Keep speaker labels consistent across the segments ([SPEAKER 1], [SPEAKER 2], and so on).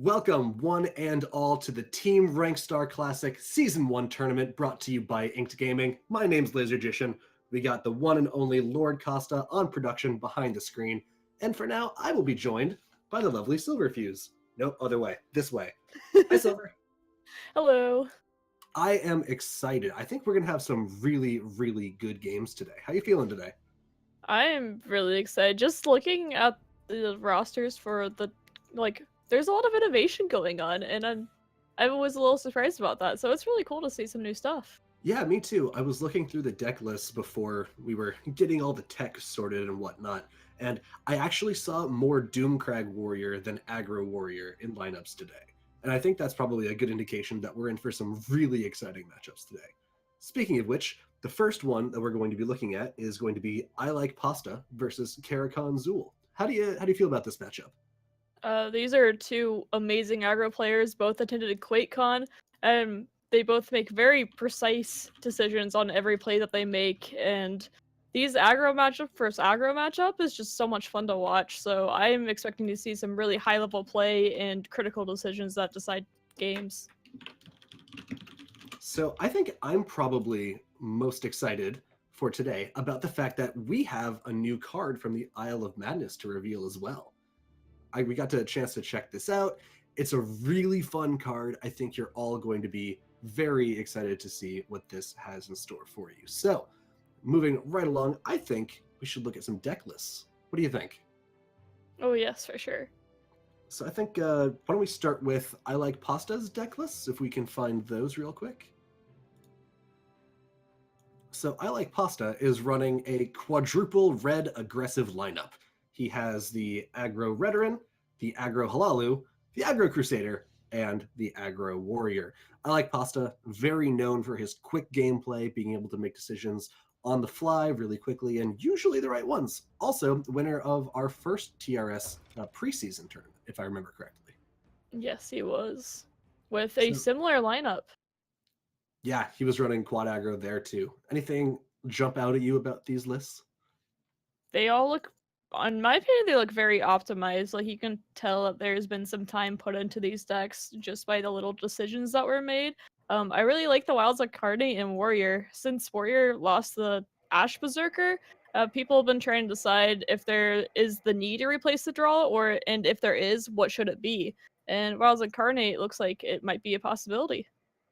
[SPEAKER 1] Welcome, one and all, to the Team Rankstar Classic Season 1 tournament brought to you by Inked Gaming. My name's Lazergician. We got the one and only LordKosta on production behind the screen. And for now, I will be joined by the lovely Silverfuse. No, other way. This way. Hi, Silver.
[SPEAKER 2] Hello.
[SPEAKER 1] I am excited. I think we're going to have some really, really good games today. How you feeling today?
[SPEAKER 2] I'm really excited. Just looking at the rosters for there's a lot of innovation going on, and I was a little surprised about that. So it's really cool to see some new stuff.
[SPEAKER 1] Yeah, me too. I was looking through the deck lists before we were getting all the tech sorted and whatnot, and I actually saw more Doomcrag Warrior than Aggro Warrior in lineups today. And I think that's probably a good indication that we're in for some really exciting matchups today. Speaking of which, the first one that we're going to be looking at is going to be I Like Pasta versus Karakhan Zool. How do you feel about this matchup?
[SPEAKER 2] These are two amazing aggro players. Both attended QuakeCon, and they both make very precise decisions on every play that they make. And these aggro matchup versus aggro matchup is just so much fun to watch. So I'm expecting to see some really high level play and critical decisions that decide games.
[SPEAKER 1] So I think I'm probably most excited for today about the fact that we have a new card from the Isle of Madness to reveal as well. We got a chance to check this out. It's a really fun card. I think you're all going to be very excited to see what this has in store for you. So, moving right along, I think we should look at some deck lists. What do you think?
[SPEAKER 2] Oh yes, for sure.
[SPEAKER 1] So I think, why don't we start with I Like Pasta's deck lists, if we can find those real quick. So I Like Pasta is running a quadruple red aggressive lineup. He has the Aggro Redoran, the Aggro Halalu, the Aggro Crusader, and the Aggro Warrior. I Like Pasta, very known for his quick gameplay, being able to make decisions on the fly really quickly, and usually the right ones. Also, the winner of our first TRS preseason tournament, if I remember correctly.
[SPEAKER 2] Yes, he was. With a
[SPEAKER 1] So,
[SPEAKER 2] similar lineup.
[SPEAKER 1] yeah, he was running quad aggro there too. Anything jump out at you about these lists?
[SPEAKER 2] They all look, in my opinion, they look very optimized. Like, you can tell that there's been some time put into these decks just by the little decisions that were made. I really like the Wilds Incarnate and Warrior. Since Warrior lost the Ash Berserker, people have been trying to decide if there is the need to replace the draw, and if there is, what should it be? And Wilds Incarnate looks like it might be a possibility.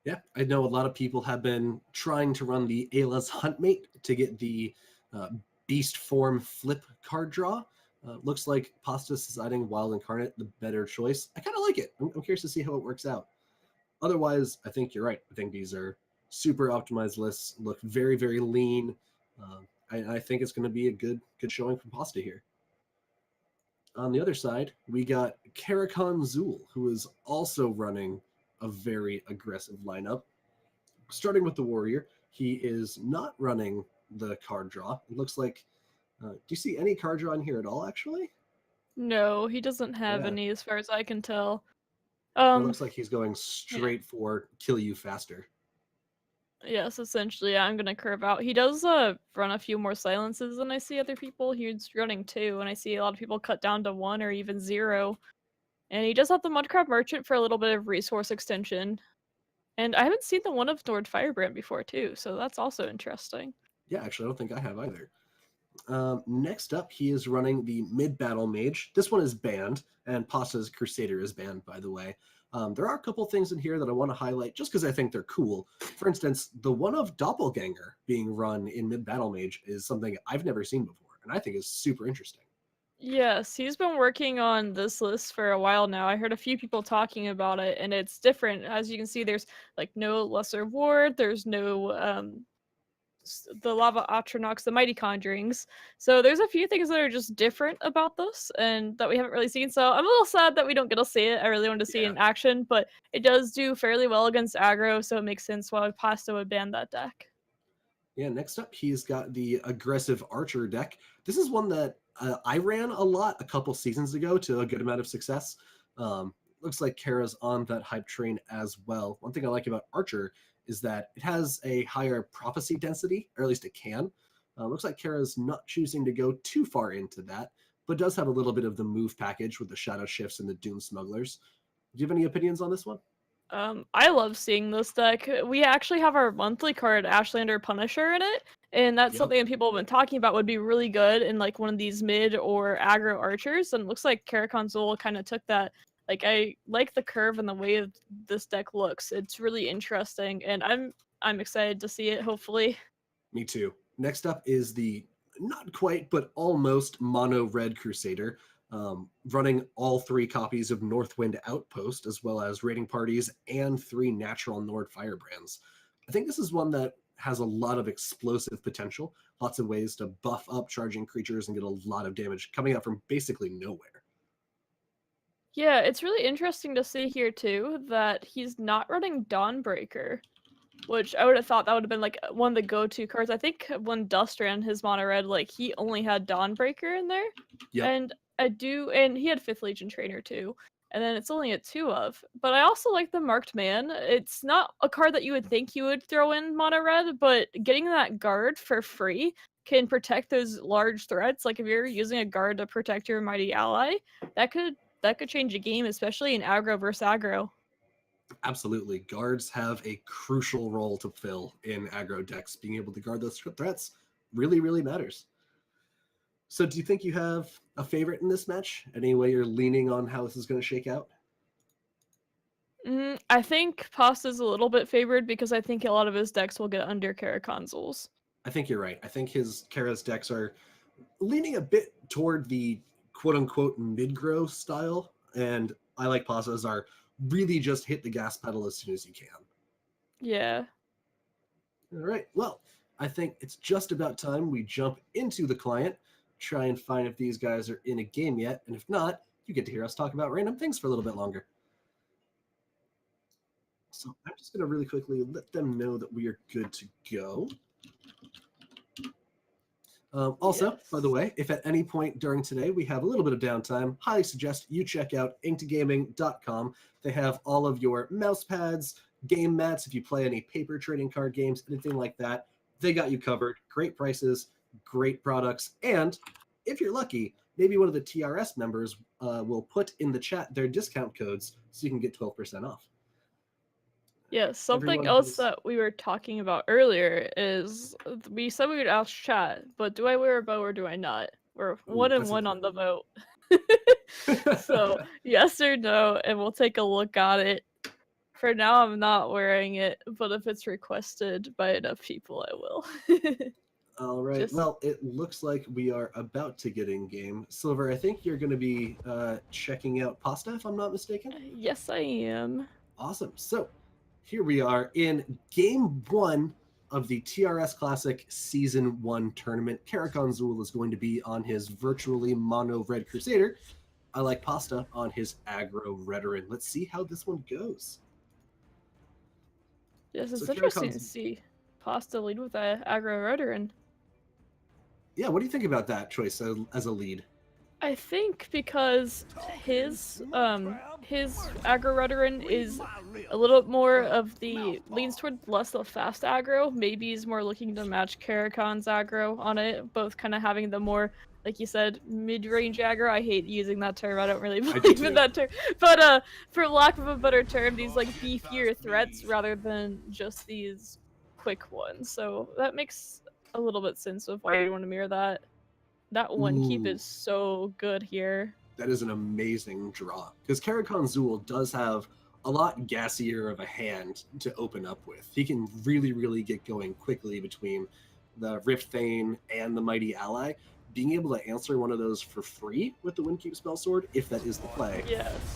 [SPEAKER 1] Yeah, I know a lot of people have been trying to run the Ayla's Huntmate to get the uh, Beast Form flip card draw. Looks like Pasta's deciding Wild Incarnate the better choice. I kind of like it. I'm curious to see how it works out. Otherwise, I think you're right. I think these are super optimized lists. Look very, very lean. I think it's going to be a good showing from Pasta here. On the other side, we got Karakhan Zool, who is also running a very aggressive lineup. Starting with the Warrior, he is not running the card draw. It looks like, do you see any card draw in here at all, actually?
[SPEAKER 2] No, he doesn't have
[SPEAKER 1] Yeah.
[SPEAKER 2] any as far as I can tell.
[SPEAKER 1] It
[SPEAKER 2] Um,
[SPEAKER 1] looks like he's going
[SPEAKER 2] yeah.
[SPEAKER 1] straight for kill you faster.
[SPEAKER 2] Yes, essentially, yeah, I'm gonna curve out. He does run a few more silences than I see other people. He's running two, and I see a lot of people cut down to one or even zero. And he does have the Mudcrab Merchant for a little bit of resource extension. And I haven't seen the one of Nord Firebrand before too, so that's also interesting.
[SPEAKER 1] Yeah, actually, I don't think I have either. Next up, he is running the mid-battle mage. This one is banned, and Pasta's Crusader is banned, by the way. There are a couple things in here that I want to highlight just because I think they're cool. For instance, the one of Doppelganger being run in mid-battle mage is something I've never seen before, and I think is super interesting.
[SPEAKER 2] Yes, he's been working on this list for a while now. I heard a few people talking about it, and it's different. As you can see, there's like no lesser ward, there's no the Lava Atronox, the Mighty Conjurings. So there's a few things that are just different about this and that we haven't really seen. So I'm a little sad that we don't get to see it. I really wanted to see it
[SPEAKER 1] Yeah.
[SPEAKER 2] in action, but it does do fairly well against aggro, so it makes sense why Pasta would ban that deck.
[SPEAKER 1] Yeah, next up, he's got the aggressive archer deck. This is one that I ran a lot a couple seasons ago to a good amount of success. Looks like Kara's on that hype train as well. One thing I like about Archer is that it has a higher prophecy density, or at least it can. Looks like Kara's not choosing to go too far into that, but does have a little bit of the move package with the Shadow Shifts and the Doom Smugglers. Do you have any opinions on this one?
[SPEAKER 2] I love seeing this deck. We actually have our monthly card, Ashlander Punisher, in it, and that's
[SPEAKER 1] Yep.
[SPEAKER 2] something that people have been talking about would be really good in like one of these mid or aggro archers, and it looks like Karakonzul kind of took that. Like I like the curve and the way this deck looks. It's really interesting, and I'm excited to see it. Hopefully,
[SPEAKER 1] Me too. Next up is the not quite, but almost mono red Crusader, running all 3 copies of Northwind Outpost, as well as raiding parties and 3 natural Nord firebrands. I think this is one that has a lot of explosive potential, lots of ways to buff up charging creatures and get a lot of damage coming out from basically nowhere.
[SPEAKER 2] yeah, it's really interesting to see here too that he's not running Dawnbreaker. Which I would have thought that would have been like one of the go-to cards. I think when Dust ran his mono red, like he only had Dawnbreaker in there.
[SPEAKER 1] Yep.
[SPEAKER 2] And he had 5th Legion Trainer too. And then it's only a 2 of. But I also like the Marked Man. It's not a card that you would think you would throw in mono red, but getting that guard for free can protect those large threats. Like if you're using a guard to protect your mighty ally, that could change a game, especially in aggro versus aggro.
[SPEAKER 1] Absolutely. Guards have a crucial role to fill in aggro decks. Being able to guard those threats really, really matters. So do you think you have a favorite in this match? Any way you're leaning on how this is going to shake out?
[SPEAKER 2] I think Pasta's a little bit favored because I think a lot of his decks will get under Karakonzuls.
[SPEAKER 1] I think you're right. I think his Kara's decks are leaning a bit toward the quote-unquote mid-grow style, and I like Pasta's are really just hit the gas pedal as soon as you can.
[SPEAKER 2] Yeah.
[SPEAKER 1] All right. Well, I think it's just about time we jump into the client, try and find if these guys are in a game yet, and if not, you get to hear us talk about random things for a little bit longer. So I'm just going to really quickly let them know that we are good to go. Also,
[SPEAKER 2] Yes.
[SPEAKER 1] by the way, if at any point during today we have a little bit of downtime, highly suggest you check out inktogaming.com. They have all of your mouse pads, game mats, if you play any paper trading card games, anything like that. They got you covered. Great prices, great products, and if you're lucky, maybe one of the TRS members will put in the chat their discount codes so you can get 12% off.
[SPEAKER 2] Yeah, something else that we were talking about earlier is we said we would ask chat, but do I wear a bow or do I not? We're 1-1 on the vote. So, yes or no, and we'll take a look at it. For now, I'm not wearing it, but if it's requested by enough people, I will.
[SPEAKER 1] All right. Well, it looks like we are about to get in game. Silver, I think you're going to be checking out Pasta, if I'm not mistaken.
[SPEAKER 2] Yes, I am.
[SPEAKER 1] Awesome. So here we are in game 1 of the TRS Classic Season 1 tournament. Karakonzul is going to be on his virtually mono red Crusader. I like Pasta on his aggro Redoran. Let's see how this one goes.
[SPEAKER 2] Yes, it's interesting to see Pasta lead with the aggro Redoran.
[SPEAKER 1] Yeah, what do you think about that choice as a lead?
[SPEAKER 2] I think because his aggro Redoran is a little bit more of the leans toward less of fast aggro. Maybe he's more looking to match Karakon's aggro on it, both kind of having the more, like you said, mid-range aggro. I hate using that term. I don't really believe in that term. But for lack of a better term, these like beefier threats rather than just these quick ones. So that makes a little bit sense of why you want to mirror that. That one keep is so good here.
[SPEAKER 1] That is an amazing draw. Because Karakonzul does have a lot gassier of a hand to open up with. He can really, really get going quickly between the Rift Thane and the Mighty Ally. Being able to answer one of those for free with the Windkeep Spellsword, if that is the play,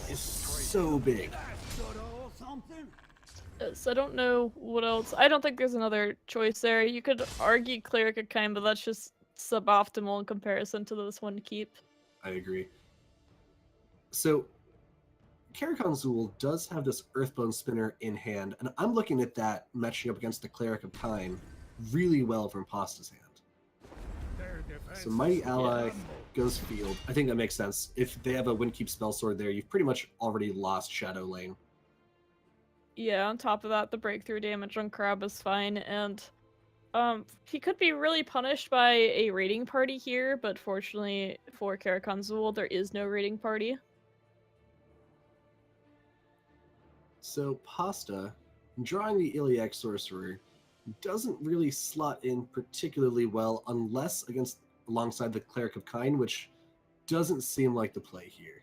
[SPEAKER 1] is so big.
[SPEAKER 2] So I don't know what else. I don't think there's another choice there. You could argue Cleric of Kind, but that's just suboptimal in comparison to this one keep.
[SPEAKER 1] I agree. So Karakonzul does have this Earthbone Spinner in hand, and I'm looking at that matching up against the Cleric of Kind really well from Pasta's hand. So Mighty Ally goes field. I think that makes sense. If they have a Windkeep Spellsword there, you've pretty much already lost Shadow Lane.
[SPEAKER 2] Yeah, on top of that, the breakthrough damage on Crab is fine, and he could be really punished by a raiding party here, but fortunately for Karakonzul, there is no raiding party.
[SPEAKER 1] So Pasta, drawing the Iliac Sorcerer, doesn't really slot in particularly well unless alongside the Cleric of Kind, which doesn't seem like the play here.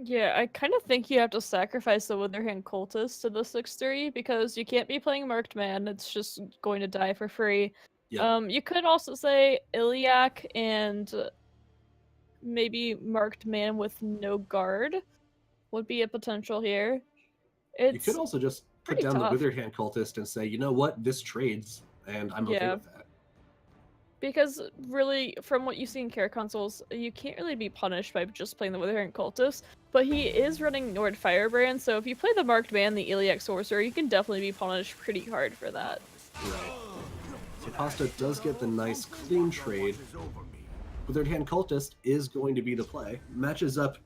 [SPEAKER 2] Yeah, I kind of think you have to sacrifice the Witherhand Cultist to the 6/3 because you can't be playing Marked Man. It's just going to die for free.
[SPEAKER 1] Yep.
[SPEAKER 2] You could also say Iliac and maybe Marked Man with no guard would be a potential here.
[SPEAKER 1] You could
[SPEAKER 2] It's
[SPEAKER 1] also just put
[SPEAKER 2] pretty
[SPEAKER 1] down the
[SPEAKER 2] tough.
[SPEAKER 1] Witherhand Cultist and say, you know what, this trades, and I'm okay
[SPEAKER 2] Yeah,
[SPEAKER 1] with that.
[SPEAKER 2] because really, from what you see in care consoles, you can't really be punished by just playing the Witherhand Cultist, but he is running Nord Firebrand, so if you play the Marked Man, the Iliac Sorcerer, you can definitely be punished pretty hard for that.
[SPEAKER 1] Right. So Pasta does get the nice clean trade. Witherhand Cultist is going to be the play. Matches up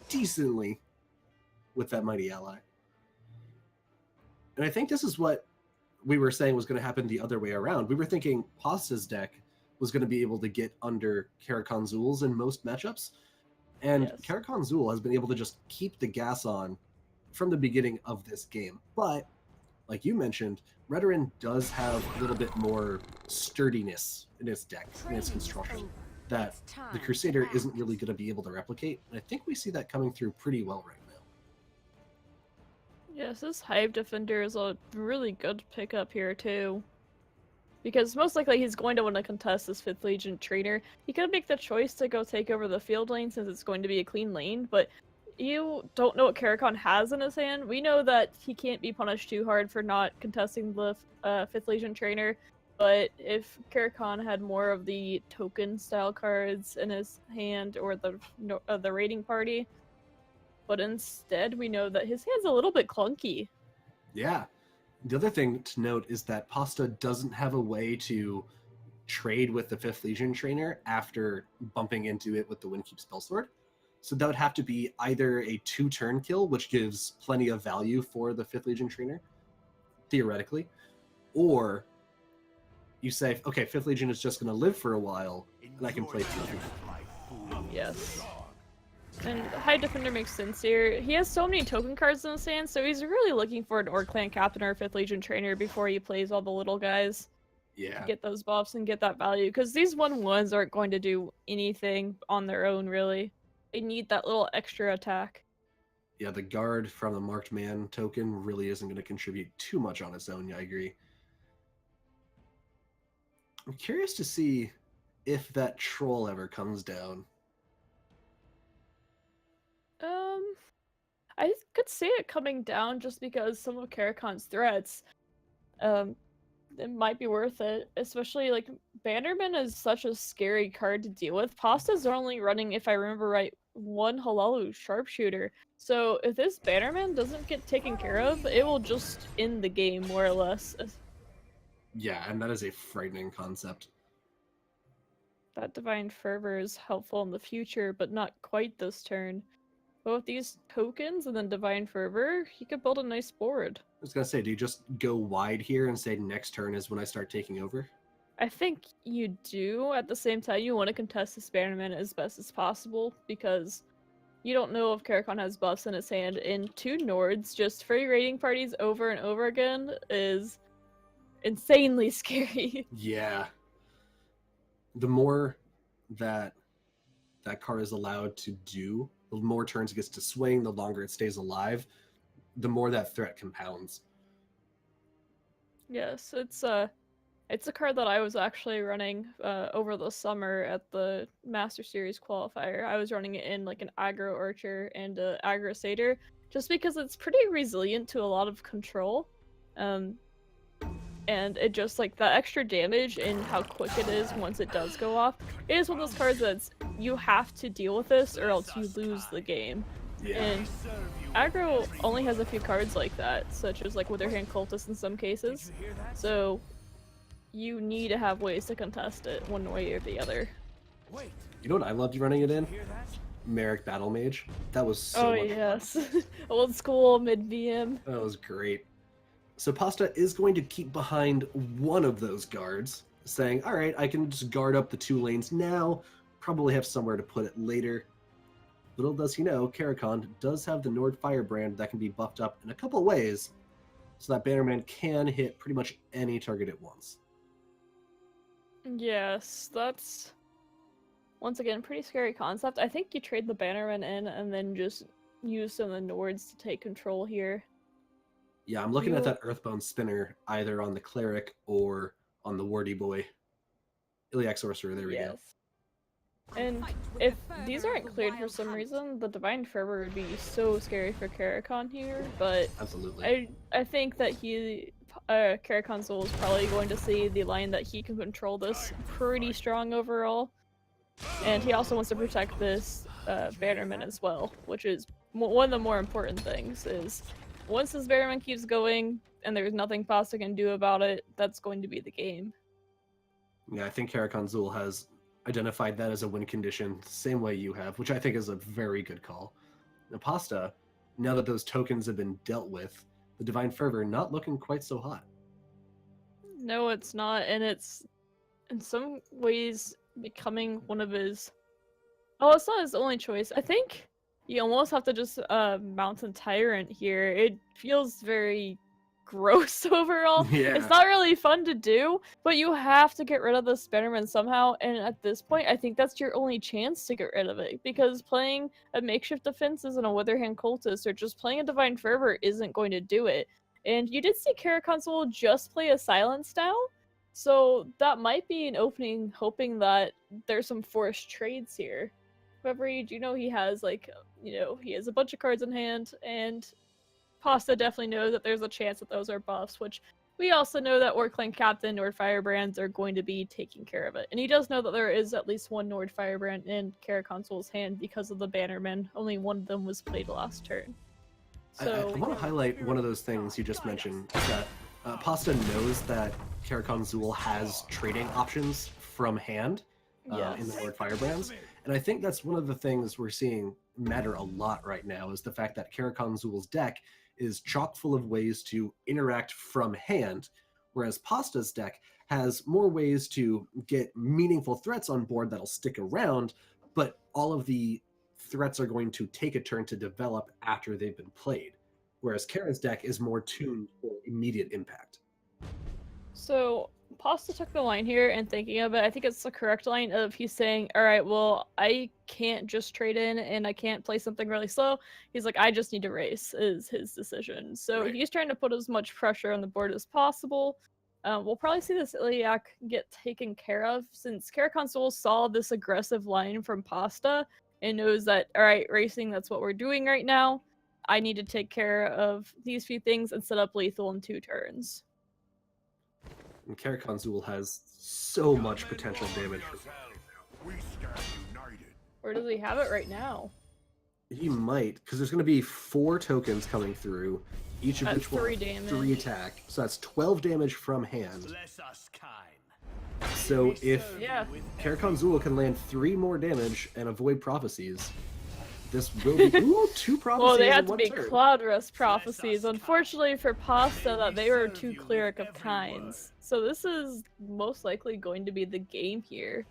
[SPEAKER 1] decently with that Mighty Ally. And I think this is what we were saying was going to happen the other way around. We were thinking Pasta's deck was going to be able to get under Karakhan Zul's in most matchups. And
[SPEAKER 2] Yes.
[SPEAKER 1] Karakhan Zul has been able to just keep the gas on from the beginning of this game. But, like you mentioned, Redoran does have a little bit more sturdiness in his deck, in its construction, that the Crusader isn't really going to be able to replicate. And I think we see that coming through pretty well right now.
[SPEAKER 2] Yes, this Hive Defender is a really good pickup here, too. Because most likely he's going to want to contest this 5th Legion trainer. He could make the choice to go take over the field lane since it's going to be a clean lane, but you don't know what Karakhan has in his hand. We know that he can't be punished too hard for not contesting the 5th Legion trainer, but if Karakhan had more of the token style cards in his hand or the raiding party, but instead we know that his hand's a little bit clunky.
[SPEAKER 1] Yeah. The other thing to note is that Pasta doesn't have a way to trade with the 5th Legion trainer after bumping into it with the Windkeep Spellsword. So that would have to be either a 2-turn kill, which gives plenty of value for the 5th Legion trainer, theoretically, or you say, okay, 5th Legion is just going to live for a while, and I can play through.
[SPEAKER 2] Yes. And High Defender makes sense here. He has so many token cards in his hand, so he's really looking for an Orc Clan Captain or 5th Legion trainer before he plays all the little guys.
[SPEAKER 1] Yeah.
[SPEAKER 2] Get those buffs and get that value, because these 1/1s aren't going to do anything on their own, really. They need that little extra attack.
[SPEAKER 1] Yeah, the guard from the Marked Man token really isn't going to contribute too much on its own, yeah, I agree. I'm curious to see if that troll ever comes down.
[SPEAKER 2] I could see it coming down just because some of Karakhan's threats, it might be worth it. Especially, like, Bannerman is such a scary card to deal with. Pasta's only running, if I remember right, 1 Halalu Sharpshooter. So if this Bannerman doesn't get taken care of, it will just end the game, more or less.
[SPEAKER 1] Yeah, and that is a frightening concept.
[SPEAKER 2] That Divine Fervor is helpful in the future, but not quite this turn. But with these tokens and then Divine Fervor, he could build a nice board.
[SPEAKER 1] I was going to say, do you just go wide here and say next turn is when I start taking over?
[SPEAKER 2] I think you do. At the same time, you want to contest this Bannerman as best as possible, because you don't know if Karakhan has buffs in his hand, and 2 Nords, just free raiding parties over and over again, is insanely scary.
[SPEAKER 1] Yeah. The more that card is allowed to do, the more turns it gets to swing, the longer it stays alive, the more that threat compounds.
[SPEAKER 2] Yes, it's a card that I was actually running over the summer at the Master Series qualifier. I was running it in like an aggro archer and an aggro satyr, just because it's pretty resilient to a lot of control. And it just, like, that extra damage and how quick it is once it does go off. It is one of those cards that's, you have to deal with this or else you lose the game.
[SPEAKER 1] Yeah.
[SPEAKER 2] And aggro only has a few cards like that, such as, like, Witherhand Cultist in some cases. So you need to have ways to contest it one way or the other.
[SPEAKER 1] You know what I loved running it in? Merrick Battle Mage. That was so much
[SPEAKER 2] yes.
[SPEAKER 1] fun.
[SPEAKER 2] Old school mid-VM.
[SPEAKER 1] That was great. So Pasta is going to keep behind one of those guards, saying, all right, I can just guard up the 2 lanes now, probably have somewhere to put it later. little does he know, Karakon does have the Nord Firebrand that can be buffed up in a couple ways, so that Bannerman can hit pretty much any target at once.
[SPEAKER 2] Yes, that's once again pretty scary concept. I think you trade the Bannerman in and then just use some of the Nords to take control here.
[SPEAKER 1] Yeah, I'm looking at that Earthbone Spinner either on the Cleric or on the Wardy Boy. Iliac Sorcerer, there we go.
[SPEAKER 2] And if these aren't cleared for some reason, the Divine Fervor would be so scary for Karakon here, but
[SPEAKER 1] absolutely.
[SPEAKER 2] I think that Karakon Soul is probably going to see the line that he can control this pretty strong overall. And he also wants to protect this Bannerman as well, which is one of the more important things, is once this Bannerman keeps going and there's nothing Pasta can do about it, that's going to be the game.
[SPEAKER 1] Yeah, I think Karakon Zul has identified that as a win condition, same way you have, which I think is a very good call. Now, Pasta, now that those tokens have been dealt with, the Divine Fervor not looking quite so hot.
[SPEAKER 2] No, it's not, and it's in some ways becoming one of his... Oh, it's not his only choice. I think you almost have to just Mountain Tyrant here. It feels very gross overall.
[SPEAKER 1] Yeah.
[SPEAKER 2] It's not really fun to do, but you have to get rid of the Bannerman somehow, and at this point I think that's your only chance to get rid of it, because playing a makeshift defenses and a Witherhand Cultist or just playing a Divine Fervor isn't going to do it. And you did see Karakon Soul just play a Silence down, so that might be an opening, hoping that there's some forced trades here. However, you do know he has, like, he has a bunch of cards in hand, and Pasta definitely knows that there's a chance that those are buffs, which we also know that Orc-Clan Captain Nord Firebrands are going to be taking care of it. And he does know that there is at least one Nord Firebrand in Karakon Soul's hand because of the Bannerman. Only one of them was played last turn. So
[SPEAKER 1] I want to highlight one of those things you just mentioned, is that Pasta knows that Karakon Zul has trading options from hand in the Nord Firebrands. And I think that's one of the things we're seeing matter a lot right now, is the fact that Karakon Zul's deck is chock full of ways to interact from hand, whereas Pasta's deck has more ways to get meaningful threats on board that'll stick around, but all of the threats are going to take a turn to develop after they've been played, whereas Kara's deck is more tuned for immediate impact.
[SPEAKER 2] So Pasta took the line here, and thinking of it, I think it's the correct line of he's saying, all right, well, I can't just trade in and I can't play something really slow. He's like, I just need to race, is his decision. So he's trying to put as much pressure on the board as possible. We'll probably see this Iliac get taken care of, since Karakon Soul saw this aggressive line from Pasta and knows that, all right, racing, that's what we're doing right now. I need to take care of these few things and set up lethal in 2 turns.
[SPEAKER 1] And Karakon Zul has so much potential damage.
[SPEAKER 2] Where does he have it right now?
[SPEAKER 1] He might, because there's going to be 4 tokens coming through, each of which will have 3 attack. So that's 12 damage from hand. So if Karakon Zul can land 3 more damage and avoid prophecies, this will be 2 prophecies.
[SPEAKER 2] Well, they had to be Cloud Rust prophecies. Unfortunately for Pasta, that they were 2 Cleric of Kinds. So this is most likely going to be the game here.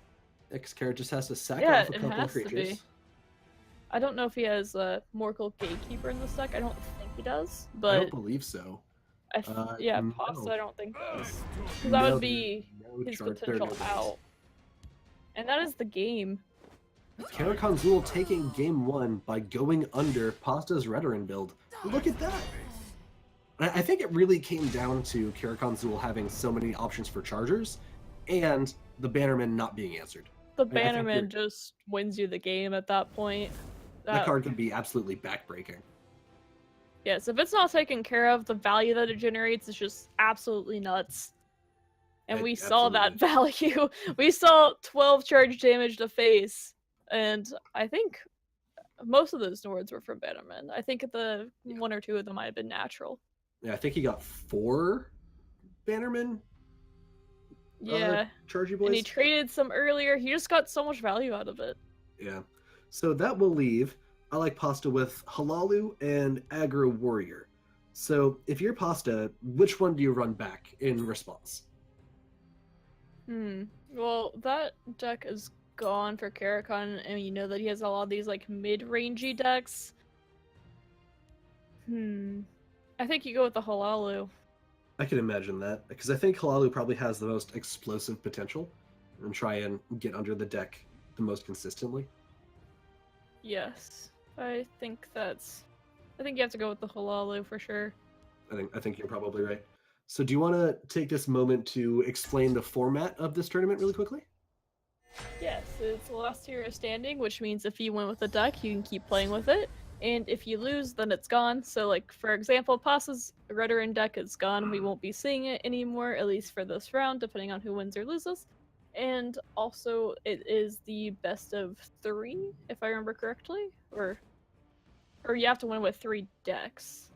[SPEAKER 1] Xkara just has to sack off a couple of creatures.
[SPEAKER 2] I don't know if he has a Morgul Gatekeeper in this deck. I don't think he does, but
[SPEAKER 1] I don't believe so.
[SPEAKER 2] Pasta I don't think does. Because that would be his potential out. And that is the game.
[SPEAKER 1] Karakon Zul taking game 1 by going under Pasta's Redoran build. Look at that! I think it really came down to Karakon Zul having so many options for chargers, and the Bannerman not being answered.
[SPEAKER 2] The Bannerman just wins you the game at that point.
[SPEAKER 1] That card can be absolutely backbreaking.
[SPEAKER 2] Yes, if it's not taken care of, the value that it generates is just absolutely nuts. And we saw that value. We saw 12 charge damage to face. And I think most of those Nords were from Bannerman. I think the 1 or 2 of them might have been natural.
[SPEAKER 1] Yeah, I think he got 4 Bannerman. Chargy boys.
[SPEAKER 2] And he traded some earlier. He just got so much value out of it.
[SPEAKER 1] Yeah. So that will leave I like Pasta with Halalu and Aggro Warrior. So if you're Pasta, which one do you run back in response?
[SPEAKER 2] Well, that deck is gone for Karakon, and you know that he has a lot of these like mid-rangey decks. I think you go with the Halalu.
[SPEAKER 1] I can imagine that, because I think Halalu probably has the most explosive potential and try and get under the deck the most consistently.
[SPEAKER 2] Yes. I think you have to go with the Halalu for sure.
[SPEAKER 1] I think you're probably right. So do you want to take this moment to explain the format of this tournament really quickly?
[SPEAKER 2] Yes, it's the last hero standing, which means if you win with a deck, you can keep playing with it. And if you lose, then it's gone. So, like, for example, Pasa's Redoran deck is gone. We won't be seeing it anymore, at least for this round, depending on who wins or loses. And also, it is the best of 3, if I remember correctly. Or you have to win with 3 decks.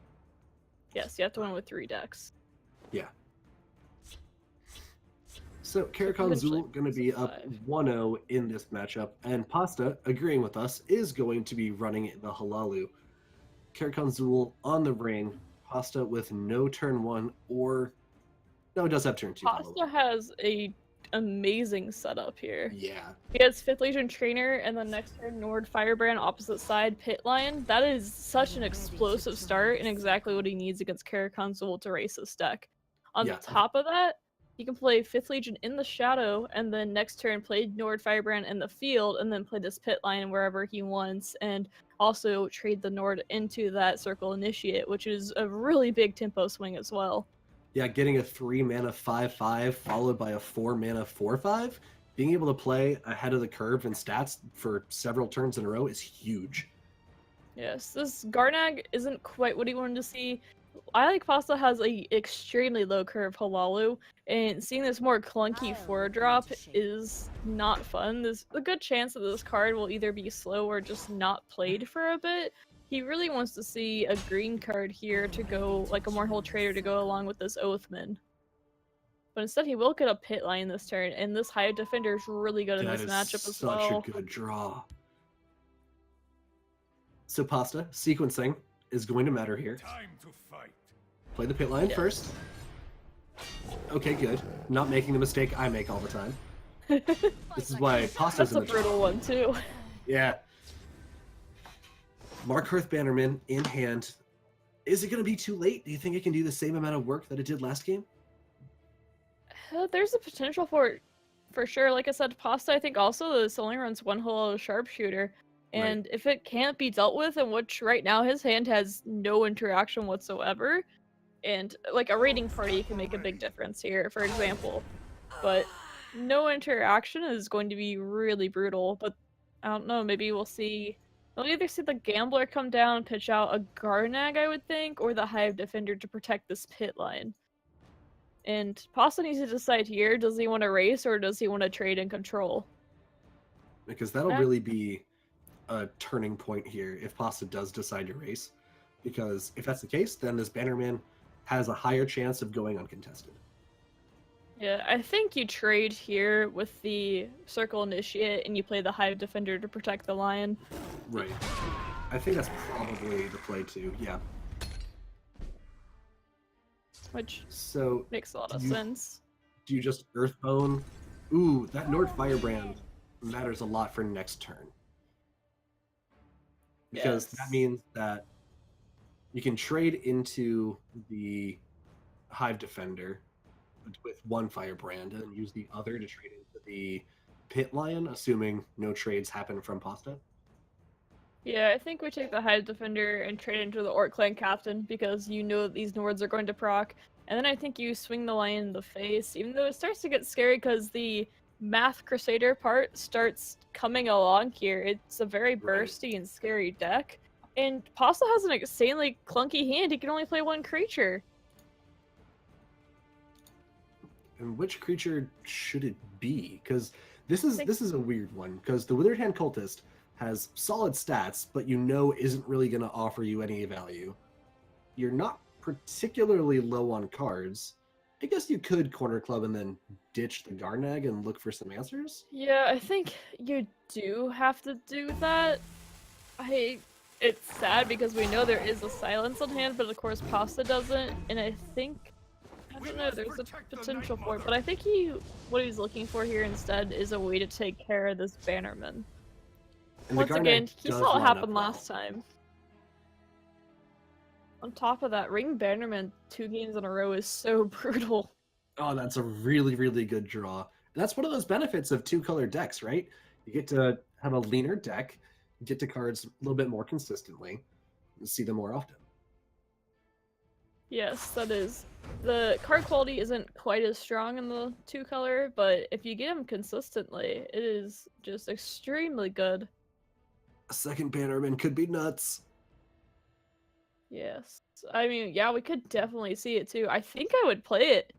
[SPEAKER 2] Yes, you have to win with 3 decks.
[SPEAKER 1] Yeah. So Karakon Zul going to be up 1-0 in this matchup, and Pasta, agreeing with us, is going to be running the Halalu. Karakon Zul on the ring, Pasta with no turn 1 or... No, it does have turn 2.
[SPEAKER 2] Pasta has a amazing setup here.
[SPEAKER 1] Yeah.
[SPEAKER 2] He has 5th Legion Trainer, and then next turn Nord Firebrand, opposite side Pit Lion. That is such an explosive start and exactly what he needs against Karakon Zul to race this deck. On top of that, he can play 5th Legion in the shadow, and then next turn play Nord Firebrand in the field, and then play this Pit Lion wherever he wants, and also trade the Nord into that Circle Initiate, which is a really big tempo swing as well.
[SPEAKER 1] Yeah, getting a 3-mana 5/5 followed by a 4-mana 4/5, being able to play ahead of the curve in stats for several turns in a row is huge.
[SPEAKER 2] Yes, this Garnag isn't quite what he wanted to see. I like Pasta has a extremely low curve Halalu, and seeing this more clunky 4-drop is not fun. There's a good chance that this card will either be slow or just not played for a bit. He really wants to see a green card here to go, like a Mournhold Trader to go along with this Oathman. But instead he will get a Pit Lion this turn, and this Hive Defender is really good in this matchup as well.
[SPEAKER 1] Such a good draw. So Pasta, sequencing is going to matter here.
[SPEAKER 3] Time to fight.
[SPEAKER 1] Play the Pit Lion first. Okay, good. Not making the mistake I make all the time. This is why Pasta's in the
[SPEAKER 2] That's a brutal one too.
[SPEAKER 1] Yeah. Markarth Bannerman in hand. Is it going to be too late? Do you think it can do the same amount of work that it did last game?
[SPEAKER 2] There's a potential for it, for sure. Like I said, Pasta, I think also this only runs 1 Holo Sharpshooter. And if it can't be dealt with, in which right now his hand has no interaction whatsoever, and like a raiding party can make a big difference here, for example. But no interaction is going to be really brutal. But I don't know, maybe we'll either see the Gambler come down and pitch out a Garnag, I would think, or the Hive Defender to protect this Pit Line. And Pasta needs to decide here, does he want to race or does he want to trade and control?
[SPEAKER 1] Because that'll really be a turning point here if Pasta does decide to race. Because if that's the case, then this Bannerman has a higher chance of going uncontested.
[SPEAKER 2] Yeah, I think you trade here with the Circle Initiate and you play the Hive Defender to protect the Lion.
[SPEAKER 1] Right. I think that's probably the play too, yeah.
[SPEAKER 2] Which makes a lot of sense.
[SPEAKER 1] Do you just Earthbone? Ooh, that Nord Firebrand matters a lot for next turn. Because that means that you can trade into the Hive Defender with 1 Firebrand and use the other to trade into the Pit Lion, assuming no trades happen from Pasta.
[SPEAKER 2] Yeah, I think we take the Hive Defender and trade into the Orc Clan Captain because you know that these Nords are going to proc. And then I think you swing the Lion in the face, even though it starts to get scary because the Math Crusader part starts coming along here. It's a very bursty and scary deck. And Pasta has an insanely clunky hand. He can only play 1 creature.
[SPEAKER 1] And which creature should it be? Because this is a weird one. Because the Withered Hand Cultist has solid stats, but you know isn't really going to offer you any value. You're not particularly low on cards. I guess you could Corner Club and then ditch the Garnag and look for some answers.
[SPEAKER 2] Yeah, I think you do have to do that. It's sad because we know there is a silence on hand, but of course Pasta doesn't, and I think I don't know, there's a potential for it, but I think what he's looking for here instead is a way to take care of this Bannerman.
[SPEAKER 1] And
[SPEAKER 2] Once
[SPEAKER 1] the
[SPEAKER 2] again,
[SPEAKER 1] Garnet
[SPEAKER 2] he
[SPEAKER 1] does
[SPEAKER 2] saw what
[SPEAKER 1] line up
[SPEAKER 2] happened
[SPEAKER 1] well.
[SPEAKER 2] last time. On top of that, Ring Bannerman 2 games in a row is so brutal.
[SPEAKER 1] Oh, that's a really, really good draw. And that's one of those benefits of two-color decks, right? You get to have a leaner deck, get to cards a little bit more consistently, and see them more often.
[SPEAKER 2] Yes, that is. The card quality isn't quite as strong in the 2-color, but if you get them consistently, it is just extremely good.
[SPEAKER 1] A second Bannerman could be nuts.
[SPEAKER 2] Yes. I mean, yeah, we could definitely see it too. I think I would play it.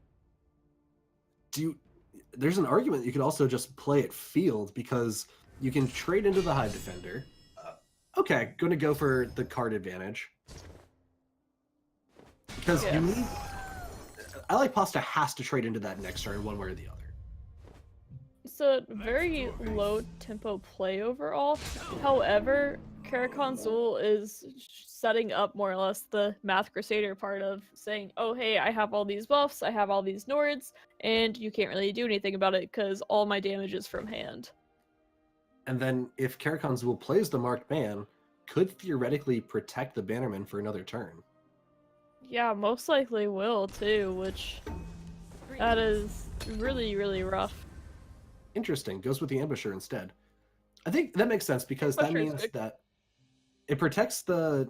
[SPEAKER 1] There's an argument you could also just play it field because you can trade into the Hive Defender. Okay, going to go for the card advantage. Because you need... I like Pasta has to trade into that next turn one way or the other.
[SPEAKER 2] It's a very low tempo play overall. However, Karakonsul is setting up more or less the Math Crusader part of saying, oh hey, I have all these buffs, I have all these Nords, and you can't really do anything about it because all my damage is from hand.
[SPEAKER 1] And then if Karakonsul plays the Marked Man, could theoretically protect the Bannerman for another turn.
[SPEAKER 2] Yeah, most likely will too, which that is really, really rough.
[SPEAKER 1] Interesting. Goes with the Ambusher instead. I think that makes sense because that means that it protects the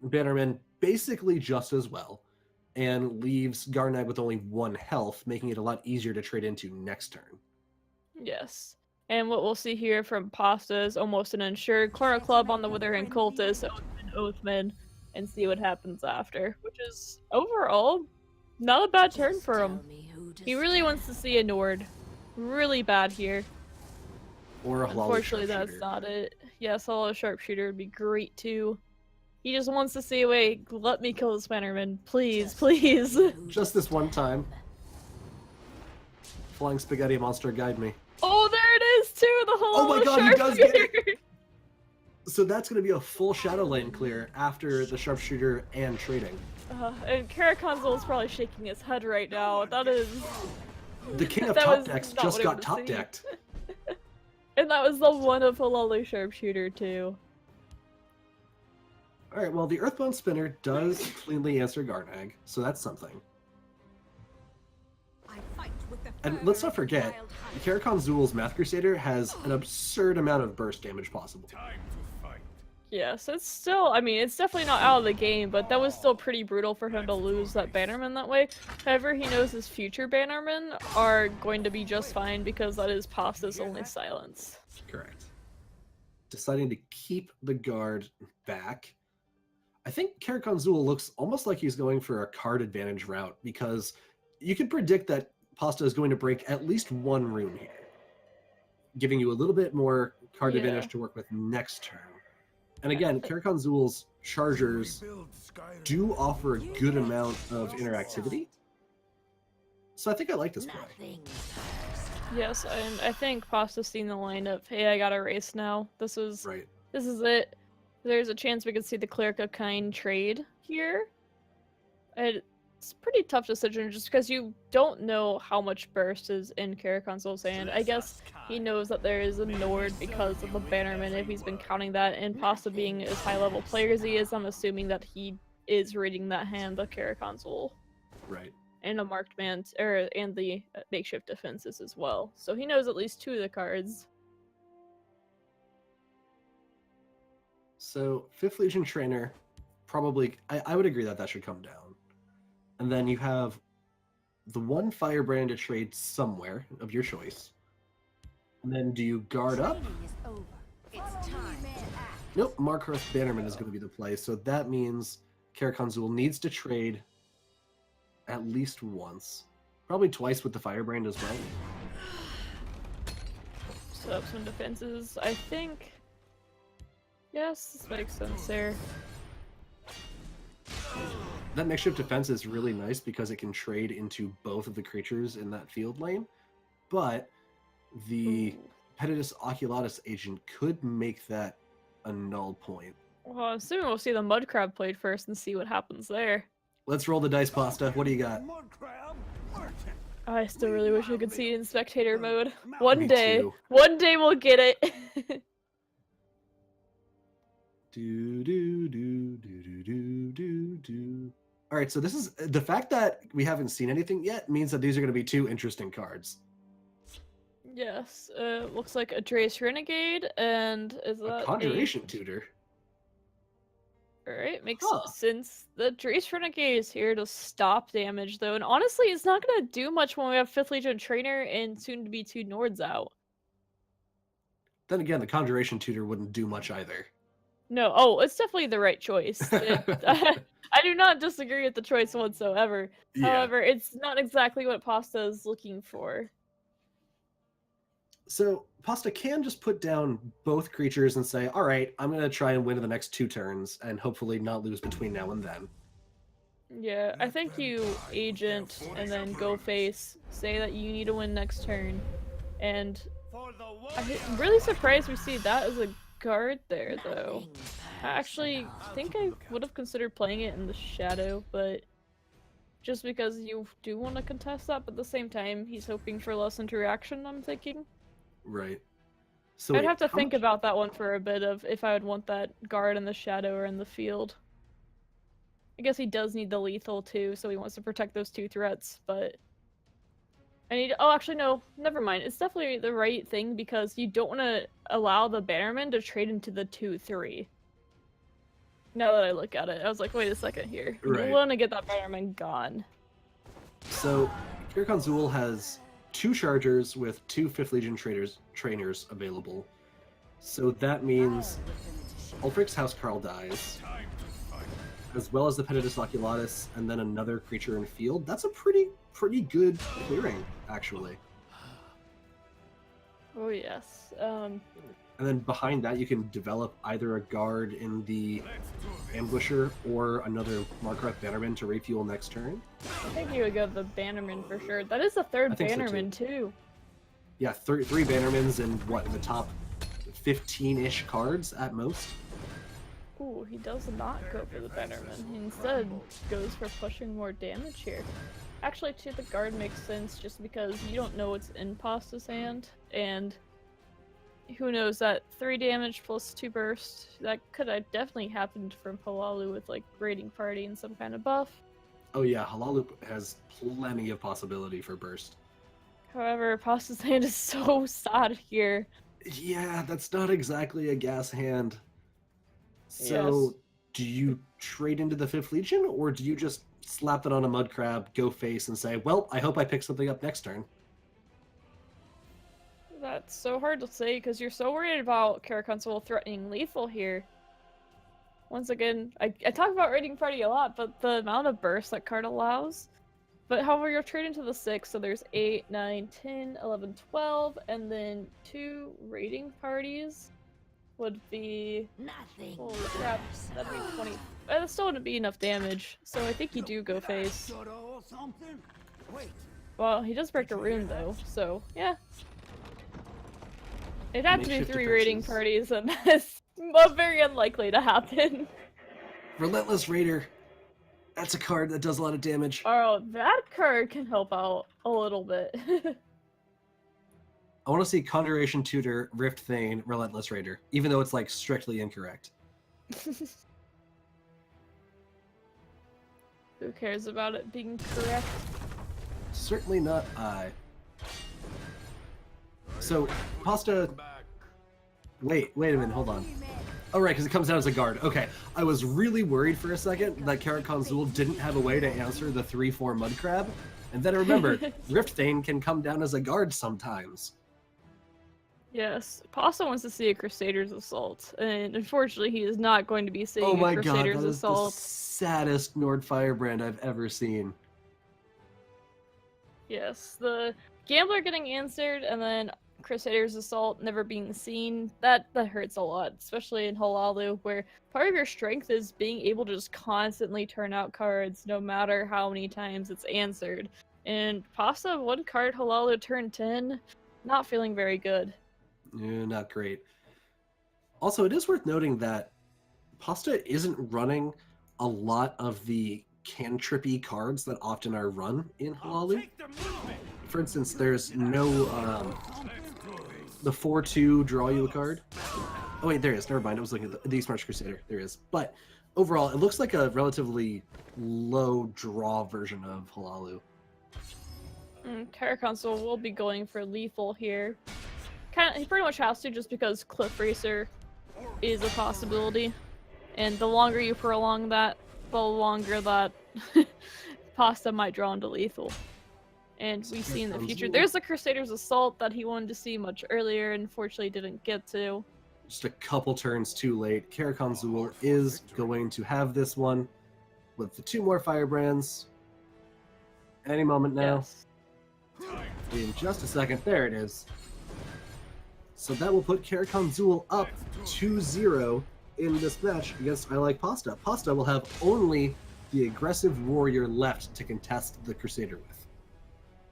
[SPEAKER 1] Bannerman basically just as well and leaves Garnag with only 1 health, making it a lot easier to trade into next turn.
[SPEAKER 2] Yes. And what we'll see here from Pasta is almost an ensured Clara Club on the Witherhand Cultist, Oathman, and see what happens after, which is overall not a bad turn for him. He really wants to see a Nord. Really bad here.
[SPEAKER 1] Or a
[SPEAKER 2] Unfortunately, that's not it. Yes, Hollow Sharpshooter would be great too. He just wants to see a way. Let me kill this Bannerman, please, please.
[SPEAKER 1] Just this one time. Flying Spaghetti Monster, guide me.
[SPEAKER 2] Oh, there it is too. The Hollow
[SPEAKER 1] Oh my god, he does
[SPEAKER 2] Sharpshooter.
[SPEAKER 1] get it! So that's going to be a full Shadow Lane clear after the Sharpshooter and trading.
[SPEAKER 2] And Karakonsul is probably shaking his head right now. That is...
[SPEAKER 1] The king of top decks just got top decked.
[SPEAKER 2] And that was the one of Halali Sharpshooter too.
[SPEAKER 1] Alright, well the Earthbound Spinner does cleanly answer Garnag, so that's something. And let's not forget, Karakonsul's Math Crusader has an absurd amount of burst damage possible.
[SPEAKER 2] Yes, it's still, I mean, it's definitely not out of the game, but that was still pretty brutal for him to lose that Bannerman that way. However, he knows his future Bannermen are going to be just fine because that is Pasta's only silence.
[SPEAKER 1] Correct. Deciding to keep the guard back. I think Karakonsul looks almost like he's going for a card advantage route because you can predict that Pasta is going to break at least 1 rune here, giving you a little bit more card advantage to work with next turn. And again, Karakonsul's Chargers do offer a good amount of interactivity. So I think I like this play.
[SPEAKER 2] Yes, and I think Pasta's seen the line of, hey, I got a race now. This is it. There's a chance we could see the Cleric of Kind trade here. It's a pretty tough decision just because you don't know how much burst is in Karakonsul's hand. I guess he knows that there is a Nord because of the Bannerman if he's been counting that, and Pasta being as high level player as he is, I'm assuming that he is reading that hand of Karakonsul.
[SPEAKER 1] Right.
[SPEAKER 2] And a Marked Man, and the makeshift defenses as well. So he knows at least 2 of the cards.
[SPEAKER 1] So 5th Legion Trainer, probably, I would agree that that should come down. And then you have the 1 Firebrand to trade somewhere of your choice. And then do you guard up? Nope, Markarth Bannerman is going to be the play. So that means Karakonsul needs to trade at least once. Probably twice with the Firebrand as well.
[SPEAKER 2] Set up some defenses, I think. Yes, this makes sense there.
[SPEAKER 1] That makeshift defense is really nice because it can trade into both of the creatures in that field lane, but the Petidus Oculatus agent could make that a null point.
[SPEAKER 2] Well, I'm assuming we'll see the Mud Crab played first and see what happens there.
[SPEAKER 1] Let's roll the dice, Pasta. What do you got?
[SPEAKER 2] I still really wish I could see it in spectator mode.
[SPEAKER 1] Me
[SPEAKER 2] One day
[SPEAKER 1] too.
[SPEAKER 2] we'll get it.
[SPEAKER 1] Do do do do do do do. All right, so this is the fact that we haven't seen anything yet means that these are going to be two interesting cards.
[SPEAKER 2] Yes, looks like a Drace Renegade, and is
[SPEAKER 1] A
[SPEAKER 2] that
[SPEAKER 1] Conjuration Tutor.
[SPEAKER 2] Alright, makes
[SPEAKER 1] Huh.
[SPEAKER 2] sense. The Drace Renegade is here to stop damage, though, and honestly, it's not gonna do much when we have 5th Legion Trainer and soon-to-be 2 Nords out.
[SPEAKER 1] Then again, the Conjuration Tutor wouldn't do much either.
[SPEAKER 2] No, oh, it's definitely the right choice. I do not disagree with the choice whatsoever.
[SPEAKER 1] Yeah.
[SPEAKER 2] However, it's not exactly what Pasta is looking for.
[SPEAKER 1] So Pasta can just put down both creatures and say, all right, I'm going to try and win the next 2 turns and hopefully not lose between now and then.
[SPEAKER 2] Yeah, I think you agent and then go face, say that you need to win next turn, and I'm really surprised we see that as a guard there, though. I actually think I would have considered playing it in the shadow, but just because you do want to contest that, but at the same time, he's hoping for less interaction, I'm thinking.
[SPEAKER 1] Right. So
[SPEAKER 2] I'd have to think about that one for a bit of if I would want that guard in the shadow or in the field. I guess he does need the lethal too, so he wants to protect those 2 threats, but I need- oh, actually no, never mind. It's definitely the right thing because you don't want to allow the Bannerman to trade into the 2/3. Now that I look at it, I was like, wait a second here.
[SPEAKER 1] Right.
[SPEAKER 2] You want to get that Bannerman gone.
[SPEAKER 1] So Kirkon Zool has 2 chargers with 2 5th Legion trainers available. So that means Ulfric's Housecarl dies, as well as the Penitus Oculatus, and then another creature in field. That's a pretty good clearing, actually.
[SPEAKER 2] Oh yes.
[SPEAKER 1] And then behind that, you can develop either a guard in the Ambusher or another Markgraf Bannerman to refuel next turn.
[SPEAKER 2] I think you would go the Bannerman for sure. That is the 3rd
[SPEAKER 1] I think so,
[SPEAKER 2] Bannerman too.
[SPEAKER 1] Yeah, 3 Bannermans in what, the top 15-ish cards at most.
[SPEAKER 2] Ooh, he does not go for the Bannerman. He instead goes for pushing more damage here. Actually, too, the guard makes sense just because you don't know what's in Pasta's hand, and who knows, that 3 damage plus 2 burst, that could have definitely happened from Halalu with, like, raiding party and some kind of buff.
[SPEAKER 1] Oh yeah, Halalu has plenty of possibility for burst.
[SPEAKER 2] However, Pasta's hand is so sad here.
[SPEAKER 1] Yeah, that's not exactly a gas hand. So,
[SPEAKER 2] Yes.
[SPEAKER 1] do you trade into the 5th Legion, or do you just slap it on a mud crab, go face, and say, well, I hope I pick something up next turn?
[SPEAKER 2] That's so hard to say because you're so worried about Karakonsul threatening lethal here. Once again, I talk about raiding party a lot, but the amount of burst that card allows. But however, you're trading to the 6, so there's 8, 9, 10, 11, 12, and then 2 raiding parties would be...
[SPEAKER 3] Nothing.
[SPEAKER 2] Holy crap, that'd be 20. That still wouldn't be enough damage, so I think you do go face. Well, he does break a rune though, so yeah. It'd have to be
[SPEAKER 1] Makeshift
[SPEAKER 2] 3 raiding
[SPEAKER 1] defenses.
[SPEAKER 2] parties, and that's very unlikely to happen.
[SPEAKER 1] Relentless Raider. That's a card that does a lot of damage.
[SPEAKER 2] Oh, that card can help out a little bit.
[SPEAKER 1] I want to see Conjuration Tutor, Rift Thane, Relentless Raider, even though it's like strictly incorrect.
[SPEAKER 2] Who cares about it being correct?
[SPEAKER 1] Certainly not I. So, Pasta... Wait a minute, hold on. Oh, right, because it comes down as a guard. Okay, I was really worried for a second that Karakon Zool didn't have a way to answer the 3/4 Mud Crab. And then I remembered, Rift Thane can come down as a guard sometimes.
[SPEAKER 2] Yes, Pasta wants to see a Crusader's Assault, and unfortunately he is not going to be seeing
[SPEAKER 1] Oh my
[SPEAKER 2] a
[SPEAKER 1] god,
[SPEAKER 2] Crusader's
[SPEAKER 1] that is the
[SPEAKER 2] Assault.
[SPEAKER 1] saddest Nord Firebrand I've ever seen.
[SPEAKER 2] Yes, the Gambler getting answered, and then Crusader's Assault never being seen, that hurts a lot, especially in Halalu, where part of your strength is being able to just constantly turn out cards, no matter how many times it's answered. And Pasta, 1 card Halalu turn 10, not feeling very good.
[SPEAKER 1] Yeah, not great. Also, it is worth noting that Pasta isn't running a lot of the cantrippy cards that often are run in Halalu. For instance, there's no the 4/2 draw you a card. Oh wait, there is. Never mind. I was looking at the Smart Crusader. There is. But overall, it looks like a relatively low draw version of Halalu.
[SPEAKER 2] Caraconsul will be going for lethal here. He pretty much has to, just because Cliff Racer is a possibility. And the longer you prolong that, the longer that Pasta might draw into lethal. And we see in the future, there's the Crusader's Assault that he wanted to see much earlier, and unfortunately didn't get to.
[SPEAKER 1] Just a couple turns too late. Caraconsul is going to have this one with the 2 more Firebrands. Any moment now.
[SPEAKER 2] Yes.
[SPEAKER 1] In just a second. There it is. So that will put Caraconsul up 2-0 in this match against I Like Pasta. Pasta will have only the aggressive warrior left to contest the Crusader with.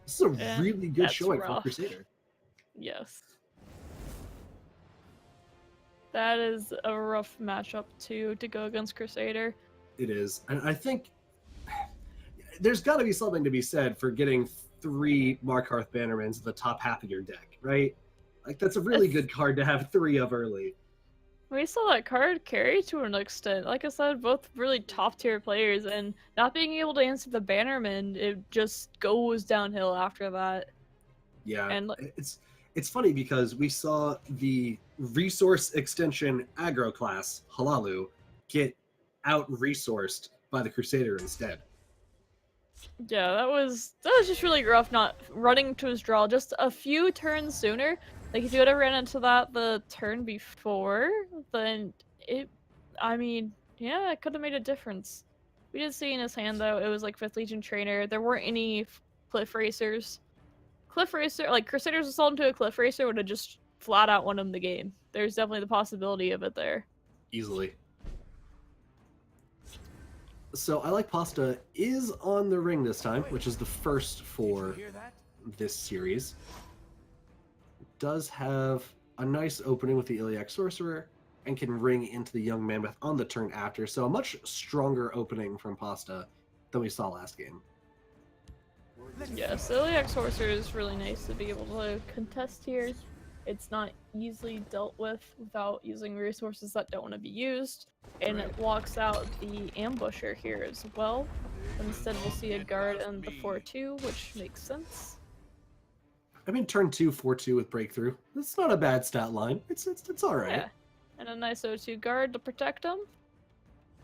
[SPEAKER 1] This is a really good showing for Crusader.
[SPEAKER 2] Yes. That is a rough matchup to go against Crusader.
[SPEAKER 1] It is. And I think there's got to be something to be said for getting 3 Markarth Bannermans at the top half of your deck, right? Like, that's a really good card to have 3 of early.
[SPEAKER 2] We saw that card carry to an extent. Like I said, both really top tier players, and not being able to answer the Bannerman, it just goes downhill after that.
[SPEAKER 1] Yeah,
[SPEAKER 2] and
[SPEAKER 1] it's funny because we saw the resource extension aggro class, Halalu, get out-resourced by the Crusader instead.
[SPEAKER 2] Yeah, that was just really rough, not running to his draw just a few turns sooner. Like, if you would have ran into that the turn before, then it could have made a difference. We did see in his hand, though, it was like 5th Legion Trainer. There weren't any Cliff Racers. Cliff Racer, like, Crusader's Assault into a Cliff Racer would have just flat out won him the game. There's definitely the possibility of it there.
[SPEAKER 1] Easily. So I Like Pasta is on the ring this time, which is the first for this series. Does have a nice opening with the Iliac Sorcerer and can ring into the Young Mammoth on the turn after, so a much stronger opening from Pasta than we saw last game.
[SPEAKER 2] Yes, the Iliac Sorcerer is really nice to be able to contest here. It's not easily dealt with without using resources that don't want to be used, and it locks out the Ambusher here as well. Instead, we'll see a guard and the 4/2, which makes sense.
[SPEAKER 1] I mean, turn 2, 4/2 with Breakthrough. That's not a bad stat line. It's all right.
[SPEAKER 2] Yeah, and a nice O2 guard to protect them.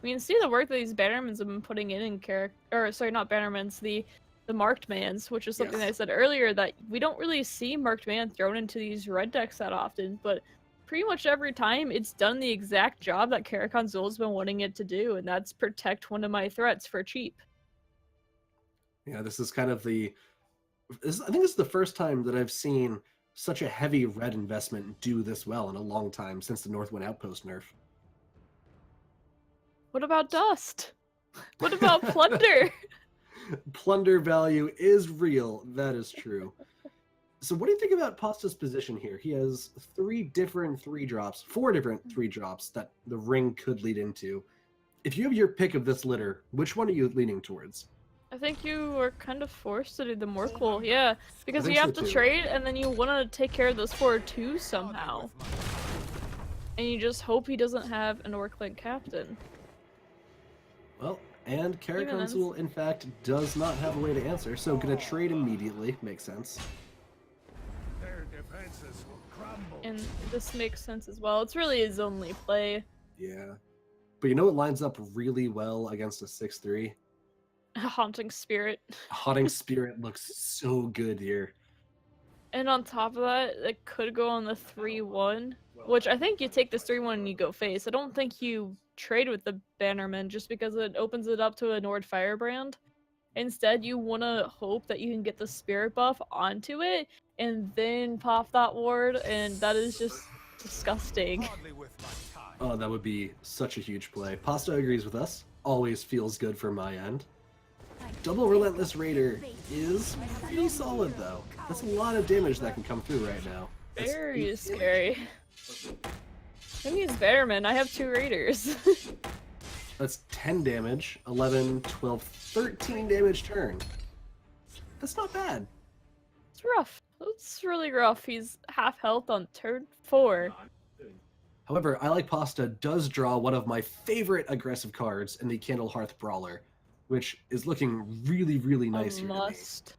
[SPEAKER 2] We can see the work that these Bannermans have been putting in character, or sorry, not Bannermans, the Marked Mans, which is something I said earlier, that we don't really see Marked Man thrown into these red decks that often, but pretty much every time it's done the exact job that Caraconsul's been wanting it to do, and that's protect one of my threats for cheap.
[SPEAKER 1] Yeah, this is kind of I think this is the first time that I've seen such a heavy red investment do this well in a long time, since the Northwind Outpost nerf.
[SPEAKER 2] What about Dust? What about Plunder?
[SPEAKER 1] Plunder value is real. That is true. So what do you think about Pasta's position here? He has 4 different 3-drops that the ring could lead into. If you have your pick of this litter, which one are you leaning towards?
[SPEAKER 2] I think you are kind of forced to do the Morkel, yeah, because you have to trade, and then you want to take care of those 4/2 somehow. And you just hope he doesn't have an Orc-Link Captain.
[SPEAKER 1] Well, and Caraconsul, in fact, does not have a way to answer, so gonna trade immediately. Makes sense.
[SPEAKER 3] Their defenses will crumble.
[SPEAKER 2] And this makes sense as well. It's really his only play.
[SPEAKER 1] Yeah. But you know what lines up really well against a 6/3?
[SPEAKER 2] Haunting Spirit.
[SPEAKER 1] Haunting Spirit looks so good here.
[SPEAKER 2] And on top of that, it could go on the 3/1, which I think you take this 3/1 and you go face. I don't think you trade with the Bannerman just because it opens it up to a Nord Firebrand. Instead, you want to hope that you can get the Spirit buff onto it and then pop that ward, and that is just disgusting.
[SPEAKER 1] Oh, that would be such a huge play. Pasta agrees with us. Always feels good for my end. Double Relentless Raider is pretty solid, though. That's a lot of damage that can come through right now.
[SPEAKER 2] Very scary. Who needs Bannerman? I have 2 Raiders.
[SPEAKER 1] That's 10 damage, 11, 12, 13 damage turn. That's not bad.
[SPEAKER 2] It's rough. It's really rough. He's half health on turn 4.
[SPEAKER 1] However, I Like Pasta does draw one of my favorite aggressive cards in the Candle Hearth Brawler, which is looking really, really nice
[SPEAKER 2] A
[SPEAKER 1] here to me.
[SPEAKER 2] must.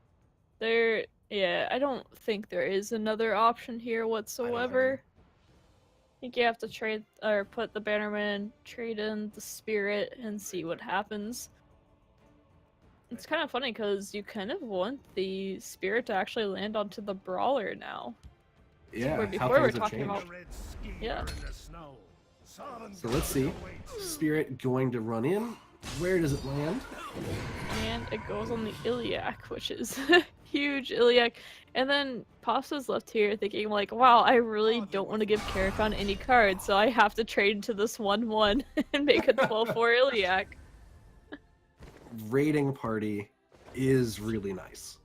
[SPEAKER 2] There, yeah, I don't think there is another option here whatsoever. I think you have to trade or put the Bannerman, trade in the Spirit, and see what happens. It's kind of funny because you kind of want the Spirit to actually land onto the Brawler now.
[SPEAKER 1] Yeah,
[SPEAKER 2] Where
[SPEAKER 1] how
[SPEAKER 2] before
[SPEAKER 1] things
[SPEAKER 2] we're
[SPEAKER 1] have
[SPEAKER 2] talking
[SPEAKER 1] changed.
[SPEAKER 2] about- Yeah.
[SPEAKER 1] So let's see. Spirit going to run in. Where does it land?
[SPEAKER 2] And it goes on the Iliac, which is huge Iliac. And then Pasta's left here thinking like, wow, I really don't want to give Karakon any cards, so I have to trade into this 1/1 and make a 12/4 Iliac.
[SPEAKER 1] Raiding party is really nice.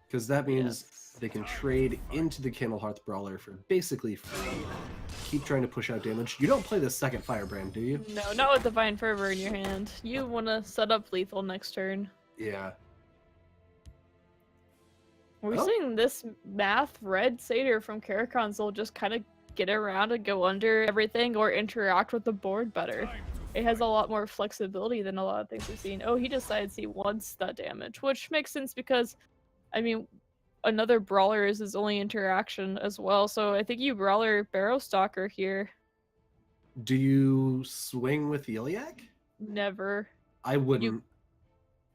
[SPEAKER 1] Because that means
[SPEAKER 2] Yes.
[SPEAKER 1] they can trade into the Candle Hearth Brawler for basically free. Keep trying to push out damage. You don't play the second Firebrand, do you?
[SPEAKER 2] No, not with Divine Fervor in your hand. You want to set up lethal next turn.
[SPEAKER 1] Yeah.
[SPEAKER 2] Are we
[SPEAKER 1] Oh.
[SPEAKER 2] seeing this math red satyr from Karakon's will just kind of get around and go under everything or interact with the board better? It has a lot more flexibility than a lot of things we've seen. Oh, he decides he wants that damage, which makes sense because, I mean, another brawler is his only interaction as well. So I think you brawler Barrow Stalker here.
[SPEAKER 1] Do you swing with the Iliac?
[SPEAKER 2] Never.
[SPEAKER 1] I wouldn't.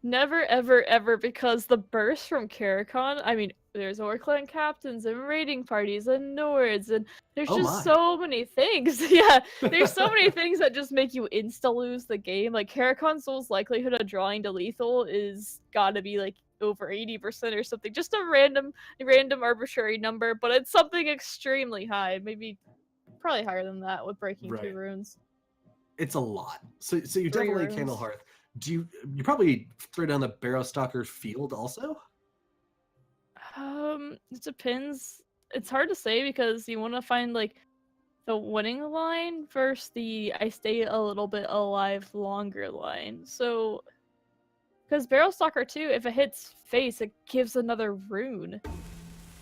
[SPEAKER 2] Never, ever, ever, because the burst from Karakon, I mean, there's Orclan captains and raiding parties and Nords, and there's
[SPEAKER 1] Oh
[SPEAKER 2] just
[SPEAKER 1] my.
[SPEAKER 2] so many things. Yeah, there's so many things that just make you insta-lose the game. Like, Karakon Soul's likelihood of drawing to lethal is gotta be, like, over 80% or something. Just a random arbitrary number, but it's something extremely high. Maybe, probably higher than that with breaking 2
[SPEAKER 1] Right.
[SPEAKER 2] runes.
[SPEAKER 1] It's a lot. So you
[SPEAKER 2] 3
[SPEAKER 1] definitely
[SPEAKER 2] runes.
[SPEAKER 1] Candle Hearth. Do you probably throw down the Barrow Stalker field also?
[SPEAKER 2] It depends. It's hard to say because you want to find like the winning line versus the I stay a little bit alive longer line. So, because Barrel Stalker 2, if it hits face, it gives another rune.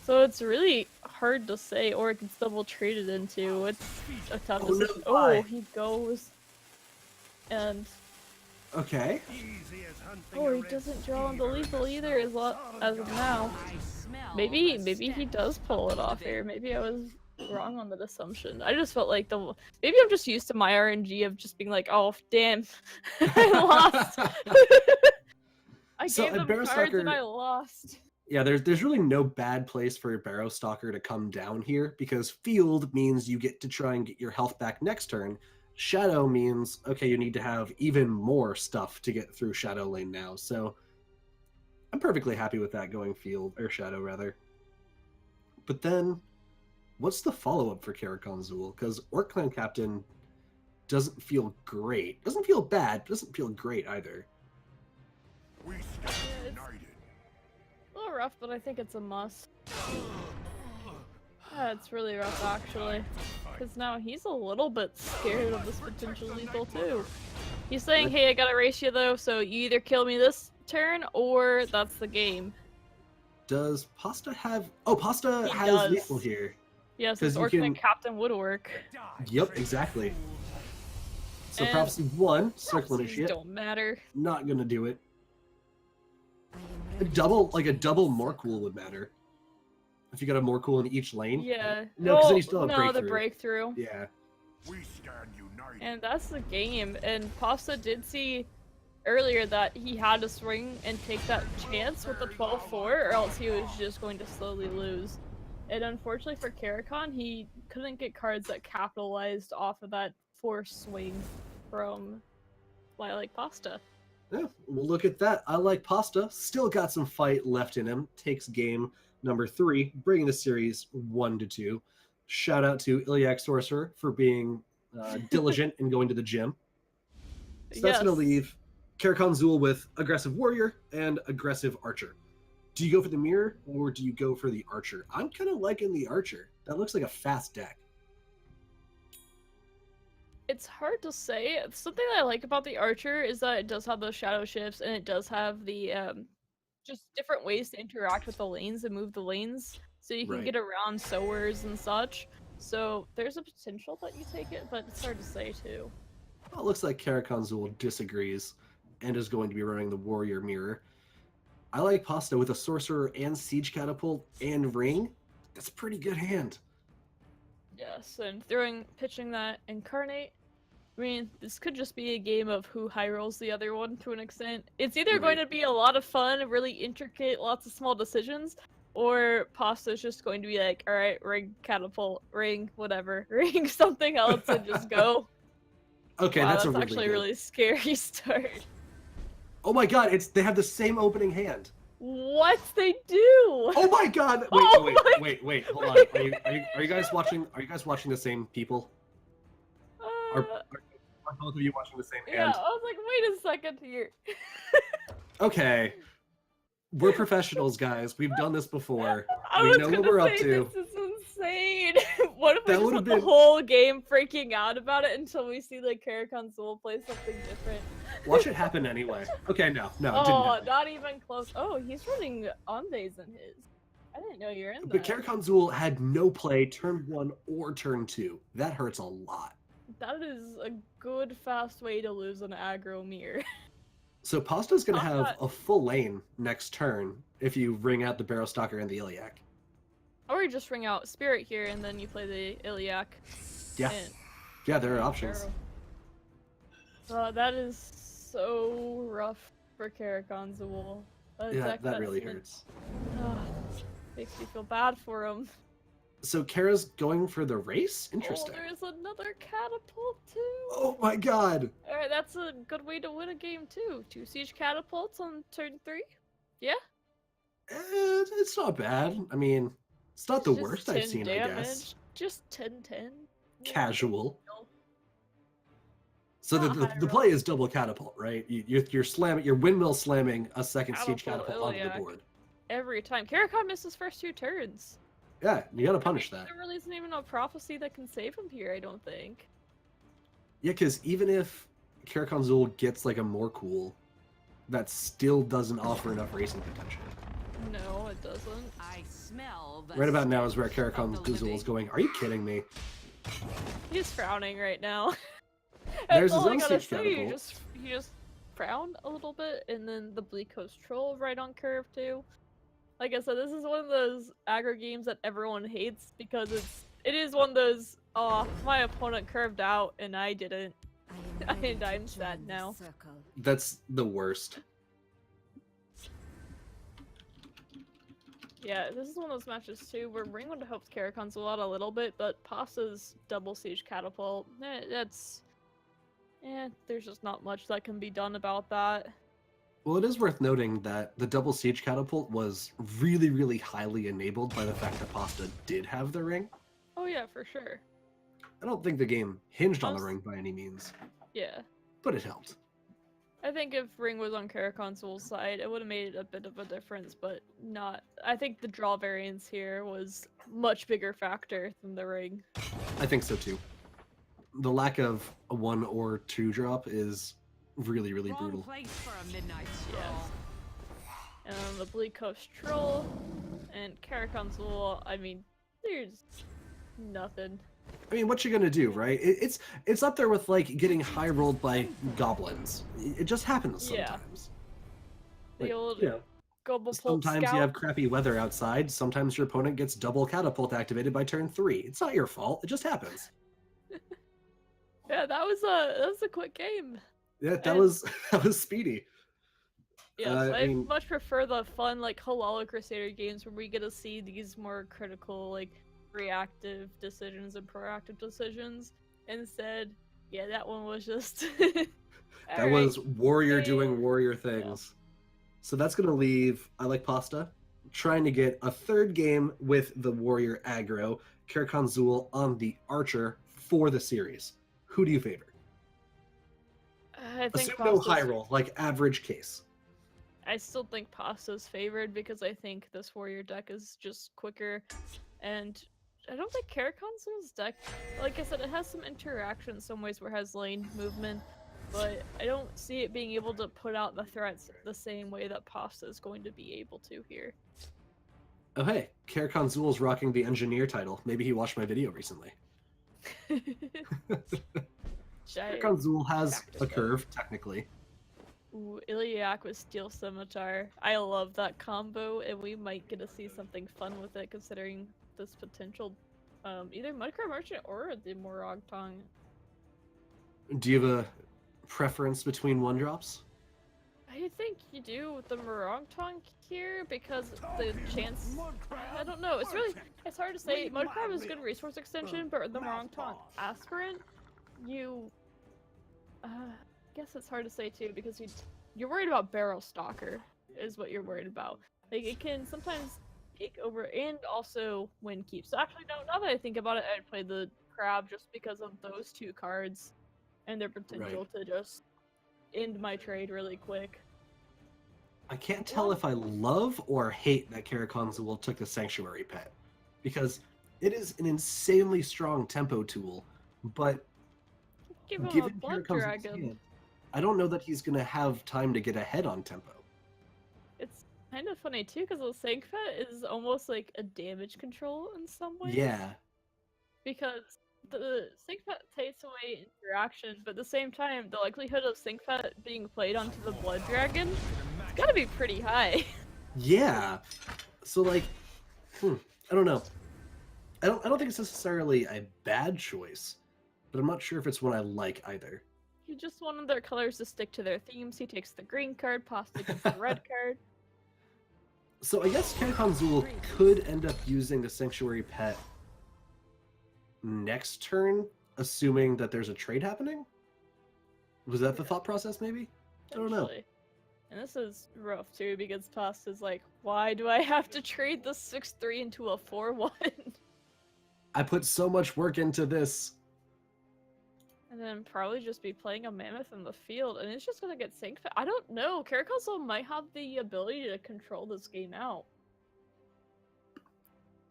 [SPEAKER 2] So it's really hard to say, or it gets double traded into. It's a tough
[SPEAKER 1] Oh, no,
[SPEAKER 2] decision.
[SPEAKER 1] why?
[SPEAKER 2] Oh, he goes. And
[SPEAKER 1] Okay.
[SPEAKER 2] oh, he doesn't draw into lethal either as of now. Maybe he does pull it off here. Maybe I was wrong on that assumption. I just felt like maybe I'm just used to my RNG of just being like, oh damn, I lost. I
[SPEAKER 1] So,
[SPEAKER 2] gave
[SPEAKER 1] a
[SPEAKER 2] them
[SPEAKER 1] Barrow
[SPEAKER 2] cards and
[SPEAKER 1] Stalker-
[SPEAKER 2] I lost.
[SPEAKER 1] Yeah, there's really no bad place for a Barrow Stalker to come down here because field means you get to try and get your health back next turn. Shadow means, okay, you need to have even more stuff to get through Shadow Lane now. So I'm perfectly happy with that going field, or Shadow rather. But then, what's the follow-up for Karakon Zool? Because Orc Clan Captain doesn't feel great. Doesn't feel bad, doesn't feel great either.
[SPEAKER 3] We
[SPEAKER 2] Yeah,
[SPEAKER 3] stand
[SPEAKER 2] it's
[SPEAKER 3] united.
[SPEAKER 2] a little rough, but I think it's a must. Yeah, it's really rough actually. Because now he's a little bit scared of this potential lethal too. He's saying, hey, I gotta race you though, so you either kill me this turn or that's the game.
[SPEAKER 1] Does Pasta have... Oh, Pasta
[SPEAKER 2] He
[SPEAKER 1] has
[SPEAKER 2] does.
[SPEAKER 1] lethal here.
[SPEAKER 2] Yes,
[SPEAKER 1] 'Cause
[SPEAKER 2] it's
[SPEAKER 1] you
[SPEAKER 2] Orc
[SPEAKER 1] can-
[SPEAKER 2] Captain Woodwork.
[SPEAKER 1] Yep, exactly. So
[SPEAKER 2] And
[SPEAKER 1] Prophecy 1, Circle
[SPEAKER 2] Prophecies
[SPEAKER 1] Initiate,
[SPEAKER 2] don't matter.
[SPEAKER 1] not gonna do it. A double Morkwool would matter. If you got a Morkwool in each lane.
[SPEAKER 2] Yeah.
[SPEAKER 1] No, 'cause then you still have
[SPEAKER 2] no, the
[SPEAKER 1] breakthrough.
[SPEAKER 2] breakthrough.
[SPEAKER 1] Yeah.
[SPEAKER 3] We stand united.
[SPEAKER 2] And that's the game. And Pasta did see earlier that he had to swing and take that chance with the 12-4, or else he was just going to slowly lose. And unfortunately for Karakon, he couldn't get cards that capitalized off of that force swing from I Like Pasta.
[SPEAKER 1] Yeah, well, look at that. I Like Pasta. Still got some fight left in him. Takes game number 3, bringing the series 1-2. Shout out to Iliac Sorcerer for being diligent and going to the gym. So that's going to leave Karakon Zool with Aggressive Warrior and Aggressive Archer. Do you go for the Mirror or do you go for the Archer? I'm kind of liking the Archer. That looks like a fast deck.
[SPEAKER 2] It's hard to say. Something that I like about the Archer is that it does have those shadow shifts, and it does have the just different ways to interact with the lanes and move the lanes, so you can
[SPEAKER 1] Right.
[SPEAKER 2] get around sowers and such. So there's a potential that you take it, but it's hard to say too.
[SPEAKER 1] Well, it looks like Karakonzul disagrees and is going to be running the Warrior Mirror. I like Pasta with a Sorcerer and Siege Catapult and Ring. That's a pretty good hand.
[SPEAKER 2] Yes, and pitching that Incarnate. I mean, this could just be a game of who high rolls the other one to an extent. It's either going
[SPEAKER 1] Right.
[SPEAKER 2] to be a lot of fun, really intricate, lots of small decisions, or Pasta's just going to be like, alright, ring catapult, ring whatever, ring something else and just go.
[SPEAKER 1] Okay,
[SPEAKER 2] Wow,
[SPEAKER 1] that's a
[SPEAKER 2] that's
[SPEAKER 1] really
[SPEAKER 2] actually a
[SPEAKER 1] good.
[SPEAKER 2] really scary start.
[SPEAKER 1] Oh my god, they have the same opening hand.
[SPEAKER 2] What they do?
[SPEAKER 1] Oh my god! Wait,
[SPEAKER 2] Oh
[SPEAKER 1] wait, hold on. Are you guys watching the same people? Are both of you watching the same
[SPEAKER 2] Yeah,
[SPEAKER 1] hand?
[SPEAKER 2] I was like, wait a second here.
[SPEAKER 1] Okay. We're professionals, guys. We've done this before.
[SPEAKER 2] I
[SPEAKER 1] We
[SPEAKER 2] was
[SPEAKER 1] know what
[SPEAKER 2] gonna
[SPEAKER 1] we're up
[SPEAKER 2] say,
[SPEAKER 1] to.
[SPEAKER 2] this is insane. What if we
[SPEAKER 1] That
[SPEAKER 2] just
[SPEAKER 1] would've
[SPEAKER 2] spent the
[SPEAKER 1] been-
[SPEAKER 2] whole game freaking out about it until we see like Karakonzul play something different?
[SPEAKER 1] Watch it happen anyway. Okay, no, it didn't
[SPEAKER 2] Oh,
[SPEAKER 1] happen.
[SPEAKER 2] not even close. Oh, he's running Ondays in his. I didn't know you're in
[SPEAKER 1] But
[SPEAKER 2] that.
[SPEAKER 1] Karakonzul had no play turn 1 or turn 2. That hurts a lot.
[SPEAKER 2] That is a good, fast way to lose an aggro mirror.
[SPEAKER 1] So Pasta's gonna
[SPEAKER 2] Not
[SPEAKER 1] have
[SPEAKER 2] that-
[SPEAKER 1] a full lane next turn if you ring out the Barrow Stalker and the Iliac.
[SPEAKER 2] Or you just ring out Spirit here and then you play the Iliac.
[SPEAKER 1] Yeah.
[SPEAKER 2] and-
[SPEAKER 1] Yeah, there are options.
[SPEAKER 2] That is so rough for Karakonzul.
[SPEAKER 1] Yeah, that really hurts.
[SPEAKER 2] Makes me feel bad for him.
[SPEAKER 1] So Kara's going for the race? Interesting.
[SPEAKER 2] Oh, there's another catapult too.
[SPEAKER 1] Oh my god!
[SPEAKER 2] Alright, that's a good way to win a game too. 2 siege catapults on turn 3. Yeah?
[SPEAKER 1] It's not bad. I mean, it's not the
[SPEAKER 2] Just
[SPEAKER 1] worst I've
[SPEAKER 2] 10
[SPEAKER 1] seen,
[SPEAKER 2] damage.
[SPEAKER 1] I guess.
[SPEAKER 2] Just 10-10.
[SPEAKER 1] Casual.
[SPEAKER 2] No.
[SPEAKER 1] So
[SPEAKER 2] Not
[SPEAKER 1] the
[SPEAKER 2] high
[SPEAKER 1] play is double catapult, right? You're slamming, you're windmill slamming a second siege
[SPEAKER 2] Catapult
[SPEAKER 1] catapult onto the
[SPEAKER 2] Iliac.
[SPEAKER 1] board.
[SPEAKER 2] Every time. Karakon missed his first 2 turns.
[SPEAKER 1] Yeah, you gotta punish that.
[SPEAKER 2] There really isn't even a prophecy that can save him here, I don't think.
[SPEAKER 1] Yeah, because even if Karakonzul gets like a more cool, that still doesn't offer enough racing potential.
[SPEAKER 2] No, it doesn't.
[SPEAKER 4] I smell the
[SPEAKER 1] Right about now is where
[SPEAKER 4] stench of the
[SPEAKER 1] Karakonzul is
[SPEAKER 4] living.
[SPEAKER 1] going. Are you kidding me?
[SPEAKER 2] He's frowning right now.
[SPEAKER 1] There's
[SPEAKER 2] That's all
[SPEAKER 1] his
[SPEAKER 2] I
[SPEAKER 1] own
[SPEAKER 2] gotta
[SPEAKER 1] siege
[SPEAKER 2] say.
[SPEAKER 1] catapult.
[SPEAKER 2] You just frown a little bit, and then the Bleak Coast Troll right on curve too. Like I said, this is one of those aggro games that everyone hates because it is one of those. Oh, my opponent curved out and I didn't. And I'm sad now.
[SPEAKER 1] That's the worst.
[SPEAKER 2] Yeah, this is one of those matches too where Ringwood helps Karakonzul out a little bit, but Pasta's double siege catapult, there's just not much that can be done about that.
[SPEAKER 1] Well, it is worth noting that the double siege catapult was really, really highly enabled by the fact that Pasta did have the ring.
[SPEAKER 2] Oh yeah, for sure.
[SPEAKER 1] I don't think the game hinged on the
[SPEAKER 2] Honest-
[SPEAKER 1] ring by any means,
[SPEAKER 2] Yeah.
[SPEAKER 1] but it helped.
[SPEAKER 2] I think if Ring was on Karakonzul's side, it would have made a bit of a difference, but not. I think the draw variance here was much bigger factor than the Ring.
[SPEAKER 1] I think so too. The lack of a 1 or 2 drop is really, really
[SPEAKER 4] Wrong
[SPEAKER 1] brutal.
[SPEAKER 4] place for a midnight stroll.
[SPEAKER 2] Yes. And the Bleak Coast Troll and Karakonzul, I mean, there's nothing.
[SPEAKER 1] I mean, what you gonna do, right? It's up there with like getting high rolled by goblins. It just happens
[SPEAKER 2] Yeah.
[SPEAKER 1] sometimes.
[SPEAKER 2] The
[SPEAKER 1] Like,
[SPEAKER 2] old
[SPEAKER 1] you know,
[SPEAKER 2] Gobble
[SPEAKER 1] sometimes
[SPEAKER 2] Scout.
[SPEAKER 1] you have crappy weather outside. Sometimes your opponent gets double catapult activated by turn 3. It's not your fault. It just happens.
[SPEAKER 2] Yeah, that was a quick game.
[SPEAKER 1] Yeah, that
[SPEAKER 2] And-
[SPEAKER 1] was that was speedy.
[SPEAKER 2] Yes,
[SPEAKER 1] I
[SPEAKER 2] I
[SPEAKER 1] mean-
[SPEAKER 2] much prefer the fun like Halala Crusader games where we get to see these more critical like reactive decisions and proactive decisions. Instead, yeah, that one was just
[SPEAKER 1] That was warrior doing
[SPEAKER 2] Yay.
[SPEAKER 1] warrior things. So that's gonna leave I like Pasta trying to get a third game with the warrior aggro, Karakonzul on the archer for the series. Who do you favor?
[SPEAKER 2] I think
[SPEAKER 1] Assume no
[SPEAKER 2] Pasta's-
[SPEAKER 1] high roll, like average case.
[SPEAKER 2] I still think Pasta's favored because I think this warrior deck is just quicker, and I don't think Caraconsol's deck, like I said, it has some interaction in some ways where it has lane movement, but I don't see it being able to put out the threats the same way that Pasta is going to be able to here.
[SPEAKER 1] Oh hey, Caraconsol's rocking the engineer title. Maybe he watched my video recently.
[SPEAKER 2] Giant
[SPEAKER 1] Caraconsul has
[SPEAKER 2] cactus
[SPEAKER 1] a
[SPEAKER 2] though.
[SPEAKER 1] curve, technically.
[SPEAKER 2] Ooh, Iliac with Steel Scimitar. I love that combo, and we might get to see something fun with it, considering this potential, either Mudcrab Merchant or the Morag Tongue.
[SPEAKER 1] Do you have a preference between one drops?
[SPEAKER 2] I think you do with the Morag Tongue here, because the chance... I don't know, it's hard to say. Mudcrab is good resource extension, but the Morag Tongue Aspirant, I guess it's hard to say too, because you're worried about Barrel Stalker, is what you're worried about. Like, it can sometimes take over, and also Wind Keep. So actually, no, now that I think about it, I'd play the Crab just because of those two cards, and their potential to just end my trade really quick.
[SPEAKER 1] I can't tell if I love or hate that Caraconsul took the Sanctuary Pet, because it is an insanely strong tempo tool, but
[SPEAKER 2] Give him a
[SPEAKER 1] given
[SPEAKER 2] Blood
[SPEAKER 1] Caraconsul's
[SPEAKER 2] Dragon.
[SPEAKER 1] hand, I don't know that he's going to have time to get ahead on tempo.
[SPEAKER 2] It's kind of funny too, because the Sancfet is almost like a damage control in some ways.
[SPEAKER 1] Yeah.
[SPEAKER 2] Because the Syncfet takes away interaction, but at the same time, the likelihood of Syncfet being played onto the Blood Dragon, it's gotta be pretty high.
[SPEAKER 1] Yeah. So like, I don't know. I don't think it's necessarily a bad choice, but I'm not sure if it's one I like either.
[SPEAKER 2] You just wanted their colors to stick to their themes. He takes the green card, Pasta gets the red card.
[SPEAKER 1] So I guess Caraconsul could end up using the Sanctuary Pet next turn, assuming that there's a trade happening? Was that the thought process, maybe? I don't know.
[SPEAKER 2] Potentially. And this is rough too, because Pasta's like, why do I have to trade the 6/3 into a 4/1?
[SPEAKER 1] I put so much work into this.
[SPEAKER 2] And then probably just be playing a Mammoth in the field, and it's just gonna get Syncfet. I don't know. Caraconsul might have the ability to control this game out.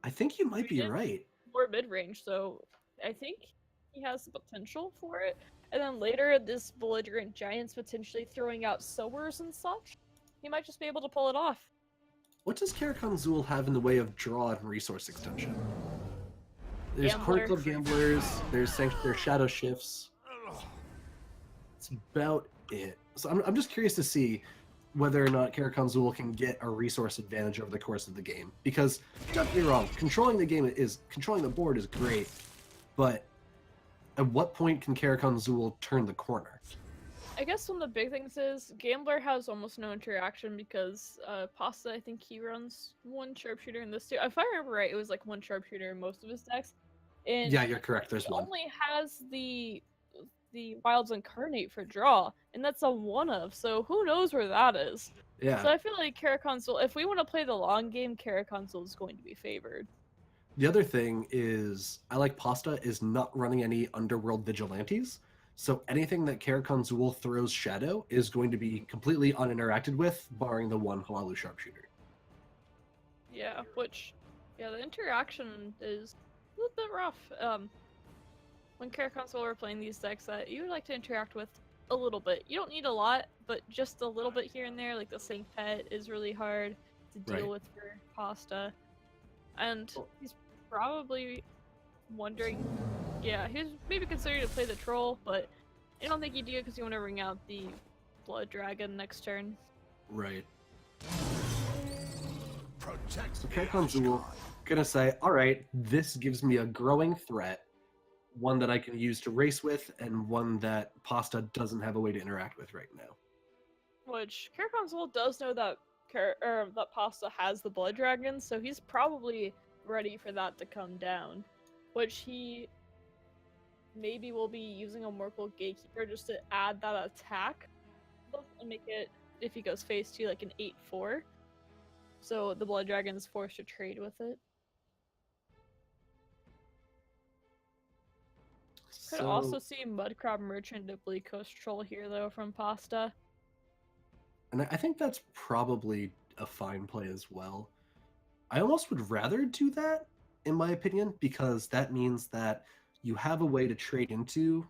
[SPEAKER 1] I think you might be right.
[SPEAKER 2] More mid-range, so I think he has the potential for it. And then later, this belligerent giant's potentially throwing out sowers and such. He might just be able to pull it off.
[SPEAKER 1] What does Caraconsul have in the way of draw and resource extension? There's Corner Club Gamblers, there's Shadow Shifts. That's about it. So I'm just curious to see whether or not Caraconsul can get a resource advantage over the course of the game. Because, don't get me wrong, controlling the board is great, but at what point can Caraconsul turn the corner?
[SPEAKER 2] I guess one of the big things is Gambler has almost no interaction because Pasta, I think he runs one sharpshooter in this too. If I remember right, it was like one sharpshooter in most of his decks. And
[SPEAKER 1] yeah, you're correct. There's
[SPEAKER 2] he
[SPEAKER 1] one.
[SPEAKER 2] only has the Wilds Incarnate for draw, and that's a one of. So who knows where that is?
[SPEAKER 1] Yeah.
[SPEAKER 2] So I feel like Caraconsul, if we want to play the long game, Caraconsul is going to be favored.
[SPEAKER 1] The other thing is, I like Pasta is not running any Underworld Vigilantes, so anything that Caraconsul throws Shadow is going to be completely uninteracted with, barring the one Halalu Sharpshooter.
[SPEAKER 2] Yeah, the interaction is a little bit rough. When Caraconsul are playing these decks that you would like to interact with a little bit. You don't need a lot, but just a little bit here and there, like the Syncfet is really hard to deal with for Pasta. And he's probably wondering, he was maybe considering to play the Troll, but I don't think you do because you want to ring out the Blood Dragon next turn.
[SPEAKER 1] Right.
[SPEAKER 3] Protect
[SPEAKER 1] So Caraconsul gonna say, alright, this gives me a growing threat, one that I can use to race with, and one that Pasta doesn't have a way to interact with right now.
[SPEAKER 2] Which Caraconsul does know that that Pasta has the Blood Dragon, so he's probably ready for that to come down. Which he maybe will be using a Morkel Gatekeeper just to add that attack and make it, if he goes phase 2, like an 8/4. So the Blood Dragon is forced to trade with it. Could also see Mudcrab Merchant to Bleak Coast Troll here, though, from Pasta.
[SPEAKER 1] And I think that's probably a fine play as well. I almost would rather do that, in my opinion, because that means that you have a way to trade into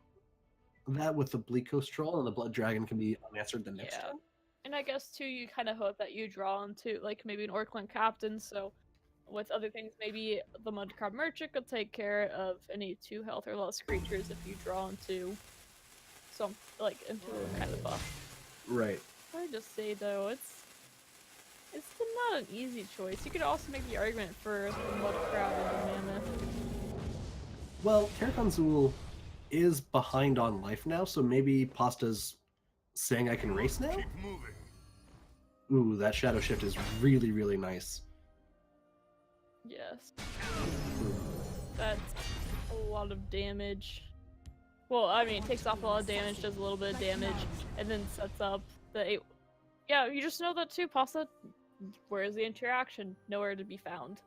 [SPEAKER 1] that with the Bleak Coast Troll, and the Blood Dragon can be unanswered the next
[SPEAKER 2] Yeah.
[SPEAKER 1] turn.
[SPEAKER 2] And I guess too, you kind of hope that you draw into like maybe an Orcland Captain. So with other things, maybe the Mudcrab Merchant could take care of any 2 health or less creatures if you draw into some into a kind of buff.
[SPEAKER 1] Right.
[SPEAKER 2] Hard to say though. It's not an easy choice. You could also make the argument for the Mudcrab and the Mammoth.
[SPEAKER 1] Well, Karakonzul is behind on life now, so maybe Pasta's saying I can race now?
[SPEAKER 3] Keep moving.
[SPEAKER 1] Ooh, that Shadow Shift is really, really nice.
[SPEAKER 2] Yes. That's a lot of damage. Well, I mean, it takes off a lot of damage, does a little bit of damage, and then sets up the 8. Yeah, you just know that too, Pasta. Where's the interaction? Nowhere to be found.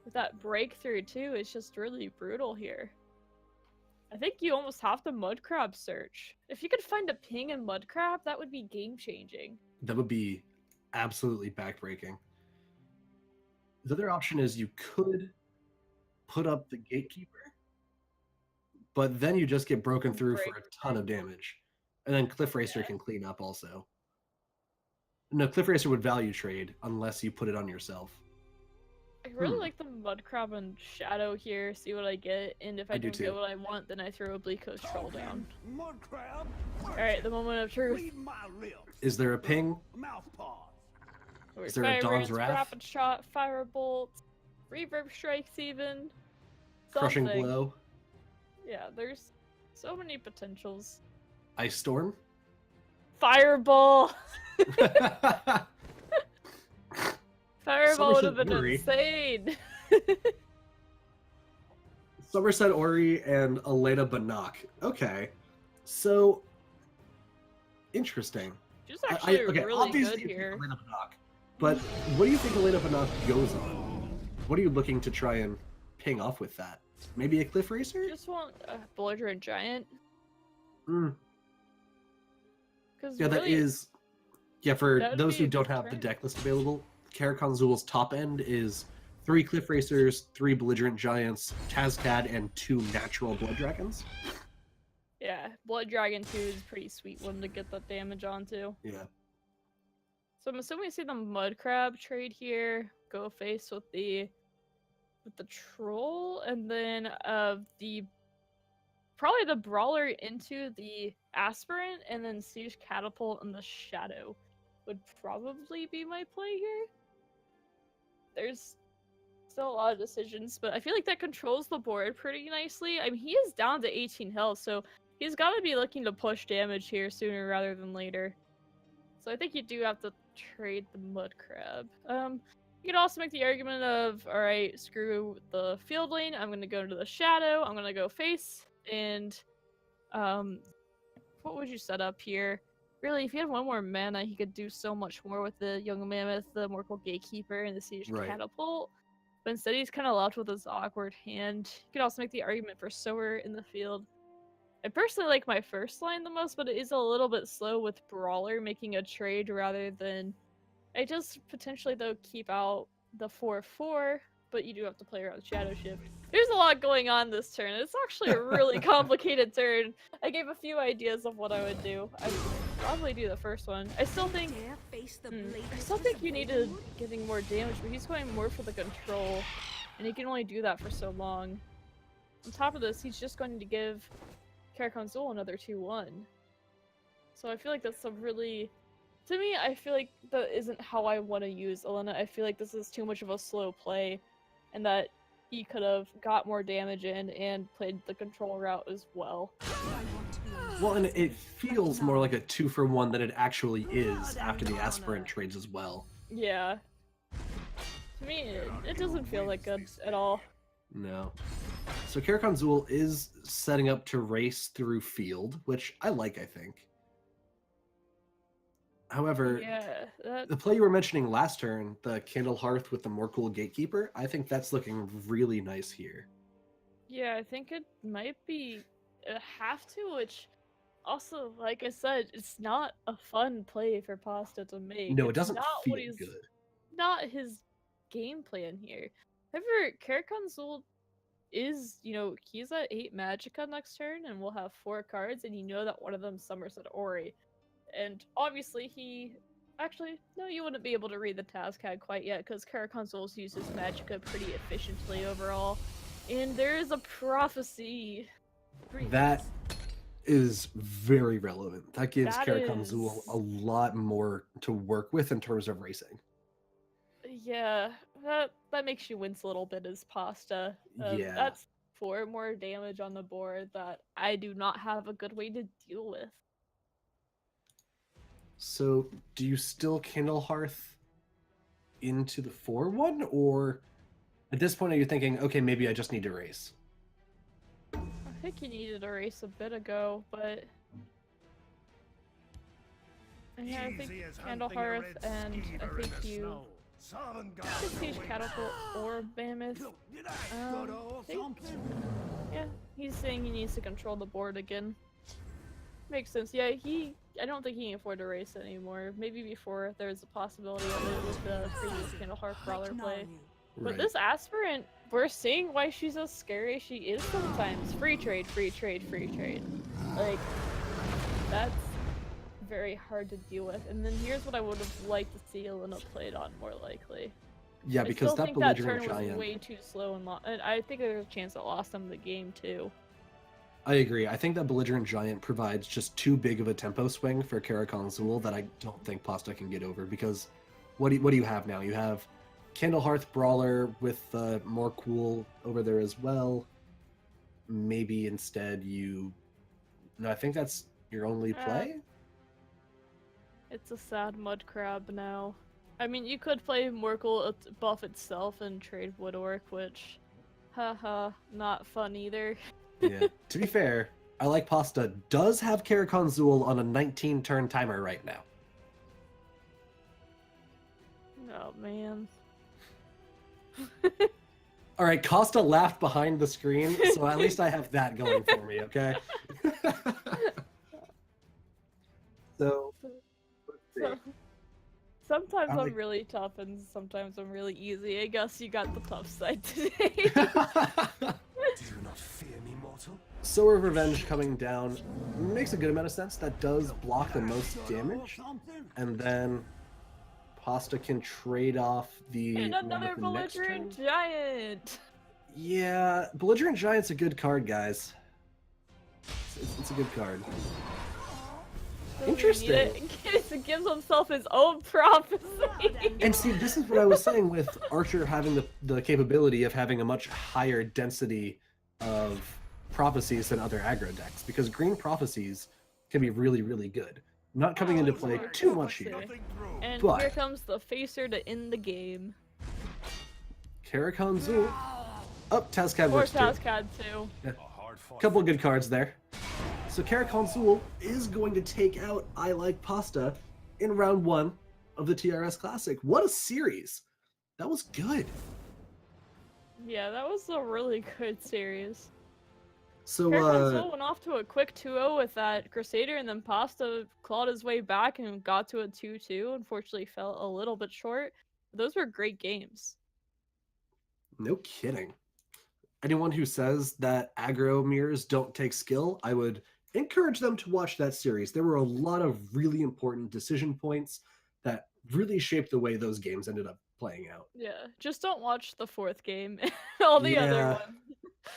[SPEAKER 2] With that breakthrough too, it's just really brutal here. I think you almost have to Mudcrab search. If you could find a ping in Mudcrab, that would be game-changing.
[SPEAKER 1] That would be absolutely backbreaking. The other option is you could put up the Gatekeeper, but then you just get broken through for a ton of damage. And then Cliff Racer can clean up also. No, Cliff Racer would value trade unless you put it on yourself.
[SPEAKER 2] I really like the Mudcrab and Shadow here, see what I get, and if I don't get what I want, then I throw a Bleak Coast Troll down. Alright, the moment of truth.
[SPEAKER 1] Is there a ping? Is there a Dawn's Wrath?
[SPEAKER 2] Rapid Shot, Firebolt, Reverb Strikes even.
[SPEAKER 1] Crushing
[SPEAKER 2] something.
[SPEAKER 1] Blow?
[SPEAKER 2] Yeah, there's so many potentials.
[SPEAKER 1] Ice Storm?
[SPEAKER 2] Fireball! Fireball would have been
[SPEAKER 1] Ori.
[SPEAKER 2] insane!
[SPEAKER 1] Somerset Ori and Elena Banach. Okay. So, interesting.
[SPEAKER 2] She's actually
[SPEAKER 1] okay,
[SPEAKER 2] really
[SPEAKER 1] obviously
[SPEAKER 2] good
[SPEAKER 1] you pick
[SPEAKER 2] here.
[SPEAKER 1] Elena Banach, but what do you think Elena Banach goes on? What are you looking to try and ping off with that? Maybe a Cliff Racer?
[SPEAKER 2] Just want a Belligerent Giant.
[SPEAKER 1] Mm. Yeah,
[SPEAKER 2] really,
[SPEAKER 1] that is... Yeah, for
[SPEAKER 2] that would
[SPEAKER 1] those
[SPEAKER 2] be
[SPEAKER 1] who
[SPEAKER 2] a
[SPEAKER 1] don't
[SPEAKER 2] good
[SPEAKER 1] have the
[SPEAKER 2] turn.
[SPEAKER 1] deck list available, Karakonzul's top end is 3 Cliff Racers, 3 Belligerent Giants, Tazcad, and 2 natural Blood Dragons.
[SPEAKER 2] Yeah, Blood Dragon 2 is a pretty sweet one to get that damage onto.
[SPEAKER 1] Yeah.
[SPEAKER 2] So I'm assuming we see the Mudcrab trade here, go face with the Troll, and then probably the Brawler into the Aspirant, and then Siege Catapult and the Shadow would probably be my play here. There's still a lot of decisions, but I feel like that controls the board pretty nicely. I mean, he is down to 18 health, so he's got to be looking to push damage here sooner rather than later. So I think you do have to trade the Mudcrab. You could also make the argument of, alright, screw the field lane, I'm going to go into the Shadow, I'm going to go face, and what would you set up here? Really, if you had one more mana, he could do so much more with the Young Mammoth, the Mortal Gatekeeper, and the Siege Catapult. But instead, he's kind of left with his awkward hand. You could also make the argument for Sower in the field. I personally like my first line the most, but it is a little bit slow with Brawler making a trade rather than... I just potentially, though, keep out the 4/4, but you do have to play around Shadow Shift. There's a lot going on this turn. It's actually a really complicated turn. I gave a few ideas of what I would do. I'd probably do the first one. I still think you needed getting more damage, but he's going more for the control, and he can only do that for so long. On top of this, he's just going to give Karakonzul another 2/1. So I feel like that's a really... To me, I feel like that isn't how I want to use Elena. I feel like this is too much of a slow play, and that he could have got more damage in and played the control route as well.
[SPEAKER 1] Well, and it feels more like a 2-for-1 than it actually is after the Aspirant trades as well.
[SPEAKER 2] Yeah. To me, it doesn't feel like good at all.
[SPEAKER 1] No. So Karakonzul is setting up to race through field, which I like, I think. However, the play you were mentioning last turn, the Candle Hearth with the Morkul Gatekeeper, I think that's looking really nice here.
[SPEAKER 2] Yeah, I think it might be a have to, which also, like I said, it's not a fun play for Pasta to make.
[SPEAKER 1] No, it doesn't feel good.
[SPEAKER 2] Not his game plan here. However, Karakonsul is, he's at 8 Magicka next turn, and we'll have 4 cards, and you know that one of them Somerset Ori. And obviously actually, no, you wouldn't be able to read the task guide quite yet, because Karakonsul uses Magicka pretty efficiently overall. And there is a prophecy.
[SPEAKER 1] That is very relevant. That gives
[SPEAKER 2] That
[SPEAKER 1] Karakonsul
[SPEAKER 2] is-
[SPEAKER 1] a lot more to work with in terms of racing.
[SPEAKER 2] Yeah, that makes you wince a little bit as pasta.
[SPEAKER 1] Yeah.
[SPEAKER 2] That's 4 more damage on the board that I do not have a good way to deal with.
[SPEAKER 1] So, do you still Kindle Hearth into the 4-1, or at this point are you thinking, okay, maybe I just need to race?
[SPEAKER 2] I think you needed a race a bit ago, but yeah, I think Candlehearth, and I think you could Siege Catapult or Mammoth. Yeah, he's saying he needs to control the board again. Makes sense. Yeah, I don't think he can afford to race anymore. Maybe before there was a possibility of it with the previous Candlehearth Brawler play. But this aspirant, we're seeing why she's as scary as she is sometimes. Free trade, free trade, free trade. Like, that's very hard to deal with. And then here's what I would have liked to see Elena played on more likely.
[SPEAKER 1] Yeah, because that belligerent
[SPEAKER 2] turn
[SPEAKER 1] giant
[SPEAKER 2] was way too slow and I think there's a chance it lost them the game too.
[SPEAKER 1] I agree. I think that belligerent giant provides just too big of a tempo swing for Karakonsul that I don't think Pasta can get over, because what do you have now? You have Candlehearth Brawler with more cool over there as well. Maybe instead No, I think that's your only play?
[SPEAKER 2] It's a sad mud crab now. I mean, you could play Morkel buff itself and trade Woodork, which, haha, not fun either.
[SPEAKER 1] Yeah. To be fair, I like Pasta does have Karakonsul on a 19-turn timer right now.
[SPEAKER 2] Oh, man.
[SPEAKER 1] All right, Costa laughed behind the screen, so at least I have that going for me, okay? So, let's see.
[SPEAKER 2] Sometimes I'm really tough and sometimes I'm really easy. I guess you got the tough side today.
[SPEAKER 5] Do you not fear me, mortal?
[SPEAKER 1] Sower of Revenge coming down makes a good amount of sense. That does block the most damage. And then Pasta can trade off the
[SPEAKER 2] And
[SPEAKER 1] one
[SPEAKER 2] another
[SPEAKER 1] with the next
[SPEAKER 2] belligerent
[SPEAKER 1] turn.
[SPEAKER 2] giant!
[SPEAKER 1] Yeah, Belligerent Giant's a good card, guys. It's a good card. Interesting.
[SPEAKER 2] It gives himself his own prophecy.
[SPEAKER 1] And see, this is what I was saying with Archer having the capability of having a much higher density of prophecies than other aggro decks, because green prophecies can be really, really good. Not coming into play too much here.
[SPEAKER 2] And
[SPEAKER 1] But-
[SPEAKER 2] here comes the facer to end the game.
[SPEAKER 1] Karakonsul. Oh, Tazcad
[SPEAKER 2] Or
[SPEAKER 1] works too.
[SPEAKER 2] Tazcad too.
[SPEAKER 1] Couple good cards there. So Karakonsul is going to take out I Like Pasta in round 1 of the TRS Classic. What a series! That was good.
[SPEAKER 2] Yeah, that was a really good series.
[SPEAKER 1] So
[SPEAKER 2] Karakonsul went off to a quick 2-0 with that Crusader, and then Pasta clawed his way back and got to a 2-2. Unfortunately, fell a little bit short. Those were great games.
[SPEAKER 1] no kidding. Anyone who says that aggro mirrors don't take skill, I would encourage them to watch that series. There were a lot of really important decision points that really shaped the way those games ended up playing out.
[SPEAKER 2] Yeah, just don't watch the 4th game. All the other
[SPEAKER 1] Yeah.
[SPEAKER 2] ones.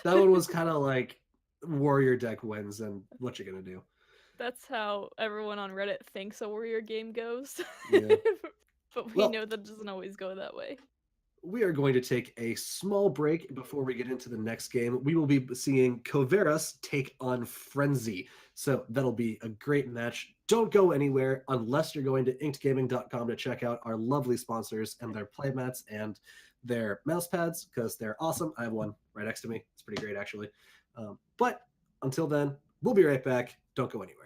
[SPEAKER 1] That one was kind of like warrior deck wins, and what you gonna do?
[SPEAKER 2] That's how everyone on Reddit thinks a warrior game goes.
[SPEAKER 1] Yeah.
[SPEAKER 2] But we
[SPEAKER 1] Well-
[SPEAKER 2] know that doesn't always go that way.
[SPEAKER 1] We are going to take a small break before we get into the next game. We will be seeing Coveras take on Frenzy. So that'll be a great match. Don't go anywhere unless you're going to inkedgaming.com to check out our lovely sponsors and their playmats and their mouse pads, because they're awesome. I have one right next to me. It's pretty great, actually. But until then, we'll be right back. Don't go anywhere.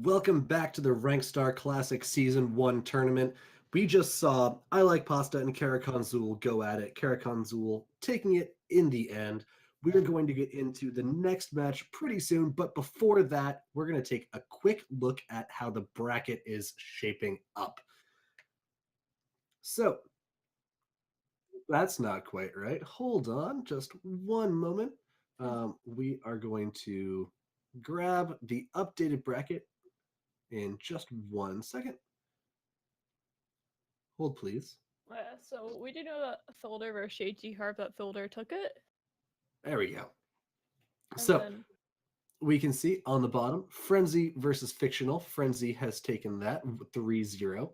[SPEAKER 1] Welcome back to the Rankstar Classic Season 1 tournament. We just saw I Like Pasta and Karakonzul go at it. Karakonzul taking it in the end. We are going to get into the next match pretty soon, but before that, we're going to take a quick look at how the bracket is shaping up. So, that's not quite right. Hold on just one moment. We are going to grab the updated bracket in just 1 second. Hold, please.
[SPEAKER 2] So we do know that Thulder versus Shady Harp, that Thulder took it.
[SPEAKER 1] There we go.
[SPEAKER 2] And
[SPEAKER 1] So
[SPEAKER 2] then,
[SPEAKER 1] we can see on the bottom, Frenzy versus Fictional. Frenzy has taken that 3-0.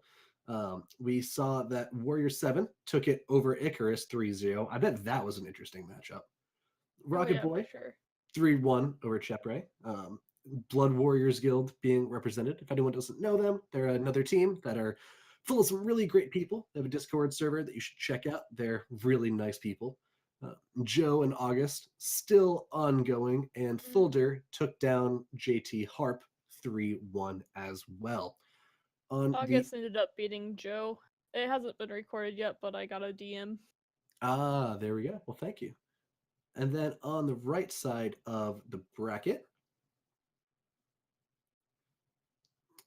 [SPEAKER 1] We saw that Warrior 7 took it over Icarus 3-0. I bet that was an interesting matchup. Rocket Boy,
[SPEAKER 2] sure.
[SPEAKER 1] 3-1 over Chepre. Blood Warriors Guild being represented. If anyone doesn't know them, they're another team that are full of some really great people. They have a Discord server that you should check out. They're really nice people. Joe and August still ongoing, and Thulder took down JT Harp 3-1 as well.
[SPEAKER 2] August ended up beating Joe. It hasn't been recorded yet, but I got a DM.
[SPEAKER 1] There we go. Well, thank you. And then on the right side of the bracket,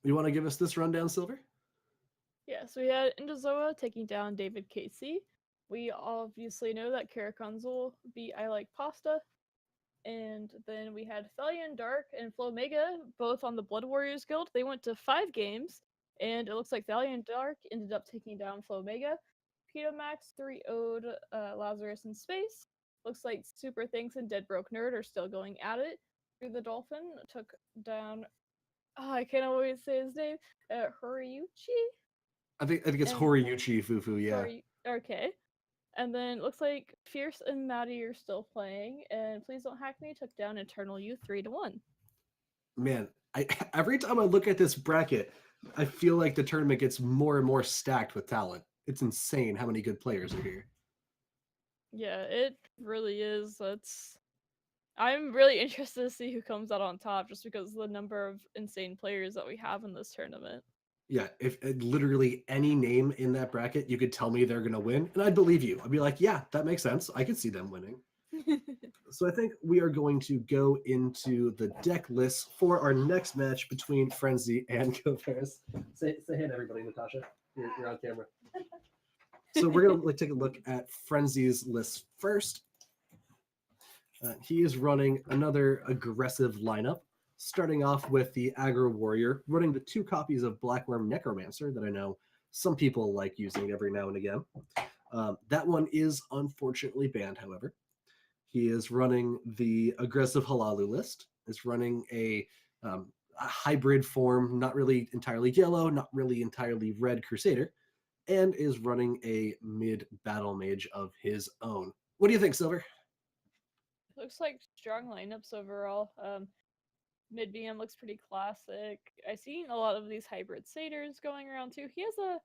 [SPEAKER 1] you want to give us this rundown, Silver?
[SPEAKER 2] Yeah, so we had Indazoa taking down David Casey. We obviously know that Karakonzul beat I Like Pasta. And then we had Thalian Dark and Flomega, both on the Blood Warriors Guild. They went to 5 games, and it looks like Thalian Dark ended up taking down Flomega. Max 3-0'd Lazarus in space. Looks like Super Thanks and Dead Broke Nerd are still going at it. Through the Dolphin took down, I can't always say his name, Horiuchi?
[SPEAKER 1] I think it's Horiuchi Fufu, yeah.
[SPEAKER 2] Okay. And then looks like Fierce and Maddie are still playing, and Please Don't Hack Me took down Eternal You 3-1.
[SPEAKER 1] Man, every time I look at this bracket, I feel like the tournament gets more and more stacked with talent. It's insane how many good players are here.
[SPEAKER 2] Yeah, it really is. I'm really interested to see who comes out on top, just because of the number of insane players that we have in this tournament.
[SPEAKER 1] Yeah, if literally any name in that bracket, you could tell me they're going to win, and I'd believe you. I'd be like, yeah, that makes sense. I could see them winning. So I think we are going to go into the deck list for our next match between Frenzy and Kovaris. Say hey to everybody, Natasha. You're on camera. So we're going to take a look at Frenzy's list first. He is running another aggressive lineup, starting off with the Aggro Warrior, running the 2 copies of Blackworm Necromancer that I know some people like using every now and again. That one is unfortunately banned, however. He is running the aggressive Halalu list. Is running a hybrid form, not really entirely yellow, not really entirely red Crusader, and is running a mid battle mage of his own. What do you think, Silver?
[SPEAKER 2] Looks like strong lineups overall. Mid BM looks pretty classic. I've seen a lot of these hybrid satyrs going around too. He has a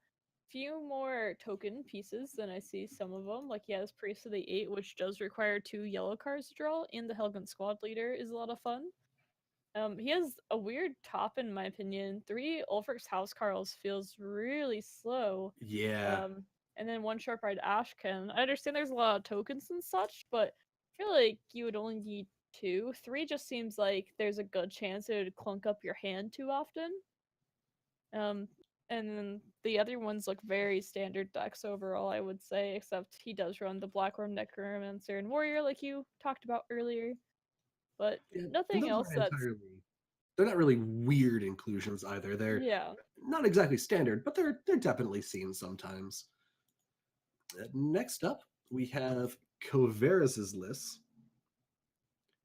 [SPEAKER 2] few more token pieces than I see some of them. Like he has Priest of the 8, which does require 2 yellow cards to draw, and the Helgen Squad Leader is a lot of fun. He has a weird top in my opinion. 3 Ulfric's House Carls feels really slow.
[SPEAKER 1] Yeah.
[SPEAKER 2] And then 1 Sharp-Eyed Ashken. I understand there's a lot of tokens and such, but I feel like you would only need 2. 3 just seems like there's a good chance it would clunk up your hand too often. And then the other ones look very standard decks overall, I would say, except he does run the Blackworm Necromancer and Warrior like you talked about earlier. But nothing else
[SPEAKER 1] they're not really weird inclusions either. They're not exactly standard, but they're definitely seen sometimes. Next up, we have Kovaris's list.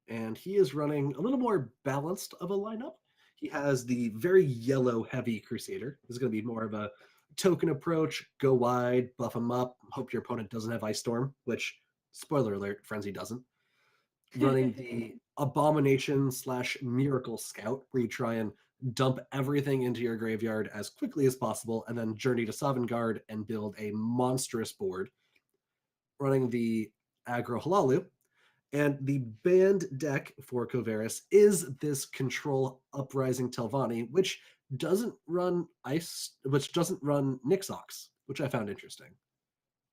[SPEAKER 1] And he is running a little more balanced of a lineup. He has the very yellow heavy Crusader. This is going to be more of a token approach, go wide, buff him up, hope your opponent doesn't have Ice Storm, which, spoiler alert, Frenzy doesn't. Running the Abomination / Miracle Scout, where you try and dump everything into your graveyard as quickly as possible, and then journey to Sovngarde and build a monstrous board. Running the Aggro Halalu, And the banned deck for Covaris is this Control Uprising Telvanni, which doesn't run Nixox, which I found interesting.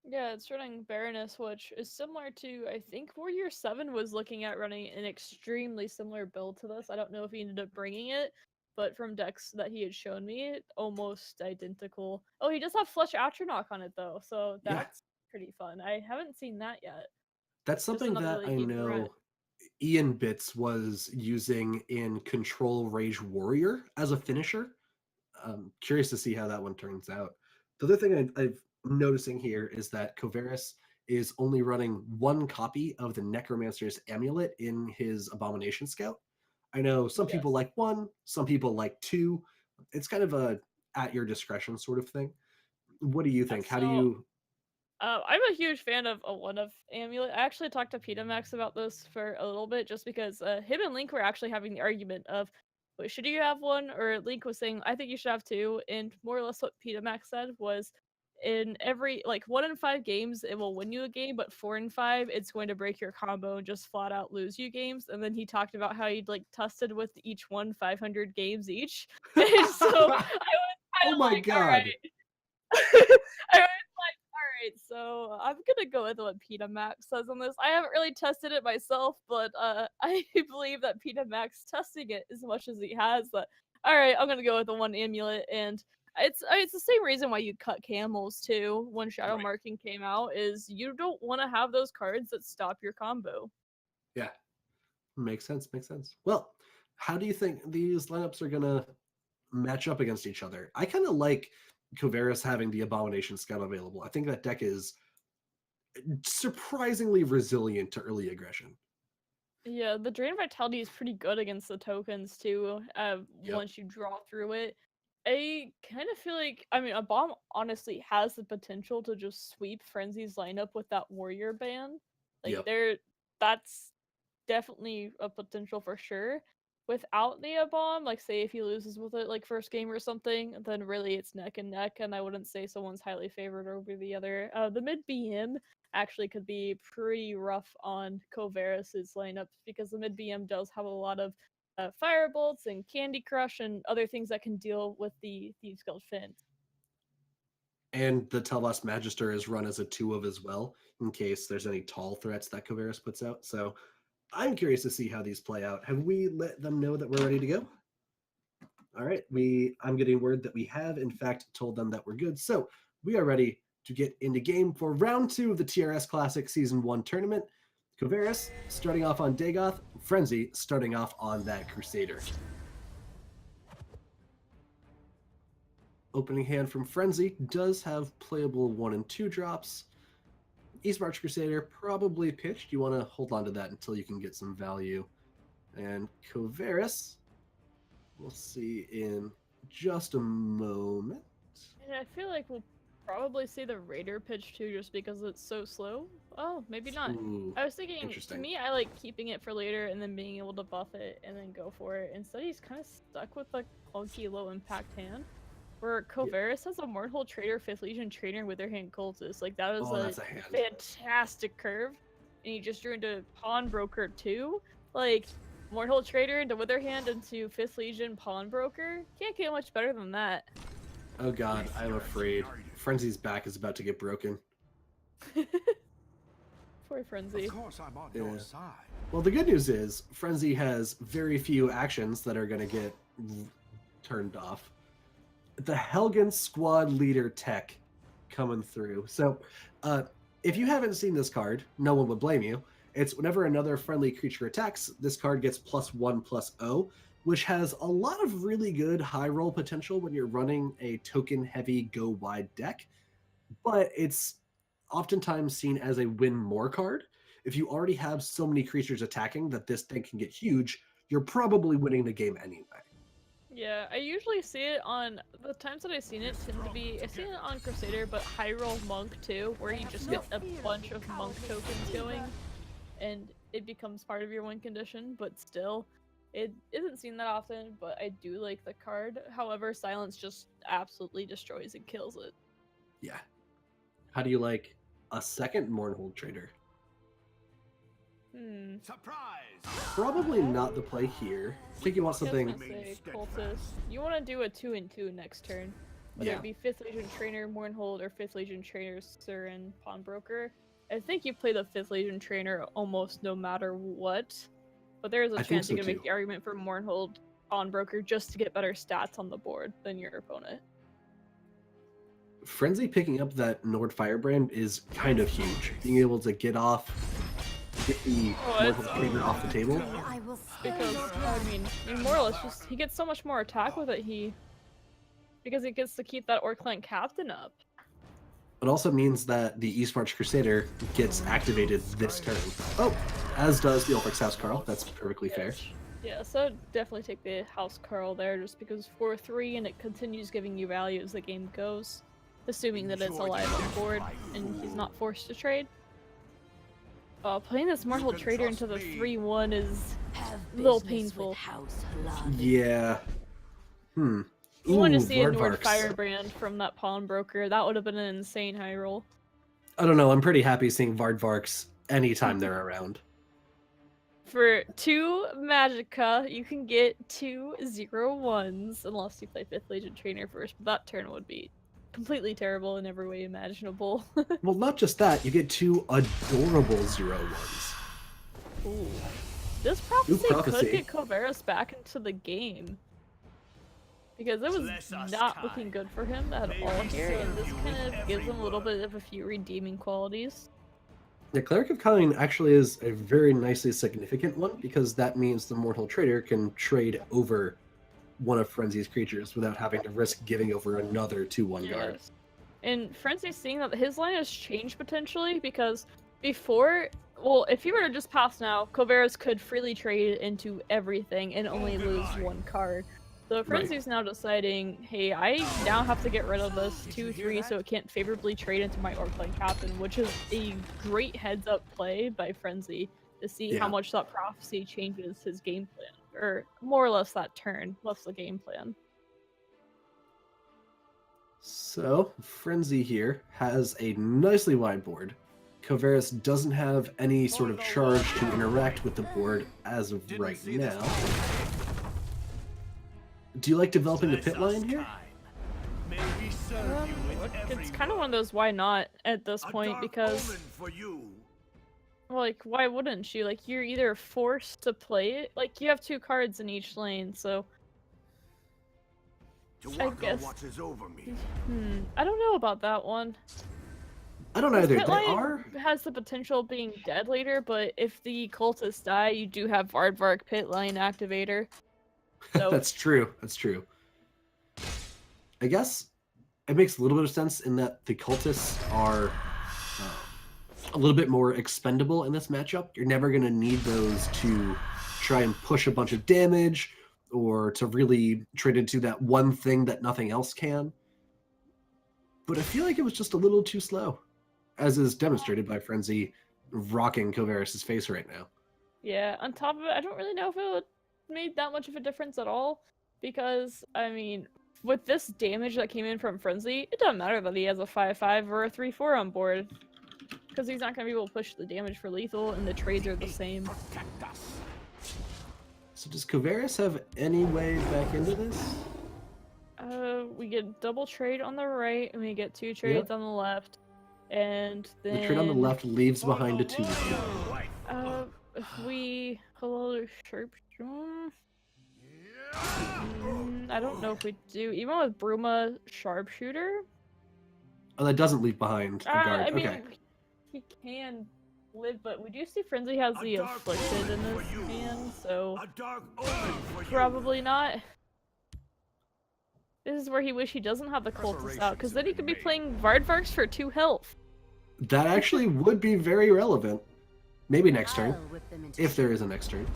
[SPEAKER 2] Yeah, it's running Baroness, which is similar to, I think Warrior 7 was looking at running an extremely similar build to this. I don't know if he ended up bringing it, but from decks that he had shown me, almost identical. Oh, he does have Flesh Atronach on it though, so
[SPEAKER 1] Yeah.
[SPEAKER 2] that's pretty fun. I haven't seen that yet.
[SPEAKER 1] That's
[SPEAKER 2] Just
[SPEAKER 1] something
[SPEAKER 2] another
[SPEAKER 1] that
[SPEAKER 2] late
[SPEAKER 1] I
[SPEAKER 2] game threat.
[SPEAKER 1] know Ian Bits was using in Control Rage Warrior as a finisher. Curious to see how that one turns out. The other thing I've noticing here is that Covaris is only running one copy of the Necromancer's Amulet in his Abomination Scout. I know some people
[SPEAKER 2] Yes.
[SPEAKER 1] like one, some people like two. It's kind of a at your discretion sort of thing. What do you think? How do
[SPEAKER 2] So
[SPEAKER 1] you?
[SPEAKER 2] I'm a huge fan of a one of Amulet. I actually talked to Max about this for a little bit, just because him and Link were actually having the argument of, wait, should you have one? Or Link was saying, I think you should have two. And more or less what Max said was, in every, like, 1 in 5 games, it will win you a game, but 4 in 5, it's going to break your combo and just flat out lose you games. And then he talked about how he'd, like, tested with each one 500 games each. And so I was kind
[SPEAKER 1] Oh
[SPEAKER 2] of
[SPEAKER 1] my
[SPEAKER 2] like, all
[SPEAKER 1] god!
[SPEAKER 2] right. I was like, all right, so I'm gonna go with what Max says on this. I haven't really tested it myself, but I believe that Max testing it as much as he has. That all right, I'm gonna go with the one amulet, and it's the same reason why you cut camels too when Shadow
[SPEAKER 1] Right.
[SPEAKER 2] Marking came out. Is you don't want to have those cards that stop your combo.
[SPEAKER 1] Yeah, makes sense. Makes sense. Well, how do you think these lineups are gonna match up against each other? I kind of like Covaris having the Abomination Scout available. I think that deck is surprisingly resilient to early aggression.
[SPEAKER 2] Yeah, the Drain Vitality is pretty good against the tokens too.
[SPEAKER 1] Yep.
[SPEAKER 2] Once you draw through it, I kind of feel like, I mean, a bomb honestly has the potential to just sweep Frenzy's lineup with that warrior ban. Like
[SPEAKER 1] Yep.
[SPEAKER 2] that's definitely a potential for sure. Without the bomb, like say if he loses with it like first game or something, then really it's neck and neck, and I wouldn't say someone's highly favored over the other. The mid BM actually could be pretty rough on Covaris's lineups because the mid BM does have a lot of fire bolts and Candy Crush and other things that can deal with the Thieves Guild Finn.
[SPEAKER 1] And the Telvas Magister is run as a 2 of as well, in case there's any tall threats that Covaris puts out. So I'm curious to see how these play out. Have we let them know that we're ready to go? All right. I'm getting word that we have, in fact, told them that we're good. So we are ready to get into game for round 2 of the TRS Classic Season 1 tournament. Covaris starting off on Dagoth, Frenzy starting off on that Crusader. Opening hand from Frenzy does have playable 1 and 2 drops. East March Crusader probably pitched. You want to hold on to that until you can get some value. And Covaris, we'll see in just a moment.
[SPEAKER 2] And I feel like we'll probably see the Raider pitch too, just because it's so slow. Oh, maybe not.
[SPEAKER 1] Ooh,
[SPEAKER 2] I was thinking, to
[SPEAKER 1] interesting.
[SPEAKER 2] me, I like keeping it for later and then being able to buff it and then go for it. Instead, he's kind of stuck with a clunky low impact hand. Where Covaris has a Mortal Trader 5th Legion Trainer with their hand cultist. Like, that was
[SPEAKER 1] that's a hand.
[SPEAKER 2] fantastic curve. And he just drew into Pawnbroker too. Like, Mortal Trader into Witherhand into 5th Legion Pawnbroker. Can't get much better than that.
[SPEAKER 1] Oh god, I'm afraid. Frenzy's back is about to get broken.
[SPEAKER 2] Poor Frenzy.
[SPEAKER 3] Of course I'm on your side.
[SPEAKER 1] Well, the good news is Frenzy has very few actions that are going to get turned off. The Helgen Squad Leader tech coming through. So, if you haven't seen this card, no one would blame you. It's whenever another friendly creature attacks, this card gets +1/+0, which has a lot of really good high roll potential when you're running a token heavy go wide deck. But it's oftentimes seen as a win more card. If you already have so many creatures attacking that this thing can get huge, you're probably winning the game anyway.
[SPEAKER 2] Yeah, I usually see it on the times that I've seen it tend to be I've seen it on Crusader, but high roll Monk too, where you just get a bunch of Monk tokens going, and it becomes part of your win condition. But still, it isn't seen that often. But I do like the card. However, Silence just absolutely destroys and kills it.
[SPEAKER 1] Yeah. How do you like a second Mournhold Trader?
[SPEAKER 3] Surprise!
[SPEAKER 1] Probably not the play here. I think you want something.
[SPEAKER 2] Say cultist. You want to do a 2-2 next turn. Whether
[SPEAKER 1] Yeah.
[SPEAKER 2] it be 5th Legion Trainer, Mournhold, or 5th Legion Trainer, Surin, Pawnbroker. I think you play the 5th Legion Trainer almost no matter what. But there is a
[SPEAKER 1] I think
[SPEAKER 2] chance you
[SPEAKER 1] so
[SPEAKER 2] can make
[SPEAKER 1] too.
[SPEAKER 2] the argument for Mournhold, Pawnbroker, just to get better stats on the board than your opponent.
[SPEAKER 1] Frenzy picking up that Nord Firebrand is kind of huge. Being able to get the Mortal Trainer off the table.
[SPEAKER 2] Because, I mean, more or less, just he gets so much more attack with it, because he gets to keep that Orc Clan Captain up.
[SPEAKER 1] It also means that the East March Crusader gets activated this turn. Oh, as does the Ulfric's House Carl. That's perfectly fair.
[SPEAKER 2] Yeah, so I'd definitely take the House Carl there, just because 4/3 and it continues giving you value as the game goes, assuming that it's alive on board and he's not forced to trade. Playing this Mortal Trader into the 3/1 is a little painful.
[SPEAKER 1] Yeah.
[SPEAKER 2] You want to see a Nord
[SPEAKER 1] Vardvarks.
[SPEAKER 2] Firebrand from that Pawnbroker. That would have been an insane high roll.
[SPEAKER 1] I don't know. I'm pretty happy seeing Vardvarks anytime they're around.
[SPEAKER 2] For 2 Magicka, you can get 2 0/1s, unless you play 5th Legion Trainer first, but that turn would be completely terrible in every way imaginable.
[SPEAKER 1] Well, not just that. You get 2 adorable 0/1s.
[SPEAKER 2] Ooh. This prophecy
[SPEAKER 1] prophecy.
[SPEAKER 2] could get Kovaris back into the game. Because it was not looking good for him at all here, and this kind of gives him a little bit of a few redeeming qualities.
[SPEAKER 1] The Cleric of Kyne actually is a very nicely significant one, because that means the Mortal Trader can trade over one of Frenzy's creatures without having to risk giving over another 2/1 guard.
[SPEAKER 2] Yes. And Frenzy's seeing that his line has changed potentially, because before, well, if he were to just pass now, Kovaris could freely trade into everything and only lose 1 card. So Frenzy's now deciding, hey, I now have to get rid of this 2/3 so it can't favorably trade into my Orc Clan Captain, which is a great heads-up play by Frenzy to see how much that prophecy changes his game plan, or more or less that turn, less the game plan.
[SPEAKER 1] So, Frenzy here has a nicely wide board. Kovaris doesn't have any sort of charge to interact with the board as of right now. Do you like developing the pit line here?
[SPEAKER 2] It's kind of one of those why not at this point, because like, why wouldn't you? Like, you're either forced to play it, like, you have 2 cards in each lane, so I guess I don't know about that one.
[SPEAKER 1] I don't either.
[SPEAKER 2] Pit
[SPEAKER 1] They
[SPEAKER 2] line
[SPEAKER 1] are
[SPEAKER 2] has the potential of being dead later, but if the cultists die, you do have Vardvark pit line activator. So
[SPEAKER 1] That's true. That's true. I guess it makes a little bit of sense in that the cultists are a little bit more expendable in this matchup. You're never going to need those to try and push a bunch of damage or to really trade into that one thing that nothing else can. But I feel like it was just a little too slow, as is demonstrated by Frenzy rocking Kovaris' face right now.
[SPEAKER 2] yeah, on top of it, I don't really know if it would made that much of a difference at all, because, I mean, with this damage that came in from Frenzy, it doesn't matter that he has a 5/5 or a 3/4 on board, because he's not going to be able to push the damage for lethal, and the trades are the same.
[SPEAKER 1] So does Kovaris have any way back into this?
[SPEAKER 2] We get double trade on the right, and we get 2 trades on the left, and then...
[SPEAKER 1] The trade on the left leaves behind a 2.
[SPEAKER 2] If we... Hello, Sharpshooter... I don't know if we do. Even with Bruma Sharpshooter?
[SPEAKER 1] Oh, that doesn't leave behind a guard.
[SPEAKER 2] I mean,
[SPEAKER 1] Okay.
[SPEAKER 2] he can live, but we do see Frenzy has the Afflicted in this hand, so probably not. This is where he wish he doesn't have the cultists out, because then he could be playing Vardvarks for 2 health.
[SPEAKER 1] That actually would be very relevant. Maybe next turn, if there is a next turn.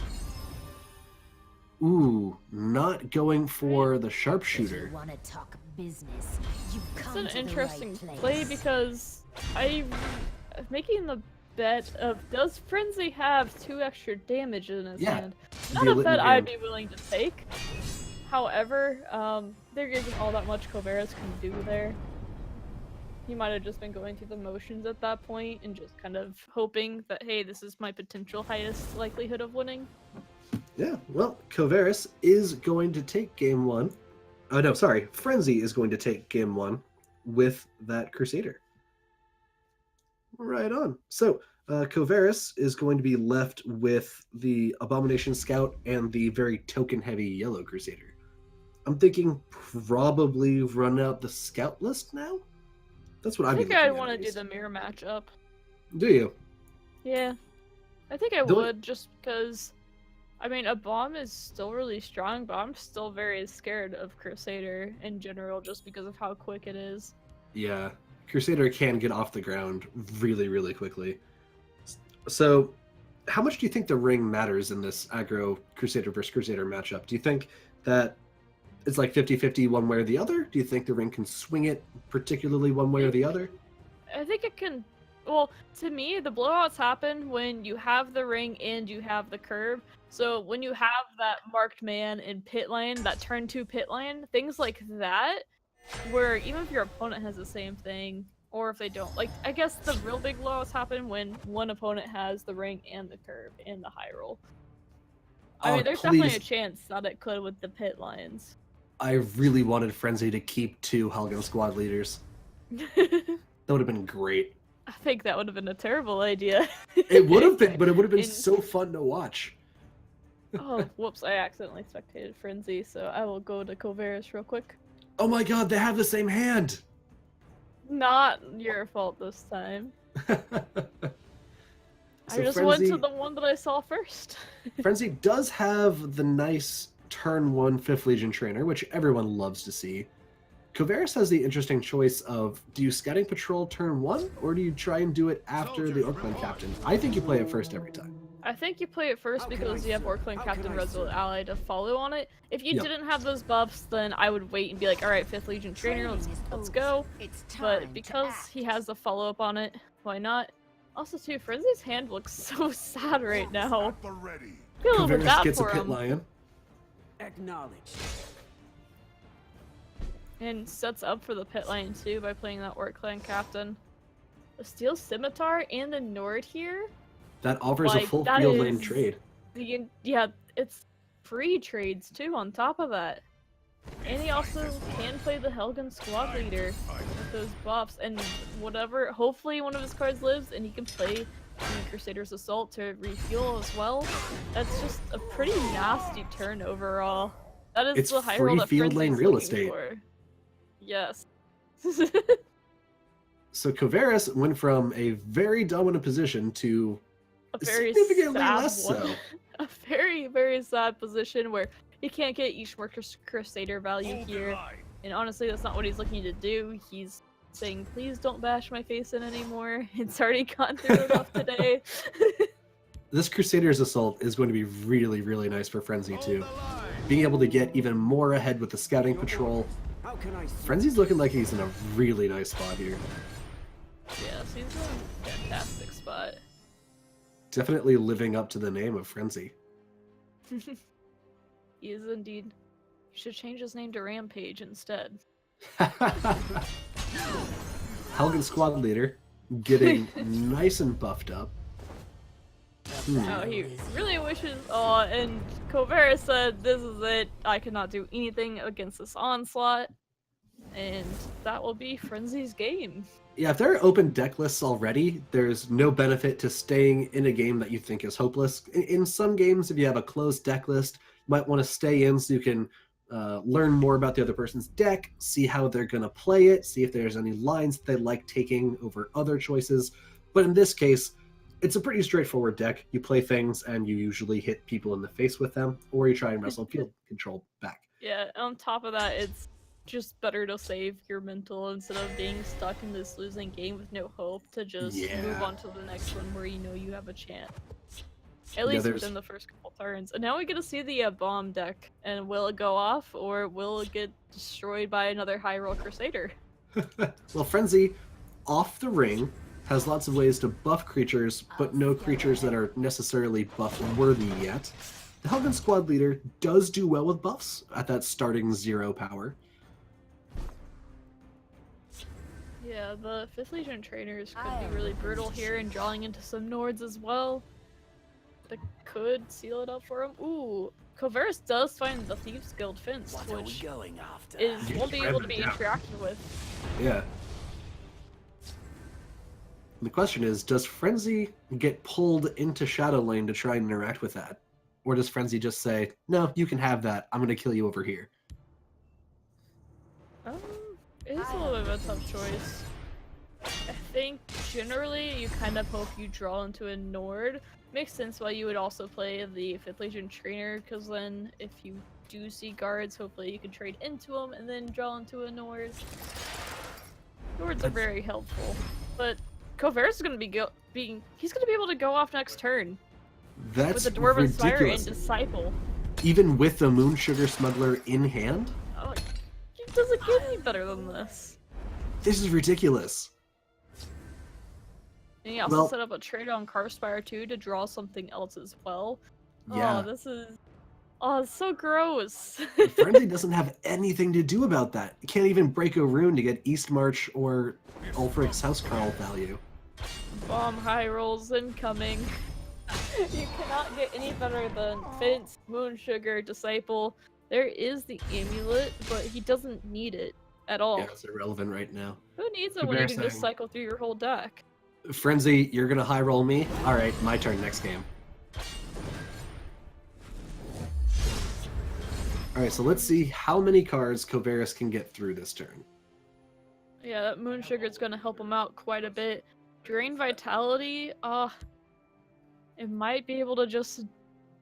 [SPEAKER 1] Ooh, not going for the Sharpshooter.
[SPEAKER 2] It's an interesting play, because I'm making the bet of, does Frenzy have 2 extra damage in his hand? Not a bet I'd be willing to take. However, there isn't all that much Kovaris can do there. He might have just been going through the motions at that point and just kind of hoping that, hey, this is my potential highest likelihood of winning.
[SPEAKER 1] Yeah, well, Covaris is going to take game 1. Oh, no, sorry. Frenzy is going to take game 1 with that Crusader. Right on. So, Covaris is going to be left with the Abomination Scout and the very token-heavy Yellow Crusader. I'm thinking probably run out the Scout list now? That's what
[SPEAKER 2] I
[SPEAKER 1] I'd be
[SPEAKER 2] think
[SPEAKER 1] looking
[SPEAKER 2] I'd
[SPEAKER 1] at
[SPEAKER 2] want to do
[SPEAKER 1] least.
[SPEAKER 2] the mirror matchup.
[SPEAKER 1] Do you?
[SPEAKER 2] Yeah. I think I
[SPEAKER 1] The-
[SPEAKER 2] would, just because, I mean, a bomb is still really strong, but I'm still very scared of Crusader in general just because of how quick it is.
[SPEAKER 1] Yeah. Crusader can get off the ground really, really quickly. So, how much do you think the ring matters in this aggro Crusader versus Crusader matchup? Do you think that it's like 50-50 one way or the other? Do you think the ring can swing it particularly one way or the other?
[SPEAKER 2] I think it can. Well, to me, the blowouts happen when you have the ring and you have the curve. So when you have that marked man in pit lane, that turn 2 pit lane, things like that, where even if your opponent has the same thing, or if they don't, like, I guess the real big blowouts happen when one opponent has the ring and the curve and the high roll. I
[SPEAKER 1] Oh,
[SPEAKER 2] mean, there's definitely a
[SPEAKER 1] please.
[SPEAKER 2] chance that it could with the pit lines.
[SPEAKER 1] I really wanted Frenzy to keep 2 Helgen squad leaders. That would have been great.
[SPEAKER 2] I think that would have been a terrible idea.
[SPEAKER 1] It would have been, but it would have been
[SPEAKER 2] In-
[SPEAKER 1] so fun to watch.
[SPEAKER 2] Oh, whoops, I accidentally spectated Frenzy, so I will go to Covaris real quick.
[SPEAKER 1] Oh my god, they have the same hand!
[SPEAKER 2] Not your fault this time.
[SPEAKER 1] So
[SPEAKER 2] I just went to
[SPEAKER 1] Frenzy-
[SPEAKER 2] the one that I saw first.
[SPEAKER 1] Frenzy does have the nice turn 1 5th Legion trainer, which everyone loves to see. Covaris has the interesting choice of, do you scouting patrol turn 1, or do you try and do it after the Orkland captain? I think you play it first every time.
[SPEAKER 2] I think you play it first
[SPEAKER 5] How can
[SPEAKER 2] because
[SPEAKER 5] I
[SPEAKER 2] you have
[SPEAKER 5] serve?
[SPEAKER 2] Orkland
[SPEAKER 5] How
[SPEAKER 2] Captain
[SPEAKER 5] can I
[SPEAKER 2] Resolute
[SPEAKER 5] serve?
[SPEAKER 2] Ally to follow on it. If you
[SPEAKER 1] Yep.
[SPEAKER 2] didn't have those buffs, then I would wait and be like, alright, 5th Legion Trainer, let's go.
[SPEAKER 4] It's time
[SPEAKER 2] But because he has the follow-up on it, why not? Also too, Frenzy's hand looks so sad right now.
[SPEAKER 3] At the ready.
[SPEAKER 2] I feel a little bit
[SPEAKER 1] Covaris
[SPEAKER 2] bad
[SPEAKER 1] gets a
[SPEAKER 2] for
[SPEAKER 1] pit
[SPEAKER 2] him.
[SPEAKER 1] lion.
[SPEAKER 5] Acknowledged.
[SPEAKER 2] And sets up for the pit lane too by playing that Orkland Captain. The Steel Scimitar and the Nord here.
[SPEAKER 1] That offers a
[SPEAKER 2] Like,
[SPEAKER 1] full
[SPEAKER 2] that
[SPEAKER 1] field lane
[SPEAKER 2] is-
[SPEAKER 1] trade.
[SPEAKER 2] Yeah, it's free trades too on top of that. And he also can play the Helgen squad leader with those buffs and whatever. Hopefully one of his cards lives and he can play Crusader's Assault to refuel as well. That's just a pretty nasty turn overall. That is
[SPEAKER 1] It's
[SPEAKER 2] the high
[SPEAKER 1] free
[SPEAKER 2] roll that
[SPEAKER 1] field lane
[SPEAKER 2] Frenzy's
[SPEAKER 1] real
[SPEAKER 2] looking
[SPEAKER 1] estate.
[SPEAKER 2] for. Yes.
[SPEAKER 1] So Covaris went from a very dominant position to
[SPEAKER 2] A very
[SPEAKER 1] significantly
[SPEAKER 2] sad
[SPEAKER 1] less
[SPEAKER 2] one.
[SPEAKER 1] so.
[SPEAKER 2] A very, very sad position where he can't get each more Crusader value
[SPEAKER 3] Hold the
[SPEAKER 2] here.
[SPEAKER 3] line.
[SPEAKER 2] And honestly, that's not what he's looking to do. He's saying, please don't bash my face in anymore. It's already gone through enough today.
[SPEAKER 1] This Crusader's Assault is going to be really, really nice for Frenzy
[SPEAKER 3] Hold
[SPEAKER 1] too.
[SPEAKER 3] the line.
[SPEAKER 1] Being able to get even more ahead with the scouting patrol.
[SPEAKER 5] How can I serve?
[SPEAKER 1] Frenzy's looking like he's in a really nice spot here.
[SPEAKER 2] Yes, he's in a fantastic spot.
[SPEAKER 1] Definitely living up to the name of Frenzy.
[SPEAKER 2] He is indeed. He should change his name to Rampage instead.
[SPEAKER 1] Helgen squad leader getting nice and buffed up.
[SPEAKER 2] Oh, he really wishes. Oh, and Covaris said, "This is it. I cannot do anything against this onslaught," and that will be Frenzy's game.
[SPEAKER 1] Yeah, if there are open deck lists already, there's no benefit to staying in a game that you think is hopeless. In some games, if you have a closed deck list, you might want to stay in so you can learn more about the other person's deck, see how they're going to play it, see if there's any lines they like taking over other choices. But in this case, it's a pretty straightforward deck. You play things and you usually hit people in the face with them, or you try and wrestle field control back.
[SPEAKER 2] Yeah, on top of that, it's just better to save your mental instead of being stuck in this losing game with no hope to just move
[SPEAKER 1] Yeah.
[SPEAKER 2] on to the next one where you know you have a chance. At least
[SPEAKER 1] there's-
[SPEAKER 2] within the first couple turns. And now we get to see the bomb deck. And will it go off or will it get destroyed by another high roll Crusader?
[SPEAKER 1] Well, Frenzy, off the ring, has lots of ways to buff creatures, but no creatures that are necessarily buff worthy yet. The Helgen squad leader does do well with buffs at that starting 0 power.
[SPEAKER 2] Yeah, Yeah, the 5th Legion trainers could be really brutal here and drawing into some Nords as well. That could seal it up for him. Ooh, Kovaris does find the Thieves Guild Fence,
[SPEAKER 5] What are we
[SPEAKER 2] which
[SPEAKER 5] going after?
[SPEAKER 2] won't be able to be
[SPEAKER 1] Yeah.
[SPEAKER 2] interacted with.
[SPEAKER 1] Yeah. The question is, does Frenzy get pulled into Shadow Lane to try and interact with that? Or does Frenzy just say, no, you can have that, I'm going to kill you over here?
[SPEAKER 2] It's a little bit of a tough choice. I think generally you kind of hope you draw into a Nord. Makes sense why you would also play the 5th Legion trainer, because then if you do see guards, hopefully you can trade into them and then draw into a Nord. Nords are very helpful, but Kovaris is going to he's going to be able to go off next turn
[SPEAKER 1] That's
[SPEAKER 2] with the Dwarven Spire and
[SPEAKER 1] ridiculous.
[SPEAKER 2] Disciple.
[SPEAKER 1] Even with the Moon Sugar Smuggler in hand?
[SPEAKER 2] Oh, it doesn't get any better than this.
[SPEAKER 1] This is ridiculous.
[SPEAKER 2] And he also
[SPEAKER 1] Well-
[SPEAKER 2] set up a trade on Carspire too to draw something else as well.
[SPEAKER 1] Yeah.
[SPEAKER 2] Oh, this is... Oh, it's so gross.
[SPEAKER 1] Frenzy doesn't have anything to do about that. You can't even break a rune to get East March or Ulfric's Housecarl value.
[SPEAKER 2] Bomb high rolls incoming. You cannot get any better than Fence, Moon Sugar, Disciple. There is the amulet, but he doesn't need it at all.
[SPEAKER 1] Yeah, it's irrelevant right now.
[SPEAKER 2] Who needs it when you can just
[SPEAKER 1] Embarrassing.
[SPEAKER 2] cycle through your whole deck?
[SPEAKER 1] Frenzy, you're gonna high roll me? Alright, my turn next game. Alright, so let's see how many cards Kovaris can get through this turn.
[SPEAKER 2] Yeah, that Moon Sugar is going to help him out quite a bit. Drain Vitality, it might be able to just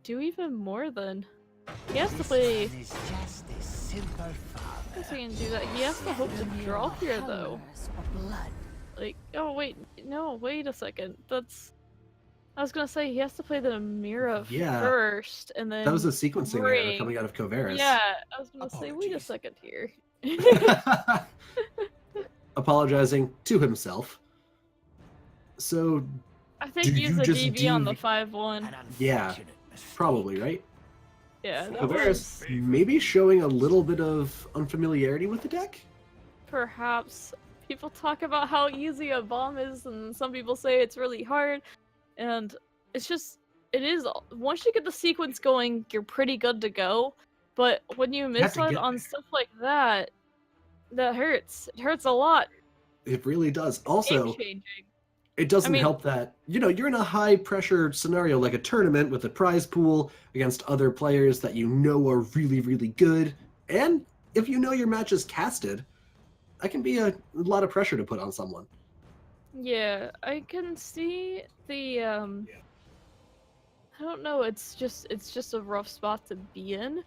[SPEAKER 2] do even more than... He has to play... I guess he can do that. He has to hope to draw here, though. Like, oh wait, no, wait a second. That's... I was gonna say, he has to play the Mira
[SPEAKER 1] Yeah.
[SPEAKER 2] first, and then...
[SPEAKER 1] That was a sequencing error
[SPEAKER 2] bring-
[SPEAKER 1] coming out of Kovaris.
[SPEAKER 2] Yeah, I was gonna say, wait a
[SPEAKER 5] Apologies.
[SPEAKER 2] second here.
[SPEAKER 1] Apologizing to himself. So,
[SPEAKER 2] I think
[SPEAKER 1] Do
[SPEAKER 2] he's
[SPEAKER 1] you
[SPEAKER 2] a
[SPEAKER 1] just
[SPEAKER 2] DV on the
[SPEAKER 1] DV?
[SPEAKER 2] 5-1.
[SPEAKER 1] Yeah, probably, right?
[SPEAKER 2] Yeah, that
[SPEAKER 1] Kovaris
[SPEAKER 2] was
[SPEAKER 1] maybe showing a little bit of unfamiliarity with the deck?
[SPEAKER 2] perhaps... People talk about how easy a bomb is, and some people say it's really hard. And it's just... It is... Once you get the sequence going, you're pretty good to go. But when you
[SPEAKER 1] have
[SPEAKER 2] miss
[SPEAKER 1] to
[SPEAKER 2] out
[SPEAKER 1] get
[SPEAKER 2] on
[SPEAKER 1] there.
[SPEAKER 2] stuff like that, that hurts. It hurts a lot.
[SPEAKER 1] It really does. Also,
[SPEAKER 2] Game-changing.
[SPEAKER 1] it doesn't
[SPEAKER 2] I mean-
[SPEAKER 1] help that, you're in a high pressure scenario like a tournament with a prize pool against other players that you know are really, really good. And if you know your match is casted, that can be a lot of pressure to put on someone.
[SPEAKER 2] Yeah, I can see the I don't know, it's just a rough spot to be in.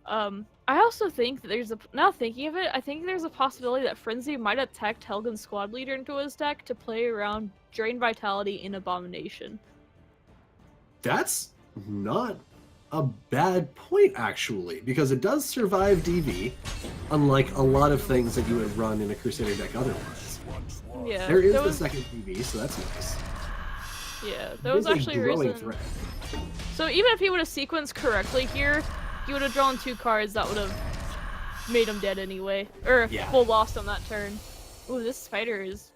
[SPEAKER 2] I also think that now thinking of it, I think there's a possibility that Frenzy might have tacked Helgen's squad leader into his deck to play around Drain Vitality in Abomination.
[SPEAKER 1] That's not a bad point, actually, because it does survive DV, unlike a lot of things that you would run in a Crusader deck otherwise.
[SPEAKER 2] Yeah,
[SPEAKER 1] There is
[SPEAKER 2] that
[SPEAKER 1] the
[SPEAKER 2] was,
[SPEAKER 1] second DV, so that's nice.
[SPEAKER 2] yeah,
[SPEAKER 1] It
[SPEAKER 2] that was
[SPEAKER 1] is a
[SPEAKER 2] actually a
[SPEAKER 1] growing
[SPEAKER 2] reason.
[SPEAKER 1] threat.
[SPEAKER 2] So even if he would have sequenced correctly here, he would have drawn 2 cards that would have made him dead anyway, or
[SPEAKER 1] Yeah.
[SPEAKER 2] full lost on that turn. Ooh, this spider is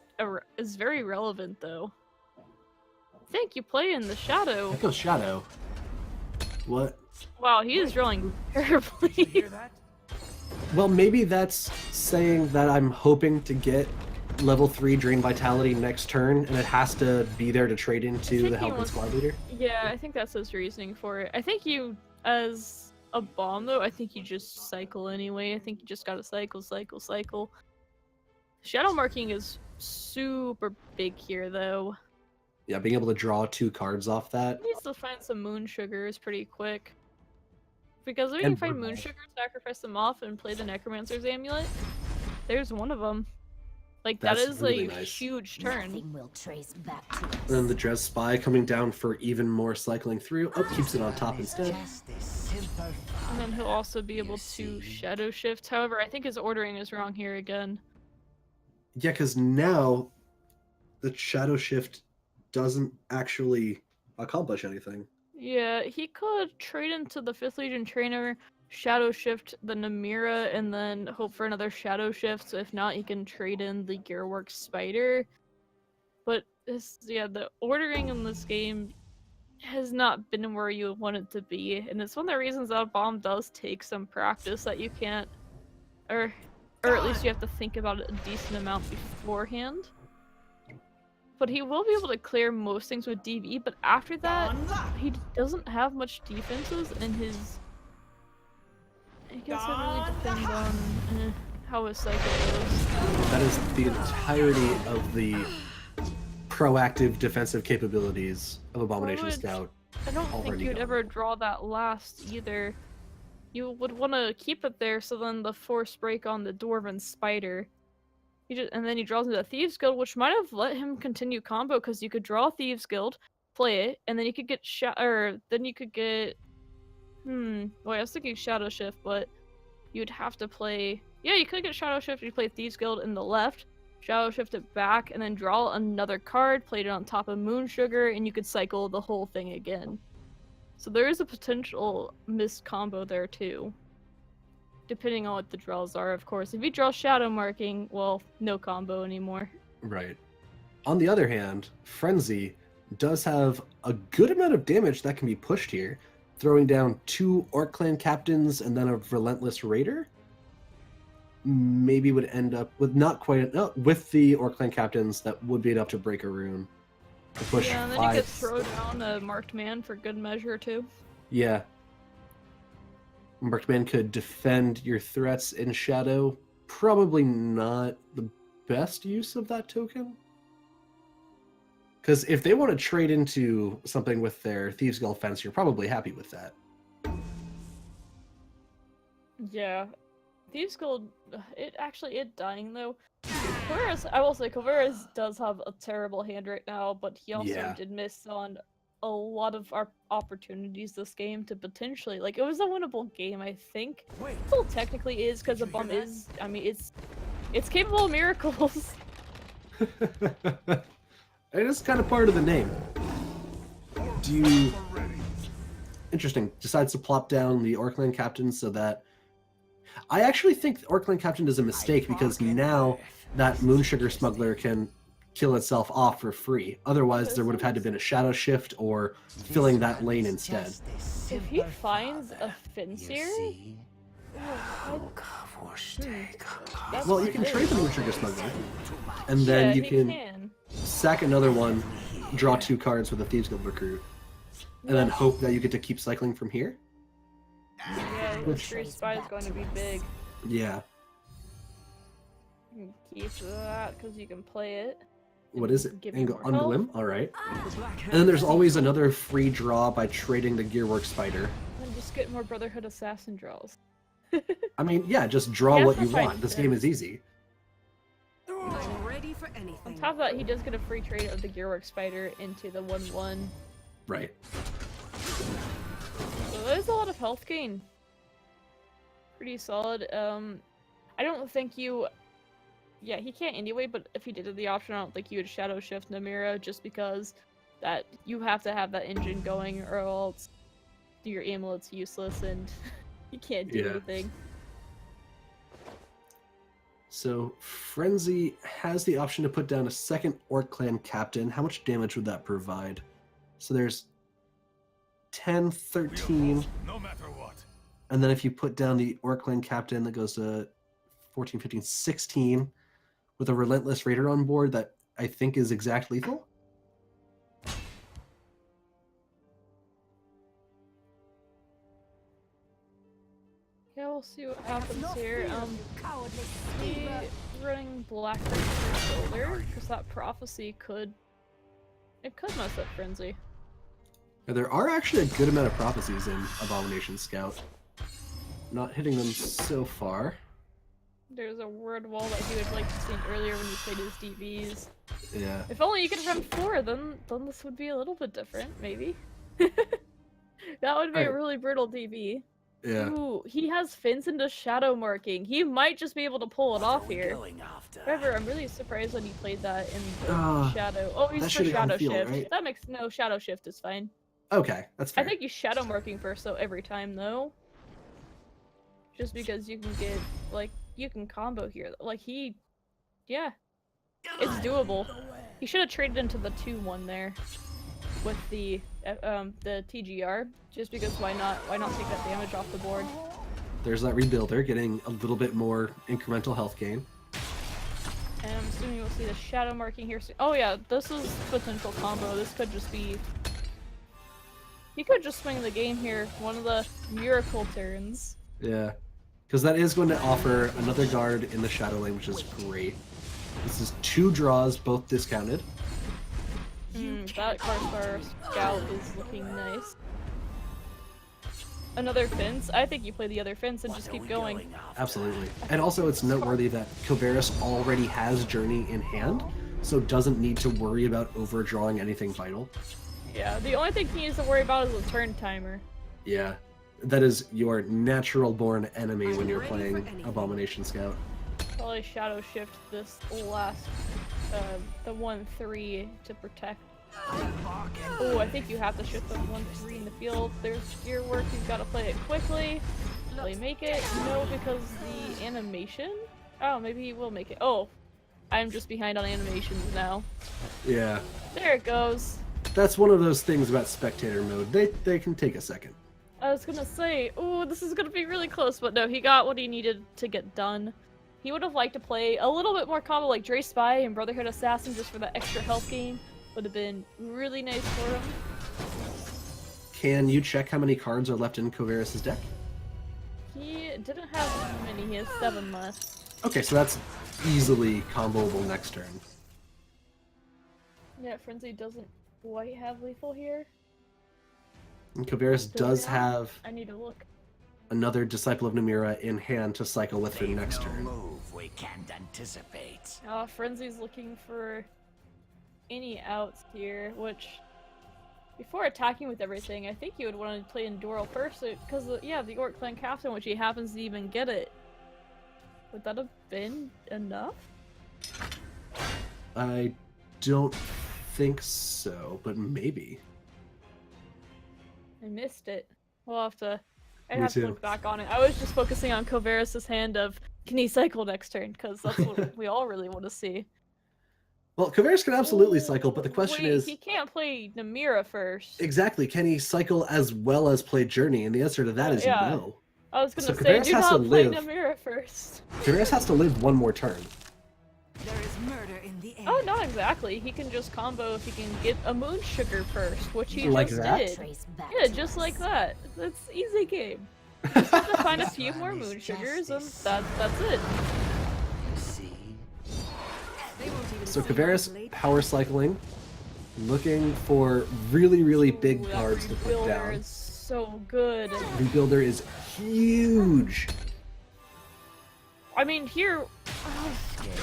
[SPEAKER 2] very relevant though. I think you play in the shadow.
[SPEAKER 1] Echo Shadow. What?
[SPEAKER 2] Wow, he is drawing terribly.
[SPEAKER 1] Well, maybe that's saying that I'm hoping to get level 3 Drain Vitality next turn, and it has to be there to trade into the
[SPEAKER 2] think he
[SPEAKER 1] Helgen
[SPEAKER 2] wants-
[SPEAKER 1] squad leader.
[SPEAKER 2] Yeah, I think that's his reasoning for it. I think you, as a bomb though, I think you just cycle anyway. I think you just gotta cycle. Shadow marking is super big here though.
[SPEAKER 1] Yeah, being able to draw 2 cards off that.
[SPEAKER 2] He needs to find some moon sugars pretty quick. Because when you
[SPEAKER 1] And
[SPEAKER 2] find
[SPEAKER 1] purple.
[SPEAKER 2] moon sugar, sacrifice them off, and play the Necromancer's Amulet, there's one of them. Like, that
[SPEAKER 1] That's
[SPEAKER 2] is
[SPEAKER 1] really
[SPEAKER 2] a
[SPEAKER 1] nice.
[SPEAKER 2] huge turn.
[SPEAKER 4] Nothing will trace back to us.
[SPEAKER 1] And then the Dres Spy coming down for even more cycling through. Oh, keeps it on top instead.
[SPEAKER 2] And then he'll also be able to Shadow Shift. However, I think his ordering is wrong here again.
[SPEAKER 1] Yeah, because now the Shadow Shift doesn't actually accomplish anything.
[SPEAKER 2] Yeah, he could trade into the 5th Legion Trainer, shadow shift the Namira and then hope for another shadow shift. So if not, he can trade in the Gearworks Spider. But the ordering in this game has not been where you want it to be, and it's one of the reasons that bomb does take some practice that you can't, or at least you have to think about it a decent amount beforehand. But he will be able to clear most things with DB, but after that, he doesn't have much defenses, and I guess it really depends on how his cycle goes.
[SPEAKER 1] That is the entirety of the proactive defensive capabilities of Abomination Scout.
[SPEAKER 2] I don't think you'd ever draw that last either. You would want to keep it there so then the force break on the Dwarven Spider. And then he draws into the Thieves Guild, which might have let him continue combo because you could draw Thieves Guild, play it, and then you could get well, I was thinking Shadow Shift, but you'd have to play. Yeah, you could get Shadow Shift. You play Thieves Guild in the left, Shadow Shift it back, and then draw another card, played it on top of Moon Sugar, and you could cycle the whole thing again. So there is a potential missed combo there too. Depending on what the draws are, of course. If you draw Shadow Marking, well, no combo anymore.
[SPEAKER 1] Right. On the other hand, Frenzy does have a good amount of damage that can be pushed here, throwing down 2 Orc Clan Captains and then a Relentless Raider. Maybe would end up with not quite with the Orc Clan Captains, that would be enough to break a rune. To push
[SPEAKER 2] yeah, and then
[SPEAKER 1] 5.
[SPEAKER 2] you could throw down a Marked Man for good measure too.
[SPEAKER 1] Yeah. Marked Man could defend your threats in Shadow. Probably not the best use of that token. Because if they want to trade into something with their Thieves Guild Fence, you're probably happy with that.
[SPEAKER 2] Yeah. Thieves Guild, it dying though. Whereas, I will say, Coveras does have a terrible hand right now, but he also did miss on a lot of our opportunities this game to potentially, like, it was a winnable game, I think. It still technically is, because the bomb is, I mean, it's capable of miracles.
[SPEAKER 1] It is kind of part of the name. Do you... Interesting. Decides to plop down the Orc Clan Captain so that... I actually think the Orc Clan Captain is a mistake because now that Moon Sugar Smuggler can kill itself off for free. Otherwise, there would have had to have been a Shadow Shift or filling that lane instead.
[SPEAKER 2] If he finds a Finseer...
[SPEAKER 1] Well, you can trade the Moon Sugar Smuggler, and then you can sack another one, draw 2 cards with a Thieves Guild Recruit, and then hope that you get to keep cycling from here.
[SPEAKER 2] Yeah, the Tree Spy is going to be big.
[SPEAKER 1] Yeah.
[SPEAKER 2] You can keep that because you can play it.
[SPEAKER 1] What is it?
[SPEAKER 2] Give
[SPEAKER 1] Angle
[SPEAKER 2] you
[SPEAKER 1] on
[SPEAKER 2] more
[SPEAKER 1] the
[SPEAKER 2] health.
[SPEAKER 1] limb? Alright. And then there's always another free draw by trading the Gearworks Spider.
[SPEAKER 2] And just get more Brotherhood Assassin draws.
[SPEAKER 1] I mean, yeah, just draw
[SPEAKER 2] Yeah,
[SPEAKER 1] what you
[SPEAKER 2] that's right.
[SPEAKER 1] want. This game is easy.
[SPEAKER 4] I'm ready for
[SPEAKER 2] On
[SPEAKER 4] anything.
[SPEAKER 2] top of that, he does get a free trade of the Gearworks Spider into the 1/1.
[SPEAKER 1] Right.
[SPEAKER 2] So there's a lot of health gain. Pretty solid. I don't think you... Yeah, he can't anyway, but if he did have the option, I don't think you would Shadow Shift Namira just because that you have to have that engine going or else your amulet's useless and you can't do anything. So
[SPEAKER 1] Frenzy has the option to put down a second Orc Clan Captain. How much damage would that provide? So there's 10, 13,
[SPEAKER 3] No matter what.
[SPEAKER 1] and then if you put down the Orc Clan Captain, that goes to 14, 15, 16, with a Relentless Raider on board that I think is exact lethal.
[SPEAKER 2] yeah, we'll see what happens here. He running Black Rankstar Shoulder because that prophecy could mess up Frenzy.
[SPEAKER 1] Now, there are actually a good amount of prophecies in Abomination Scout. Not hitting them so far.
[SPEAKER 2] There's a word wall that he would like to see earlier when he played his DVs.
[SPEAKER 1] Yeah.
[SPEAKER 2] If only you could run 4, then this would be a little bit different, maybe. That would be a really brutal DV.
[SPEAKER 1] Yeah.
[SPEAKER 2] Ooh, he has fins into Shadow Marking. He might just be able to pull it off here. However, I'm really surprised when he played that in the Shadow. Oh, he's for Shadow Shift.
[SPEAKER 1] Right?
[SPEAKER 2] That makes no Shadow Shift is fine.
[SPEAKER 1] Okay, that's fair.
[SPEAKER 2] I think he's Shadow Marking first, though, every time, though. just because you can get you can combo here. Yeah, it's doable. He should have traded into the 2-1 there with the TGR, just because why not take that damage off the board?
[SPEAKER 1] There's that rebuilder getting a little bit more incremental health gain.
[SPEAKER 2] And I'm assuming we'll see the shadow marking here soon. Oh yeah, this is potential combo. This could just be... He could just swing the game here. One of the miracle turns.
[SPEAKER 1] Yeah, because that is going to offer another guard in the shadow lane, which is great. This is 2 draws, both discounted.
[SPEAKER 2] That Rankstar scout is looking nice. Another fence? I think you play the other fence and just keep going.
[SPEAKER 1] Absolutely. And also it's noteworthy that Kovaris already has Journey in hand, so doesn't need to worry about overdrawing anything vital.
[SPEAKER 2] Yeah, the only thing he needs to worry about is a turn timer.
[SPEAKER 1] Yeah. That is your natural-born enemy when you're playing Abomination Scout.
[SPEAKER 2] Probably shadow shift this last, the 1-3 to protect. Oh, I think you have to shift the 1-3 in the field. There's gear work, you've got to play it quickly. Will he make it? No, because the animation? Oh, maybe he will make it. Oh, I'm just behind on animations now.
[SPEAKER 1] Yeah.
[SPEAKER 2] There it goes.
[SPEAKER 1] That's one of those things about spectator mode. They can take a second.
[SPEAKER 2] I was gonna say, oh, this is gonna be really close, but no, he got what he needed to get done. He would have liked to play a little bit more combo like Dre Spy and Brotherhood Assassin just for that extra health gain. Would have been really nice for him.
[SPEAKER 1] Can you check how many cards are left in Kovaris' deck?
[SPEAKER 2] He didn't have many, he has 7 left.
[SPEAKER 1] Okay, so that's easily comboable next turn.
[SPEAKER 2] Yeah, Frenzy doesn't quite have lethal here.
[SPEAKER 1] And Kovaris does have
[SPEAKER 2] I need to look.
[SPEAKER 1] another Disciple of Namira in hand to cycle with for next turn.
[SPEAKER 5] Move we can't anticipate.
[SPEAKER 2] Frenzy's looking for any outs here, which before attacking with everything, I think you would want to play Endural first, because yeah, the Orc Clan Captain, which he happens to even get it. Would that have been enough?
[SPEAKER 1] I don't think so, but maybe.
[SPEAKER 2] I missed it. We'll have to... I'd
[SPEAKER 1] Me
[SPEAKER 2] have to
[SPEAKER 1] too.
[SPEAKER 2] look back on it. I was just focusing on Kovaris' hand of, can he cycle next turn? Because that's what we all really want to see.
[SPEAKER 1] Well, Kovaris can absolutely cycle, but the question
[SPEAKER 2] Wait,
[SPEAKER 1] is...
[SPEAKER 2] he can't play Namira first.
[SPEAKER 1] Exactly, can he cycle as well as play Journey? And the answer to that is
[SPEAKER 2] Yeah.
[SPEAKER 1] no.
[SPEAKER 2] I was gonna
[SPEAKER 1] So
[SPEAKER 2] say,
[SPEAKER 1] Kovaris
[SPEAKER 2] do
[SPEAKER 1] has to
[SPEAKER 2] not play
[SPEAKER 1] live.
[SPEAKER 2] Namira first.
[SPEAKER 1] Kovaris has to live one more turn.
[SPEAKER 4] There is murder in the air.
[SPEAKER 2] Oh, not exactly. He can just combo if he can get a Moon Sugar first, which he
[SPEAKER 1] Like
[SPEAKER 2] just
[SPEAKER 1] that?
[SPEAKER 2] did.
[SPEAKER 4] Trace back
[SPEAKER 2] Yeah,
[SPEAKER 4] to
[SPEAKER 2] just
[SPEAKER 4] us.
[SPEAKER 2] like that. That's easy game. Just have to find a few more Moon Sugars, and that's it.
[SPEAKER 5] See?
[SPEAKER 4] They won't even
[SPEAKER 1] So
[SPEAKER 4] see
[SPEAKER 1] Kovaris
[SPEAKER 4] my blade.
[SPEAKER 1] power cycling, looking for really, really big
[SPEAKER 2] Ooh, that
[SPEAKER 1] cards to put
[SPEAKER 2] Rebuilder
[SPEAKER 1] down.
[SPEAKER 2] is so good.
[SPEAKER 1] Rebuilder is huge.
[SPEAKER 2] I mean, here,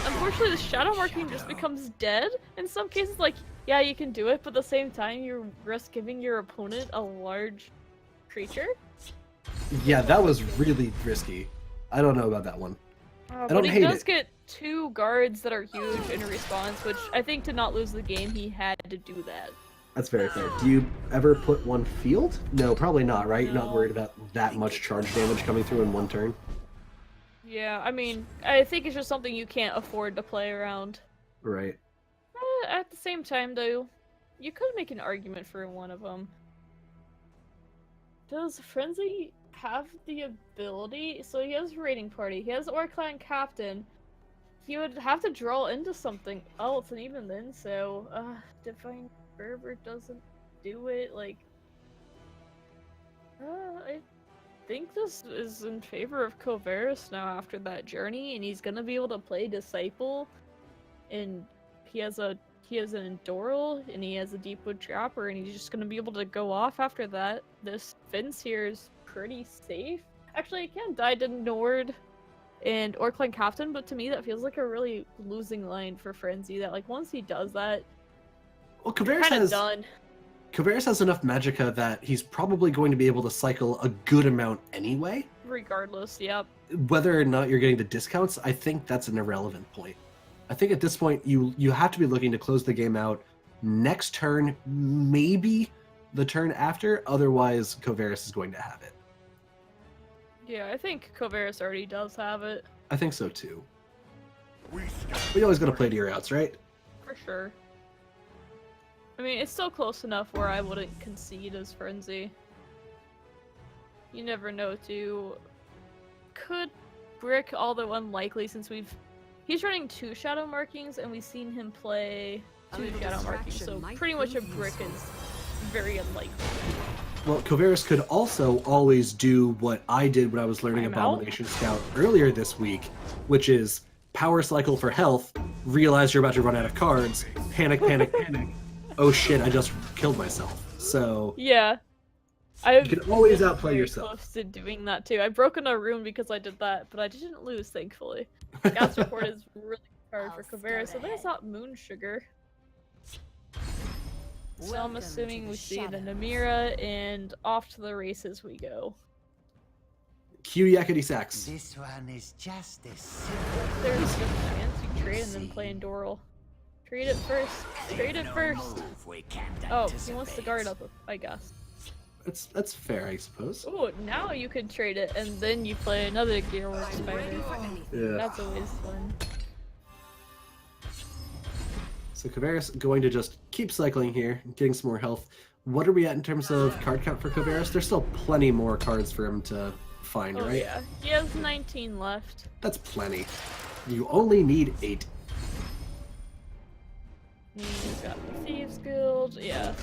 [SPEAKER 2] unfortunately, the shadow marking just becomes dead. In some cases, like, yeah, you can do it, but at the same time, you risk giving your opponent a large creature.
[SPEAKER 1] Yeah, that was really risky. I don't know about that one.
[SPEAKER 2] But
[SPEAKER 1] don't
[SPEAKER 2] he
[SPEAKER 1] hate
[SPEAKER 2] does
[SPEAKER 1] it.
[SPEAKER 2] get 2 guards that are huge in response, which I think to not lose the game, he had to do that.
[SPEAKER 1] That's very fair. Do you ever put one field? No, probably not, right? You're not
[SPEAKER 2] No.
[SPEAKER 1] worried about that much charge damage coming through in one turn?
[SPEAKER 2] Yeah, I mean, I think it's just something you can't afford to play around.
[SPEAKER 1] Right.
[SPEAKER 2] At the same time, though, you could make an argument for one of them. Does Frenzy have the ability? So he has Raiding Party, he has Orc Clan Captain. He would have to draw into something else, and even then, so, Divine Fervor doesn't do it, like... I think this is in favor of Kovaris now after that journey, and he's gonna be able to play Disciple, and he has an Endural, and he has a Deepwood Trapper, and he's just gonna be able to go off after that. This fence here is pretty safe. Actually, he can die to Nord and Orc Clan Captain, but to me that feels like a really losing line for Frenzy, that like once he does that,
[SPEAKER 1] Well, Kovaris
[SPEAKER 2] kind of
[SPEAKER 1] has
[SPEAKER 2] done.
[SPEAKER 1] Kovaris has enough magicka that he's probably going to be able to cycle a good amount anyway.
[SPEAKER 2] Regardless, yep.
[SPEAKER 1] Whether or not you're getting the discounts, I think that's an irrelevant point. I think at this point you have to be looking to close the game out next turn, maybe the turn after. Otherwise, Kovaris is going to have it.
[SPEAKER 2] Yeah, I think Kovaris already does have it.
[SPEAKER 1] I think so too.
[SPEAKER 3] We stand
[SPEAKER 1] But you always gotta play to your outs, right?
[SPEAKER 2] For sure. I mean, it's still close enough where I wouldn't concede as Frenzy. You never know, too. Could Brick, although unlikely since he's running 2 Shadow Markings and we've seen him play 2
[SPEAKER 4] little
[SPEAKER 2] Shadow Markings,
[SPEAKER 4] distraction
[SPEAKER 2] so
[SPEAKER 4] might
[SPEAKER 2] pretty much a
[SPEAKER 4] prove
[SPEAKER 2] Brick
[SPEAKER 4] useful.
[SPEAKER 2] is very unlikely.
[SPEAKER 1] Well, Kovaris could also always do what I did when I was learning
[SPEAKER 2] I'm out.
[SPEAKER 1] Abomination Scout earlier this week, which is power cycle for health, realize you're about to run out of cards, panic, panic, panic. Oh shit, I just killed myself. So
[SPEAKER 2] Yeah. I've
[SPEAKER 1] you can always
[SPEAKER 2] been
[SPEAKER 1] outplay
[SPEAKER 2] very
[SPEAKER 1] yourself.
[SPEAKER 2] close to doing that too. I've broken a rune because I did that, but I didn't lose, thankfully. Gas report is really hard for Kovaris, so there's not Moon Sugar. So I'm
[SPEAKER 4] Welcome
[SPEAKER 2] assuming
[SPEAKER 4] to the
[SPEAKER 2] we see the
[SPEAKER 4] shadows.
[SPEAKER 2] Namira, and off to the races we go.
[SPEAKER 1] Cue Yakety Sax.
[SPEAKER 5] This one is just as
[SPEAKER 2] There's a fancy trade and then playing Doral. Trade it first. Trade it first. Oh, he wants to guard up, I guess.
[SPEAKER 1] That's fair, I suppose.
[SPEAKER 2] Oh, now you can trade it, and then you play another Gearwork
[SPEAKER 4] I'm ready
[SPEAKER 2] Spider.
[SPEAKER 4] for anything.
[SPEAKER 1] Yeah.
[SPEAKER 2] That's always fun.
[SPEAKER 1] So Kovaris going to just keep cycling here, getting some more health. What are we at in terms of card count for Kovaris? There's still plenty more cards for him to find,
[SPEAKER 2] Oh
[SPEAKER 1] right?
[SPEAKER 2] yeah, he has 19 left.
[SPEAKER 1] That's plenty. You only need 8.
[SPEAKER 2] He's got the Thieves Guild, yeah.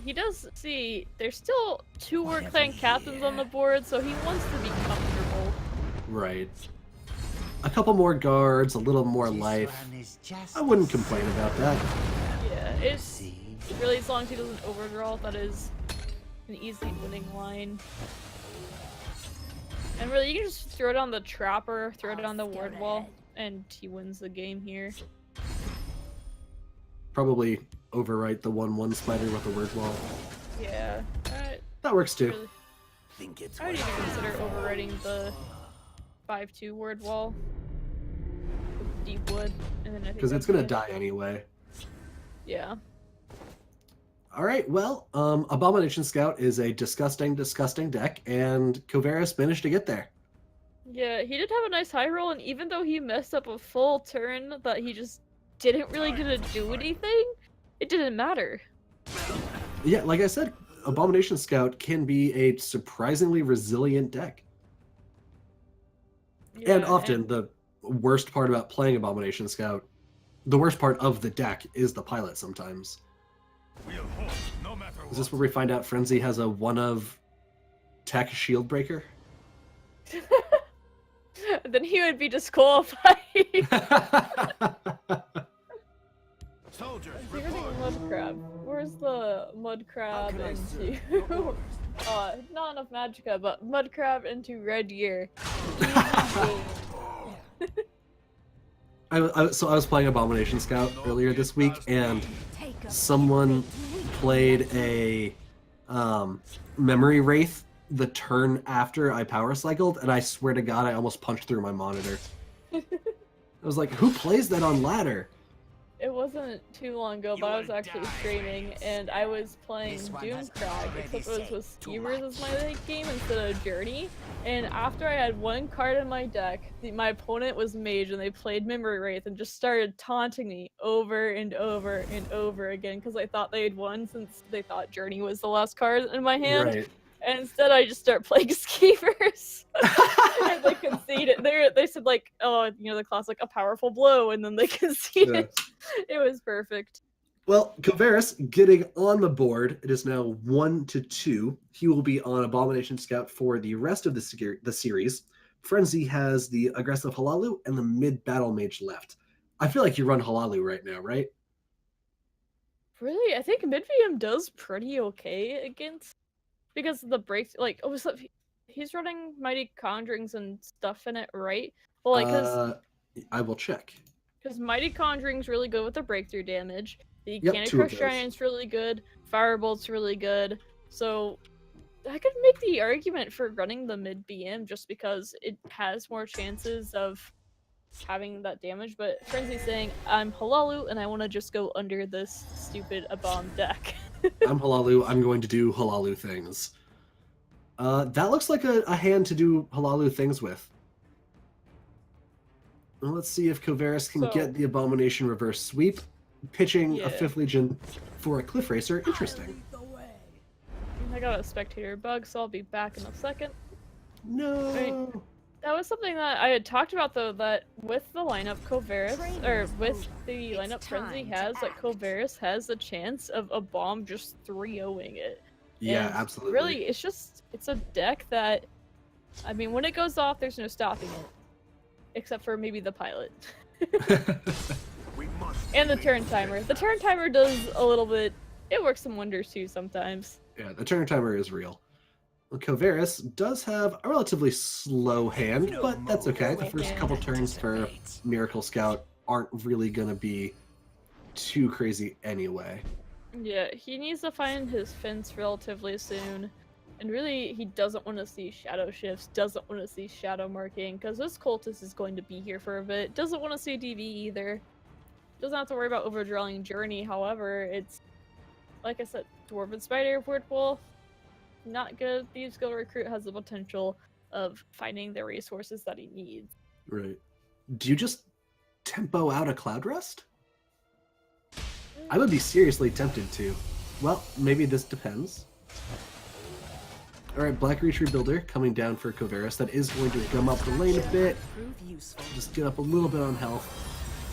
[SPEAKER 2] He does see, there's still 2 War Clan captains on the board, so he wants to be comfortable.
[SPEAKER 1] Right. A couple more guards, a little more life. I wouldn't complain about that.
[SPEAKER 2] Yeah, it's really, as long as he doesn't overdraw, that is an easy winning line. And really, you can just throw it on the Trapper, throw it on the Ward Wall, and he wins the game here.
[SPEAKER 1] Probably overwrite the 1/1 spider with the word wall.
[SPEAKER 2] Yeah,
[SPEAKER 1] That works too.
[SPEAKER 2] really, I would even consider overwriting the 5/2 Word Wall with Deep Wood, and then I think
[SPEAKER 1] Because it's
[SPEAKER 2] that's
[SPEAKER 1] gonna
[SPEAKER 2] it.
[SPEAKER 1] die anyway.
[SPEAKER 2] Yeah.
[SPEAKER 1] Alright, well, Abomination Scout is a disgusting, disgusting deck, and Kovaris managed to get there.
[SPEAKER 2] Yeah, he did have a nice high roll, and even though he messed up a full turn that he just didn't really get to do anything, it didn't matter.
[SPEAKER 1] Yeah, like I said, Abomination Scout can be a surprisingly resilient deck.
[SPEAKER 2] Yeah,
[SPEAKER 1] And often the worst part about playing Abomination Scout, the worst part of the deck is the pilot sometimes.
[SPEAKER 3] We'll hold no matter
[SPEAKER 1] Is this
[SPEAKER 3] what.
[SPEAKER 1] where we find out Frenzy has a 1 of tech shield breaker?
[SPEAKER 2] then he would be disqualified.
[SPEAKER 3] Soldiers,
[SPEAKER 2] Here's the
[SPEAKER 3] report.
[SPEAKER 2] mud crab. Where's the mud crab
[SPEAKER 5] can I serve
[SPEAKER 2] into?
[SPEAKER 5] your orders?
[SPEAKER 2] Not enough magicka, but mud crab into red gear.
[SPEAKER 1] So I was playing Abomination Scout earlier this week, and
[SPEAKER 4] Take up
[SPEAKER 1] someone played a Memory Wraith the turn after I power cycled, and I swear to God, I almost punched through my monitor. I was like, who plays that on ladder?
[SPEAKER 2] It wasn't too long ago, but I was actually streaming, and I was playing
[SPEAKER 5] This one has
[SPEAKER 2] Doomcrag,
[SPEAKER 5] already
[SPEAKER 2] except it was
[SPEAKER 5] said
[SPEAKER 2] with
[SPEAKER 5] too
[SPEAKER 2] Skewers
[SPEAKER 5] much.
[SPEAKER 2] as my late game instead of Journey. And after I had 1 card in my deck, my opponent was Mage, and they played Memory Wraith and just started taunting me over and over and over again because I thought they had won since they thought Journey was the last card in my hand.
[SPEAKER 1] Right.
[SPEAKER 2] And instead, I just start playing Skeevers. And they conceded. They said like, oh, the classic, a powerful blow, and then they conceded. It was perfect.
[SPEAKER 1] Well, Kovaris getting on the board. It is now 1-2. He will be on Abomination Scout for the rest of the series. Frenzy has the aggressive Halalu and the mid-battle mage left. I feel like you run Halalu right now, right?
[SPEAKER 2] Really, I think mid VM does pretty okay against, because of the break. Like, so he's running Mighty Conjurings and stuff in it, right? Well, like,
[SPEAKER 1] I will check.
[SPEAKER 2] because Mighty Conjuring's really good with the breakthrough damage. The
[SPEAKER 1] Yep,
[SPEAKER 2] Cannon
[SPEAKER 1] 2 of
[SPEAKER 2] Crush
[SPEAKER 1] those.
[SPEAKER 2] Giant's really good. Firebolt's really good. So I could make the argument for running the mid BM just because it has more chances of having that damage. But Frenzy's saying, I'm Halalu and I want to just go under this stupid Abom deck.
[SPEAKER 1] I'm Halalu. I'm going to do Halalu things. That looks like a hand to do Halalu things with. Well, let's see if Kovaris can
[SPEAKER 2] So-
[SPEAKER 1] get the Abomination reverse sweep. Pitching
[SPEAKER 2] Yeah.
[SPEAKER 1] a 5th Legion for a Cliff Racer. Interesting.
[SPEAKER 2] I got a spectator bug, so I'll be back in a second.
[SPEAKER 1] No.
[SPEAKER 2] Right. That was something that I had talked about, though, that with the lineup Kovaris, or with the
[SPEAKER 4] It's
[SPEAKER 2] lineup Frenzy
[SPEAKER 4] time to
[SPEAKER 2] has, that
[SPEAKER 4] act.
[SPEAKER 2] Kovaris has the chance of a bomb just 3-0ing it.
[SPEAKER 1] Yeah,
[SPEAKER 2] And
[SPEAKER 1] absolutely.
[SPEAKER 2] Really, it's a deck that, I mean, when it goes off, there's no stopping it. Except for maybe the pilot.
[SPEAKER 3] We must
[SPEAKER 2] And the
[SPEAKER 3] leave
[SPEAKER 2] turn timer. The turn timer does a little bit, it works some wonders too sometimes.
[SPEAKER 1] Yeah, the turn timer is real. Well, Kovaris does have a relatively slow hand, but that's okay. The first couple turns for Miracle Scout aren't really going to be too crazy anyway.
[SPEAKER 2] Yeah, he needs to find his fence relatively soon. And really, he doesn't want to see shadow shifts, doesn't want to see shadow marking, because this cultist is going to be here for a bit. Doesn't want to see DV either. Doesn't have to worry about overdrawing Journey, however, it's, like I said, Dwarven Spider, Word Wolf, not good. Thieves Guild Recruit has the potential of finding the resources that he needs.
[SPEAKER 1] Right. Do you just tempo out a Cloud Rust? I would be seriously tempted to. Well, maybe this depends. Alright, Black Reach Rebuilder coming down for Kovaris. That is going to gum up the lane a bit.
[SPEAKER 4] Prove useful.
[SPEAKER 1] Just get up a little bit on health.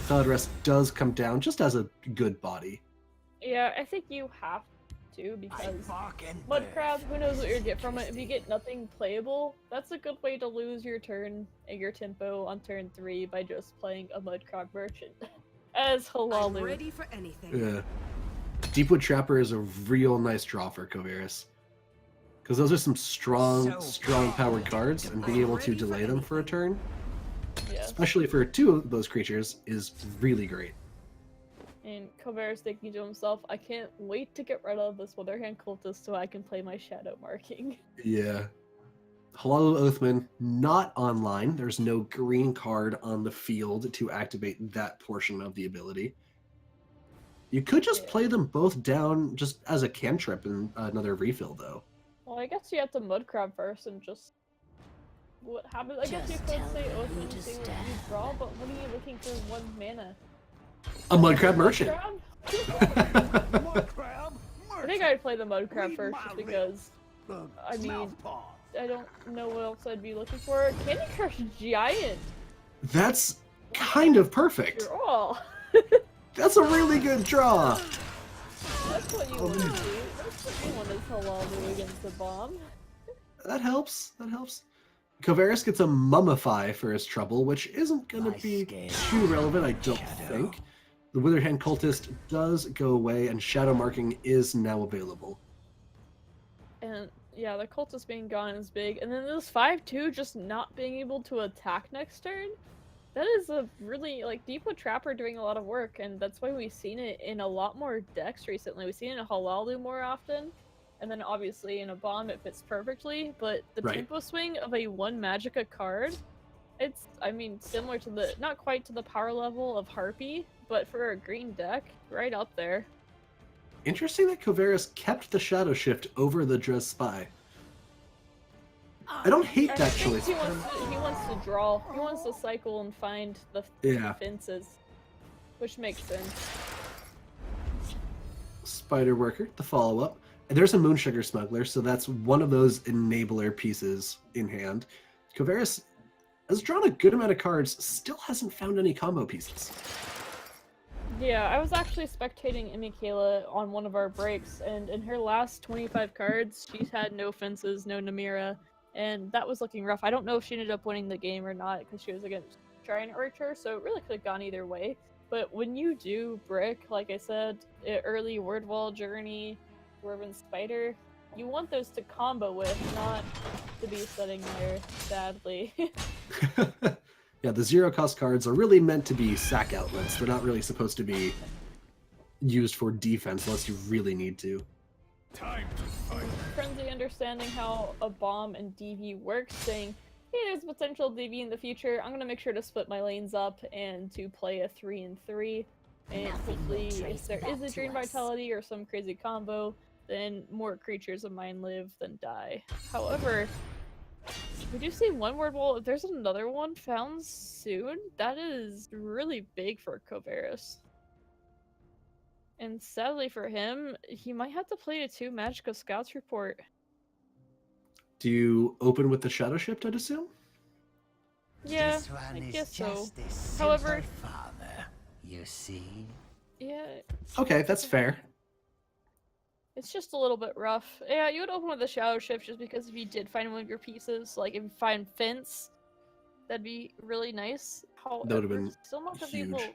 [SPEAKER 1] Cloud Rest does come down just as a good body.
[SPEAKER 2] Yeah, I think you have to, because Mud Crab, who knows what you'll get from it. If you get nothing playable, that's a good way to lose your turn and your tempo on turn 3 by just playing a Mud Crab Merchant. As
[SPEAKER 4] I'm
[SPEAKER 2] Halalu.
[SPEAKER 4] ready for anything.
[SPEAKER 1] Yeah. Deepwood Trapper is a real nice draw for Kovaris. Because those are some strong powered cards, and being able to delay them for a turn,
[SPEAKER 2] Yeah.
[SPEAKER 1] especially for 2 of those creatures, is really great.
[SPEAKER 2] And Kovaris thinking to himself, I can't wait to get rid of this Witherhand Cultist so I can play my shadow marking.
[SPEAKER 1] Yeah. Halalu Oathman, not online. There's no green card on the field to activate that portion of the ability. You could just
[SPEAKER 2] Yeah.
[SPEAKER 1] play them both down just as a cantrip in another refill, though.
[SPEAKER 2] Well, I guess you have to Mud Crab first and just... What happens? I guess you
[SPEAKER 4] Just
[SPEAKER 2] could
[SPEAKER 4] tell
[SPEAKER 2] say
[SPEAKER 4] me who
[SPEAKER 2] Oathman
[SPEAKER 4] to
[SPEAKER 2] and see what
[SPEAKER 4] stab.
[SPEAKER 2] you draw, but what are you looking for 1 mana?
[SPEAKER 1] A Mudcrab Merchant!
[SPEAKER 2] Crab?
[SPEAKER 3] Mud crab,
[SPEAKER 2] I think I'd play the Mud Crab
[SPEAKER 3] Read
[SPEAKER 2] first
[SPEAKER 3] my
[SPEAKER 2] just
[SPEAKER 3] lips.
[SPEAKER 2] because
[SPEAKER 3] the
[SPEAKER 2] I mean-
[SPEAKER 3] mouthpaw.
[SPEAKER 2] I don't know what else I'd be looking for. Candy Crush Giant!
[SPEAKER 1] That's kind of perfect.
[SPEAKER 2] You're all!
[SPEAKER 1] That's a really good draw.
[SPEAKER 2] That's what you want to do. That's what you want is Halalu against the bomb.
[SPEAKER 1] That helps. That helps. Kovaris gets a Mummify for his trouble, which isn't going to be too relevant, I don't think. The Witherhand Cultist does go away, and Shadow Marking is now available.
[SPEAKER 2] And yeah, the cultist being gone is big. And then this 5-2 just not being able to attack next turn. That is a really, like, Deepwood Trapper doing a lot of work, and that's why we've seen it in a lot more decks recently. We've seen it in Halalu more often, and then obviously in a bomb it fits perfectly, but the
[SPEAKER 1] Right.
[SPEAKER 2] tempo swing of a 1 Magicka card, it's, I mean, similar to the, not quite to the power level of Harpy, but for a green deck, right up there.
[SPEAKER 1] Interesting that Kovaris kept the Shadow Shift over the Dress Spy. I don't hate
[SPEAKER 2] I
[SPEAKER 1] that
[SPEAKER 2] think
[SPEAKER 1] choice.
[SPEAKER 2] he wants to draw. He wants to cycle and find the
[SPEAKER 1] Yeah.
[SPEAKER 2] fences, which makes sense.
[SPEAKER 1] Spider Worker, the follow-up. And there's a Moonsugar Smuggler, so that's one of those enabler pieces in hand. Kovaris has drawn a good amount of cards, still hasn't found any combo pieces.
[SPEAKER 2] Yeah, I was actually spectating Michaela on one of our breaks, and in her last 25 cards, she's had no fences, no Namira, and that was looking rough. I don't know if she ended up winning the game or not, because she was against Giant Archer, so it really could have gone either way. But when you do brick, like I said, early Word Wall Journey, Dwarven Spider, you want those to combo with, not to be sitting there, sadly.
[SPEAKER 1] Yeah, the zero-cost cards are really meant to be sack outlets. They're not really supposed to be used for defense unless you really need to.
[SPEAKER 3] Time to fight.
[SPEAKER 2] Frenzy understanding how a bomb and DV works, saying, hey, there's potential DV in the future. I'm gonna make sure to split my lanes up and to play a 3-3. And
[SPEAKER 4] Nothing will
[SPEAKER 2] hopefully,
[SPEAKER 4] trace
[SPEAKER 2] if there
[SPEAKER 4] back
[SPEAKER 2] is a
[SPEAKER 4] to
[SPEAKER 2] Drain
[SPEAKER 4] us.
[SPEAKER 2] Vitality or some crazy combo, then more creatures of mine live than die. However, we do see one word wall. If there's another one found soon, that is really big for Covaris. And sadly for him, he might have to play a 2 Magica Scouts report.
[SPEAKER 1] Do you open with the Shadow Shift, I'd assume?
[SPEAKER 2] Yeah,
[SPEAKER 6] This one
[SPEAKER 2] I
[SPEAKER 6] is
[SPEAKER 2] guess so.
[SPEAKER 6] just a
[SPEAKER 2] However-
[SPEAKER 6] simple farmer, you see.
[SPEAKER 2] Yeah,
[SPEAKER 1] Okay, that's fair.
[SPEAKER 2] it's just a little bit rough. Yeah, you would open with the Shadow Shift just because if you did find one of your pieces, like if you find Fence, that'd be really nice. However,
[SPEAKER 1] would've been
[SPEAKER 2] still not gonna
[SPEAKER 1] huge.
[SPEAKER 2] be able.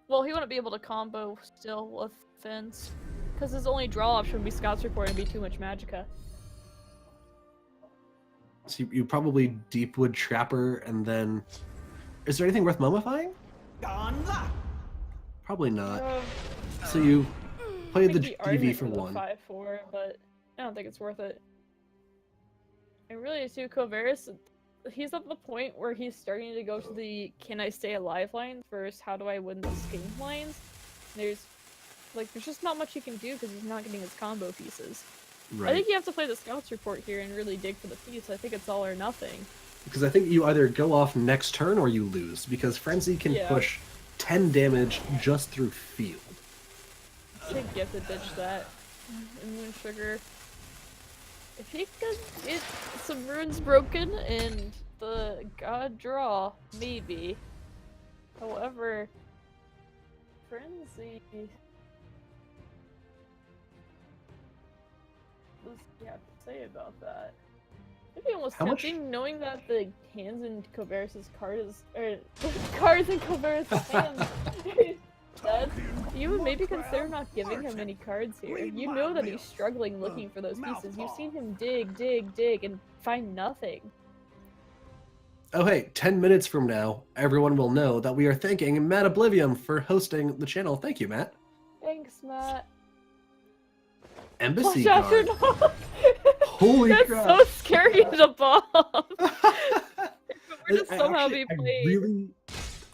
[SPEAKER 2] Well, he wouldn't be able to combo still with Fence, because his only draw option would be Scouts Report and be too much Magicka.
[SPEAKER 1] So you probably Deepwood Trapper, and then... Is there anything worth mummifying? Probably not. So you played the DV for 1.
[SPEAKER 2] 5/4, but I don't think it's worth it. And really, too, Covaris, he's at the point where he's starting to go to the "Can I stay alive" line versus "How do I win this game" lines. There's just not much he can do because he's not getting his combo pieces. I
[SPEAKER 1] Right.
[SPEAKER 2] think you have to play the Scouts Report here and really dig for the piece. I think it's all or nothing.
[SPEAKER 1] Because I think you either go off next turn or you lose, because Frenzy can
[SPEAKER 2] Yeah.
[SPEAKER 1] push 10 damage just through field.
[SPEAKER 2] I think you have to ditch that. And Moon Sugar. If he could get some runes broken and the god draw, maybe. However, Frenzy. What do you have to say about that? It'd be almost
[SPEAKER 1] How much-
[SPEAKER 2] tempting knowing that the hands in Covaris' card is. Or the cards in Covaris' hands. That you would maybe consider not giving him any cards here. You know that he's struggling looking for those pieces. You've seen him dig, dig, dig, and find nothing.
[SPEAKER 1] Oh hey, 10 minutes from now, everyone will know that we are thanking Matt Oblivium for hosting the channel. Thank you, Matt.
[SPEAKER 2] Thanks, Matt.
[SPEAKER 1] Embassy
[SPEAKER 2] Watch out,
[SPEAKER 1] Guard.
[SPEAKER 2] you're not.
[SPEAKER 1] Holy
[SPEAKER 2] That's
[SPEAKER 1] crap.
[SPEAKER 2] so scary to bomb. We're just somehow
[SPEAKER 1] Actually,
[SPEAKER 2] be played.
[SPEAKER 1] really,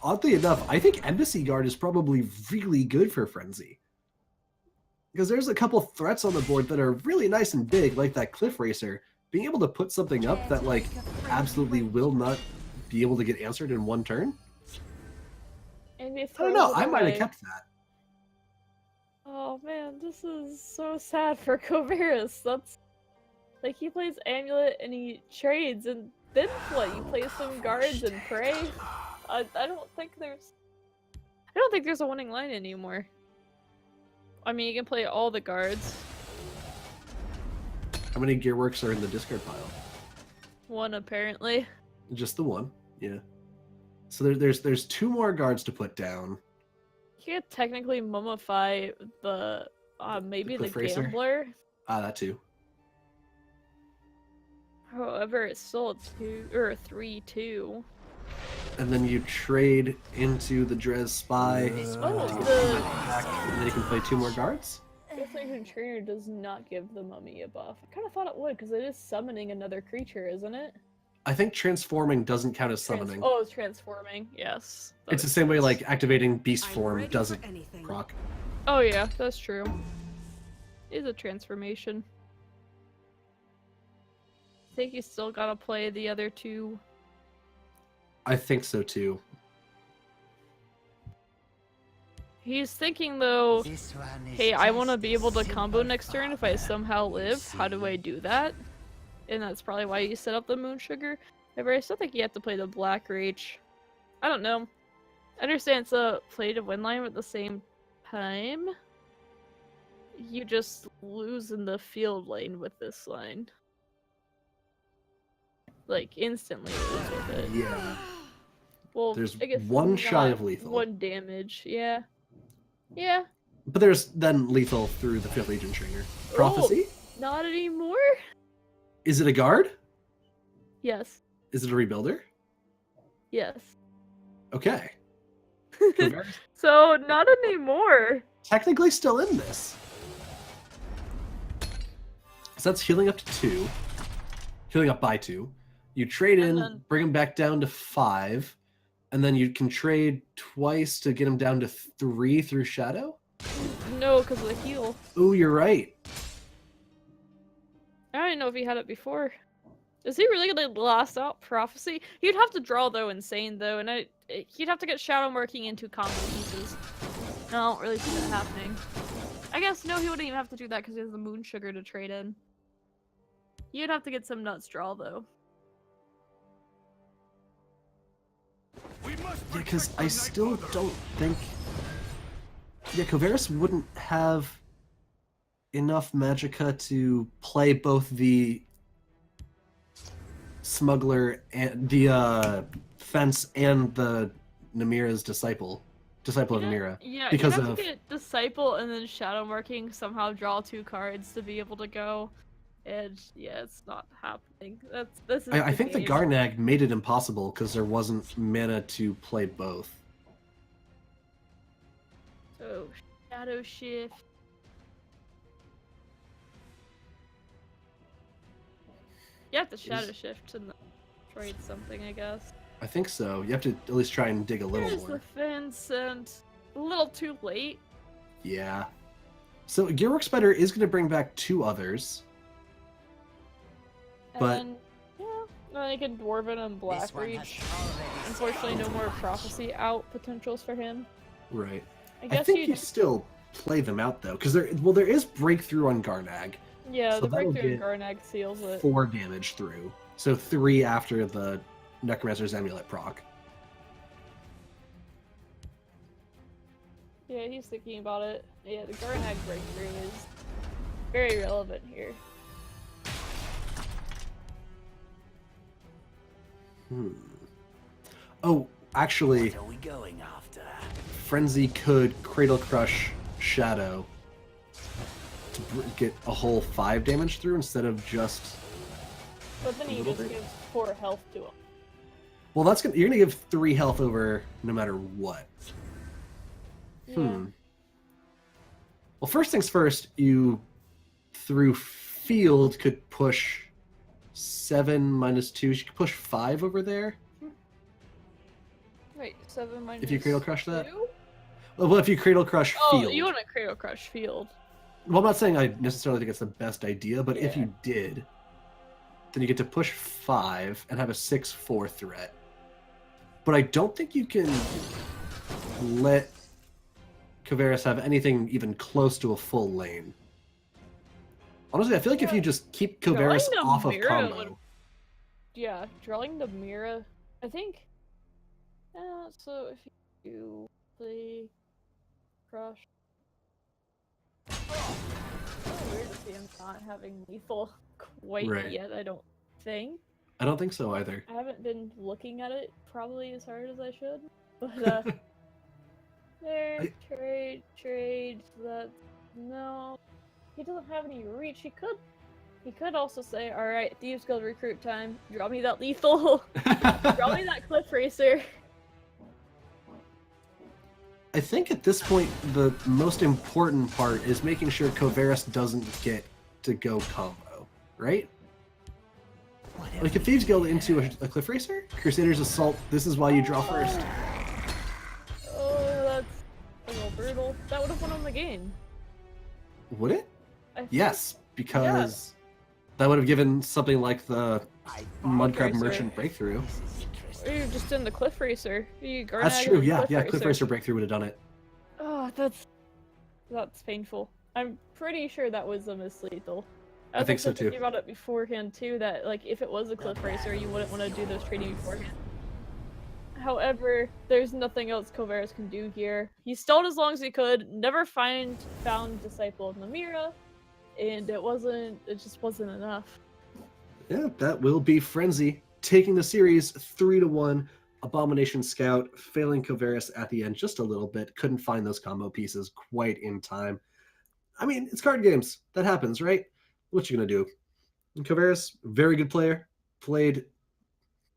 [SPEAKER 1] oddly enough, I think Embassy Guard is probably really good for Frenzy. Because there's a couple threats on the board that are really nice and big, like that Cliff Racer. Being able to put something up that, like, absolutely will not be able to get answered in 1 turn?
[SPEAKER 2] And he
[SPEAKER 1] I don't know,
[SPEAKER 2] throws it
[SPEAKER 1] I might have
[SPEAKER 2] away.
[SPEAKER 1] kept that.
[SPEAKER 2] Oh man, this is so sad for Covaris. That's like he plays Amulet and he trades, and then what? You play some guards and pray. I don't think there's a winning line anymore. I mean, you can play all the guards.
[SPEAKER 1] How many Gearworks are in the discard pile?
[SPEAKER 2] 1 apparently.
[SPEAKER 1] Just the 1, yeah. So there's 2 more guards to put down.
[SPEAKER 2] You could technically mummify the maybe the
[SPEAKER 1] Cliff Racer?
[SPEAKER 2] Gambler.
[SPEAKER 1] That too.
[SPEAKER 2] However, it's still a 2 or a 3/2.
[SPEAKER 1] And then you trade into the Drez Spy.
[SPEAKER 2] Oh,
[SPEAKER 1] to get
[SPEAKER 2] the
[SPEAKER 1] back, and then you can play 2 more guards.
[SPEAKER 2] Transformation Trainer does not give the mummy a buff. I kind of thought it would because it is summoning another creature, isn't it?
[SPEAKER 1] I think transforming doesn't count as summoning.
[SPEAKER 2] Oh, it's transforming. Yes. that
[SPEAKER 1] It's the
[SPEAKER 2] makes
[SPEAKER 1] same way
[SPEAKER 2] sense.
[SPEAKER 1] like activating beast
[SPEAKER 4] I'm
[SPEAKER 1] form
[SPEAKER 4] ready for
[SPEAKER 1] doesn't
[SPEAKER 4] anything.
[SPEAKER 1] proc.
[SPEAKER 2] Oh yeah, that's true. It is a transformation. I think you still gotta play the other 2.
[SPEAKER 1] I think so too.
[SPEAKER 2] He's thinking though,
[SPEAKER 6] This one is
[SPEAKER 2] hey, I want to
[SPEAKER 6] just
[SPEAKER 2] be
[SPEAKER 6] a
[SPEAKER 2] able to combo
[SPEAKER 6] simple
[SPEAKER 2] next turn if I
[SPEAKER 6] farmer,
[SPEAKER 2] somehow
[SPEAKER 6] you
[SPEAKER 2] live. How do
[SPEAKER 6] see.
[SPEAKER 2] I do that? And that's probably why you set up the Moon Sugar. However, I still think you have to play the Black Reach. I don't know. I understand it's a play to win line, but at the same time, you just lose in the field lane with this line. Like, instantly lose with it.
[SPEAKER 1] Yeah.
[SPEAKER 2] Well,
[SPEAKER 1] There's
[SPEAKER 2] I guess
[SPEAKER 1] one shy
[SPEAKER 2] not
[SPEAKER 1] of lethal.
[SPEAKER 2] 1 damage, yeah. Yeah.
[SPEAKER 1] But there's then lethal through the 5th Legion Trainer. Prophecy?
[SPEAKER 2] Not anymore?
[SPEAKER 1] Is it a guard?
[SPEAKER 2] Yes.
[SPEAKER 1] Is it a rebuilder?
[SPEAKER 2] Yes.
[SPEAKER 1] Okay.
[SPEAKER 2] So, not anymore.
[SPEAKER 1] Technically still in this. So that's healing up to 2. Healing up by 2. You trade
[SPEAKER 2] And
[SPEAKER 1] in,
[SPEAKER 2] then-
[SPEAKER 1] bring him back down to 5. And then you can trade twice to get him down to 3 through Shadow?
[SPEAKER 2] No, because of the heal.
[SPEAKER 1] Oh, you're right.
[SPEAKER 2] I don't know if he had it before. Is he really gonna last out Prophecy? He'd have to draw though Insane though, and he'd have to get Shadow Marking into combo pieces. No, I don't really see that happening. I guess no, he wouldn't even have to do that because he has the Moon Sugar to trade in. You'd have to get some nuts draw though.
[SPEAKER 3] We must
[SPEAKER 1] Yeah, because
[SPEAKER 3] protect
[SPEAKER 1] I
[SPEAKER 3] the
[SPEAKER 1] still
[SPEAKER 3] Night Mother.
[SPEAKER 1] don't think. Yeah, Kovaris wouldn't have enough magicka to play both the smuggler and the fence and the Namira's disciple of Namira.
[SPEAKER 2] Yeah,
[SPEAKER 1] because
[SPEAKER 2] you'd have
[SPEAKER 1] of
[SPEAKER 2] to get Disciple and then Shadow Marking, somehow draw 2 cards to be able to go. And yeah, it's not happening. This is
[SPEAKER 1] I think the
[SPEAKER 2] game.
[SPEAKER 1] Garnag made it impossible because there wasn't mana to play both.
[SPEAKER 2] So Shadow Shift. You have to Shadow Shift to trade something, I guess.
[SPEAKER 1] I think so. You have to at least try and dig a little
[SPEAKER 2] There's
[SPEAKER 1] more.
[SPEAKER 2] the fence, and a little too late.
[SPEAKER 1] Yeah. So Gearworks Spider is going to bring back 2 others. But-
[SPEAKER 2] And yeah, then you can Dwarven and
[SPEAKER 6] This one
[SPEAKER 2] Blackreach.
[SPEAKER 6] has already
[SPEAKER 2] Unfortunately, no more Prophecy out potentials for him.
[SPEAKER 1] Right.
[SPEAKER 2] I
[SPEAKER 1] I
[SPEAKER 2] guess
[SPEAKER 1] think
[SPEAKER 2] you'd-
[SPEAKER 1] you still play them out though, because there is breakthrough on Garnag.
[SPEAKER 2] Yeah,
[SPEAKER 1] so
[SPEAKER 2] the
[SPEAKER 1] that'll
[SPEAKER 2] breakthrough in
[SPEAKER 1] get
[SPEAKER 2] Garnag seals it.
[SPEAKER 1] 4 damage through. So 3 after the Necromancer's Amulet proc.
[SPEAKER 2] Yeah, he's thinking about it. Yeah, the Garnag breakthrough is very relevant here.
[SPEAKER 1] Oh, actually,
[SPEAKER 6] What are we going after?
[SPEAKER 1] Frenzy could Cradle Crush Shadow to get a whole 5 damage through instead of just.
[SPEAKER 2] But then he
[SPEAKER 1] little
[SPEAKER 2] just
[SPEAKER 1] bit.
[SPEAKER 2] gives 4 health to him.
[SPEAKER 1] Well, you're gonna give 3 health over no matter what.
[SPEAKER 2] Yeah.
[SPEAKER 1] Well, first things first, you through field could push 7 minus 2. You could push 5 over there.
[SPEAKER 2] Wait, 7 minus
[SPEAKER 1] If you Cradle Crush that?
[SPEAKER 2] 2?
[SPEAKER 1] Well, if you Cradle Crush
[SPEAKER 2] Oh,
[SPEAKER 1] field.
[SPEAKER 2] you want to Cradle Crush field.
[SPEAKER 1] Well, I'm not saying I necessarily think it's the best idea, but if
[SPEAKER 2] Yeah.
[SPEAKER 1] you did, then you get to push 5 and have a 6/4 threat. But I don't think you can let Kovaris have anything even close to a full lane. Honestly, I feel like if you just keep Kovaris
[SPEAKER 2] Drawing the
[SPEAKER 1] off of
[SPEAKER 2] mirror
[SPEAKER 1] combo,
[SPEAKER 2] would- Yeah, drawing the Mira. I think. So if you play Crush. It's weird to see him not having lethal quite
[SPEAKER 1] Right.
[SPEAKER 2] yet, I don't think.
[SPEAKER 1] I don't think so either.
[SPEAKER 2] I haven't been looking at it probably as hard as I should. But there, trade, that no. He doesn't have any reach. He could also say, alright, Thieves Guild recruit time, draw me that lethal. Draw me that Cliff Racer.
[SPEAKER 1] I think at this point, the most important part is making sure Kovaris doesn't get to go combo, right?
[SPEAKER 6] Whatever
[SPEAKER 1] Like if Thieves Guild into a Cliff Racer, Crusader's Assault, this is why you draw first.
[SPEAKER 2] Oh, that's a little brutal. That would have won him the game.
[SPEAKER 1] Would it?
[SPEAKER 2] I think.
[SPEAKER 1] Yes, because that would have given something like the
[SPEAKER 6] I
[SPEAKER 1] Mudcrab
[SPEAKER 2] Racer.
[SPEAKER 1] Merchant breakthrough.
[SPEAKER 6] This is
[SPEAKER 2] Or
[SPEAKER 6] interesting.
[SPEAKER 2] you're just in the Cliff Racer.
[SPEAKER 1] That's true, yeah, Cliff Racer breakthrough would have done it.
[SPEAKER 2] Oh, that's painful. I'm pretty sure that was a mislethal.
[SPEAKER 1] I think so,
[SPEAKER 2] also
[SPEAKER 1] too.
[SPEAKER 2] thinking about it beforehand too. That like if it was a Cliff Racer, you wouldn't want to do those trading beforehand. However, there's nothing else Kovaris can do here. He stalled as long as he could. Never found Disciple of Namira, and it just wasn't enough.
[SPEAKER 1] Yeah, that will be Frenzy taking the series 3-1. Abomination Scout failing Kovaris at the end just a little bit. Couldn't find those combo pieces quite in time. I mean, it's card games. That happens, right? What you gonna do? And Kovaris, very good player. Played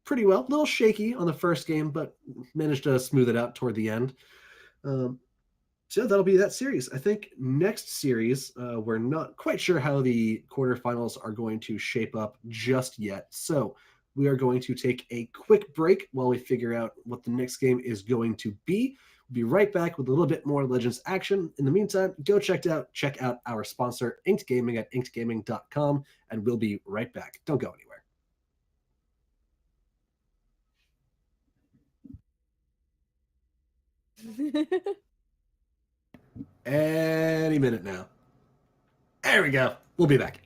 [SPEAKER 1] pretty well. A little shaky on the first game, but managed to smooth it out toward the end. So that'll be that series. I think next series, we're not quite sure how the quarterfinals are going to shape up just yet. So we are going to take a quick break while we figure out what the next game is going to be. Be right back with a little bit more Legends action. In the meantime, go check out our sponsor, Inked Gaming, at inkedgaming.com, and we'll be right back. Don't go anywhere. Any minute now. There we go. We'll be back.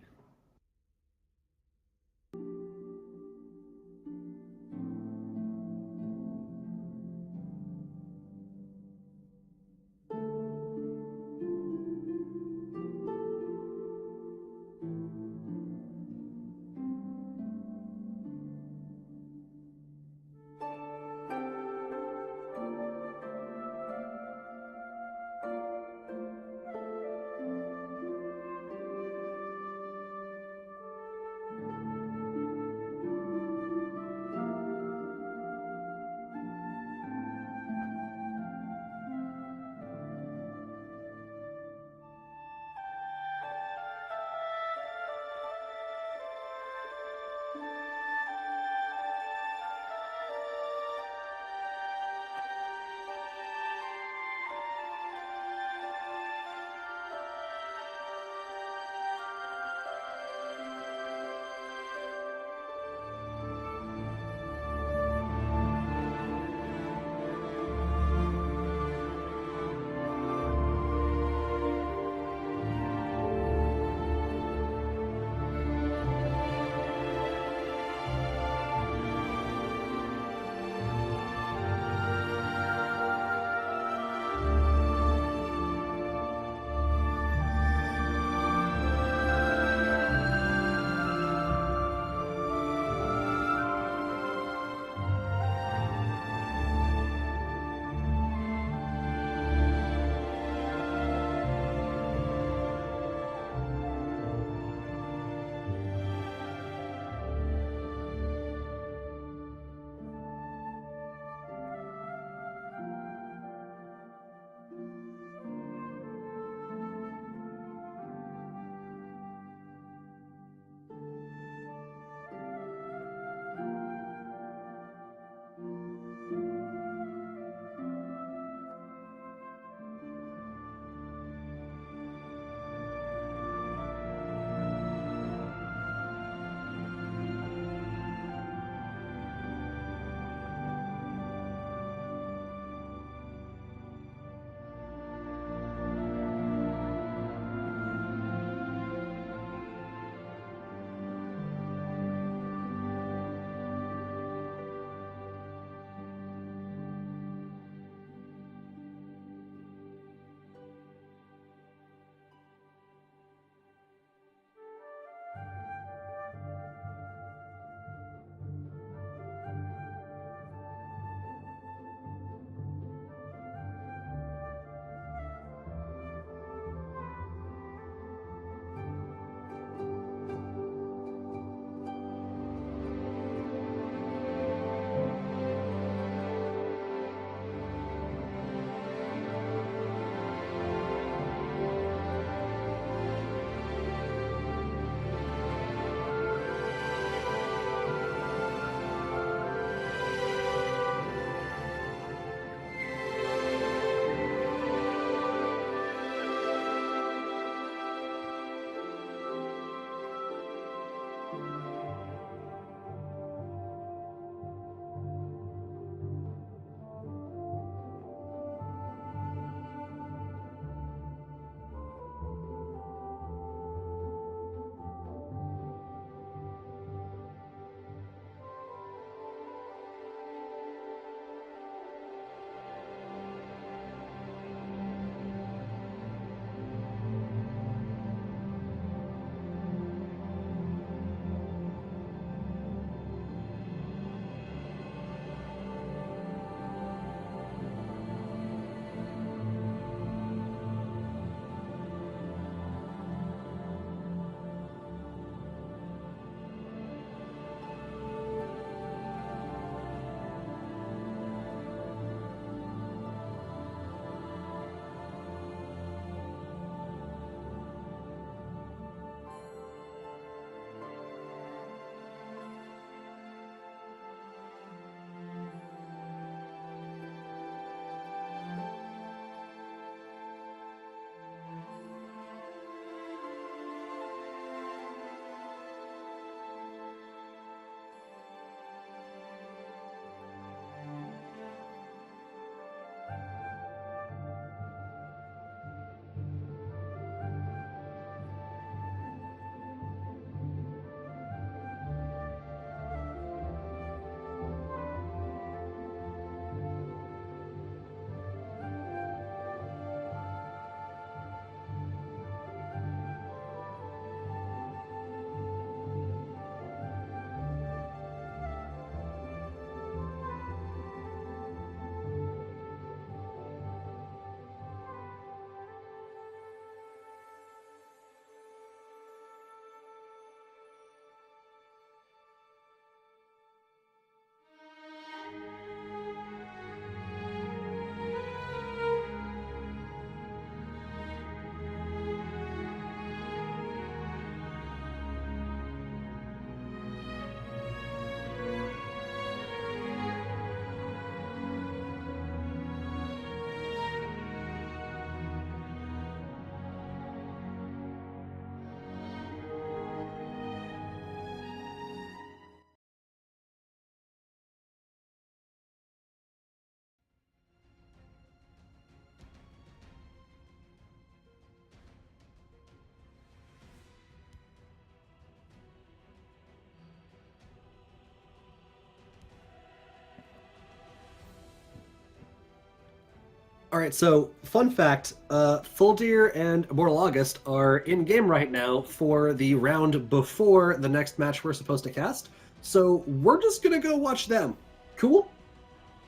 [SPEAKER 1] All right, so fun fact, Fuldir and Immortal August are in game right now for the round before the next match we're supposed to cast. So we're just gonna go watch them. Cool?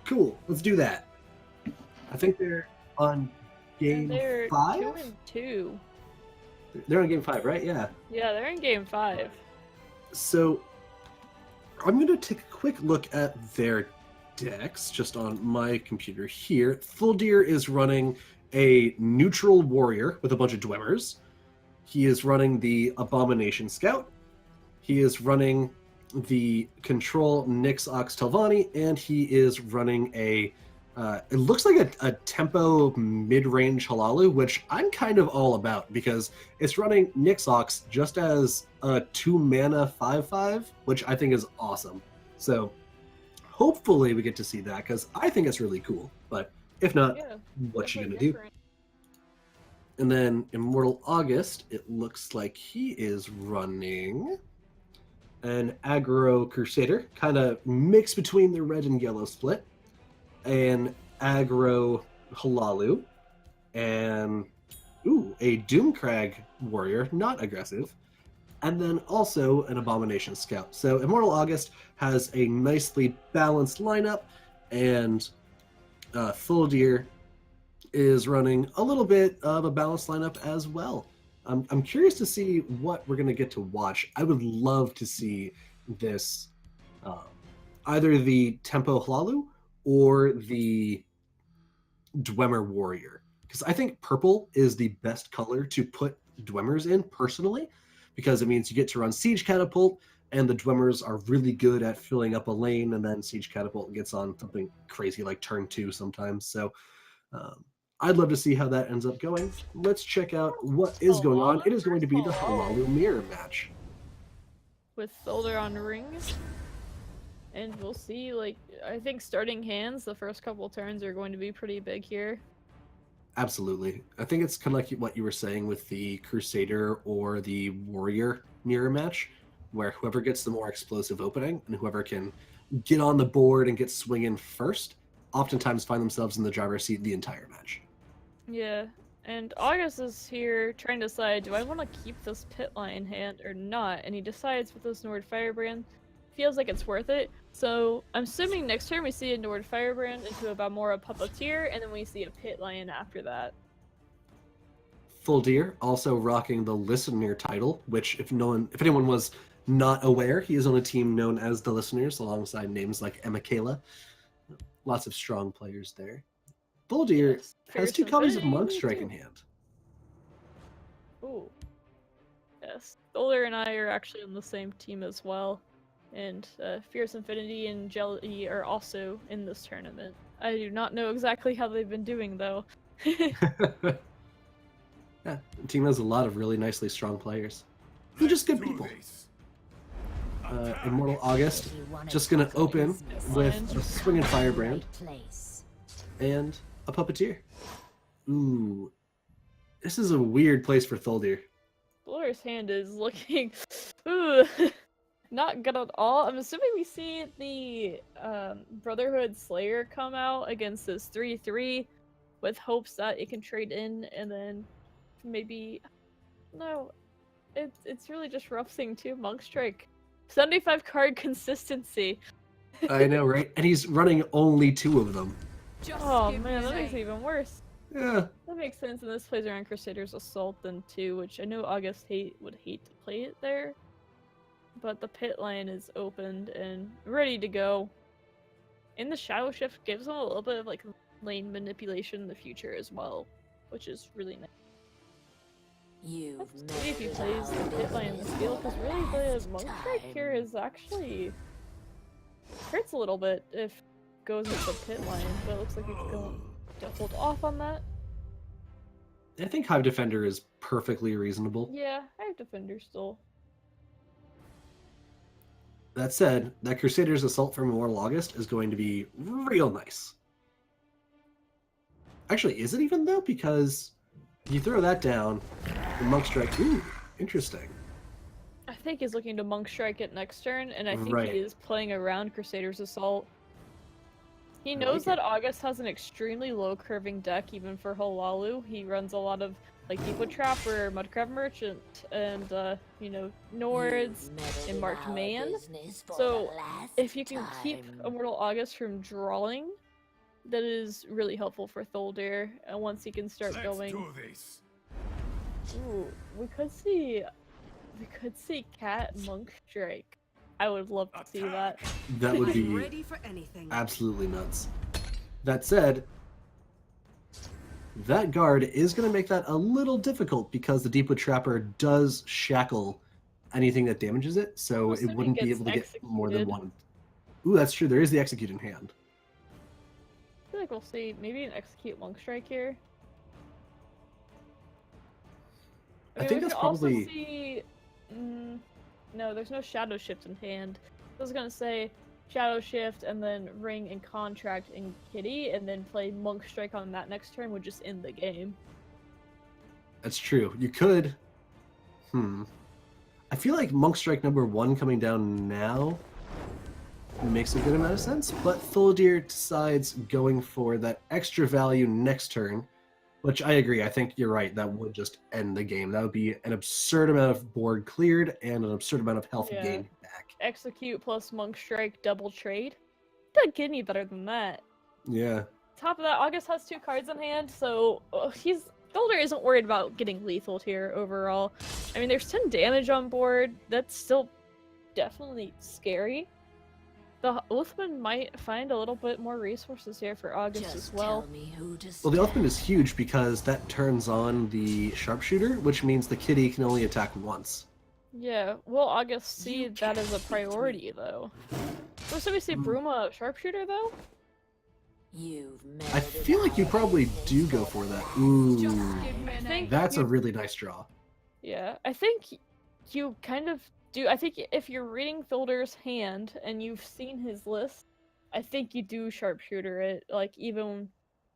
[SPEAKER 1] Cool. Let's do that. I think they're on game
[SPEAKER 2] They're
[SPEAKER 1] 5?
[SPEAKER 2] 2-2.
[SPEAKER 1] They're on game 5, right? Yeah.
[SPEAKER 2] Yeah, they're in game 5.
[SPEAKER 1] So I'm gonna take a quick look at their decks just on my computer here. Fuldir is running a neutral warrior with a bunch of Dwemmers. He is running the Abomination Scout. He is running the Control Nyx Ox Telvanni, and he is running a it looks like a tempo mid-range Halalu, which I'm kind of all about because it's running Nyx Ox just as a 2-mana 5/5, which I think is awesome. So hopefully we get to see that because I think it's really cool. But if not,
[SPEAKER 2] Yeah.
[SPEAKER 1] what you gonna
[SPEAKER 2] definitely
[SPEAKER 1] do?
[SPEAKER 2] different.
[SPEAKER 1] And then Immortal August, it looks like he is running an aggro Crusader, kind of mixed between the red and yellow split, an aggro Halalu, and a Doomcrag warrior, not aggressive, and then also an Abomination Scout. So Immortal August has a nicely balanced lineup, and Fuldir is running a little bit of a balanced lineup as well. I'm curious to see what we're going to get to watch. I would love to see this, either the Tempo Halalu or the Dwemer Warrior. Because I think purple is the best color to put Dwemmers in, personally, because it means you get to run Siege Catapult, and the Dwemmers are really good at filling up a lane, and then Siege Catapult gets on something crazy like turn 2 sometimes. So I'd love to see how that ends up going. Let's check out what is going on. It is going to be the Halalu Mirror match.
[SPEAKER 2] With Solder on rings. And we'll see, like, I think starting hands, the first couple turns are going to be pretty big here.
[SPEAKER 1] Absolutely. I think it's kind of like what you were saying with the Crusader or the Warrior mirror match, where whoever gets the more explosive opening and whoever can get on the board and get swinging first oftentimes find themselves in the driver's seat the entire match.
[SPEAKER 2] Yeah, and August is here trying to decide, do I want to keep this pit line hand or not? And he decides with this Nord Firebrand, feels like it's worth it. So I'm assuming next turn we see a Nord Firebrand into about more a Puppeteer, and then we see a Pit Lion after that.
[SPEAKER 1] Fuldir also rocking the Listener title, which if anyone was not aware, he is on a team known as the Listeners, alongside names like Emma Kayla. Lots of strong players there. Fuldir
[SPEAKER 2] Yes,
[SPEAKER 1] has
[SPEAKER 2] Fierce
[SPEAKER 1] 2 copies of
[SPEAKER 2] Infinity,
[SPEAKER 1] Monkstrike
[SPEAKER 2] too.
[SPEAKER 1] in hand.
[SPEAKER 2] Ooh. Yes, Solder and I are actually on the same team as well. And Fierce Infinity and Jelly are also in this tournament. I do not know exactly how they've been doing, though.
[SPEAKER 1] Yeah, the team has a lot of really nicely strong players. They're just good people. Immortal August just gonna open with a Swinging Firebrand and a Puppeteer. Ooh, this is a weird place for Thuldir.
[SPEAKER 2] Solder's hand is looking ooh, not good at all. I'm assuming we see the Brotherhood Slayer come out against this 3/3 with hopes that it can trade in, and then maybe no, it's really just rough seeing 2 Monkstrike. 75 card consistency.
[SPEAKER 1] I know, right? And he's running only 2 of them.
[SPEAKER 4] Just
[SPEAKER 2] Oh
[SPEAKER 4] give
[SPEAKER 2] man,
[SPEAKER 4] me
[SPEAKER 2] that
[SPEAKER 4] a
[SPEAKER 2] makes it
[SPEAKER 4] name.
[SPEAKER 2] even worse.
[SPEAKER 1] Yeah,
[SPEAKER 2] That makes sense, and this plays around Crusader's Assault then too, which I know August would hate to play it there. But the pit line is opened and ready to go. And the Shadow Shift gives him a little bit of like lane manipulation in the future as well, which is really nice.
[SPEAKER 6] You've
[SPEAKER 2] Let's see if he plays the pit line in this field, because really the Monk Strike here is actually hurts a little bit if it goes into the pit line, but it looks like he's going to hold off on that.
[SPEAKER 1] I think Hive Defender is perfectly reasonable.
[SPEAKER 2] Yeah, I have Defender still.
[SPEAKER 1] That said, that Crusader's Assault from Immortal August is going to be real nice. Actually, is it even though? Because you throw that down, the Monk Strike, ooh, interesting.
[SPEAKER 2] I think he's looking to Monk Strike it next turn, and I think
[SPEAKER 1] Right.
[SPEAKER 2] he is playing around Crusader's Assault. He
[SPEAKER 1] I
[SPEAKER 2] knows
[SPEAKER 1] like
[SPEAKER 2] that August has an extremely low curving deck, even for Halalu. He runs a lot of like Deepwood Trapper, Mudcrab Merchant, and you know, Nords, and Marked Man. So if you can keep Immortal August from drawing, that is really helpful for Thuldir. And once he can start
[SPEAKER 3] Let's
[SPEAKER 2] going,
[SPEAKER 3] do this.
[SPEAKER 2] ooh, we could see Cat Monk Strike. I would love to see that.
[SPEAKER 1] That would
[SPEAKER 4] I'm
[SPEAKER 1] be
[SPEAKER 4] ready for anything.
[SPEAKER 1] absolutely nuts. That said, that guard is going to make that a little difficult because the Deepwood Trapper does shackle anything that damages it, so
[SPEAKER 2] Plus,
[SPEAKER 1] it
[SPEAKER 2] if he
[SPEAKER 1] wouldn't be
[SPEAKER 2] gets
[SPEAKER 1] able to get more than
[SPEAKER 2] executed.
[SPEAKER 1] one. Ooh, that's true. There is the execute in hand.
[SPEAKER 2] I feel like we'll see maybe an Execute Monk Strike here.
[SPEAKER 1] I think
[SPEAKER 2] we
[SPEAKER 1] that's
[SPEAKER 2] could also
[SPEAKER 1] probably-
[SPEAKER 2] see. No, there's no Shadow Shift in hand. I was gonna say Shadow Shift and then Ring and Contract in Kitty, and then play Monk Strike on that next turn would just end the game.
[SPEAKER 1] That's true. You could. I feel like Monk Strike #1 coming down now makes a good amount of sense, but Thuldir decides going for that extra value next turn, which I agree. I think you're right. That would just end the game. That would be an absurd amount of board cleared and an absurd amount of health
[SPEAKER 2] Yeah.
[SPEAKER 1] gained back.
[SPEAKER 2] Execute plus Monk Strike double trade. Doesn't get any better than that.
[SPEAKER 1] Yeah.
[SPEAKER 2] Top of that, August has 2 cards in hand, so Thuldir isn't worried about getting lethal here overall. I mean, there's 10 damage on board. That's still definitely scary. The Oathman might find a little bit more resources here for August as well.
[SPEAKER 1] Well, the Elfman is huge because that turns on the Sharpshooter, which means the Kitty can only attack once.
[SPEAKER 2] Yeah, will August see that as a priority, though? So we see Bruma Sharpshooter, though?
[SPEAKER 1] I feel like you probably do go for that. Ooh,
[SPEAKER 2] I think
[SPEAKER 1] that's a
[SPEAKER 2] you-
[SPEAKER 1] really nice draw.
[SPEAKER 2] Yeah, I think you kind of do. I think if you're reading Thuldir's hand and you've seen his list, I think you do Sharpshooter it, like, even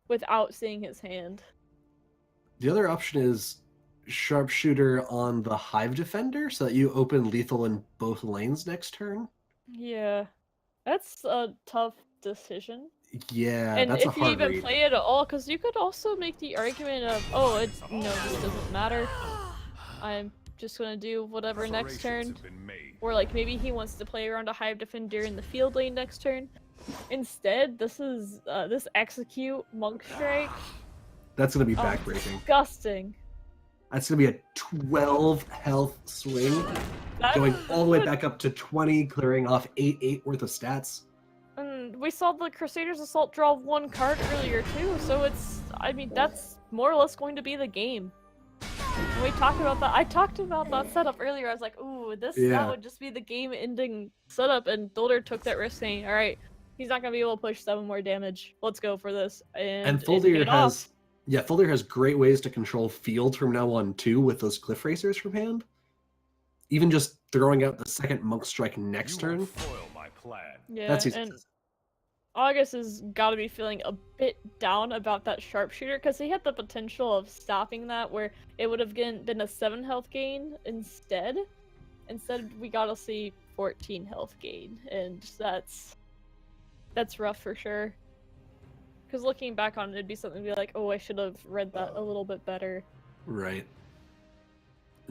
[SPEAKER 2] without seeing his hand.
[SPEAKER 1] The other option is Sharpshooter on the Hive Defender so that you open lethal in both lanes next turn.
[SPEAKER 2] Yeah, that's a tough decision.
[SPEAKER 1] Yeah,
[SPEAKER 2] And
[SPEAKER 1] that's a
[SPEAKER 2] if you
[SPEAKER 1] hard
[SPEAKER 2] even
[SPEAKER 1] read.
[SPEAKER 2] play it at all, because you could also make the argument of, oh, this doesn't matter. I'm just gonna do whatever next turn.
[SPEAKER 3] Preparations have been made.
[SPEAKER 2] Or like maybe he wants to play around a Hive Defender in the field lane next turn. Instead, this is this Execute Monk Strike.
[SPEAKER 1] That's going to be
[SPEAKER 2] Oh,
[SPEAKER 1] backbreaking.
[SPEAKER 2] Disgusting.
[SPEAKER 1] That's going to be a 12 health swing,
[SPEAKER 2] That-
[SPEAKER 1] going all the way back up to 20, clearing off 8 worth of stats.
[SPEAKER 2] And we saw the Crusaders Assault draw 1 card earlier too, so it's, I mean, that's more or less going to be the game. When we talked about that, I talked about that setup earlier. I was like, ooh, that would just be the game-ending setup, and Thuldir took that risk saying, alright, he's not going to be able to push 7 more damage. Let's go for this. And it
[SPEAKER 1] Thuldir
[SPEAKER 2] paid off.
[SPEAKER 1] has... Yeah, Thuldir has great ways to control field from now on too with those Cliff Racers from hand. Even just throwing out the second Monk Strike next
[SPEAKER 3] You
[SPEAKER 1] turn.
[SPEAKER 3] won't foil my plan.
[SPEAKER 2] Yeah,
[SPEAKER 1] That's easy.
[SPEAKER 2] and August has got to be feeling a bit down about that Sharpshooter, because he had the potential of stopping that, where it would have been a 7 health gain instead. Instead, we got to see 14 health gain, and that's rough for sure. Because looking back on it, it'd be something to be like, oh, I should have read that a little bit better.
[SPEAKER 1] Right.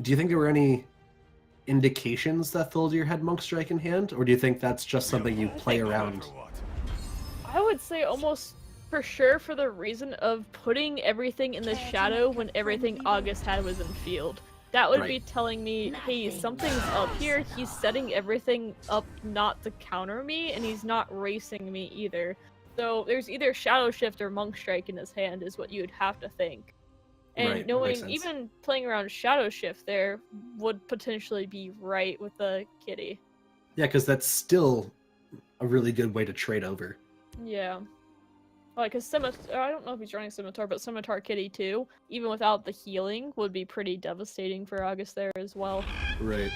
[SPEAKER 1] Do you think there were any indications that Thuldir had Monk Strike in hand, or do you think that's just something you play around?
[SPEAKER 3] Matter what.
[SPEAKER 2] I would say almost for sure for the reason of putting everything in the shadow when everything August had was in field. That would be
[SPEAKER 1] Right.
[SPEAKER 2] telling me, hey, something's up here. He's setting everything up not to counter me, and he's not racing me either. So there's either Shadow Shift or Monk Strike in his hand is what you would have to think. And
[SPEAKER 1] Right,
[SPEAKER 2] knowing,
[SPEAKER 1] makes sense.
[SPEAKER 2] even playing around Shadow Shift there would potentially be right with the Kitty.
[SPEAKER 1] Yeah, because that's still a really good way to trade over.
[SPEAKER 2] Yeah. Like, cause Scimitar, I don't know if he's running Scimitar, but Scimitar Kitty too, even without the healing, would be pretty devastating for August there as well.
[SPEAKER 1] Right.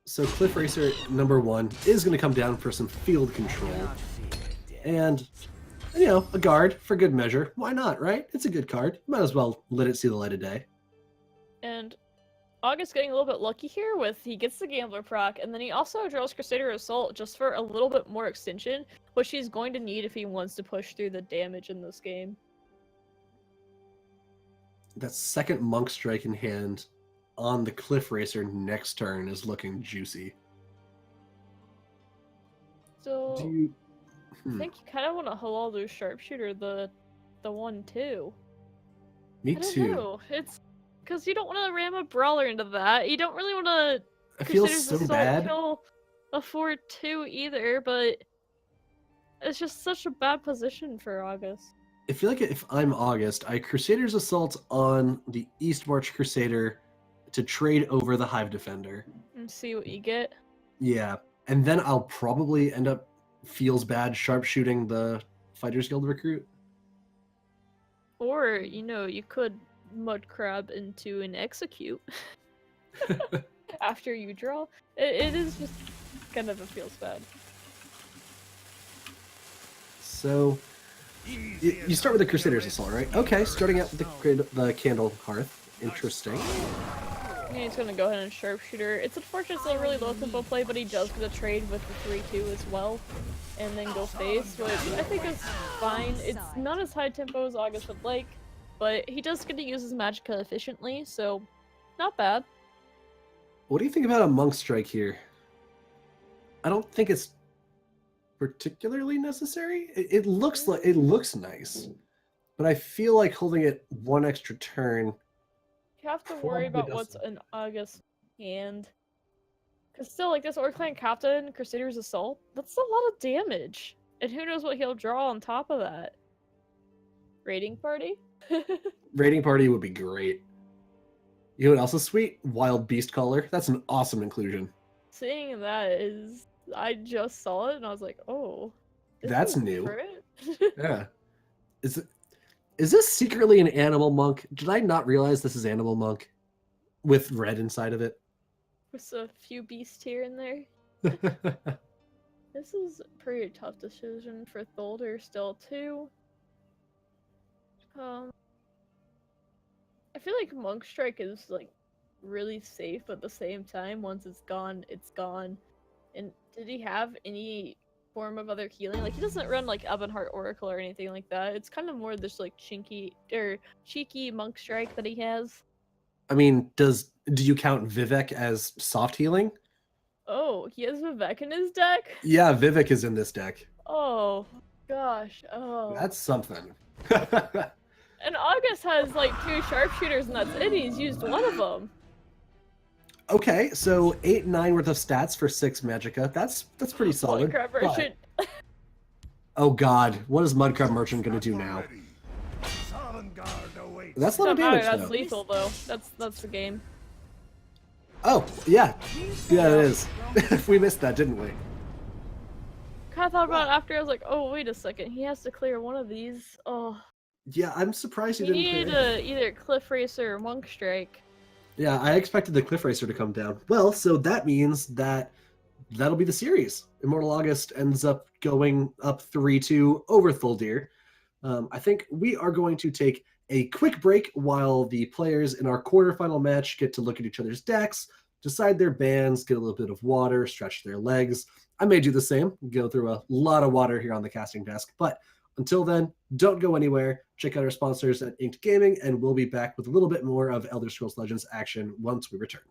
[SPEAKER 1] So Cliff Racer #1 is going to come down for some field control. And, you know, a guard for good measure. Why not, right? It's a good card. Might as well let it see the light of day.
[SPEAKER 2] And August getting a little bit lucky here with he gets the Gambler proc, and then he also draws Crusader Assault just for a little bit more extension, which he's going to need if he wants to push through the damage in this game.
[SPEAKER 1] That second Monk Strike in hand on the Cliff Racer next turn is looking juicy.
[SPEAKER 2] So
[SPEAKER 1] Do you...
[SPEAKER 2] I think you kind of want to halal lose Sharpshooter the 1/2.
[SPEAKER 1] Me
[SPEAKER 2] I don't
[SPEAKER 1] too.
[SPEAKER 2] know. It's because you don't want to ram a Brawler into that. You don't really want to
[SPEAKER 1] I feel
[SPEAKER 2] Crusader's
[SPEAKER 1] so
[SPEAKER 2] Assault
[SPEAKER 1] bad.
[SPEAKER 2] kill a 4/2 either, but it's just such a bad position for August.
[SPEAKER 1] I feel like if I'm August, I Crusader's Assault on the East March Crusader to trade over the Hive Defender.
[SPEAKER 2] And see what you get.
[SPEAKER 1] Yeah, and then I'll probably end up feels bad sharpshooting the Fighters Guild recruit.
[SPEAKER 2] Or, you could Mud Crab into an Execute after you draw. It is just kind of a feels bad.
[SPEAKER 1] So you start with the Crusader's Assault, right? Okay, starting out with the Candle Hearth. Interesting.
[SPEAKER 2] Yeah, he's gonna go ahead and Sharpshooter. It's unfortunate it's a really low tempo play, but he does get a trade with the 3/2 as well. And then go face, which I think is fine. It's not as high tempo as August would like, but he does get to use his Magicka efficiently, so not bad.
[SPEAKER 1] What do you think about a Monk Strike here? I don't think it's particularly necessary. It looks nice, but I feel like holding it one extra turn.
[SPEAKER 2] You have to worry about what's in August's hand. Because still, like this Orc Clan Captain, Crusader's Assault, that's a lot of damage. And who knows what he'll draw on top of that. Raiding Party?
[SPEAKER 1] Raiding Party would be great. You know what else is sweet? Wild Beast Caller. That's an awesome inclusion.
[SPEAKER 2] Seeing that is... I just saw it and I was like, oh.
[SPEAKER 1] That's new.
[SPEAKER 2] different?
[SPEAKER 1] Yeah. Is this secretly an Animal Monk? Did I not realize this is Animal Monk? With red inside of it?
[SPEAKER 2] With a few beasts here and there. This is a pretty tough decision for Thulder still too. I feel like Monk Strike is like really safe, but at the same time, once it's gone, it's gone. And did he have any form of other healing? Like he doesn't run like Ebonheart Oracle or anything like that. It's kind of more this like cheeky Monk Strike that he has.
[SPEAKER 1] I mean, do you count Vivek as soft healing?
[SPEAKER 2] Oh, he has Vivek in his deck?
[SPEAKER 1] Yeah, Vivek is in this deck.
[SPEAKER 2] Oh, gosh. Oh.
[SPEAKER 1] That's something.
[SPEAKER 2] And August has like 2 sharpshooters and that's it. He's used one of them.
[SPEAKER 1] Okay, so 8 and 9 worth of stats for 6 Magicka. That's pretty solid.
[SPEAKER 2] Mudcrab
[SPEAKER 1] but-
[SPEAKER 2] Merchant.
[SPEAKER 1] Oh god, what is Mudcrab Merchant gonna do now? That's a lot of
[SPEAKER 2] Doesn't matter,
[SPEAKER 1] damage,
[SPEAKER 2] that's
[SPEAKER 1] though.
[SPEAKER 2] lethal though. That's the game.
[SPEAKER 1] Oh, yeah. Yeah, it is. We missed that, didn't we?
[SPEAKER 2] I thought about it after. I was like, oh wait a second, he has to clear one of these. Oh,
[SPEAKER 1] Yeah, I'm surprised he
[SPEAKER 2] he
[SPEAKER 1] didn't
[SPEAKER 2] needed
[SPEAKER 1] clear it.
[SPEAKER 2] either Cliff Racer or Monk Strike.
[SPEAKER 1] Yeah, I expected the Cliff Racer to come down. Well, so that means that'll be the series. Immortal August ends up going up 3-2 over Thuldir. I think we are going to take a quick break while the players in our quarterfinal match get to look at each other's decks, decide their bans, get a little bit of water, stretch their legs. I may do the same, go through a lot of water here on the casting desk. But until then, don't go anywhere. Check out our sponsors at Inked Gaming, and we'll be back with a little bit more of Elder Scrolls Legends action once we return.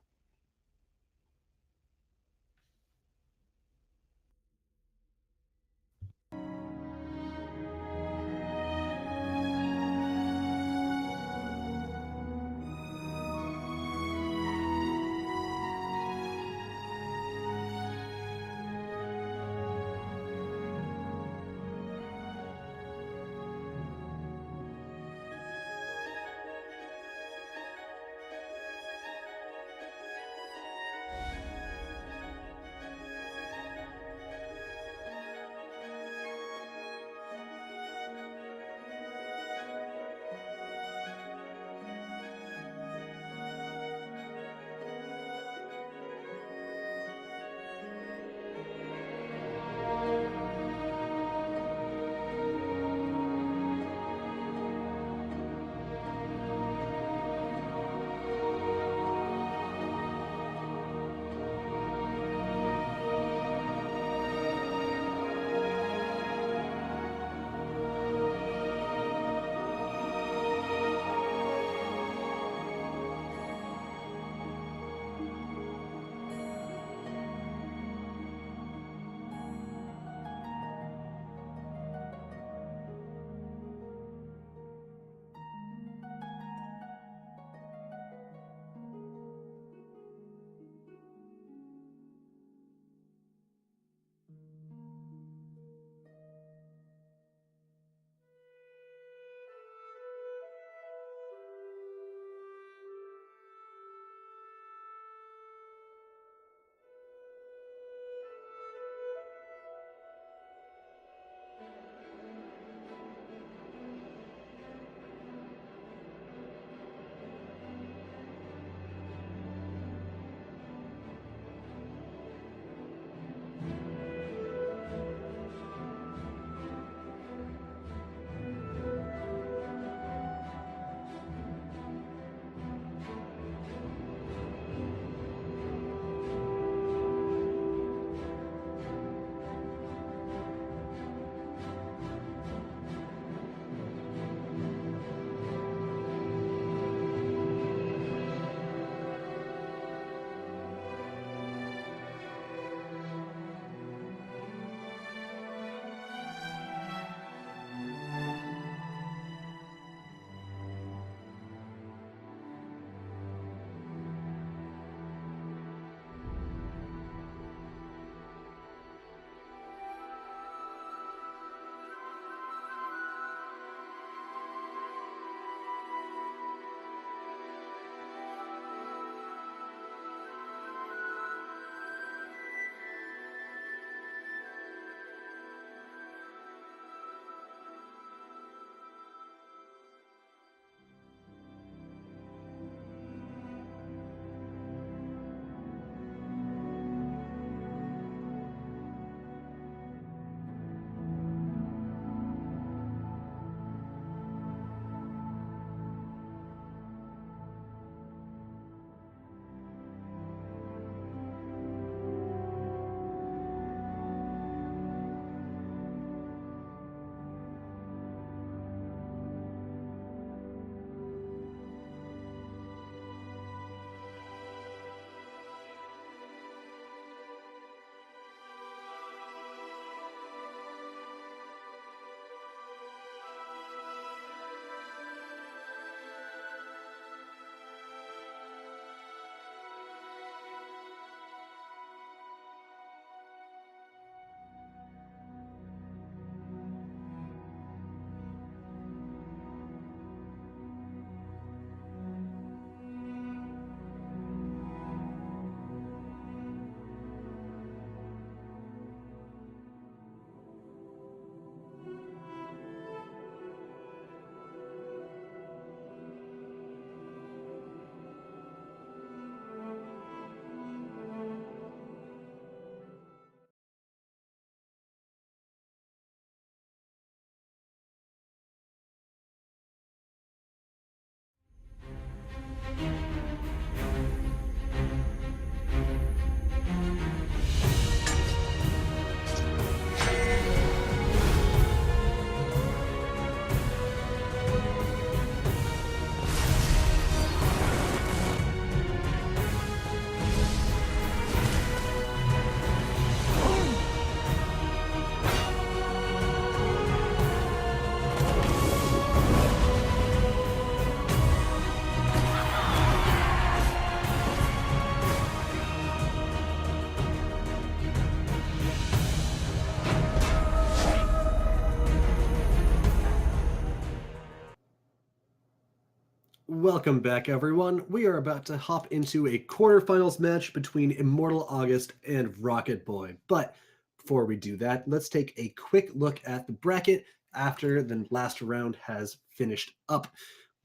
[SPEAKER 1] Welcome back, everyone. We are about to hop into a quarterfinals match between Immortal August and Rocket Boy. But before we do that, let's take a quick look at the bracket after the last round has finished up.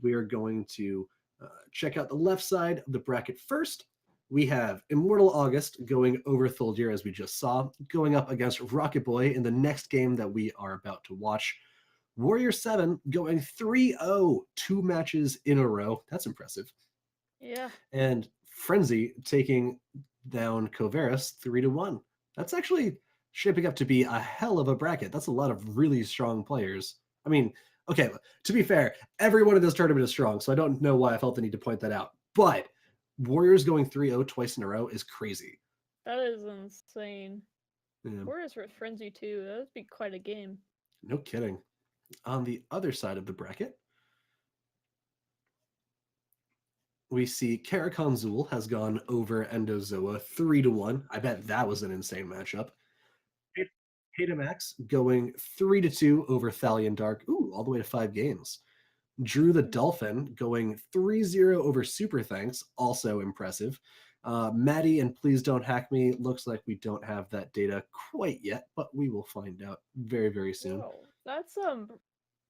[SPEAKER 1] We are going to check out the left side of the bracket first. We have Immortal August going over Thuldir, as we just saw, going up against Rocket Boy in the next game that we are about to watch. Warrior 7 going 3-0, 2 matches in a row. That's impressive.
[SPEAKER 2] Yeah.
[SPEAKER 1] And Frenzy taking down Covaris 3-1. That's actually shaping up to be a hell of a bracket. That's a lot of really strong players. I mean, okay, to be fair, everyone in this tournament is strong, so I don't know why I felt the need to point that out. But Warriors going 3-0 twice in a row is crazy.
[SPEAKER 2] That is insane.
[SPEAKER 1] Yeah.
[SPEAKER 2] Warriors with Frenzy too. That would be quite a game.
[SPEAKER 1] No kidding. On the other side of the bracket, we see Karakonzul has gone over Endozoa 3-1. I bet that was an insane matchup. Hatamax going 3-2 over Thalion Dark. Ooh, all the way to 5 games. Drew the Dolphin going 3-0 over Super Thanks. Also impressive. Maddie and Please Don't Hack Me. Looks like we don't have that data quite yet, but we will find out very, very soon.
[SPEAKER 2] Whoa, that's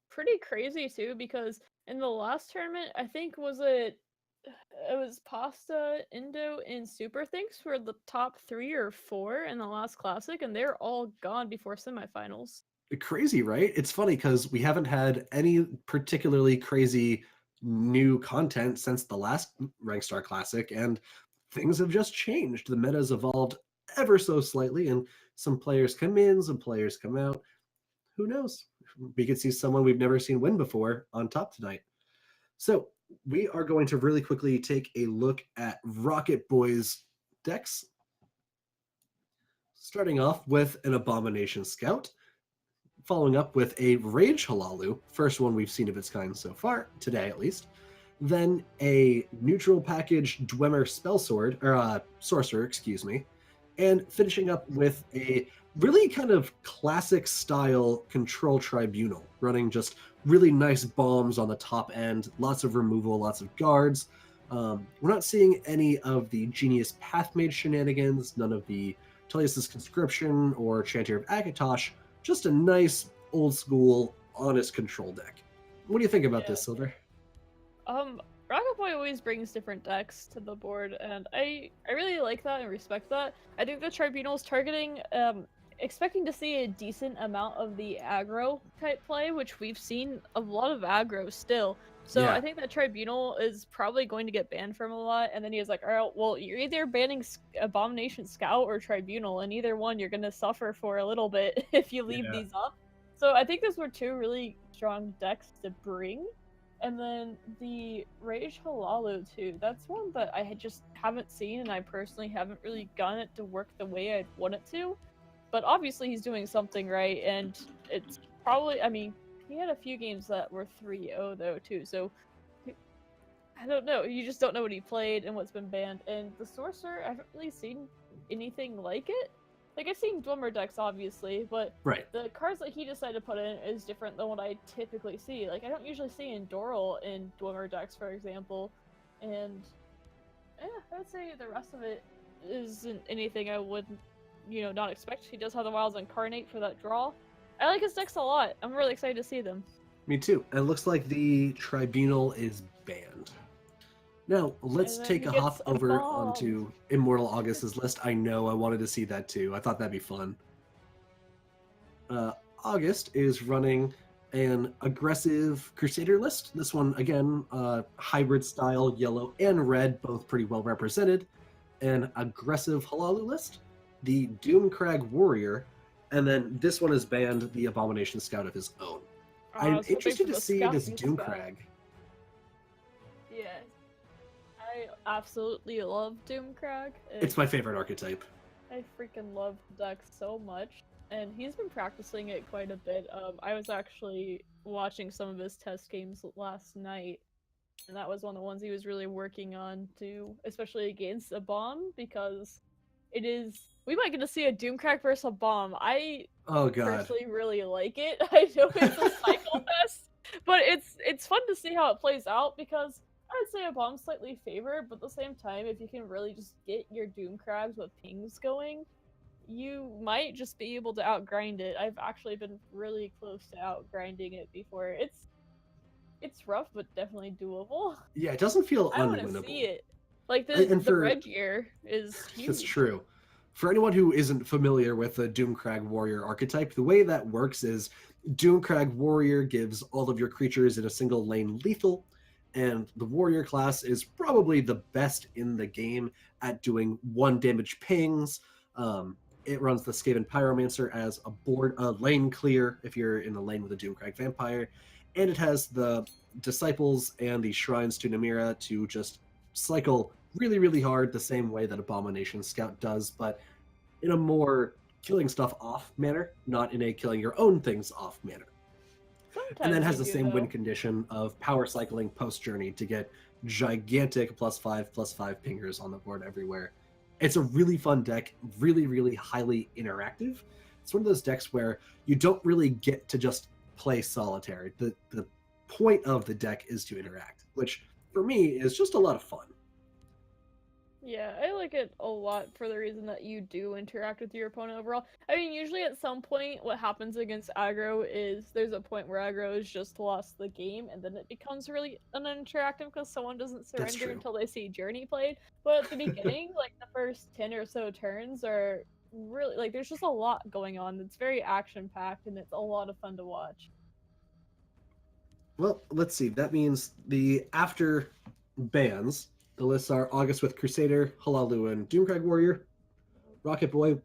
[SPEAKER 2] pretty crazy too, because in the last tournament, I think it was Pasta, Indo, and Super Thanks were the top 3 or 4 in the last classic, and they're all gone before semifinals.
[SPEAKER 1] Crazy, right? It's funny because we haven't had any particularly crazy new content since the last Rankstar Classic, and things have just changed. The meta's evolved ever so slightly, and some players come in, some players come out. Who knows? We could see someone we've never seen win before on top tonight. So we are going to really quickly take a look at Rocket Boy's decks. Starting off with an Abomination Scout, following up with a Rage Halalu, first one we've seen of its kind so far, today at least. Then a neutral package Dwemer Spellsword, or Sorcerer, excuse me. And finishing up with a really kind of classic style Control Tribunal, running just really nice bombs on the top end, lots of removal, lots of guards. We're not seeing any of the Genius Pathmage shenanigans, none of the Tullius's Conscription or Chantier of Akatosh, just a nice, old school, honest control deck. What do you think about this, Silver?
[SPEAKER 2] Rocket Boy always brings different decks to the board, and I really like that and respect that. I think the Tribunal's targeting, expecting to see a decent amount of the aggro type play, which we've seen a lot of aggro still. So
[SPEAKER 1] Yeah.
[SPEAKER 2] I think that Tribunal is probably going to get banned from a lot, and then he was like, alright, well, you're either banning Abomination Scout or Tribunal, and either one you're going to suffer for a little bit if you leave these up. So I think those were 2 really strong decks to bring. And then the Rage Halalu too, that's one that I just haven't seen, and I personally haven't really gotten it to work the way I'd want it to. But obviously he's doing something right, and it's probably, I mean, he had a few games that were 3-0 though too, so I don't know, you just don't know what he played and what's been banned. And the Sorcerer, I haven't really seen anything like it. Like, I've seen Dwemer decks, obviously, but the cards that he decided to put in is different than what I typically see. Like, I don't usually see Endoral in Dwemer decks, for example, and yeah, I would say the rest of it isn't anything I would, not expect. He does have the Wilds Incarnate for that draw. I like his decks a lot. I'm really excited to see them.
[SPEAKER 1] Me too. And it looks like the Tribunal is banned. Now, let's take a hop over onto Immortal August's list. I know, I wanted to see that too. I thought that'd be fun. August is running an aggressive Crusader list. This one, again, hybrid style, yellow and red, both pretty well represented. An aggressive Halalu list, the Doomcrag Warrior, and then this one is banned the Abomination Scout of his own. I'm interested to see this Doomcrag.
[SPEAKER 2] Yeah. I absolutely love Doomcrag.
[SPEAKER 1] It's my favorite archetype.
[SPEAKER 2] I freaking love the deck so much, and he's been practicing it quite a bit. I was actually watching some of his test games last night, and that was one of the ones he was really working on too, especially against a bomb, because we might get to see a Doomcrag versus a bomb. I personally really like it. I know it's a cycle fest, but it's fun to see how it plays out, because I'd say a bomb's slightly favored, but at the same time, if you can really just get your Doom Crabs with pings going, you might just be able to outgrind it. I've actually been really close to outgrinding it before. It's rough, but definitely doable.
[SPEAKER 1] Yeah, it doesn't feel
[SPEAKER 2] I want to
[SPEAKER 1] unwinnable.
[SPEAKER 2] see it. Like
[SPEAKER 1] And
[SPEAKER 2] the
[SPEAKER 1] for
[SPEAKER 2] red gear is huge.
[SPEAKER 1] That's true. For anyone who isn't familiar with the Doomcrag Warrior archetype, the way that works is Doomcrag Warrior gives all of your creatures in a single lane lethal, and the Warrior class is probably the best in the game at doing 1 damage pings. It runs the Skaven Pyromancer as a lane clear if you're in the lane with a Doomcrag Vampire, and it has the Disciples and the Shrines to Namira to just cycle really, really hard the same way that Abomination Scout does, but in a more killing stuff off manner, not in a killing your own things off manner.
[SPEAKER 2] Sometimes
[SPEAKER 1] And then has
[SPEAKER 2] you
[SPEAKER 1] the
[SPEAKER 2] do,
[SPEAKER 1] same
[SPEAKER 2] though.
[SPEAKER 1] win condition of power cycling post journey to get gigantic +5/+5 pingers on the board everywhere. It's a really fun deck, really, really highly interactive. It's one of those decks where you don't really get to just play solitaire. The point of the deck is to interact, which for me is just a lot of fun.
[SPEAKER 2] Yeah, I like it a lot for the reason that you do interact with your opponent overall. I mean, usually at some point, what happens against aggro is there's a point where aggro has just lost the game, and then it becomes really uninteractive because someone doesn't surrender
[SPEAKER 1] true.
[SPEAKER 2] until they see Journey played. But at the beginning, like the first 10 or so turns are really, like, there's just a lot going on. It's very action-packed, and it's a lot of fun to watch.
[SPEAKER 1] Well, let's see. That means the after bans, the lists are August with Crusader, Halalu, and Doomcrag Warrior, Rocket Boy,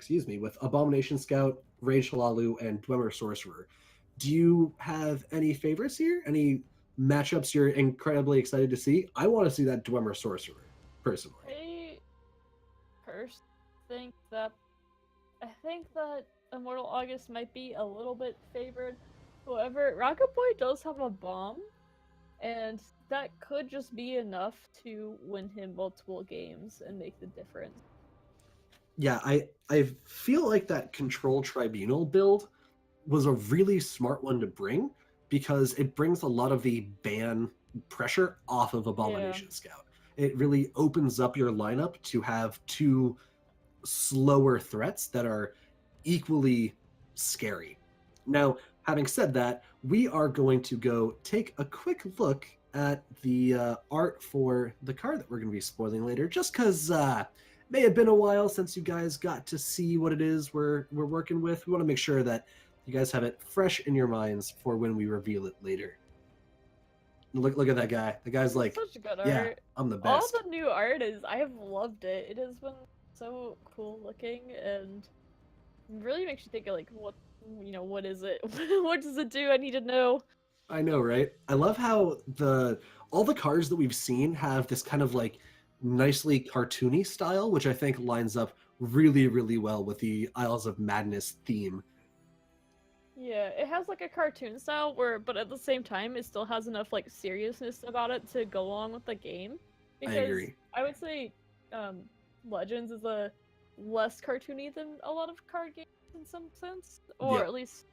[SPEAKER 1] with Abomination Scout, Rage Halalu, and Dwemer Sorcerer. Do you have any favorites here? Any matchups you're incredibly excited to see? I want to see that Dwemer Sorcerer, personally.
[SPEAKER 2] I first I think that Immortal August might be a little bit favored. However, Rocket Boy does have a bomb, and that could just be enough to win him multiple games and make the difference.
[SPEAKER 1] Yeah, I feel like that Control Tribunal build was a really smart one to bring because it brings a lot of the ban pressure off of Abomination Scout. It really opens up your lineup to have 2 slower threats that are equally scary. Now, having said that, we are going to go take a quick look at the art for the card that we're going to be spoiling later, just because may have been a while since you guys got to see what it is we're working with. We want to make sure that you guys have it fresh in your minds for when we reveal it later. Look at that guy. The guy's like,
[SPEAKER 2] such good art.
[SPEAKER 1] yeah, I'm the
[SPEAKER 2] All
[SPEAKER 1] best.
[SPEAKER 2] the new art I have loved it. It has been so cool looking and really makes you think of like what is it? What does it do? I need to know.
[SPEAKER 1] I know, right? I love how all the cards that we've seen have this kind of like nicely cartoony style, which I think lines up really, really well with the Isles of Madness theme.
[SPEAKER 2] Yeah, it has like a cartoon style but at the same time, it still has enough like seriousness about it to go along with the game. Because
[SPEAKER 1] I agree.
[SPEAKER 2] I would say, Legends is a less cartoony than a lot of card games in some sense, or
[SPEAKER 1] Yeah.
[SPEAKER 2] at least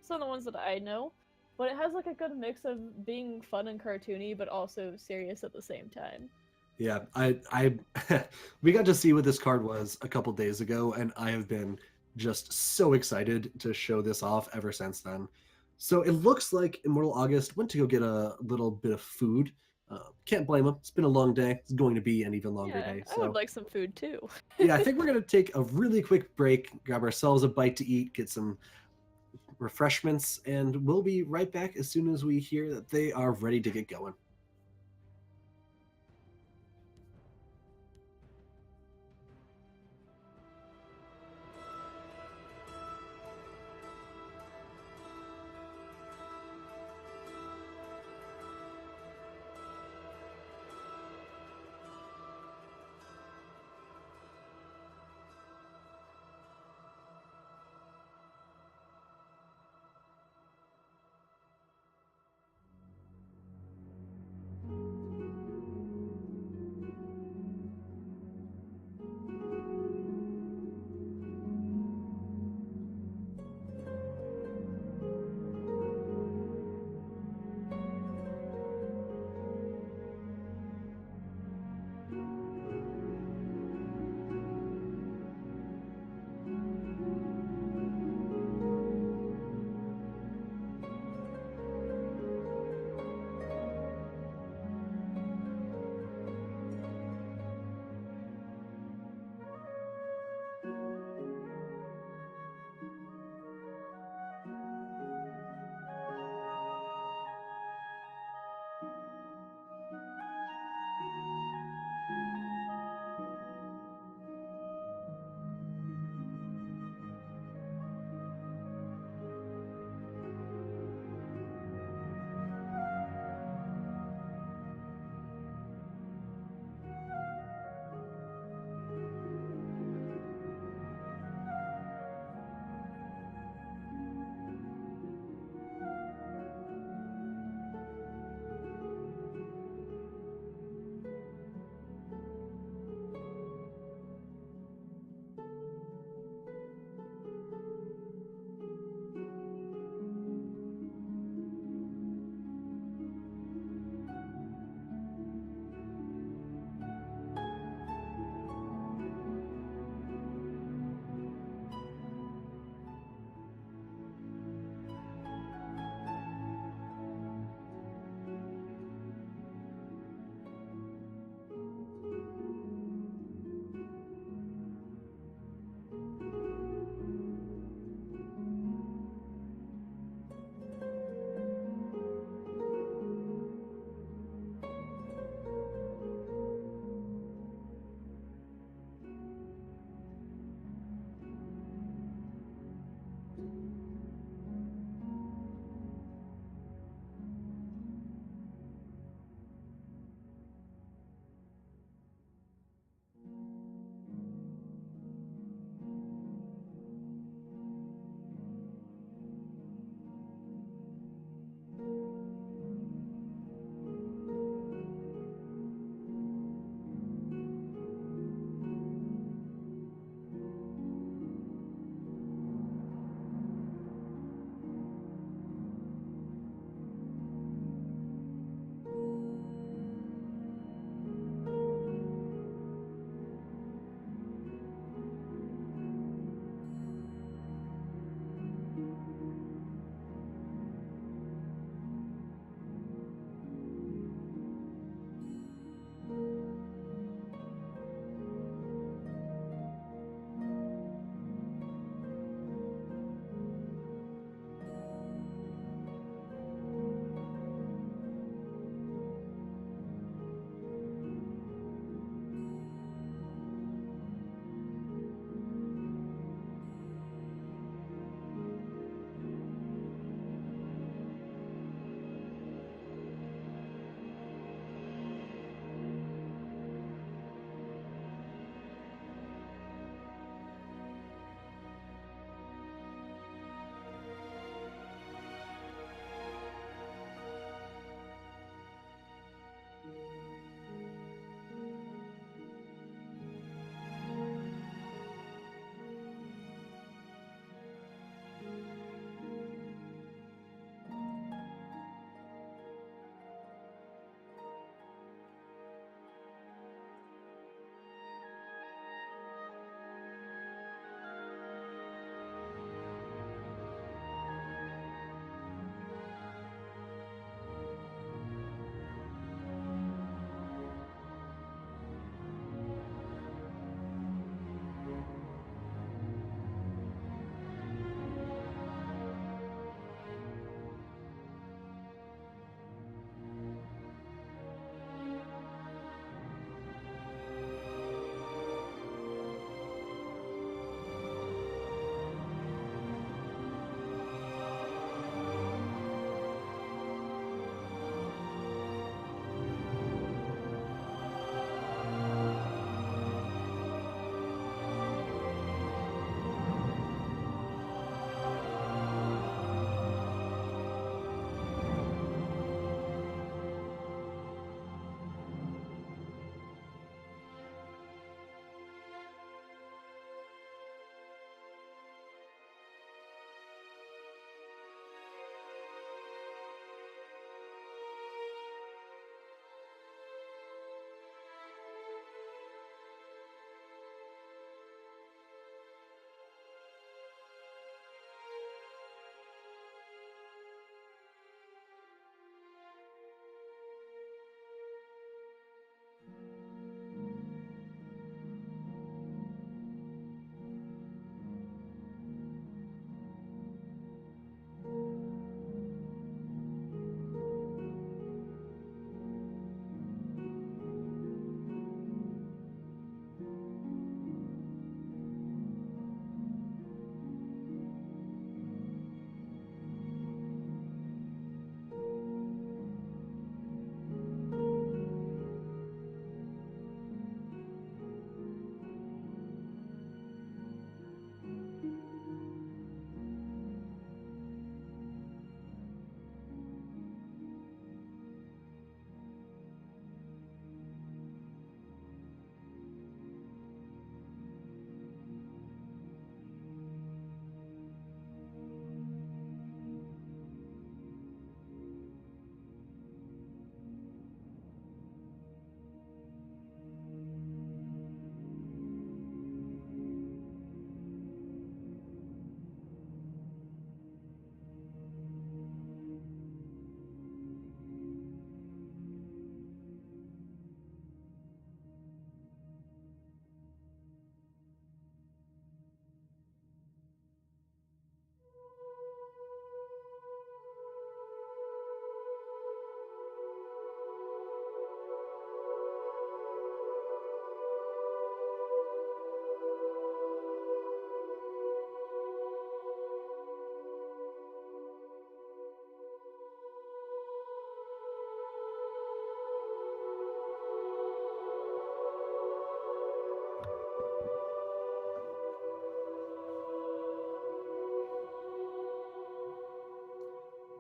[SPEAKER 2] some of the ones that I know. But it has like a good mix of being fun and cartoony, but also serious at the same time.
[SPEAKER 1] Yeah, I we got to see what this card was a couple days ago, and I have been just so excited to show this off ever since then. So it looks like Immortal August went to go get a little bit of food. Can't blame him. It's been a long day. It's going to be an even longer
[SPEAKER 2] Yeah,
[SPEAKER 1] day.
[SPEAKER 2] I
[SPEAKER 1] So
[SPEAKER 2] would like some food too.
[SPEAKER 1] yeah, I think we're gonna take a really quick break, grab ourselves a bite to eat, get some refreshments, and we'll be right back as soon as we hear that they are ready to get going.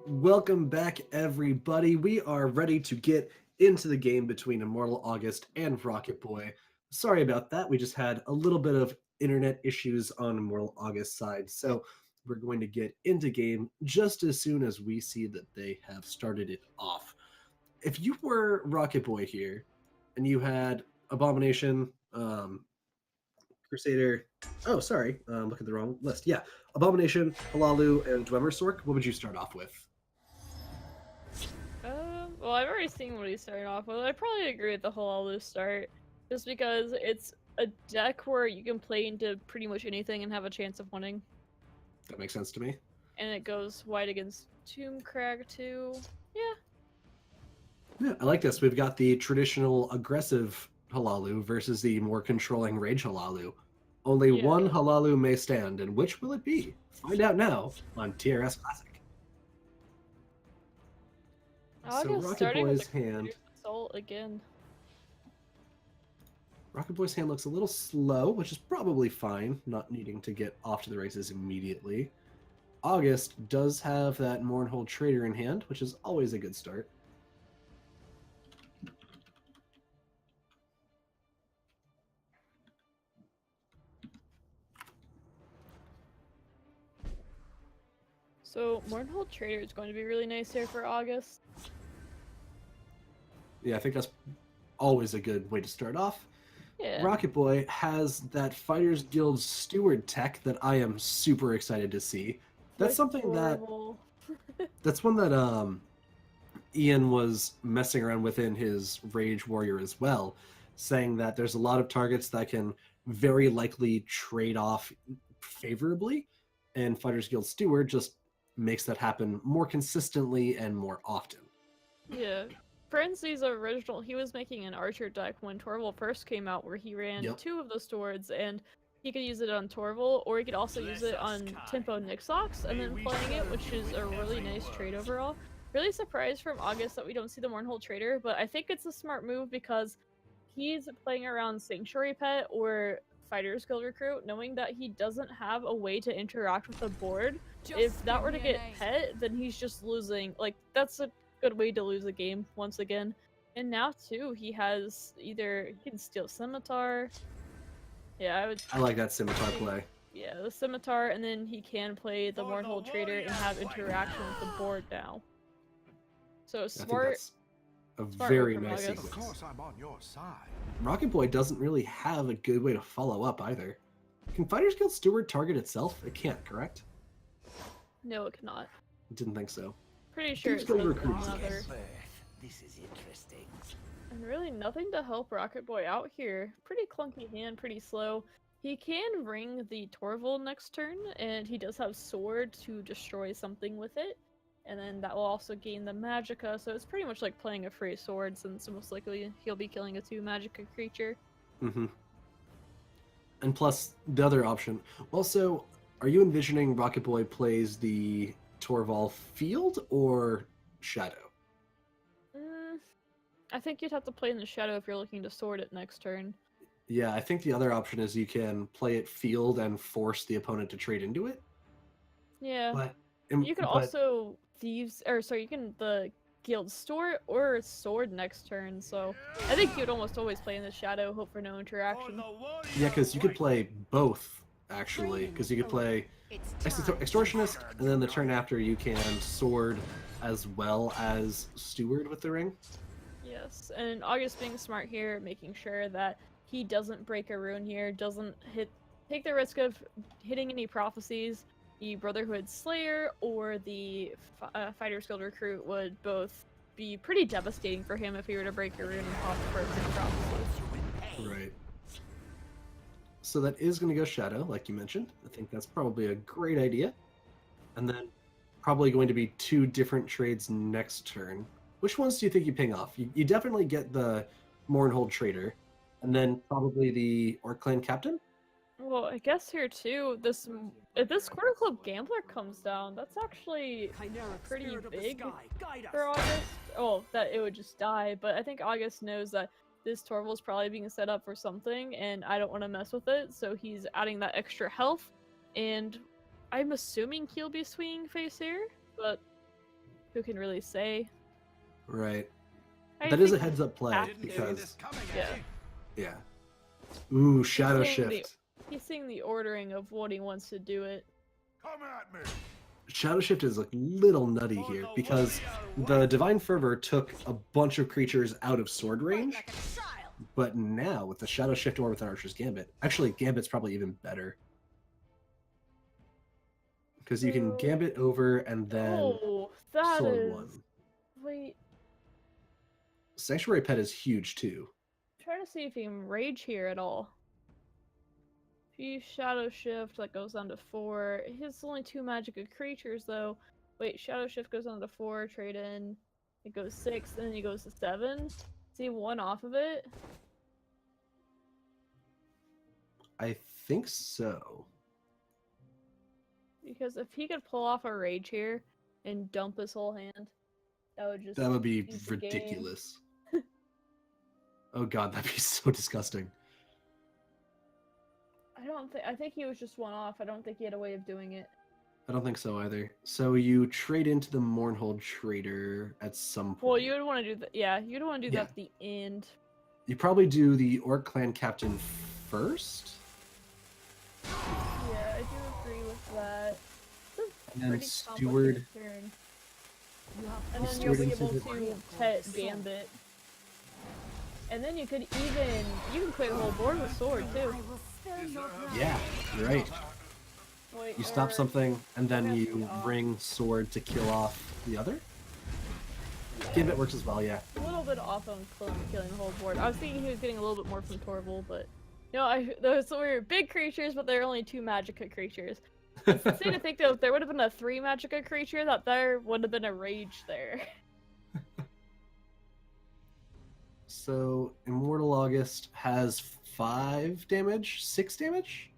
[SPEAKER 1] Welcome back, everybody. We are ready to get into the game between Immortal August and Rocket Boy. Sorry about that. We just had a little bit of internet issues on Immortal August's side, so we're going to get into game just as soon as we see that they have started it off. If you were Rocket Boy here, and you had Abomination, Crusader. Oh, sorry, look at the wrong list. Yeah, Abomination, Halalu, and Dwemersork. What would you start off with?
[SPEAKER 2] Well, I've already seen what he started off with. I probably agree with the Lateralus start, just because it's a deck where you can play into pretty much anything and have a chance of winning.
[SPEAKER 1] That makes sense to me.
[SPEAKER 2] And it goes wide against Tombcrag too.
[SPEAKER 1] Yeah, I like this. We've got the traditional aggressive Halalu versus the more controlling Rage Halalu. Only
[SPEAKER 2] Yeah.
[SPEAKER 1] one Halalu may stand, and which will it be? Find out now on TRS Classic.
[SPEAKER 2] August
[SPEAKER 1] Rocket
[SPEAKER 2] starting with
[SPEAKER 1] Boy's
[SPEAKER 2] the
[SPEAKER 1] hand.
[SPEAKER 2] Assault again.
[SPEAKER 1] Rocket Boy's hand looks a little slow, which is probably fine, not needing to get off to the races immediately. August does have that Mournhold Trader in hand, which is always a good start.
[SPEAKER 2] So Mournhold Trader is going to be really nice here for August.
[SPEAKER 1] Yeah, I think that's always a good way to start off.
[SPEAKER 2] Yeah.
[SPEAKER 1] Rocket Boy has that Fighters Guild Steward tech that I am super excited to see. That's something that
[SPEAKER 2] Adorable.
[SPEAKER 1] that's one that Ian was messing around with in his Rage Warrior as well, saying that there's a lot of targets that can very likely trade off favorably, and Fighters Guild Steward just makes that happen more consistently and more often.
[SPEAKER 2] Yeah. Frenzy's original, he was making an archer deck when Torval first came out where he ran
[SPEAKER 1] Yep.
[SPEAKER 2] 2 of the swords, and he could use it on Torval, or he could also use it on Tempo Nixox, and then playing it, which is a really nice trade overall. Really surprised from August that we don't see the Mournhold Trader, but I think it's a smart move because he's playing around Sanctuary Pet or Fighters Guild Recruit, knowing that he doesn't have a way to interact with the board. If that were to get pet, then he's just losing. Like, that's a good way to lose a game once again. And now too, he has he can steal Scimitar. Yeah,
[SPEAKER 1] I like that Scimitar play.
[SPEAKER 2] Yeah, the Scimitar, and then he can play the Mournhold Trader and have interaction with the board now. So
[SPEAKER 1] I think
[SPEAKER 2] smart.
[SPEAKER 1] that's a
[SPEAKER 2] smart
[SPEAKER 1] very
[SPEAKER 2] move from
[SPEAKER 1] nice
[SPEAKER 2] August.
[SPEAKER 3] Of
[SPEAKER 1] sequence.
[SPEAKER 3] course I'm on your side.
[SPEAKER 1] Rocket Boy doesn't really have a good way to follow up either. Can Fighters Guild Steward target itself? It can't, correct?
[SPEAKER 2] No, it cannot.
[SPEAKER 1] Didn't think so.
[SPEAKER 2] Pretty sure
[SPEAKER 1] Thieves
[SPEAKER 2] it's
[SPEAKER 1] Guild
[SPEAKER 2] does
[SPEAKER 1] Recruits.
[SPEAKER 2] another.
[SPEAKER 5] This is interesting.
[SPEAKER 2] And really nothing to help Rocket Boy out here. Pretty clunky hand, pretty slow. He can ring the Torval next turn, and he does have Sword to destroy something with it. And then that will also gain the Magicka, so it's pretty much like playing a free sword, since most likely he'll be killing a 2 Magicka creature.
[SPEAKER 1] Mm-hmm. And plus, the other option. Also, are you envisioning Rocket Boy plays the Torval Field or Shadow?
[SPEAKER 2] I think you'd have to play in the Shadow if you're looking to sword it next turn.
[SPEAKER 1] Yeah, I think the other option is you can play it Field and force the opponent to trade into it.
[SPEAKER 2] Yeah.
[SPEAKER 1] But
[SPEAKER 2] You can also you can the guild store or sword next turn, so I think you'd almost always play in the Shadow, hope for no interaction.
[SPEAKER 1] yeah, because you could play both actually, because you could play Extortionist, and then the turn after you can sword as well as Steward with the ring.
[SPEAKER 2] Yes, and August being smart here, making sure that he doesn't break a rune here, doesn't take the risk of hitting any prophecies. The Brotherhood Slayer or the Fighters Guild Recruit would both be pretty devastating for him if he were to break a rune and pop the first prophecy.
[SPEAKER 1] Right. So that is going to go Shadow, like you mentioned. I think that's probably a great idea. And then probably going to be 2 different trades next turn. Which ones do you think you ping off? You definitely get the Mournhold Trader, and then probably the Orc Clan Captain?
[SPEAKER 2] Well, I guess here too, if this Quarter Club Gambler comes down, that's actually pretty big for August. Oh, that it would just die, but I think August knows that this Torval's probably being set up for something, and I don't want to mess with it, so he's adding that extra health, and I'm assuming he'll be swinging face here, but who can really say?
[SPEAKER 1] Right.
[SPEAKER 2] I
[SPEAKER 1] That is a
[SPEAKER 2] think
[SPEAKER 1] heads up play
[SPEAKER 2] have to.
[SPEAKER 1] because
[SPEAKER 2] Yeah.
[SPEAKER 1] yeah. Ooh, shadow
[SPEAKER 2] seeing the-
[SPEAKER 1] shift.
[SPEAKER 2] He's seeing the ordering of what he wants to do it.
[SPEAKER 3] Come at me.
[SPEAKER 1] Shadow shift is a little nutty here because the Divine Fervor took a bunch of creatures out of sword range,
[SPEAKER 4] Like a child.
[SPEAKER 1] but now with the Shadow Shift or with an Archer's Gambit, actually Gambit's probably even better. Because you can
[SPEAKER 2] So-
[SPEAKER 1] Gambit over and then
[SPEAKER 2] Oh, that
[SPEAKER 1] sword
[SPEAKER 2] is.
[SPEAKER 1] one.
[SPEAKER 2] Wait,
[SPEAKER 1] Sanctuary Pet is huge too.
[SPEAKER 2] try to see if he can rage here at all. If you Shadow Shift, that goes down to 4. His only 2 Magicka creatures, though. Wait, Shadow Shift goes down to 4, trade in. It goes 6, and then he goes to 7. See 1 off of it?
[SPEAKER 1] I think so.
[SPEAKER 2] Because if he could pull off a rage here and dump his whole hand, that would just.
[SPEAKER 1] That would be
[SPEAKER 2] eat the game.
[SPEAKER 1] ridiculous. Oh god, that'd be so disgusting.
[SPEAKER 2] I think he was just 1 off. I don't think he had a way of doing it.
[SPEAKER 1] I don't think so either. So you trade into the Mournhold Trader at some point.
[SPEAKER 2] Well, you would want to do that. Yeah, you'd want to do
[SPEAKER 1] Yeah.
[SPEAKER 2] that at the end.
[SPEAKER 1] You probably do the Orc Clan Captain first,
[SPEAKER 2] Yeah, I do agree with that. It's a
[SPEAKER 1] and then
[SPEAKER 2] pretty
[SPEAKER 1] Steward.
[SPEAKER 2] complicated turn.
[SPEAKER 4] You have
[SPEAKER 2] And then
[SPEAKER 1] Steward
[SPEAKER 2] you'll be
[SPEAKER 1] into
[SPEAKER 2] able
[SPEAKER 1] the-
[SPEAKER 2] to pet Gambit. And then you can clear the whole board with sword too.
[SPEAKER 4] I will spare your blood.
[SPEAKER 1] Yeah, you're right.
[SPEAKER 2] Wait,
[SPEAKER 1] You stop
[SPEAKER 2] or-
[SPEAKER 1] something, and then
[SPEAKER 2] have to
[SPEAKER 1] you
[SPEAKER 2] be off.
[SPEAKER 1] bring sword to kill off the other. Gambit works as well, yeah.
[SPEAKER 2] A little bit off on killing the whole board. I was thinking he was getting a little bit more from Torval, but no, those were big creatures, but they're only 2 Magicka creatures. It's insane to think though, if there would have been a 3 Magicka creature, that there would have been a rage there.
[SPEAKER 1] So Immortal August has 5 damage, 6 damage.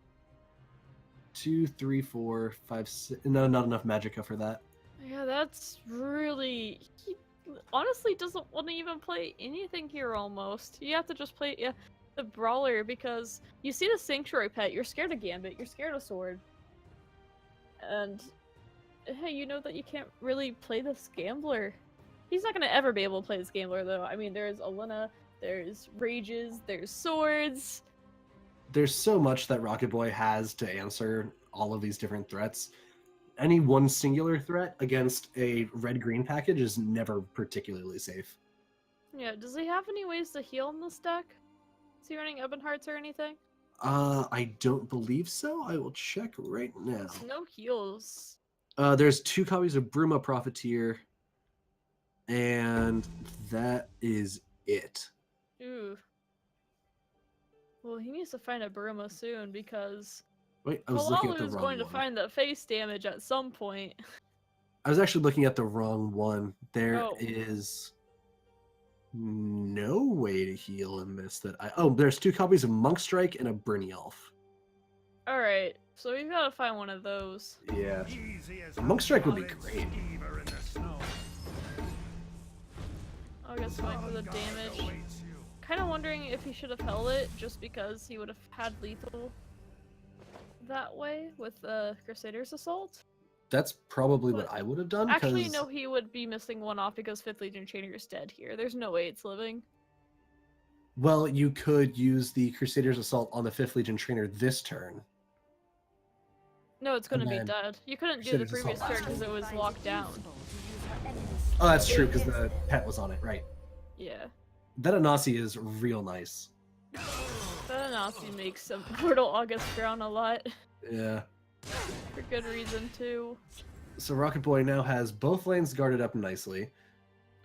[SPEAKER 1] 2, 3, 4, 5, 6. No, not enough Magicka for that.
[SPEAKER 2] Yeah, that's really. He honestly doesn't want to even play anything here almost. You have to just play the Brawler because you see the Sanctuary Pet, you're scared of Gambit, you're scared of Sword. And hey, you know that you can't really play this Gambler. He's not going to ever be able to play this Gambler though. I mean, there's Alina, there's Rages, there's Swords.
[SPEAKER 1] There's so much that Rocket Boy has to answer all of these different threats. Any one singular threat against a red-green package is never particularly safe.
[SPEAKER 2] Yeah, does he have any ways to heal in this deck? Is he running Ebon Hearts or anything?
[SPEAKER 1] I don't believe so. I will check right now.
[SPEAKER 2] No heals.
[SPEAKER 1] There's 2 copies of Bruma Profiteer, and that is it.
[SPEAKER 2] Ooh. Well, he needs to find a Burma soon because
[SPEAKER 1] Wait, I was looking at the
[SPEAKER 2] Kalalu's
[SPEAKER 1] wrong
[SPEAKER 2] going to
[SPEAKER 1] one.
[SPEAKER 2] find the face damage at some point.
[SPEAKER 1] I was actually looking at the wrong one. There
[SPEAKER 2] Oh.
[SPEAKER 1] is no way to heal in this there's 2 copies of Monk Strike and a Briny Elf.
[SPEAKER 2] Alright, so we've got to find one of those.
[SPEAKER 1] Yeah.
[SPEAKER 3] Easy as
[SPEAKER 1] Monk Strike would be
[SPEAKER 3] a solid
[SPEAKER 1] great.
[SPEAKER 3] skeever in the snow.
[SPEAKER 2] I'll get swing for the damage.
[SPEAKER 3] Awaits you.
[SPEAKER 2] Kind of wondering if he should have held it just because he would have had lethal that way with the Crusader's Assault.
[SPEAKER 1] That's probably what
[SPEAKER 2] But
[SPEAKER 1] I would have done.
[SPEAKER 2] Actually,
[SPEAKER 1] 'cause-
[SPEAKER 2] no, he would be missing one off because 5th Legion Trainer is dead here. There's no way it's living.
[SPEAKER 1] Well, you could use the Crusader's Assault on the 5th Legion Trainer this turn.
[SPEAKER 2] No, it's going to
[SPEAKER 1] And
[SPEAKER 2] be
[SPEAKER 1] then
[SPEAKER 2] dead. You couldn't do the
[SPEAKER 1] Crusader's
[SPEAKER 2] previous
[SPEAKER 1] Assault.
[SPEAKER 2] turn because it was locked down.
[SPEAKER 1] Oh, that's true, because the pet was on it, right.
[SPEAKER 2] Yeah.
[SPEAKER 1] That Anasi is real nice.
[SPEAKER 2] Anasi makes Immortal August drown a lot.
[SPEAKER 1] Yeah.
[SPEAKER 2] For good reason, too.
[SPEAKER 1] So Rocket Boy now has both lanes guarded up nicely.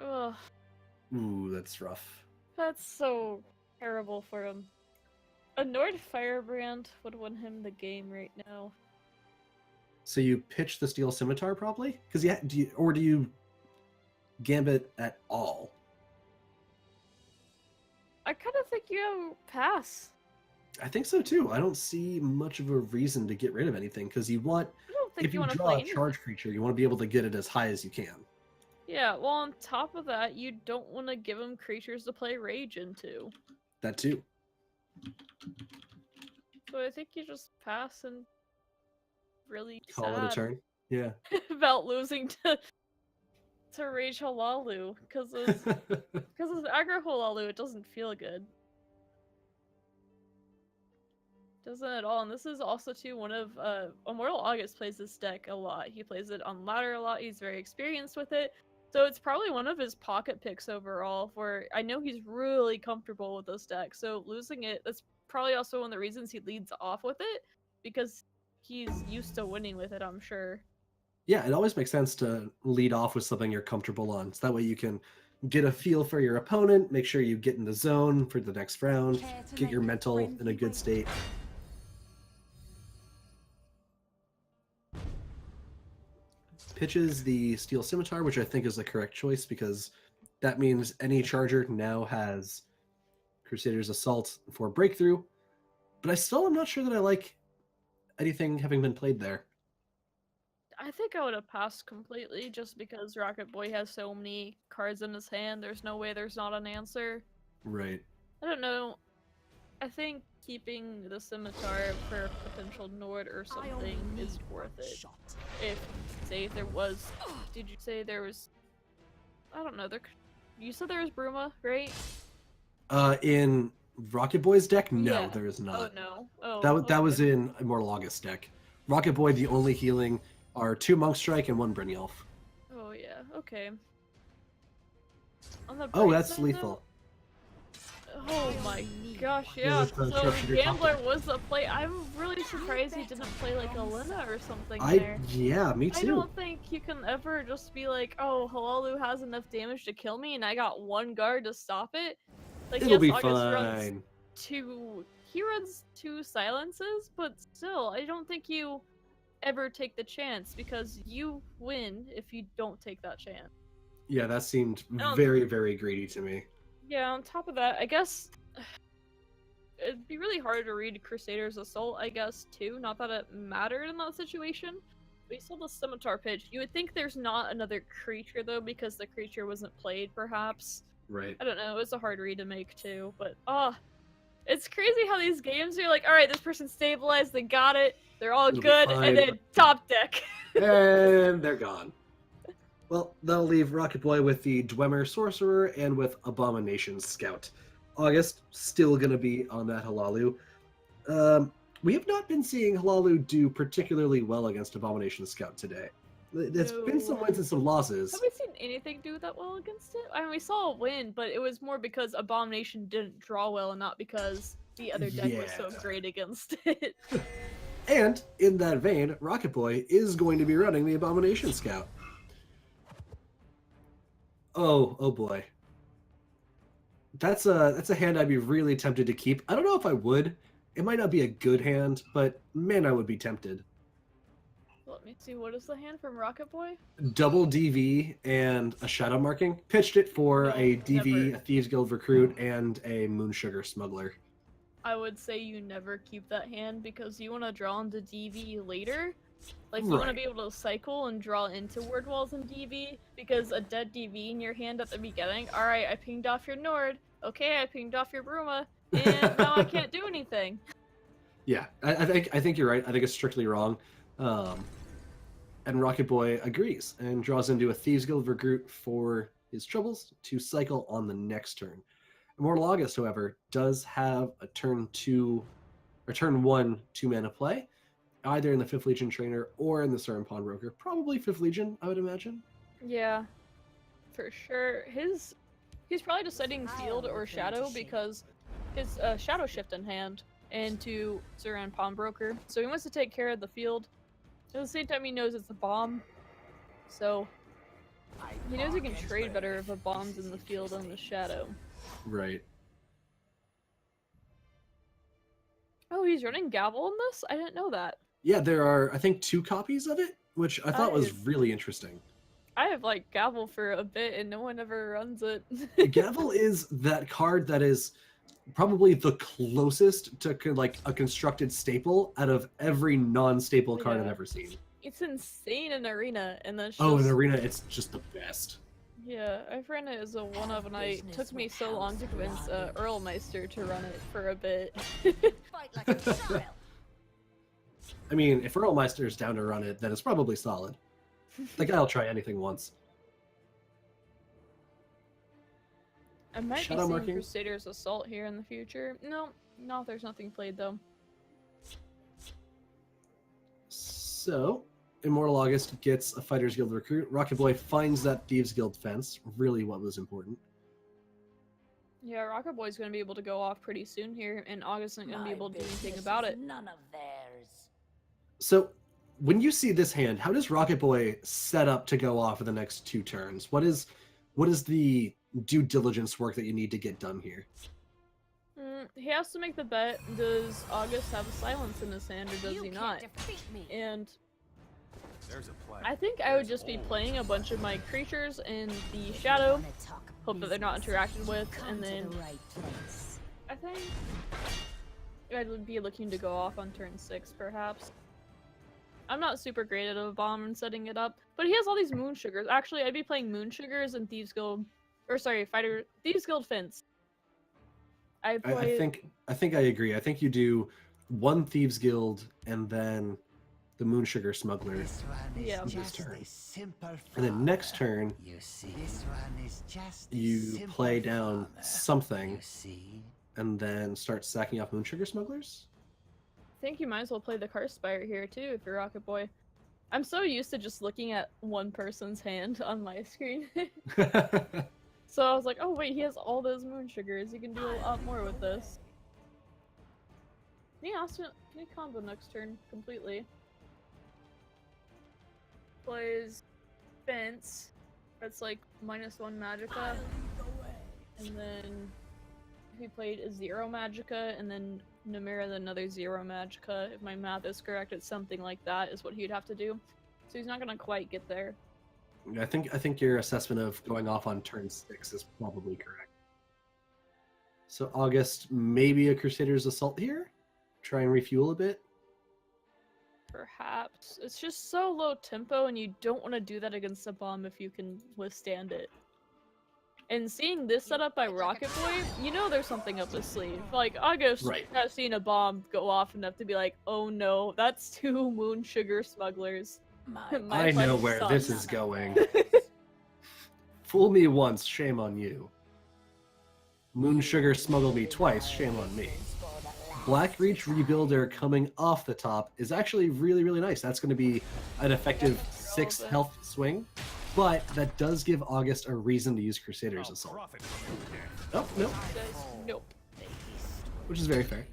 [SPEAKER 2] Ugh,
[SPEAKER 1] Ooh, that's rough.
[SPEAKER 2] that's so terrible for him. A Nord Firebrand would win him the game right now.
[SPEAKER 1] So you pitch the Steel Scimitar probably? Because do you Gambit at all?
[SPEAKER 2] I kind of think you have pass.
[SPEAKER 1] I think so too. I don't see much of a reason to get rid of anything because you want,
[SPEAKER 2] I don't think
[SPEAKER 1] if you
[SPEAKER 2] want to
[SPEAKER 1] draw
[SPEAKER 2] play
[SPEAKER 1] a
[SPEAKER 2] anything.
[SPEAKER 1] charge creature, you want to be able to get it as high as you can.
[SPEAKER 2] Yeah, well, on top of that, you don't want to give him creatures to play Rage into.
[SPEAKER 1] That too.
[SPEAKER 2] So I think you just pass and really
[SPEAKER 1] Call it a
[SPEAKER 2] sad
[SPEAKER 1] turn. Yeah.
[SPEAKER 2] about losing to to rage Halalu because of aggro Halalu. It doesn't feel good. Doesn't at all. And this is also too one of Immortal August plays this deck a lot. He plays it on ladder a lot. He's very experienced with it. So it's probably one of his pocket picks overall, where I know he's really comfortable with this deck. So losing it, that's probably also one of the reasons he leads off with it, because he's used to winning with it, I'm sure.
[SPEAKER 1] Yeah, it always makes sense to lead off with something you're comfortable on. So that way you can get a feel for your opponent, make sure you get in the zone for the next round,
[SPEAKER 4] Care to
[SPEAKER 1] get your
[SPEAKER 4] make
[SPEAKER 1] mental in a
[SPEAKER 4] friendly
[SPEAKER 1] good
[SPEAKER 4] ways.
[SPEAKER 1] state. Pitches the Steel Scimitar, which I think is the correct choice because that means any charger now has Crusader's Assault for breakthrough. But I still am not sure that I like anything having been played there.
[SPEAKER 2] I think I would have passed completely just because Rocket Boy has so many cards in his hand. There's no way there's not an answer.
[SPEAKER 1] Right.
[SPEAKER 2] I don't know. I think keeping the Scimitar for a potential Nord or
[SPEAKER 4] I only
[SPEAKER 2] something is
[SPEAKER 4] need
[SPEAKER 2] worth
[SPEAKER 4] one
[SPEAKER 2] it.
[SPEAKER 4] shot.
[SPEAKER 2] If, say, there was... Did you say there was... I don't know. You said there was Bruma, right?
[SPEAKER 1] In Rocket Boy's deck, no,
[SPEAKER 2] Yeah.
[SPEAKER 1] there is not.
[SPEAKER 2] Oh, no. Oh,
[SPEAKER 1] That was
[SPEAKER 2] okay.
[SPEAKER 1] in Immortal August deck. Rocket Boy, the only healing are 2 Monk Strike and 1 Brynjolf.
[SPEAKER 2] Oh, yeah. Okay. On the
[SPEAKER 1] Oh,
[SPEAKER 2] bright
[SPEAKER 1] that's
[SPEAKER 2] side,
[SPEAKER 1] lethal.
[SPEAKER 2] Oh my gosh,
[SPEAKER 1] Yeah,
[SPEAKER 2] yeah.
[SPEAKER 1] with the
[SPEAKER 2] So
[SPEAKER 1] sharpshooter
[SPEAKER 2] Gambler
[SPEAKER 1] top
[SPEAKER 2] was a play. I'm really surprised he didn't play like a Lina or something
[SPEAKER 1] I
[SPEAKER 2] there.
[SPEAKER 1] yeah, me
[SPEAKER 2] I
[SPEAKER 1] too.
[SPEAKER 2] don't think you can ever just be like, oh, Halalu has enough damage to kill me and I got 1 guard to stop it. Like,
[SPEAKER 1] It'll
[SPEAKER 2] yes,
[SPEAKER 1] be
[SPEAKER 2] August runs
[SPEAKER 1] fine.
[SPEAKER 2] he runs 2 silences, but still, I don't think you ever take the chance because you win if you don't take that chance.
[SPEAKER 1] Yeah, that seemed
[SPEAKER 2] don't-
[SPEAKER 1] very, very greedy to me.
[SPEAKER 2] Yeah, on top of that, I guess it'd be really hard to read Crusader's Assault, I guess, too. Not that it mattered in that situation. But you saw the Scimitar pitch. You would think there's not another creature, though, because the creature wasn't played, perhaps.
[SPEAKER 1] Right.
[SPEAKER 2] I don't know, it was a hard read to make, too. But, it's crazy how these games are like, alright, this person's stabilized, they got it, they're all
[SPEAKER 1] It'll be
[SPEAKER 2] good,
[SPEAKER 1] fine,
[SPEAKER 2] and then top deck.
[SPEAKER 1] And they're gone. Well, that'll leave Rocket Boy with the Dwemer Sorcerer and with Abomination Scout. August, still going to be on that Halalu. We have not been seeing Halalu do particularly well against Abomination Scout today. There's been some
[SPEAKER 2] No.
[SPEAKER 1] wins and some losses.
[SPEAKER 2] Have we seen anything do that well against it? I mean, we saw a win, but it was more because Abomination didn't draw well and not because the other deck was so
[SPEAKER 1] Yeah.
[SPEAKER 2] great against it.
[SPEAKER 1] And in that vein, Rocket Boy is going to be running the Abomination Scout. Oh boy. That's a hand I'd be really tempted to keep. I don't know if I would. It might not be a good hand, but man, I would be tempted.
[SPEAKER 2] Let me see, what is the hand from Rocket Boy?
[SPEAKER 1] Double DV and a shadow marking. Pitched it for
[SPEAKER 2] No,
[SPEAKER 1] a DV,
[SPEAKER 2] never.
[SPEAKER 1] a Thieves Guild recruit, and a Moonsugar Smuggler.
[SPEAKER 2] I would say you never keep that hand because you want to draw into DV later. Like, you want to
[SPEAKER 1] Right.
[SPEAKER 2] be able to cycle and draw into word walls in DV because a dead DV in your hand at the beginning. Alright, I pinged off your Nord. Okay, I pinged off your Bruma. And now I can't do anything.
[SPEAKER 1] Yeah, I think you're right. I think it's strictly wrong. And Rocket Boy agrees and draws into a Thieves Guild recruit for his troubles to cycle on the next turn. Immortal August, however, does have a turn 1 2-mana play, either in the 5th Legion Trainer or in the Surin Pawnbroker. Probably 5th Legion, I would imagine.
[SPEAKER 2] Yeah, for sure. He's probably deciding field or shadow because his shadow shift in hand into Surin Pawnbroker. So he wants to take care of the field. At the same time, he knows it's a bomb. So he knows he can trade better if a bomb's in the field than the shadow.
[SPEAKER 1] Right.
[SPEAKER 2] Oh, he's running Gavel in this? I didn't know that.
[SPEAKER 1] Yeah, there are, I think, 2 copies of it, which I thought was
[SPEAKER 2] Nice.
[SPEAKER 1] really interesting.
[SPEAKER 2] I have like Gavel for a bit and no one ever runs it.
[SPEAKER 1] Gavel is that card that is probably the closest to like a constructed staple out of every non-staple card I've
[SPEAKER 2] Yeah.
[SPEAKER 1] ever seen.
[SPEAKER 2] It's insane in Arena and then
[SPEAKER 1] Oh, in Arena, it's just the best.
[SPEAKER 2] Yeah, I've ran it as a one of, and it took me so long to convince Earlmeister to run it for a bit.
[SPEAKER 4] Fight like a child.
[SPEAKER 1] I mean, if Earlmeister's down to run it, then it's probably solid. The guy'll try anything once.
[SPEAKER 2] I might
[SPEAKER 1] Shadow
[SPEAKER 2] be seeing
[SPEAKER 1] marking.
[SPEAKER 2] Crusader's Assault here in the future. No, there's nothing played though.
[SPEAKER 1] So, Immortal August gets a Fighters Guild recruit. Rocket Boy finds that Thieves Guild fence. Really what was important.
[SPEAKER 2] Yeah, Rocket Boy's gonna be able to go off pretty soon here, and August isn't gonna be
[SPEAKER 6] My
[SPEAKER 2] able to do anything
[SPEAKER 6] business
[SPEAKER 2] about
[SPEAKER 6] is
[SPEAKER 2] it.
[SPEAKER 6] None of theirs.
[SPEAKER 1] So, when you see this hand, how does Rocket Boy set up to go off for the next 2 turns? What is the due diligence work that you need to get done here?
[SPEAKER 2] He has to make the bet, does August have a silence in his hand or does
[SPEAKER 4] You
[SPEAKER 2] he
[SPEAKER 4] can't
[SPEAKER 2] not?
[SPEAKER 4] defeat me.
[SPEAKER 2] And
[SPEAKER 3] There's a plan.
[SPEAKER 2] I think I would just be playing a bunch of my creatures in the shadow,
[SPEAKER 6] Wanna talk
[SPEAKER 2] hope that they're not
[SPEAKER 6] business?
[SPEAKER 2] interacted with,
[SPEAKER 6] Come
[SPEAKER 2] and
[SPEAKER 6] to
[SPEAKER 2] then
[SPEAKER 6] the right place.
[SPEAKER 2] I think I'd be looking to go off on turn 6 perhaps. I'm not super great at a bomb and setting it up, but he has all these moon sugars. Actually, I'd be playing moon sugars and Thieves Guild, or sorry, Thieves Guild Fence. I
[SPEAKER 1] think I agree. I think you do 1 Thieves Guild and then the Moon Sugar Smuggler.
[SPEAKER 5] This one is
[SPEAKER 2] Yeah.
[SPEAKER 1] This
[SPEAKER 5] just
[SPEAKER 1] turn.
[SPEAKER 5] a simple
[SPEAKER 1] And then next
[SPEAKER 5] farmer.
[SPEAKER 1] turn,
[SPEAKER 5] You see, this one is just a
[SPEAKER 1] you
[SPEAKER 5] simple
[SPEAKER 1] play down
[SPEAKER 5] farmer.
[SPEAKER 1] something
[SPEAKER 5] You see,
[SPEAKER 1] and then start sacking off Moon Sugar Smugglers?
[SPEAKER 2] I think you might as well play the Karspire here too if you're Rocket Boy. I'm so used to just looking at one person's hand on my screen. So I was like, oh wait, he has all those moon sugars. He can do a lot more with this. Yeah, can you combo next turn completely? Plays Fence. That's like -1 Magicka. And then he played a 0 Magicka and then Namira then another 0 Magicka. If my math is correct, it's something like that is what he'd have to do. So he's not gonna quite get there.
[SPEAKER 1] I think your assessment of going off on turn 6 is probably correct. So August, maybe a Crusader's Assault here? Try and refuel a bit?
[SPEAKER 2] Perhaps. It's just so low tempo and you don't want to do that against a bomb if you can withstand it. And seeing this setup by Rocket Boy, you know there's something up his sleeve. Like, August
[SPEAKER 1] Right.
[SPEAKER 2] has seen a bomb go off enough to be like, oh no, that's 2 moon sugar smugglers.
[SPEAKER 6] My
[SPEAKER 2] My
[SPEAKER 1] I know
[SPEAKER 2] fighting
[SPEAKER 1] where
[SPEAKER 2] sucks.
[SPEAKER 1] this is going. Fool me once, shame on you. Moon Sugar smuggle me twice, shame on me. Black Reach Rebuilder coming off the top is actually really, really nice. That's going to be an effective 6 health swing, but that does give August a reason to use Crusader's
[SPEAKER 3] I'll
[SPEAKER 1] Assault.
[SPEAKER 3] profit from your death.
[SPEAKER 1] Oh, no,
[SPEAKER 2] Says, nope.
[SPEAKER 1] which is very fair.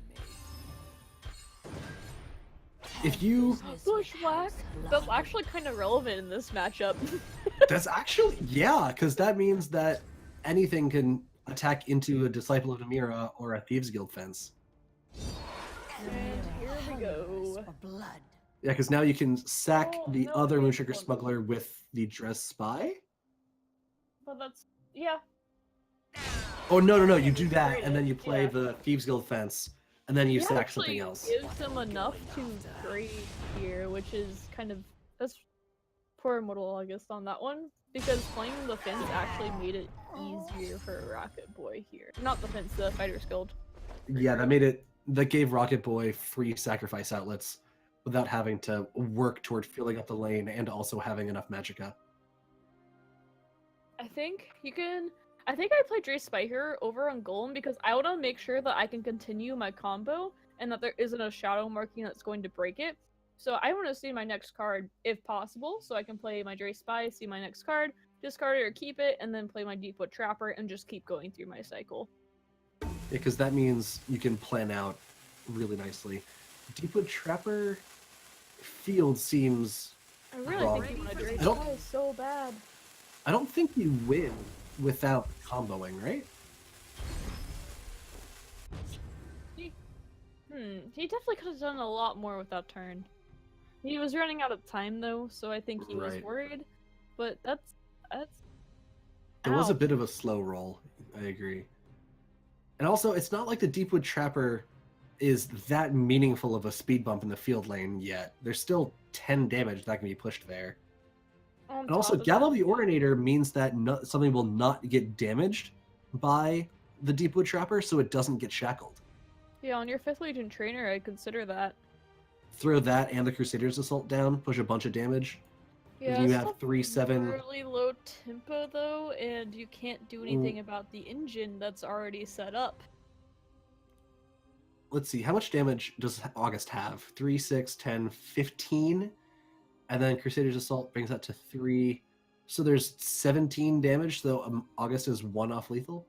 [SPEAKER 1] If you...
[SPEAKER 2] Bushwhack? That's actually kind of relevant in this matchup.
[SPEAKER 1] That's actually... Yeah, because that means that anything can attack into a Disciple of Namira or a Thieves Guild fence.
[SPEAKER 2] And here we go.
[SPEAKER 6] For blood.
[SPEAKER 1] Yeah, because now you can sack
[SPEAKER 2] Oh,
[SPEAKER 1] the
[SPEAKER 2] no,
[SPEAKER 1] other
[SPEAKER 2] wait,
[SPEAKER 1] Moon Sugar
[SPEAKER 2] hold on.
[SPEAKER 1] Smuggler with the Dress Spy?
[SPEAKER 2] But that's, yeah.
[SPEAKER 1] Oh, no, you do that, and then you play
[SPEAKER 2] Yeah.
[SPEAKER 1] the Thieves Guild fence, and then you
[SPEAKER 2] He
[SPEAKER 1] sack
[SPEAKER 2] actually
[SPEAKER 1] something else.
[SPEAKER 2] gives him enough to trade here, which is kind of, that's poor Immortal August on that one, because playing the fence actually made it easier for Rocket Boy here. Not the fence, the Fighters Guild.
[SPEAKER 1] Yeah, that gave Rocket Boy free sacrifice outlets without having to work toward filling up the lane and also having enough magicka.
[SPEAKER 2] I think I play Dre Spy here over on Golem because I want to make sure that I can continue my combo and that there isn't a shadow marking that's going to break it. So I want to see my next card if possible, so I can play my Dre Spy, see my next card, discard it or keep it, and then play my Deepwood Trapper and just keep going through my cycle.
[SPEAKER 1] Yeah, because that means you can plan out really nicely. Deepwood Trapper field seems...
[SPEAKER 2] I really
[SPEAKER 1] Wrong.
[SPEAKER 2] think my Dre
[SPEAKER 1] I don't-
[SPEAKER 2] Spy is so bad.
[SPEAKER 1] I don't think you win without comboing, right?
[SPEAKER 2] He definitely could have done a lot more with that turn. He was running out of time though, so I think he was
[SPEAKER 1] Right.
[SPEAKER 2] worried. But that's
[SPEAKER 1] It was a
[SPEAKER 2] Ow.
[SPEAKER 1] bit of a slow roll, I agree. And also, it's not like the Deepwood Trapper is that meaningful of a speed bump in the field lane yet. There's still 10 damage that can be pushed there.
[SPEAKER 2] on
[SPEAKER 1] And also,
[SPEAKER 2] top of
[SPEAKER 1] Gallo
[SPEAKER 2] that.
[SPEAKER 1] the Ordinator means that something will not get damaged by the Deepwood Trapper, so it doesn't get shackled.
[SPEAKER 2] Yeah, on your 5th Legion trainer, I'd consider that.
[SPEAKER 1] Throw that and the Crusader's Assault down, push a bunch of damage.
[SPEAKER 2] Yeah,
[SPEAKER 1] you
[SPEAKER 2] it's
[SPEAKER 1] have
[SPEAKER 2] still
[SPEAKER 1] 3-7.
[SPEAKER 2] really low tempo though, and you can't do anything about the engine that's already set up.
[SPEAKER 1] Let's see, how much damage does August have? 3, 6, 10, 15, and then Crusader's Assault brings that to 3. So there's 17 damage, so August is 1 off lethal?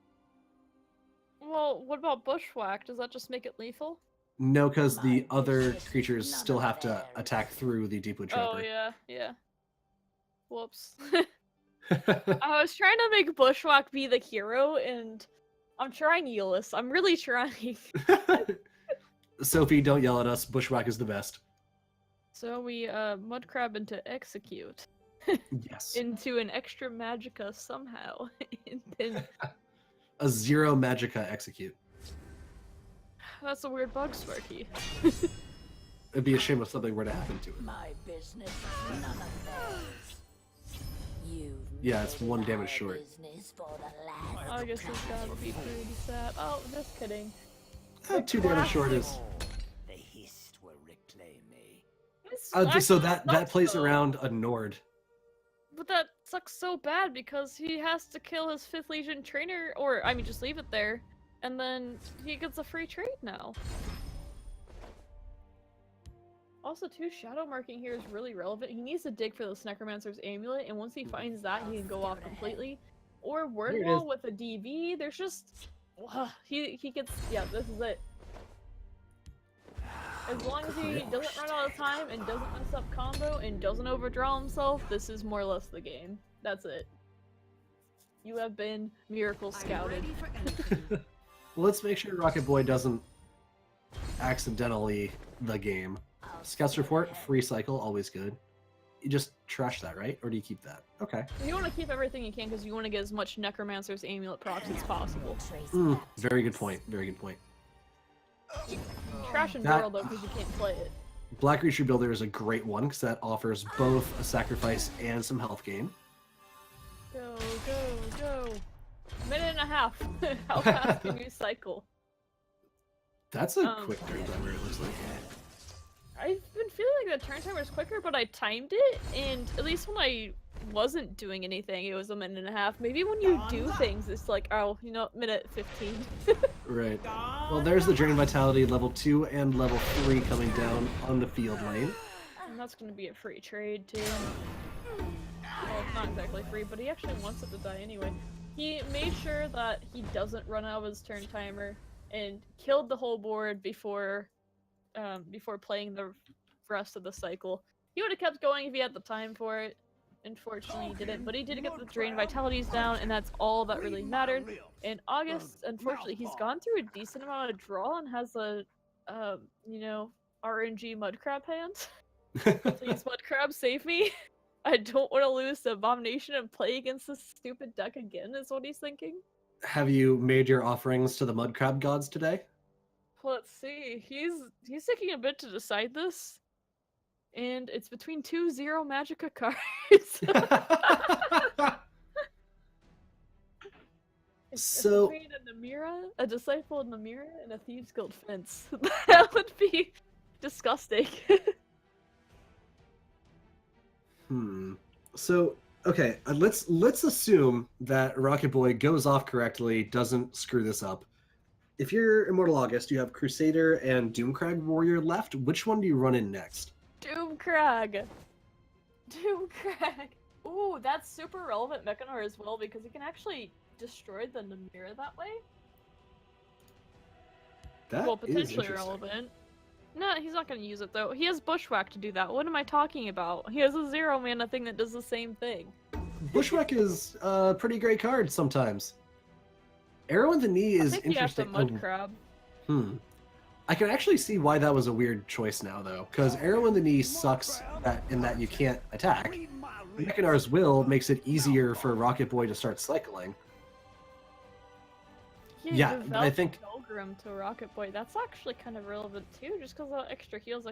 [SPEAKER 2] Well, what about Bushwhack? Does that just make it lethal?
[SPEAKER 1] No, because the
[SPEAKER 6] My
[SPEAKER 1] other
[SPEAKER 6] business is
[SPEAKER 1] creatures
[SPEAKER 6] none
[SPEAKER 1] still
[SPEAKER 6] of
[SPEAKER 1] have to
[SPEAKER 6] theirs.
[SPEAKER 1] attack through the Deepwood Trapper.
[SPEAKER 2] Oh yeah. Whoops. I was trying to make Bushwhack be the hero, and I'm trying Euless. I'm really trying.
[SPEAKER 1] Sophie, don't yell at us. Bushwhack is the best.
[SPEAKER 2] So we Mudcrab into Execute.
[SPEAKER 1] Yes.
[SPEAKER 2] Into an extra Magicka somehow. And then
[SPEAKER 1] A 0 Magicka execute.
[SPEAKER 2] that's a weird bug, Sparky.
[SPEAKER 1] It'd be a shame if something were to happen to it.
[SPEAKER 6] My business is none of theirs. You've
[SPEAKER 1] Yeah, it's
[SPEAKER 6] made
[SPEAKER 1] 1
[SPEAKER 6] my
[SPEAKER 1] damage short.
[SPEAKER 6] business for the last
[SPEAKER 2] I guess it's gotta be pretty sad. Oh, just kidding.
[SPEAKER 1] 2 damage short is.
[SPEAKER 5] The hist will reclaim me.
[SPEAKER 2] This
[SPEAKER 1] So
[SPEAKER 2] actually
[SPEAKER 1] that
[SPEAKER 2] sucks,
[SPEAKER 1] plays
[SPEAKER 2] though.
[SPEAKER 1] around a Nord.
[SPEAKER 2] But that sucks so bad because he has to kill his 5th Legion trainer, or I mean just leave it there, and then he gets a free trade now. Also, too, shadow marking here is really relevant. He needs to dig for this Necromancer's Amulet, and once he finds that, he can go off completely. Or Word
[SPEAKER 1] Here it
[SPEAKER 2] Wall
[SPEAKER 1] is.
[SPEAKER 2] with a DV. There's just he gets this is it. As long as he doesn't run out of time and doesn't mess up combo and doesn't overdraw himself, this is more or less the game. That's it. You have been miracle scouted.
[SPEAKER 1] Well, let's make sure Rocket Boy doesn't accidentally the game. Scouts report, free cycle, always good. You just trash that, right? Or do you keep that? Okay.
[SPEAKER 2] You want to keep everything you can because you want to get as much Necromancer's Amulet procs as possible.
[SPEAKER 1] Very good point. Very good point.
[SPEAKER 2] Trash and
[SPEAKER 1] That-
[SPEAKER 2] Doral though because you can't play it.
[SPEAKER 1] Black Creature Builder is a great one because that offers both a sacrifice and some health gain.
[SPEAKER 2] Go. Minute and a half. How fast can you cycle?
[SPEAKER 1] That's a quick turn timer, it looks like.
[SPEAKER 2] I've been feeling like the turn timer is quicker, but I timed it, and at least when I wasn't doing anything, it was a minute and a half. Maybe when you do things, it's like, oh, minute 15.
[SPEAKER 1] Right. Well, there's the Drain Vitality level 2 and level 3 coming down on the field lane.
[SPEAKER 2] And that's going to be a free trade, too. Well, it's not exactly free, but he actually wants it to die anyway. He made sure that he doesn't run out of his turn timer and killed the whole board before playing the rest of the cycle. He would have kept going if he had the time for it. Unfortunately, he didn't, but he did get the Drain Vitalities down, and that's all that really mattered. In August, unfortunately, he's gone through a decent amount of draw and has a, RNG Mudcrab hand. Please, Mudcrab, save me. I don't want to lose to Abomination and play against this stupid deck again, is what he's thinking.
[SPEAKER 1] Have you made your offerings to the Mudcrab gods today?
[SPEAKER 2] Let's see. He's taking a bit to decide this. And it's between 2 0 Magicka cards. It's between a Namira, a Disciple of Namira, and a Thieves Guild Fence. That would be disgusting.
[SPEAKER 1] So, okay, let's assume that Rocket Boy goes off correctly, doesn't screw this up. If you're Immortal August, you have Crusader and Doomcrag Warrior left. Which one do you run in next?
[SPEAKER 2] Doomcrag! Ooh, that's super relevant Mechanor as well because he can actually destroy the Namira that way.
[SPEAKER 1] That
[SPEAKER 2] Well,
[SPEAKER 1] is
[SPEAKER 2] potentially
[SPEAKER 1] interesting.
[SPEAKER 2] relevant. No, he's not going to use it though. He has Bushwhack to do that. What am I talking about? He has a 0 mana thing that does the same thing.
[SPEAKER 1] Bushwhack is a pretty great card sometimes. Arrow in the Knee
[SPEAKER 2] I
[SPEAKER 1] is
[SPEAKER 2] think he has the
[SPEAKER 1] interesting.
[SPEAKER 2] Mudcrab.
[SPEAKER 1] I can actually see why that was a weird choice now, though, because Arrow in the Knee sucks in that you can't attack. Mechanar's Will makes it easier for Rocket Boy to start cycling. Yeah,
[SPEAKER 2] developed
[SPEAKER 1] I think-
[SPEAKER 2] Pilgrim to Rocket Boy. That's actually kind of relevant too, just because of extra heals,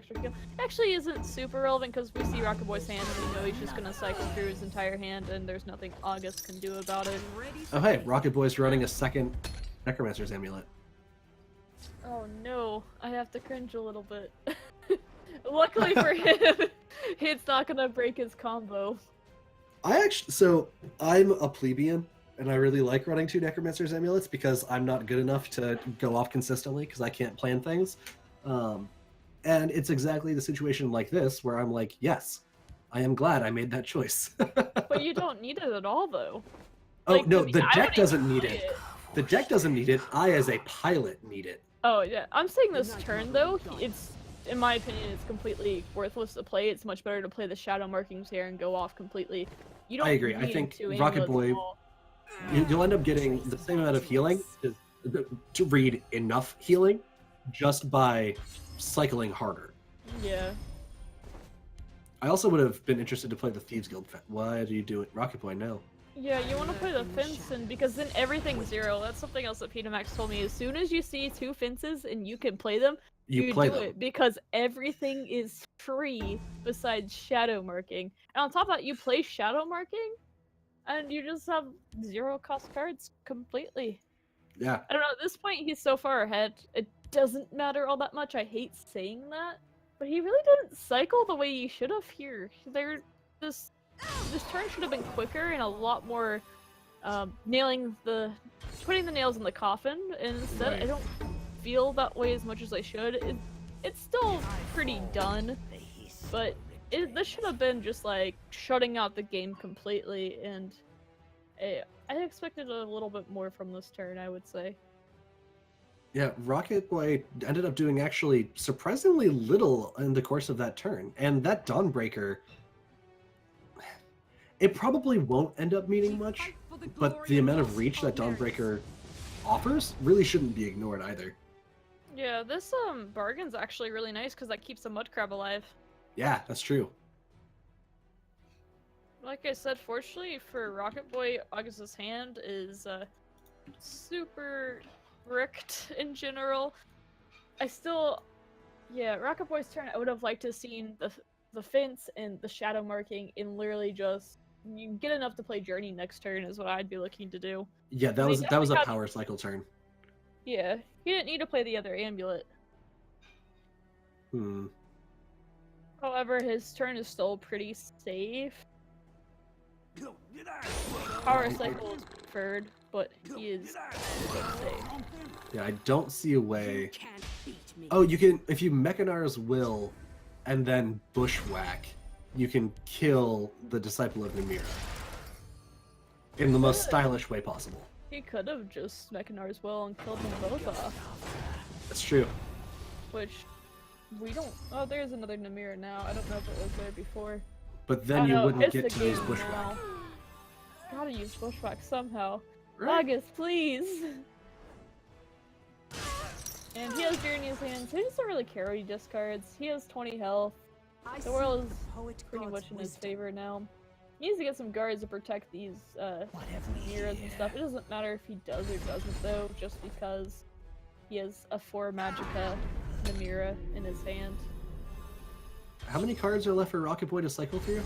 [SPEAKER 2] Actually, isn't super relevant because we see Rocket Boy's hand and we know he's just gonna cycle through his entire hand, and there's nothing August can do about it.
[SPEAKER 1] Oh hey, Rocket Boy's running a second Necromancer's Amulet.
[SPEAKER 2] Oh no, I have to cringe a little bit. Luckily for him, it's not gonna break his combo.
[SPEAKER 1] So I'm a plebeian, and I really like running 2 Necromancer's Amulets because I'm not good enough to go off consistently because I can't plan things. And it's exactly the situation like this where I'm like, yes, I am glad I made that choice.
[SPEAKER 2] But you don't need it at all, though.
[SPEAKER 1] Oh,
[SPEAKER 2] Like,
[SPEAKER 1] no,
[SPEAKER 2] to me,
[SPEAKER 1] the
[SPEAKER 2] I
[SPEAKER 1] deck
[SPEAKER 2] wouldn't
[SPEAKER 1] doesn't
[SPEAKER 2] even
[SPEAKER 1] need
[SPEAKER 2] play
[SPEAKER 1] it. The deck doesn't need it. I, as a pilot, need it.
[SPEAKER 2] Oh, yeah. I'm saying this turn, though, it's, in my opinion, it's completely worthless to play. It's much better to play the shadow markings here and go off completely. You don't
[SPEAKER 1] I agree. I
[SPEAKER 2] need
[SPEAKER 1] think
[SPEAKER 2] two
[SPEAKER 1] Rocket
[SPEAKER 2] amulets
[SPEAKER 1] Boy,
[SPEAKER 2] at all.
[SPEAKER 1] you'll end up getting the same amount of healing to read enough healing just by cycling harder.
[SPEAKER 2] Yeah.
[SPEAKER 1] I also would have been interested to play the Thieves Guild. Why do you do it, Rocket Boy? No.
[SPEAKER 2] Yeah, you want to play the fence, and because then everything's 0. That's something else that Peter Max told me. As soon as you see 2 fences and you can play them,
[SPEAKER 1] You play
[SPEAKER 2] do
[SPEAKER 1] them.
[SPEAKER 2] it because everything is free besides shadow marking. And on top of that, you play shadow marking, and you just have 0 cost cards completely.
[SPEAKER 1] Yeah.
[SPEAKER 2] I don't know. At this point, he's so far ahead. It doesn't matter all that much. I hate saying that, but he really didn't cycle the way he should have here. This turn should have been quicker and a lot more putting the nails in the coffin. And instead,
[SPEAKER 1] Right.
[SPEAKER 2] I don't feel that way as much as I should. It's still pretty done, but this should have been just like shutting out the game completely. And I expected a little bit more from this turn, I would say.
[SPEAKER 1] Yeah, Rocket Boy ended up doing actually surprisingly little in the course of that turn. And that Dawnbreaker, it probably won't end up meaning much, but the amount of reach that Dawnbreaker offers really shouldn't be ignored either.
[SPEAKER 2] Yeah, this bargain's actually really nice because that keeps the mud crab alive.
[SPEAKER 1] Yeah, that's true.
[SPEAKER 2] Like I said, fortunately for Rocket Boy, August's hand is super bricked in general. Rocket Boy's turn, I would have liked to have seen the fence and the shadow marking and literally just you get enough to play Journey next turn is what I'd be looking to do.
[SPEAKER 1] Yeah, that was a power cycle turn.
[SPEAKER 2] Yeah, he didn't need to play the other amulet. However, his turn is still pretty safe. Power cycle is preferred, but he is safe.
[SPEAKER 1] Yeah, I don't see a way.
[SPEAKER 6] Can't beat me.
[SPEAKER 1] Oh, you can, if you Mechanar's Will and then Bushwhack, you can kill the Disciple of Namira. In the most stylish way possible.
[SPEAKER 2] He could have just Mechanar's Will and killed them both off.
[SPEAKER 1] That's true.
[SPEAKER 2] Which, we don't... Oh, there's another Namira now. I don't know if it was there before.
[SPEAKER 1] But then you wouldn't
[SPEAKER 2] it's
[SPEAKER 1] get
[SPEAKER 2] the
[SPEAKER 1] to use
[SPEAKER 2] game
[SPEAKER 1] Bushwhack.
[SPEAKER 2] now. Gotta use Bushwhack somehow.
[SPEAKER 1] Right.
[SPEAKER 2] August, please! And he has Journey in his hand, so he doesn't really care what he discards. He has 20 health. The world is pretty much in his favor now. He needs to get some guards to protect these Namiras and stuff. It doesn't matter if he does or doesn't though, just because he has a 4 Magicka Namira in his hand.
[SPEAKER 1] How many cards are left for Rocket Boy to cycle through?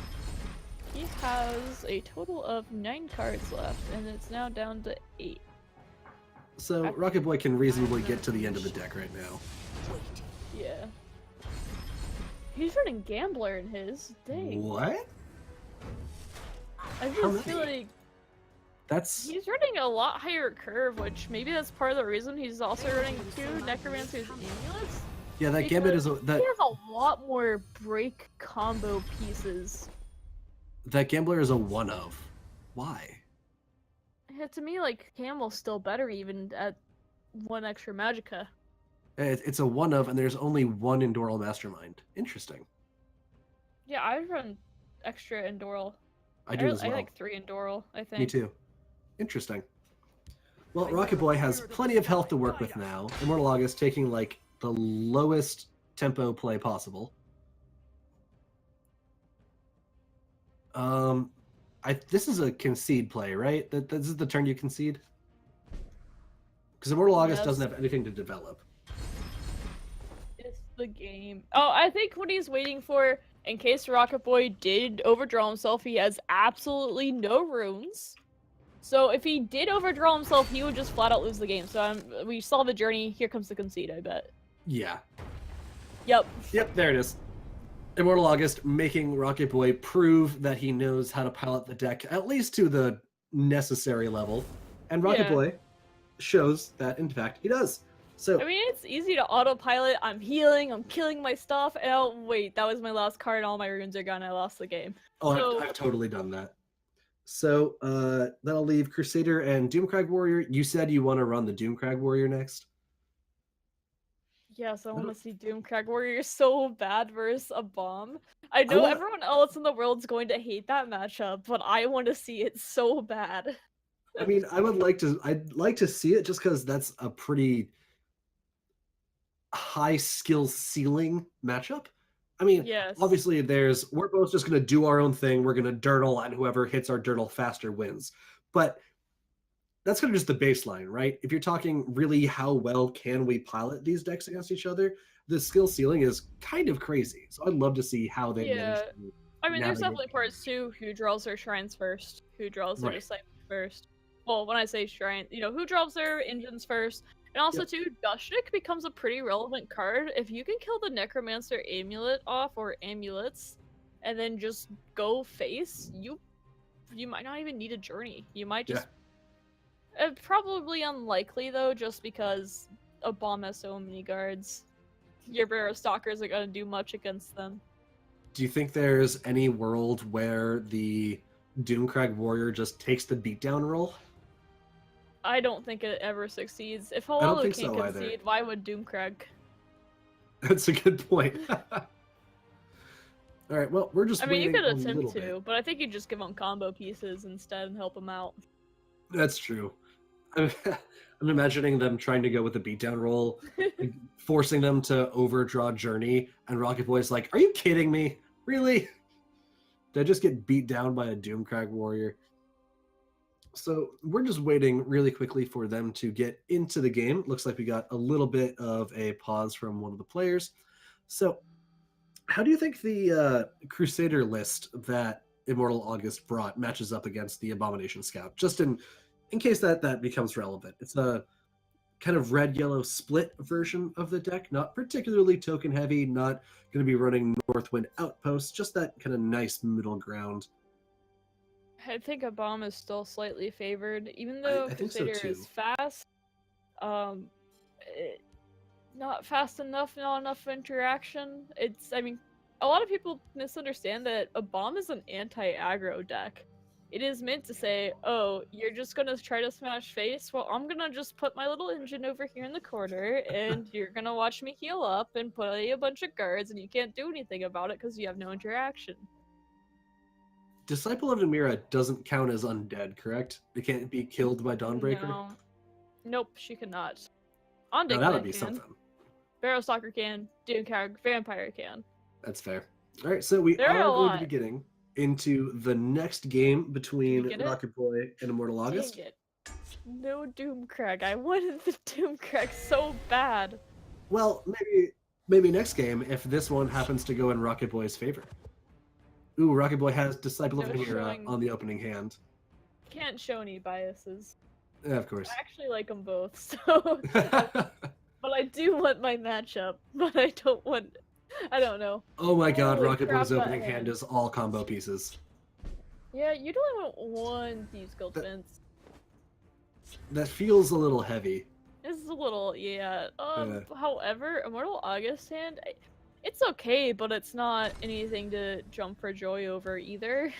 [SPEAKER 2] He has a total of 9 cards left, and it's now down to 8.
[SPEAKER 1] So Rocket Boy can reasonably get to the end of the deck right now.
[SPEAKER 2] Yeah. He's running Gambler in his. Dang.
[SPEAKER 1] What?
[SPEAKER 2] I
[SPEAKER 1] How
[SPEAKER 2] just feel
[SPEAKER 1] many?
[SPEAKER 2] like
[SPEAKER 1] That's
[SPEAKER 2] he's running a lot higher curve, which maybe that's part of the reason he's also running 2 Necromancer's Amulets.
[SPEAKER 1] yeah. That Gambit is
[SPEAKER 2] Because
[SPEAKER 1] that
[SPEAKER 2] he has a lot more break combo pieces.
[SPEAKER 1] that Gambler is a one of. Why?
[SPEAKER 2] Yeah, to me, like, Camel's still better even at 1 extra Magicka.
[SPEAKER 1] It's a one of, and there's only one Endoral Mastermind. Interesting.
[SPEAKER 2] Yeah, I run extra Endoral.
[SPEAKER 1] I do as well.
[SPEAKER 2] I like 3 Endoral, I think.
[SPEAKER 1] Me too. Interesting. Well, Rocket Boy has plenty of health to work with now. Immortal August taking like the lowest tempo play possible. This is a concede play, right? This is the turn you concede? Because Immortal August
[SPEAKER 2] Yes.
[SPEAKER 1] doesn't have anything to develop.
[SPEAKER 2] It's the game. Oh, I think what he's waiting for, in case Rocket Boy did overdraw himself, he has absolutely no runes. So if he did overdraw himself, he would just flat out lose the game. So we saw the journey. Here comes the concede, I bet.
[SPEAKER 1] Yeah.
[SPEAKER 2] Yep.
[SPEAKER 1] Yep, there it is. Immortal August making Rocket Boy prove that he knows how to pilot the deck, at least to the necessary level. And Rocket
[SPEAKER 2] Yeah.
[SPEAKER 1] Boy shows that, in fact, he does. So,
[SPEAKER 2] I mean, it's easy to autopilot. I'm healing, I'm killing my stuff, and oh, wait, that was my last card, all my runes are gone, I lost the game. So-
[SPEAKER 1] I've totally done that. So, that'll leave Crusader and Doomcrag Warrior. You said you want to run the Doomcrag Warrior next?
[SPEAKER 2] Yes, I want to see Doomcrag Warrior so bad versus a bomb. I know everyone else in the world's going to hate that matchup, but I want to see it so bad.
[SPEAKER 1] I mean, I'd like to see it just because that's a pretty high skill ceiling matchup. I mean,
[SPEAKER 2] Yes.
[SPEAKER 1] obviously we're both just going to do our own thing. We're going to dirtle, and whoever hits our dirtle faster wins. But that's kind of just the baseline, right? If you're talking really how well can we pilot these decks against each other, the skill ceiling is kind of crazy. So I'd love to see how they manage to
[SPEAKER 2] I mean, there's
[SPEAKER 1] navigate
[SPEAKER 2] definitely parts too. Who draws their shrines first? Who draws their
[SPEAKER 1] Right.
[SPEAKER 2] disciples first? Well, when I say shrine, who draws their engines first? And also, too, Dushnik becomes a pretty relevant card. If you can kill the Necromancer amulet off, or amulets, and then just go face, you might not even need a journey. You might just... probably unlikely, though, just because a bomb has so many guards. Your Barrow Stalkers are going to do much against them.
[SPEAKER 1] Do you think there's any world where the Doomcrag Warrior just takes the beatdown role?
[SPEAKER 2] I don't think it ever succeeds. If
[SPEAKER 1] don't
[SPEAKER 2] Halalu
[SPEAKER 1] think
[SPEAKER 2] can't
[SPEAKER 1] so either.
[SPEAKER 2] concede, why would Doomcrag?
[SPEAKER 1] That's a good point. All right, well, we're just
[SPEAKER 2] I mean, you
[SPEAKER 1] waiting
[SPEAKER 2] could
[SPEAKER 1] a little
[SPEAKER 2] attempt
[SPEAKER 1] bit.
[SPEAKER 2] to, but I think you just give them combo pieces instead and help them out.
[SPEAKER 1] That's true. I'm imagining them trying to go with the beatdown roll, like, forcing them to overdraw Journey, and Rocket Boy's like, "Are you kidding me? Really? Did I just get beat down by a Doomcrag Warrior?" So we're just waiting really quickly for them to get into the game. Looks like we got a little bit of a pause from one of the players. So how do you think the Crusader list that Immortal August brought matches up against the Abomination Scout? Just in case that becomes relevant. It's a kind of red-yellow split version of the deck, not particularly token heavy, not going to be running Northwind Outpost, just that kind of nice middle ground.
[SPEAKER 2] I think a bomb is still slightly favored, even though
[SPEAKER 1] I think so,
[SPEAKER 2] Crusader
[SPEAKER 1] too.
[SPEAKER 2] is fast. Not fast enough, not enough interaction. I mean, a lot of people misunderstand that a bomb is an anti-aggro deck. It is meant to say, oh, you're just gonna try to smash face? Well, I'm gonna just put my little engine over here in the corner, and you're gonna watch me heal up and play a bunch of guards, and you can't do anything about it because you have no interaction.
[SPEAKER 1] Disciple of Namira doesn't count as undead, correct? It can't be killed by Dawnbreaker?
[SPEAKER 2] No. Nope, she cannot. On
[SPEAKER 1] No,
[SPEAKER 2] Dick
[SPEAKER 1] that
[SPEAKER 2] Man
[SPEAKER 1] would be
[SPEAKER 2] can.
[SPEAKER 1] something.
[SPEAKER 2] Barrow Stalker can. Doomcrag Vampire can.
[SPEAKER 1] That's fair. All right, so we
[SPEAKER 2] There are
[SPEAKER 1] are
[SPEAKER 2] a
[SPEAKER 1] going to
[SPEAKER 2] lot.
[SPEAKER 1] be getting into the next game between
[SPEAKER 2] get it?
[SPEAKER 1] Rocket Boy and Immortal August.
[SPEAKER 2] Dang it. No Doomcrag. I wanted the Doomcrag so bad.
[SPEAKER 1] Well, maybe next game if this one happens to go in Rocket Boy's favor. Ooh, Rocket Boy has Disciple of
[SPEAKER 2] No
[SPEAKER 1] Namira
[SPEAKER 2] showing.
[SPEAKER 1] on the opening hand.
[SPEAKER 2] Can't show any biases.
[SPEAKER 1] Yeah, of course.
[SPEAKER 2] I actually like them both, so. But I do want my matchup, but I don't want. I don't know.
[SPEAKER 1] Oh my god,
[SPEAKER 2] Holy
[SPEAKER 1] Rocket
[SPEAKER 2] crap,
[SPEAKER 1] Boy's
[SPEAKER 2] that
[SPEAKER 1] opening hand
[SPEAKER 2] hand.
[SPEAKER 1] is all combo pieces.
[SPEAKER 2] Yeah, you only want one Thieves Guild fence.
[SPEAKER 1] That feels a little heavy.
[SPEAKER 2] This is a little, yeah.
[SPEAKER 1] Yeah.
[SPEAKER 2] However, Immortal August hand, it's okay, but it's not anything to jump for joy over either.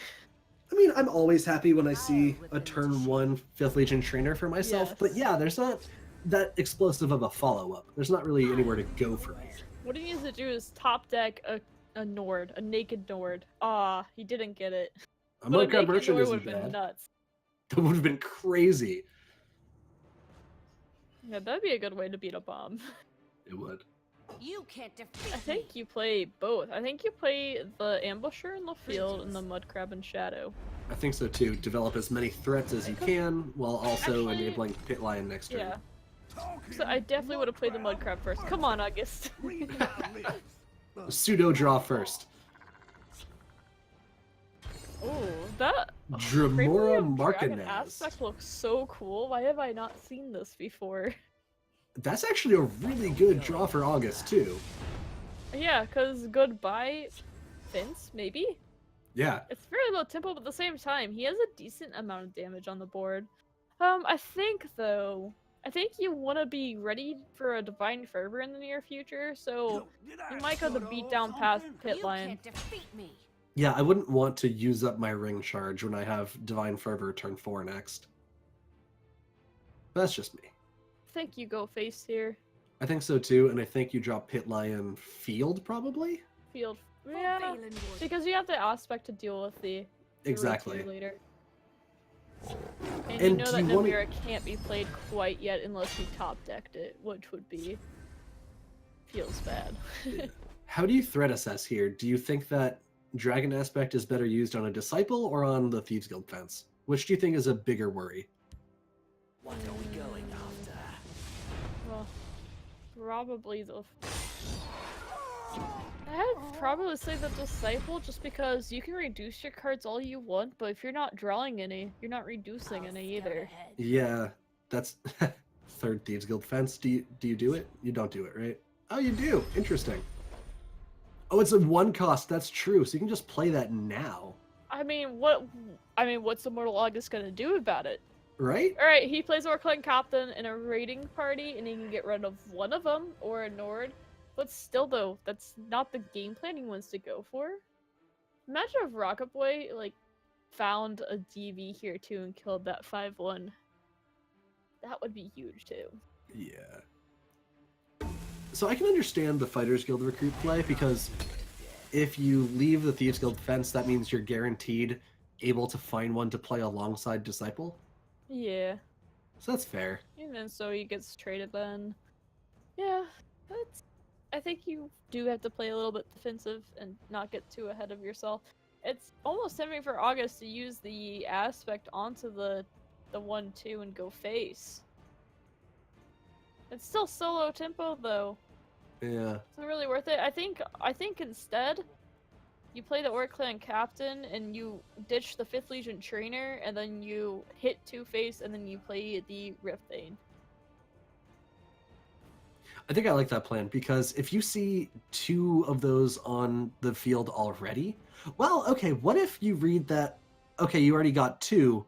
[SPEAKER 1] I mean, I'm always happy when I see a turn 1 5th Legion trainer for myself, but
[SPEAKER 2] Yes.
[SPEAKER 1] yeah, there's not that explosive of a follow-up. There's not really anywhere to go from here.
[SPEAKER 2] What he needs to do is top deck a Nord, a naked Nord. Ah, he didn't get it.
[SPEAKER 1] A
[SPEAKER 2] But a
[SPEAKER 1] Mudcrab
[SPEAKER 2] naked
[SPEAKER 1] Merchant
[SPEAKER 2] Nord
[SPEAKER 1] isn't
[SPEAKER 2] would have been
[SPEAKER 1] bad.
[SPEAKER 2] nuts.
[SPEAKER 1] That would have been crazy.
[SPEAKER 2] Yeah, that'd be a good way to beat a bomb.
[SPEAKER 1] It would.
[SPEAKER 4] You can't defeat
[SPEAKER 2] I think you play both. I think you play the Ambusher in the field and the Mudcrab in Shadow.
[SPEAKER 1] I think so too. Develop as many threats as you can, while also
[SPEAKER 2] Actually-
[SPEAKER 1] enabling Pit Lion next turn.
[SPEAKER 2] Yeah. So I definitely would have played the Mudcrab first. Come on, August.
[SPEAKER 1] Pseudo draw first.
[SPEAKER 2] Oh, that
[SPEAKER 1] Dremora
[SPEAKER 2] Premium Dragon
[SPEAKER 1] Markinez.
[SPEAKER 2] aspect looks so cool. Why have I not seen this before?
[SPEAKER 1] That's actually a really good draw for August too.
[SPEAKER 2] Yeah, because Goodbye Fence, maybe?
[SPEAKER 1] Yeah.
[SPEAKER 2] It's very low tempo, but at the same time, he has a decent amount of damage on the board. I think, though, you want to be ready for a Divine Fervor in the near future, so you might go the beat down past Pit
[SPEAKER 4] You
[SPEAKER 2] Lion.
[SPEAKER 4] can't defeat me.
[SPEAKER 1] Yeah, I wouldn't want to use up my ring charge when I have Divine Fervor turn 4 next. That's just me.
[SPEAKER 2] I think you go face here.
[SPEAKER 1] I think so too, and I think you drop Pit Lion Field, probably?
[SPEAKER 2] Field.
[SPEAKER 4] For
[SPEAKER 2] Yeah,
[SPEAKER 4] Valenwood.
[SPEAKER 2] because you have the aspect to deal with the
[SPEAKER 1] Exactly.
[SPEAKER 2] routine later. And
[SPEAKER 1] And
[SPEAKER 2] you know
[SPEAKER 1] do
[SPEAKER 2] that
[SPEAKER 1] you wanna-
[SPEAKER 2] Namira can't be played quite yet unless you top decked it, which would be... feels bad.
[SPEAKER 1] How do you threat assess here? Do you think that Dragon Aspect is better used on a Disciple or on the Thieves Guild fence? Which do you think is a bigger worry?
[SPEAKER 6] What are we going after?
[SPEAKER 2] Well, probably the... I'd probably say the Disciple, just because you can reduce your cards all you want, but if you're not drawing any, you're not reducing
[SPEAKER 6] I'll
[SPEAKER 2] any
[SPEAKER 6] scout
[SPEAKER 2] either.
[SPEAKER 6] ahead.
[SPEAKER 1] Yeah, that's third Thieves Guild fence. Do you do it? You don't do it, right? Oh, you do. Interesting. Oh, it's a 1 cost. That's true. So you can just play that now,
[SPEAKER 2] I mean, what's Immortal August gonna do about it?
[SPEAKER 1] right?
[SPEAKER 2] Alright, he plays Orclan Captain in a raiding party, and he can get rid of one of them, or a Nord. But still, though, that's not the game plan he wants to go for. Imagine if Rocket Boy, like, found a DV here, too, and killed that 5-1. That would be huge, too.
[SPEAKER 1] Yeah. So I can understand the Fighters Guild recruit play, because if you leave the Thieves Guild fence, that means you're guaranteed able to find one to play alongside Disciple.
[SPEAKER 2] Yeah.
[SPEAKER 1] So that's fair.
[SPEAKER 2] And then so he gets traded then. Yeah, I think you do have to play a little bit defensive and not get too ahead of yourself. It's almost tempting for August to use the aspect onto the 1-2 and go face. It's still solo tempo though.
[SPEAKER 1] Yeah.
[SPEAKER 2] It's not really worth it. I think instead you play the Orc Clan Captain and you ditch the 5th Legion Trainer and then you hit 2-face and then you play the Rift Thane.
[SPEAKER 1] I think I like that plan, because if you see 2 of those on the field already, well, okay, what if you read that, okay, you already got 2,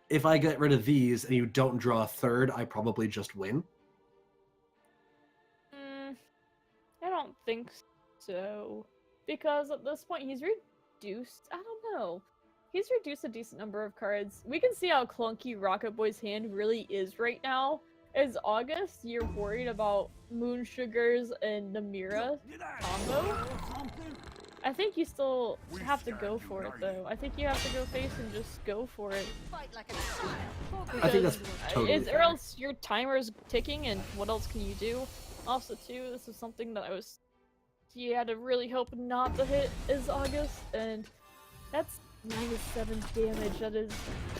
[SPEAKER 1] if I get rid of these and you don't draw a 3rd, I probably just win?
[SPEAKER 2] I don't think so. Because at this point he's reduced, I don't know. He's reduced a decent number of cards. We can see how clunky Rocket Boy's hand really is right now. As August, you're worried about Moon Sugars and Namira combo. I think you still have to go for it though. I think you have to go face and just go for it.
[SPEAKER 4] Fight like a child.
[SPEAKER 1] I think that's
[SPEAKER 2] Because
[SPEAKER 1] totally
[SPEAKER 2] or
[SPEAKER 1] fair.
[SPEAKER 2] else your timer's ticking and what else can you do? Also too, this is something that you had to really hope not to hit is August, and that's -7 damage. That is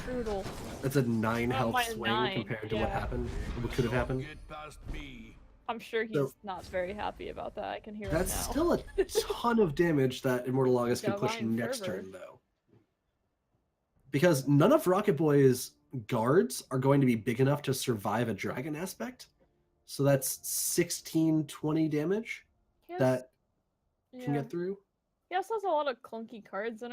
[SPEAKER 2] brutal.
[SPEAKER 1] That's a 9 health
[SPEAKER 2] minus
[SPEAKER 1] swing
[SPEAKER 2] 9,
[SPEAKER 1] compared to what
[SPEAKER 2] yeah.
[SPEAKER 1] happened, what could have happened.
[SPEAKER 3] Get past me.
[SPEAKER 2] I'm sure he's
[SPEAKER 1] So-
[SPEAKER 2] not very happy about that. I can hear
[SPEAKER 1] That's
[SPEAKER 2] it now.
[SPEAKER 1] still a ton of damage that Immortal August can push
[SPEAKER 2] Divine
[SPEAKER 1] next
[SPEAKER 2] Fervor.
[SPEAKER 1] turn, though. Because none of Rocket Boy's guards are going to be big enough to survive a Dragon Aspect. So that's 16, 20 damage
[SPEAKER 2] He has-
[SPEAKER 1] that can
[SPEAKER 2] yeah.
[SPEAKER 1] get through.
[SPEAKER 2] He also has a lot of clunky cards in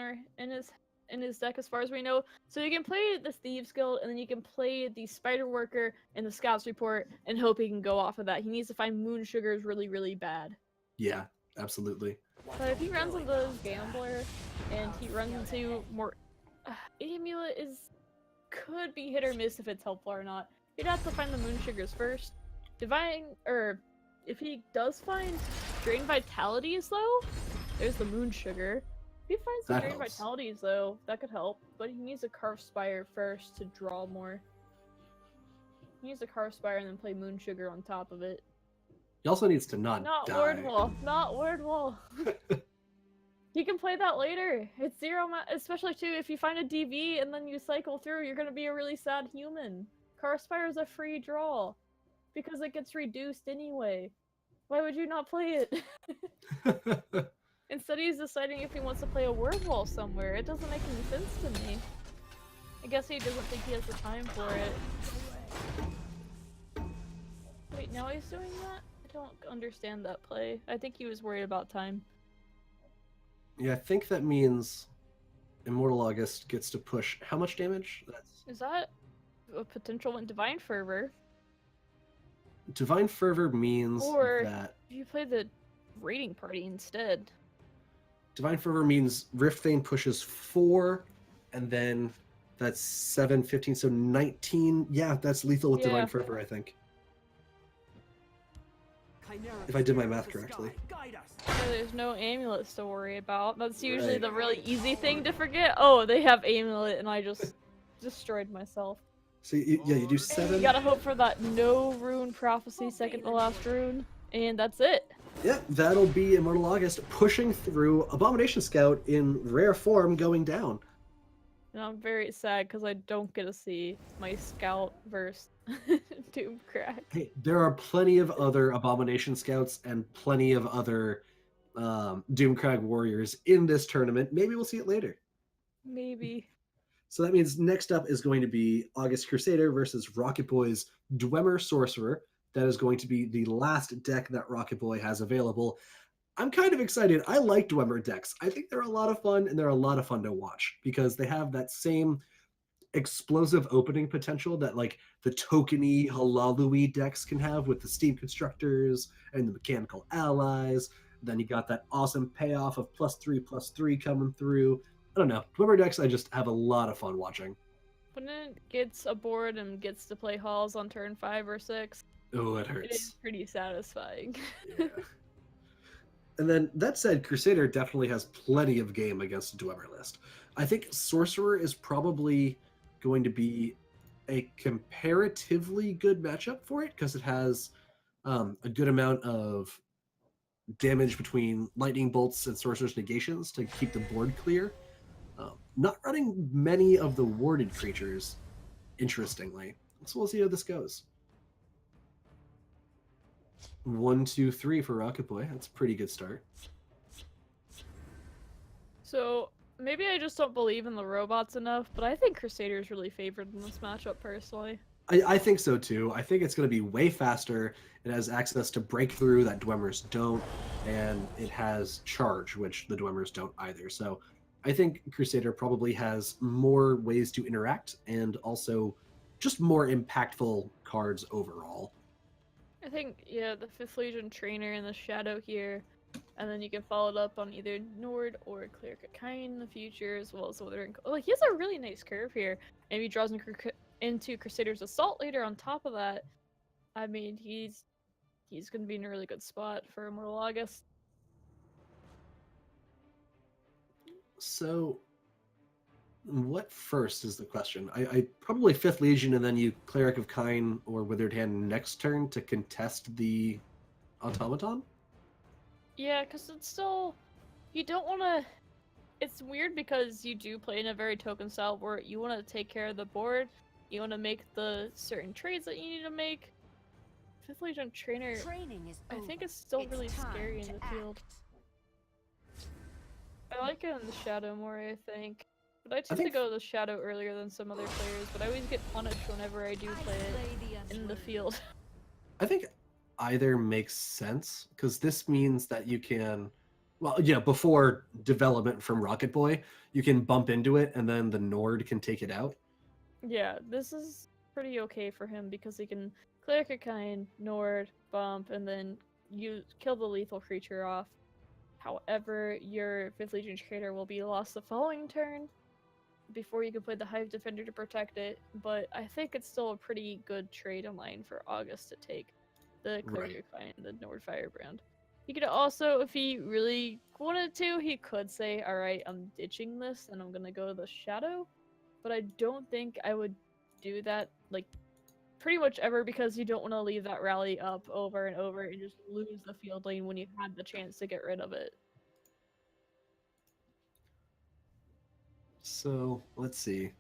[SPEAKER 2] his deck, as far as we know. So you can play the Thieves Guild, and then you can play the Spider Worker and the Scouts Report, and hope he can go off of that. He needs to find Moon Sugars really, really bad.
[SPEAKER 1] Yeah, absolutely.
[SPEAKER 2] But if he runs into Gambler, and he runs into more... Amulet could be hit or miss if it's helpful or not. You'd have to find the Moon Sugars first. If he does find Drain Vitalities, though, there's the Moon Sugar. If he finds the
[SPEAKER 1] That
[SPEAKER 2] Drain
[SPEAKER 1] helps.
[SPEAKER 2] Vitalities, though, that could help. But he needs a Carve Spire first to draw more. He needs a Carve Spire and then play Moon Sugar on top of it.
[SPEAKER 1] He also needs to not
[SPEAKER 2] Not
[SPEAKER 1] die.
[SPEAKER 2] Word Wall. Not Word Wall. You can play that later. It's especially too if you find a DV and then you cycle through, you're gonna be a really sad human. Carspire is a free draw because it gets reduced anyway. Why would you not play it? Instead, he's deciding if he wants to play a Word Wall somewhere. It doesn't make any sense to me. I guess he doesn't think he has the time for it. Wait, now he's doing that? I don't understand that play. I think he was worried about time.
[SPEAKER 1] Yeah, I think that means Immortal August gets to push how much damage? That's
[SPEAKER 2] Is that a potential one? Divine Fervor?
[SPEAKER 1] Divine Fervor means
[SPEAKER 2] Or
[SPEAKER 1] that
[SPEAKER 2] if you play the raiding party instead.
[SPEAKER 1] Divine Fervor means Rift Vein pushes 4, and then that's 7, 15, so 19. Yeah, that's lethal with
[SPEAKER 2] Yeah.
[SPEAKER 1] Divine Fervor, I think. If I did my math correctly.
[SPEAKER 2] So there's no amulets to worry about. That's usually
[SPEAKER 1] Right.
[SPEAKER 2] the really easy thing to forget. Oh, they have amulet, and I just destroyed myself.
[SPEAKER 1] So yeah, you do 7.
[SPEAKER 2] You gotta hope for that no rune prophecy, second to last rune, and that's it.
[SPEAKER 1] Yeah, that'll be Immortal August pushing through Abomination Scout in rare form going down.
[SPEAKER 2] And I'm very sad because I don't get to see my scout versus Doomcrack.
[SPEAKER 1] Hey, there are plenty of other Abomination Scouts and plenty of other Doomcrag warriors in this tournament. Maybe we'll see it later.
[SPEAKER 2] Maybe.
[SPEAKER 1] So that means next up is going to be August Crusader versus Rocket Boy's Dwemer Sorcerer. That is going to be the last deck that Rocket Boy has available. I'm kind of excited. I like Dwemer decks. I think they're a lot of fun, and they're a lot of fun to watch because they have that same explosive opening potential that like the tokeny Halalu decks can have with the Steam Constructors and the Mechanical Allies. Then you got that awesome payoff of +3/+3 coming through. I don't know. Dwemer decks I just have a lot of fun watching.
[SPEAKER 2] When it gets a board and gets to play halls on turn 5 or 6,
[SPEAKER 1] Oh, it
[SPEAKER 2] it is
[SPEAKER 1] hurts.
[SPEAKER 2] pretty satisfying.
[SPEAKER 1] Yeah. And then that said, Crusader definitely has plenty of game against the Dwemer list. I think Sorcerer is probably going to be a comparatively good matchup for it because it has a good amount of damage between lightning bolts and sorcerer's negations to keep the board clear. Not running many of the warded creatures, interestingly. So we'll see how this goes. 1, 2, 3 for Rocket Boy. That's a pretty good start.
[SPEAKER 2] So maybe I just don't believe in the robots enough, but I think Crusader is really favored in this matchup personally.
[SPEAKER 1] I think so too. I think it's going to be way faster. It has access to breakthrough that Dwemers don't, and it has charge, which the Dwemers don't either. So I think Crusader probably has more ways to interact and also just more impactful cards overall.
[SPEAKER 2] I think, yeah, the 5th Legion trainer in the shadow here, and then you can follow it up on either Nord or Cleric of Kind in the future, as well as Withering. Oh, he has a really nice curve here. Maybe he draws into Crusader's Assault later on top of that. I mean, he's going to be in a really good spot for Immortal August.
[SPEAKER 1] So, what first is the question? I probably 5th Legion and then you Cleric of Kind or Withered Hand next turn to contest the Automaton?
[SPEAKER 2] Yeah, because it's still... You don't want to... It's weird because you do play in a very token style where you want to take care of the board, you want to make the certain trades that you need to make. 5th Legion Trainer, I think it's still really scary in the field. I like it in the shadow more, I think. But I tend to go to the shadow earlier than some other players, but I always get punished whenever I do play it in the field.
[SPEAKER 1] I think either makes sense, because this means that you can, well, yeah, before development from Rocket Boy, you can bump into it, and then the Nord can take it out.
[SPEAKER 2] Yeah, this is pretty okay for him, because he can Cleric of Kind, Nord, bump, and then you kill the lethal creature off. However, your 5th Legion Trader will be lost the following turn, before you can play the Hive Defender to protect it, but I think it's still a pretty good trade in line for August to take the Cleric of Kind, the Nord Firebrand. He could also, if he really wanted to, he could say, alright, I'm ditching this and I'm gonna go to the Shadow, but I don't think I would do that, like, pretty much ever, because you don't want to leave that rally up over and over and just lose the field lane when you had the chance to get rid of it.
[SPEAKER 1] So, let's see.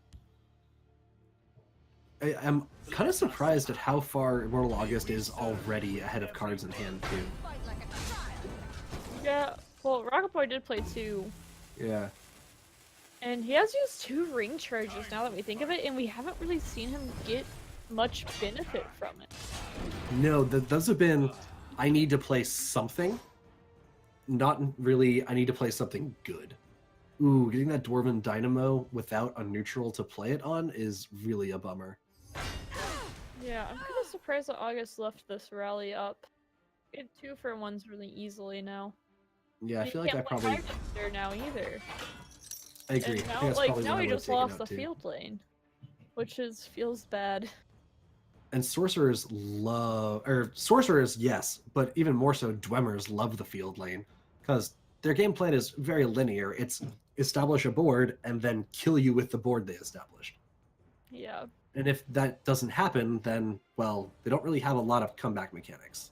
[SPEAKER 1] I'm kind of surprised at how far Immortal August is already ahead of cards in hand, too.
[SPEAKER 2] Yeah, well, Rocket Boy did play 2.
[SPEAKER 1] Yeah.
[SPEAKER 2] And he has used 2 ring charges now that we think of it, and we haven't really seen him get much benefit from it.
[SPEAKER 1] No, those have been, I need to play something. not really. I need to play something good. Ooh, getting that Dwarven Dynamo without a neutral to play it on is really a bummer.
[SPEAKER 2] Yeah, I'm kind of surprised that August left this rally up. Get 2-for-1s really easily now.
[SPEAKER 1] Yeah, I
[SPEAKER 2] You
[SPEAKER 1] feel like I
[SPEAKER 2] can't play
[SPEAKER 1] probably.
[SPEAKER 2] High Defender now either.
[SPEAKER 1] I agree. I
[SPEAKER 2] And
[SPEAKER 1] think
[SPEAKER 2] now,
[SPEAKER 1] that's probably
[SPEAKER 2] now
[SPEAKER 1] what I
[SPEAKER 2] he
[SPEAKER 1] would have
[SPEAKER 2] just
[SPEAKER 1] taken
[SPEAKER 2] lost
[SPEAKER 1] out
[SPEAKER 2] the
[SPEAKER 1] too.
[SPEAKER 2] field lane, which feels bad.
[SPEAKER 1] And sorcerers sorcerers, yes, but even more so, Dwemmers love the field lane because their game plan is very linear. It's establish a board and then kill you with the board they established.
[SPEAKER 2] Yeah.
[SPEAKER 1] And if that doesn't happen, then well, they don't really have a lot of comeback mechanics.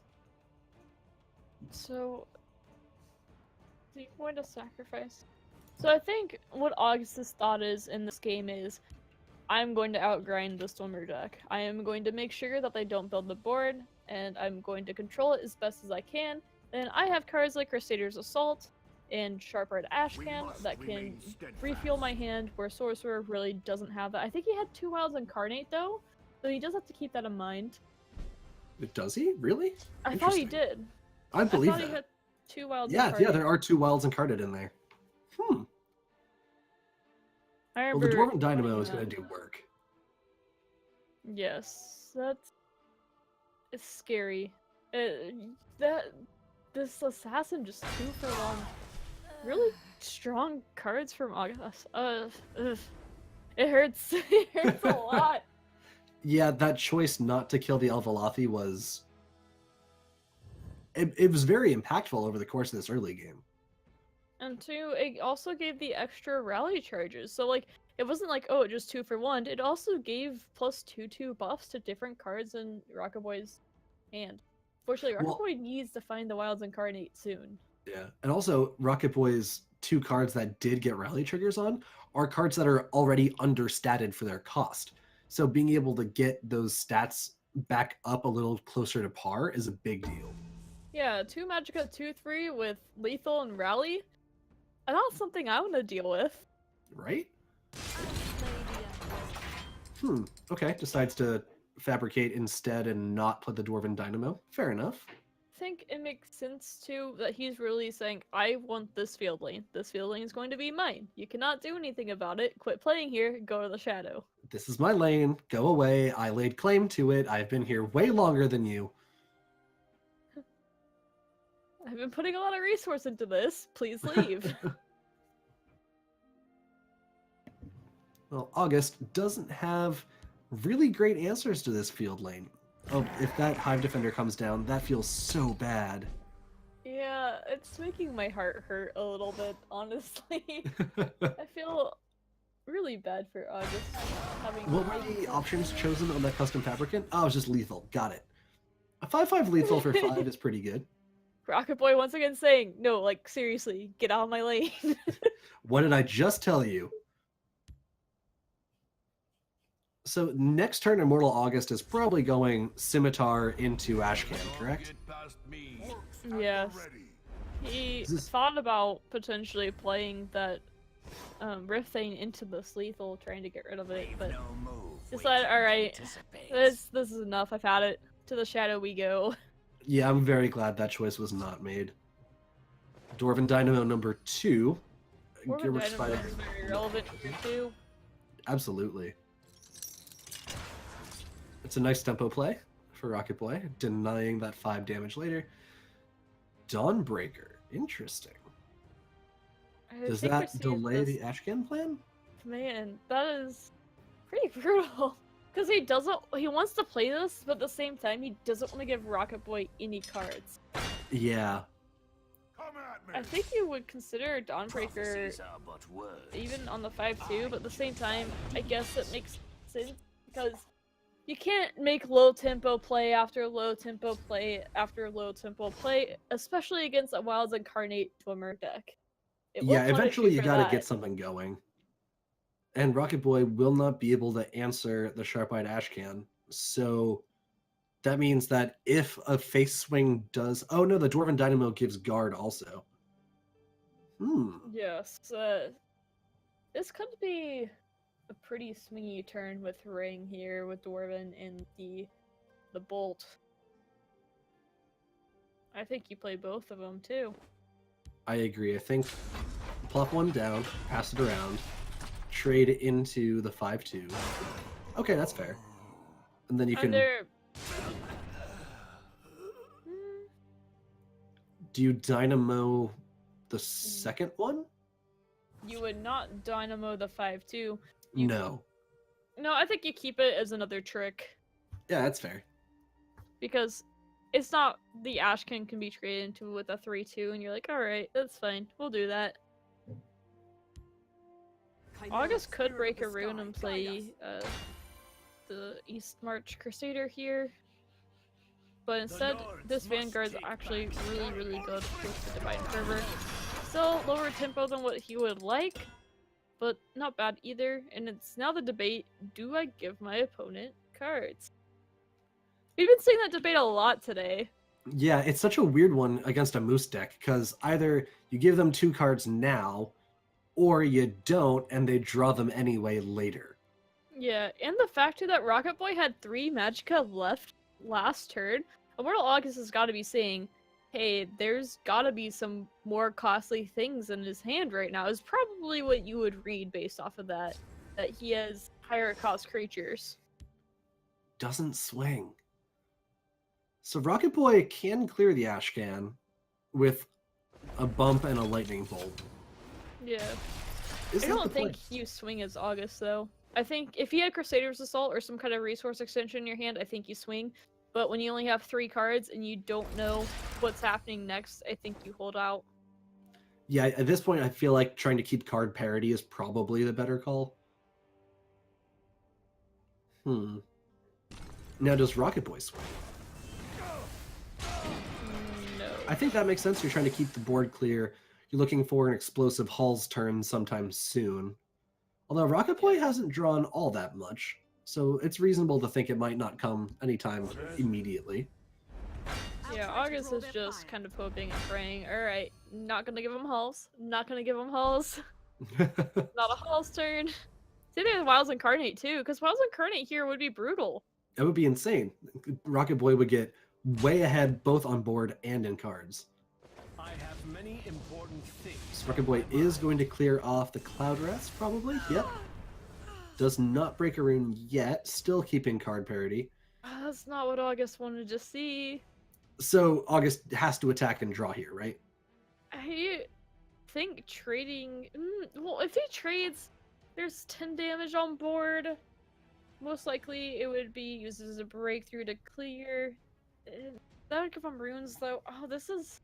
[SPEAKER 2] So, are you going to sacrifice? So I think what August's thought is in this game is, I'm going to outgrind the Stormer deck. I am going to make sure that they don't build the board, and I'm going to control it as best as I can. Then I have cards like Crusader's Assault and Sharp-Red Ashcan that can refuel my hand, where Sorcerer really doesn't have that. I think he had 2 Wilds Incarnate though, so he does have to keep that in mind.
[SPEAKER 1] Does he really?
[SPEAKER 2] I thought he
[SPEAKER 1] Interesting.
[SPEAKER 2] did.
[SPEAKER 1] I believe
[SPEAKER 2] thought
[SPEAKER 1] that.
[SPEAKER 2] he had 2 Wilds
[SPEAKER 1] Yeah,
[SPEAKER 2] Incarnate.
[SPEAKER 1] there are 2 wilds incarnate in there.
[SPEAKER 2] I
[SPEAKER 1] Well, the
[SPEAKER 2] remember
[SPEAKER 1] Dwarven Dynamo
[SPEAKER 2] playing
[SPEAKER 1] is going
[SPEAKER 2] that.
[SPEAKER 1] to do work.
[SPEAKER 2] Yes, it's scary. This assassin just 2-for-1. Really strong cards from August. Ugh. It hurts. It hurts a lot.
[SPEAKER 1] Yeah, that choice not to kill the Elvalathi was... It was very impactful over the course of this early game.
[SPEAKER 2] And 2, it also gave the extra rally charges. So like, it wasn't like, oh, it just 2-for-1. It also gave +2/2 buffs to different cards in Rocket Boy's hand. Fortunately, Rocket Boy needs to find the Wilds Incarnate soon.
[SPEAKER 1] Yeah, and also Rocket Boy's 2 cards that did get rally triggers on are cards that are already understated for their cost. So being able to get those stats back up a little closer to par is a big deal.
[SPEAKER 2] Yeah, 2 Magicka 2/3 with lethal and rally. Not something I want to deal with.
[SPEAKER 1] Right? Okay, decides to fabricate instead and not put the Dwarven Dynamo. Fair enough.
[SPEAKER 2] I think it makes sense too that he's really saying, I want this field lane. This field lane is going to be mine. You cannot do anything about it. Quit playing here. Go to the shadow.
[SPEAKER 1] This is my lane. Go away. I laid claim to it. I've been here way longer than you.
[SPEAKER 2] I've been putting a lot of resource into this. Please leave.
[SPEAKER 1] Well, August doesn't have really great answers to this field lane. Oh, if that Hive Defender comes down, that feels so bad.
[SPEAKER 2] Yeah, it's making my heart hurt a little bit, honestly. I feel really bad for August having.
[SPEAKER 1] What were the options chosen on that custom fabricant? Oh, it was just lethal. Got it. A 5/5 lethal for 5 is pretty good.
[SPEAKER 2] Rocket Boy once again saying, no, like, seriously, get out of my lane.
[SPEAKER 1] What did I just tell you? So next turn, Immortal August is probably going Scimitar into Ashcan, correct?
[SPEAKER 2] Yes. He
[SPEAKER 1] This-
[SPEAKER 2] thought about potentially playing that Rift Thane into this lethal, trying to get rid of it, but decided, alright, this is enough, I've had it. To the shadow we go.
[SPEAKER 1] Yeah, I'm very glad that choice was not made. Dwarven Dynamo number 2.
[SPEAKER 2] Dwarven
[SPEAKER 1] Gilbert's
[SPEAKER 2] Dynamo
[SPEAKER 1] Spider-
[SPEAKER 2] is very relevant here too.
[SPEAKER 1] Absolutely. It's a nice tempo play for Rocket Boy, denying that 5 damage later. Dawnbreaker. Interesting.
[SPEAKER 2] I
[SPEAKER 1] Does
[SPEAKER 2] think we're
[SPEAKER 1] that
[SPEAKER 2] seeing
[SPEAKER 1] delay
[SPEAKER 2] this-
[SPEAKER 1] the Ashcan plan?
[SPEAKER 2] Man, that is pretty brutal. Because he wants to play this, but at the same time, he doesn't want to give Rocket Boy any cards.
[SPEAKER 1] Yeah.
[SPEAKER 2] I think you would consider Dawnbreaker even on the 5/2, but at the same time, I guess it makes sense because you can't make low tempo play after low tempo play after low tempo play, especially against a Wilds Incarnate Dwemer deck. It will
[SPEAKER 1] Yeah,
[SPEAKER 2] punish
[SPEAKER 1] eventually you
[SPEAKER 2] for
[SPEAKER 1] gotta
[SPEAKER 2] that.
[SPEAKER 1] get something going. And Rocket Boy will not be able to answer the Sharp-Eyed Ashcan. So that means that if a face swing does... Oh no, the Dwarven Dynamo gives guard also.
[SPEAKER 2] Yes, this could be a pretty swingy turn with Ring here with Dwarven and the Bolt. I think you play both of them too.
[SPEAKER 1] I agree. I think plop one down, pass it around, trade into the 5/2. Okay, that's fair. And then you
[SPEAKER 2] And
[SPEAKER 1] can.
[SPEAKER 2] they're
[SPEAKER 1] Do you dynamo the second one?
[SPEAKER 2] you would not dynamo the 5/2.
[SPEAKER 1] No.
[SPEAKER 2] No, I think you keep it as another trick
[SPEAKER 1] Yeah, that's fair.
[SPEAKER 2] because it's not the Ashcan can be traded into with a 3/2, and you're like, all right, that's fine, we'll do that. August could break a rune and play the East March Crusader here, but instead, this Vanguard's actually really, really good with the Divine Fervor. Still lower tempo than what he would like, but not bad either. And it's now the debate: do I give my opponent cards? We've been seeing that debate a lot today.
[SPEAKER 1] Yeah, it's such a weird one against a Moose deck, because either you give them 2 cards now, or you don't, and they draw them anyway later.
[SPEAKER 2] Yeah, and the fact too that Rocket Boy had 3 Magicka left last turn, Immortal August has got to be saying, hey, there's got to be some more costly things in his hand right now, is probably what you would read based off of that he has higher cost creatures.
[SPEAKER 1] Doesn't swing. So Rocket Boy can clear the Ashcan with a bump and a lightning bolt.
[SPEAKER 2] Yeah.
[SPEAKER 1] Is
[SPEAKER 2] I
[SPEAKER 1] that
[SPEAKER 2] don't
[SPEAKER 1] the
[SPEAKER 2] think
[SPEAKER 1] play?
[SPEAKER 2] you swing as August, though. I think if you had Crusader's Assault or some kind of resource extension in your hand, I think you swing. But when you only have 3 cards and you don't know what's happening next, I think you hold out.
[SPEAKER 1] Yeah, at this point, I feel like trying to keep card parity is probably the better call. Now, does Rocket Boy swing?
[SPEAKER 2] No.
[SPEAKER 1] I think that makes sense. You're trying to keep the board clear. You're looking for an explosive Hall's turn sometime soon. Although Rocket Boy hasn't drawn all that much, so it's reasonable to think it might not come anytime immediately.
[SPEAKER 2] Yeah, August is just kind of hoping and praying. Alright, not gonna give him Halls. Not gonna give him Halls. Not a Hall's turn. See, there's Wilds Incarnate too, because Wilds Incarnate here would be brutal.
[SPEAKER 1] That would be insane. Rocket Boy would get way ahead both on board and in cards.
[SPEAKER 5] I have many important things.
[SPEAKER 1] So Rocket Boy is going to clear off the Cloud Rest, probably. Yep. Does not break a rune yet, still keeping card parity.
[SPEAKER 2] That's not what August wanted to see.
[SPEAKER 1] So August has to attack and draw here, right?
[SPEAKER 2] I think trading... well, if he trades, there's 10 damage on board. Most likely it would be used as a breakthrough to clear. That would give him runes, though. Oh, this is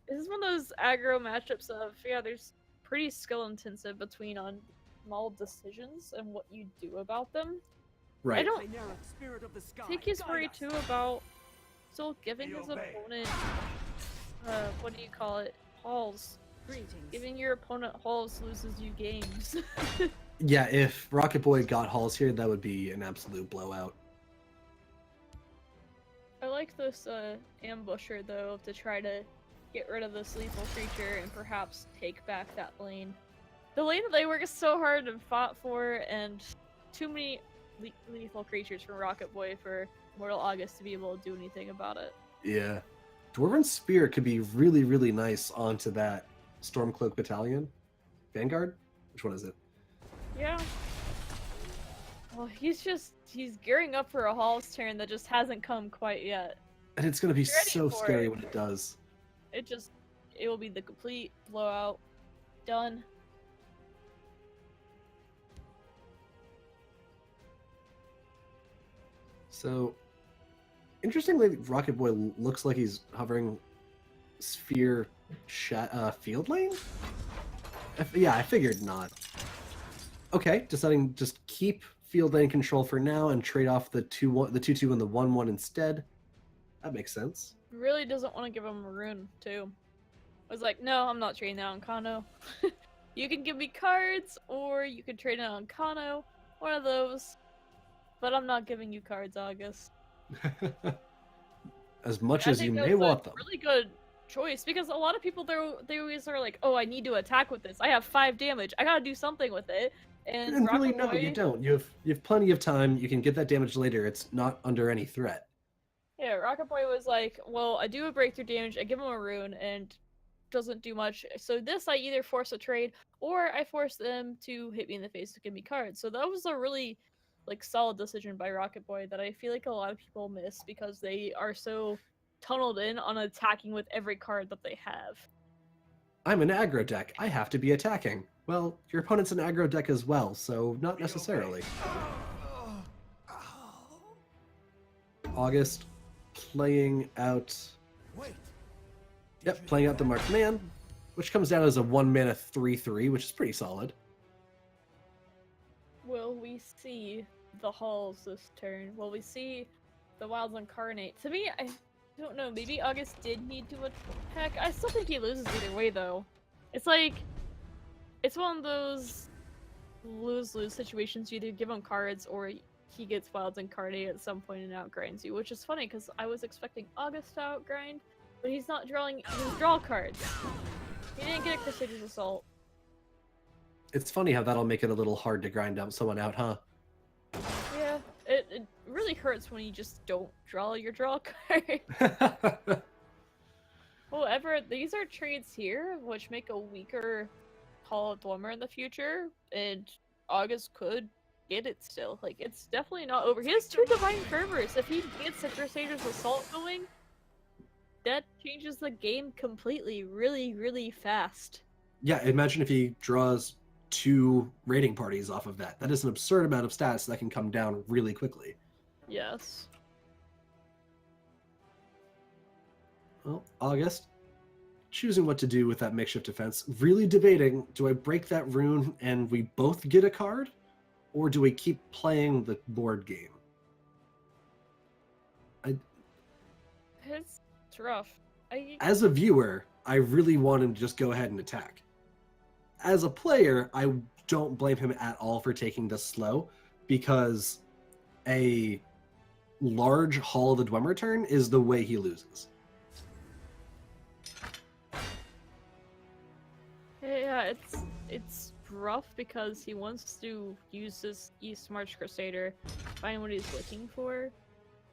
[SPEAKER 2] one of those aggro matchups of, yeah, there's pretty skill intensive between on small decisions and what you do about them.
[SPEAKER 1] Right.
[SPEAKER 2] I don't
[SPEAKER 5] Spirit of the sky,
[SPEAKER 2] think he's
[SPEAKER 5] guide
[SPEAKER 2] worried
[SPEAKER 5] us.
[SPEAKER 2] too about still giving
[SPEAKER 5] We
[SPEAKER 2] his
[SPEAKER 5] obey.
[SPEAKER 2] opponent, what do you call it? Halls.
[SPEAKER 4] Greetings.
[SPEAKER 2] Giving your opponent halls loses you games.
[SPEAKER 1] Yeah, if Rocket Boy got Halls here, that would be an absolute blowout.
[SPEAKER 2] I like this ambusher though to try to get rid of this lethal creature and perhaps take back that lane. The lane that they worked so hard and fought for, and too many lethal creatures from Rocket Boy for Mortal August to be able to do anything about it.
[SPEAKER 1] Yeah. Dwarven Spear could be really, really nice onto that Stormcloak Battalion. Vanguard? Which one is it?
[SPEAKER 2] Yeah. Well, he's gearing up for a Hall's turn that just hasn't come quite yet.
[SPEAKER 1] And it's going to be
[SPEAKER 2] Ready
[SPEAKER 1] so
[SPEAKER 2] for
[SPEAKER 1] scary
[SPEAKER 2] it.
[SPEAKER 1] when it does.
[SPEAKER 2] It will be the complete blowout. Done.
[SPEAKER 1] So, interestingly, Rocket Boy looks like he's hovering Sphere field lane? Yeah, I figured not. Okay, deciding just keep field lane control for now and trade off the 2-2 and the 1-1 instead. That makes sense.
[SPEAKER 2] Really doesn't want to give him a rune, too. I was like, no, I'm not trading that on Kano. You can give me cards, or you can trade it on Kano. One of those. But I'm not giving you cards, August.
[SPEAKER 1] As much
[SPEAKER 2] I
[SPEAKER 1] as you
[SPEAKER 2] think
[SPEAKER 1] may
[SPEAKER 2] that's
[SPEAKER 1] want
[SPEAKER 2] a
[SPEAKER 1] them.
[SPEAKER 2] really good choice, because a lot of people, they always are like, oh, I need to attack with this. I have 5 damage. I gotta do something with it. And
[SPEAKER 1] really,
[SPEAKER 2] Rocket
[SPEAKER 1] no,
[SPEAKER 2] Boy,
[SPEAKER 1] you don't. You have plenty of time. You can get that damage later. It's not under any threat.
[SPEAKER 2] yeah, Rocket Boy was like, well, I do a breakthrough damage, I give him a rune, and doesn't do much. So this I either force a trade or I force them to hit me in the face to give me cards. So that was a really like solid decision by Rocket Boy that I feel like a lot of people miss because they are so tunneled in on attacking with every card that they have.
[SPEAKER 1] I'm an aggro deck. I have to be attacking. Well, your opponent's an aggro deck as well, so not necessarily. August playing out...
[SPEAKER 5] Wait.
[SPEAKER 1] Yep, playing out the Marked Man, which comes down as a 1-mana 3/3, which is pretty solid.
[SPEAKER 2] Will we see the Halls this turn? Will we see the Wilds Incarnate? To me, I don't know. Maybe August did need to attack. I still think he loses either way, though. It's like... It's one of those lose-lose situations. You either give him cards or he gets Wilds Incarnate at some point and outgrinds you, which is funny because I was expecting August to outgrind, but he's not drawing his draw cards. He didn't get a Crusader's Assault.
[SPEAKER 1] It's funny how that'll make it a little hard to grind out someone out, huh?
[SPEAKER 2] Yeah, it really hurts when you just don't draw your draw card. However, these are trades here, which make a weaker Hall of Dwemer in the future, and August could get it still. Like, it's definitely not over. He has 2 Divine Fervors. If he gets a Crusader's Assault going, that changes the game completely, really, really fast.
[SPEAKER 1] Yeah, imagine if he draws 2 raiding parties off of that. That is an absurd amount of stats that can come down really quickly.
[SPEAKER 2] Yes.
[SPEAKER 1] Well, August, choosing what to do with that makeshift defense, really debating, do I break that rune and we both get a card? Or do we keep playing the board game?
[SPEAKER 2] It's rough.
[SPEAKER 1] As a viewer, I really want him to just go ahead and attack. As a player, I don't blame him at all for taking this slow, because a large Hall of the Dwemer turn is the way he loses.
[SPEAKER 2] Yeah, it's rough because he wants to use this East March Crusader, find what he's looking for.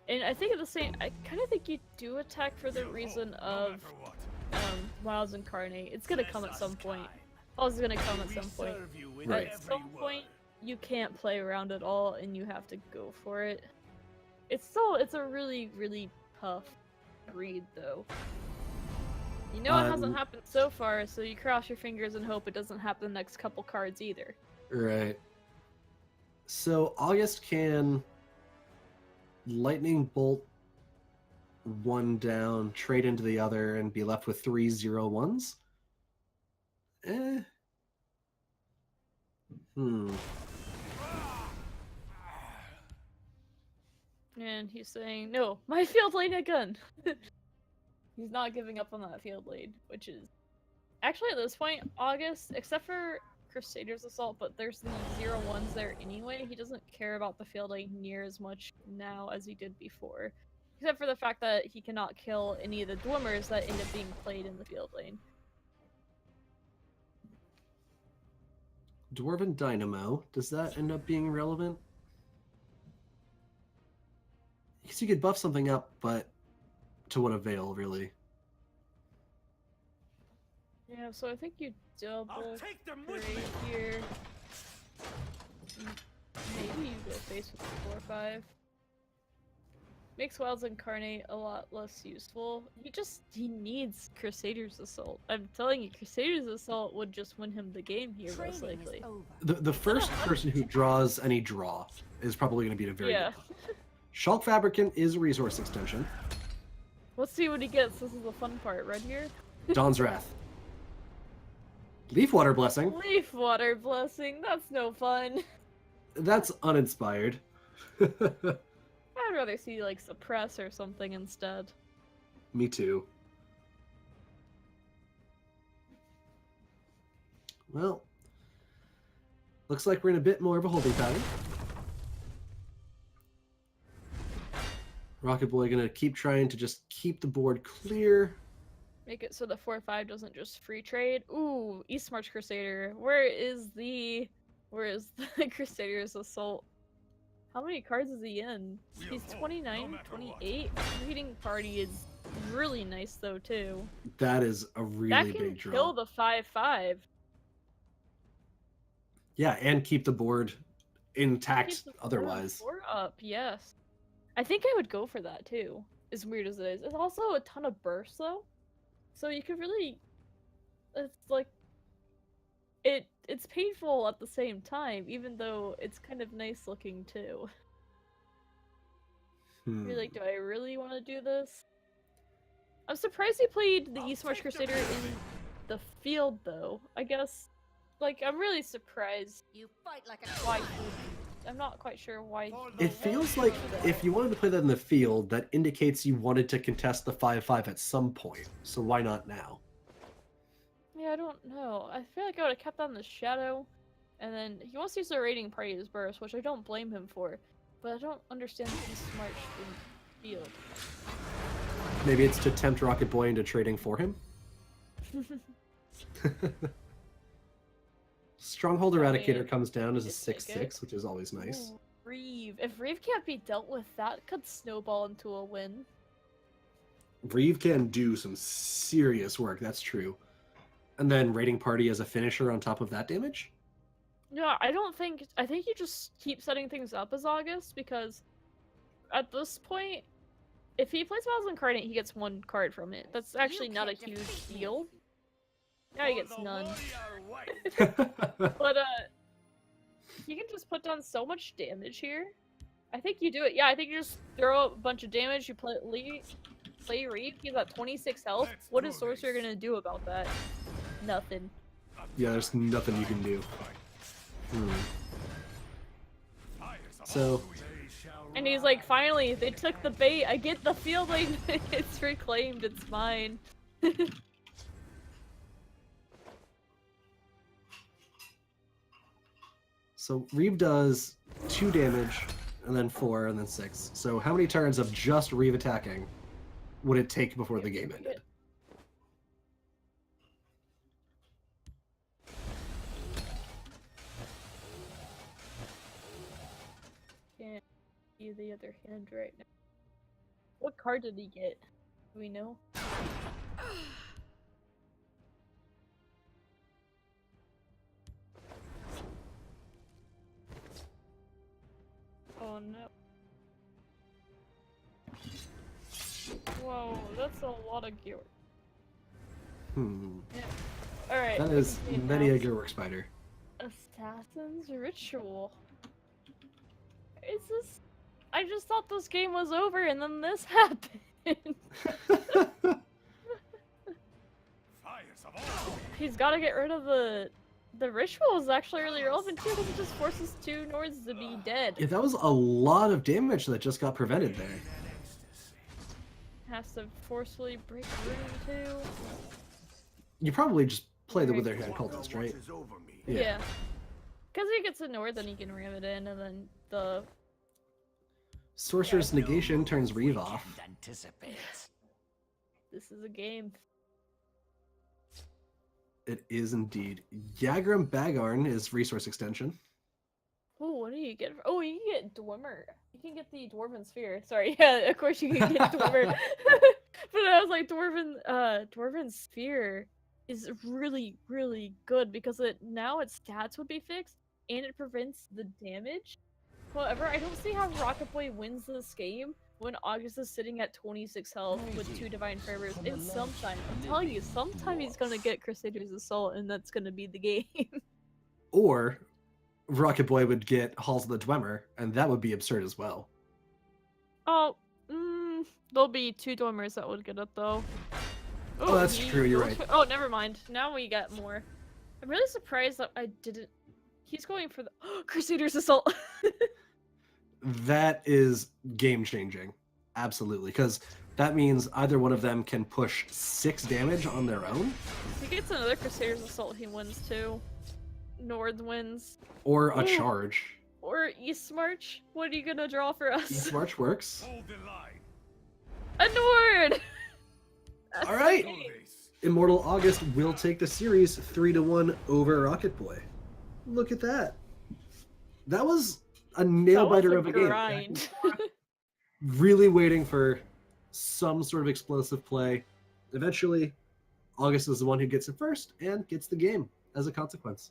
[SPEAKER 2] And I think at the same, I kind of think you do attack for the reason of Wilds Incarnate. It's gonna come at some point. Hall's gonna come at some point.
[SPEAKER 1] Right.
[SPEAKER 2] At some point, you can't play around at all, and you have to go for it. It's a really, really tough breed, though. You know it hasn't happened so far, so you cross your fingers and hope it doesn't happen the next couple cards either.
[SPEAKER 1] Right. So August can Lightning Bolt one down, trade into the other, and be left with 3 0/1s.
[SPEAKER 2] And he's saying, no, my field lane a gun! He's not giving up on that field lane, which is... Actually, at this point, August, except for Crusader's Assault, but there's the 0/1s there anyway, he doesn't care about the field lane near as much now as he did before. Except for the fact that he cannot kill any of the Dwemers that end up being played in the field lane.
[SPEAKER 1] Dwarven Dynamo, does that end up being relevant? Because you could buff something up, but to what avail, really?
[SPEAKER 2] Yeah, so I think you double
[SPEAKER 5] I'll take them with
[SPEAKER 2] trade
[SPEAKER 5] me.
[SPEAKER 2] here. Maybe you go face with the 4/5. Makes Wilds Incarnate a lot less useful. He needs Crusader's Assault. I'm telling you, Crusader's Assault would just win him the game here, most
[SPEAKER 4] Training is
[SPEAKER 2] likely.
[SPEAKER 4] over.
[SPEAKER 1] The first person who draws any draw is probably going to be a very
[SPEAKER 2] Yeah.
[SPEAKER 1] good buff. Shulk Fabricant is a resource extension.
[SPEAKER 2] Let's see what he gets. This is the fun part right here.
[SPEAKER 1] Dawn's Wrath. Leafwater Blessing.
[SPEAKER 2] Leaf Water Blessing. That's no fun.
[SPEAKER 1] That's uninspired.
[SPEAKER 2] I'd rather see like Suppress or something instead.
[SPEAKER 1] Me too. Well, looks like we're in a bit more of a holding pattern. Rocket Boy gonna keep trying to just keep the board clear.
[SPEAKER 2] Make it so the 4/5 doesn't just free trade. Ooh, East March Crusader. Where is the Crusader's Assault? How many cards is he in? He's 29, 28. Reading Party is really nice though too.
[SPEAKER 1] That is a
[SPEAKER 2] That
[SPEAKER 1] really
[SPEAKER 2] can
[SPEAKER 1] big draw.
[SPEAKER 2] kill the 5/5.
[SPEAKER 1] Yeah, and keep the board intact
[SPEAKER 2] Keeps the
[SPEAKER 1] otherwise.
[SPEAKER 2] board up, yes. I think I would go for that too. As weird as it is, it's also a ton of burst though, so you could really. It's like. It's painful at the same time, even though it's kind of nice looking too. You're like, do I really want to do this? I'm surprised he played the East March Crusader in the field though. I guess, like, I'm really surprised
[SPEAKER 6] You fight like a
[SPEAKER 2] why. I'm not quite sure why.
[SPEAKER 1] It feels like if you wanted to play that in the field, that indicates you wanted to contest the 5/5 at some point. So why not now?
[SPEAKER 2] Yeah, I don't know. I feel like I would have kept on the shadow, and then he wants to use the raiding party as burst, which I don't blame him for. But I don't understand the East March in field.
[SPEAKER 1] Maybe it's to tempt Rocket Boy into trading for him? Stronghold Eradicator comes down as a
[SPEAKER 2] it's like
[SPEAKER 1] 6/6, which is always nice.
[SPEAKER 2] Ooh, Reeve. If Reeve can't be dealt with, that could snowball into a win.
[SPEAKER 1] Reeve can do some serious work, that's true. And then Raiding Party as a finisher on top of that damage?
[SPEAKER 2] Yeah, I think you just keep setting things up as August, because at this point, if he plays Battles Incarnate, he gets one card from it. That's actually not a
[SPEAKER 6] can't
[SPEAKER 2] huge
[SPEAKER 6] defeat me.
[SPEAKER 2] deal. Now he gets none.
[SPEAKER 1] Yeah,
[SPEAKER 2] But, you can just put down so much damage here. I think you do it. Yeah, I think you just throw a bunch of damage, you play Reeve, he's at 26 health. What is Sorcerer gonna do about that? Nothing.
[SPEAKER 1] there's nothing you can do. So,
[SPEAKER 2] And he's like, finally, they took the bait. I get the fielding. It's reclaimed. It's mine.
[SPEAKER 1] so Reeve does 2 damage, and then 4, and then 6. So how many turns of just Reeve attacking would it take before the game ended?
[SPEAKER 2] Can't see the other hand right now. What card did he get? Do we know? Oh no. Whoa, that's a lot of gear. Alright.
[SPEAKER 1] That is many a Gearwork Spider.
[SPEAKER 2] Assassin's Ritual. Is this... I just thought this game was over and then this happened. He's gotta get rid of the... The ritual is actually really relevant too because it just forces 2 Nords to be dead.
[SPEAKER 1] Yeah, that was a lot of damage that just got prevented there.
[SPEAKER 2] Has to forcefully break room too.
[SPEAKER 1] You probably just play the Wither Hand Cultist, right?
[SPEAKER 2] Yeah. Because he gets a Nord, then he can ram it in, and then the...
[SPEAKER 1] Sorcerer's Negation turns Reeve off.
[SPEAKER 2] This is a game.
[SPEAKER 1] It is indeed. Yagram Bagarn is resource extension.
[SPEAKER 2] Oh, what do you get? Oh, you can get Dwemer. You can get the Dwarven Sphere. Sorry, yeah, of course you can get Dwemer. But I was like, Dwarven Sphere is really, really good because now its stats would be fixed and it prevents the damage. However, I don't see how Rocket Boy wins this game when August is sitting at 26 health with 2 Divine Fervors. And sometime, I'm telling you, sometime he's gonna get Crusader's Assault and that's gonna be the game.
[SPEAKER 1] Or Rocket Boy would get Halls of the Dwemer, and that would be absurd as well.
[SPEAKER 2] Oh, there'll be 2 Dwemers that would get it though.
[SPEAKER 1] Oh, that's true, you're right.
[SPEAKER 2] Oh, never mind. Now we get more. I'm really surprised that I didn't... He's going for the... Crusader's Assault!
[SPEAKER 1] That is game-changing. Absolutely, because that means either one of them can push 6 damage on their own.
[SPEAKER 2] If he gets another Crusader's Assault, he wins too. Nord wins.
[SPEAKER 1] Or a charge.
[SPEAKER 2] Or East March. What are you gonna draw for us?
[SPEAKER 1] East March works.
[SPEAKER 2] A Nord!
[SPEAKER 1] All right. Immortal August will take the series 3-1 over Rocket Boy. Look at that. That was a nail biter of a game.
[SPEAKER 2] Grind.
[SPEAKER 1] Really waiting for some sort of explosive play. Eventually, August is the one who gets it first and gets the game as a consequence.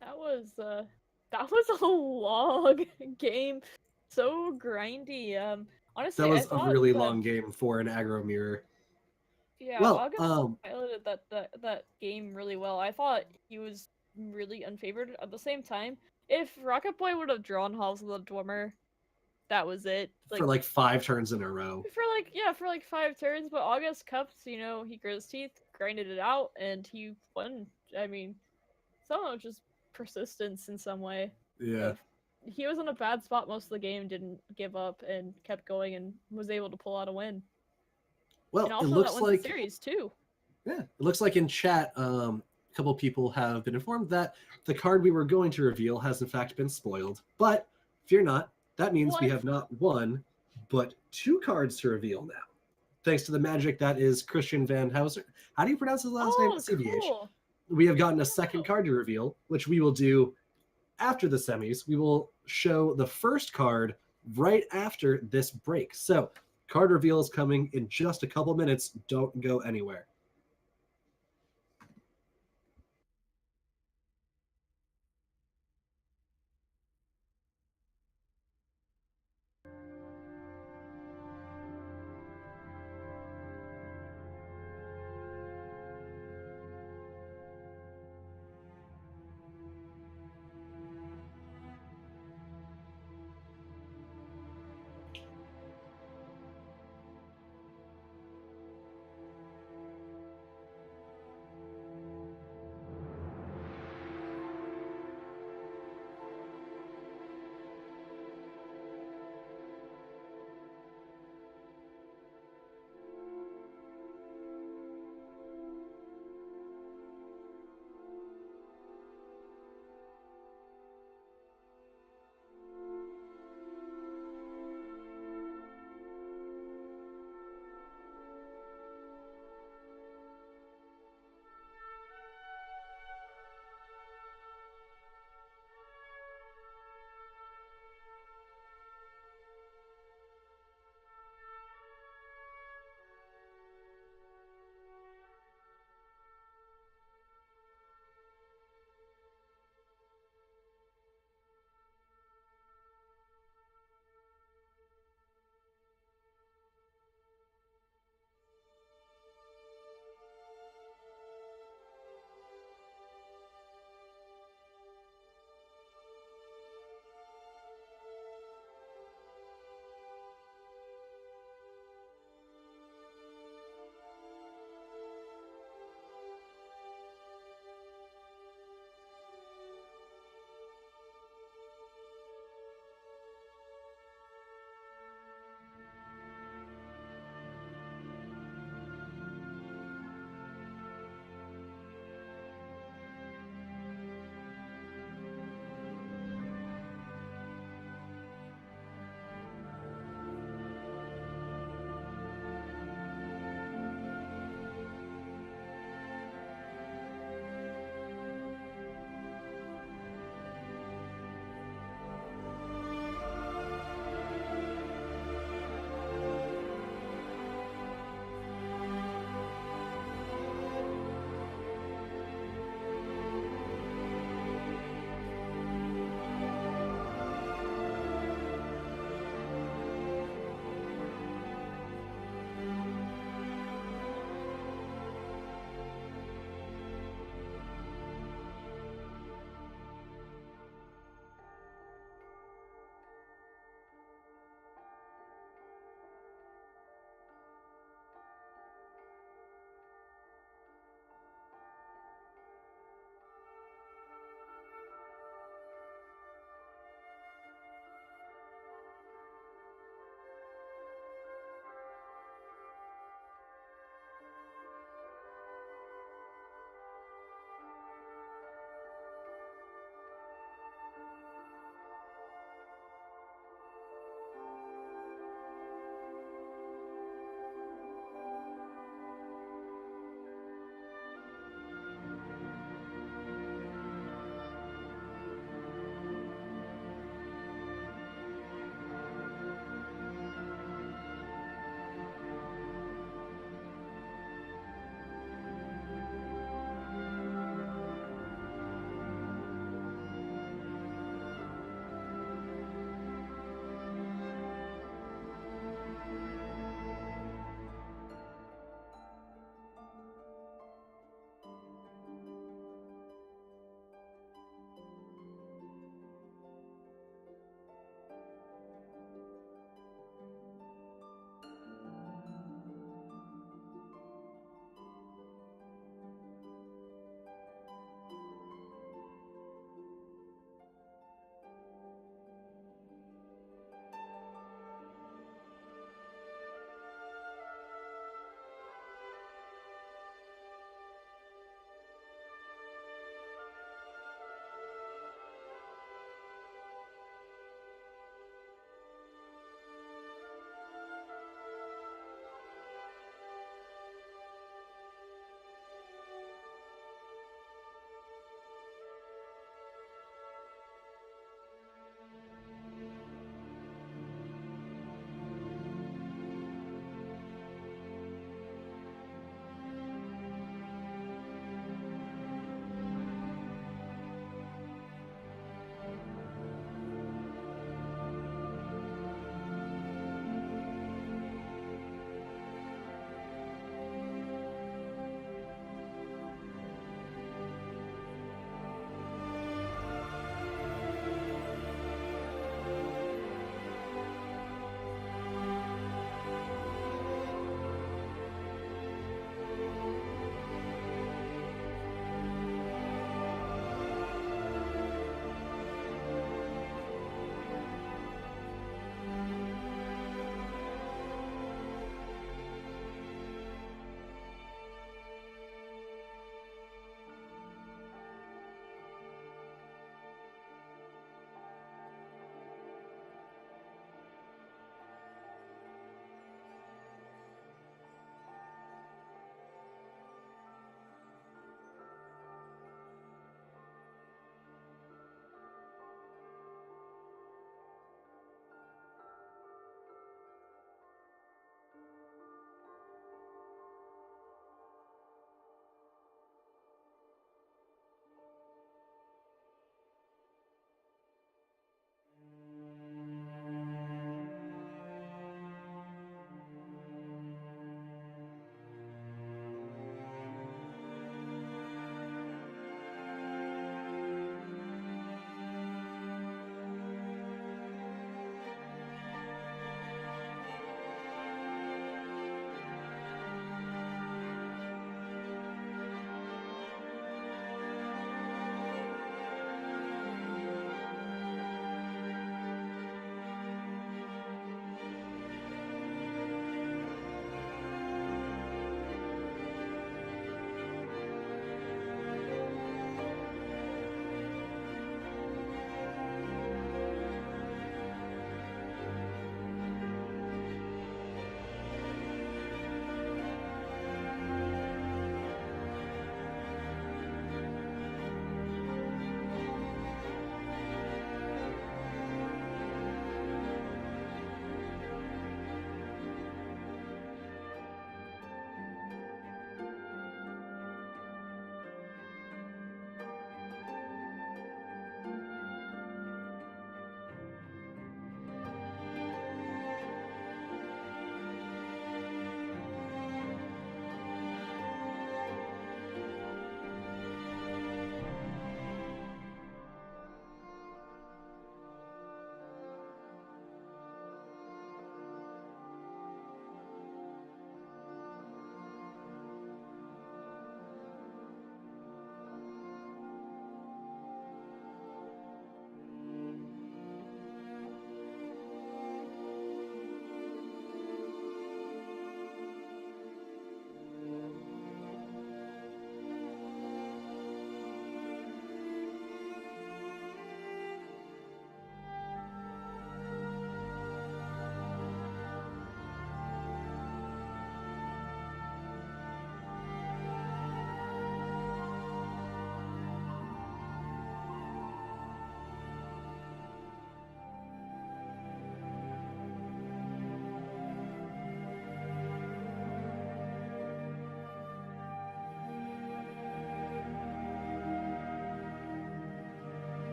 [SPEAKER 2] That was a long game, so grindy. Honestly,
[SPEAKER 1] That
[SPEAKER 2] I
[SPEAKER 1] was a
[SPEAKER 2] thought
[SPEAKER 1] really
[SPEAKER 2] that,
[SPEAKER 1] long game for an aggro mirror.
[SPEAKER 2] yeah,
[SPEAKER 1] Well,
[SPEAKER 2] August piloted that game really well. I thought he was really unfavored. At the same time, if Rocket Boy would have drawn Halls of the Dwemer, that was it.
[SPEAKER 1] for like 5 turns in a row.
[SPEAKER 2] For like 5 turns, but August kept, you know, he grit his teeth, grinded it out, and he won. I mean, somehow just persistence in some way.
[SPEAKER 1] Yeah.
[SPEAKER 2] He was in a bad spot most of the game, didn't give up, and kept going, and was able to pull out a win.
[SPEAKER 1] Well,
[SPEAKER 2] And also
[SPEAKER 1] it
[SPEAKER 2] that
[SPEAKER 1] looks
[SPEAKER 2] wins
[SPEAKER 1] like
[SPEAKER 2] the series too.
[SPEAKER 1] yeah, it looks like in chat, a couple people have been informed that the card we were going to reveal has in fact been spoiled. But fear not, that means we
[SPEAKER 2] What?
[SPEAKER 1] have not one, but 2 cards to reveal now. Thanks to the magic that is Christian Van Hauser. How do you pronounce his last name? CVH.
[SPEAKER 2] Cool.
[SPEAKER 1] We have gotten a second card to reveal, which we will do after the semis. We will show the first card right after this break. So, card reveal is coming in just a couple minutes. Don't go anywhere.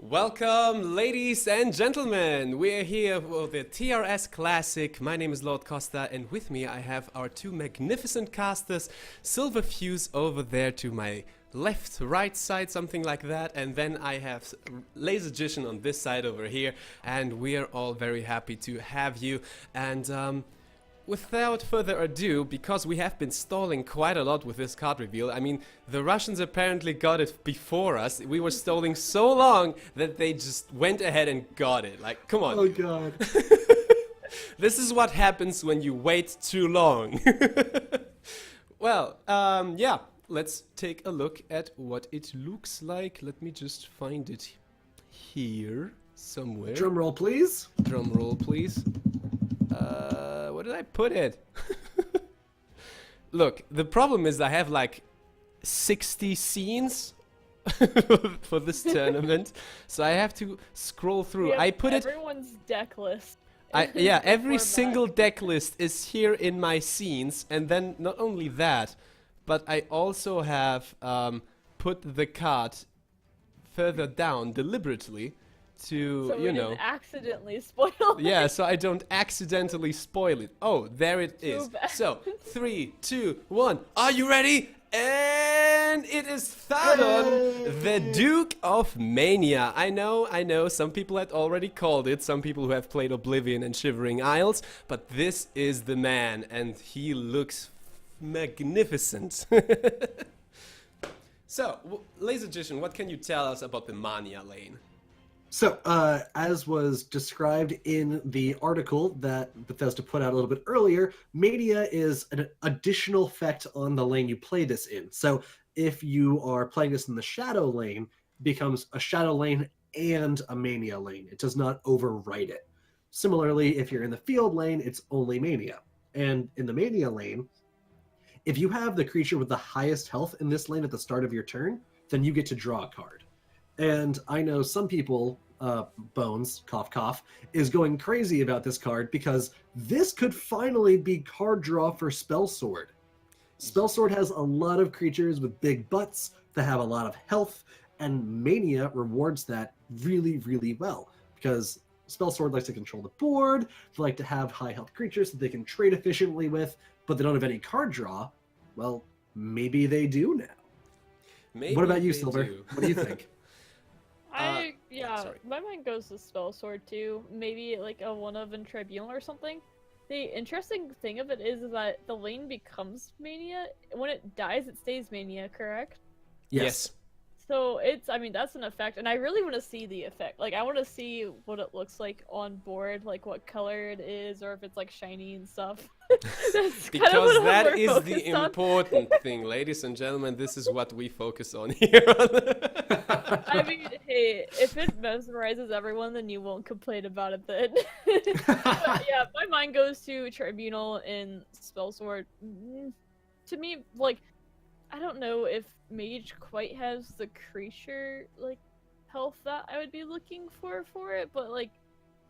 [SPEAKER 7] Welcome, ladies and gentlemen. We're here for the TRS Classic. My name is LordKosta, and with me I have our two magnificent casters, Silverfuse over there to my left, right side, something like that, and then I have Lazergician on this side over here, and we're all very happy to have you. And without further ado, because we have been stalling quite a lot with this card reveal, I mean, the Russians apparently got it before us. We were stalling so long that they just went ahead and got it. Like, come on.
[SPEAKER 1] Oh god.
[SPEAKER 7] This is what happens when you wait too long. Well, yeah, let's take a look at what it looks like. Let me just find it here somewhere.
[SPEAKER 1] Drum roll, please.
[SPEAKER 7] Drum roll, please. Where did I put it? Look, the problem is I have like 60 scenes for this tournament, so I have to scroll through. I put it.
[SPEAKER 2] Everyone's deck list.
[SPEAKER 7] Yeah, every
[SPEAKER 2] Format.
[SPEAKER 7] single deck list is here in my scenes, and then not only that, but I also have put the card further down deliberately to,
[SPEAKER 2] So we
[SPEAKER 7] you know.
[SPEAKER 2] didn't accidentally spoil
[SPEAKER 7] Yeah,
[SPEAKER 2] it.
[SPEAKER 7] so I don't accidentally spoil it. Oh, there it
[SPEAKER 2] Too
[SPEAKER 7] is.
[SPEAKER 2] bad.
[SPEAKER 7] So, 3, 2, 1. Are you ready? And it is Thadon, the Duke of Mania. I know, some people had already called it, some people who have played Oblivion and Shivering Isles, but this is the man, and he looks magnificent. So, Lazergician, what can you tell us about the Mania lane?
[SPEAKER 1] So, as was described in the article that Bethesda put out a little bit earlier, Mania is an additional effect on the lane you play this in. So, if you are playing this in the Shadow lane, it becomes a Shadow lane and a Mania lane. It does not overwrite it. Similarly, if you're in the Field lane, it's only Mania. And in the Mania lane, if you have the creature with the highest health in this lane at the start of your turn, then you get to draw a card. And I know some people, Bones, cough cough, is going crazy about this card because this could finally be card draw for Spellsword. Spellsword has a lot of creatures with big butts that have a lot of health, and Mania rewards that really, really well because Spellsword likes to control the board, they like to have high health creatures that they can trade efficiently with, but they don't have any card draw. Well, maybe they do now.
[SPEAKER 7] Maybe
[SPEAKER 1] What about you,
[SPEAKER 7] they
[SPEAKER 1] Silver?
[SPEAKER 7] do.
[SPEAKER 1] What do you think?
[SPEAKER 7] Sorry.
[SPEAKER 2] My mind goes to Spellsword too. Maybe like a one-of in Tribunal or something. The interesting thing of it is that the lane becomes Mania. When it dies, it stays Mania, correct?
[SPEAKER 7] Yes.
[SPEAKER 2] So it's, I mean, that's an effect, and I really want to see the effect. Like, I want to see what it looks like on board, like what color it is, or if it's like shiny and stuff. That's kind of
[SPEAKER 7] Because
[SPEAKER 2] what I'm
[SPEAKER 7] that
[SPEAKER 2] more
[SPEAKER 7] is the
[SPEAKER 2] focused on.
[SPEAKER 7] important thing, ladies and gentlemen. This is what we focus on here.
[SPEAKER 2] I mean, hey, if it mesmerizes everyone, then you won't complain about it then. But yeah, my mind goes to Tribunal and Spellsword. To me, like, I don't know if Mage quite has the creature, like, health that I would be looking for it, but, like,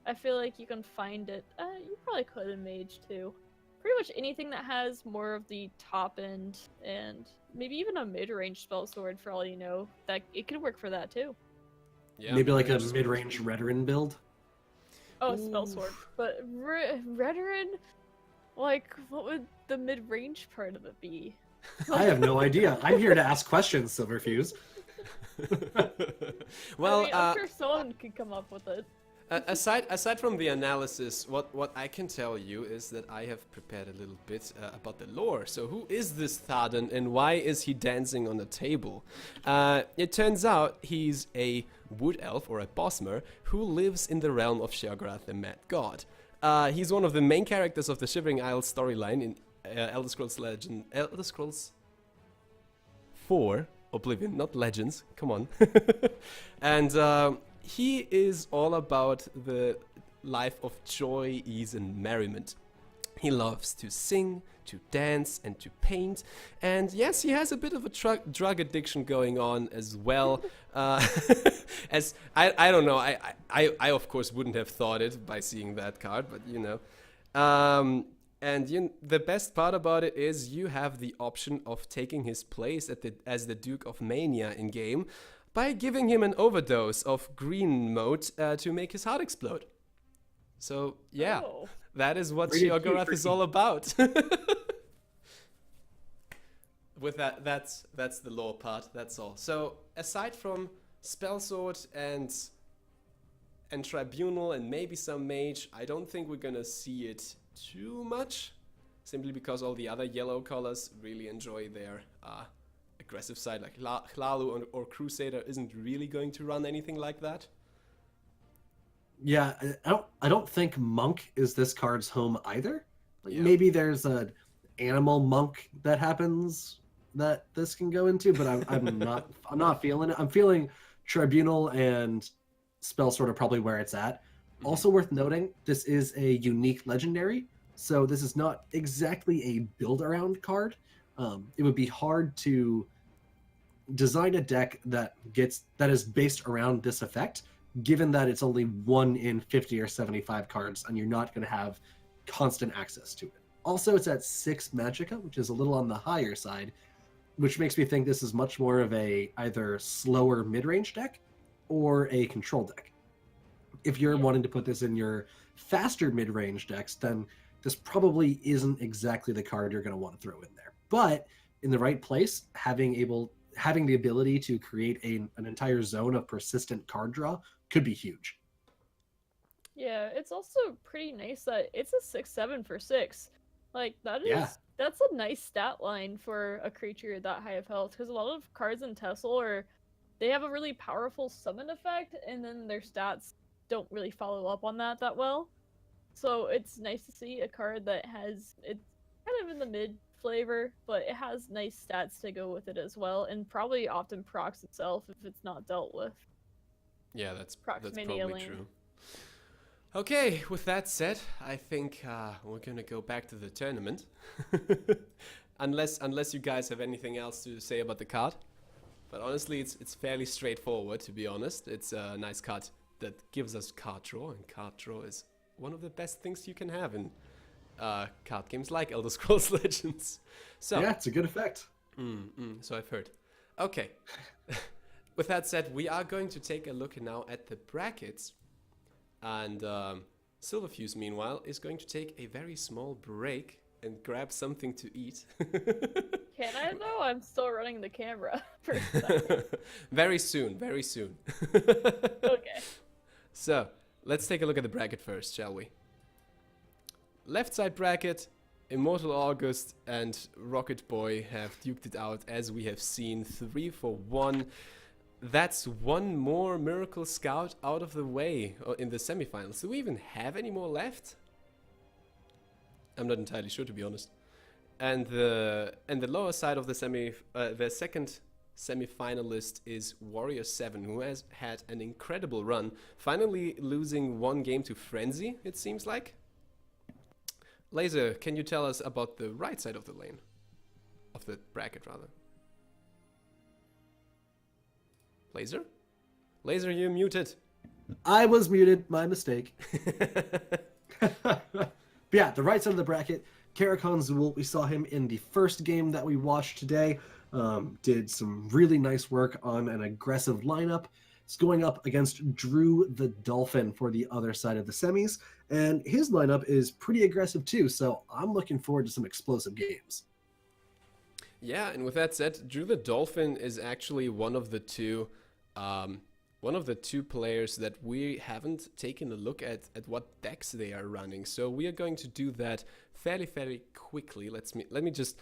[SPEAKER 2] I feel like you can find it. You probably could in Mage, too. Pretty much anything that has more of the top end, and maybe even a mid-range Spellsword, for all you know, that it could work for that, too.
[SPEAKER 7] Yeah,
[SPEAKER 1] Maybe like a
[SPEAKER 7] mid-range
[SPEAKER 1] mid-range
[SPEAKER 7] Spellsword.
[SPEAKER 1] Redoran build?
[SPEAKER 2] Oh,
[SPEAKER 7] Ooh.
[SPEAKER 2] Spellsword. But Redoran, like, what would the mid-range part of it be?
[SPEAKER 1] I have no idea. I'm here to ask questions, Silverfuse.
[SPEAKER 7] Well,
[SPEAKER 2] I mean, I'm sure someone could come up with it.
[SPEAKER 7] aside from the analysis, what I can tell you is that I have prepared a little bit about the lore. So who is this Thadon and why is he dancing on a table? It turns out he's a wood elf or a bosmer who lives in the realm of Sheogorath, the Mad God. He's one of the main characters of the Shivering Isles storyline in Elder Scrolls 4 Oblivion, not Legends. Come on. And he is all about the life of joy, ease, and merriment. He loves to sing, to dance, and to paint. And yes, he has a bit of a drug addiction going on as well. As I don't know, I of course wouldn't have thought it by seeing that card, but you know. And the best part about it is you have the option of taking his place as the Duke of Mania in game. by giving him an overdose of green mode to make his heart explode. So yeah,
[SPEAKER 2] Oh.
[SPEAKER 7] that is what
[SPEAKER 1] Rated
[SPEAKER 7] Sheogorath
[SPEAKER 1] Q
[SPEAKER 7] is
[SPEAKER 1] for
[SPEAKER 7] all about. With that, that's the lore part. That's all. So aside from Spell Sword and Tribunal and maybe some Mage, I don't think we're gonna see it too much. Simply because all the other yellow colors really enjoy their aggressive side. Like Hlalu or Crusader isn't really going to run anything like that.
[SPEAKER 1] Yeah, I don't think Monk is this card's home either. Like,
[SPEAKER 7] Yeah.
[SPEAKER 1] maybe there's an animal monk that happens that this can go into, but I'm not feeling it. I'm feeling Tribunal and Spell Sword are probably where it's at. Also worth noting, this is a unique legendary, so this is not exactly a build around card. It would be hard to design a deck that is based around this effect, given that it's only 1 in 50 or 75 cards, and you're not going to have constant access to it. Also, it's at 6 Magicka, which is a little on the higher side, which makes me think this is much more of a either slower mid-range deck or a control deck. If you're wanting to put this in your faster mid-range decks, then this probably isn't exactly the card you're going to want to throw in there. But in the right place, having the ability to create an entire zone of persistent card draw could be huge.
[SPEAKER 2] Yeah, it's also pretty nice that it's a 6/7 for 6. Like that is
[SPEAKER 1] Yeah.
[SPEAKER 2] that's a nice stat line for a creature that high of health, because a lot of cards in Tessel they have a really powerful summon effect, and then their stats don't really follow up on that well. So it's nice to see a card that it's kind of in the mid flavor, but it has nice stats to go with it as well, and probably often procs itself if it's not dealt with.
[SPEAKER 7] Yeah, that's
[SPEAKER 2] Proximity
[SPEAKER 7] probably
[SPEAKER 2] lane.
[SPEAKER 7] true. Okay, with that said, I think we're gonna go back to the tournament. unless you guys have anything else to say about the card. But honestly, it's fairly straightforward, to be honest. It's a nice card that gives us card draw, and card draw is one of the best things you can have in card games like Elder Scrolls Legends. So
[SPEAKER 1] Yeah, it's a good effect.
[SPEAKER 7] so I've heard. Okay. With that said, we are going to take a look now at the brackets. And Silverfuse, meanwhile, is going to take a very small break and grab something to eat.
[SPEAKER 2] Can I though? I'm still running the camera for a second.
[SPEAKER 7] Very soon, very soon.
[SPEAKER 2] Okay.
[SPEAKER 7] So, let's take a look at the bracket first, shall we? Left side bracket, Immortal August and Rocket Boy have duked it out, as we have seen, 3-for-1. That's one more Miracle Scout out of the way in the semifinals. Do we even have any more left? I'm not entirely sure, to be honest. And the lower side of the second semi-finalist is Warrior 7, who has had an incredible run, finally losing one game to Frenzy, it seems like. Laser, can you tell us about the right side of the lane? Of the bracket, rather. Laser? Laser, you're muted.
[SPEAKER 1] I was muted, my mistake. But yeah, the right side of the bracket, Karakhan Zul, we saw him in the first game that we watched today. Did some really nice work on an aggressive lineup. It's going up against Drew the Dolphin for the other side of the semis, and his lineup is pretty aggressive too, so I'm looking forward to some explosive games.
[SPEAKER 7] Yeah, and with that said, Drew the Dolphin is actually one of the two players that we haven't taken a look at what decks they are running. So we are going to do that fairly quickly. Let me just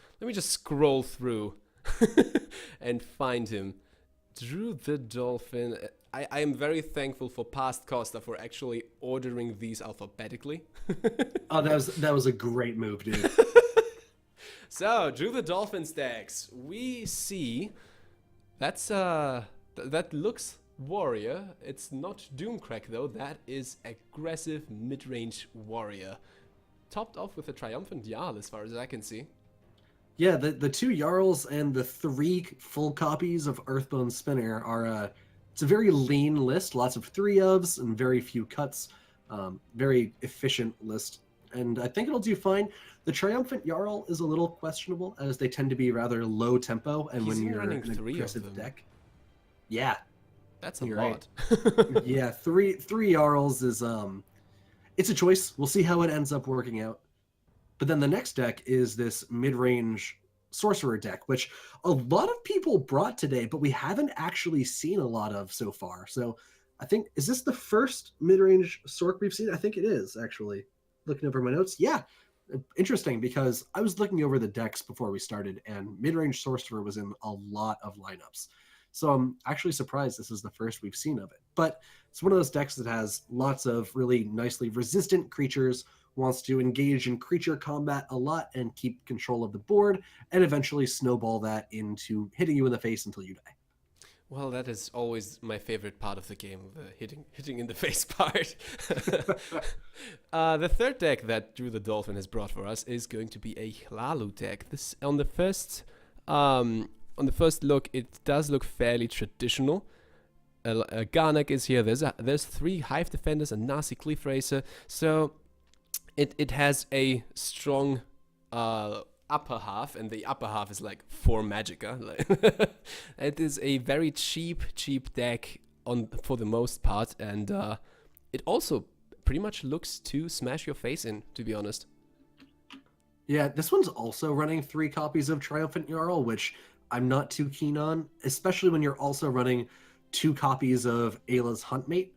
[SPEAKER 7] scroll through and find him. Drew the Dolphin. I am very thankful for Past Costa for actually ordering these alphabetically.
[SPEAKER 1] Oh, that was a great move, dude.
[SPEAKER 7] So, Drew the Dolphin stacks. We see that looks warrior. It's not Doomcrack though. That is aggressive mid-range warrior, topped off with a triumphant Jarl, as far as I can see.
[SPEAKER 1] Yeah, the 2 Jarls and the 3 full copies of Earthbone Spinner are it's a very lean list, lots of 3-ofs and very few cuts. Very efficient list, and I think it'll do fine. The Triumphant Jarl is a little questionable, as they tend to be rather low tempo, and
[SPEAKER 7] He's
[SPEAKER 1] when you're
[SPEAKER 7] running
[SPEAKER 1] an
[SPEAKER 7] 3 of
[SPEAKER 1] aggressive
[SPEAKER 7] them.
[SPEAKER 1] deck. Yeah,
[SPEAKER 7] That's a
[SPEAKER 1] You're
[SPEAKER 7] lot.
[SPEAKER 1] right. Yeah, three Jarls is it's a choice. We'll see how it ends up working out. But then the next deck is this mid-range sorcerer deck, which a lot of people brought today, but we haven't actually seen a lot of so far. So I think, is this the first mid-range Sorc we've seen? I think it is, actually. Looking over my notes. Yeah, interesting, because I was looking over the decks before we started, and mid-range sorcerer was in a lot of lineups. So I'm actually surprised this is the first we've seen of it. But it's one of those decks that has lots of really nicely resistant creatures, wants to engage in creature combat a lot and keep control of the board, and eventually snowball that into hitting you in the face until you die.
[SPEAKER 7] Well, that is always my favorite part of the game, the hitting in the face part. The third deck that Drew the Dolphin has brought for us is going to be a Hlalu deck. This on the first look, it does look fairly traditional. Garnak is here. There's 3 Hive Defenders and Nasi Cliff Racer. So it has a strong upper half, and the upper half is like 4 Magicka. It is a very cheap deck for the most part, and it also pretty much looks to smash your face in, to be honest.
[SPEAKER 1] Yeah, this one's also running 3 copies of Triumphant Jarl, which I'm not too keen on, especially when you're also running 2 copies of Ayla's Huntmate.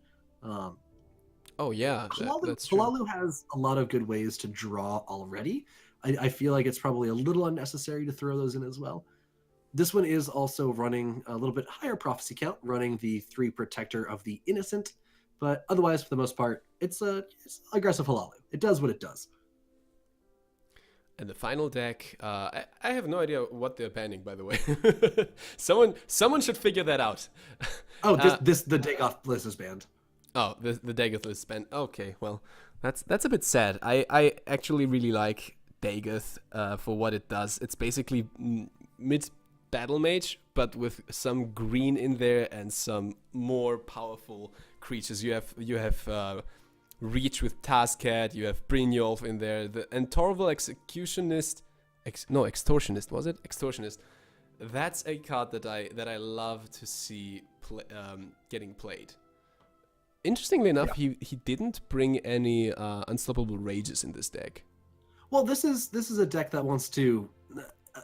[SPEAKER 7] Oh yeah, that's true.
[SPEAKER 1] Hlalu has a lot of good ways to draw already. I feel like it's probably a little unnecessary to throw those in as well. This one is also running a little bit higher prophecy count, running the 3 Protector of the Innocent, but otherwise, for the most part, it's aggressive Hlalu. It does what it does.
[SPEAKER 7] And the final deck, I have no idea what they're banning, by the way. someone should figure that out.
[SPEAKER 1] Oh, the Dagoth list is banned.
[SPEAKER 7] Oh, the Dagoth list is banned. Okay, well, that's a bit sad. I actually really like Dagoth for what it does. It's basically mid battle mage, but with some green in there and some more powerful creatures. You have Reach with Taskcat, you have Brynjolf in there, and Torval Executionist, Extortionist, was it? Extortionist. That's a card that I love to see getting played. Interestingly enough, he didn't bring any Unstoppable Rages in this deck.
[SPEAKER 1] Well, this is a deck that wants to,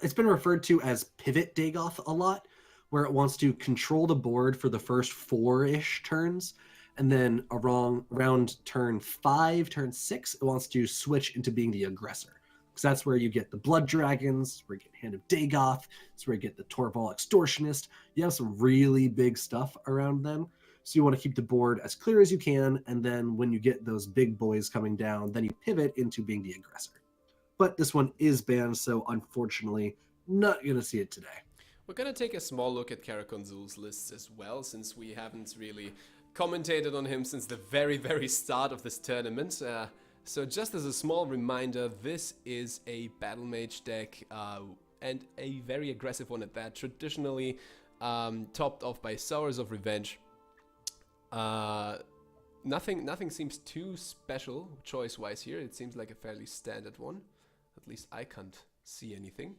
[SPEAKER 1] it's been referred to as Pivot Dagoth a lot, where it wants to control the board for the first 4-ish turns, and then around turn 5, turn 6, it wants to switch into being the aggressor. Because that's where you get the Blood Dragons, where you get Hand of Dagoth, it's where you get the Torval Extortionist. You have some really big stuff around them. So you want to keep the board as clear as you can, and then when you get those big boys coming down, then you pivot into being the aggressor. But this one is banned, so unfortunately, not going to see it today.
[SPEAKER 7] We're going to take a small look at Karakonzul's lists as well, since we haven't really commentated on him since the very, very start of this tournament. So just as a small reminder, this is a Battle Mage deck, and a very aggressive one at that, traditionally topped off by Sowers of Revenge. Nothing seems too special choice-wise here. It seems like a fairly standard one. At least I can't see anything.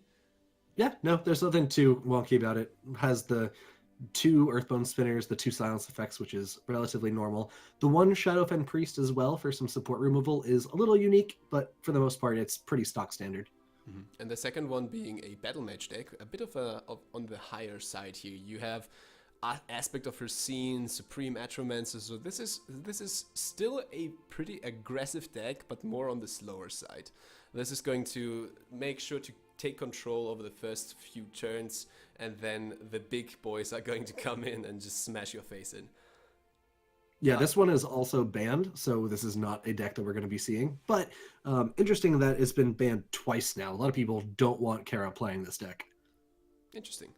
[SPEAKER 1] Yeah, no, there's nothing too wonky about it. It has the 2 Earthbone Spinners, the 2 Silence Effects, which is relatively normal. The 1 Shadowfen Priest as well for some support removal is a little unique, but for the most part, it's pretty stock standard.
[SPEAKER 7] Mm-hmm. And the second one being a Battle Mage deck, a bit of on the higher side here. You have Aspect of Racine, Supreme Atromancer, so this is still a pretty aggressive deck, but more on the slower side. This is going to make sure to take control over the first few turns, and then the big boys are going to come in and just smash your face in.
[SPEAKER 1] Yeah, this one is also banned, so this is not a deck that we're going to be seeing. But interesting that it's been banned twice now. A lot of people don't want Kara playing this deck.
[SPEAKER 7] Interesting.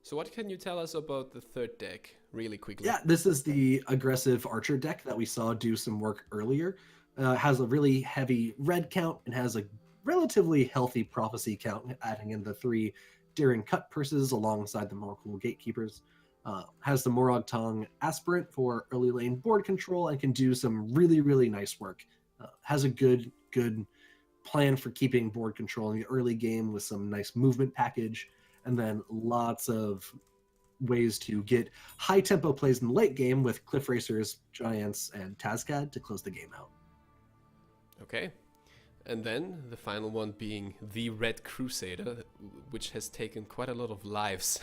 [SPEAKER 7] So what can you tell us about the third deck, really quickly?
[SPEAKER 1] Yeah, this is the aggressive Archer deck that we saw do some work earlier. Has a really heavy red count and has a relatively healthy prophecy count, adding in the 3 Daring Cut Purses alongside the Morgul Gatekeepers. Has the Morag Tongue Aspirant for early lane board control and can do some really, really nice work. Has a good plan for keeping board control in the early game with some nice movement package, and then lots of ways to get high tempo plays in the late game with Cliff Racers, Giants, and Tazcad to close the game out.
[SPEAKER 7] Okay. And then the final one being the Red Crusader, which has taken quite a lot of lives,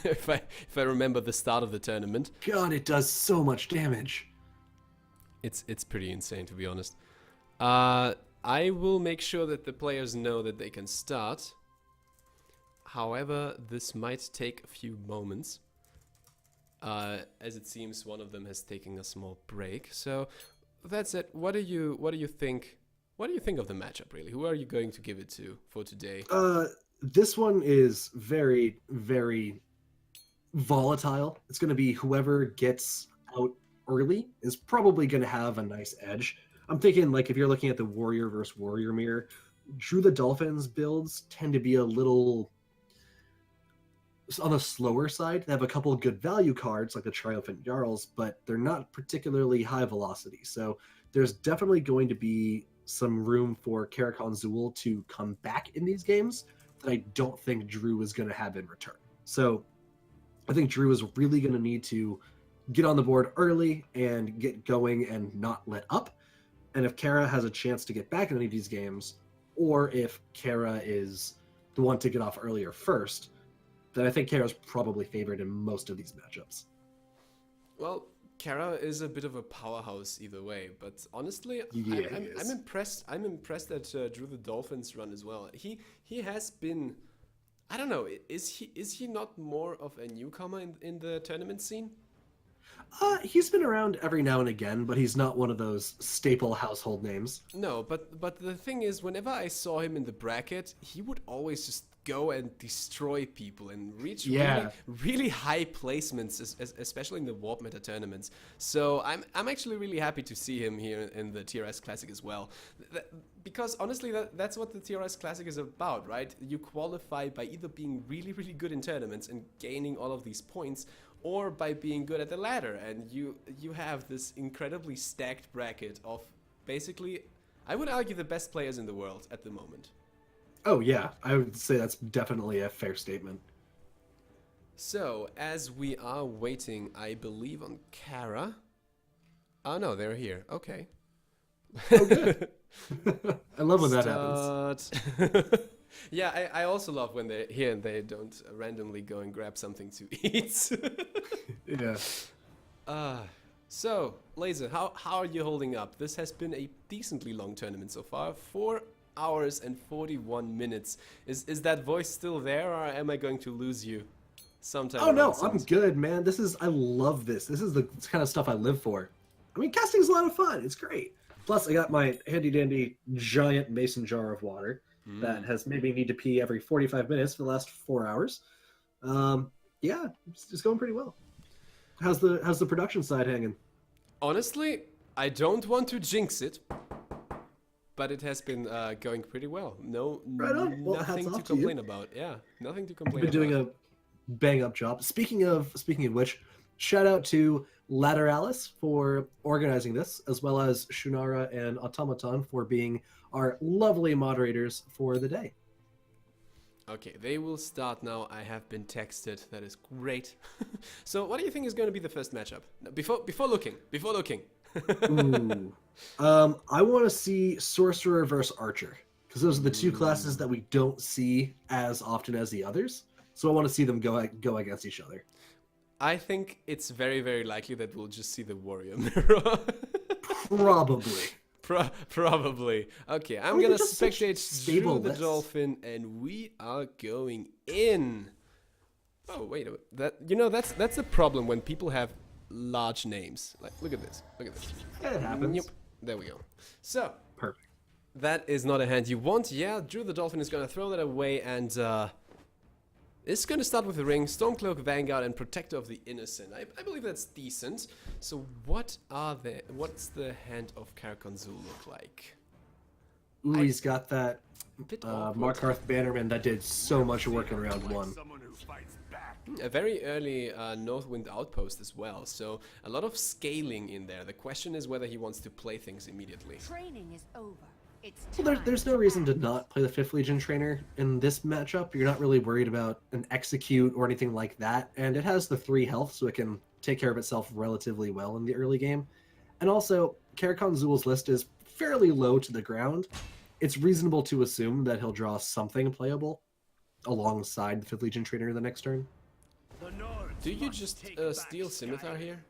[SPEAKER 7] if I remember the start of the tournament.
[SPEAKER 1] God, it does so much damage.
[SPEAKER 7] It's pretty insane, to be honest. I will make sure that the players know that they can start. However, this might take a few moments, as it seems one of them has taken a small break. So that's it. What do you think? What do you think of the matchup, really? Who are you going to give it to for today?
[SPEAKER 1] This one is very, very volatile. It's going to be whoever gets out early is probably going to have a nice edge. I'm thinking, like, if you're looking at the Warrior versus Warrior mirror, Drew the Dolphins builds tend to be a little on the slower side. They have a couple of good value cards, like the Triumphant Jarls, but they're not particularly high velocity. So there's definitely going to be some room for Karakhan Zul to come back in these games that I don't think Drew is going to have in return. So I think Drew is really going to need to get on the board early and get going and not let up. And if Kara has a chance to get back in any of these games, or if Kara is the one to get off earlier first, then I think Kara's probably favored in most of these matchups.
[SPEAKER 7] Well, Kara is a bit of a powerhouse either way, but honestly,
[SPEAKER 1] Yeah,
[SPEAKER 7] I'm impressed. I'm impressed that Drew the Dolphins run as well. He has been, I don't know, is he not more of a newcomer in the tournament scene?
[SPEAKER 1] He's been around every now and again, but he's not one of those staple household names.
[SPEAKER 7] No, but the thing is, whenever I saw him in the bracket, he would always just go and destroy people and reach really high placements, especially in the Warp Meta tournaments. So I'm actually really happy to see him here in the TRS Classic as well, because honestly that's what the TRS Classic is about, right? You qualify by either being really good in tournaments and gaining all of these points, or by being good at the ladder, and you have this incredibly stacked bracket of basically, I would argue, the best players in the world at the moment.
[SPEAKER 1] Oh yeah, I would say that's definitely a fair statement.
[SPEAKER 7] So, as we are waiting, I believe, on Kara. Oh no, they're here. Okay.
[SPEAKER 1] Oh good. I love when that happens.
[SPEAKER 7] Yeah, I also love when they're here and they don't randomly go and grab something to eat.
[SPEAKER 1] Yeah.
[SPEAKER 7] So, Laser, how are you holding up? This has been a decently long tournament so far. 4 hours and 41 minutes. Is that voice still there, or am I going to lose you sometime?
[SPEAKER 1] Oh no, I'm good, man. I love this. This is the kind of stuff I live for. I mean, casting's a lot of fun. It's great. Plus, I got my handy dandy giant mason jar of water that has made me need to pee every 45 minutes for the last 4 hours. Yeah, it's going pretty well. How's the production side hanging?
[SPEAKER 7] Honestly, I don't want to jinx it, but it has been going pretty well. No,
[SPEAKER 1] right on. Well,
[SPEAKER 7] nothing to complain about. Yeah, nothing to complain
[SPEAKER 1] You've been
[SPEAKER 7] about.
[SPEAKER 1] doing a bang up job. Speaking of which, shout out to Lateralus for organizing this, as well as Shunara and Automaton for being our lovely moderators for the day.
[SPEAKER 7] Okay, they will start now. I have been texted. That is great. So, what do you think is going to be the first matchup? No, before looking.
[SPEAKER 1] Ooh. I want to see Sorcerer versus Archer, because those are the two classes that we don't see as often as the others. So I want to see them go against each other.
[SPEAKER 7] I think it's very likely that we'll just see the Warrior mirror.
[SPEAKER 1] Probably.
[SPEAKER 7] Probably. Okay, I'm gonna spectate Drew the Dolphin, and we are going in. Oh wait, that's a problem when people have large names. Like, look at this.
[SPEAKER 1] Yeah, it happens.
[SPEAKER 7] Yep. There we go. So
[SPEAKER 1] Perfect.
[SPEAKER 7] that is not a hand you want. Yeah, Drew the Dolphin is gonna throw that away, and it's gonna start with the ring, Stormcloak, Vanguard, and Protector of the Innocent. I believe that's decent. So what's the hand of Karakhan Zul look like?
[SPEAKER 1] Ooh, he's got that
[SPEAKER 7] Bit awkward.
[SPEAKER 1] Markarth Bannerman that did so much work in round one.
[SPEAKER 3] Someone who fights back.
[SPEAKER 7] A very early Northwind outpost as well, so a lot of scaling in there. The question is whether he wants to play things immediately.
[SPEAKER 4] Training is over. It's
[SPEAKER 1] Well, there's no reason to not play the 5th Legion trainer in this matchup. You're not really worried about an execute or anything like that, and it has the 3 health, so it can take care of itself relatively well in the early game. And also, Karakhan Zul's list is fairly low to the ground. It's reasonable to assume that he'll draw something playable alongside the 5th Legion trainer the next turn.
[SPEAKER 7] Do you just steal Scimitar here?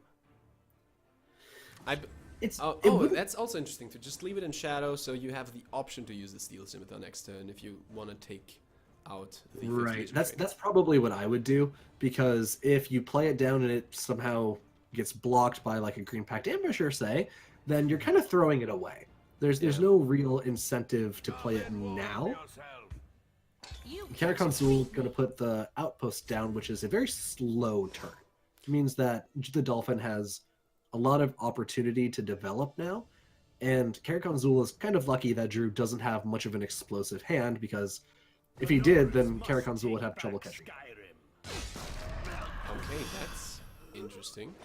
[SPEAKER 1] It
[SPEAKER 7] Oh,
[SPEAKER 1] wouldn't-
[SPEAKER 7] that's also interesting to just leave it in shadow, so you have the option to use the Steel Scimitar next turn if you want to take out the 5th
[SPEAKER 1] Right.
[SPEAKER 7] Legion
[SPEAKER 1] That's
[SPEAKER 7] trainer.
[SPEAKER 1] that's probably what I would do, because if you play it down and it somehow gets blocked by like a Green Pact Ambusher, say, then you're kind of throwing it away. There's
[SPEAKER 7] Yeah.
[SPEAKER 1] no real incentive to play it now. Karakhan Zul going to put the outpost down, which is a very slow turn. It means that the Dolphin has a lot of opportunity to develop now, and Karakhan Zul is kind of lucky that Drew doesn't have much of an explosive hand, because if he did, then Karakhan Zul would have trouble catching.
[SPEAKER 7] Okay, that's interesting.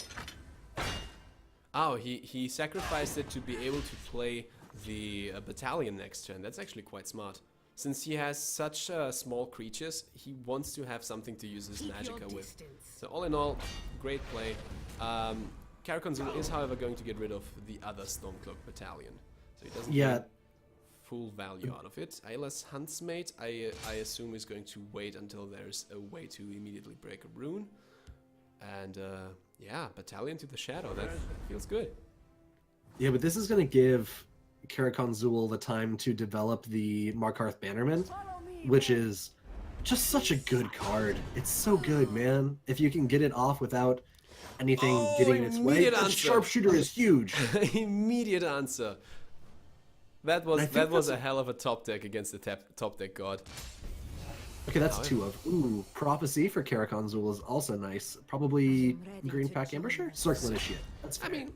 [SPEAKER 7] Oh, he sacrificed it to be able to play the battalion next turn. That's actually quite smart. Since he has such small creatures, he wants to have something to use his Magicka with. So all in all, great play. Karakhan Zul is, however, going to get rid of the other Stormcloak battalion. So he doesn't get full value out of it. Ayla's Huntsmate, I assume, is going to wait until there's a way to immediately break a rune. And yeah, battalion to the shadow. That feels good.
[SPEAKER 1] Yeah, but this is going to give Karakhan Zul the time to develop the Markarth Bannerman, which is just such a good card. It's so good, man. If you can get it off without anything getting in its way,
[SPEAKER 7] immediate
[SPEAKER 1] that
[SPEAKER 7] answer.
[SPEAKER 1] sharpshooter is huge.
[SPEAKER 7] Immediate answer. That
[SPEAKER 1] I
[SPEAKER 7] was
[SPEAKER 1] think
[SPEAKER 7] a
[SPEAKER 1] that's
[SPEAKER 7] hell of a top deck against the top deck god.
[SPEAKER 1] Okay, that's 2 of. Ooh, Prophecy for Karakhan Zul is also nice. Probably Green Pack Ambusher? Circle Initiate. That's
[SPEAKER 7] I
[SPEAKER 1] fair.
[SPEAKER 7] mean,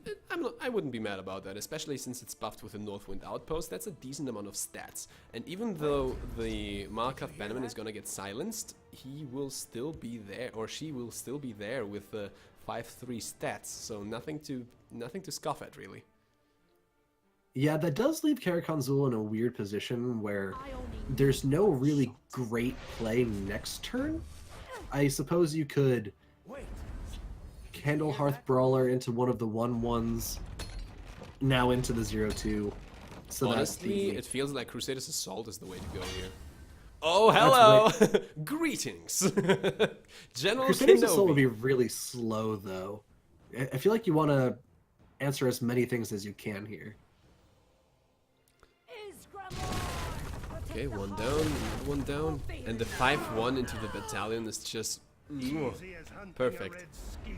[SPEAKER 7] I wouldn't be mad about that, especially since it's buffed with a Northwind Outpost. That's a decent amount of stats. And even though the Markarth Bannerman is gonna get silenced, he will still be there, or she will still be there with the 5/3 stats. So nothing to scoff at, really.
[SPEAKER 1] Yeah, that does leave Karakhan Zul in a weird position where there's no really great play next turn. I suppose you could Candle Hearth Brawler into one of the 1/1s, now into the 0/2. So
[SPEAKER 7] Honestly,
[SPEAKER 1] that's
[SPEAKER 7] it feels like Crusader's Assault is the way to go here. Oh, hello! Greetings! General
[SPEAKER 1] Crusader's Assault would
[SPEAKER 7] Kenobi.
[SPEAKER 1] be really slow, though. I feel like you want to answer as many things as you can here.
[SPEAKER 7] Okay, one down, and the 5/1 into the battalion is just perfect.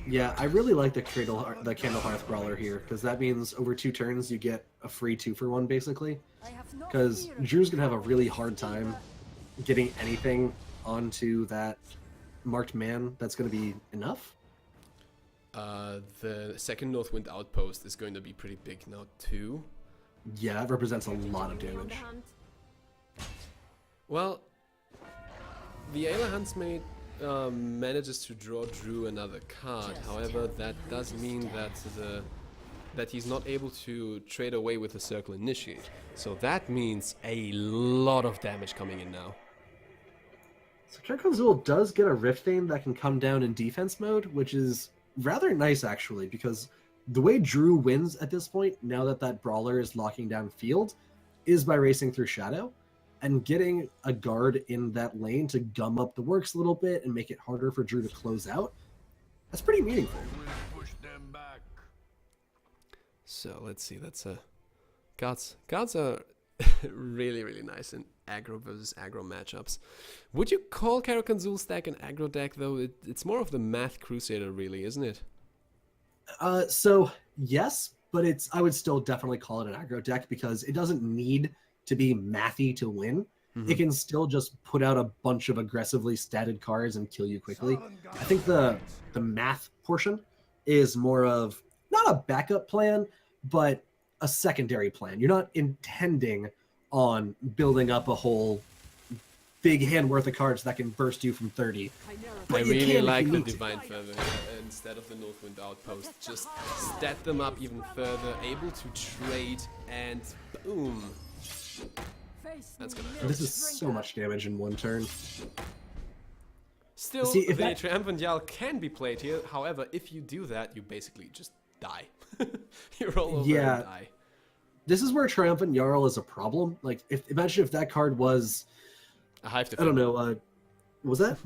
[SPEAKER 1] Yeah, I really like the Candle Hearth Brawler here, because that means over 2 turns you get a free 2-for-1, basically. Because Drew's going to have a really hard time getting anything onto that marked man that's going to be enough.
[SPEAKER 7] The second Northwind Outpost is going to be pretty big now too.
[SPEAKER 1] Yeah, that represents a lot of damage.
[SPEAKER 7] Well, the Ayla Huntsmaid manages to draw Drew another card. However, that does mean that he's not able to trade away with the Circle Initiate. So that means a lot of damage coming in now.
[SPEAKER 1] So Karakhan Zul does get a Rift Vein that can come down in defense mode, which is rather nice, actually, because the way Drew wins at this point, now that that Brawler is locking down field, is by racing through Shadow and getting a guard in that lane to gum up the works a little bit and make it harder for Drew to close out. That's pretty meaningful.
[SPEAKER 7] So let's see. That's gods are really nice in aggro versus aggro matchups. Would you call Karakhan Zul stack an aggro deck though? It's more of the Math Crusader, really, isn't it?
[SPEAKER 1] So yes, but I would still definitely call it an aggro deck because it doesn't need to be mathy to win.
[SPEAKER 7] Mm-hmm.
[SPEAKER 1] It can still just put out a bunch of aggressively statted cards and kill you quickly. I think the math portion is more of not a backup plan, but a secondary plan. You're not intending on building up a whole big hand worth of cards that can burst you from 30.
[SPEAKER 7] I
[SPEAKER 1] you
[SPEAKER 7] really
[SPEAKER 1] can if
[SPEAKER 7] like
[SPEAKER 1] you
[SPEAKER 7] the
[SPEAKER 1] need to.
[SPEAKER 7] Divine Feather instead of the Northwind Outpost. Just stat them up even further, able to trade, and boom. That's gonna
[SPEAKER 1] And
[SPEAKER 7] hurt.
[SPEAKER 1] this is so much damage in one turn.
[SPEAKER 7] Still,
[SPEAKER 1] See, if
[SPEAKER 7] the
[SPEAKER 1] that-
[SPEAKER 7] Triumphant Yell can be played here. However, if you do that, you basically just die. You roll over
[SPEAKER 1] Yeah.
[SPEAKER 7] and die.
[SPEAKER 1] This is where Triumphant Jarl is a problem. Like, imagine if that card was,
[SPEAKER 7] A Hive
[SPEAKER 1] I don't know, was that?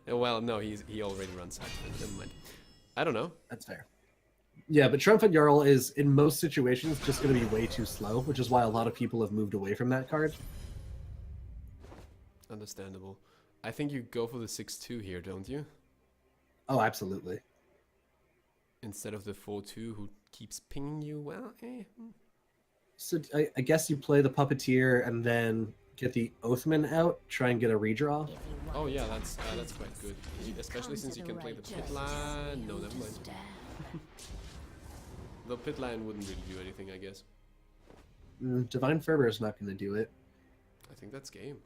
[SPEAKER 7] Well, no, he already runs Hive. Never mind. I don't know.
[SPEAKER 1] That's fair. Yeah, but Triumphant Jarl is, in most situations, just going to be way too slow, which is why a lot of people have moved away from that card.
[SPEAKER 7] Understandable. I think you go for the 6-2 here, don't you?
[SPEAKER 1] Oh, absolutely.
[SPEAKER 7] Instead of the 4-2 who keeps pinging you. Well,
[SPEAKER 1] So I guess you play the Puppeteer and then get the Oathman out, try and get a redraw.
[SPEAKER 6] If you want
[SPEAKER 7] Oh yeah,
[SPEAKER 6] to
[SPEAKER 7] that's quite good. Especially
[SPEAKER 6] come
[SPEAKER 7] since
[SPEAKER 6] to
[SPEAKER 7] you
[SPEAKER 6] the
[SPEAKER 7] can play the
[SPEAKER 6] right
[SPEAKER 7] pit
[SPEAKER 6] justice,
[SPEAKER 7] line. No,
[SPEAKER 6] you
[SPEAKER 7] never mind.
[SPEAKER 6] stand.
[SPEAKER 7] The pit line wouldn't really do anything, I guess.
[SPEAKER 1] Divine Fervor is not going to do it.
[SPEAKER 7] I think that's game,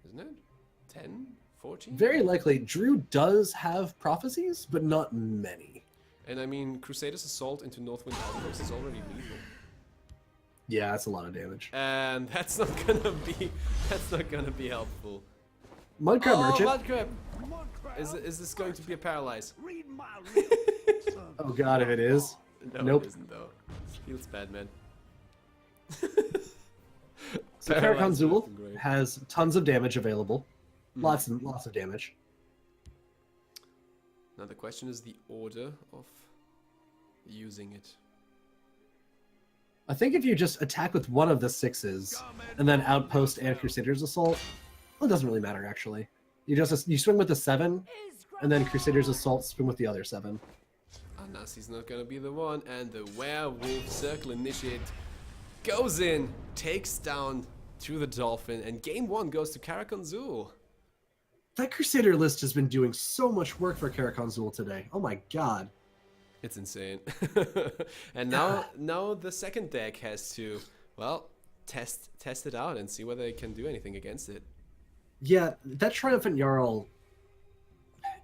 [SPEAKER 7] isn't it? 10, 14.
[SPEAKER 1] Very likely. Drew does have prophecies, but not many.
[SPEAKER 7] And I mean, Crusader's Assault into Northwind Outpost is already lethal.
[SPEAKER 1] Yeah, that's a lot of damage.
[SPEAKER 7] And that's not gonna be helpful.
[SPEAKER 1] Mudcrab
[SPEAKER 7] Oh,
[SPEAKER 1] Merchant.
[SPEAKER 7] Mudcrab! Is this going to be a paralyze?
[SPEAKER 5] Read my lips.
[SPEAKER 1] Oh god, if it is.
[SPEAKER 7] No,
[SPEAKER 1] Nope.
[SPEAKER 7] it isn't though. Feels bad, man.
[SPEAKER 1] So
[SPEAKER 7] Paralyze
[SPEAKER 1] Karakhan
[SPEAKER 7] is
[SPEAKER 1] Zul
[SPEAKER 7] looking great.
[SPEAKER 1] has tons of damage available. Lots and lots of damage.
[SPEAKER 7] Now the question is the order of using it.
[SPEAKER 1] I think if you just attack with one of the 6s and then Outpost and Crusader's Assault, well, it doesn't really matter actually. You swing with the 7 and then Crusader's Assault swing with the other 7.
[SPEAKER 7] Anasi's not gonna be the one, and the Werewolf Circle Initiate goes in, takes down through the Dolphin, and game 1 goes to Karakhan Zul.
[SPEAKER 1] That Crusader list has been doing so much work for Karakhan Zul today. Oh my god.
[SPEAKER 7] It's insane. And now the second deck has to, well, test it out and see whether it can do anything against it.
[SPEAKER 1] Yeah, that Triumphant Jarl,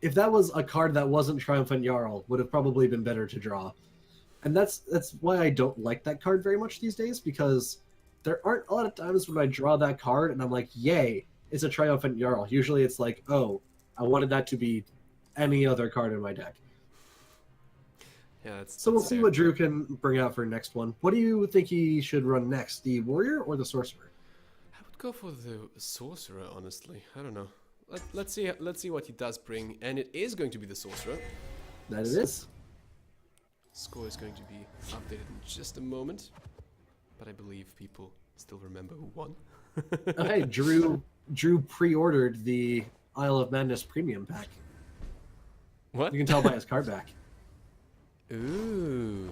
[SPEAKER 1] if that was a card that wasn't Triumphant Jarl, would have probably been better to draw. And that's why I don't like that card very much these days, because there aren't a lot of times when I draw that card and I'm like, yay, it's a Triumphant Jarl. Usually it's like, oh, I wanted that to be any other card in my deck.
[SPEAKER 7] Yeah,
[SPEAKER 1] So we'll
[SPEAKER 7] that's
[SPEAKER 1] see
[SPEAKER 7] fair.
[SPEAKER 1] what Drew can bring out for next one. What do you think he should run next? The Warrior or the Sorcerer?
[SPEAKER 7] I would go for the Sorcerer, honestly. I don't know. Let's see what he does bring, and it is going to be the Sorcerer.
[SPEAKER 1] That it is.
[SPEAKER 7] Score is going to be updated in just a moment, but I believe people still remember who won.
[SPEAKER 1] Okay, Drew pre-ordered the Isle of Madness premium pack.
[SPEAKER 7] What?
[SPEAKER 1] You can tell by his card back.
[SPEAKER 7] Ooh.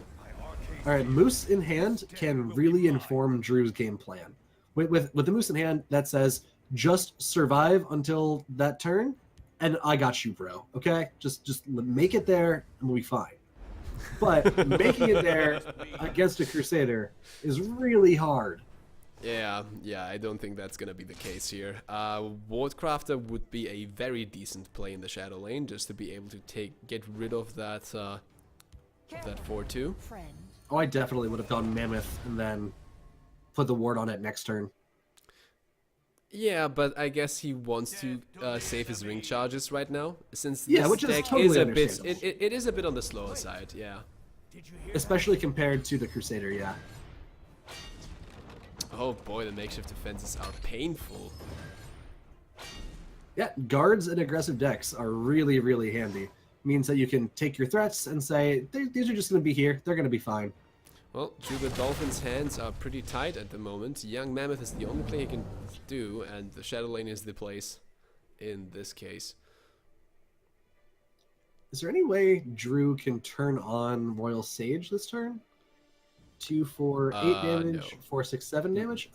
[SPEAKER 1] All right, Moose in hand can really inform Drew's game plan. With the Moose in hand, that says just survive until that turn, and I got you, bro. Okay, just make it there, and we'll be fine. But making it there against a Crusader is really hard.
[SPEAKER 7] Yeah, I don't think that's gonna be the case here. Wardcrafter would be a very decent play in the Shadow Lane, just to be able to get rid of that 4-2.
[SPEAKER 6] Friend.
[SPEAKER 1] Oh, I definitely would have gone Mammoth and then put the ward on it next turn.
[SPEAKER 7] Yeah, but I guess he wants to save his ring charges right now, since
[SPEAKER 1] Yeah,
[SPEAKER 7] this
[SPEAKER 1] which is
[SPEAKER 7] deck
[SPEAKER 1] totally
[SPEAKER 7] is a bit.
[SPEAKER 1] understandable.
[SPEAKER 7] It is a bit on the slower side. Yeah.
[SPEAKER 1] Especially compared to the Crusader, yeah.
[SPEAKER 7] Oh boy, the makeshift defenses are painful.
[SPEAKER 1] Yeah, guards and aggressive decks are really, really handy. Means that you can take your threats and say, these are just going to be here. They're going to be fine.
[SPEAKER 7] Well, Drew the Dolphin's hands are pretty tight at the moment. Young Mammoth is the only play he can do, and the Shadow Lane is the place in this case.
[SPEAKER 1] Is there any way Drew can turn on Royal Sage this turn? 2, 4, 8 damage,
[SPEAKER 7] No.
[SPEAKER 1] 4, 6, 7 damage?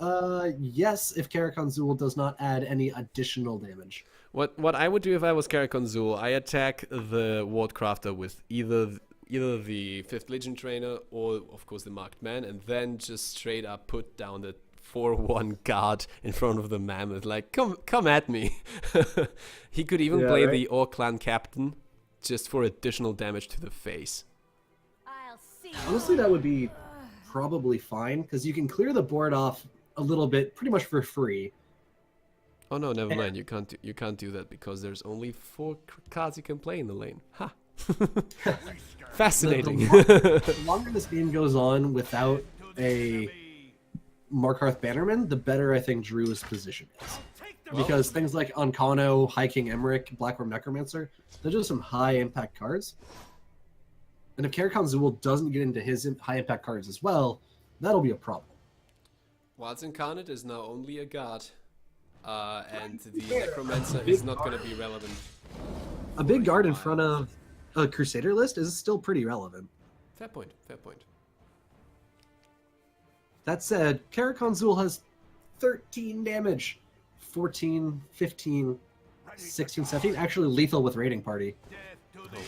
[SPEAKER 1] Yes, if Karakhan Zul does not add any additional damage.
[SPEAKER 7] What I would do if I was Karakhan Zul, I attack the Wardcrafter with either the 5th Legion Trainer or, of course, the Marked Man, and then just straight up put down the 4-1 guard in front of the Mammoth. Like, come at me. He could even play the Orc Clan Captain just for additional damage to the face.
[SPEAKER 6] I'll see.
[SPEAKER 1] Honestly, that would be probably fine, because you can clear the board off a little bit, pretty much for free.
[SPEAKER 7] Oh no, never mind. You can't do that because there's only 4 cards you can play in the lane. Ha! Fascinating.
[SPEAKER 1] The longer this game goes on without a Markarth Bannerman, the better I think Drew's position is. Because things like Onkano, High King Emmerich, Blackworm Necromancer, those are some high impact cards. And if Karakhan Zool doesn't get into his high impact cards as well, that'll be a problem.
[SPEAKER 7] Wilds Incarnate is now only a god, and the Necromancer is not going to be relevant.
[SPEAKER 1] A big guard in front of a Crusader list is still pretty relevant.
[SPEAKER 7] Fair point, fair point.
[SPEAKER 1] That said, Karakhan Zool has 13 damage. 14, 15, 16, 17. Actually lethal with Raiding Party.
[SPEAKER 7] Oh boy.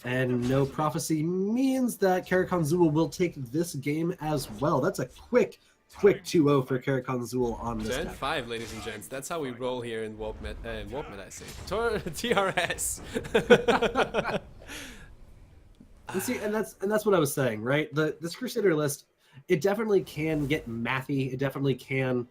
[SPEAKER 1] And no prophecy means that Karakhan Zool will take this game as well. That's a quick 2-0 for Karakhan Zool on this
[SPEAKER 7] Gen
[SPEAKER 1] deck.
[SPEAKER 7] 5, ladies and gents. That's how we roll here in Warpmed, I say. TRS.
[SPEAKER 1] And see, and that's what I was saying, right? This Crusader list, it definitely can get mathy. It definitely can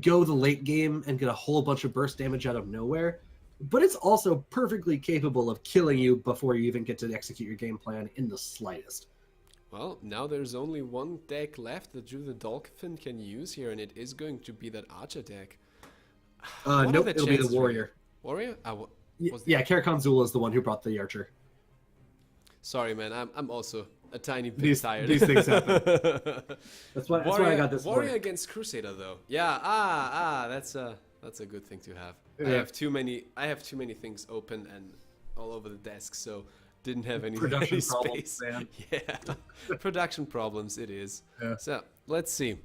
[SPEAKER 1] go the late game and get a whole bunch of burst damage out of nowhere. But it's also perfectly capable of killing you before you even get to execute your game plan in the slightest.
[SPEAKER 7] Well, now there's only one deck left that Drew the Dolphin can use here, and it is going to be that Archer deck. What are
[SPEAKER 1] Nope,
[SPEAKER 7] the
[SPEAKER 1] it'll be the
[SPEAKER 7] chances for
[SPEAKER 1] Warrior.
[SPEAKER 7] you? Warrior?
[SPEAKER 1] Yeah, Karakhan Zool is the one who brought the Archer.
[SPEAKER 7] Sorry, man. I'm also a tiny bit
[SPEAKER 1] These
[SPEAKER 7] tired.
[SPEAKER 1] things happen. That's why I got this
[SPEAKER 7] Warrior
[SPEAKER 1] for.
[SPEAKER 7] against Crusader, though. Yeah. That's a good thing to have.
[SPEAKER 1] Yeah.
[SPEAKER 7] I have too many things open and all over the desk, so didn't have any
[SPEAKER 1] Production
[SPEAKER 7] any
[SPEAKER 1] problems,
[SPEAKER 7] space.
[SPEAKER 1] man.
[SPEAKER 7] Yeah, production problems. It is.
[SPEAKER 1] Yeah.
[SPEAKER 7] So let's see.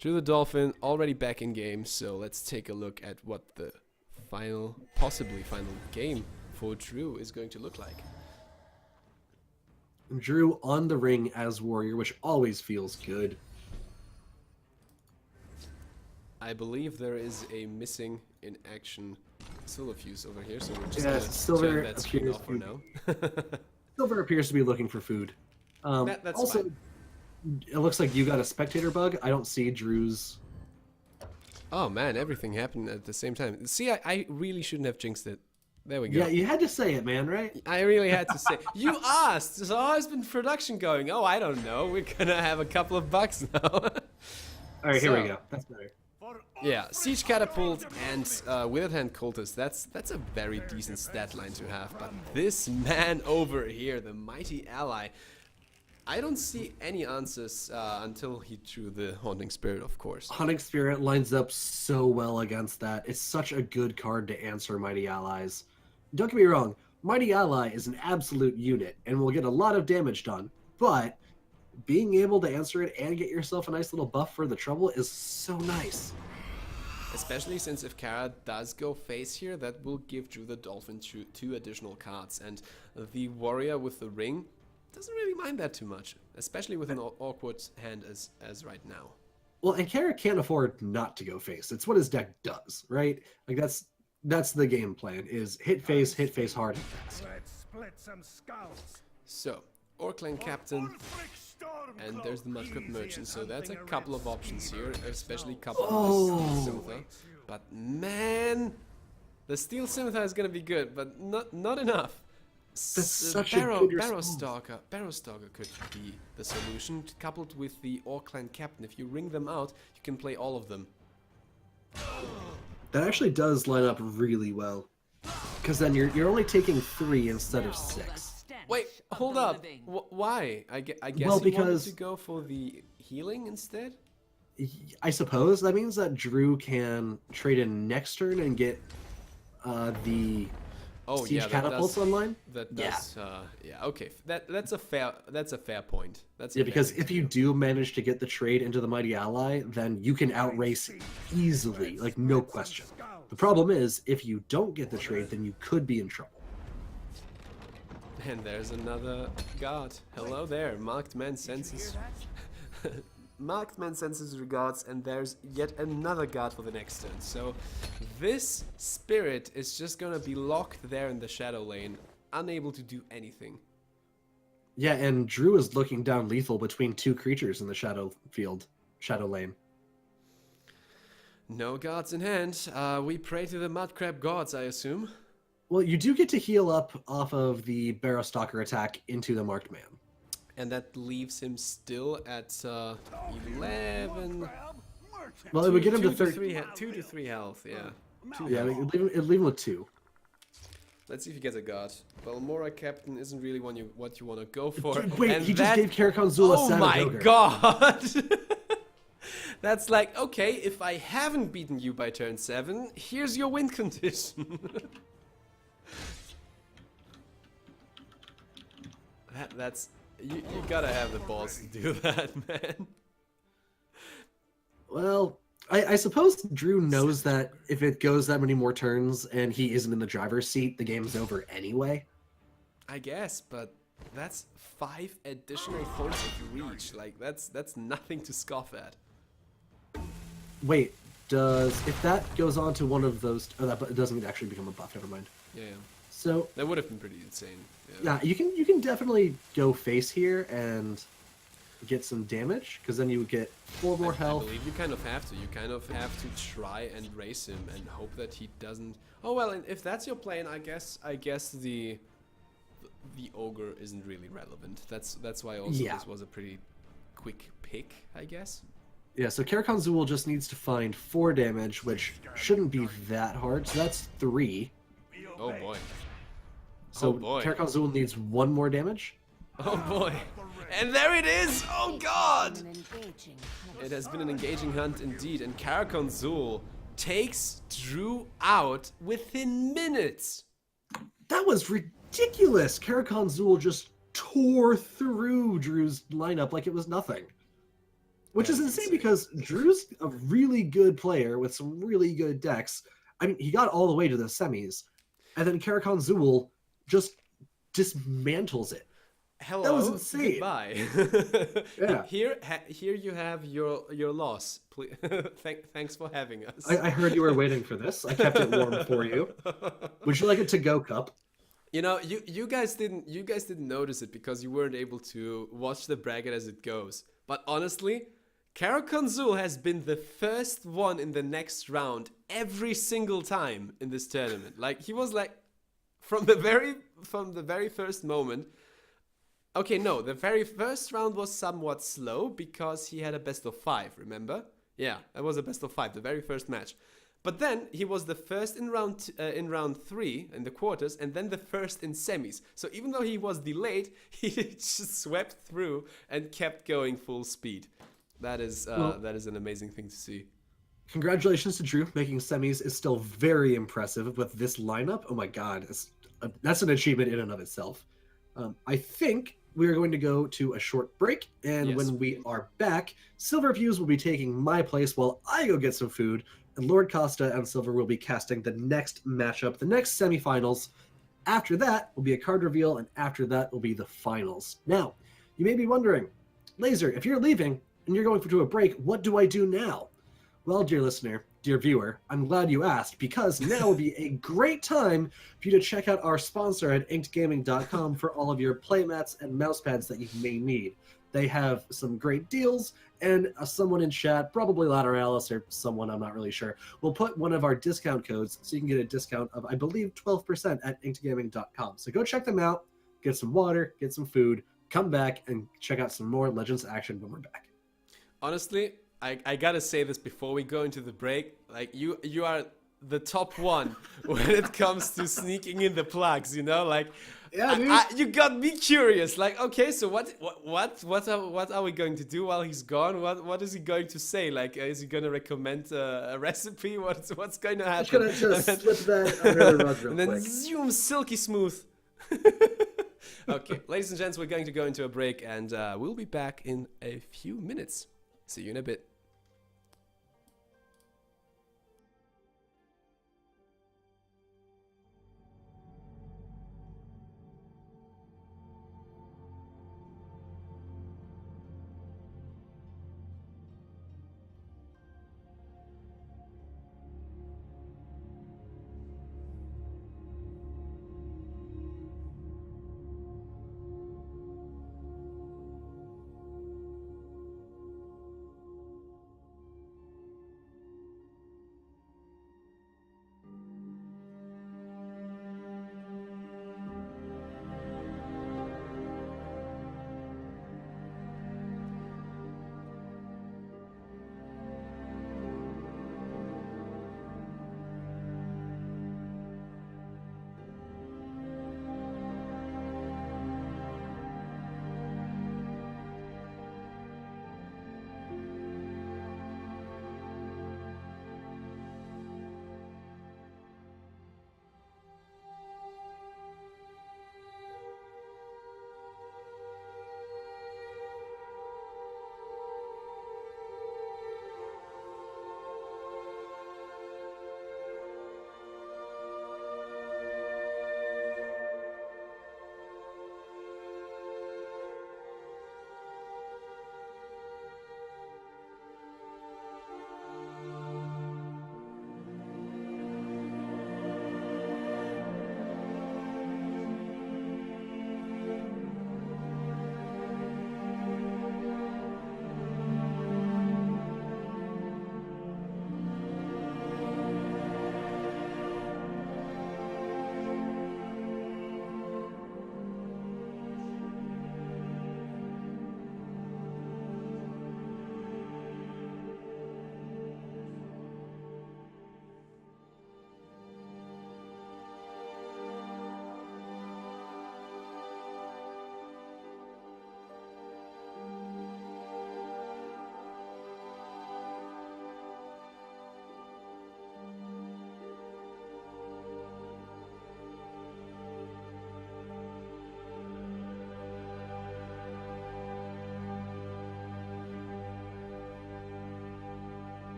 [SPEAKER 7] Drew the Dolphin already back in game, so let's take a look at what the possibly final game for Drew is going to look like.
[SPEAKER 1] Drew on the ring as Warrior, which always feels good.
[SPEAKER 7] I believe there is a missing in action Silverfuse over here, so we're just
[SPEAKER 1] Yeah,
[SPEAKER 7] gonna
[SPEAKER 1] Silver
[SPEAKER 7] turn that screen
[SPEAKER 1] appears
[SPEAKER 7] off for
[SPEAKER 1] to
[SPEAKER 7] now.
[SPEAKER 1] Silver appears to be looking for food.
[SPEAKER 7] That's
[SPEAKER 1] also,
[SPEAKER 7] fine.
[SPEAKER 1] it looks like you got a spectator bug. I don't see Drew's.
[SPEAKER 7] Oh man, everything happened at the same time. See, I really shouldn't have jinxed it. There we go.
[SPEAKER 1] Yeah, you had to say it, man, right?
[SPEAKER 7] I really had to say. You asked, so how's been production going? Oh, I don't know. We're gonna have a couple of bucks now.
[SPEAKER 1] All right, here we
[SPEAKER 7] So-
[SPEAKER 1] go. That's better.
[SPEAKER 7] Yeah, Siege Catapult and Withered Hand Cultist, that's a very decent stat line to have. But this man over here, the Mighty Ally, I don't see any answers until he drew the Haunting Spirit, of course.
[SPEAKER 1] Hunting Spirit lines up so well against that. It's such a good card to answer Mighty Allies. Don't get me wrong, Mighty Ally is an absolute unit and will get a lot of damage done, but being able to answer it and get yourself a nice little buff for the trouble is so nice.
[SPEAKER 7] Especially since if Kara does go face here, that will give Drew the Dolphin two additional cards. And the Warrior with the ring doesn't really mind that too much, especially with an awkward hand as right now.
[SPEAKER 1] Well, and Kara can't afford not to go face. It's what his deck does, right? Like that's the game plan, is hit face hard.
[SPEAKER 5] Let's split some skulls.
[SPEAKER 7] So, Orclan Captain, and there's the Mudcrab Merchant, so that's a couple of options here, especially a couple of Scimitar. But man, the Steel Scimitar is gonna be good, but not enough.
[SPEAKER 1] That's such a good response.
[SPEAKER 7] Barrowstalker could be the solution, coupled with the Orclan Captain. If you ring them out, you can play all of them.
[SPEAKER 1] That actually does line up really well, because then you're only taking 3 instead of 6.
[SPEAKER 7] Wait, hold up. Why? I guess
[SPEAKER 1] Well,
[SPEAKER 7] you wanted
[SPEAKER 1] because-
[SPEAKER 7] to go for the healing instead?
[SPEAKER 1] I suppose that means that Drew can trade in next turn and get the
[SPEAKER 7] Oh
[SPEAKER 1] siege
[SPEAKER 7] yeah,
[SPEAKER 1] catapults online.
[SPEAKER 7] That does. Yeah. Okay. That's a fair point. That's a
[SPEAKER 1] Yeah,
[SPEAKER 7] fair
[SPEAKER 1] because
[SPEAKER 7] thing
[SPEAKER 1] if
[SPEAKER 7] to
[SPEAKER 1] you
[SPEAKER 7] do.
[SPEAKER 1] do manage to get the trade into the Mighty Ally, then you can outrace easily, like no question. The problem is, if you don't get the trade, then you could be in trouble.
[SPEAKER 7] And there's another god. Hello there. Marked man senses. Marked man senses regards, and there's yet another god for the next turn. So this spirit is just gonna be locked there in the shadow lane, unable to do anything.
[SPEAKER 1] Yeah, and Drew is looking down lethal between two creatures in the shadow lane.
[SPEAKER 7] No gods in hand. We pray to the mudcrab gods, I assume.
[SPEAKER 1] Well, you do get to heal up off of the Barrow Stalker attack into the Marked Man.
[SPEAKER 7] And that leaves him still at 11.
[SPEAKER 1] Well, it would get him to
[SPEAKER 7] 2
[SPEAKER 1] 30.
[SPEAKER 7] 2 to 3 health, yeah.
[SPEAKER 1] Yeah, it'd leave him with 2.
[SPEAKER 7] Let's see if he gets a god. Balmora Captain isn't really what you want to go for.
[SPEAKER 1] Dude, wait,
[SPEAKER 7] and
[SPEAKER 1] he just gave Karakhan Zul a
[SPEAKER 7] Oh
[SPEAKER 1] Savage
[SPEAKER 7] my
[SPEAKER 1] Ogre.
[SPEAKER 7] god! That's like, okay, if I haven't beaten you by turn 7, here's your win condition. That's... You gotta have the balls to do that, man.
[SPEAKER 1] Well, I suppose Drew knows that if it goes that many more turns and he isn't in the driver's seat, the game's over anyway.
[SPEAKER 7] I guess, but that's 5 additional points of reach. Like, that's nothing to scoff at.
[SPEAKER 1] Wait, if that goes on to one of those... Oh, that doesn't actually become a buff, never mind.
[SPEAKER 7] Yeah.
[SPEAKER 1] So...
[SPEAKER 7] That would have been pretty insane.
[SPEAKER 1] Yeah, you can definitely go face here and get some damage, because then you would get 4 more
[SPEAKER 7] I
[SPEAKER 1] health.
[SPEAKER 7] believe you kind of have to. You kind of have to try and race him and hope that he doesn't... Oh, well, and if that's your plan, I guess the ogre isn't really relevant. That's why also
[SPEAKER 1] Yeah.
[SPEAKER 7] this was a pretty quick pick, I guess.
[SPEAKER 1] Yeah, so Karakhan Zul just needs to find 4 damage, which shouldn't be that hard. So that's 3.
[SPEAKER 7] Oh boy.
[SPEAKER 1] So
[SPEAKER 7] Oh boy.
[SPEAKER 1] Karakhan Zul needs 1 more damage.
[SPEAKER 7] Oh boy. And there it is! Oh god!
[SPEAKER 4] An engaging hunt.
[SPEAKER 7] It has been an engaging hunt indeed, and Karakhan Zul takes Drew out within minutes.
[SPEAKER 1] That was ridiculous! Karakhan Zul just tore through Drew's lineup like it was nothing. Which is insane because Drew's a really good player with some really good decks. I mean, he got all the way to the semis, and then Karakhan Zul just dismantles it.
[SPEAKER 7] Hello.
[SPEAKER 1] That was insane.
[SPEAKER 7] Goodbye.
[SPEAKER 1] Yeah.
[SPEAKER 7] Here you have your loss. Please, thanks for having us.
[SPEAKER 1] I heard you were waiting for this. I kept it warm for you. Would you like a to-go cup?
[SPEAKER 7] You know, you guys didn't notice it because you weren't able to watch the bracket as it goes. But honestly, Karakhan Zul has been the first one in the next round every single time in this tournament. Like, he was like from the very first moment. Okay, no, the very first round was somewhat slow because he had a best of 5, remember? Yeah, that was a best of 5, the very first match. But then he was the first in round 3 in the quarters, and then the first in semis. So even though he was delayed, he just swept through and kept going full speed. That is an amazing thing to see.
[SPEAKER 1] Congratulations to Drew. Making semis is still very impressive with this lineup. Oh my god, that's an achievement in and of itself. I think we are going to go to a short break, and
[SPEAKER 7] Yes.
[SPEAKER 1] when we are back, Silverfuse will be taking my place while I go get some food, and LordKosta and Silver will be casting the next matchup, the next semifinals. After that will be a card reveal, and after that will be the finals. Now, you may be wondering, Laser, if you're leaving and you're going to a break, what do I do now? Well, dear listener, dear viewer, I'm glad you asked, because now would be a great time for you to check out our sponsor at inkedgaming.com for all of your playmats and mousepads that you may need. They have some great deals, and someone in chat, probably Lateralus or someone, I'm not really sure, will put one of our discount codes so you can get a discount of, I believe, 12% at inkedgaming.com. So go check them out, get some water, get some food, come back, and check out some more Legends action when we're back.
[SPEAKER 7] Honestly, I gotta say this before we go into the break. Like, you are the top one when it comes to sneaking in the plugs. You know, like,
[SPEAKER 1] Yeah, dude.
[SPEAKER 7] you got me curious. Like, okay, so what are we going to do while he's gone? What is he going to say? Like, is he gonna recommend a recipe? What's going to happen?
[SPEAKER 1] I'm just gonna slip that under the rug real
[SPEAKER 7] And then
[SPEAKER 1] quick.
[SPEAKER 7] zoom, silky smooth. Okay, ladies and gents, we're going to go into a break, and we'll be back in a few minutes. See you in a bit.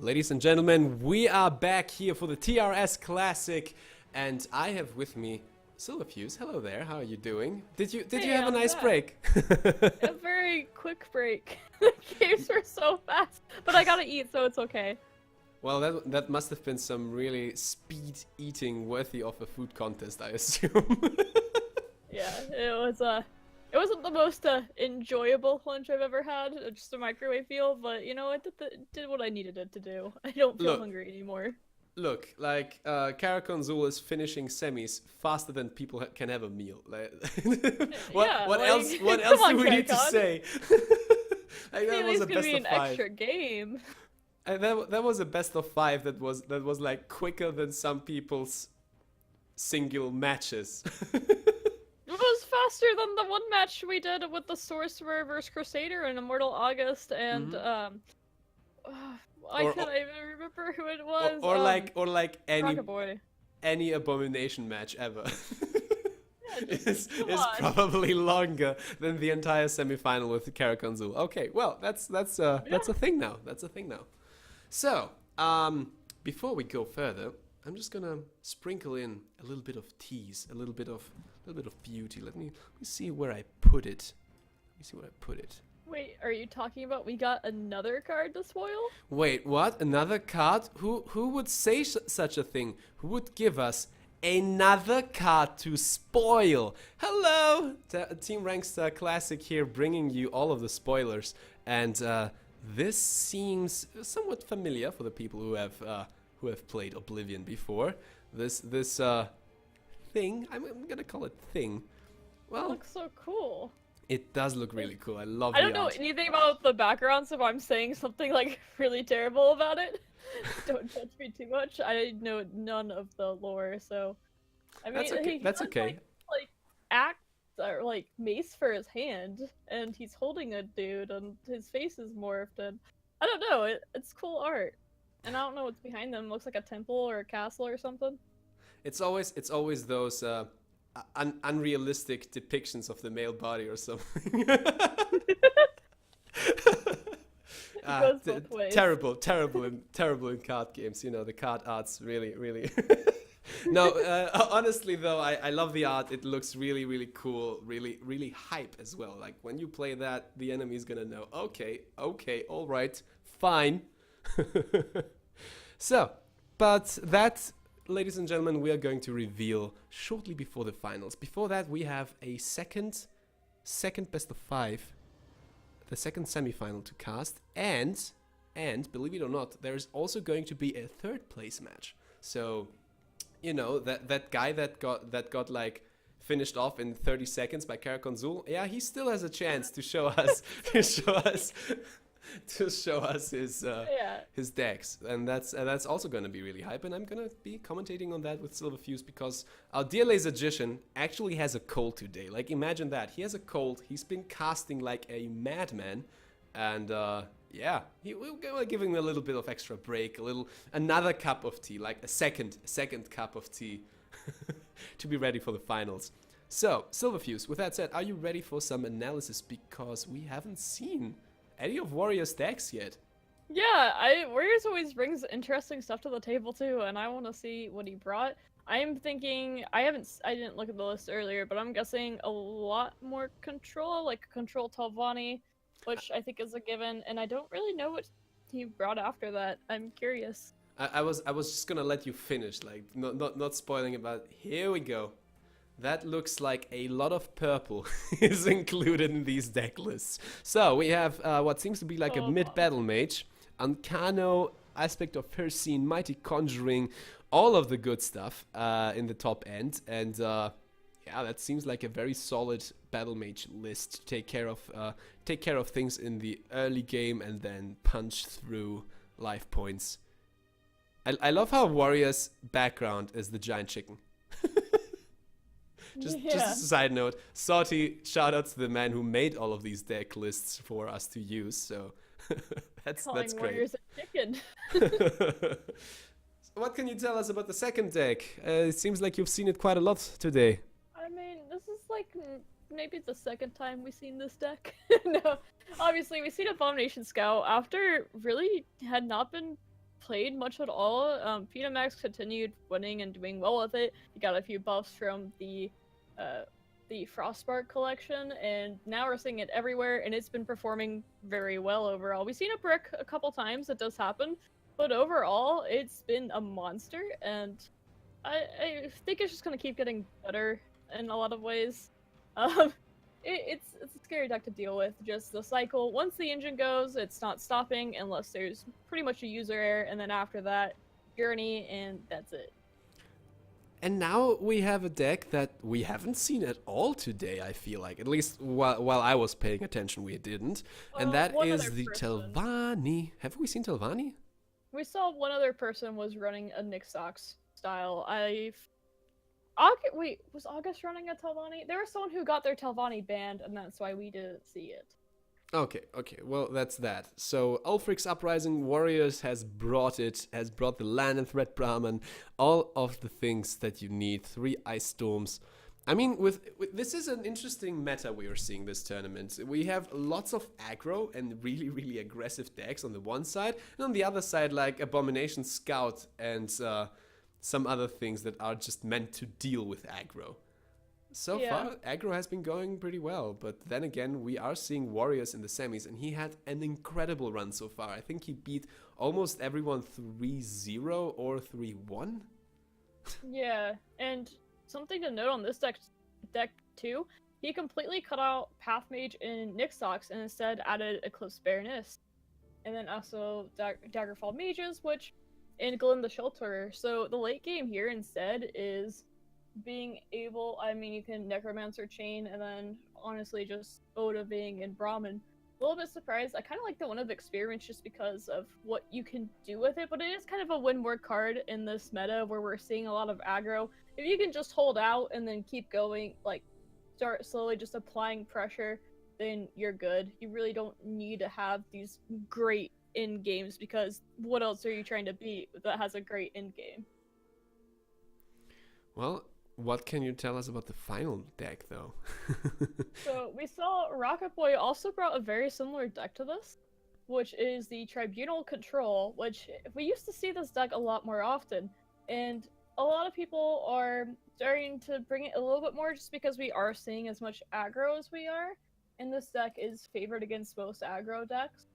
[SPEAKER 7] Ladies and gentlemen, we are back here for the TRS Classic, and I have with me Silverfuse. Hello there, how are you doing? Did you have a
[SPEAKER 2] I'm
[SPEAKER 7] nice
[SPEAKER 2] back.
[SPEAKER 7] break?
[SPEAKER 2] A very quick break. The games were so fast, but I gotta eat, so it's okay.
[SPEAKER 7] Well, that must have been some really speed eating worthy of a food contest, I assume.
[SPEAKER 2] Yeah, it wasn't the most enjoyable lunch I've ever had, just a microwave meal, but you know, it did what I needed it to do. I don't feel
[SPEAKER 7] Look.
[SPEAKER 2] hungry anymore.
[SPEAKER 7] Look, like Karakon Zul is finishing semis faster than people can have a meal. Like, what else? What else
[SPEAKER 2] come
[SPEAKER 7] do
[SPEAKER 2] on,
[SPEAKER 7] we need to
[SPEAKER 2] Karakon.
[SPEAKER 7] say? Like, that
[SPEAKER 2] At
[SPEAKER 7] was
[SPEAKER 2] least
[SPEAKER 7] a
[SPEAKER 2] gonna
[SPEAKER 7] best
[SPEAKER 2] be
[SPEAKER 7] of
[SPEAKER 2] an
[SPEAKER 7] 5.
[SPEAKER 2] extra game.
[SPEAKER 7] And that was a best of 5 that was like quicker than some people's single matches.
[SPEAKER 2] It was faster than the one match we did with the Sorcerer versus Crusader in Immortal August, and I
[SPEAKER 7] Or-
[SPEAKER 2] can't even remember who it was.
[SPEAKER 7] or like
[SPEAKER 2] Rocket Boy.
[SPEAKER 7] any abomination match ever. is
[SPEAKER 2] come
[SPEAKER 7] is
[SPEAKER 2] on.
[SPEAKER 7] probably longer than the entire semifinal with Karakon Zul. Okay, well that's a thing now. That's a thing now. So, before we go further, I'm just gonna sprinkle in a little bit of tease, a little bit of beauty. Let me see where I put it.
[SPEAKER 2] Wait, are you talking about we got another card to spoil?
[SPEAKER 7] Wait, what? Another card? Who would say such a thing? Who would give us another card to spoil? Hello, Team Rankstar Classic here, bringing you all of the spoilers, and this seems somewhat familiar for the people who have played Oblivion before. This thing, I'm gonna call it thing.
[SPEAKER 2] It
[SPEAKER 7] Well,
[SPEAKER 2] looks so cool.
[SPEAKER 7] it does look really cool. I love
[SPEAKER 2] I
[SPEAKER 7] the
[SPEAKER 2] don't know
[SPEAKER 7] art.
[SPEAKER 2] anything about the background, so if I'm saying something like really terrible about it, don't judge me too much. I know none of the lore, so I mean,
[SPEAKER 7] That's okay.
[SPEAKER 2] he
[SPEAKER 7] That's
[SPEAKER 2] has,
[SPEAKER 7] okay.
[SPEAKER 2] Like axe or like mace for his hand, and he's holding a dude, and his face is morphed, and I don't know. It's cool art, and I don't know what's behind them. Looks like a temple or a castle or something.
[SPEAKER 7] It's always those unrealistic depictions of the male body or something.
[SPEAKER 2] Goes both ways.
[SPEAKER 7] Terrible in card games. You know, the card art's really. No, honestly though, I love the art. It looks really cool, really hype as well. Like when you play that, the enemy's gonna know. Okay, all right, fine. So, but that, ladies and gentlemen, we are going to reveal shortly before the finals. Before that, we have a second best of 5, the second semifinal to cast, and believe it or not, there is also going to be a third place match. So, you know, that guy that got like finished off in 30 seconds by Karakon Zul, yeah, he still has a chance to show us his decks, and that's also going to be really hype. And I'm going to be commentating on that with Silverfuse because our dear Lazergician actually has a cold today. Like, imagine that, he has a cold. He's been casting like a madman, and yeah, we're giving him a little bit of extra break, another cup of tea, like a second cup of tea, to be ready for the finals. So, Silverfuse, with that said, are you ready for some analysis? Because we haven't seen any of Warrior's decks yet.
[SPEAKER 2] Yeah, Warriors always brings interesting stuff to the table too, and I want to see what he brought. I'm thinking I didn't look at the list earlier, but I'm guessing a lot more control, like control Talvani, which I think is a given, and I don't really know what he brought after that. I'm curious.
[SPEAKER 7] I was just gonna let you finish, like not spoiling about. Here we go. That looks like a lot of purple is included in these deck lists. So we have what seems to be like a mid-battle mage, Ancano, Aspect of Persine, Mighty Conjuring, all of the good stuff in the top end, and yeah, that seems like a very solid battle mage list to take care of things in the early game and then punch through life points. I love how Warrior's background is the giant chicken. Just a side note, Soty, shout out to the man who made all of these deck lists for us to use, so that's great.
[SPEAKER 2] Warriors a chicken.
[SPEAKER 7] So what can you tell us about the second deck? It seems like you've seen it quite a lot today.
[SPEAKER 2] I mean, this is like maybe the second time we've seen this deck. No, obviously we've seen Abomination Scout after really had not been played much at all. Max continued winning and doing well with it. He got a few buffs from the Frostbark collection, and now we're seeing it everywhere, and it's been performing very well overall. We've seen it brick a couple times, it does happen, but overall, it's been a monster, and I think it's just gonna keep getting better in a lot of ways. It's a scary deck to deal with. Just the cycle. Once the engine goes, it's not stopping unless there's pretty much a user error, and then after that, journey, and that's it.
[SPEAKER 7] And now we have a deck that we haven't seen at all today, I feel like. At least while I was paying attention, we didn't. And that
[SPEAKER 2] one
[SPEAKER 7] is
[SPEAKER 2] other
[SPEAKER 7] the
[SPEAKER 2] person.
[SPEAKER 7] Telvanni. Have we seen Telvanni?
[SPEAKER 2] We saw one other person was running a Nixox style. Wait, was August running a Telvanni? There was someone who got their Telvanni banned, and that's why we didn't see it.
[SPEAKER 7] Okay, well, that's that. So, Ulfric's Uprising Warriors has brought the land and Threat Brahman, all of the things that you need, 3 Ice Storms. I mean, with this is an interesting meta we are seeing this tournament. We have lots of aggro and really, really aggressive decks on the one side, and on the other side, like Abomination Scout and some other things that are just meant to deal with aggro. So far, aggro has been going pretty well, but then again, we are seeing Warriors in the semis, and he had an incredible run so far. I think he beat almost everyone 3-0 or 3-1.
[SPEAKER 2] Yeah, and something to note on this deck too, he completely cut out Path Mage and Nixox and instead added Eclipse Baroness. And then also Daggerfall Mages, which in Glen the Shelterer. So the late game here instead is being able, I mean, you can Necromancer Chain and then honestly just Oda Ving and Brahmin. A little bit surprised. I kind of like the one of Experiments just because of what you can do with it, but it is kind of a win more card in this meta where we're seeing a lot of aggro. If you can just hold out and then keep going, like start slowly just applying pressure, then you're good. You really don't need to have these great end games because what else are you trying to beat that has a great end game?
[SPEAKER 7] Well, what can you tell us about the final deck, though?
[SPEAKER 2] So we saw Rocket Boy also brought a very similar deck to this, which is the Tribunal Control, which we used to see this deck a lot more often, and a lot of people are starting to bring it a little bit more just because we are seeing as much aggro as we are, and this deck is favored against most aggro decks.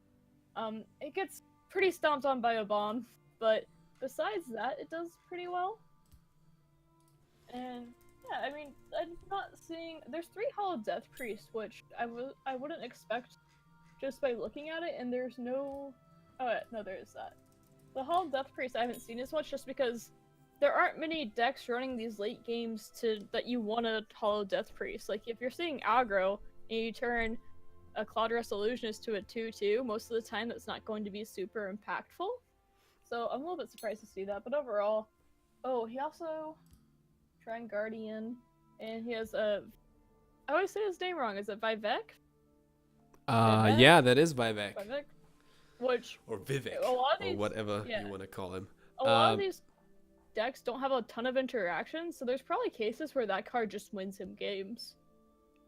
[SPEAKER 2] It gets pretty stomped on by a bomb, but besides that, it does pretty well. And yeah, I mean, I'm not seeing. There's 3 Hollow Death Priest, which I wouldn't expect just by looking at it. And there's no. Oh yeah, no, there is that. The Hollow Death Priest I haven't seen as much just because there aren't many decks running these late games that you want a Hollow Death Priest. Like if you're seeing aggro and you turn a Cloudrest Illusionist to a 2/2, most of the time that's not going to be super impactful. So I'm a little bit surprised to see that. But overall, oh, he also. Shrine Guardian, and he has a. I always say his name wrong. Is it Vivek? Vivek?
[SPEAKER 7] Yeah, that is Vivek.
[SPEAKER 2] Vivek? Which.
[SPEAKER 7] Or Vivek,
[SPEAKER 2] A lot of these,
[SPEAKER 7] or whatever
[SPEAKER 2] yeah.
[SPEAKER 7] you want to call him.
[SPEAKER 2] A lot of these decks don't have a ton of interaction, so there's probably cases where that card just wins him games.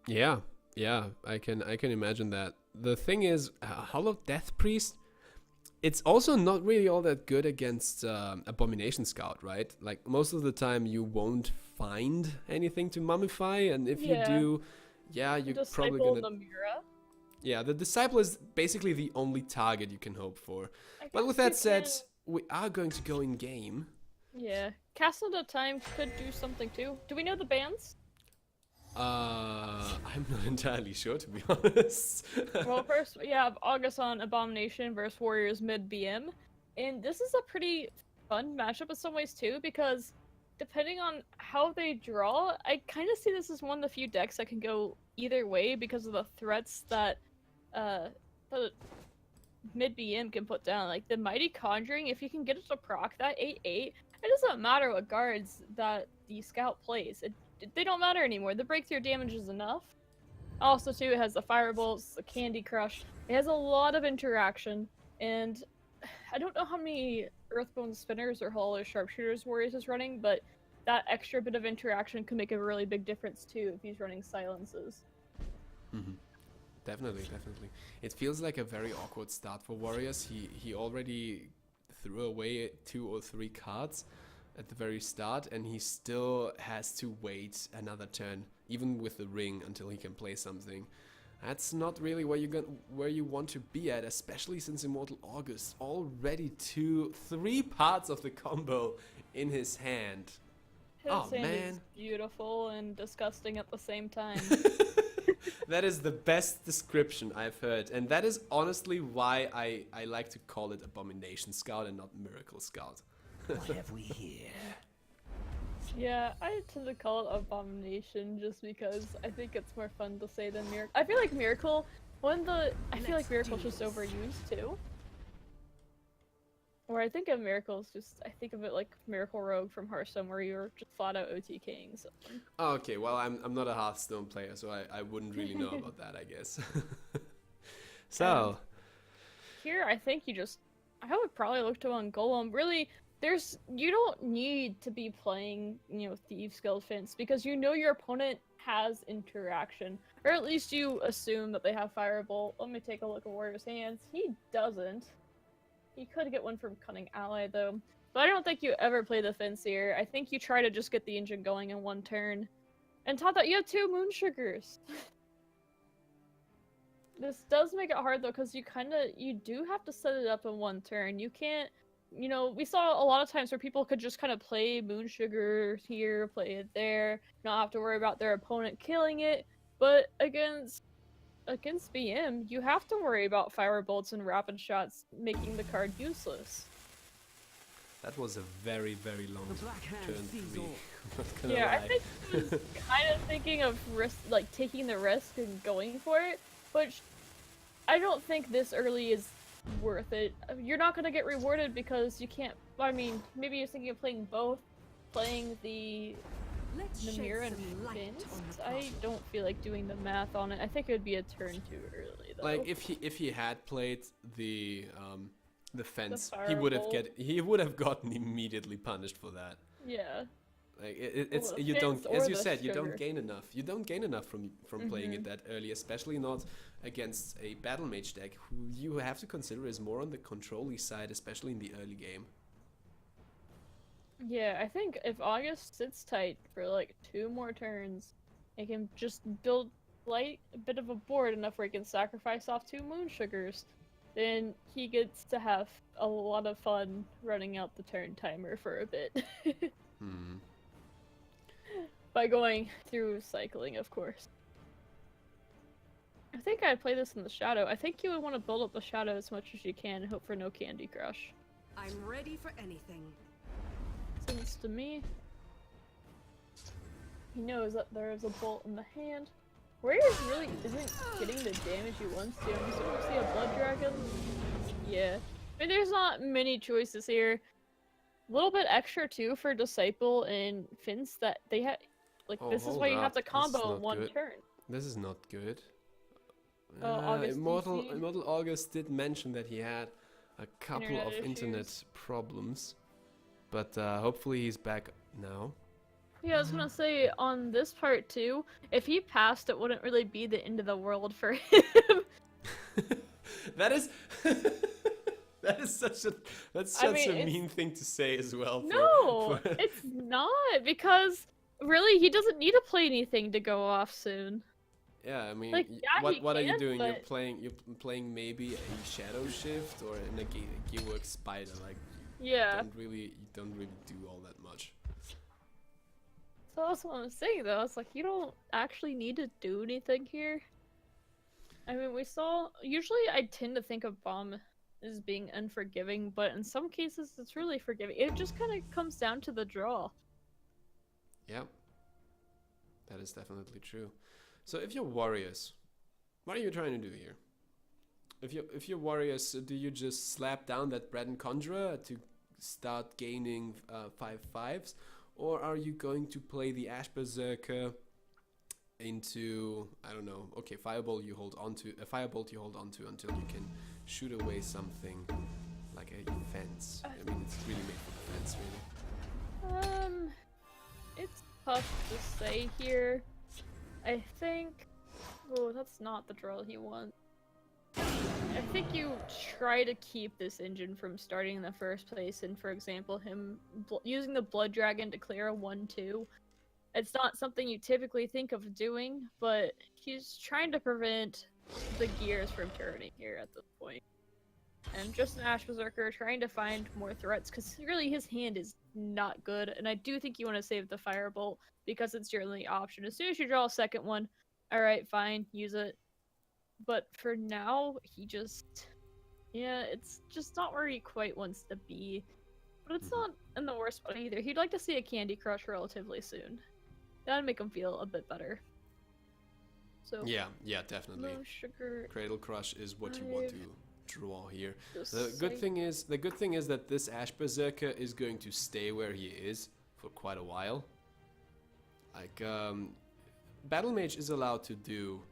[SPEAKER 7] Yeah, I can imagine that. The thing is, Hollow Death Priest, it's also not really all that good against Abomination Scout, right? Like, most of the time you won't find anything to mummify, and if you do, you're probably gonna...
[SPEAKER 2] the Mira.
[SPEAKER 7] Yeah, the Disciple is basically the only target you can hope for. But with that said, we are going to go in game.
[SPEAKER 2] Yeah, Castle at Time could do something too. Do we know the bans?
[SPEAKER 7] I'm not entirely sure, to be honest.
[SPEAKER 2] Well, first we have August on Abomination versus Warriors mid BM, and this is a pretty fun matchup in some ways too, because depending on how they draw, I kind of see this as one of the few decks that can go either way because of the threats that the mid BM can put down. Like the Mighty Conjuring, if you can get it to proc that 8/8, it doesn't matter what guards that the scout plays. They don't matter anymore. The breakthrough damage is enough. Also, too, it has the Firebolts, the Candy Crush. It has a lot of interaction, and I don't know how many Earthbone Spinners or Hollow Sharpshooters Warriors is running, but that extra bit of interaction can make a really big difference, too, if he's running Silences.
[SPEAKER 7] Mm-hmm. Definitely. It feels like a very awkward start for Warriors. He already threw away 2 or 3 cards at the very start, and he still has to wait another turn, even with the ring, until he can play something. That's not really where you want to be at, especially since Immortal August already 3 parts of the combo in his hand.
[SPEAKER 2] His
[SPEAKER 7] Oh,
[SPEAKER 2] hand
[SPEAKER 7] man.
[SPEAKER 2] is beautiful and disgusting at the same time.
[SPEAKER 7] That is the best description I've heard, and that is honestly why I like to call it Abomination Scout and not Miracle Scout.
[SPEAKER 5] What have we here?
[SPEAKER 2] Yeah, I tend to call it Abomination just because I think it's more fun to say than Miracle. I feel like Miracle, I feel like Miracle's just overused too. Or I think of Miracle's just, I think of it like Miracle Rogue from Hearthstone, where you're just flat out OTKing someone.
[SPEAKER 7] Oh, okay, well, I'm not a Hearthstone player, so I wouldn't really know about that, I guess. So,
[SPEAKER 2] Here, I think I would probably look to on Golem. Really, you don't need to be playing, Thieves Guild Fence, because you know your opponent has interaction. Or at least you assume that they have Firebolt. Let me take a look at Warrior's hands. He doesn't. He could get one from Cunning Ally, though. But I don't think you ever play the Fence here. I think you try to just get the engine going in one turn. And top that, you have 2 Moon Sugars. This does make it hard, though, because you do have to set it up in one turn. You can't, we saw a lot of times where people could just kind of play Moon Sugar here, play it there, not have to worry about their opponent killing it. But against BM, you have to worry about Firebolts and Rapid Shots making the card useless.
[SPEAKER 7] that was a very, very long
[SPEAKER 5] The Black Hand
[SPEAKER 7] turn
[SPEAKER 5] sees
[SPEAKER 7] 3.
[SPEAKER 5] all.
[SPEAKER 7] Not gonna
[SPEAKER 2] Yeah, I
[SPEAKER 7] lie.
[SPEAKER 2] think he was kind of thinking of taking the risk and going for it, which I don't think this early is worth it. You're not gonna get rewarded because you can't. I mean, maybe you're thinking of playing both, playing the
[SPEAKER 4] Let's shed
[SPEAKER 2] Namira and
[SPEAKER 4] some light
[SPEAKER 2] Fence.
[SPEAKER 4] on the
[SPEAKER 2] I
[SPEAKER 4] problem.
[SPEAKER 2] don't feel like doing the math on it. I think it would be a turn too early, though.
[SPEAKER 7] Like if he had played the fence,
[SPEAKER 2] Firebolt.
[SPEAKER 7] he would have gotten immediately punished for that.
[SPEAKER 2] Yeah.
[SPEAKER 7] Like it's
[SPEAKER 2] the
[SPEAKER 7] you
[SPEAKER 2] fence
[SPEAKER 7] don't,
[SPEAKER 2] or
[SPEAKER 7] as you
[SPEAKER 2] the
[SPEAKER 7] said, you
[SPEAKER 2] sugar.
[SPEAKER 7] don't gain enough. You don't gain enough from playing it that early, especially not against a battle mage deck who you have to consider is more on the control-y side, especially in the early game.
[SPEAKER 2] Yeah, I think if August sits tight for like 2 more turns, it can just build a bit of a board enough where he can sacrifice off 2 Moon Sugars. Then he gets to have a lot of fun running out the turn timer for a bit. By going through cycling, of course. I think I'd play this in the Shadow. I think you would want to build up the Shadow as much as you can and hope for no Candy Crush.
[SPEAKER 4] I'm ready for anything.
[SPEAKER 2] Seems to me. He knows that there is a bolt in the hand. Warriors really isn't getting the damage he wants to. I'm assuming we see a Blood Dragon. Yeah. I mean, there's not many choices here. A little bit extra too for Disciple and Fence that they had. Like,
[SPEAKER 7] Oh,
[SPEAKER 2] this is
[SPEAKER 7] hold
[SPEAKER 2] why you have
[SPEAKER 7] up.
[SPEAKER 2] to
[SPEAKER 7] This is
[SPEAKER 2] combo
[SPEAKER 7] not
[SPEAKER 2] in one
[SPEAKER 7] good.
[SPEAKER 2] turn.
[SPEAKER 7] This is not good.
[SPEAKER 2] Oh, August
[SPEAKER 7] Immortal
[SPEAKER 2] DC.
[SPEAKER 7] August did mention that he had a couple
[SPEAKER 2] Internet
[SPEAKER 7] of internet
[SPEAKER 2] issues.
[SPEAKER 7] problems, but hopefully he's back now.
[SPEAKER 2] Yeah, I was gonna say, on this part too, if he passed, it wouldn't really be the end of the world for him.
[SPEAKER 7] That is such
[SPEAKER 2] I mean,
[SPEAKER 7] a
[SPEAKER 2] it's-
[SPEAKER 7] mean thing to say as well.
[SPEAKER 2] No, it's not, because really, he doesn't need to play anything to go off soon.
[SPEAKER 7] Yeah, I mean,
[SPEAKER 2] Like, yeah, he
[SPEAKER 7] what are you
[SPEAKER 2] can,
[SPEAKER 7] doing?
[SPEAKER 2] but-
[SPEAKER 7] You're playing maybe a Shadow Shift or a Gearwork Spider. Like,
[SPEAKER 2] Yeah.
[SPEAKER 7] you don't really do all that much.
[SPEAKER 2] So that's what I'm saying, though. It's like, you don't actually need to do anything here. I mean, usually I tend to think of Bomb as being unforgiving, but in some cases it's really forgiving. It just kind of comes down to the draw.
[SPEAKER 7] Yeah, that is definitely true. So if you're warriors, what are you trying to do here? If you're warriors, do you just slap down that Bread and Conjurer to start gaining 5/5s, or are you going to play the Ash Berserker into, I don't know, okay, Firebolt you hold on to until you can shoot away something like a fence. I mean, it's really made for the fence, really.
[SPEAKER 2] It's tough to say here. I think... Oh, that's not the draw he wants. I think you try to keep this engine from starting in the first place, and for example, him using the Blood Dragon to clear a 1-2. It's not something you typically think of doing, but he's trying to prevent the gears from turning here at this point. And just an Ash Berserker trying to find more threats, because really his hand is not good, and I do think you want to save the Firebolt, because it's your only option. As soon as you draw a second one, alright, fine, use it. But for now, he just... yeah, it's just not where he quite wants to be. But it's not in the worst spot either. He'd like to see a Candy Crush relatively soon. That'd make him feel a bit better. So
[SPEAKER 7] Yeah, definitely.
[SPEAKER 2] no sugar.
[SPEAKER 7] Cradle Crush is what you want to draw here.
[SPEAKER 2] Just
[SPEAKER 7] The good thing is that this Ash Berserker is going to stay where he is for quite a while. Like, Battle Mage is allowed to do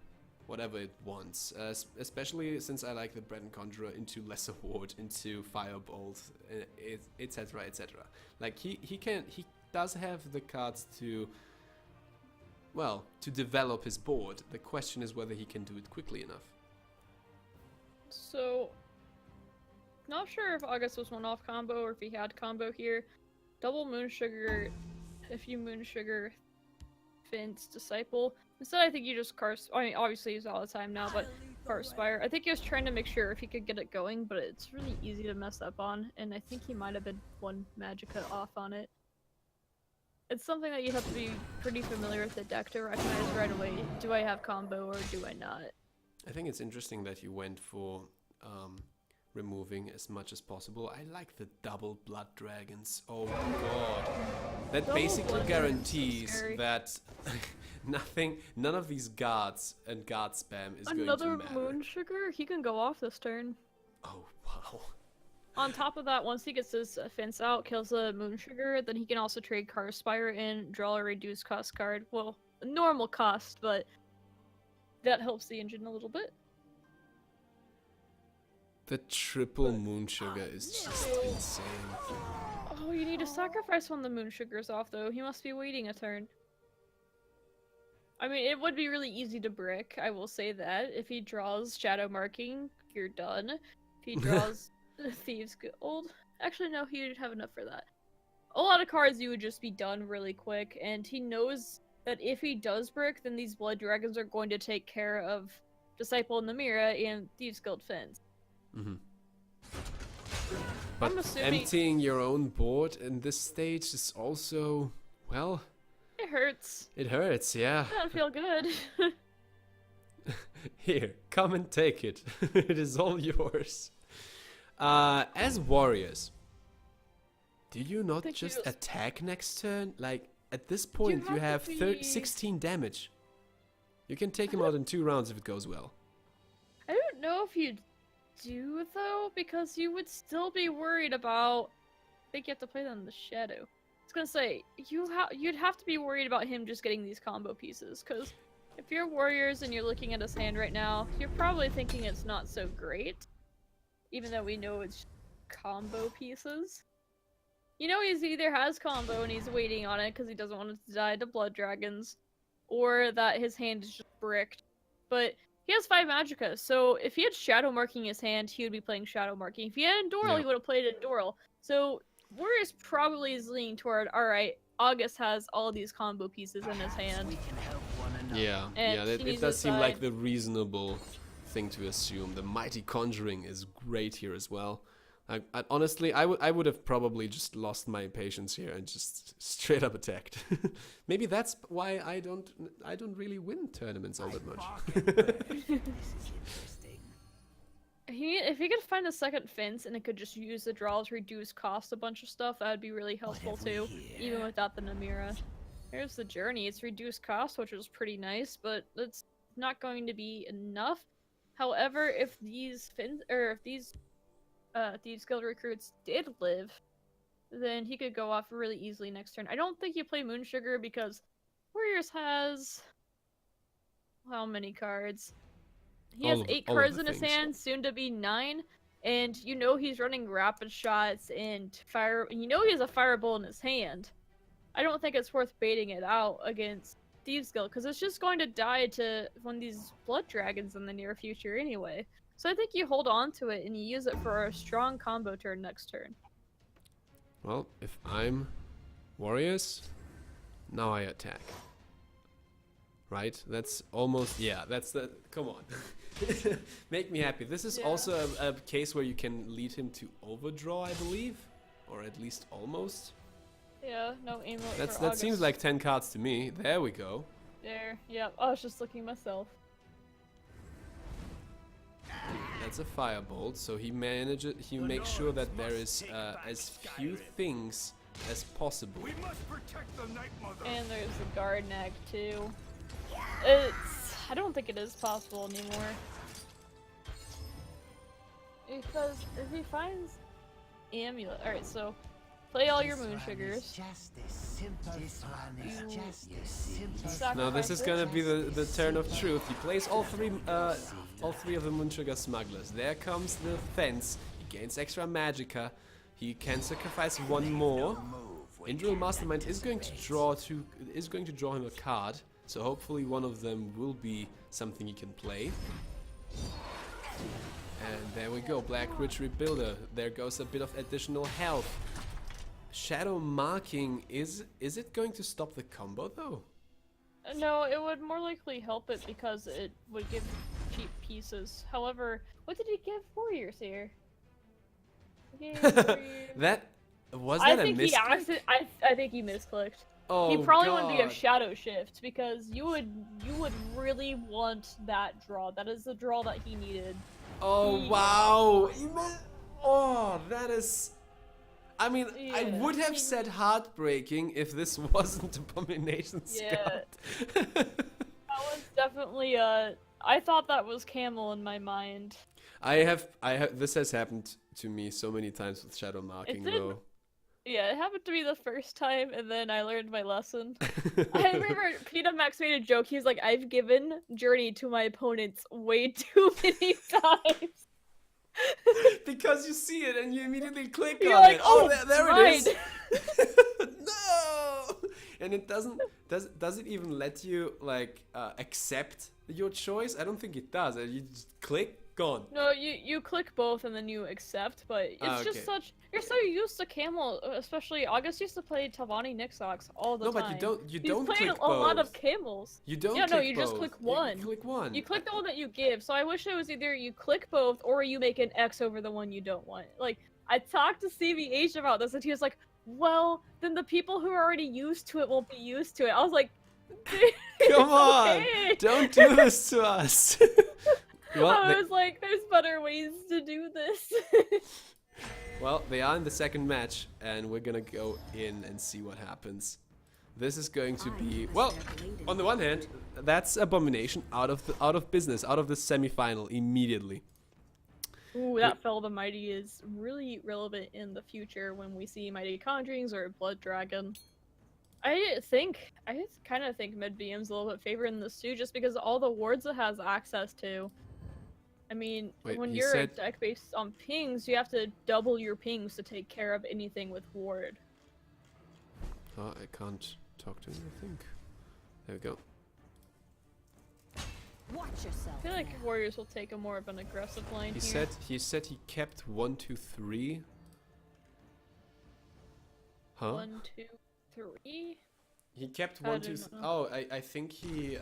[SPEAKER 7] whatever it wants, especially since I like the Breton Conjurer into Lesser Ward, into Firebolt, etc, etc. Like, he does have the cards to, well, to develop his board. The question is whether he can do it quickly enough.
[SPEAKER 2] So, not sure if August was one off combo or if he had combo here. Double Moon Sugar, if you Moon Sugar, Fence, Disciple. Instead, I think you just I mean, obviously use it all the time now, but Spire. I think he was trying to make sure if he could get it going, but it's really easy to mess up on, and I think he might have been one Magicka off on it. It's something that you have to be pretty familiar with the deck to recognize right away. Do I have combo or do I not?
[SPEAKER 7] I think it's interesting that you went for removing as much as possible. I like the double Blood Dragons. Oh my god. That
[SPEAKER 2] Double
[SPEAKER 7] basically
[SPEAKER 2] Blood Dragons so
[SPEAKER 7] guarantees
[SPEAKER 2] scary.
[SPEAKER 7] that none of these guards and guard spam is going to
[SPEAKER 2] Another
[SPEAKER 7] matter.
[SPEAKER 2] Moon Sugar? He can go off this turn.
[SPEAKER 7] Oh, wow.
[SPEAKER 2] On top of that, once he gets his fence out, kills the Moon Sugar, then he can also trade Spire and draw a reduced cost card. Well, a normal cost, but that helps the engine a little bit.
[SPEAKER 7] The triple Moon Sugar is just insane.
[SPEAKER 2] Oh, you need to sacrifice one of the Moon Sugars off, though. He must be waiting a turn. I mean, it would be really easy to brick, I will say that. If he draws Shadow Marking, you're done. If he draws Thieves Guild... Actually, no, he'd have enough for that. A lot of cards you would just be done really quick, and he knows that if he does brick, then these Blood Dragons are going to take care of Disciple in the Mira and Thieves Guild Fence.
[SPEAKER 7] Mm-hmm. But
[SPEAKER 2] I'm assuming...
[SPEAKER 7] emptying your own board in this stage is also, well...
[SPEAKER 2] It hurts.
[SPEAKER 7] It hurts, yeah.
[SPEAKER 2] Doesn't feel good.
[SPEAKER 7] Here, come and take it. It is all yours. As warriors, do you not
[SPEAKER 2] Think you
[SPEAKER 7] just
[SPEAKER 2] just-
[SPEAKER 7] attack next turn? Like, at this point, you have
[SPEAKER 2] have to be-
[SPEAKER 7] 16 damage. You can take him out in 2 rounds if it goes well.
[SPEAKER 2] I don't know if you do, though, because you would still be worried about... I think you have to play them in the shadow. I was gonna say, you'd have to be worried about him just getting these combo pieces, because if you're warriors and you're looking at his hand right now, you're probably thinking it's not so great, even though we know it's combo pieces. You know, he's either has combo and he's waiting on it because he doesn't want it to die to Blood Dragons, or that his hand is just bricked. But he has 5 Magicka, so if he had Shadow Marking his hand, he would be playing Shadow Marking. If he had Endoral,
[SPEAKER 7] Yeah.
[SPEAKER 2] he would have played Endoral. So Warriors probably is leaning toward, alright, August has all these combo pieces in his hand.
[SPEAKER 6] We can help one another.
[SPEAKER 7] Yeah,
[SPEAKER 2] And
[SPEAKER 7] yeah,
[SPEAKER 2] he
[SPEAKER 7] it
[SPEAKER 2] needs
[SPEAKER 7] does
[SPEAKER 2] to
[SPEAKER 7] seem like
[SPEAKER 2] decide.
[SPEAKER 7] the reasonable thing to assume. The Mighty Conjuring is great here as well. Honestly, I would have probably just lost my patience here and just straight up attacked. Maybe that's why I don't really win tournaments all that much.
[SPEAKER 6] This is interesting.
[SPEAKER 2] If he could find a second fence and it could just use the draw to reduce cost a bunch of stuff, that would be really helpful
[SPEAKER 6] What have
[SPEAKER 2] too,
[SPEAKER 6] we here?
[SPEAKER 2] even without the Namira. Here's the journey. It's reduced cost, which is pretty nice, but it's not going to be enough. However, if these Thieves Guild recruits did live, then he could go off really easily next turn. I don't think you play Moon Sugar because Warriors has how many cards? He has
[SPEAKER 7] All of
[SPEAKER 2] 8
[SPEAKER 7] the
[SPEAKER 2] cards in his
[SPEAKER 7] things.
[SPEAKER 2] hand, soon to be 9, and you know he's running rapid shots and fire. You know he has a Firebolt in his hand. I don't think it's worth baiting it out against Thieves Guild because it's just going to die to one of these Blood Dragons in the near future anyway. So I think you hold on to it and you use it for a strong combo turn next turn.
[SPEAKER 7] Well, if I'm Warriors, now I attack. Right? That's almost, yeah, that's the, come on. Make me happy. This is
[SPEAKER 2] Yeah.
[SPEAKER 7] also a case where you can lead him to overdraw, I believe. Or at least almost.
[SPEAKER 2] Yeah, no aim for
[SPEAKER 7] That
[SPEAKER 2] August.
[SPEAKER 7] seems like 10 cards to me. There we go.
[SPEAKER 2] There, yeah. I was just looking myself.
[SPEAKER 7] That's a firebolt, so he manages. He makes sure that there is as few things as possible.
[SPEAKER 3] We must protect the Night Mother.
[SPEAKER 2] And there's the guard nag too. It's, I don't think it is possible anymore. Because if he finds amulet, alright, so play all your moon sugars.
[SPEAKER 7] Now this is gonna be the turn of truth. He plays all three of the Moonsugar Smugglers. There comes the fence. He gains extra magicka. He can sacrifice one more. Indrill Mastermind is going to draw him a card. So hopefully one of them will be something he can play. And there we go, Black Ridge Rebuilder. There goes a bit of additional health. Shadow Marking, is it going to stop the combo though?
[SPEAKER 2] No, it would more likely help it because it would give cheap pieces. However, what did he give Warriors here? He gave Warriors-
[SPEAKER 7] That was
[SPEAKER 2] I
[SPEAKER 7] that a
[SPEAKER 2] think he
[SPEAKER 7] misclick?
[SPEAKER 2] I think he misclicked.
[SPEAKER 7] Oh,
[SPEAKER 2] He probably wanted to
[SPEAKER 7] God.
[SPEAKER 2] give Shadow Shift because you would really want that draw. That is the draw that he needed.
[SPEAKER 7] Oh wow! Oh, that is. I mean, I
[SPEAKER 2] Yeah,
[SPEAKER 7] would have
[SPEAKER 2] he-
[SPEAKER 7] said heartbreaking if this wasn't Abomination
[SPEAKER 2] Yeah.
[SPEAKER 7] Scout.
[SPEAKER 2] That was definitely I thought that was Camel in my mind.
[SPEAKER 7] I have. This has happened to me so many times with Shadow Marking,
[SPEAKER 2] did-
[SPEAKER 7] though.
[SPEAKER 2] Yeah, it happened to me the first time, and then I learned my lesson. I remember Peanut Max made a joke. He was like, "I've given Journey to my opponents way too many times."
[SPEAKER 7] Because you see it and you immediately click
[SPEAKER 2] You're
[SPEAKER 7] on
[SPEAKER 2] like,
[SPEAKER 7] it.
[SPEAKER 2] "Oh,
[SPEAKER 7] there
[SPEAKER 2] right."
[SPEAKER 7] it is. No. And it does it even let you like accept your choice? I don't think it does. You just click, gone.
[SPEAKER 2] No, you click both and then you accept, but it's
[SPEAKER 7] Okay.
[SPEAKER 2] just such. You're so used to Camel, especially August used to play Tavani Nixox all the
[SPEAKER 7] No,
[SPEAKER 2] time.
[SPEAKER 7] but you
[SPEAKER 2] He's
[SPEAKER 7] don't
[SPEAKER 2] played
[SPEAKER 7] click
[SPEAKER 2] a lot of
[SPEAKER 7] both.
[SPEAKER 2] Camels.
[SPEAKER 7] You don't.
[SPEAKER 2] Yeah, no,
[SPEAKER 7] click
[SPEAKER 2] you just
[SPEAKER 7] both.
[SPEAKER 2] click
[SPEAKER 7] You
[SPEAKER 2] one.
[SPEAKER 7] click one.
[SPEAKER 2] You click the one that you give, so I wish it was either you click both or you make an X over the one you don't want. Like, I talked to CVH about this, and he was like, well, then the people who are already used to it won't be used to it. I was like,
[SPEAKER 7] Come on!
[SPEAKER 2] okay.
[SPEAKER 7] Don't do this to us. Well,
[SPEAKER 2] I was like, there's better ways to do this.
[SPEAKER 7] they are in the second match, and we're gonna go in and see what happens. This is going to be, well, on the one hand, that's Abomination out of business, out of the semi-final immediately.
[SPEAKER 2] Ooh, that Fell the Mighty is really relevant in the future when we see Mighty Conjurings or Blood Dragon. I kind of think Mid BM's a little bit favored in this too, just because all the wards it has access to. I mean,
[SPEAKER 7] Wait,
[SPEAKER 2] when
[SPEAKER 7] he
[SPEAKER 2] you're a
[SPEAKER 7] said-
[SPEAKER 2] deck based on pings, you have to double your pings to take care of anything with ward.
[SPEAKER 7] Oh, I can't talk to him, I think. There we go.
[SPEAKER 6] Watch yourself.
[SPEAKER 2] I feel like Warriors will take a more of an aggressive line
[SPEAKER 7] He
[SPEAKER 2] here.
[SPEAKER 7] said he kept 1, 2, 3. Huh?
[SPEAKER 2] 1, 2, 3.
[SPEAKER 7] He kept
[SPEAKER 2] I
[SPEAKER 7] 1, 2,
[SPEAKER 2] don't know.
[SPEAKER 7] oh, I think he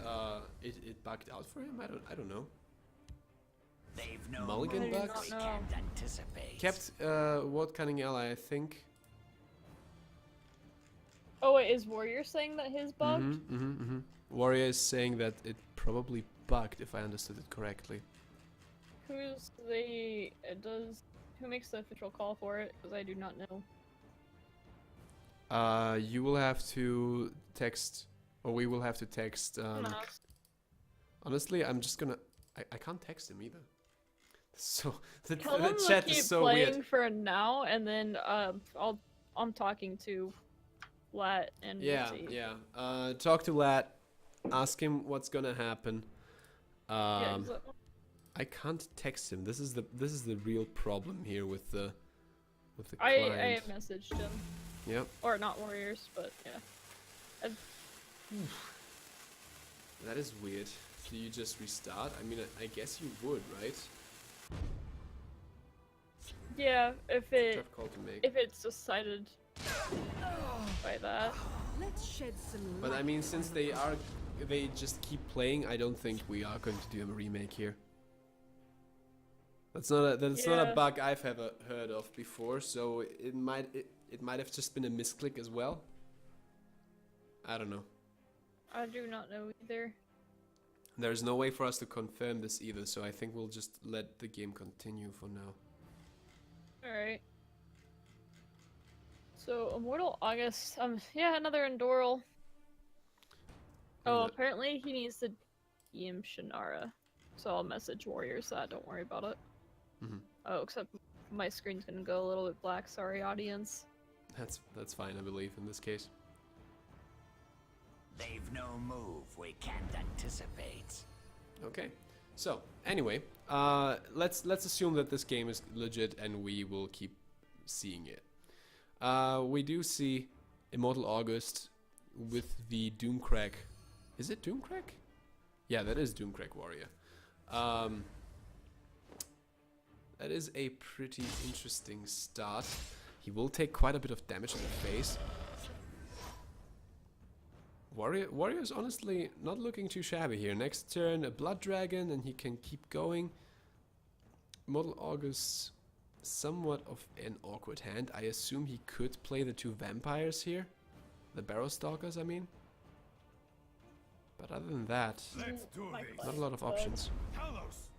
[SPEAKER 7] it bugged out for him. I don't know.
[SPEAKER 5] They've no
[SPEAKER 7] Mulligan
[SPEAKER 2] I do
[SPEAKER 7] bugs?
[SPEAKER 2] not know.
[SPEAKER 5] anticipate.
[SPEAKER 7] Kept Ward Cunning Ally, I think.
[SPEAKER 2] Oh wait, is Warrior saying that his bugged?
[SPEAKER 7] Warrior is saying that it probably bugged, if I understood it correctly.
[SPEAKER 2] Who makes the official call for it? Because I do not know.
[SPEAKER 7] You will have to text, or we will have to text. Honestly, I'm just gonna. I can't text him either. So the
[SPEAKER 2] Tell them to
[SPEAKER 7] chat
[SPEAKER 2] keep
[SPEAKER 7] is so
[SPEAKER 2] playing
[SPEAKER 7] weird.
[SPEAKER 2] for now, and then I'm talking to Lat and
[SPEAKER 7] Yeah,
[SPEAKER 2] Mitzi.
[SPEAKER 7] yeah. Talk to Lat. Ask him what's gonna happen.
[SPEAKER 2] Yeah,
[SPEAKER 7] I can't text him. This is the real problem here with the
[SPEAKER 2] I
[SPEAKER 7] client.
[SPEAKER 2] messaged him,
[SPEAKER 7] Yep.
[SPEAKER 2] or not Warriors, but yeah.
[SPEAKER 7] That is weird. Do you just restart? I mean, I guess you would, right?
[SPEAKER 2] Yeah, if
[SPEAKER 7] Tough call to make.
[SPEAKER 2] it's decided by that.
[SPEAKER 4] Let's shed some
[SPEAKER 7] But
[SPEAKER 4] light.
[SPEAKER 7] I mean, since they just keep playing, I don't think we are going to do a remake here. That's not a
[SPEAKER 2] Yeah.
[SPEAKER 7] bug I've ever heard of before, so it might have just been a misclick as well. I don't know.
[SPEAKER 2] I do not know either.
[SPEAKER 7] There's no way for us to confirm this either, so I think we'll just let the game continue for now.
[SPEAKER 2] Alright. So, Immortal August, yeah, another Endoral. Oh,
[SPEAKER 7] Yeah.
[SPEAKER 2] apparently he needs to DM Shunara. So I'll message Warriors that, don't worry about it.
[SPEAKER 7] Mhm.
[SPEAKER 2] Oh, except my screen's gonna go a little bit black, sorry audience.
[SPEAKER 7] That's fine, I believe, in this case.
[SPEAKER 6] They've no move we can't anticipate.
[SPEAKER 7] Okay. So, anyway, let's assume that this game is legit and we will keep seeing it. We do see Immortal August with the Doomcrack. Is it Doomcrack? Yeah, that is Doomcrack Warrior. That is a pretty interesting start. He will take quite a bit of damage in the face. Warrior is honestly not looking too shabby here. Next turn, a Blood Dragon, and he can keep going. Immortal August, somewhat of an awkward hand. I assume he could play the 2 vampires here. The Barrow Stalkers, I mean. But other than that,
[SPEAKER 3] Let's do this.
[SPEAKER 7] not a lot of options.
[SPEAKER 3] Talos.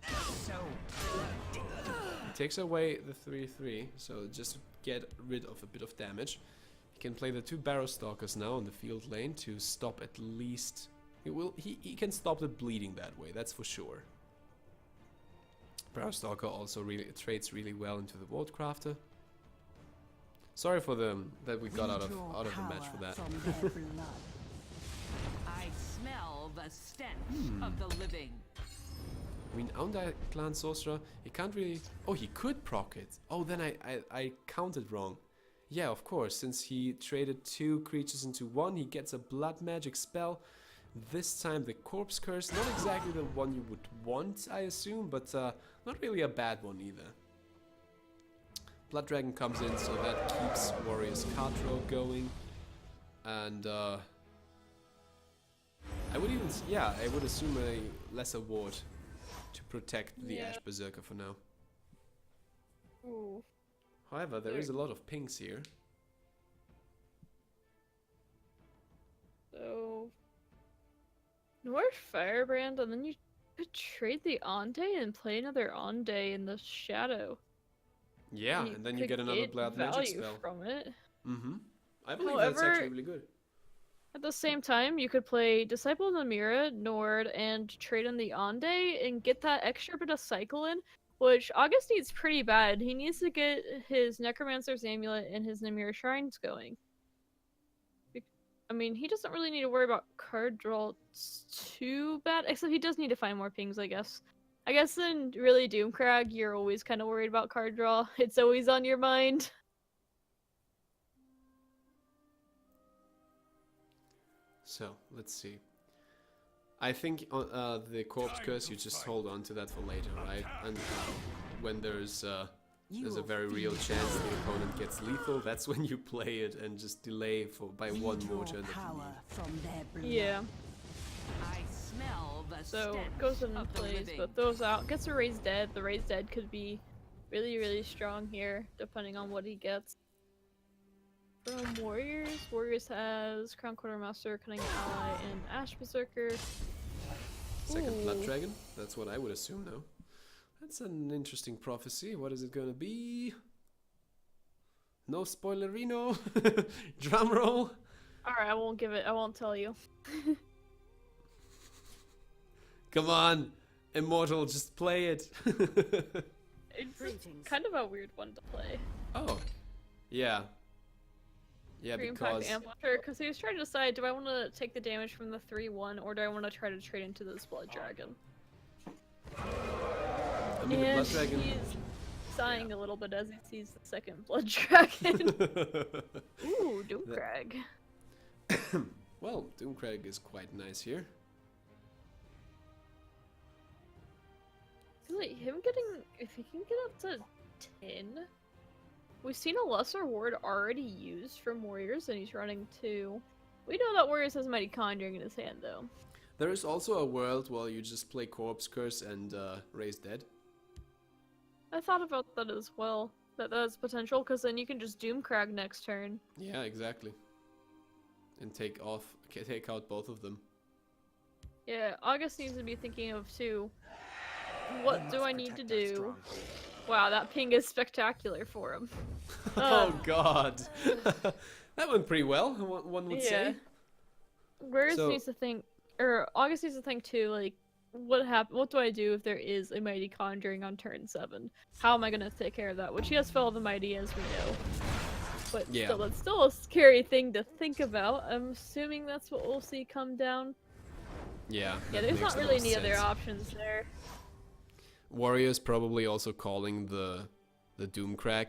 [SPEAKER 6] So
[SPEAKER 7] He takes away the 3/3, so just to get rid of a bit of damage. He can play the 2 Barrow Stalkers now on the field lane to stop at least... He can stop the bleeding that way, that's for sure. Barrow Stalker also really trades really well into the Vault Crafter. Sorry for that we got out of the match for that.
[SPEAKER 8] I smell the stench of the living.
[SPEAKER 7] I mean, Aundai Clan Sorcerer, he can't really... Oh, he could proc it. Oh, then I counted wrong. Yeah, of course, since he traded 2 creatures into 1, he gets a Blood Magic spell. This time the Corpse Curse, not exactly the one you would want, I assume, but not really a bad one either. Blood Dragon comes in, so that keeps Warrior's card draw going. And I would even... Yeah, I would assume a lesser ward to protect the Ash Berserker for now.
[SPEAKER 2] Ooh.
[SPEAKER 7] However, there is a lot of pings here.
[SPEAKER 2] So... North Firebrand, and then you could trade the Onde and play another Onde in the Shadow.
[SPEAKER 7] Yeah, and then you get another Blood Magic
[SPEAKER 2] value
[SPEAKER 7] spell.
[SPEAKER 2] from it.
[SPEAKER 7] Mm-hmm. I believe that's
[SPEAKER 2] However,
[SPEAKER 7] actually really good.
[SPEAKER 2] At the same time, you could play Disciple of the Mira, Nord, and trade in the Onde and get that extra bit of cycle in, which August needs pretty bad. He needs to get his Necromancer's Amulet and his Namira Shrines going. I mean, he doesn't really need to worry about card draw too bad, except he does need to find more pings, I guess. I guess in really Doomcrag, you're always kind of worried about card draw. It's always on your mind.
[SPEAKER 7] So, let's see. I think the Corpse Curse, you just hold on to that for later, right? And when there's a very real chance the opponent gets lethal, that's when you play it and just delay by 1 more turn that you need.
[SPEAKER 2] Yeah.
[SPEAKER 8] I smell the
[SPEAKER 2] So
[SPEAKER 8] stench
[SPEAKER 2] goes in
[SPEAKER 8] of the
[SPEAKER 2] plays,
[SPEAKER 8] living.
[SPEAKER 2] but throws out, gets a Raised Dead. The Raised Dead could be really, really strong here, depending on what he gets. From Warriors has Crown Quartermaster, Cunning Ally, and Ash Berserker.
[SPEAKER 7] Second Blood
[SPEAKER 2] Ooh.
[SPEAKER 7] Dragon, that's what I would assume now. That's an interesting prophecy. What is it gonna be? No spoilerino. Drum roll.
[SPEAKER 2] Alright, I won't give it, I won't tell you.
[SPEAKER 7] Come on, Immortal, just play it.
[SPEAKER 2] It's
[SPEAKER 4] Greetings.
[SPEAKER 2] kind of a weird one to play.
[SPEAKER 7] Oh, yeah. Yeah,
[SPEAKER 2] Three
[SPEAKER 7] because
[SPEAKER 2] Impact Amplifier, because he was trying to decide, do I want to take the damage from the 3-1, or do I want to try to trade into this Blood Dragon?
[SPEAKER 7] I mean, the
[SPEAKER 2] And
[SPEAKER 7] Blood Dragon.
[SPEAKER 2] he's sighing a little bit as he sees the second Blood Dragon. Ooh, Doomcrag.
[SPEAKER 7] Well, Doomcrag is quite nice here.
[SPEAKER 2] Like him getting, if he can get up to 10, we've seen a lesser ward already used from Warriors, and he's running 2. We know that Warriors has Mighty Conjuring in his hand, though.
[SPEAKER 7] There is also a world where you just play Corpse Curse and Raise Dead.
[SPEAKER 2] I thought about that as well. That has potential, because then you can just Doomcrag next turn.
[SPEAKER 7] Yeah, exactly. And take out both of them.
[SPEAKER 2] Yeah, August needs to be thinking of too. What do I need to do? Wow, that ping is spectacular for him.
[SPEAKER 7] Oh god. That went pretty well, one would say.
[SPEAKER 2] Warriors
[SPEAKER 7] So-
[SPEAKER 2] needs to think, or August needs to think too, like, what do I do if there is a Mighty Conjuring on turn 7? How am I gonna take care of that? Which he has Fell of the Mighty, as we know. But
[SPEAKER 7] Yeah.
[SPEAKER 2] still, it's still a scary thing to think about. I'm assuming that's what we'll see come down.
[SPEAKER 7] Yeah.
[SPEAKER 2] Yeah,
[SPEAKER 7] that
[SPEAKER 2] there's
[SPEAKER 7] makes
[SPEAKER 2] not
[SPEAKER 7] the
[SPEAKER 2] really
[SPEAKER 7] most
[SPEAKER 2] any other
[SPEAKER 7] sense.
[SPEAKER 2] options there.
[SPEAKER 7] Warriors probably also calling the Doomcrag.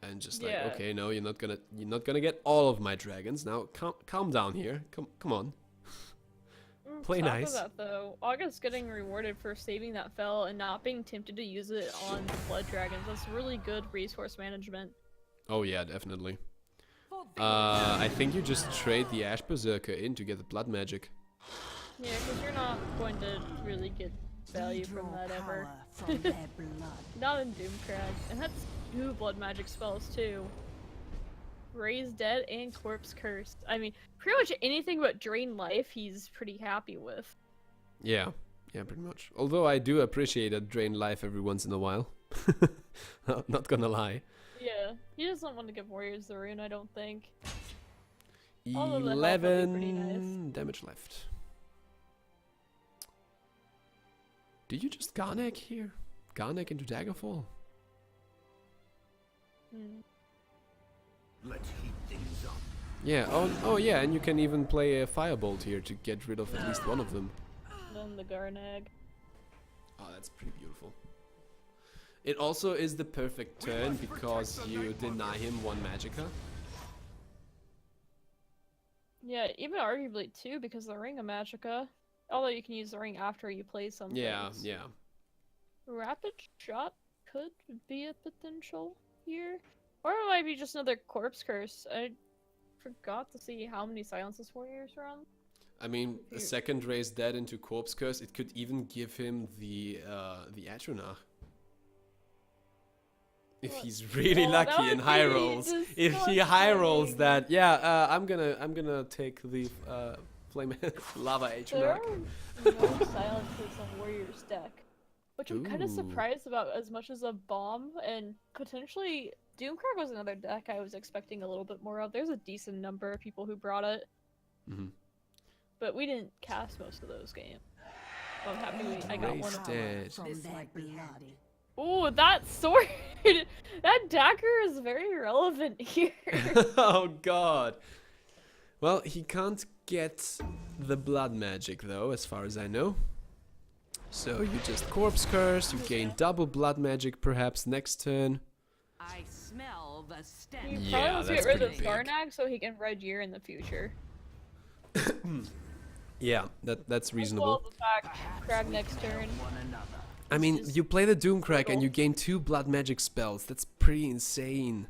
[SPEAKER 7] And just like,
[SPEAKER 2] Yeah.
[SPEAKER 7] okay, no, you're not gonna get all of my dragons. Now calm down here. Come on. Play
[SPEAKER 2] Top
[SPEAKER 7] nice.
[SPEAKER 2] of that, though, August getting rewarded for saving that Fell and not being tempted to use it on the Blood Dragons. That's really good resource management.
[SPEAKER 7] Oh yeah, definitely. I think you just trade the Ash Berserker in to get the blood magic.
[SPEAKER 2] Yeah, because you're not going to really get value from that ever.
[SPEAKER 6] From their blood.
[SPEAKER 2] Not in Doomcrag. And that's 2 blood magic spells too. Raise Dead and Corpse Cursed. I mean, pretty much anything but Drain Life he's pretty happy with.
[SPEAKER 7] Yeah, pretty much. Although I do appreciate a drain life every once in a while. Not gonna lie.
[SPEAKER 2] Yeah, he doesn't want to give Warriors the rune, I don't think. Although the health would be
[SPEAKER 7] 11
[SPEAKER 2] pretty nice.
[SPEAKER 7] damage left. Did you just Garnek here? Garnek into Daggerfall?
[SPEAKER 2] Hmm.
[SPEAKER 3] Let's heat things up.
[SPEAKER 7] Yeah, oh yeah, and you can even play a Firebolt here to get rid of at least one of them.
[SPEAKER 2] Then the Garnag.
[SPEAKER 7] Oh, that's pretty beautiful. It also is the perfect turn because you deny him 1 Magicka.
[SPEAKER 2] Yeah, even arguably 2 because of the Ring of Magicka. Although you can use the ring after you play something.
[SPEAKER 7] Yeah.
[SPEAKER 2] Rapid Shot could be a potential here. Or it might be just another Corpse Curse. I forgot to see how many Silences Warriors run.
[SPEAKER 7] I mean, a second Raise Dead into Corpse Curse, it could even give him the Atronach. If he's really
[SPEAKER 2] Well, that
[SPEAKER 7] lucky in
[SPEAKER 2] would
[SPEAKER 7] high
[SPEAKER 2] be
[SPEAKER 7] rolls. If he high rolls that, yeah, I'm gonna take the flame lava
[SPEAKER 2] There
[SPEAKER 7] Atronach.
[SPEAKER 2] are no Silences on Warriors deck. Which I'm kind of
[SPEAKER 7] Ooh.
[SPEAKER 2] surprised about as much as a bomb, and potentially Doomcrag was another deck I was expecting a little bit more of. There's a decent number of people who brought it.
[SPEAKER 7] Mhm.
[SPEAKER 2] But we didn't cast most of those games. So I'm happy I got one of them.
[SPEAKER 7] Dead.
[SPEAKER 6] From
[SPEAKER 4] This
[SPEAKER 6] their
[SPEAKER 4] might be
[SPEAKER 6] blood.
[SPEAKER 4] handy.
[SPEAKER 2] Ooh, that sword! That dagger is very relevant here.
[SPEAKER 7] Oh god. Well, he can't get the blood magic though, as far as I know. So you just Corpse Curse, you gain double blood magic perhaps next turn.
[SPEAKER 8] I smell the
[SPEAKER 2] He
[SPEAKER 8] stench.
[SPEAKER 7] Yeah,
[SPEAKER 2] probably wants to
[SPEAKER 7] that's
[SPEAKER 2] get rid of
[SPEAKER 7] pretty big.
[SPEAKER 2] Garnag so he can Red Year in the future.
[SPEAKER 7] Yeah, that's
[SPEAKER 2] As
[SPEAKER 7] reasonable.
[SPEAKER 2] well as the fact Crag next turn.
[SPEAKER 3] One another.
[SPEAKER 7] I mean,
[SPEAKER 2] just
[SPEAKER 7] you play the Doomcrag and
[SPEAKER 2] brutal.
[SPEAKER 7] you gain 2 blood magic spells. That's pretty insane.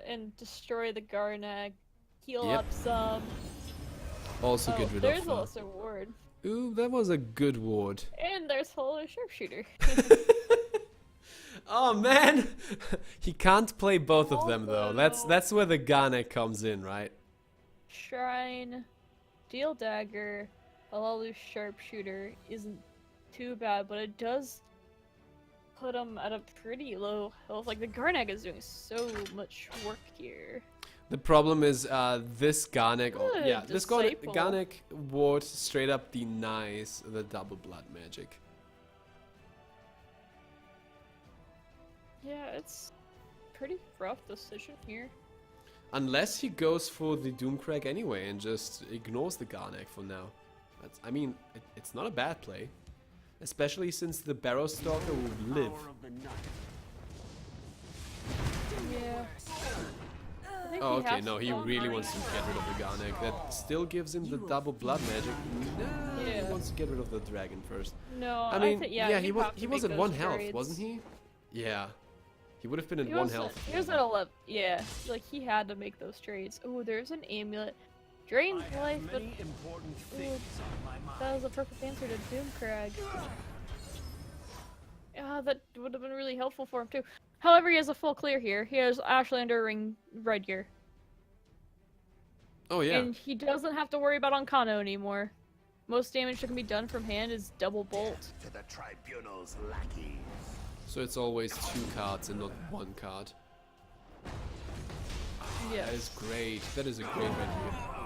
[SPEAKER 2] And destroy the Garnag. Heal
[SPEAKER 7] Yep.
[SPEAKER 2] up some.
[SPEAKER 7] Also
[SPEAKER 2] Oh,
[SPEAKER 7] get rid
[SPEAKER 2] there's
[SPEAKER 7] of.
[SPEAKER 2] a lesser ward.
[SPEAKER 7] Ooh, that was a good ward.
[SPEAKER 2] And there's Holy Sharpshooter.
[SPEAKER 7] Oh man, he can't play both of them though.
[SPEAKER 2] Also-
[SPEAKER 7] That's where the Garnek comes in, right?
[SPEAKER 2] Shrine, Steel Dagger, Lateralus Sharpshooter isn't too bad, but it does put him at a pretty low health. Like, the Garnag is doing so much work here.
[SPEAKER 7] The problem is this Garnek,
[SPEAKER 2] Good
[SPEAKER 7] yeah, this
[SPEAKER 2] disciple.
[SPEAKER 7] Garnek ward straight up denies the double blood magic.
[SPEAKER 2] Yeah, it's pretty rough decision here.
[SPEAKER 7] Unless he goes for the Doomcrag anyway and just ignores the Garnek for now. I mean, it's not a bad play. Especially since the Barrow Stalker will live.
[SPEAKER 3] Power of the night.
[SPEAKER 2] Yeah. I
[SPEAKER 7] Oh,
[SPEAKER 2] he
[SPEAKER 7] okay,
[SPEAKER 2] has
[SPEAKER 7] no, he
[SPEAKER 2] to.
[SPEAKER 7] really wants to get rid of the Garnek. That still gives him the double blood magic. No, he
[SPEAKER 2] Yeah.
[SPEAKER 7] wants to get rid of the dragon first.
[SPEAKER 2] No,
[SPEAKER 7] I mean,
[SPEAKER 2] think,
[SPEAKER 7] yeah,
[SPEAKER 2] you'd have to
[SPEAKER 7] he
[SPEAKER 2] make
[SPEAKER 7] was at
[SPEAKER 2] those
[SPEAKER 7] 1 health,
[SPEAKER 2] trades.
[SPEAKER 7] wasn't he? Yeah. He would have been at
[SPEAKER 2] He
[SPEAKER 7] 1
[SPEAKER 2] was
[SPEAKER 7] health.
[SPEAKER 2] He was at 11. Yeah, like he had to make those trades. Oh, there's an amulet. Drains
[SPEAKER 5] I have
[SPEAKER 2] life, but
[SPEAKER 5] many important things on my mind.
[SPEAKER 2] that was a perfect answer to Doomcrag. Yeah, that would have been really helpful for him too. However, he has a full clear here. He has Ashlander Ring Red Gear.
[SPEAKER 7] Oh, yeah.
[SPEAKER 2] And he doesn't have to worry about Onkano anymore. Most damage that can be done from hand is double bolt.
[SPEAKER 3] To the tribunal's lackeys.
[SPEAKER 7] So it's always 2 cards and not 1 card.
[SPEAKER 2] Yeah.
[SPEAKER 7] That is great. That is a great idea.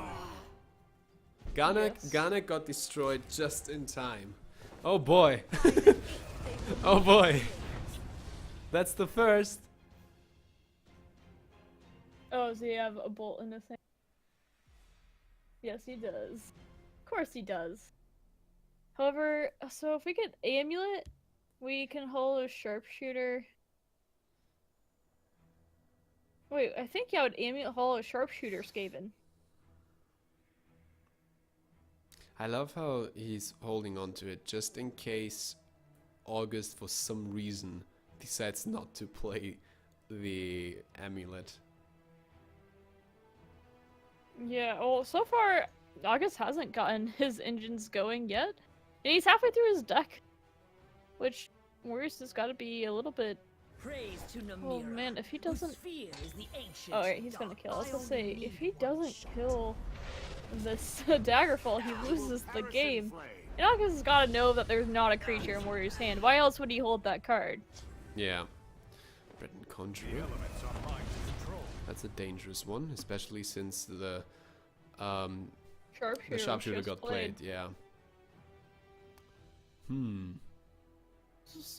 [SPEAKER 7] Garnek got destroyed just in time. Oh boy. Oh boy. That's the first.
[SPEAKER 2] Oh, does he have a bolt in his hand? Yes, he does. Of course he does. However, so if we get Amulet, we can hold a Sharpshooter. Wait, I think yeah, would Amulet hold a Sharpshooter Skaven.
[SPEAKER 7] I love how he's holding on to it just in case August for some reason decides not to play the amulet.
[SPEAKER 2] Yeah, well, so far, August hasn't gotten his engines going yet. And he's halfway through his deck. Which, Warriors has got to be a little bit...
[SPEAKER 6] Praise to Namira.
[SPEAKER 2] Oh man, if he
[SPEAKER 6] whose
[SPEAKER 2] doesn't...
[SPEAKER 6] fear is the ancient
[SPEAKER 2] Oh, right, he's gonna
[SPEAKER 6] dark
[SPEAKER 2] kill. I was gonna
[SPEAKER 6] iron
[SPEAKER 2] say, if he doesn't
[SPEAKER 6] needle
[SPEAKER 2] kill this Daggerfall, he loses the game. And August has got to know that there's not a creature in Warrior's hand. Why else would he hold that card?
[SPEAKER 7] Yeah. Breton Conjurer. That's a dangerous one, especially since the sharpshooter
[SPEAKER 2] just
[SPEAKER 7] got played. Yeah.
[SPEAKER 2] Just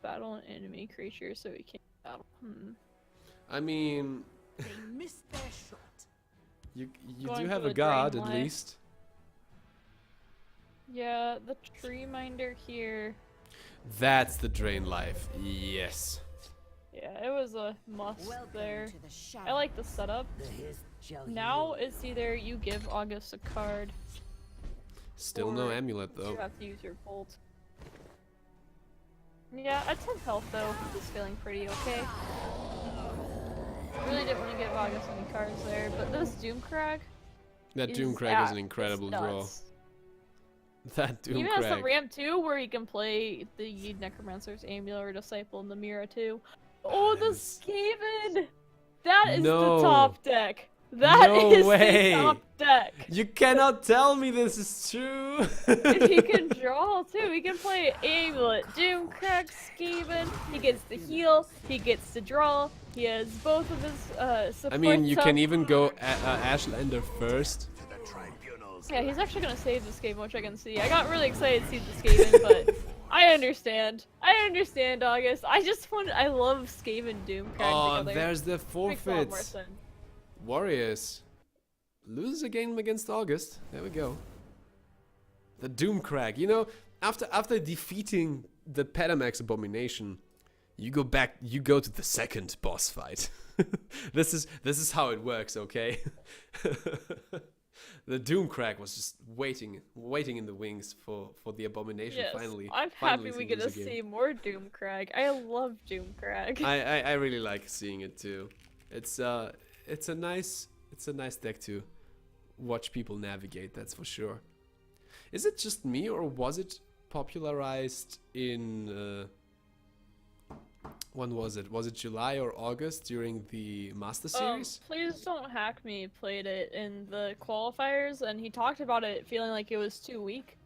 [SPEAKER 2] battle an enemy creature so he can't battle.
[SPEAKER 7] I mean,
[SPEAKER 6] They missed their shot.
[SPEAKER 7] you
[SPEAKER 2] Going
[SPEAKER 7] do have
[SPEAKER 2] to
[SPEAKER 7] a
[SPEAKER 2] a
[SPEAKER 7] guard
[SPEAKER 2] drain
[SPEAKER 7] at
[SPEAKER 2] life.
[SPEAKER 7] least.
[SPEAKER 2] Yeah, the tree minder here.
[SPEAKER 7] That's the drain life. Yes.
[SPEAKER 2] Yeah, it was a must
[SPEAKER 6] Welcome
[SPEAKER 2] there.
[SPEAKER 6] to the shadow.
[SPEAKER 2] I like the setup.
[SPEAKER 6] The hist shall
[SPEAKER 2] Now
[SPEAKER 6] heal.
[SPEAKER 2] it's either you give August a card,
[SPEAKER 7] Still no
[SPEAKER 2] Or
[SPEAKER 7] amulet though.
[SPEAKER 2] you have to use your bolt. Yeah, at 10 health though, he's feeling pretty okay. Really didn't want to give August any cards there, but this Doomcrag
[SPEAKER 7] That
[SPEAKER 2] is
[SPEAKER 7] Doomcrag is
[SPEAKER 2] at-
[SPEAKER 7] an incredible
[SPEAKER 2] it's
[SPEAKER 7] draw.
[SPEAKER 2] nuts.
[SPEAKER 7] That
[SPEAKER 2] He even has some
[SPEAKER 7] Doomcrag.
[SPEAKER 2] ramp too, where he can play the Necromancer's Amulet or Disciple in the Mirror too. Oh, the
[SPEAKER 7] That is-
[SPEAKER 2] Skaven! That is
[SPEAKER 7] No.
[SPEAKER 2] the top deck. That
[SPEAKER 7] No
[SPEAKER 2] is
[SPEAKER 7] way.
[SPEAKER 2] the top deck.
[SPEAKER 7] You cannot tell me this is true.
[SPEAKER 2] And he can draw too. He can play Amulet, Doomcrag, Skaven. He gets to heal. He gets to draw. He has both of his support.
[SPEAKER 7] I mean, you
[SPEAKER 2] stuff.
[SPEAKER 7] can even go Ashlander first.
[SPEAKER 3] To the tribunal's
[SPEAKER 2] Yeah, he's actually gonna save the Skaven, which I can see. I got really excited to see the Skaven, but I understand. I understand, August. I love Skaven Doomcrag
[SPEAKER 7] Oh,
[SPEAKER 2] together.
[SPEAKER 7] there's the
[SPEAKER 2] Makes a lot more
[SPEAKER 7] forfeits.
[SPEAKER 2] sense.
[SPEAKER 7] Warriors loses a game against August. There we go. The Doomcrag. You know, after defeating the Petamax Abomination, you go back. You go to the second boss fight. this is how it works. Okay. The Doomcrag was just waiting in the wings for the Abomination.
[SPEAKER 2] Yes,
[SPEAKER 7] Finally,
[SPEAKER 2] I'm
[SPEAKER 7] finally
[SPEAKER 2] happy we
[SPEAKER 7] to
[SPEAKER 2] get
[SPEAKER 7] lose
[SPEAKER 2] to
[SPEAKER 7] a game.
[SPEAKER 2] see more Doomcrag. I love Doomcrag.
[SPEAKER 7] I really like seeing it too. It's a nice deck to watch people navigate, that's for sure. Is it just me, or was it popularized in when was it? Was it July or August during the Master Series?
[SPEAKER 2] Please Don't Hack Me played it in the qualifiers, and he talked about it feeling like it was too weak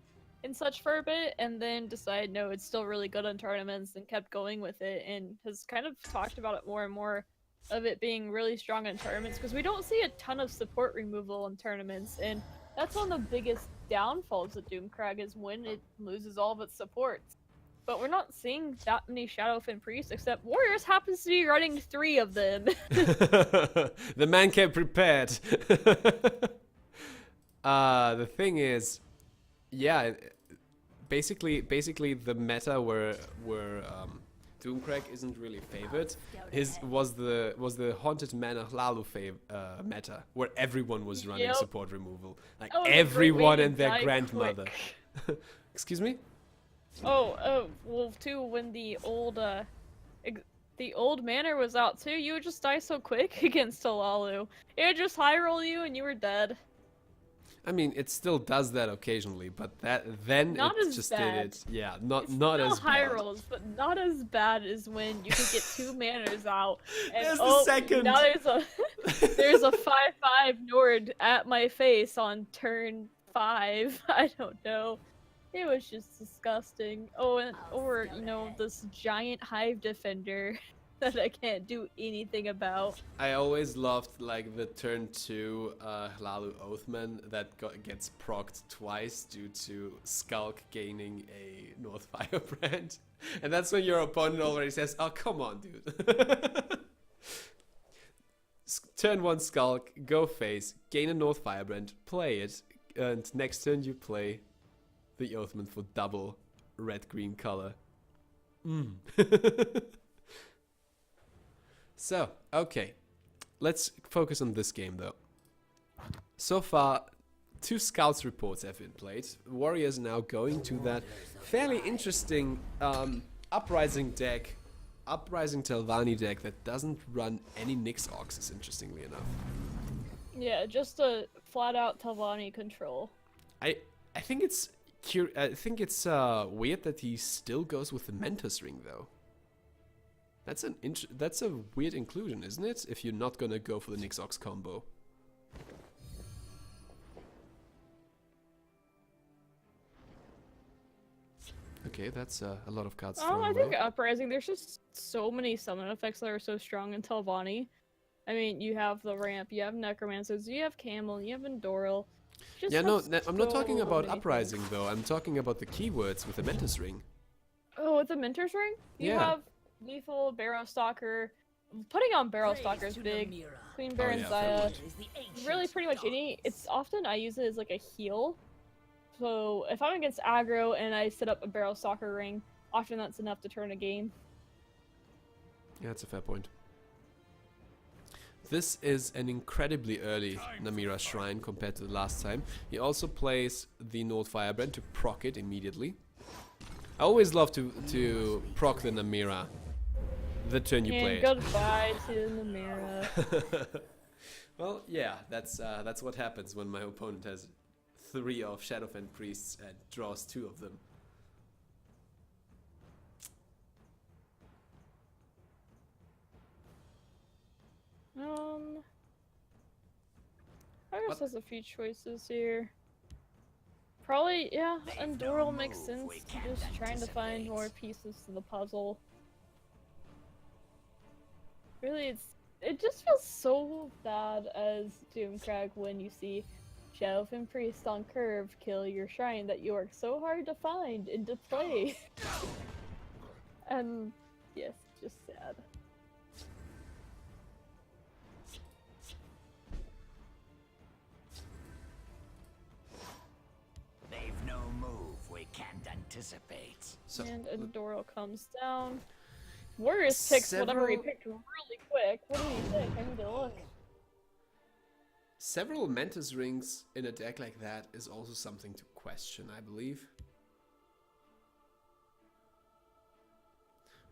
[SPEAKER 2] and such for a bit, and then decided no, it's still really good in tournaments, and kept going with it, and has kind of talked about it more and more of it being really strong in tournaments, because we don't see a ton of support removal in tournaments, and that's one of the biggest downfalls of Doomcrag is when it loses all of its supports. But we're not seeing that many Shadowfin priests, except Warriors happens to be running 3 of them.
[SPEAKER 7] The man came prepared. The thing is, yeah, basically the meta were Doomcrag isn't really favored. His was the Haunted Manor Hlalu meta, where everyone was running
[SPEAKER 2] Yep.
[SPEAKER 7] support removal. Like
[SPEAKER 2] That was a great way
[SPEAKER 7] everyone
[SPEAKER 2] to
[SPEAKER 7] and their
[SPEAKER 2] die
[SPEAKER 7] grandmother.
[SPEAKER 2] quick.
[SPEAKER 7] Excuse me?
[SPEAKER 2] Well, too, when the old manor was out too, you would just die so quick against Hlalu. It would just high roll you and you were dead.
[SPEAKER 7] I mean, it still does that occasionally, but then
[SPEAKER 2] Not
[SPEAKER 7] it
[SPEAKER 2] as
[SPEAKER 7] just
[SPEAKER 2] bad.
[SPEAKER 7] did it. Yeah, not
[SPEAKER 2] Still
[SPEAKER 7] as
[SPEAKER 2] high
[SPEAKER 7] bad.
[SPEAKER 2] rolls, but not as bad as when you could get 2 manors out. And
[SPEAKER 7] There's the second.
[SPEAKER 2] Now there's a 5/5 Nord at my face on turn 5. I don't know. It was just disgusting. Or this giant hive defender that I can't do anything about.
[SPEAKER 7] I always loved like the turn 2 Hlalu Oathman that gets procced twice due to Skulk gaining a North Firebrand. And that's when your opponent already says, oh, come on, dude. Turn 1 Skulk, go face, gain a North Firebrand, play it, and next turn you play the Oathman for double red-green color. So, okay. Let's focus on this game though. So far, 2 Scouts reports have been played. Warriors now going to that fairly interesting Uprising deck, Uprising Telvanni deck that doesn't run any Nyx Oxes, interestingly enough.
[SPEAKER 2] Yeah, just a flat-out Telvanni control.
[SPEAKER 7] I think it's weird that he still goes with the Mentor's Ring though. That's a weird inclusion, isn't it? If you're not gonna go for the Nyx Ox combo. Okay, that's a lot of cards thrown
[SPEAKER 2] I
[SPEAKER 7] away.
[SPEAKER 2] think Uprising, there's just so many summon effects that are so strong in Telvanni. I mean, you have the ramp, you have Necromancers, you have Camel, you have Endoral.
[SPEAKER 7] Yeah, no, I'm not talking
[SPEAKER 2] so
[SPEAKER 7] about
[SPEAKER 2] many
[SPEAKER 7] Uprising
[SPEAKER 2] things.
[SPEAKER 7] though. I'm talking about the keywords with the Mentor's Ring.
[SPEAKER 2] Oh, with the Mentor's Ring? You
[SPEAKER 7] Yeah.
[SPEAKER 2] have Lethal, Barrow Stalker. Putting on Barrow Stalker is big. Queen Baron
[SPEAKER 7] yeah,
[SPEAKER 2] Zaya.
[SPEAKER 7] fair
[SPEAKER 2] Really, pretty much any. It's often I use it as like a heal. So if I'm against aggro and I set up a Barrow Stalker ring, often that's enough to turn a game.
[SPEAKER 7] Yeah, that's a fair point. This is an incredibly early Namira Shrine compared to the last time. He also plays the Nord Firebrand to proc it immediately. I always love to proc the Namira the turn you play
[SPEAKER 2] And
[SPEAKER 7] it.
[SPEAKER 2] goodbye to Namira.
[SPEAKER 7] Well, yeah, that's what happens when my opponent has 3 of Shadowfen Priests and draws 2 of them.
[SPEAKER 2] I guess there's a few choices here. Probably, yeah, Endoral makes sense. Just trying to find more pieces to the puzzle. Really, it just feels so bad as Doomcrag when you see Shadowfen Priest on curve kill your shrine that you worked so hard to find and to play. And yes, just sad.
[SPEAKER 3] They've no move we can't anticipate.
[SPEAKER 7] So
[SPEAKER 2] And Endoral comes down. Warriors picks whatever he
[SPEAKER 7] Several-
[SPEAKER 2] picked really quick. What do you think? I need to look.
[SPEAKER 7] several Mentor's Rings in a deck like that is also something to question, I believe.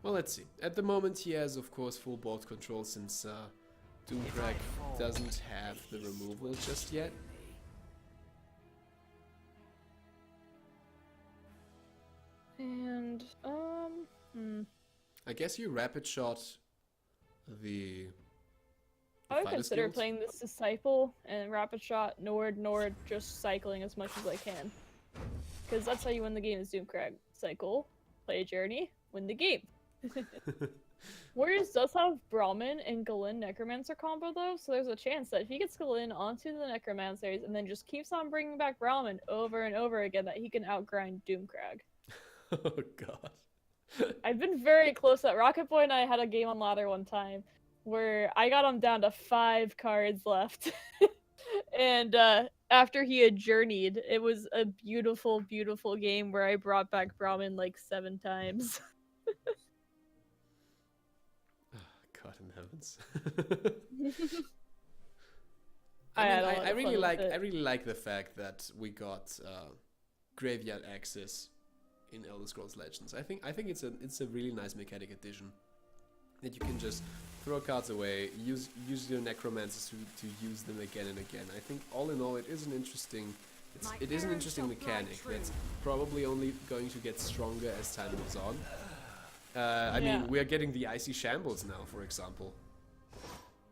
[SPEAKER 7] Well, let's see. At the moment, he has, of course, full board control since Doomcrag doesn't have the removal just yet.
[SPEAKER 2] And,
[SPEAKER 7] I guess you rapid shot the
[SPEAKER 2] I would
[SPEAKER 7] fighter
[SPEAKER 2] consider
[SPEAKER 7] skills?
[SPEAKER 2] playing this Disciple and Rapid Shot, Nord, just cycling as much as I can. Because that's how you win the game is Doomcrag. Cycle, play a journey, win the game. Warriors does have Brahmin and Galin Necromancer combo though, so there's a chance that if he gets Galin onto the Necromancers and then just keeps on bringing back Brahmin over and over again, that he can outgrind Doomcrag.
[SPEAKER 7] Oh god.
[SPEAKER 2] I've been very close. That Rocket Boy and I had a game on ladder one time where I got him down to 5 cards left. And after he had journeyed, it was a beautiful, beautiful game where I brought back Brahmin like 7 times.
[SPEAKER 7] once.
[SPEAKER 2] I had a lot
[SPEAKER 7] I
[SPEAKER 2] of
[SPEAKER 7] really
[SPEAKER 2] fun
[SPEAKER 7] like
[SPEAKER 2] with it.
[SPEAKER 7] I really like the fact that we got graveyard access in Elder Scrolls Legends. I think it's a really nice mechanic addition that you can just throw cards away, use your necromancers to use them again and again. I think all in all, it is an interesting mechanic that's probably only going to get stronger as time goes on. I mean, we are getting the icy shambles now, for example.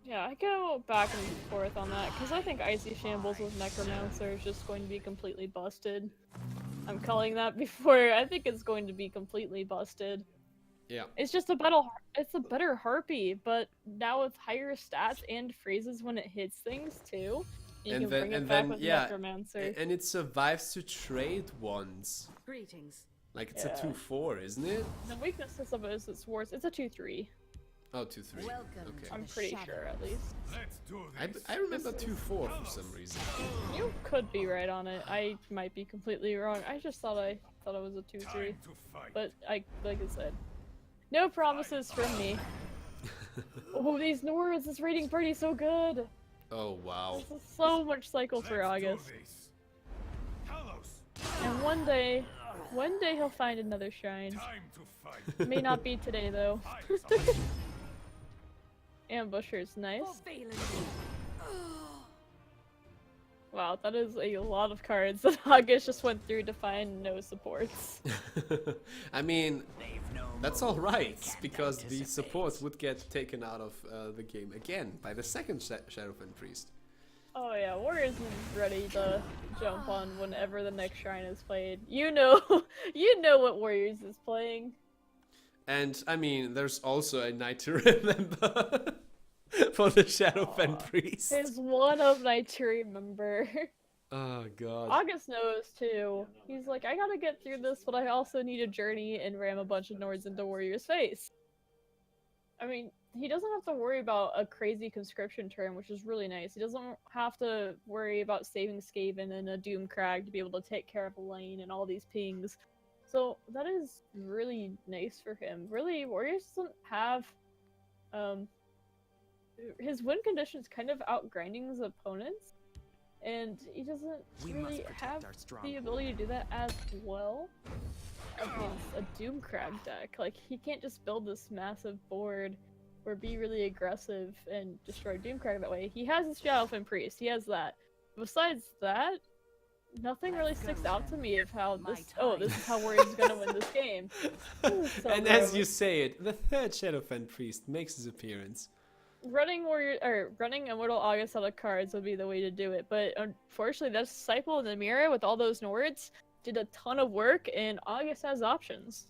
[SPEAKER 2] Yeah, I go back and forth on that, because I think Icy Shambles with Necromancer is just going to be completely busted. I'm calling that before. I think it's going to be completely busted.
[SPEAKER 7] Yeah.
[SPEAKER 2] It's just it's a better Harpy, but now with higher stats and phrases when it hits things too. You can bring it back with Necromancer.
[SPEAKER 7] And it survives to trade once.
[SPEAKER 4] Greetings.
[SPEAKER 7] Like it's a 2/4, isn't it?
[SPEAKER 2] The weaknesses of it is its worse. It's a 2/3.
[SPEAKER 7] Oh, 2/3.
[SPEAKER 6] Welcome
[SPEAKER 7] Okay.
[SPEAKER 6] to
[SPEAKER 2] I'm
[SPEAKER 6] the
[SPEAKER 2] pretty
[SPEAKER 6] shadows.
[SPEAKER 2] sure, at least.
[SPEAKER 5] Let's do this.
[SPEAKER 7] I remember 2/4 for some reason.
[SPEAKER 2] You could be right on it. I might be completely wrong. I just thought it was a 2/3.
[SPEAKER 5] Time to fight.
[SPEAKER 2] But like I said, no promises from me. Oh, these Nords, this rating party's so good.
[SPEAKER 7] Oh wow.
[SPEAKER 2] This is so much cycle for
[SPEAKER 5] Let's do
[SPEAKER 2] August.
[SPEAKER 5] this. Talos,
[SPEAKER 2] And one day he'll find another shrine.
[SPEAKER 5] time to fight.
[SPEAKER 2] It may not be today though.
[SPEAKER 5] Eyes on you.
[SPEAKER 2] Ambusher's nice.
[SPEAKER 4] Phelan.
[SPEAKER 2] Wow, that is a lot of cards that August just went through to find no supports.
[SPEAKER 7] I mean,
[SPEAKER 3] They've no
[SPEAKER 7] that's
[SPEAKER 3] move
[SPEAKER 7] all right,
[SPEAKER 3] we can't
[SPEAKER 7] because the
[SPEAKER 3] anticipate.
[SPEAKER 7] support would get taken out of the game again by the second Shadowfen Priest.
[SPEAKER 2] Oh yeah, Warriors is ready to jump on whenever the next shrine is played. You know, you know what Warriors is playing.
[SPEAKER 7] And I mean, there's also a night to remember for the Shadowfen Priest.
[SPEAKER 2] Is one of Night to Remember.
[SPEAKER 7] Oh god.
[SPEAKER 2] August knows too. He's like, I gotta get through this, but I also need a journey and ram a bunch of Nords into Warrior's face. I mean, he doesn't have to worry about a crazy conscription turn, which is really nice. He doesn't have to worry about saving Skaven and a Doomcrag to be able to take care of a lane and all these pings. So that is really nice for him. Really, Warriors doesn't have his win conditions kind of outgrinding his opponents, and he doesn't really have the ability to do that as well against a Doomcrag deck. Like, he can't just build this massive board or be really aggressive and destroy Doomcrag that way. He has his Shadowfen Priest, he has that. Besides that, nothing really sticks out to me of how this is how Warriors is gonna win this game. So
[SPEAKER 7] And as you say it, the third Shadowfen Priest makes his appearance.
[SPEAKER 2] running Immortal August out of cards would be the way to do it, but unfortunately that Disciple in the Mirror with all those Nords did a ton of work, and August has options.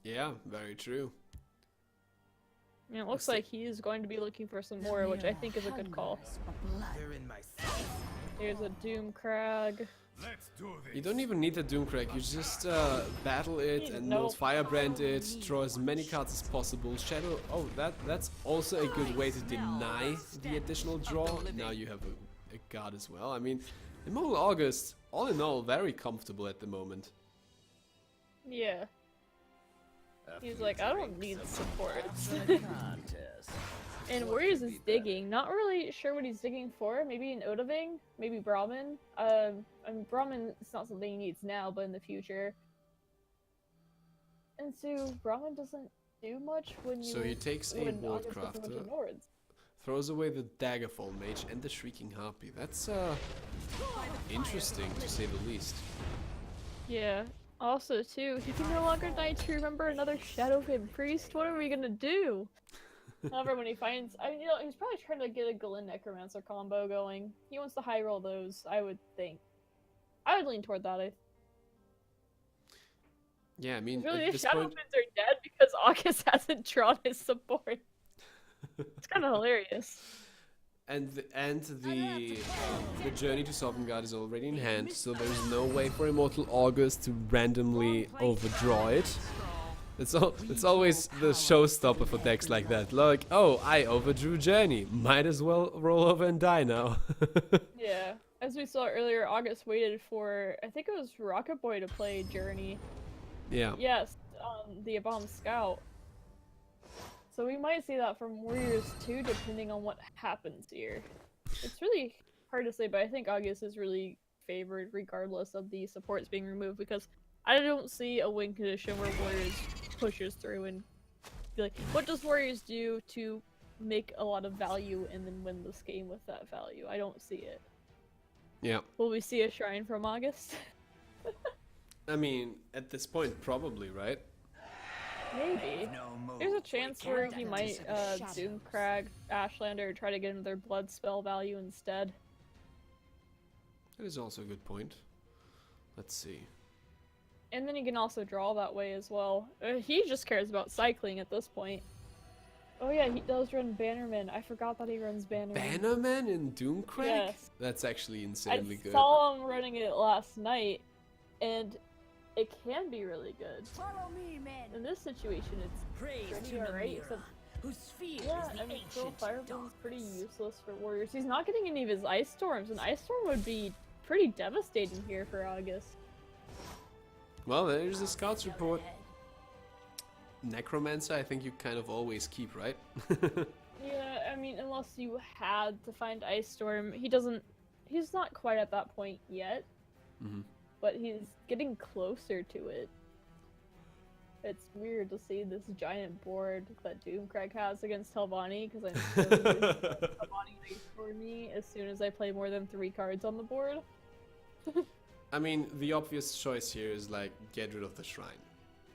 [SPEAKER 7] Yeah, very true.
[SPEAKER 2] And it looks like he is going to be looking for some more, which I think is a good call.
[SPEAKER 3] They're in my
[SPEAKER 2] Here's a Doomcrag.
[SPEAKER 5] Let's do this.
[SPEAKER 7] You don't even need the Doomcrag, you just battle it and
[SPEAKER 2] Nope.
[SPEAKER 7] Firebrand it, draw as many cards as possible. Shadow, oh, that's also a good way to deny the additional draw. Now you have a guard as well. I mean, Immortal August, all in all, very comfortable at the moment.
[SPEAKER 2] Yeah. He's like, I don't need support.
[SPEAKER 3] contest.
[SPEAKER 2] And Warriors is digging. Not really sure what he's digging for. Maybe an Odaving? Maybe Brahmin? I mean, Brahmin is not something he needs now, but in the future. And so, Brahmin doesn't do much when you...
[SPEAKER 7] So he takes a
[SPEAKER 2] when August gets a bunch
[SPEAKER 7] Wardcrafter,
[SPEAKER 2] of Nords.
[SPEAKER 7] throws away the Daggerfall Mage and the Shrieking Harpy. That's interesting to say the least.
[SPEAKER 2] Yeah. Also, too, he can no longer Night to Remember another Shadowfen Priest. What are we gonna do? However, when he finds... I mean, you know, he's probably trying to get a Galen Necromancer combo going. He wants to high roll those, I would think. I would lean toward that.
[SPEAKER 7] Yeah, I mean,
[SPEAKER 2] Really,
[SPEAKER 7] at
[SPEAKER 2] the
[SPEAKER 7] this point,
[SPEAKER 2] Shadowfens are dead because August hasn't drawn his support. It's kind of hilarious.
[SPEAKER 7] and the journey to Sovngarde is already in hand, so there's no way for Immortal August to randomly overdraw it. It's always the showstopper for decks like that. Like, oh, I overdrew Journey. Might as well roll over and die now.
[SPEAKER 2] Yeah. As we saw earlier, August waited for, I think it was Rocket Boy to play Journey.
[SPEAKER 7] Yeah.
[SPEAKER 2] Yes, the Bomb Scout. So we might see that from Warriors too, depending on what happens here. It's really hard to say, but I think August is really favored regardless of the supports being removed, because I don't see a win condition where Warriors pushes through and be like, what does Warriors do to make a lot of value and then win this game with that value? I don't see it.
[SPEAKER 7] Yeah.
[SPEAKER 2] Will we see a shrine from August?
[SPEAKER 7] I mean, at this point, probably, right?
[SPEAKER 2] Maybe. There's a chance where he might Doomcrag Ashlander or try to get another blood spell value instead.
[SPEAKER 7] That is also a good point. Let's see.
[SPEAKER 2] And then he can also draw that way as well. He just cares about cycling at this point. Oh yeah, he does run Bannerman. I forgot that he runs Bannerman.
[SPEAKER 7] Bannerman in Doomcrag?
[SPEAKER 2] Yes.
[SPEAKER 7] That's actually insanely good.
[SPEAKER 2] I saw him running it last night, and it can be really good.
[SPEAKER 6] Follow me, men.
[SPEAKER 2] In this situation, it's
[SPEAKER 6] Praise
[SPEAKER 2] pretty
[SPEAKER 6] to
[SPEAKER 2] alright.
[SPEAKER 6] Namira, whose sphere
[SPEAKER 2] Yeah,
[SPEAKER 6] is the
[SPEAKER 2] I mean, Pearl
[SPEAKER 6] ancient
[SPEAKER 2] Fireball's
[SPEAKER 6] darkness.
[SPEAKER 2] pretty useless for Warriors. He's not getting any of his Ice Storms, and Ice Storm would be pretty devastating here for August.
[SPEAKER 7] Well, there's the scouts report. Necromancer, I think you kind of always keep, right?
[SPEAKER 2] Yeah, I mean, unless you had to find Ice Storm, he's not quite at that point yet. But he's getting closer to it. It's weird to see this giant board that Doomcrag has against Telvanni, because I'm so used to Telvanni Ice for me as soon as I play more than 3 cards on the board.
[SPEAKER 7] I mean, the obvious choice here is like, get rid of the shrine.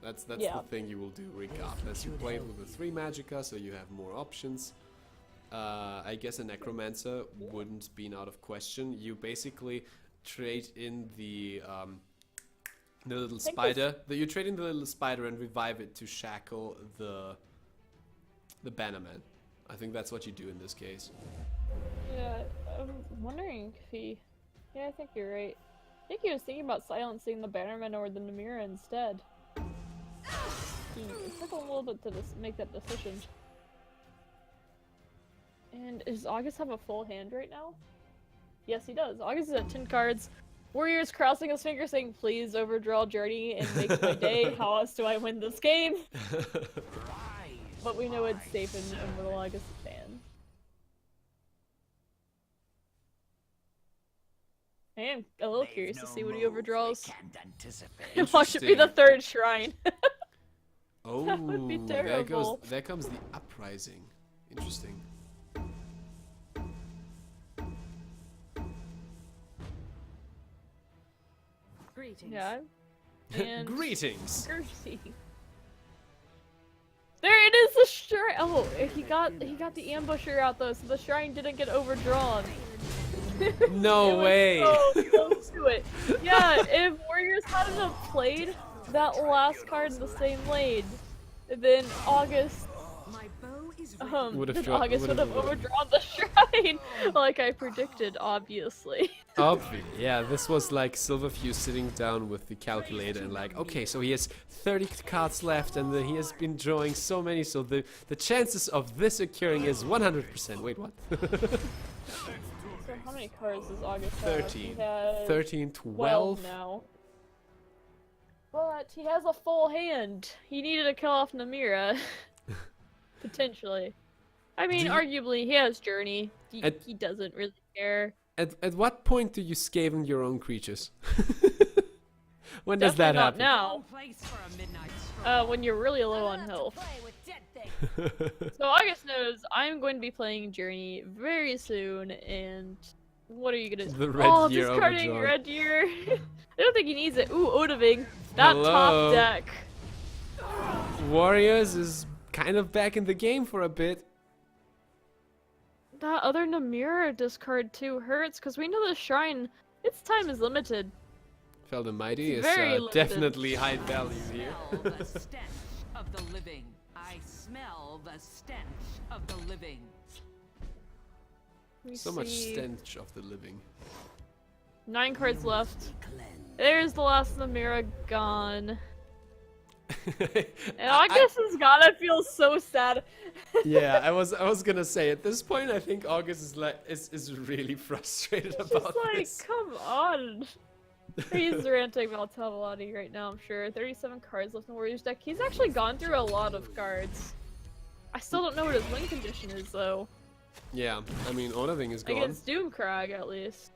[SPEAKER 7] That's
[SPEAKER 2] Yeah.
[SPEAKER 7] the thing you will do regardless. You play it with a 3 Magicka, so you have more options. I guess a Necromancer wouldn't be out of question. You basically trade in the little spider. You trade in the little spider and revive it to shackle the Bannerman. I think that's what you do in this case.
[SPEAKER 2] Yeah, I'm wondering if he... Yeah, I think you're right. I think he was thinking about silencing the Bannerman or the Namira instead. It took a little bit to make that decision. And does August have a full hand right now? Yes, he does. August is at 10 cards. Warrior's crossing his fingers saying, please overdraw Journey and make my day. How else do I win this game? But we know it's safe in Little August's hands. I am a little curious to see what he overdraws. Watch it be the 3rd shrine.
[SPEAKER 7] Oh,
[SPEAKER 2] That would be terrible.
[SPEAKER 7] There comes the Uprising. Interesting.
[SPEAKER 8] Greetings.
[SPEAKER 2] Yeah. And
[SPEAKER 7] Greetings.
[SPEAKER 2] Gertie. There it is, the shrine. Oh, he got the ambusher out though, so the shrine didn't get overdrawn.
[SPEAKER 7] No
[SPEAKER 2] It
[SPEAKER 7] way.
[SPEAKER 2] was so close to it. Yeah, if Warriors hadn't have played that last card in the same lane, then August
[SPEAKER 4] My bow is ready.
[SPEAKER 7] Would've
[SPEAKER 2] then August would have overdrawn the shrine, like I predicted, obviously.
[SPEAKER 7] Yeah, this was like Silverfuse sitting down with the calculator and like, okay, so he has 30 cards left and he has been drawing so many, so the chances of this occurring is 100%. Wait, what?
[SPEAKER 2] So how many cards does August have?
[SPEAKER 7] 13.
[SPEAKER 2] He has
[SPEAKER 7] 13, 12.
[SPEAKER 2] now. But he has a full hand. He needed to kill off Namira. Potentially. I mean, arguably, he has Journey. He doesn't really care.
[SPEAKER 7] At what point do you Skaven your own creatures? When does that happen?
[SPEAKER 2] Not
[SPEAKER 8] Place for a midnight
[SPEAKER 2] now. When you're really low on health. So August knows I'm going to be playing Journey very soon, and what are you gonna do?
[SPEAKER 7] The Red Deer
[SPEAKER 2] discarding
[SPEAKER 7] overdrawn.
[SPEAKER 2] Red Deer. I don't think he needs it. Ooh, Odoving. That
[SPEAKER 7] Hello.
[SPEAKER 2] top deck.
[SPEAKER 7] Warriors is kind of back in the game for a bit.
[SPEAKER 2] That other Namira discard too hurts, because we know the shrine, its time is limited.
[SPEAKER 7] Felt Mighty is
[SPEAKER 2] Very limited.
[SPEAKER 7] definitely high value here.
[SPEAKER 8] Smell the stench of the living. I smell the stench of the living.
[SPEAKER 2] Let me
[SPEAKER 7] So much
[SPEAKER 2] see.
[SPEAKER 7] stench of the living.
[SPEAKER 2] 9 cards left. There's the last Namira gone. And August has gotta feel so sad.
[SPEAKER 7] Yeah, I was gonna say at this point I think August is like is really frustrated
[SPEAKER 2] It's
[SPEAKER 7] about
[SPEAKER 2] just like,
[SPEAKER 7] this.
[SPEAKER 2] come on. He's ranting about Tavalati right now, I'm sure. 37 cards left in the Warriors deck. He's actually gone through a lot of cards. I still don't know what his win condition is though.
[SPEAKER 7] Yeah, I mean, Odahviing is gone.
[SPEAKER 2] Against Doomcrag at least.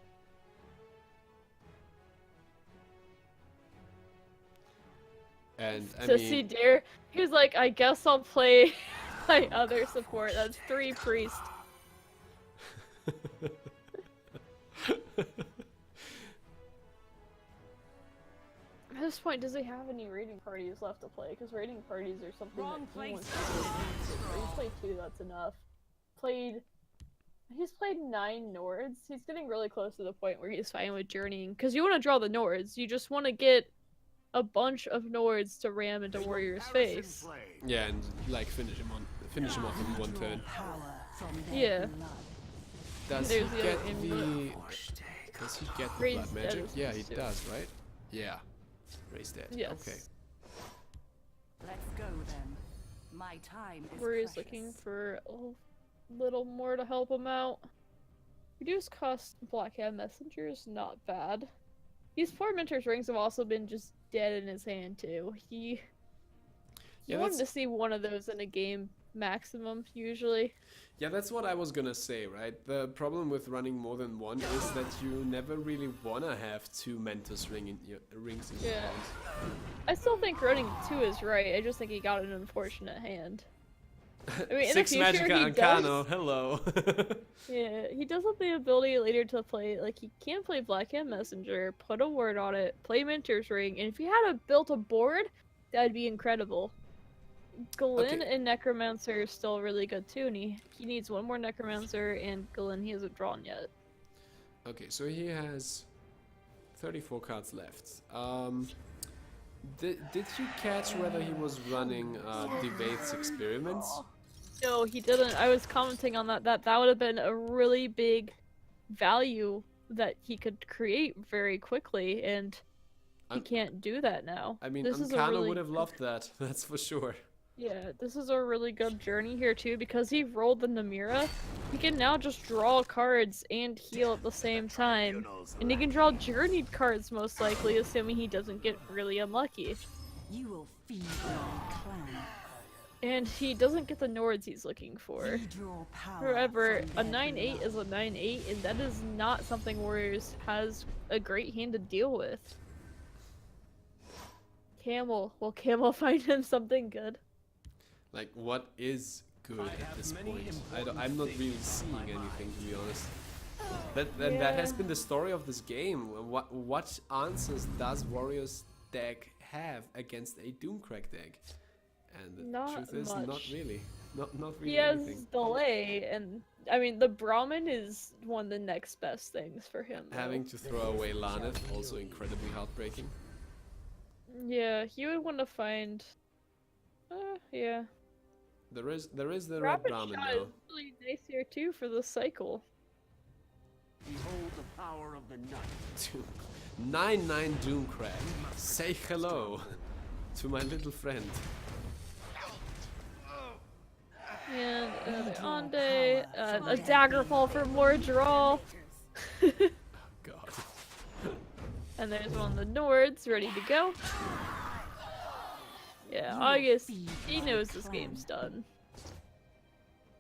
[SPEAKER 7] And I
[SPEAKER 2] So
[SPEAKER 7] mean,
[SPEAKER 2] see, Dare, he was like, I guess I'll play my other support. That's 3 priests. At this point, does he have any raiding parties left to play? Because raiding parties are something
[SPEAKER 8] Wrong
[SPEAKER 2] that he
[SPEAKER 8] place.
[SPEAKER 2] wants to do. He's played 2, that's enough. He's played 9 Nords. He's getting really close to the point where he's fine with journeying. Because you want to draw the Nords, you just want to get a bunch of Nords to ram into Warrior's face.
[SPEAKER 7] yeah, and like finish him off in one turn.
[SPEAKER 6] Power from their
[SPEAKER 2] Yeah.
[SPEAKER 6] blood.
[SPEAKER 7] Does he
[SPEAKER 2] There's the
[SPEAKER 7] get
[SPEAKER 2] other
[SPEAKER 7] the?
[SPEAKER 2] input.
[SPEAKER 7] Does he get the
[SPEAKER 2] Raise
[SPEAKER 7] blood magic?
[SPEAKER 2] status
[SPEAKER 7] Yeah, he
[SPEAKER 2] too.
[SPEAKER 7] does, right? Yeah, raise that.
[SPEAKER 2] Yes.
[SPEAKER 7] Okay.
[SPEAKER 6] Let's go then. My time is
[SPEAKER 2] Warrior's
[SPEAKER 6] precious.
[SPEAKER 2] looking for a little more to help him out. Reduce cost Blackhand Messengers, not bad. These poor Mentor's Rings have also been just dead in his hand too. He
[SPEAKER 7] Yeah,
[SPEAKER 2] wanted to
[SPEAKER 7] that's
[SPEAKER 2] see one of those in a game maximum, usually.
[SPEAKER 7] yeah, that's what I was gonna say, right? The problem with running more than one is that you never really wanna have 2 Mentos rings in your
[SPEAKER 2] Yeah.
[SPEAKER 7] hand.
[SPEAKER 2] I still think running 2 is right, I just think he got an unfortunate hand. I mean, in
[SPEAKER 7] 6
[SPEAKER 2] the future,
[SPEAKER 7] Magica
[SPEAKER 2] he
[SPEAKER 7] Arcano,
[SPEAKER 2] does,
[SPEAKER 7] hello.
[SPEAKER 2] yeah, he does have the ability later to play, like, he can play Blackhand Messenger, put a word on it, play Mentor's Ring, and if he had built a board, that'd be incredible. Galen
[SPEAKER 7] Okay.
[SPEAKER 2] and Necromancer are still really good too, and he needs one more Necromancer, and Galen he hasn't drawn yet.
[SPEAKER 7] Okay, so he has 34 cards left. Did you catch whether he was running Devate's experiments?
[SPEAKER 2] No, he didn't. I was commenting on that. That would have been a really big value that he could create very quickly, and he
[SPEAKER 7] I'm-
[SPEAKER 2] can't do that now.
[SPEAKER 7] I mean,
[SPEAKER 2] this is a
[SPEAKER 7] Arcano
[SPEAKER 2] really
[SPEAKER 7] would have loved that, that's for sure.
[SPEAKER 2] Yeah, this is a really good journey here too, because he rolled the Namira. He can now just draw cards and heal at the same time, and he can draw journeyed cards most likely, assuming he doesn't get really unlucky.
[SPEAKER 6] You will feed my clan.
[SPEAKER 2] And he doesn't get the Nords he's looking for.
[SPEAKER 6] You draw power
[SPEAKER 2] However,
[SPEAKER 6] from
[SPEAKER 2] a
[SPEAKER 6] their
[SPEAKER 2] 9/8
[SPEAKER 6] blood.
[SPEAKER 2] is a 9/8, and that is not something Warriors has a great hand to deal with. Camel. Will Camel find him something good?
[SPEAKER 7] Like, what is good at this point? I'm not really seeing anything, to be honest. That has
[SPEAKER 2] Yeah.
[SPEAKER 7] been the story of this game. What answers does Warriors deck have against a Doomcrag deck? And the
[SPEAKER 2] Not
[SPEAKER 7] truth is, not
[SPEAKER 2] much.
[SPEAKER 7] really. Not really
[SPEAKER 2] He has
[SPEAKER 7] anything.
[SPEAKER 2] delay, and I mean the Brahmin is one of the next best things for him. though.
[SPEAKER 7] Having to throw away Laneth, also incredibly heartbreaking.
[SPEAKER 2] Yeah, he would want to find. Yeah.
[SPEAKER 7] There is the Red
[SPEAKER 2] Rapid
[SPEAKER 7] Brahmin
[SPEAKER 2] Shot
[SPEAKER 7] now.
[SPEAKER 2] is really nice here too for the cycle.
[SPEAKER 5] Behold the power of the night.
[SPEAKER 7] 9/9 Doomcrag. Say hello to my little friend.
[SPEAKER 2] And another Onday, a Daggerfall for more draw.
[SPEAKER 7] God.
[SPEAKER 2] And there's one of the Nords ready to go. Yeah, August, he knows this game's done.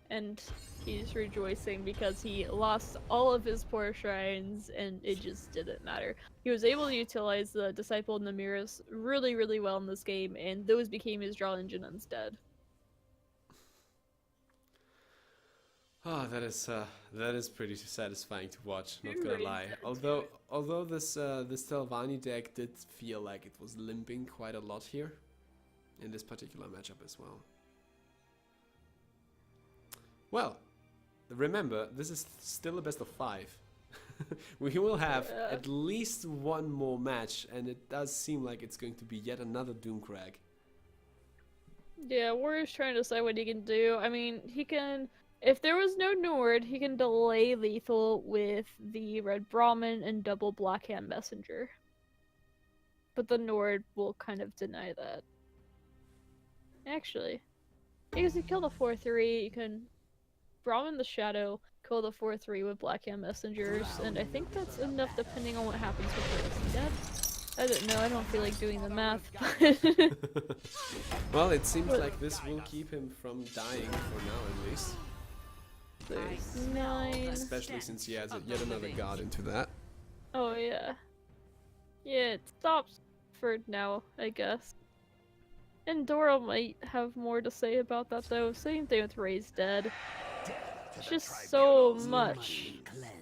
[SPEAKER 2] And he's rejoicing because he lost all of his poor shrines and it just didn't matter. He was able to utilize the Disciple Namiras really, really well in this game, and those became his draw engine instead.
[SPEAKER 7] that is pretty satisfying to watch. Not
[SPEAKER 2] Two
[SPEAKER 7] gonna
[SPEAKER 2] raids
[SPEAKER 7] lie.
[SPEAKER 2] there,
[SPEAKER 7] Although this Telvanni deck did feel like it was limping quite a lot here, in this particular matchup as well. Well, remember, this is still a best of 5. We will have
[SPEAKER 2] Yeah.
[SPEAKER 7] at least one more match, and it does seem like it's going to be yet another Doomcrag.
[SPEAKER 2] Yeah, Warrior's trying to decide what he can do. I mean, he can... If there was no Nord, he can delay lethal with the Red Brahmin and double Blackhand Messenger. But the Nord will kind of deny that. Actually, because you kill the 4/3, you can Brahmin the Shadow, kill the 4/3 with Blackhand Messengers, and I think that's enough depending on what happens with the rest dead. I don't know, I don't feel like doing the math.
[SPEAKER 7] Well, it seems like this will keep him from dying for now, at least.
[SPEAKER 2] There's 9.
[SPEAKER 7] Especially since he has yet another god into that.
[SPEAKER 2] Oh yeah. Yeah, it stops for now, I guess. And Dora might have more to say about that though. Same thing with Ray's Dead. It's just so much.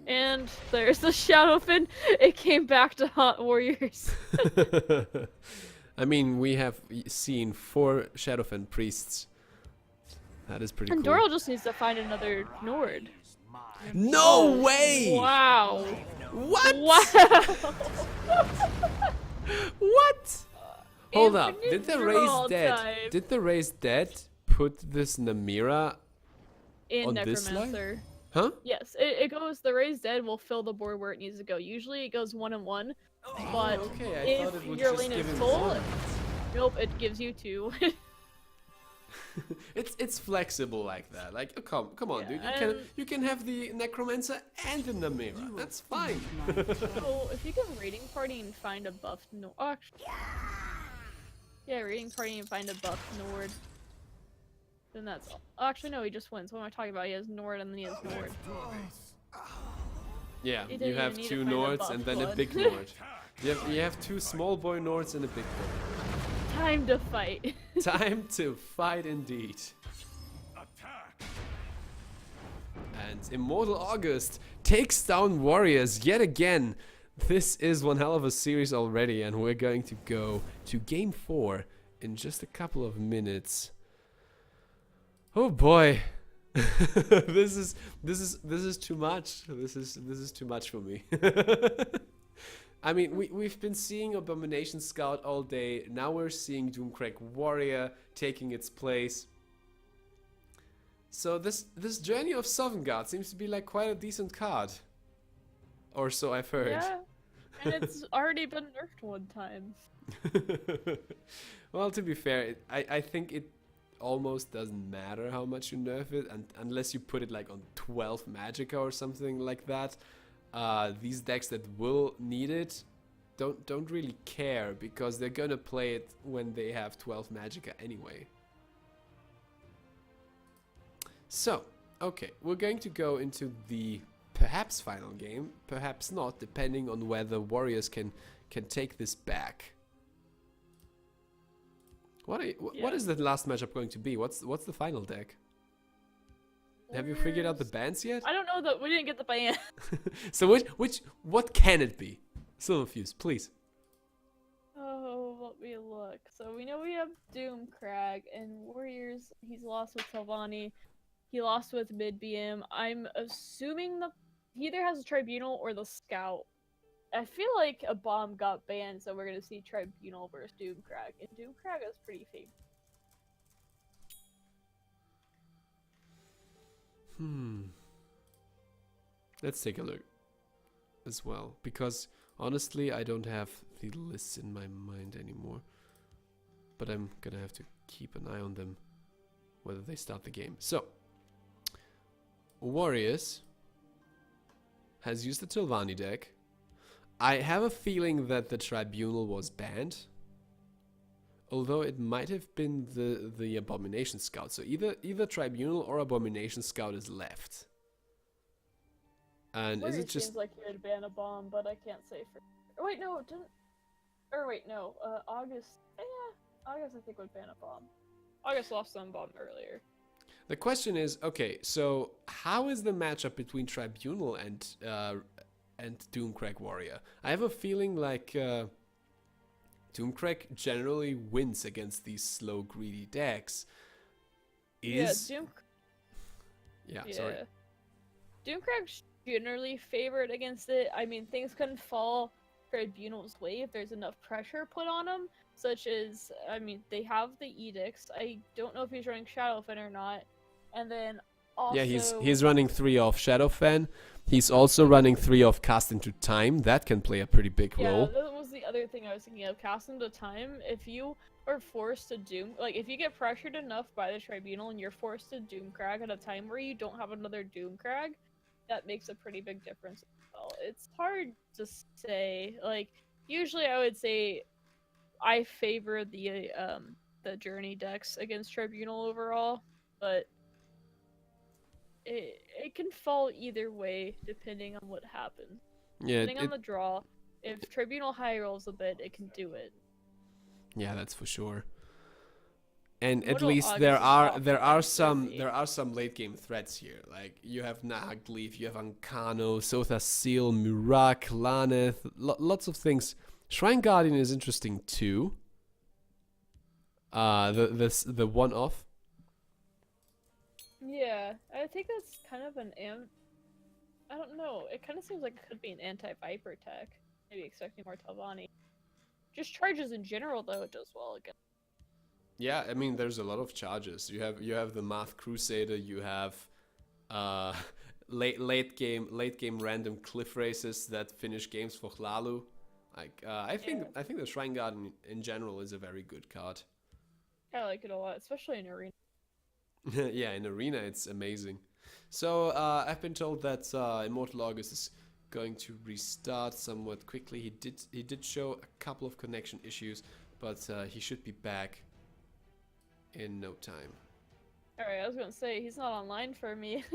[SPEAKER 2] And there's the Shadowfin. It came back to haunt warriors.
[SPEAKER 7] I mean, we have seen 4 Shadowfen priests. That is pretty
[SPEAKER 2] And
[SPEAKER 7] cool.
[SPEAKER 2] Doral just needs to find another Nord.
[SPEAKER 7] No way!
[SPEAKER 2] Wow.
[SPEAKER 7] What?
[SPEAKER 2] Wow.
[SPEAKER 7] What? Hold up.
[SPEAKER 2] Infinite
[SPEAKER 7] Did the
[SPEAKER 2] draw
[SPEAKER 7] Raised Dead?
[SPEAKER 2] type.
[SPEAKER 7] Did the Raised Dead put this Namira
[SPEAKER 2] In
[SPEAKER 7] on this line?
[SPEAKER 2] Necromancer.
[SPEAKER 7] Huh?
[SPEAKER 2] Yes, it goes. The Raised Dead will fill the board where it needs to go. Usually it goes 1 and 1, but
[SPEAKER 7] Okay, I
[SPEAKER 2] if
[SPEAKER 7] thought it would
[SPEAKER 2] your
[SPEAKER 7] just
[SPEAKER 2] lane
[SPEAKER 7] give
[SPEAKER 2] is
[SPEAKER 7] him
[SPEAKER 2] full,
[SPEAKER 7] one.
[SPEAKER 2] nope, it gives you 2.
[SPEAKER 7] It's flexible like that. Like, oh, come on,
[SPEAKER 2] Yeah,
[SPEAKER 7] dude. You can have the Necromancer and the Namira. That's fine.
[SPEAKER 2] So if you can raiding party and find a buff Nord, yeah, raiding party and find a buff Nord, then that's all. Actually, no, he just wins. What am I talking about? He has Nord and then he has Nord.
[SPEAKER 7] Yeah,
[SPEAKER 2] You
[SPEAKER 7] you
[SPEAKER 2] didn't
[SPEAKER 7] have
[SPEAKER 2] even need
[SPEAKER 7] 2
[SPEAKER 2] to find a
[SPEAKER 7] Nords
[SPEAKER 2] buff
[SPEAKER 7] and then a
[SPEAKER 2] one.
[SPEAKER 7] big Nord. You have 2 small boy Nords and a big boy.
[SPEAKER 2] Time to fight.
[SPEAKER 7] Time to fight indeed. And Immortal August takes down warriors yet again. This is one hell of a series already, and we're going to go to game 4 in just a couple of minutes. Oh boy. this is too much. This is too much for me. I mean, we've been seeing Abomination Scout all day. Now we're seeing Doomcrag Warrior taking its place. So this Journey of Sovngarde seems to be like quite a decent card. Or so I've heard.
[SPEAKER 2] Yeah, and it's already been nerfed 1 time.
[SPEAKER 7] Well, to be fair, I think it almost doesn't matter how much you nerf it, and unless you put it like on 12 Magicka or something like that. These decks that will need it don't really care, because they're gonna play it when they have 12 Magicka anyway. So, okay, we're going to go into the perhaps final game, perhaps not, depending on whether warriors can take this back. What is the last matchup going to be? What's the final deck? Have you figured out the bands yet?
[SPEAKER 2] I don't know that we didn't get the band.
[SPEAKER 7] So what can it be? Silverfuse, please.
[SPEAKER 2] Oh, let me look. So we know we have Doomcrag and Warriors. He's lost with Telvanni. He lost with Mid BM. I'm assuming he either has a Tribunal or the Scout. I feel like a bomb got banned, so we're gonna see Tribunal versus Doomcrag, and Doomcrag is pretty favored.
[SPEAKER 7] Let's take a look as well, because honestly I don't have the lists in my mind anymore, but I'm gonna have to keep an eye on them whether they start the game. So Warriors has used the Telvanni deck. I have a feeling that the Tribunal was banned, although it might have been the Abomination Scout. So either Tribunal or Abomination Scout is left. And
[SPEAKER 2] Warriors
[SPEAKER 7] is it just
[SPEAKER 2] seems like he would ban a bomb, but I can't say for. Or wait, no, didn't. Or wait, no. August. Yeah, August I think would ban a bomb. August lost some bomb earlier.
[SPEAKER 7] the question is, okay, so how is the matchup between Tribunal and Doomcrag Warrior? I have a feeling like Doomcrag generally wins against these slow, greedy decks.
[SPEAKER 2] Yeah, sorry. Doomcrag's generally favored against it. I mean, things can fall Tribunal's way if there's enough pressure put on them, such as, I mean, they have the edicts. I don't know if he's running Shadowfen or not. And then also...
[SPEAKER 7] Yeah, he's running 3 off Shadowfen. He's also running 3 off Cast into Time. That can play a pretty big role.
[SPEAKER 2] Yeah, that was the other thing I was thinking of. Cast into Time, if you are forced to if you get pressured enough by the Tribunal and you're forced to Doomcrag at a time where you don't have another Doomcrag, that makes a pretty big difference as well. It's hard to say, like, Usually, I would say I favor the journey decks against Tribunal overall, but it can fall either way depending on what happens.
[SPEAKER 7] Yeah,
[SPEAKER 2] Depending on the draw, if Tribunal high rolls a bit, it can do it.
[SPEAKER 7] yeah, that's for sure. And at
[SPEAKER 2] Immortal
[SPEAKER 7] least
[SPEAKER 2] August
[SPEAKER 7] there
[SPEAKER 2] is
[SPEAKER 7] are
[SPEAKER 2] awful
[SPEAKER 7] there are
[SPEAKER 2] against
[SPEAKER 7] some
[SPEAKER 2] Sophie.
[SPEAKER 7] there are some late game threats here. Like you have Nahagleaf, you have Ankano, Sotha Seal, Murak, Laneth, lots of things. Shrine Guardian is interesting too. The one off.
[SPEAKER 2] Yeah, I think that's kind of an I don't know. It kind of seems like it could be an anti-Viper tech. Maybe expecting more Talvani. Just charges in general, though, it does well again.
[SPEAKER 7] Yeah, I mean there's a lot of charges. You have the Math Crusader, you have late game random cliff races that finish games for Hlalu. Like I think the Shrine Guardian in general is a very good card.
[SPEAKER 2] I like it a lot, especially in Arena.
[SPEAKER 7] Yeah, in Arena it's amazing. So I've been told that Immortal August is going to restart somewhat quickly. He did show a couple of connection issues, but he should be back in no time.
[SPEAKER 2] Alright, I was gonna say, he's not online for me.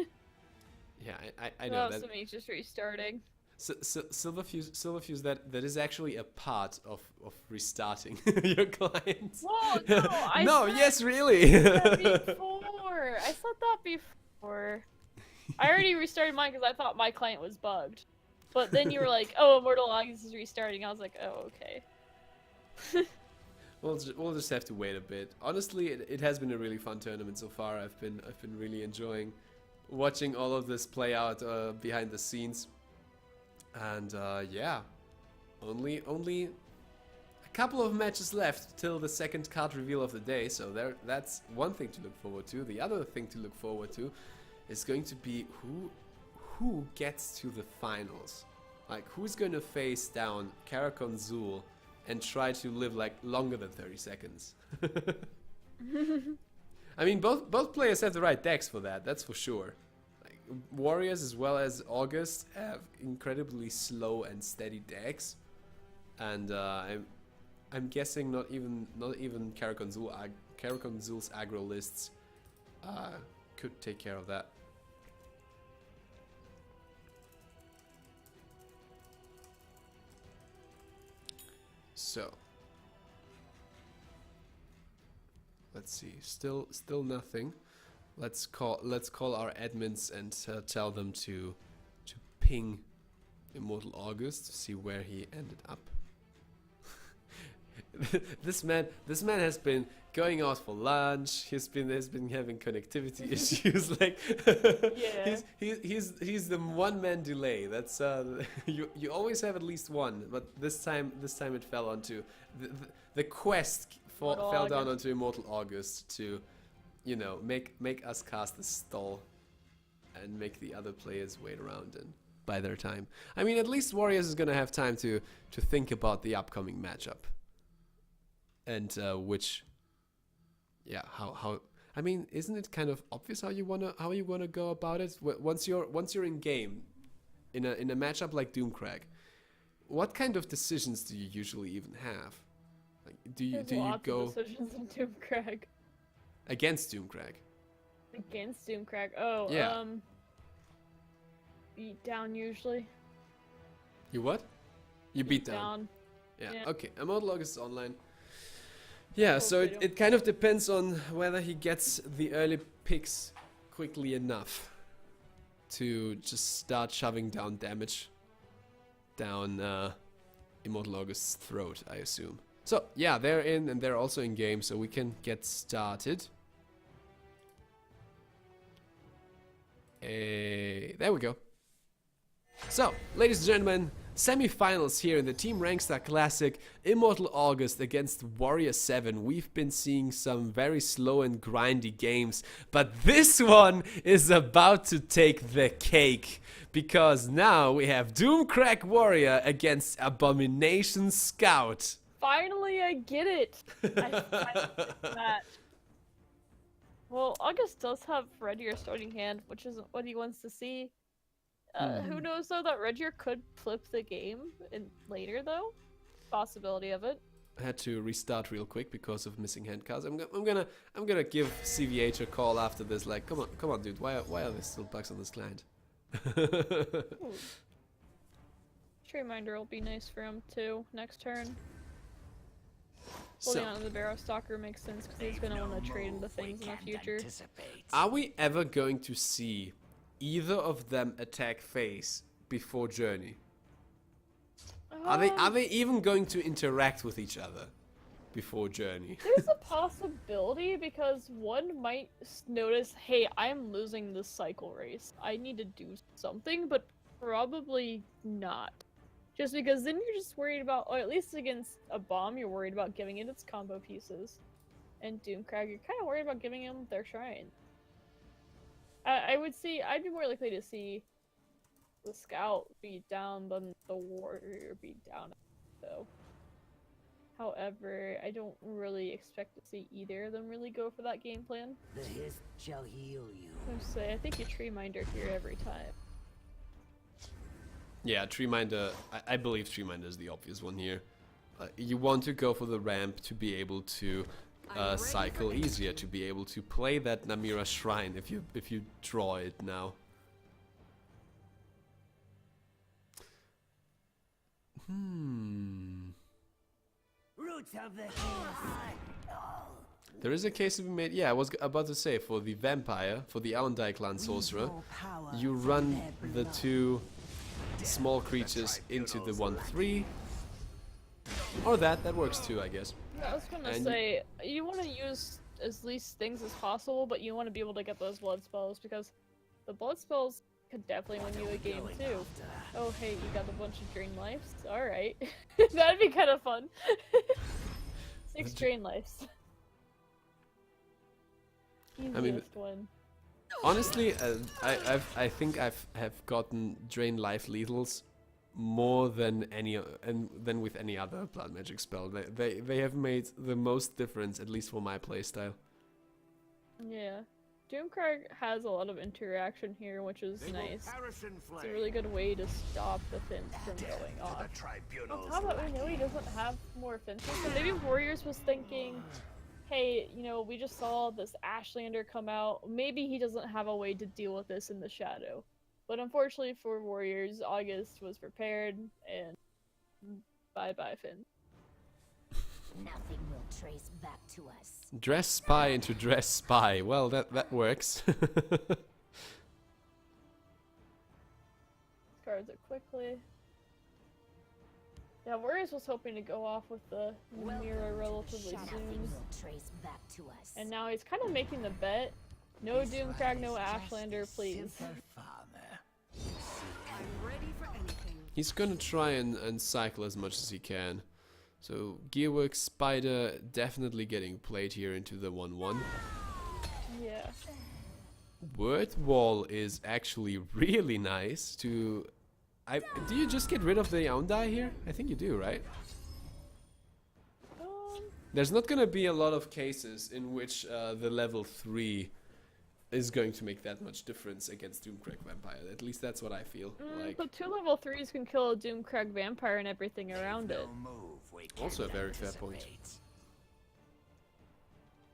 [SPEAKER 7] Yeah, I know that.
[SPEAKER 2] He's just restarting.
[SPEAKER 7] Silverfuse, that is actually a part of restarting your clients.
[SPEAKER 2] Whoa, no,
[SPEAKER 7] No, yes, really.
[SPEAKER 2] Before. I said that before. I already restarted mine because I thought my client was bugged. But then you were like, oh, Immortal August is restarting. I was like, oh, okay.
[SPEAKER 7] We'll just have to wait a bit. Honestly, it has been a really fun tournament so far. I've been really enjoying watching all of this play out behind the scenes. And yeah, only a couple of matches left till the second card reveal of the day. So that's one thing to look forward to. The other thing to look forward to is going to be who gets to the finals. Like who's going to face down Karakon Zul and try to live like longer than 30 seconds. I mean, both players have the right decks for that. That's for sure. Like Warriors as well as August have incredibly slow and steady decks, and I'm guessing not even Karakon Zul's aggro lists could take care of that. So let's see. Still nothing. Let's call our admins and tell them to ping Immortal August to see where he ended up. This man has been going out for lunch. He's been having connectivity issues. Like
[SPEAKER 2] Yeah.
[SPEAKER 7] he's the one man delay. That's you always have at least one, but this time it fell onto the quest fell down onto Immortal August to, you know, make us cast the stall and make the other players wait around and buy their time. I mean, at least Warriors is gonna have time to think about the upcoming matchup. And how I mean, isn't it kind of obvious how you wanna go about it? Once you're in game, in a matchup like Doomcrag, what kind of decisions do you usually even have? Like, do you go
[SPEAKER 2] of decisions in Doomcrag.
[SPEAKER 7] against Doomcrag?
[SPEAKER 2] Against Doomcrag. Oh,
[SPEAKER 7] Yeah.
[SPEAKER 2] Beat down usually.
[SPEAKER 7] You what? You beat down.
[SPEAKER 2] Yeah.
[SPEAKER 7] Yeah. Okay. Immortal August is online. Yeah, so it kind of depends on whether he gets the early picks quickly enough to just start shoving down damage down Immortal August's throat, I assume. So, yeah, they're in and they're also in game, so we can get started. There we go. So, ladies and gentlemen, semi-finals here in the Team Rankstar Classic, Immortal August against Warrior 7. We've been seeing some very slow and grindy games, but this one is about to take the cake, because now we have Doomcrag Warrior against Abomination Scout.
[SPEAKER 2] Finally, I get it. I finally get that. Well, August does have Regier starting hand, which isn't what he wants to see. Who knows though that Regier could flip the game later though? Possibility of it.
[SPEAKER 7] I had to restart real quick because of missing hand cards. I'm gonna give CVH a call after this. Like, come on, dude. Why are there still bugs on this client?
[SPEAKER 2] Ooh. Trade-minder will be nice for him too next turn. Holding
[SPEAKER 7] So,
[SPEAKER 2] on to the Barrow Stalker makes sense because he's gonna want to trade into things in the future.
[SPEAKER 7] are we ever going to see either of them attack face before Journey? Are they even going to interact with each other before Journey?
[SPEAKER 2] There's a possibility because one might notice, hey, I'm losing this cycle race. I need to do something, but probably not. Just because then you're just worried about, or at least against a bomb, you're worried about giving it its combo pieces. And Doomcrag, you're kind of worried about giving them their shrine. I'd be more likely to see the scout be down than the warrior be down, though. However, I don't really expect to see either of them really go for that game plan.
[SPEAKER 3] The hist shall heal you.
[SPEAKER 2] I think you Tree-minder here every time.
[SPEAKER 7] Yeah, Tree-minder. I believe Tree-minder is the obvious one here. You want to go for the ramp to be able to cycle easier, to be able to play that Namira Shrine if you draw it now.
[SPEAKER 3] Roots of the hist.
[SPEAKER 7] There is a case to be made. Yeah, I was about to say, for the vampire, for the Aondai clan sorcerer, you run the two small creatures into the 1/3, or that works too, I guess.
[SPEAKER 2] Yeah, I was gonna say, you want to use as least things as possible, but you want to be able to get those blood spells, because the blood spells could definitely win you a game too. Oh hey, you got a bunch of drain lives? Alright. That'd be kind of fun. 6 drain lives. Easiest
[SPEAKER 7] I mean,
[SPEAKER 2] one.
[SPEAKER 7] honestly, I think have gotten drain life lethals more than than with any other blood magic spell. They have made the most difference, at least for my playstyle.
[SPEAKER 2] Yeah. Doomcrag has a lot of interaction here, which is nice. It's a really good way to stop the fence from going off. On top of that, we know he doesn't have more fences, so maybe Warriors was thinking, hey, you know, we just saw this Ashlander come out, maybe he doesn't have a way to deal with this in the shadow. But unfortunately for Warriors, August was prepared, and bye-bye Finn.
[SPEAKER 6] Nothing will trace back to us.
[SPEAKER 7] Dress spy into dress spy. Well, that works.
[SPEAKER 2] Discards it quickly. Yeah, Warriors was hoping to go off with the mirror relatively
[SPEAKER 6] Nothing
[SPEAKER 2] soon.
[SPEAKER 6] will trace back to us.
[SPEAKER 2] And now he's kind of making the bet. No Doomcrag, no Ashlander, please.
[SPEAKER 4] I'm ready for anything.
[SPEAKER 7] He's gonna try and cycle as much as he can. So Gearworks, Spider definitely getting played here into the 1/1.
[SPEAKER 2] Yeah.
[SPEAKER 7] Word Wall is actually really nice to... do you just get rid of the Aondai here? I think you do, right? There's not gonna be a lot of cases in which the level 3 is going to make that much difference against Doomcrag Vampire. At least that's what I feel like.
[SPEAKER 2] But 2 level 3s can kill a Doomcrag Vampire and everything around it.
[SPEAKER 7] Also a very fair point.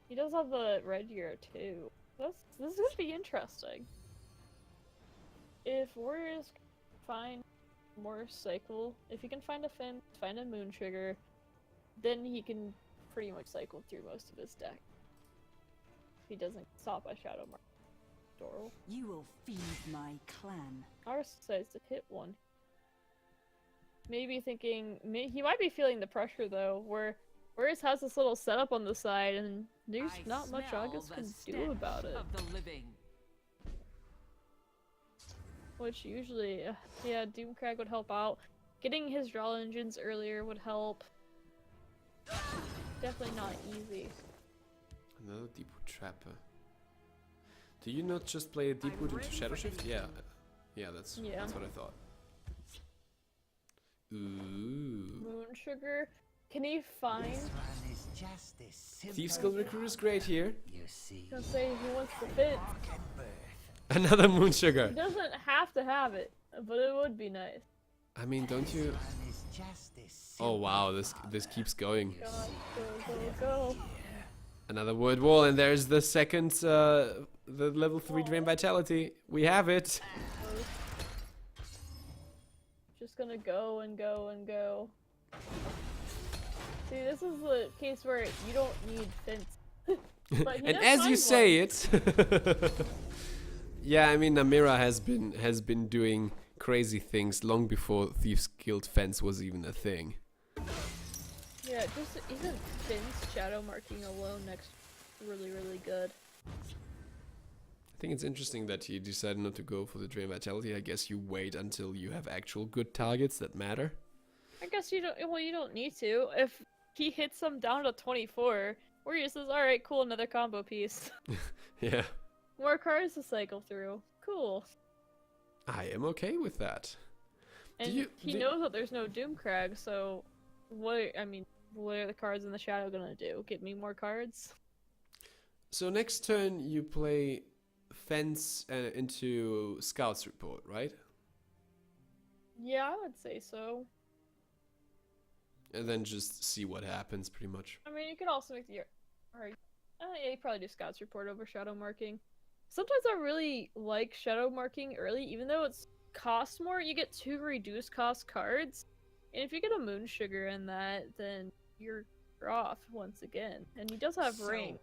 [SPEAKER 2] He does have the red gear too. This is gonna be interesting. If Warriors find more cycle, if he can find a Finn, find a Moon Trigger, then he can pretty much cycle through most of his deck. If he doesn't stop by Shadow Mark. Doral.
[SPEAKER 4] You will feed my clan.
[SPEAKER 2] Ours decides to hit one. Maybe thinking, he might be feeling the pressure though, where Warriors has this little setup on the side and there's not much August can do about it.
[SPEAKER 8] Of the living.
[SPEAKER 2] Which usually, yeah, Doomcrag would help out. Getting his draw engines earlier would help. Definitely not easy.
[SPEAKER 7] Another Deepwood Trapper. Do you not just play a Deepwood into Shadow Shift? Yeah. Yeah, that's what I thought. Ooh.
[SPEAKER 2] Moon Sugar. Can he find?
[SPEAKER 7] Thieves Guild Recruit is great here.
[SPEAKER 2] I was gonna say he wants to fit.
[SPEAKER 7] Another Moon Sugar.
[SPEAKER 2] He doesn't have to have it, but it would be nice.
[SPEAKER 7] I mean, don't you?
[SPEAKER 3] One is just as
[SPEAKER 7] Oh
[SPEAKER 3] simple,
[SPEAKER 7] wow, this
[SPEAKER 3] Father.
[SPEAKER 7] keeps going.
[SPEAKER 2] God, go.
[SPEAKER 7] Another word wall, and there's the second, the level 3 Drain Vitality. We have it.
[SPEAKER 2] Just gonna go and go and go. See, this is the case where you don't need fence. But he
[SPEAKER 7] And
[SPEAKER 2] does
[SPEAKER 7] as you
[SPEAKER 2] find
[SPEAKER 7] say
[SPEAKER 2] one.
[SPEAKER 7] it, yeah, I mean, Namira has been doing crazy things long before Thieves Guild fence was even a thing.
[SPEAKER 2] Yeah, just even fence shadow marking alone next really good.
[SPEAKER 7] I think it's interesting that he decided not to go for the Drain Vitality. I guess you wait until you have actual good targets that matter.
[SPEAKER 2] I guess you don't. Well, you don't need to. If he hits them down to 24, Warrior says, "All right, cool, another combo piece.
[SPEAKER 7] Yeah,
[SPEAKER 2] More cards to cycle through. Cool."
[SPEAKER 7] I am okay with that.
[SPEAKER 2] And he knows that there's no Doomcrag, so what? I mean, what are the cards in the shadow gonna do? Get me more cards?
[SPEAKER 7] So next turn you play fence into Scouts Report, right?
[SPEAKER 2] Yeah, I would say so.
[SPEAKER 7] And then just see what happens, pretty much.
[SPEAKER 2] I mean, you could also make the. Or, yeah, you probably do Scouts Report over shadow marking. Sometimes I really like shadow marking early, even though it's cost more. You get 2 reduced cost cards, and if you get a Moon Sugar in that, then you're off once again. And he does have ring.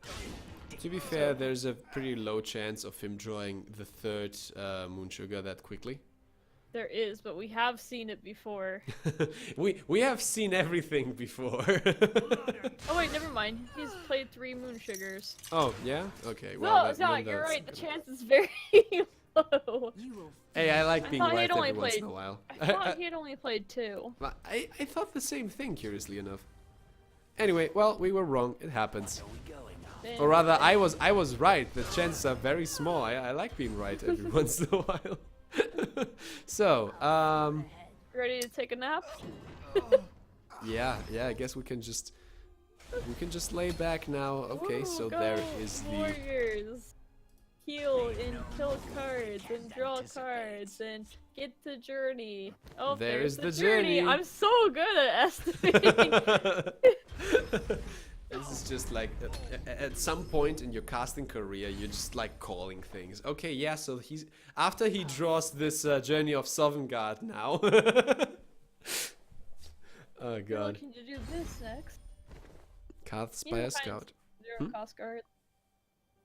[SPEAKER 7] To be fair, there's a pretty low chance of him drawing the third Moon Sugar that quickly.
[SPEAKER 2] There is, but we have seen it before.
[SPEAKER 7] we have seen everything before.
[SPEAKER 2] Oh wait, never mind. He's played 3 Moon Sugars.
[SPEAKER 7] Oh yeah, okay.
[SPEAKER 2] Well,
[SPEAKER 7] Well,
[SPEAKER 2] no,
[SPEAKER 7] that, then
[SPEAKER 2] you're
[SPEAKER 7] that's
[SPEAKER 2] right. The
[SPEAKER 7] good.
[SPEAKER 2] chance is very low.
[SPEAKER 4] You will
[SPEAKER 7] Hey, I like being
[SPEAKER 2] thought he
[SPEAKER 7] right
[SPEAKER 2] had only
[SPEAKER 7] every once in
[SPEAKER 2] played-
[SPEAKER 7] a while.
[SPEAKER 2] I thought he had only played 2.
[SPEAKER 7] I thought the same thing, curiously enough. Anyway, well, we were wrong. It happens.
[SPEAKER 2] Then-
[SPEAKER 7] Or rather, I was right. The chances are very small. I like being right every once in a while. So,
[SPEAKER 2] Ready to take a nap?
[SPEAKER 7] yeah, I guess we can just lay back now. Okay,
[SPEAKER 2] Ooh,
[SPEAKER 7] so
[SPEAKER 2] go,
[SPEAKER 7] there is the
[SPEAKER 2] Warriors. Heal and kill cards and draw cards and get the journey. Oh,
[SPEAKER 7] There's
[SPEAKER 2] there's
[SPEAKER 7] the journey.
[SPEAKER 2] I'm so good at estimating.
[SPEAKER 7] This is just like at some point in your casting career, you're just like calling things. Okay, yeah. So he's after he draws this journey of Sovngarde now. Oh
[SPEAKER 2] You're
[SPEAKER 7] god.
[SPEAKER 2] looking to do this next.
[SPEAKER 7] Casts
[SPEAKER 2] He's
[SPEAKER 7] by a
[SPEAKER 2] a fine-
[SPEAKER 7] scout.
[SPEAKER 2] 0 cost card.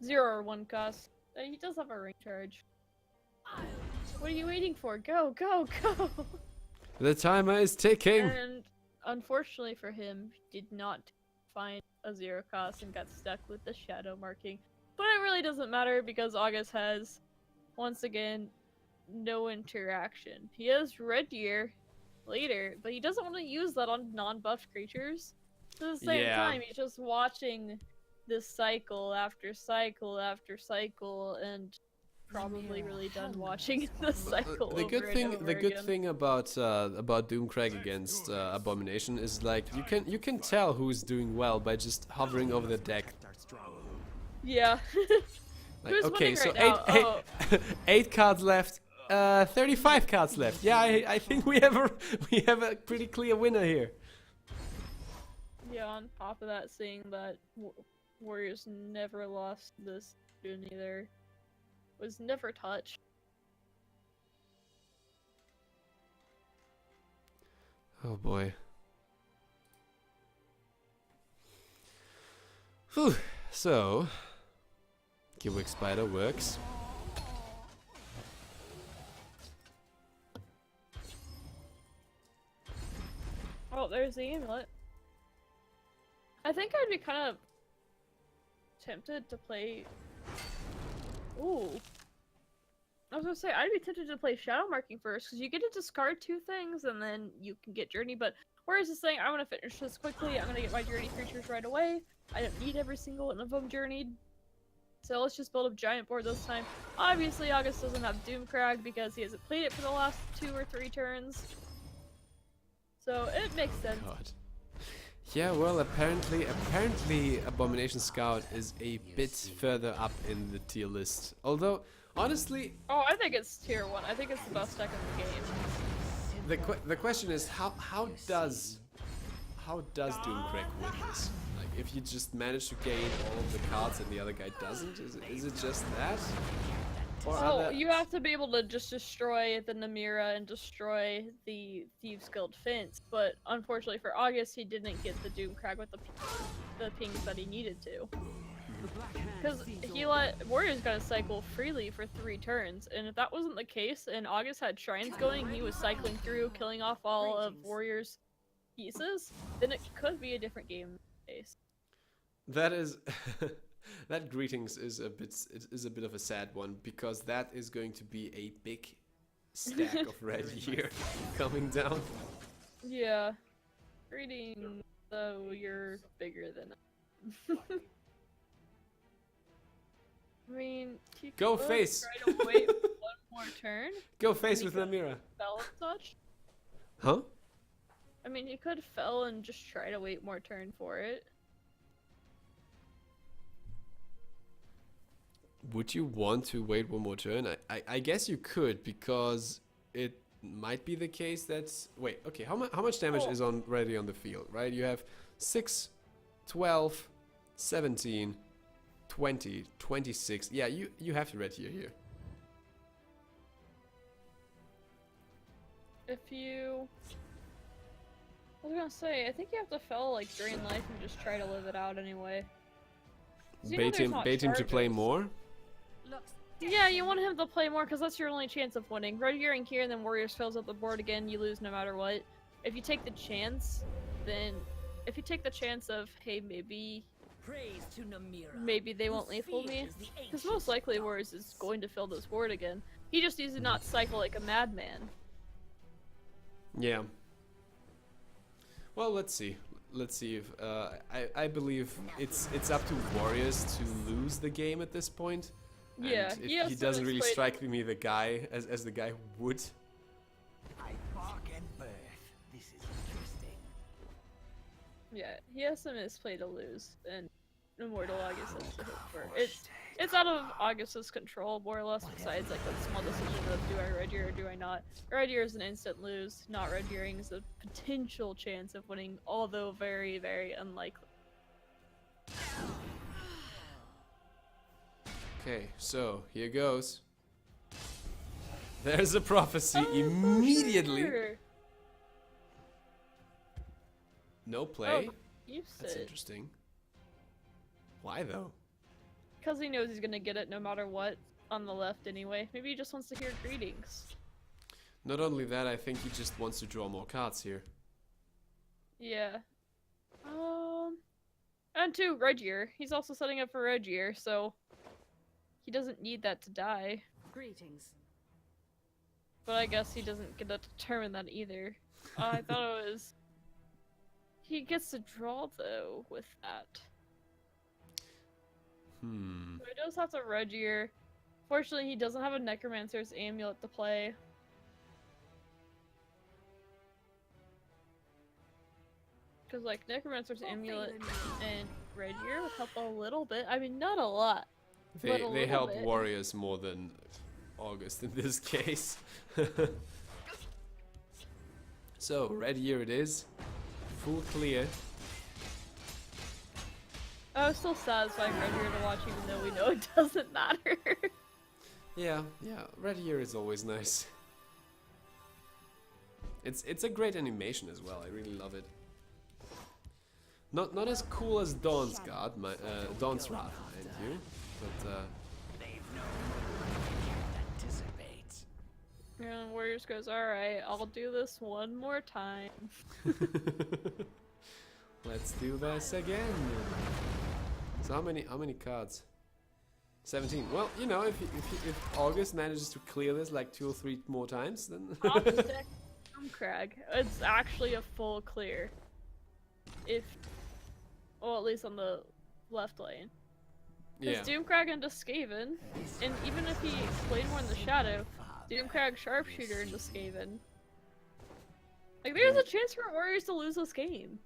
[SPEAKER 2] 0 or 1 cost. He does have a ring charge. What are you waiting for? Go, go, go!
[SPEAKER 7] The timer is ticking.
[SPEAKER 2] And unfortunately for him, he did not find a 0 cost and got stuck with the shadow marking. But it really doesn't matter because August has, once again, no interaction. He has Red Deer later, but he doesn't want to use that on non-buffed creatures. So at the same
[SPEAKER 7] Yeah.
[SPEAKER 2] time, he's just watching this cycle after cycle after cycle and probably really done watching the cycle
[SPEAKER 7] The good
[SPEAKER 2] over and
[SPEAKER 7] thing,
[SPEAKER 2] over
[SPEAKER 7] the good
[SPEAKER 2] again.
[SPEAKER 7] thing about Doomcrag against Abomination is like you can tell who's doing well by just hovering over the deck.
[SPEAKER 2] Yeah.
[SPEAKER 7] Like,
[SPEAKER 2] Who's
[SPEAKER 7] okay,
[SPEAKER 2] winning
[SPEAKER 7] so
[SPEAKER 2] right now? Oh.
[SPEAKER 7] 8 cards left. 35 cards left. Yeah, I think we have a pretty clear winner here.
[SPEAKER 2] Yeah, on top of that, seeing that Warriors never lost this June either. Was never touched.
[SPEAKER 7] Oh boy. Whew. So, Gilwick Spider works.
[SPEAKER 2] Oh, there's the amulet. I think I'd be kind of tempted to play. Ooh. I was gonna say, I'd be tempted to play Shadow Marking first, because you get to discard 2 things, and then you can get Journey, but whereas this thing, I want to finish this quickly, I'm gonna get my Journey creatures right away. I don't need every single one of them journeyed. So let's just build a giant board this time. Obviously, August doesn't have Doomcrag, because he hasn't played it for the last 2 or 3 turns. So, it makes sense.
[SPEAKER 7] God. Yeah, well, apparently Abomination Scout is a bit further up in the tier list. Although, honestly,
[SPEAKER 2] Oh, I think it's tier 1. I think it's the best deck in the game.
[SPEAKER 7] the question is how does Doomcrack win this? Like, if you just manage to gain all of the cards and the other guy doesn't, is it just that? Or
[SPEAKER 2] Oh,
[SPEAKER 7] other...
[SPEAKER 2] you have to be able to just destroy the Namira and destroy the Thieves Guild fence, but unfortunately for August, he didn't get the Doomcrag with the pings that he needed to. Because he let Warriors gotta cycle freely for 3 turns, and if that wasn't the case, and August had shrines going, he was cycling through, killing off all of Warriors' pieces, then it could be a different game pace.
[SPEAKER 7] That is that greetings is a bit of a sad one, because that is going to be a big stack of red here coming down.
[SPEAKER 2] Yeah. Greetings, though you're bigger than I mean, he
[SPEAKER 7] Go
[SPEAKER 2] could
[SPEAKER 7] face.
[SPEAKER 2] try to wait one more turn.
[SPEAKER 7] Go face
[SPEAKER 2] He
[SPEAKER 7] with
[SPEAKER 2] could
[SPEAKER 7] Namira.
[SPEAKER 2] Fell and such.
[SPEAKER 7] Huh?
[SPEAKER 2] I mean, he could fell and just try to wait more turn for it.
[SPEAKER 7] Would you want to wait one more turn? I guess you could, because it might be the case that... Wait, okay, how much damage is already on the field, right? You have 6, 12, 17, 20, 26. Yeah, you have to red here.
[SPEAKER 2] If you... I was gonna say, I think you have to fell, like, drain life and just try to live it out anyway. 'Cause you know there's not
[SPEAKER 7] Bait him to play
[SPEAKER 2] charges.
[SPEAKER 7] more?
[SPEAKER 2] Yeah, you want him to play more because that's your only chance of winning. Red gearing here and then Warriors fills up the board again, you lose no matter what. If you take the chance, then... If you take the chance of, hey, maybe they won't lethal me, because most likely Warriors is going to fill this board again. He just needs to not cycle like a madman.
[SPEAKER 7] Yeah. Well, let's see. Let's see if I believe it's up to Warriors to lose the game at this point.
[SPEAKER 2] Yeah,
[SPEAKER 7] and he doesn't really strike me the guy as the guy who would.
[SPEAKER 3] I bark and birth. This is interesting.
[SPEAKER 2] Yeah, he has some misplay to lose, and Immortal August has to hope for. It's out of August's control, more or less, besides like the small decision of do I red gear or do I not. Red gear is an instant lose, not red gearing is a potential chance of winning, although very, very unlikely.
[SPEAKER 7] Okay, so here goes. There's a prophecy immediately.
[SPEAKER 2] Sure.
[SPEAKER 7] No play.
[SPEAKER 2] Oh, you
[SPEAKER 7] That's
[SPEAKER 2] said.
[SPEAKER 7] interesting. Why though?
[SPEAKER 2] Because he knows he's gonna get it no matter what on the left anyway. Maybe he just wants to hear greetings.
[SPEAKER 7] Not only that, I think he just wants to draw more cards here.
[SPEAKER 2] Yeah. And 2, Regier. He's also setting up for Regier, so he doesn't need that to die.
[SPEAKER 4] Greetings.
[SPEAKER 2] But I guess he doesn't get to determine that either. I thought it was... He gets to draw, though, with that. So he does have to Regier. Fortunately, he doesn't have a Necromancer's Amulet to play. Because, like, Necromancer's Amulet and Regier would help a little bit. I mean, not a lot.
[SPEAKER 7] They help Warriors more than August in this case. So, red here it is. Full clear.
[SPEAKER 2] I was still satisfying Regier to watch, even though we know it doesn't matter.
[SPEAKER 7] Yeah, red here is always nice. It's a great animation as well. I really love it. Not as cool as Dawn's Guard, Dawn's Wrath, mind you, but
[SPEAKER 3] They've no can't anticipate.
[SPEAKER 2] And Warriors goes, alright, I'll do this one more time.
[SPEAKER 7] let's do this again. So how many cards? 17. Well, you know, if August manages to clear this like 2 or 3 more times, then
[SPEAKER 2] I'll just deck Doomcrag. It's actually a full clear. Well, at least on the left lane. Because
[SPEAKER 7] yeah.
[SPEAKER 2] Doomcrag into Skaven, and even if he played more in the shadow, Doomcrag Sharpshooter into Skaven. Like, there's a chance for Warriors to lose this game.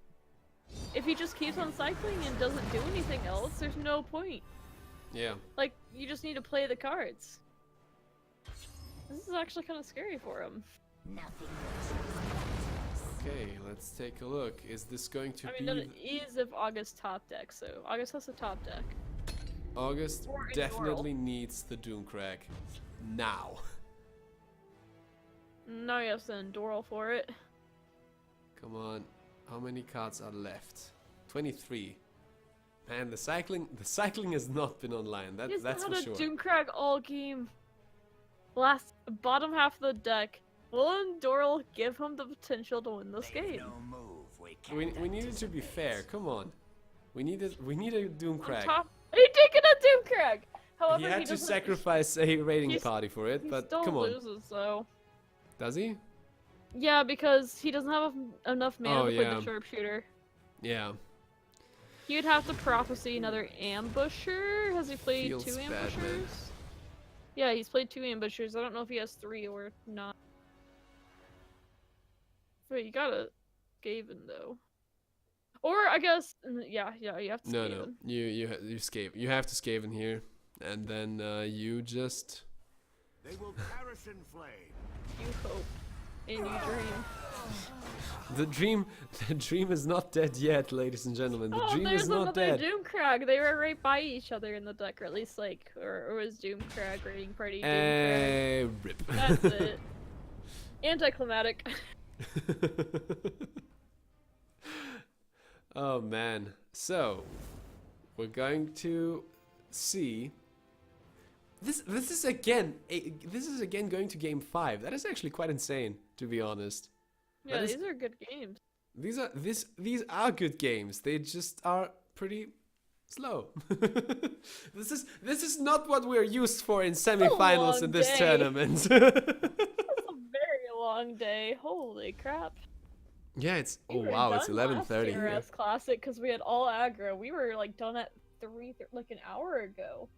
[SPEAKER 2] If he just keeps on cycling and doesn't do anything else, there's no point.
[SPEAKER 7] Yeah.
[SPEAKER 2] Like, you just need to play the cards. This is actually kind of scary for him.
[SPEAKER 6] Nothing but
[SPEAKER 7] Okay, let's take a look. Is this going to
[SPEAKER 2] I
[SPEAKER 7] be
[SPEAKER 2] mean, that is if August top deck, so August has a top deck.
[SPEAKER 7] August
[SPEAKER 2] or
[SPEAKER 7] definitely needs the Doomcrag now.
[SPEAKER 2] Now you have to Endoral for it.
[SPEAKER 7] Come on. How many cards are left? 23. Man, the cycling has not been online.
[SPEAKER 2] He's
[SPEAKER 7] That's
[SPEAKER 2] had
[SPEAKER 7] for
[SPEAKER 2] a
[SPEAKER 7] sure.
[SPEAKER 2] Doomcrag all game. Last bottom half of the deck. Will Endoral give him the potential to win this game?
[SPEAKER 3] No move we can't
[SPEAKER 7] We needed to be fair. Come on. We need a
[SPEAKER 2] On
[SPEAKER 7] Doomcrag.
[SPEAKER 2] top, he taking a Doomcrag. However,
[SPEAKER 7] He had to
[SPEAKER 2] doesn't-
[SPEAKER 7] sacrifice a raiding
[SPEAKER 2] he's-
[SPEAKER 7] party for it,
[SPEAKER 2] he
[SPEAKER 7] but
[SPEAKER 2] still
[SPEAKER 7] come on.
[SPEAKER 2] loses though.
[SPEAKER 7] Does he?
[SPEAKER 2] Yeah, because he doesn't have enough mana
[SPEAKER 7] Oh,
[SPEAKER 2] to play
[SPEAKER 7] yeah.
[SPEAKER 2] the sharpshooter.
[SPEAKER 7] Yeah.
[SPEAKER 2] He would have to prophecy another ambusher. Has he played
[SPEAKER 7] Feels
[SPEAKER 2] 2
[SPEAKER 7] bad, man.
[SPEAKER 2] ambushers? Yeah, he's played 2 ambushers. I don't know if he has 3 or not. But you gotta Skaven though. Or I guess yeah, you have to
[SPEAKER 7] No,
[SPEAKER 2] Skaven.
[SPEAKER 7] you scave. You have to Skaven here, and then you just.
[SPEAKER 5] They will perish in flame.
[SPEAKER 2] You hope. And you dream.
[SPEAKER 7] The dream is not dead yet, ladies and gentlemen. The
[SPEAKER 2] Oh,
[SPEAKER 7] dream
[SPEAKER 2] there's
[SPEAKER 7] is not
[SPEAKER 2] another
[SPEAKER 7] dead.
[SPEAKER 2] Doomcrag. They were right by each other in the deck, or at least like, or was Doomcrag raiding party Doomcrag.
[SPEAKER 7] Rip.
[SPEAKER 2] That's it. Anticlimactic.
[SPEAKER 7] Oh man. So we're going to see. This is again going to game 5. That is actually quite insane, to be honest.
[SPEAKER 2] Yeah,
[SPEAKER 7] is-
[SPEAKER 2] these are good games.
[SPEAKER 7] These are good games. They just are pretty slow. This is not what we're used for in semifinals
[SPEAKER 2] long
[SPEAKER 7] in this
[SPEAKER 2] day.
[SPEAKER 7] tournament.
[SPEAKER 2] That's a very long day. Holy crap.
[SPEAKER 7] Yeah, it's
[SPEAKER 2] We were
[SPEAKER 7] wow, it's
[SPEAKER 2] done
[SPEAKER 7] 11:30 here.
[SPEAKER 2] last Classic because we had all aggro. We were like done at like an hour ago.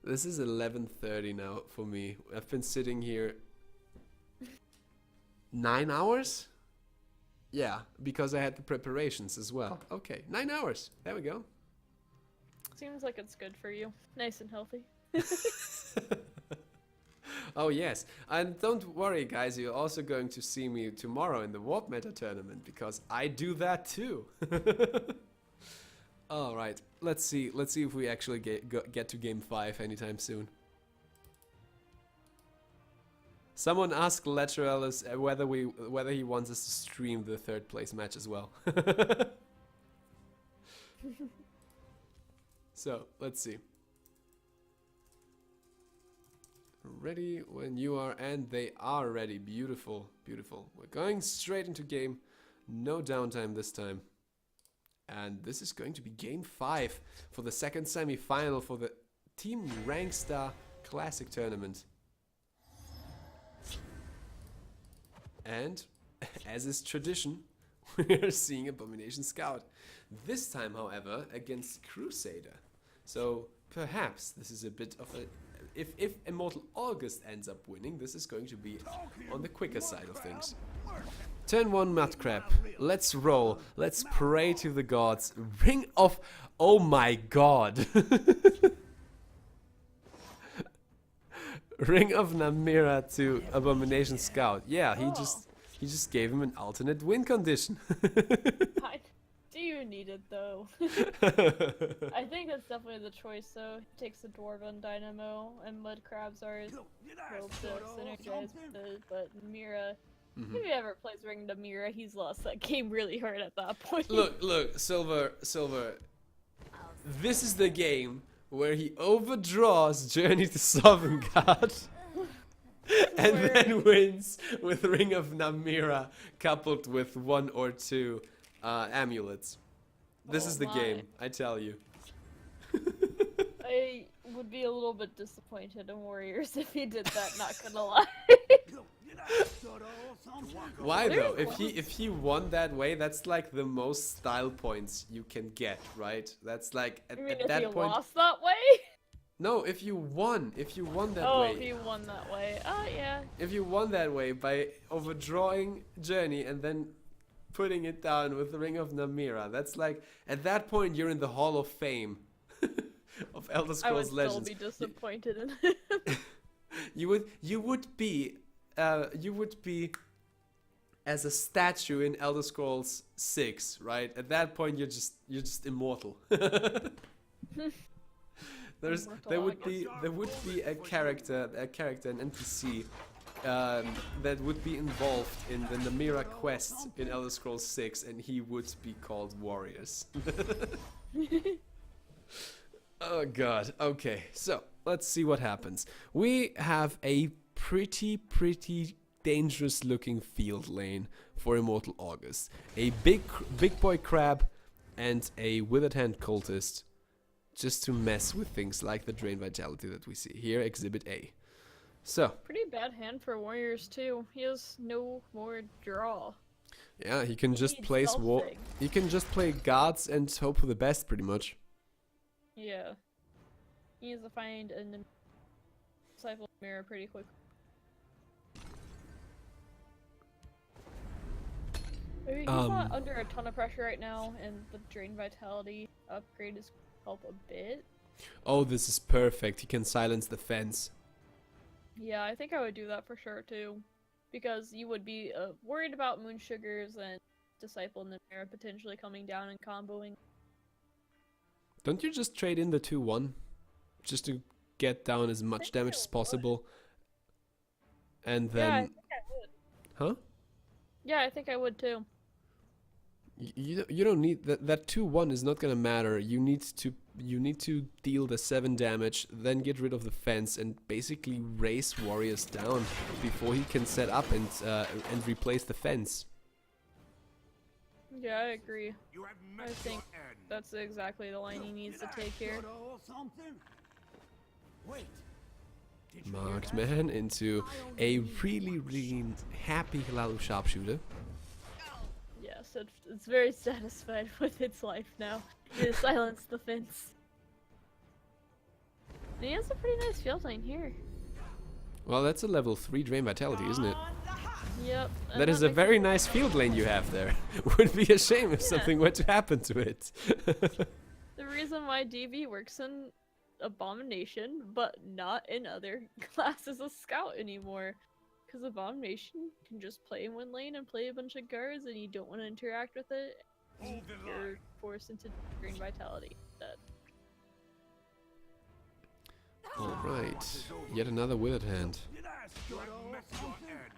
[SPEAKER 7] This is 11:30 now for me. I've been sitting here 9 hours? Yeah, because I had the preparations as well. Okay, 9 hours. There we go.
[SPEAKER 2] Seems like it's good for you. Nice and healthy.
[SPEAKER 7] Oh yes, and don't worry guys, you're also going to see me tomorrow in the Warp Meta tournament because I do that too. All right, let's see if we actually get to game 5 anytime soon. Someone asked Lateralus whether he wants us to stream the 3rd place match as well. So let's see. Ready when you are, and they are ready. Beautiful, beautiful. We're going straight into game. No downtime this time. And this is going to be game 5 for the second semi-final for the Team Rankstar Classic Tournament. And, as is tradition, we are seeing Abomination Scout. This time, however, against Crusader. So, perhaps this is a bit of a... If Immortal August ends up winning, this is going to be on the quicker side of things. Turn 1 Mudcrab. Let's roll. Let's pray to the gods. Ring of... Oh my god. Ring of Namira to Abomination Scout. Yeah, he just gave him an alternate win condition.
[SPEAKER 2] Do you need it though? I think that's definitely the choice though. He takes the Dwarven Dynamo and Mud Crabs are his probe to synergize with it, but Mira, if he ever plays Ring to Mira, he's lost that game really hard at that point.
[SPEAKER 7] Look, Silver. This is the game where he overdraws Journey to Sovngarde and then wins with Ring of Namira coupled with 1 or 2 amulets. This is the game, I tell you.
[SPEAKER 2] I would be a little bit disappointed in Warriors if he did that, not gonna lie.
[SPEAKER 7] Why though? If he won that way, that's like the most style points you can get, right? That's like at,
[SPEAKER 2] I mean,
[SPEAKER 7] at
[SPEAKER 2] if
[SPEAKER 7] that
[SPEAKER 2] he
[SPEAKER 7] point.
[SPEAKER 2] lost that way?
[SPEAKER 7] No, if you won that
[SPEAKER 2] Oh,
[SPEAKER 7] way.
[SPEAKER 2] if he won that way. Oh, yeah.
[SPEAKER 7] If you won that way by overdrawing Journey and then putting it down with the Ring of Namira, that's like at that point you're in the Hall of Fame of Elder
[SPEAKER 2] I would
[SPEAKER 7] Scrolls
[SPEAKER 2] still
[SPEAKER 7] Legends.
[SPEAKER 2] be disappointed in him.
[SPEAKER 7] You would be you would be as a statue in Elder Scrolls 6, right? At that point, you're just immortal. There would be a character, an NPC that would be involved in the Namira quest in Elder Scrolls 6, and he would be called Warriors. Oh god. Okay, so let's see what happens. We have a pretty dangerous looking field lane for Immortal August. A big boy crab and a withered hand cultist, just to mess with things like the drain vitality that we see here, Exhibit A. So
[SPEAKER 2] Pretty bad hand for warriors too. He has no more draw.
[SPEAKER 7] yeah, he can just
[SPEAKER 2] needs
[SPEAKER 7] place
[SPEAKER 2] something.
[SPEAKER 7] he can just play guards and hope for the best, pretty much.
[SPEAKER 2] Yeah. He needs to find a disciple mirror pretty quick. I mean, he's not under a ton of pressure right now, and the drain vitality upgrade is help a bit.
[SPEAKER 7] Oh, this is perfect. He can silence the fence.
[SPEAKER 2] Yeah, I think I would do that for sure too, because you would be worried about moon sugars and disciple in the mirror potentially coming down and comboing.
[SPEAKER 7] Don't you just trade in the 2-1 just to get down as much damage as possible? And
[SPEAKER 2] Yeah, I
[SPEAKER 7] then
[SPEAKER 2] think I would.
[SPEAKER 7] huh?
[SPEAKER 2] Yeah, I think I would too.
[SPEAKER 7] You don't need that 2-1 is not gonna matter. You need to deal the 7 damage, then get rid of the fence and basically race warriors down before he can set up and replace the fence.
[SPEAKER 2] Yeah, I agree.
[SPEAKER 3] You have
[SPEAKER 2] I
[SPEAKER 3] met
[SPEAKER 2] think
[SPEAKER 3] your end.
[SPEAKER 2] that's exactly the line he needs to take here.
[SPEAKER 3] Or something? Wait. Did you hear
[SPEAKER 7] Marked
[SPEAKER 3] that?
[SPEAKER 7] man into a really happy Lateralus sharpshooter.
[SPEAKER 2] Yes, it's very satisfied with its life now. It silenced the fence. And he has a pretty nice field lane here.
[SPEAKER 7] Well, that's a level 3 drain vitality, isn't it?
[SPEAKER 2] Yep. and
[SPEAKER 7] That is a
[SPEAKER 2] makes
[SPEAKER 7] very
[SPEAKER 2] it-
[SPEAKER 7] nice field lane you have there. Would be a shame if
[SPEAKER 2] Yeah.
[SPEAKER 7] something were to happen to it.
[SPEAKER 2] The reason why DB works in Abomination, but not in other classes of Scout anymore. Because Abomination can just play in one lane and play a bunch of guards, and you don't want to interact with it.
[SPEAKER 3] Hold the
[SPEAKER 2] You're
[SPEAKER 3] line.
[SPEAKER 2] forced into green vitality instead.
[SPEAKER 7] Alright, yet another withered hand.
[SPEAKER 3] You have met your end.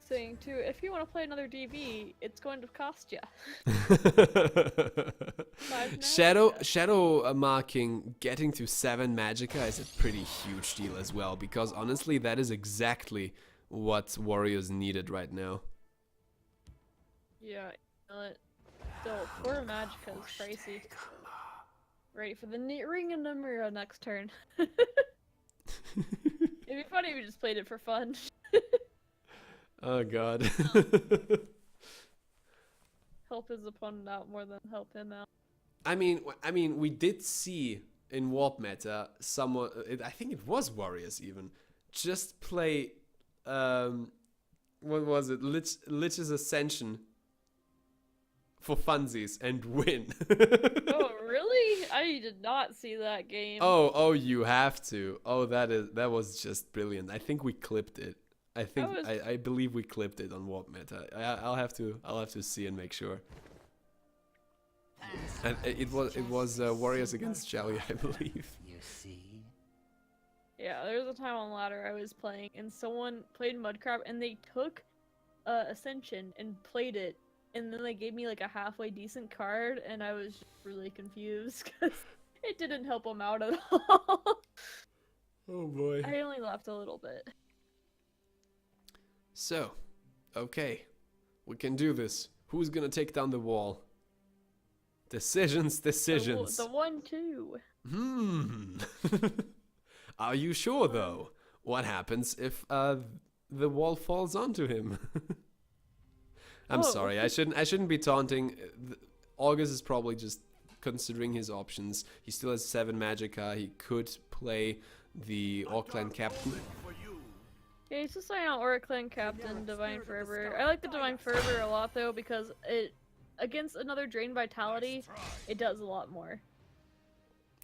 [SPEAKER 2] Saying too, if you want to play another DB, it's going to cost you.
[SPEAKER 7] Shadow marking getting to 7 magicka is a pretty huge deal as well, because honestly that is exactly what warriors needed right now.
[SPEAKER 2] Yeah, still 4 magicka is pricey. Ready for the ring and Namira next turn. It'd be funny if we just played it for fun.
[SPEAKER 7] Oh god.
[SPEAKER 2] Help his opponent out more than help him out.
[SPEAKER 7] I mean we did see in warp meta someone, I think it was warriors even, just play what was it, Lich's Ascension for funsies and win.
[SPEAKER 2] Oh, really? I did not see that game.
[SPEAKER 7] Oh, you have to. Oh, that was just brilliant. I think we clipped it. I believe we clipped it on Warp Meta. I'll have to see and make sure. And it was Warriors against Jelly, I believe.
[SPEAKER 3] You see?
[SPEAKER 2] Yeah, there was a time on ladder I was playing, and someone played Mudcrab, and they took Ascension and played it, and then they gave me like a halfway decent card, and I was just really confused because it didn't help them out at all.
[SPEAKER 7] Oh boy.
[SPEAKER 2] I only laughed a little bit.
[SPEAKER 7] So, okay, we can do this. Who's gonna take down the wall? Decisions.
[SPEAKER 2] The 1-2.
[SPEAKER 7] Are you sure though? What happens if the wall falls onto him? I'm
[SPEAKER 2] Oh.
[SPEAKER 7] sorry. I shouldn't be taunting. August is probably just considering his options. He still has 7 magicka. He could play the Orclan captain.
[SPEAKER 3] For you.
[SPEAKER 2] Yeah, he's just saying out Oraclan Captain, Divine Fervor. I like the Divine Fervor a lot though because it, against another Drain Vitality, it does a lot more.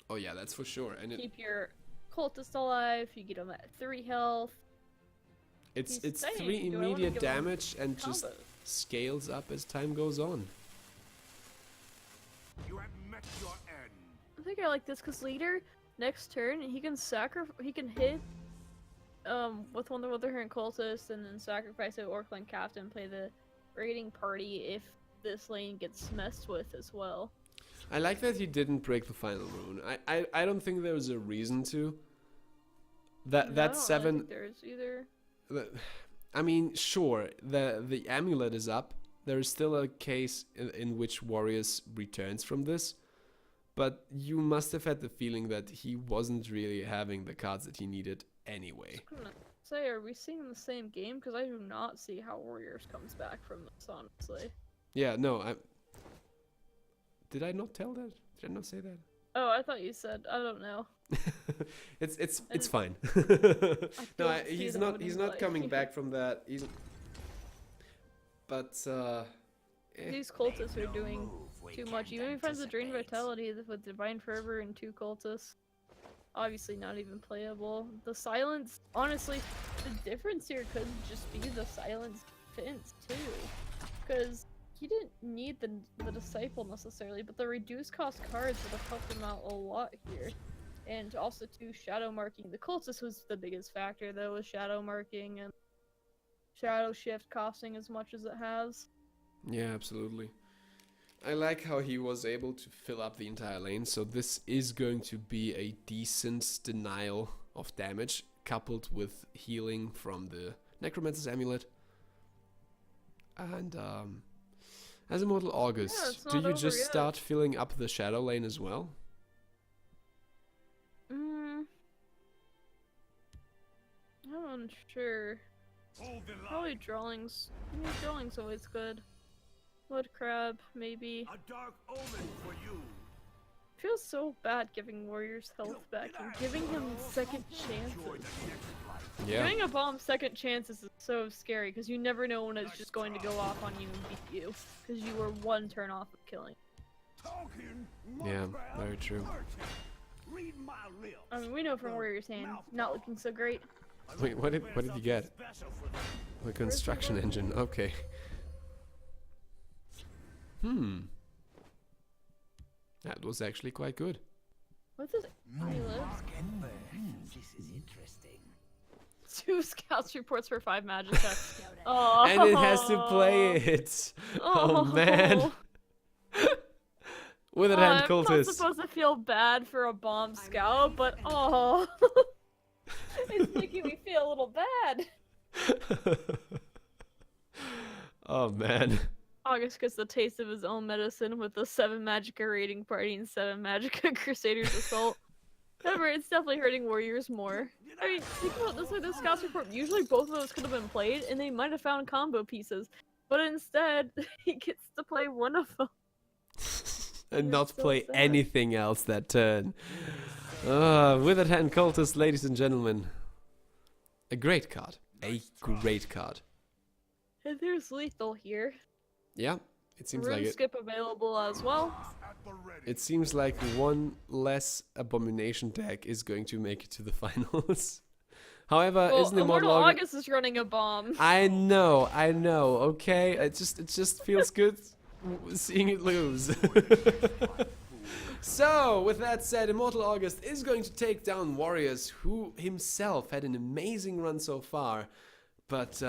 [SPEAKER 7] Oh yeah, that's for sure. And
[SPEAKER 2] Keep your cultist alive, you get them at 3 health.
[SPEAKER 7] It's
[SPEAKER 2] He's
[SPEAKER 7] it's
[SPEAKER 2] saying,
[SPEAKER 7] 3
[SPEAKER 2] do I wanna
[SPEAKER 7] immediate
[SPEAKER 2] give him
[SPEAKER 7] damage and just
[SPEAKER 2] combo?
[SPEAKER 7] scales up as time goes on.
[SPEAKER 5] You have met your end.
[SPEAKER 2] I think I like this because leader next turn he can hit with one of the Witherhand cultists and then sacrifice it Orclan Captain, play the raiding party if this lane gets messed with as well.
[SPEAKER 7] I like that he didn't break the final rune. I don't think there was a reason to. That
[SPEAKER 2] No, I don't
[SPEAKER 7] 7.
[SPEAKER 2] really think there is either.
[SPEAKER 7] I mean, sure, the amulet is up. There is still a case in which Warriors returns from this, but you must have had the feeling that he wasn't really having the cards that he needed anyway.
[SPEAKER 2] I'm gonna say, are we seeing the same game? Because I do not see how Warriors comes back from this, honestly.
[SPEAKER 7] Yeah, no, did I not tell that? Did I not say that?
[SPEAKER 2] Oh, I thought you said, I don't know.
[SPEAKER 7] it's fine. No,
[SPEAKER 2] don't see
[SPEAKER 7] he's
[SPEAKER 2] that
[SPEAKER 7] not
[SPEAKER 2] what
[SPEAKER 7] he's
[SPEAKER 2] he's
[SPEAKER 7] not
[SPEAKER 2] like.
[SPEAKER 7] coming back from that. But
[SPEAKER 2] These cultists are doing
[SPEAKER 3] Move we
[SPEAKER 2] too much.
[SPEAKER 3] can't
[SPEAKER 2] Even friends with Drain
[SPEAKER 3] anticipate.
[SPEAKER 2] Vitality with Divine Fervor and 2 cultists. Obviously not even playable. The silence, honestly, the difference here could just be the silence defense too. Because he didn't need the Disciple necessarily, but the reduced cost cards would have helped him out a lot here. And also too, shadow marking. The cultist was the biggest factor though, with shadow marking and shadow shift costing as much as it has.
[SPEAKER 7] yeah, absolutely. I like how he was able to fill up the entire lane, so this is going to be a decent denial of damage, coupled with healing from the Necromancer's Amulet. And as Immortal August,
[SPEAKER 2] it's
[SPEAKER 7] do
[SPEAKER 2] not
[SPEAKER 7] you
[SPEAKER 2] over
[SPEAKER 7] just
[SPEAKER 2] yet.
[SPEAKER 7] start filling up the Shadow lane as well?
[SPEAKER 2] I'm unsure.
[SPEAKER 5] Hold the line.
[SPEAKER 2] Probably drawings. Yeah, drawings always good. Wood crab, maybe.
[SPEAKER 5] A dark omen for you.
[SPEAKER 2] Feels so bad giving warriors health back and giving him second chances.
[SPEAKER 5] Enjoy the next life.
[SPEAKER 7] Yeah.
[SPEAKER 2] Giving a bomb second chances is so scary because you never know when it's just going to go off on you and beat you because you were 1 turn off of killing.
[SPEAKER 5] Talking,
[SPEAKER 7] Yeah,
[SPEAKER 5] much
[SPEAKER 7] very true.
[SPEAKER 5] hurting. Read my lips.
[SPEAKER 2] I mean, we know from Warrior's hand, not looking so great.
[SPEAKER 7] Wait, what did you get?
[SPEAKER 5] Special for them.
[SPEAKER 7] The construction engine. Okay. That was actually quite good.
[SPEAKER 2] What's this? Eyelids?
[SPEAKER 3] This is interesting.
[SPEAKER 2] 2 scouts reports for 5 magic tests. Oh.
[SPEAKER 7] And it has to play it. Oh man. With a hand
[SPEAKER 2] I'm not
[SPEAKER 7] cultist.
[SPEAKER 2] supposed to feel bad for a bomb scout, but oh, it's making me feel a little bad.
[SPEAKER 7] Oh man.
[SPEAKER 2] August gets the taste of his own medicine with the 7 Magicka raiding party and 7 Magicka Crusaders assault. However, it's definitely hurting warriors more. I mean, think about this, like the scouts report. Usually both of those could have been played, and they might have found combo pieces. But instead, he gets to play one of them.
[SPEAKER 7] And
[SPEAKER 2] You're
[SPEAKER 7] not
[SPEAKER 2] so
[SPEAKER 7] play
[SPEAKER 2] sad.
[SPEAKER 7] anything else that turn. Withered Hand Cultist, ladies and gentlemen. A great card. A great card.
[SPEAKER 2] And there's lethal here.
[SPEAKER 7] Yeah, it seems
[SPEAKER 2] Rune
[SPEAKER 7] like it.
[SPEAKER 2] skip available as well.
[SPEAKER 5] At the ready.
[SPEAKER 7] It seems like one less Abomination deck is going to make it to the finals. However,
[SPEAKER 2] Well,
[SPEAKER 7] isn't Immortal
[SPEAKER 2] Immortal
[SPEAKER 7] August...
[SPEAKER 2] August is running a bomb.
[SPEAKER 7] I know, okay? It just feels good seeing it lose. So, with that said, Immortal August is going to take down Warriors, who himself had an amazing run so far, but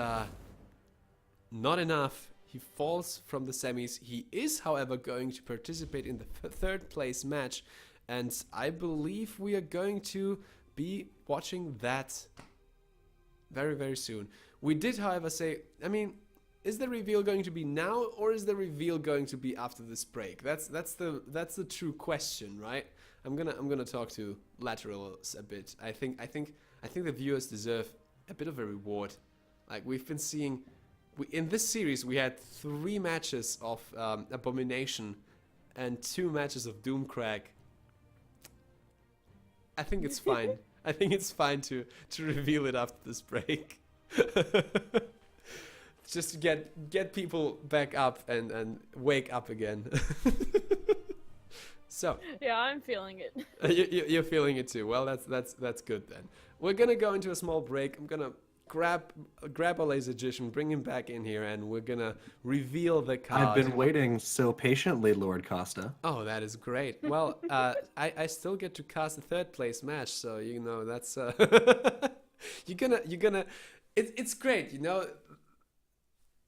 [SPEAKER 7] not enough. He falls from the semis. He is, however, going to participate in the 3rd place match, and I believe we are going to be watching that very, very soon. We did, however, say, I mean, is the reveal going to be now, or is the reveal going to be after this break? That's the true question, right? I'm gonna talk to Lateralus a bit. I think the viewers deserve a bit of a reward. Like we've been seeing, in this series we had 3 matches of Abomination and 2 matches of Doomcrag. I think it's fine. I think it's fine to reveal it after this break. Just to get people back up and wake up again. So
[SPEAKER 2] Yeah, I'm feeling it.
[SPEAKER 7] you're feeling it too. Well, that's good then. We're gonna go into a small break. I'm gonna grab a Lazergician, bring him back in here, and we're gonna reveal the card.
[SPEAKER 1] I've been waiting so patiently, LordKosta.
[SPEAKER 7] Oh, that is great. Well, I still get to cast a third place match, so you know that's you're gonna it's great, you know.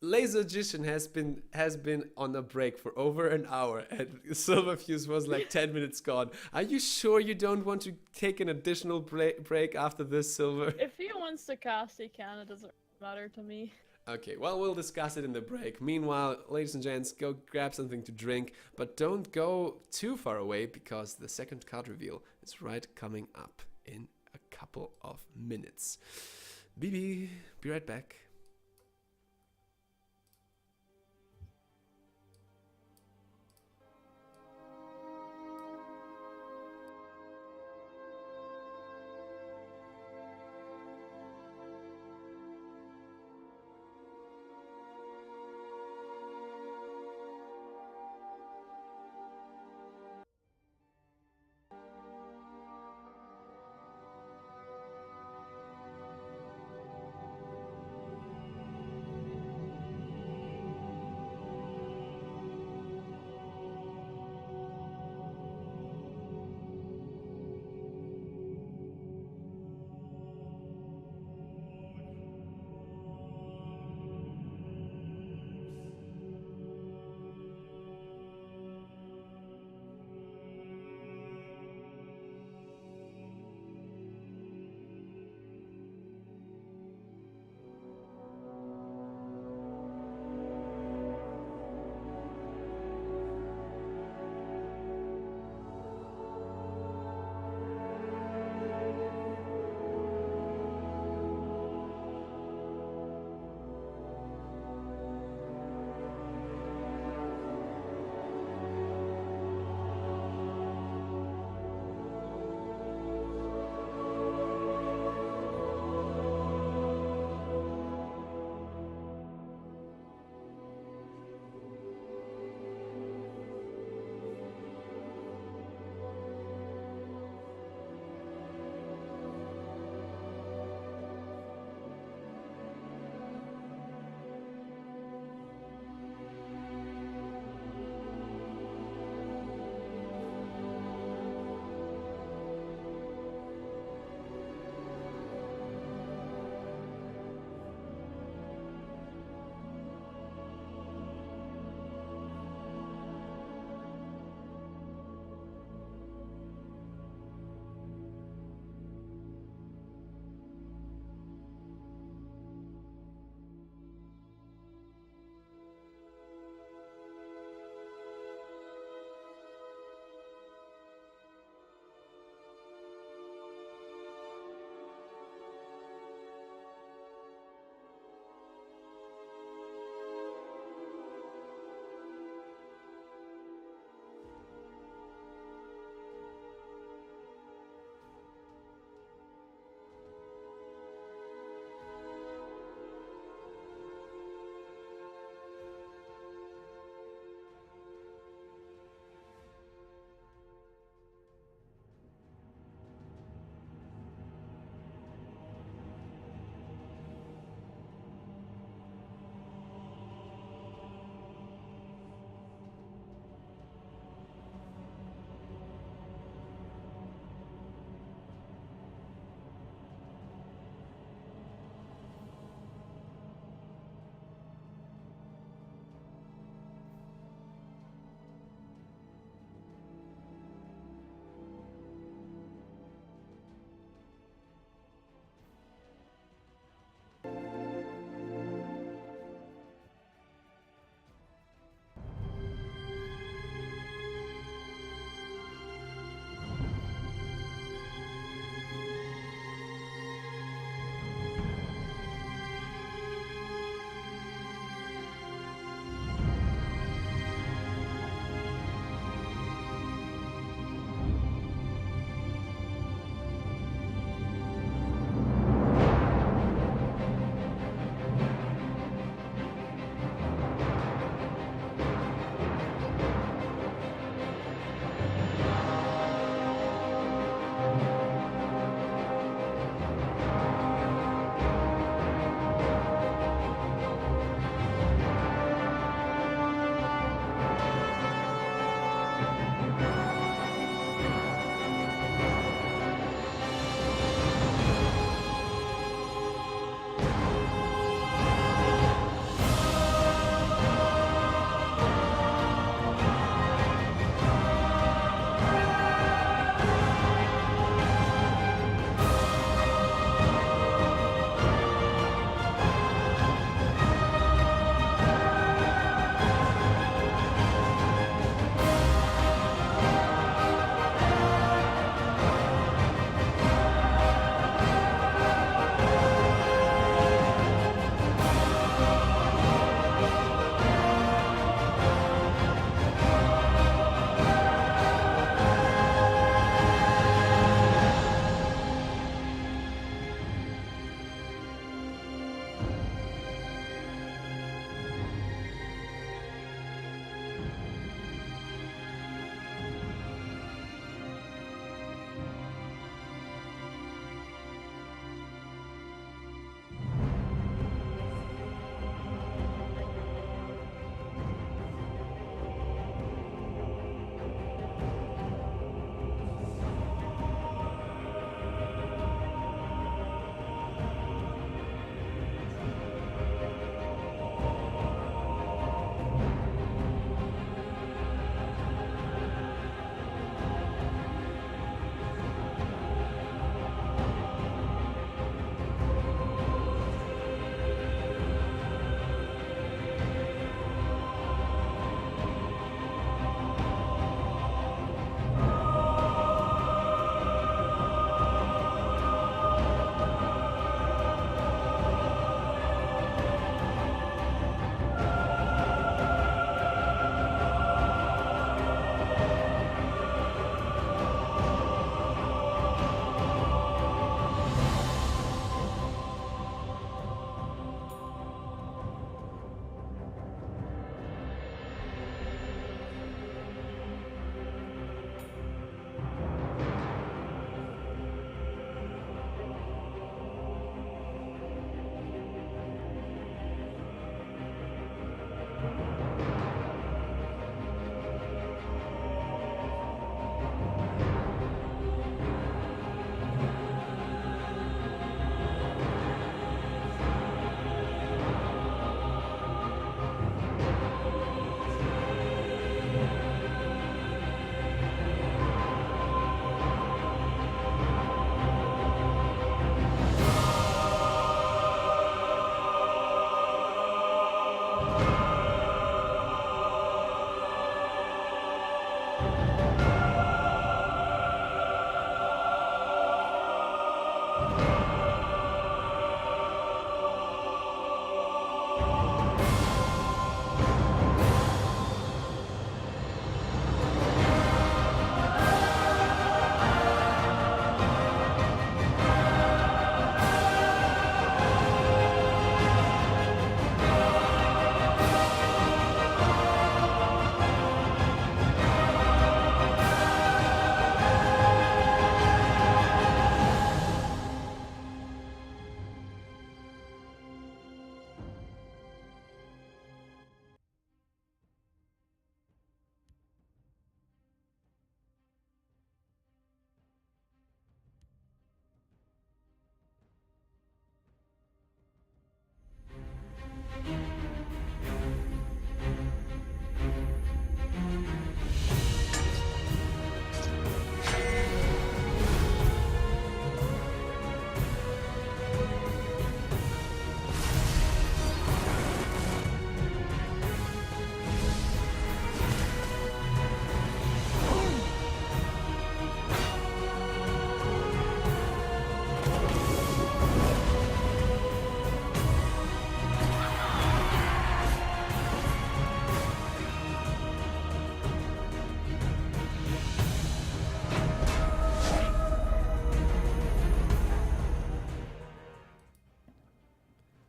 [SPEAKER 7] Lazergician has been on a break for over an hour, and Silverfuse was like 10 minutes gone. Are you sure you don't want to take an additional break after this, Silver?
[SPEAKER 2] If he wants to cast, he can. It doesn't matter to me.
[SPEAKER 7] Okay, well, we'll discuss it in the break. Meanwhile, ladies and gents, go grab something to drink, but don't go too far away because the second card reveal is right coming up in a couple of minutes. BB, be right back.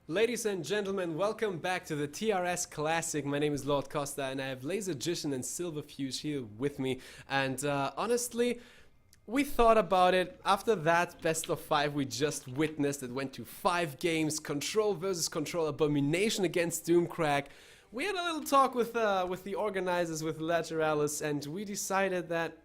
[SPEAKER 7] Ladies and gentlemen, welcome back to the TRS Classic. My name is LordKosta and I have Lazergician and Silverfuse here with me. And honestly, we thought about it. After that best of 5 we just witnessed, it went to 5 games, Control versus Control, Abomination against Doomcrack. We had a little talk with the organizers, with Lateralus, and we decided that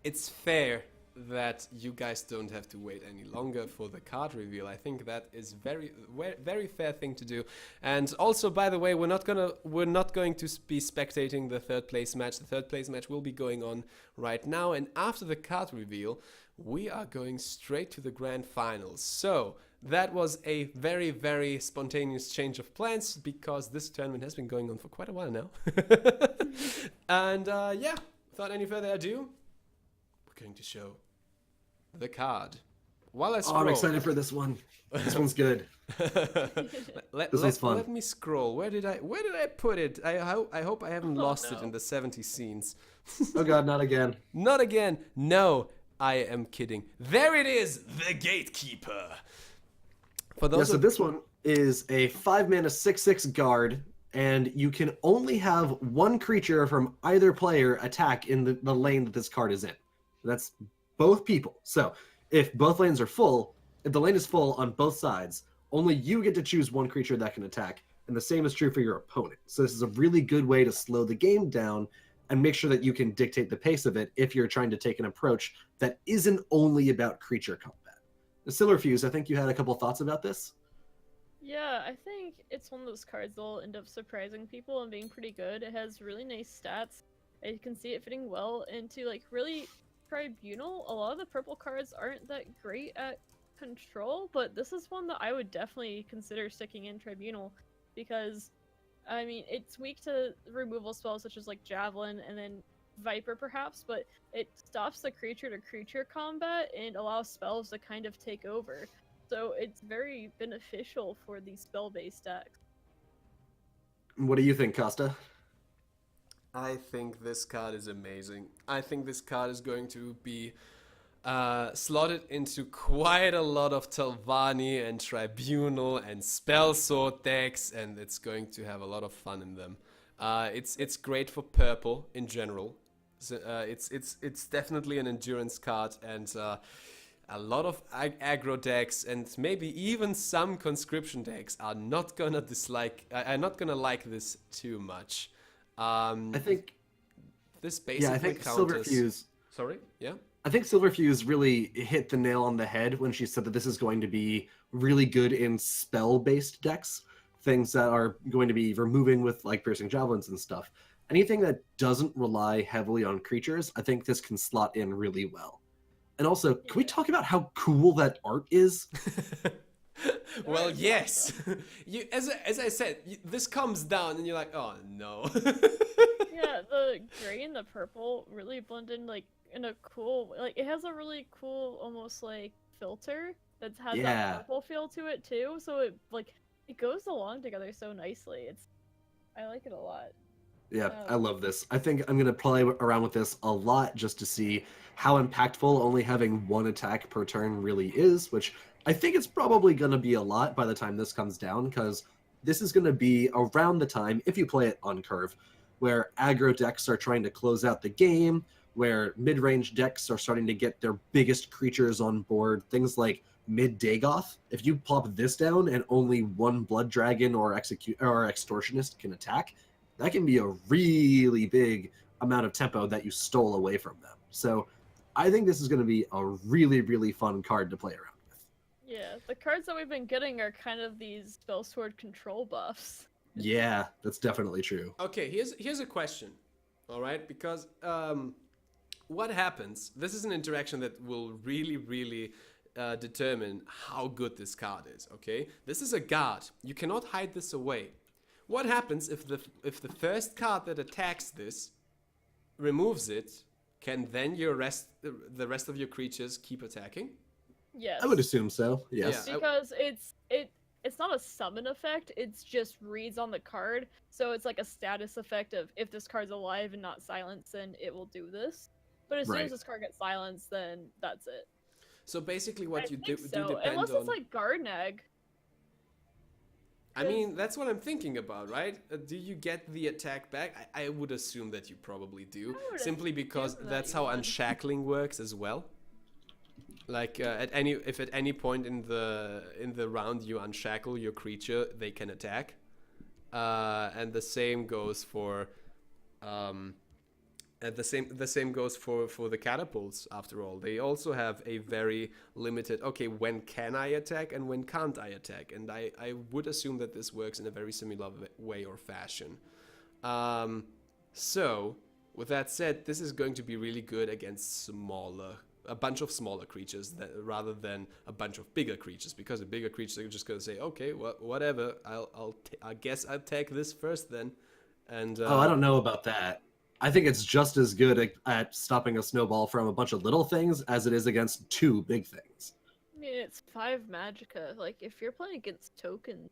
[SPEAKER 7] it's fair that you guys don't have to wait any longer for the card reveal. I think that is very fair thing to do. And also, by the way, we're not going to be spectating the third place match. The third place match will be going on right now, and after the card reveal we are going straight to the grand finals. So that was a very spontaneous change of plans, because this tournament has been going on for quite a while now. And yeah, without any further ado, we're going to show the card. While I scroll,
[SPEAKER 1] I'm excited for this one. This one's good.
[SPEAKER 7] Let
[SPEAKER 1] This one's fun.
[SPEAKER 7] Let me scroll. Where did I put it? I hope I haven't lost it in the 70 scenes.
[SPEAKER 1] Oh god, not again.
[SPEAKER 7] Not again. No, I am kidding. There it is, the Gatekeeper. For
[SPEAKER 1] Yeah,
[SPEAKER 7] those
[SPEAKER 1] so this one is a 5-mana 6/6 guard, and you can only have one creature from either player attack in the lane that this card is in. That's both people. So if both lanes are full, if the lane is full on both sides, only you get to choose one creature that can attack, and the same is true for your opponent. So this is a really good way to slow the game down and make sure that you can dictate the pace of it if you're trying to take an approach that isn't only about creature combat. The Silverfuse, I think you had a couple thoughts about this?
[SPEAKER 2] Yeah, I think it's one of those cards that will end up surprising people and being pretty good. It has really nice stats. I can see it fitting well into like really Tribunal. A lot of the purple cards aren't that great at control, but this is one that I would definitely consider sticking in Tribunal, because I mean it's weak to removal spells such as like Javelin and then Viper perhaps, but it stops the creature to creature combat and allows spells to kind of take over. So it's very beneficial for these spell-based decks.
[SPEAKER 1] What do you think, Costa?
[SPEAKER 7] I think this card is amazing. I think this card is going to be slotted into quite a lot of Telvanni and Tribunal and Spell Sword decks, and it's going to have a lot of fun in them. It's great for purple in general. So, it's definitely an endurance card, and a lot of aggro decks and maybe even some conscription decks are not gonna like this too much.
[SPEAKER 1] I think
[SPEAKER 7] this basically
[SPEAKER 1] I think
[SPEAKER 7] counters...
[SPEAKER 1] Silverfuse.
[SPEAKER 7] Sorry, yeah.
[SPEAKER 1] I think Silverfuse really hit the nail on the head when she said that this is going to be really good in spell-based decks, things that are going to be removing with like piercing javelins and stuff. Anything that doesn't rely heavily on creatures, I think this can slot in really well. And also, can we talk about how cool that art is?
[SPEAKER 7] Well, yes. As I said, this comes down and you're like, oh no.
[SPEAKER 2] Yeah, the gray and the purple really blend in like in a cool, like it has a really cool almost like filter that has that purple feel to it too. So it goes along together so nicely. I like it a lot.
[SPEAKER 1] Yeah, I love this. I think I'm going to play around with this a lot just to see how impactful only having one attack per turn really is, which I think it's probably going to be a lot by the time this comes down, because this is going to be around the time, if you play it on curve, where aggro decks are trying to close out the game, where mid-range decks are starting to get their biggest creatures on board, things like mid-Dagoth. If you plop this down and only one Blood Dragon or Extortionist can attack, that can be a really big amount of tempo that you stole away from them. So I think this is going to be a really fun card to play around with.
[SPEAKER 2] Yeah, the cards that we've been getting are kind of these spell sword control buffs.
[SPEAKER 1] Yeah, that's definitely true.
[SPEAKER 7] Okay, here's a question, all right? Because what happens? This is an interaction that will really determine how good this card is. Okay, this is a guard. You cannot hide this away. What happens if the first card that attacks this removes it? Can then the rest of your creatures keep attacking?
[SPEAKER 2] Yes.
[SPEAKER 1] I would assume so. Yes.
[SPEAKER 7] Yeah.
[SPEAKER 2] Because it's not a summon effect, it's just reads on the card. So it's like a status effect of if this card's alive and not silenced, then it will do this. But as soon as this card gets silenced, then that's it.
[SPEAKER 7] So basically what
[SPEAKER 2] I
[SPEAKER 7] you
[SPEAKER 2] think
[SPEAKER 7] do
[SPEAKER 2] so.
[SPEAKER 7] depend
[SPEAKER 2] Unless
[SPEAKER 7] on...
[SPEAKER 2] it's like Garnag.
[SPEAKER 7] I mean, that's what I'm thinking about, right? Do you get the attack back? I would assume that you probably do, simply because
[SPEAKER 2] assume that
[SPEAKER 7] that's
[SPEAKER 2] you
[SPEAKER 7] how
[SPEAKER 2] would.
[SPEAKER 7] unshackling works as well. Like if at any point in the round you unshackle your creature, they can attack, and the same goes for the same goes for the catapults. After all, they also have a very limited. Okay, when can I attack and when can't I attack? And I would assume that this works in a very similar way or fashion. So with that said, this is going to be really good against a bunch of smaller creatures rather than a bunch of bigger creatures, because the bigger creatures are just gonna say, okay, well, whatever, I guess I'll take this first then. And
[SPEAKER 1] I don't know about that. I think it's just as good at stopping a snowball from a bunch of little things as it is against two big things.
[SPEAKER 2] I mean, it's 5 magicka. Like, if you're playing against tokens,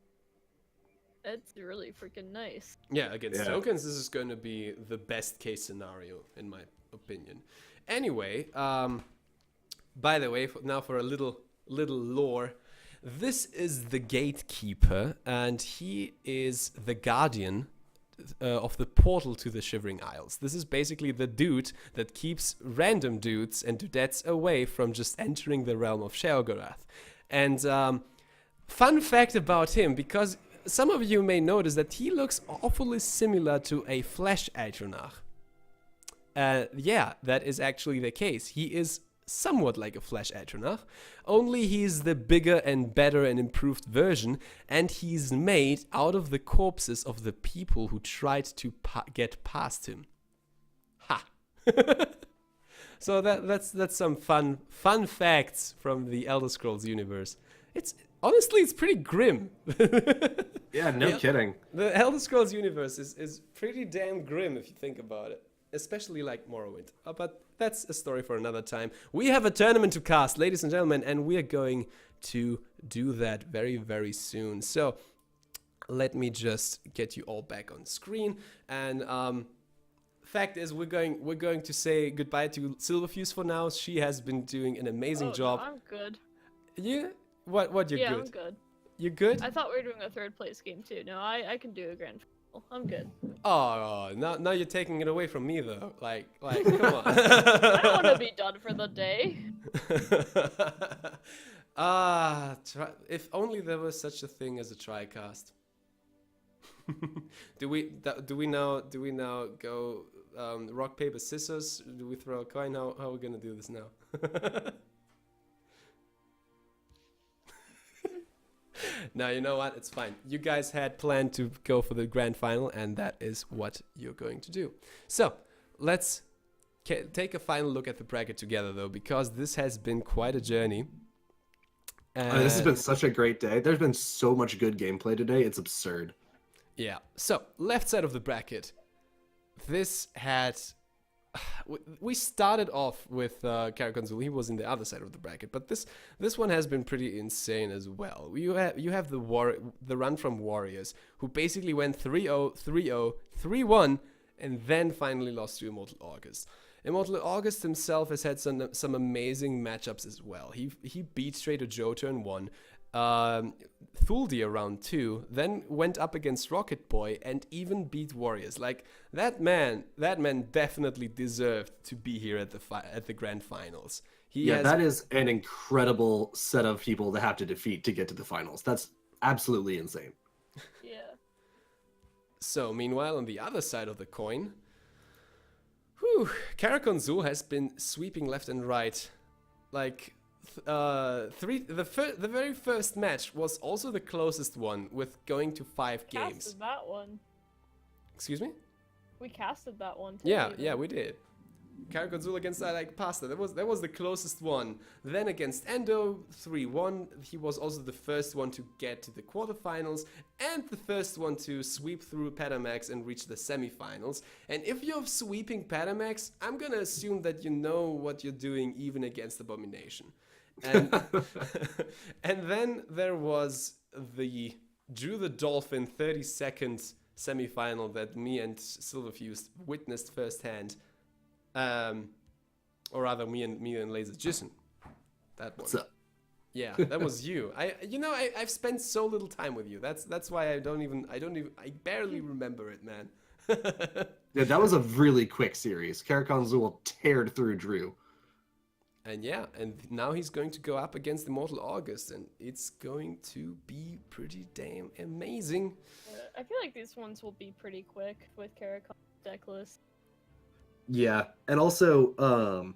[SPEAKER 2] that's really freaking nice.
[SPEAKER 7] Yeah, against tokens, this is going to be the best case scenario, in my opinion. Anyway, by the way, now for a little lore. This is the Gatekeeper, and he is the guardian of the portal to the Shivering Isles. This is basically the dude that keeps random dudes and dudettes away from just entering the realm of Sheogorath. And fun fact about him, because some of you may notice that he looks awfully similar to a Flesh Atronach. Yeah, that is actually the case. He is somewhat like a Flesh Atronach, only he's the bigger and better and improved version, and he's made out of the corpses of the people who tried to get past him. Ha! So that's some fun facts from the Elder Scrolls universe. Honestly, it's pretty grim.
[SPEAKER 1] Yeah, no kidding.
[SPEAKER 7] The Elder Scrolls universe is pretty damn grim if you think about it. Especially like Morrowind. But that's a story for another time. We have a tournament to cast, ladies and gentlemen, and we are going to do that very, very soon. So let me just get you all back on screen. And fact is, we're going to say goodbye to Silverfuse for now. She has been doing an amazing job.
[SPEAKER 2] No, I'm good.
[SPEAKER 7] You? What you're
[SPEAKER 2] yeah,
[SPEAKER 7] good?
[SPEAKER 2] I'm good.
[SPEAKER 7] You good?
[SPEAKER 2] I thought we were doing a 3rd place game too. No, I can do a grand final. I'm good.
[SPEAKER 7] Oh, now you're taking it away from me though. Like, come on.
[SPEAKER 2] I don't want to be done for the day.
[SPEAKER 7] If only there was such a thing as a TriCast. Do we now go rock paper scissors? Do we throw a coin? How are we gonna do this now? Now, you know what? It's fine. You guys had planned to go for the grand final, and that is what you're going to do. So, let's take a final look at the bracket together, though, because this has been quite a journey.
[SPEAKER 1] This has been such a great day. There's been so much good gameplay today. It's absurd.
[SPEAKER 7] Yeah. So, left side of the bracket. This had... We started off with Karakonzul. He was in the other side of the bracket, but this one has been pretty insane as well. You have the run from Warriors, who basically went 3-0, 3-0, 3-1, and then finally lost to Immortal August. Immortal August himself has had some amazing matchups as well. He beat Trader Joe turn 1, Thuldi round 2, then went up against Rocket Boy and even beat Warriors. Like, that man definitely deserved to be here at the grand finals.
[SPEAKER 1] That is an incredible set of people to have to defeat to get to the finals. That's absolutely insane.
[SPEAKER 2] Yeah.
[SPEAKER 7] So, meanwhile, on the other side of the coin, Karakonzul has been sweeping left and right. Like, the very first match was also the closest one, with going to 5 games.
[SPEAKER 2] Casted that one.
[SPEAKER 7] Excuse me?
[SPEAKER 2] We casted that one too.
[SPEAKER 7] Yeah, we did. Karakonzul against Pasta. That was the closest one. Then against Endo, 3-1. He was also the first one to get to the quarterfinals and the first one to sweep through Patamax and reach the semifinals. And if you're sweeping Patamax, I'm gonna assume that you know what you're doing even against Abomination. And and then there was the Drew the Dolphin 30-second semifinal that me and Silverfuse witnessed firsthand. Or rather, me and Lazergician. That one.
[SPEAKER 1] What's up?
[SPEAKER 7] Yeah, that was you. I've spent so little time with you. That's why I barely remember it, man.
[SPEAKER 1] Yeah, that was a really quick series. Karakhan Zul teared through Drew.
[SPEAKER 7] And yeah, and now he's going to go up against Immortal August, and it's going to be pretty damn amazing.
[SPEAKER 2] I feel like these ones will be pretty quick with Karakhan deck list.
[SPEAKER 1] Yeah, and also,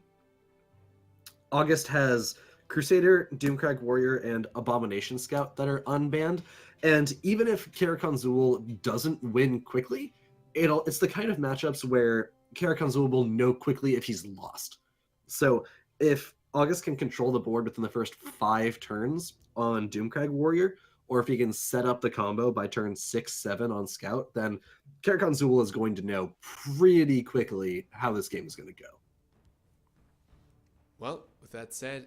[SPEAKER 1] August has Crusader, Doomcrag Warrior, and Abomination Scout that are unbanned. And even if Karakhan Zul doesn't win quickly, it's the kind of matchups where Karakhan Zul will know quickly if he's lost. So if August can control the board within the first 5 turns on Doomcrag Warrior, or if he can set up the combo by turn 6, 7 on Scout, then Karakhan Zul is going to know pretty quickly how this game is going to go.
[SPEAKER 7] Well, with that said,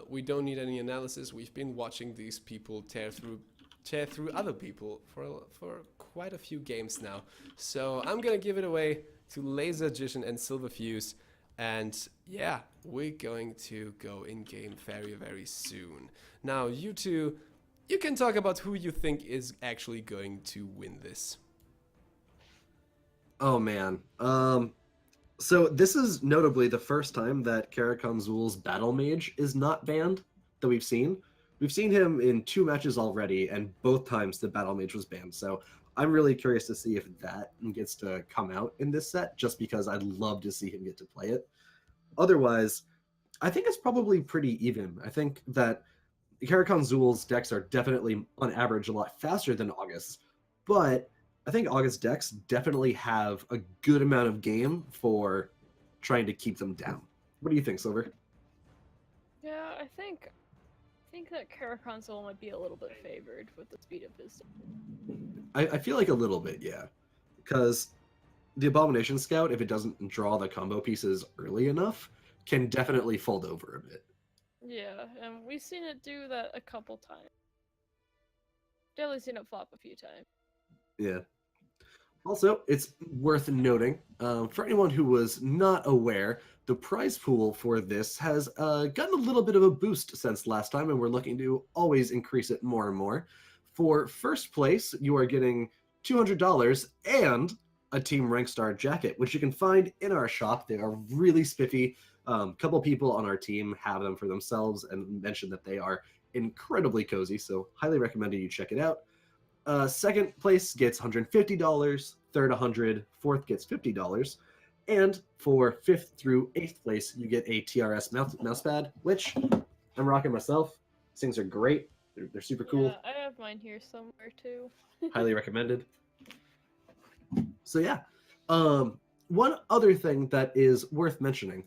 [SPEAKER 7] we don't need any analysis. We've been watching these people tear through other people for quite a few games now. So I'm gonna give it away to Lazergician and Silverfuse, and yeah, we're going to go in game very, very soon. Now, you two, you can talk about who you think is actually going to win this.
[SPEAKER 1] Oh man. So this is notably the first time that Karakhan Zul's Battle Mage is not banned that we've seen. We've seen him in 2 matches already, and both times the Battle Mage was banned. So I'm really curious to see if that gets to come out in this set, just because I'd love to see him get to play it. Otherwise, I think it's probably pretty even. I think that Karakhan Zul's decks are definitely, on average, a lot faster than August's, but I think August decks definitely have a good amount of game for trying to keep them down. What do you think, Silver?
[SPEAKER 2] Yeah, I think that Karakhan Zul might be a little bit favored with the speed of his.
[SPEAKER 1] I feel like a little bit, yeah. Because the Abomination Scout, if it doesn't draw the combo pieces early enough, can definitely fold over a bit.
[SPEAKER 2] Yeah, and we've seen it do that a couple times. Definitely seen it flop a few times.
[SPEAKER 1] Yeah. Also, it's worth noting, for anyone who was not aware, the prize pool for this has gotten a little bit of a boost since last time, and we're looking to always increase it more and more. For first place, you are getting $200 and a Team Rankstar jacket, which you can find in our shop. They are really spiffy. A couple people on our team have them for themselves and mentioned that they are incredibly cozy, so highly recommend you check it out. Second place gets $150, third $100, fourth gets $50, and for 5th through 8th place, you get a TRS mousepad, which I'm rocking myself. These things are great. They're super cool.
[SPEAKER 2] Yeah, I have mine here somewhere too.
[SPEAKER 1] Highly recommended. So yeah, one other thing that is worth mentioning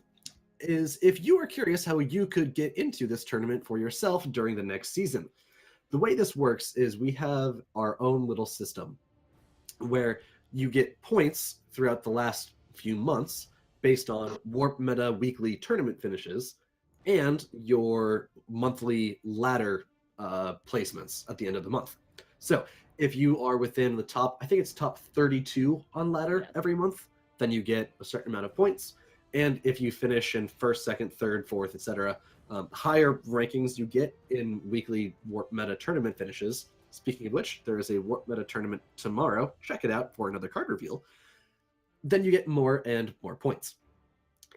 [SPEAKER 1] is if you are curious how you could get into this tournament for yourself during the next season. The way this works is we have our own little system where you get points throughout the last few months based on Warp Meta weekly tournament finishes and your monthly ladder placements at the end of the month. So if you are within the top, I think it's top 32 on ladder every month, then you get a certain amount of points. And if you finish in 1st, 2nd, 3rd, 4th, etc., higher rankings you get in weekly Warp Meta tournament finishes. Speaking of which, there is a Warp Meta tournament tomorrow. Check it out for another card reveal. Then you get more and more points.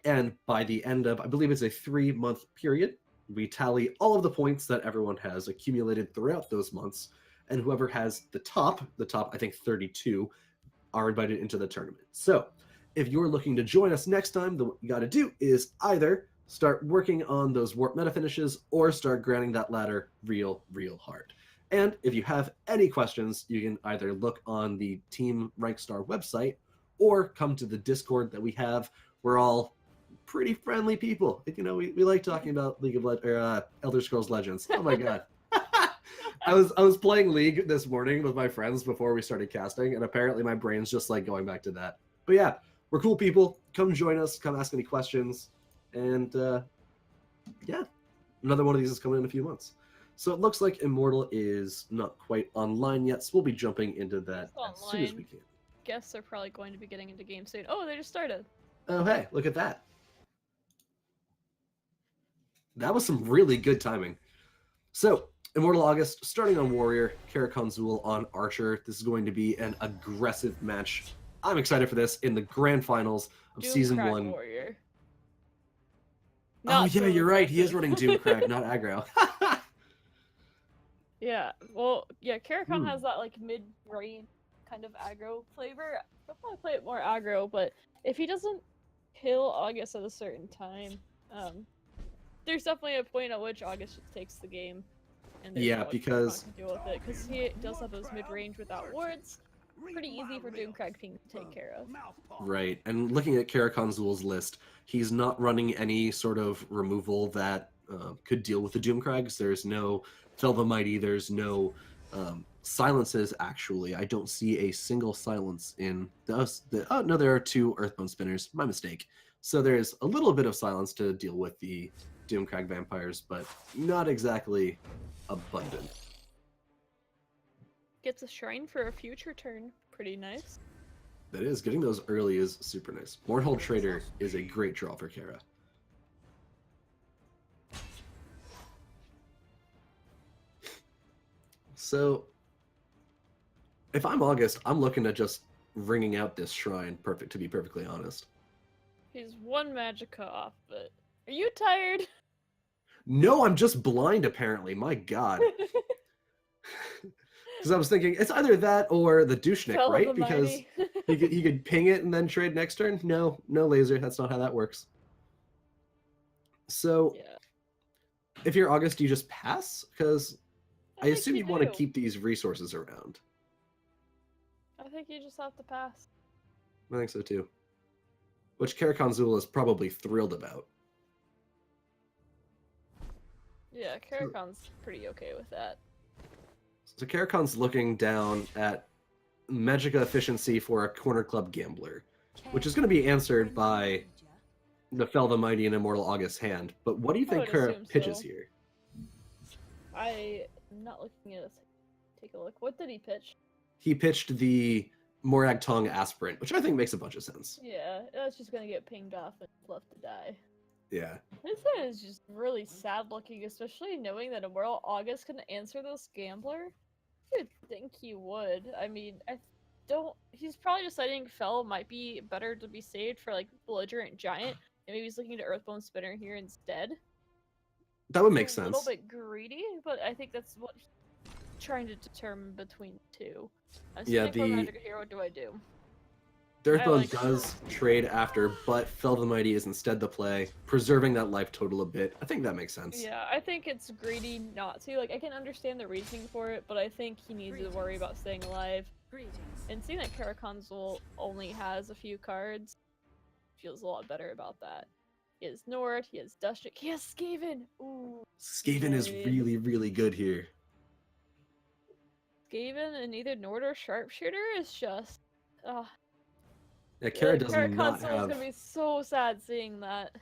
[SPEAKER 1] And by the end of, I believe it's a 3-month period, we tally all of the points that everyone has accumulated throughout those months. And whoever has the top, I think 32, are invited into the tournament. So if you're looking to join us next time, what you got to do is either start working on those Warp Meta finishes or start grinding that ladder real hard. And if you have any questions, you can either look on the Team Rankstar website or come to the Discord that we have. We're all pretty friendly people. You know, we like talking about Elder Scrolls Legends. Oh my god. I was playing League this morning with my friends before we started casting, and apparently my brain's just like going back to that. But yeah, we're cool people. Come join us. Come ask any questions. And yeah, another one of these is coming in a few months. So it looks like Immortal is not quite online yet, so we'll be jumping into that as soon as we can.
[SPEAKER 2] Guests are probably going to be getting into game soon. Oh, they just started.
[SPEAKER 1] Oh, hey, look at that. That was some really good timing. So, Immortal August starting on Warrior, Karakhan Zul on Archer. This is going to be an aggressive match. I'm excited for this in the grand finals of Season
[SPEAKER 2] Doomcrag
[SPEAKER 1] 1.
[SPEAKER 2] Warrior.
[SPEAKER 1] Oh,
[SPEAKER 2] Not
[SPEAKER 1] yeah,
[SPEAKER 2] so
[SPEAKER 1] you're right. He is
[SPEAKER 2] aggressive.
[SPEAKER 1] running Doomcrag, not aggro.
[SPEAKER 2] Yeah, well, yeah, Karakhan
[SPEAKER 1] Hmm.
[SPEAKER 2] has that like mid-range kind of aggro flavor. I'll probably play it more aggro, but if he doesn't kill August at a certain time, there's definitely a point at which August just takes the game. And there's
[SPEAKER 1] Yeah,
[SPEAKER 2] not much
[SPEAKER 1] because-
[SPEAKER 2] Karakhan can deal with it, because he does have those mid-range without wards. Pretty easy for Doomcrag to take care of.
[SPEAKER 1] Right, and looking at Karakhan Zul's list, he's not running any sort of removal that could deal with the Doomcrags. There's no Fell the Mighty, there's no silences, actually. I don't see a single silence in oh, no, there are 2 Earthbone Spinners. My mistake. So there's a little bit of silence to deal with the Doomcrag vampires, but not exactly abundant.
[SPEAKER 2] Gets a shrine for a future turn. Pretty nice.
[SPEAKER 1] That is, getting those early is super nice. Mournhold Trader is a great draw for Kara. So, if I'm August, I'm looking at just ringing out this shrine, to be perfectly honest.
[SPEAKER 2] He's 1 magicka off, but are you tired?
[SPEAKER 1] No, I'm just blind, apparently. My god. Because I was thinking, it's either that or the Douchnik,
[SPEAKER 2] Fell
[SPEAKER 1] right?
[SPEAKER 2] the
[SPEAKER 1] Because
[SPEAKER 2] mighty.
[SPEAKER 1] he could ping it and then trade next turn? No, no laser. That's not how that works. So,
[SPEAKER 2] Yeah.
[SPEAKER 1] if you're August, do you just pass? Because I
[SPEAKER 2] think
[SPEAKER 1] assume
[SPEAKER 2] you
[SPEAKER 1] you want to
[SPEAKER 2] do.
[SPEAKER 1] keep these resources around.
[SPEAKER 2] I think you just have to pass.
[SPEAKER 1] I think so too. Which Karakhan Zul is probably thrilled about.
[SPEAKER 2] Yeah, Karakhan's pretty okay with that.
[SPEAKER 1] So Karakhan's looking down at Magicka efficiency for a Corner Club Gambler, which is going to be answered by the Fell the Mighty and Immortal August hand. But what do you
[SPEAKER 2] I
[SPEAKER 1] think
[SPEAKER 2] would
[SPEAKER 1] Kara
[SPEAKER 2] assume
[SPEAKER 1] pitches
[SPEAKER 2] so.
[SPEAKER 1] here?
[SPEAKER 2] I'm not looking at it. Take a look. What did he pitch?
[SPEAKER 1] He pitched the Morag Tong Aspirant, which I think makes a bunch of sense.
[SPEAKER 2] Yeah, that's just gonna get pinged off and left to die.
[SPEAKER 1] Yeah.
[SPEAKER 2] This one is just really sad looking, especially knowing that Immortal August can answer this Gambler. You'd think he would. I mean, he's probably deciding Fell might be better to be saved for like Belligerent Giant, and maybe he's looking to Earthbone Spinner here instead.
[SPEAKER 1] That would make
[SPEAKER 2] A
[SPEAKER 1] sense.
[SPEAKER 2] little bit greedy, but I think that's what he's trying to determine between the 2. I'm
[SPEAKER 1] Yeah,
[SPEAKER 2] sitting for Magic Hero, what do I do?
[SPEAKER 1] Earthbone
[SPEAKER 2] like-
[SPEAKER 1] does trade after, but Fell the Mighty is instead the play, preserving that life total a bit. I think that makes sense.
[SPEAKER 2] Yeah, I think it's greedy not to. Like, I can understand the reasoning for it, but I think he needs to worry about staying alive.
[SPEAKER 4] Greetings.
[SPEAKER 2] And seeing that Karakhan Zul only has a few cards feels a lot better about that. He has Nord, he has Dushnik, he has Skaven! Ooh,
[SPEAKER 1] Skaven is
[SPEAKER 2] Skaven.
[SPEAKER 1] really, really good here.
[SPEAKER 2] Skaven and either Nord or Sharpshooter is just...
[SPEAKER 1] Yeah, Kara does
[SPEAKER 2] Karakhan
[SPEAKER 1] not
[SPEAKER 2] Zul's
[SPEAKER 1] have...
[SPEAKER 2] gonna be so sad seeing that.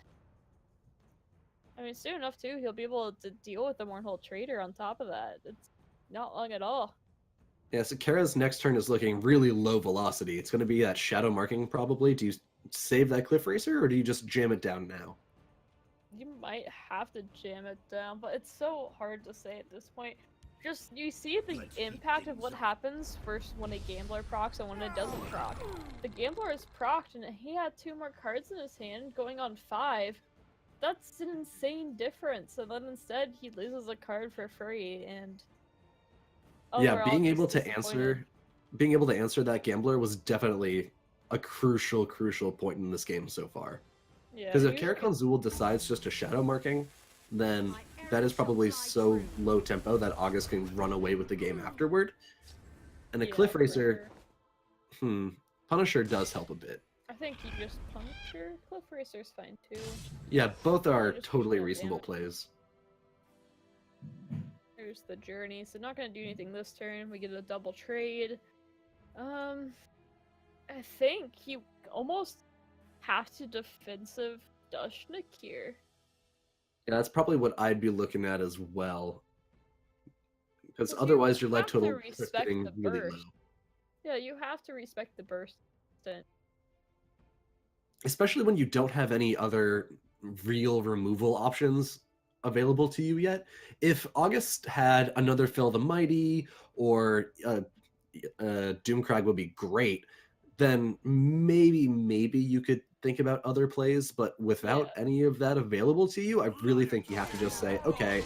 [SPEAKER 2] I mean, soon enough, too, he'll be able to deal with the Mournhold Trader on top of that. It's not long at all.
[SPEAKER 1] Yeah, so Kara's next turn is looking really low velocity. It's going to be that shadow marking, probably. Do you save that Cliff Racer, or do you just jam it down now?
[SPEAKER 2] You might have to jam it down, but it's so hard to say at this point. Just, you see the impact of what happens first when a Gambler procs and when it doesn't proc. The Gambler is procced and he had 2 more cards in his hand going on 5. That's an insane difference, and then instead he loses a card for free, and...
[SPEAKER 1] Yeah,
[SPEAKER 2] overall
[SPEAKER 1] being
[SPEAKER 2] just
[SPEAKER 1] able to
[SPEAKER 2] disappointed.
[SPEAKER 1] answer that Gambler was definitely a crucial point in this game so far.
[SPEAKER 2] Yeah,
[SPEAKER 1] Because if
[SPEAKER 2] usually-
[SPEAKER 1] Karakhan Zul decides just to shadow marking, then that is probably so low tempo that August can run away with the game afterward. And a
[SPEAKER 2] yeah,
[SPEAKER 1] Cliff
[SPEAKER 2] for
[SPEAKER 1] Racer,
[SPEAKER 2] sure.
[SPEAKER 1] Punisher does help a bit.
[SPEAKER 2] I think you just Punisher. Cliff Racer's fine too.
[SPEAKER 1] Yeah, both are
[SPEAKER 2] just
[SPEAKER 1] totally
[SPEAKER 2] keep that
[SPEAKER 1] reasonable
[SPEAKER 2] damage.
[SPEAKER 1] plays.
[SPEAKER 2] There's the journey, so not gonna do anything this turn. We get a double trade. I think you almost have to defensive Dushnik here.
[SPEAKER 1] Yeah, that's probably what I'd be looking at as well. Because
[SPEAKER 2] 'Cause you
[SPEAKER 1] otherwise your life
[SPEAKER 2] have to
[SPEAKER 1] total is
[SPEAKER 2] respect
[SPEAKER 1] getting
[SPEAKER 2] the
[SPEAKER 1] really
[SPEAKER 2] burst.
[SPEAKER 1] low.
[SPEAKER 2] Yeah, you have to respect the burst.
[SPEAKER 1] Especially when you don't have any other real removal options available to you yet. If August had another Fill the Mighty or Doomcrag would be great, then maybe you could think about other plays, but without any of that available to you, I really think you have to just say, okay,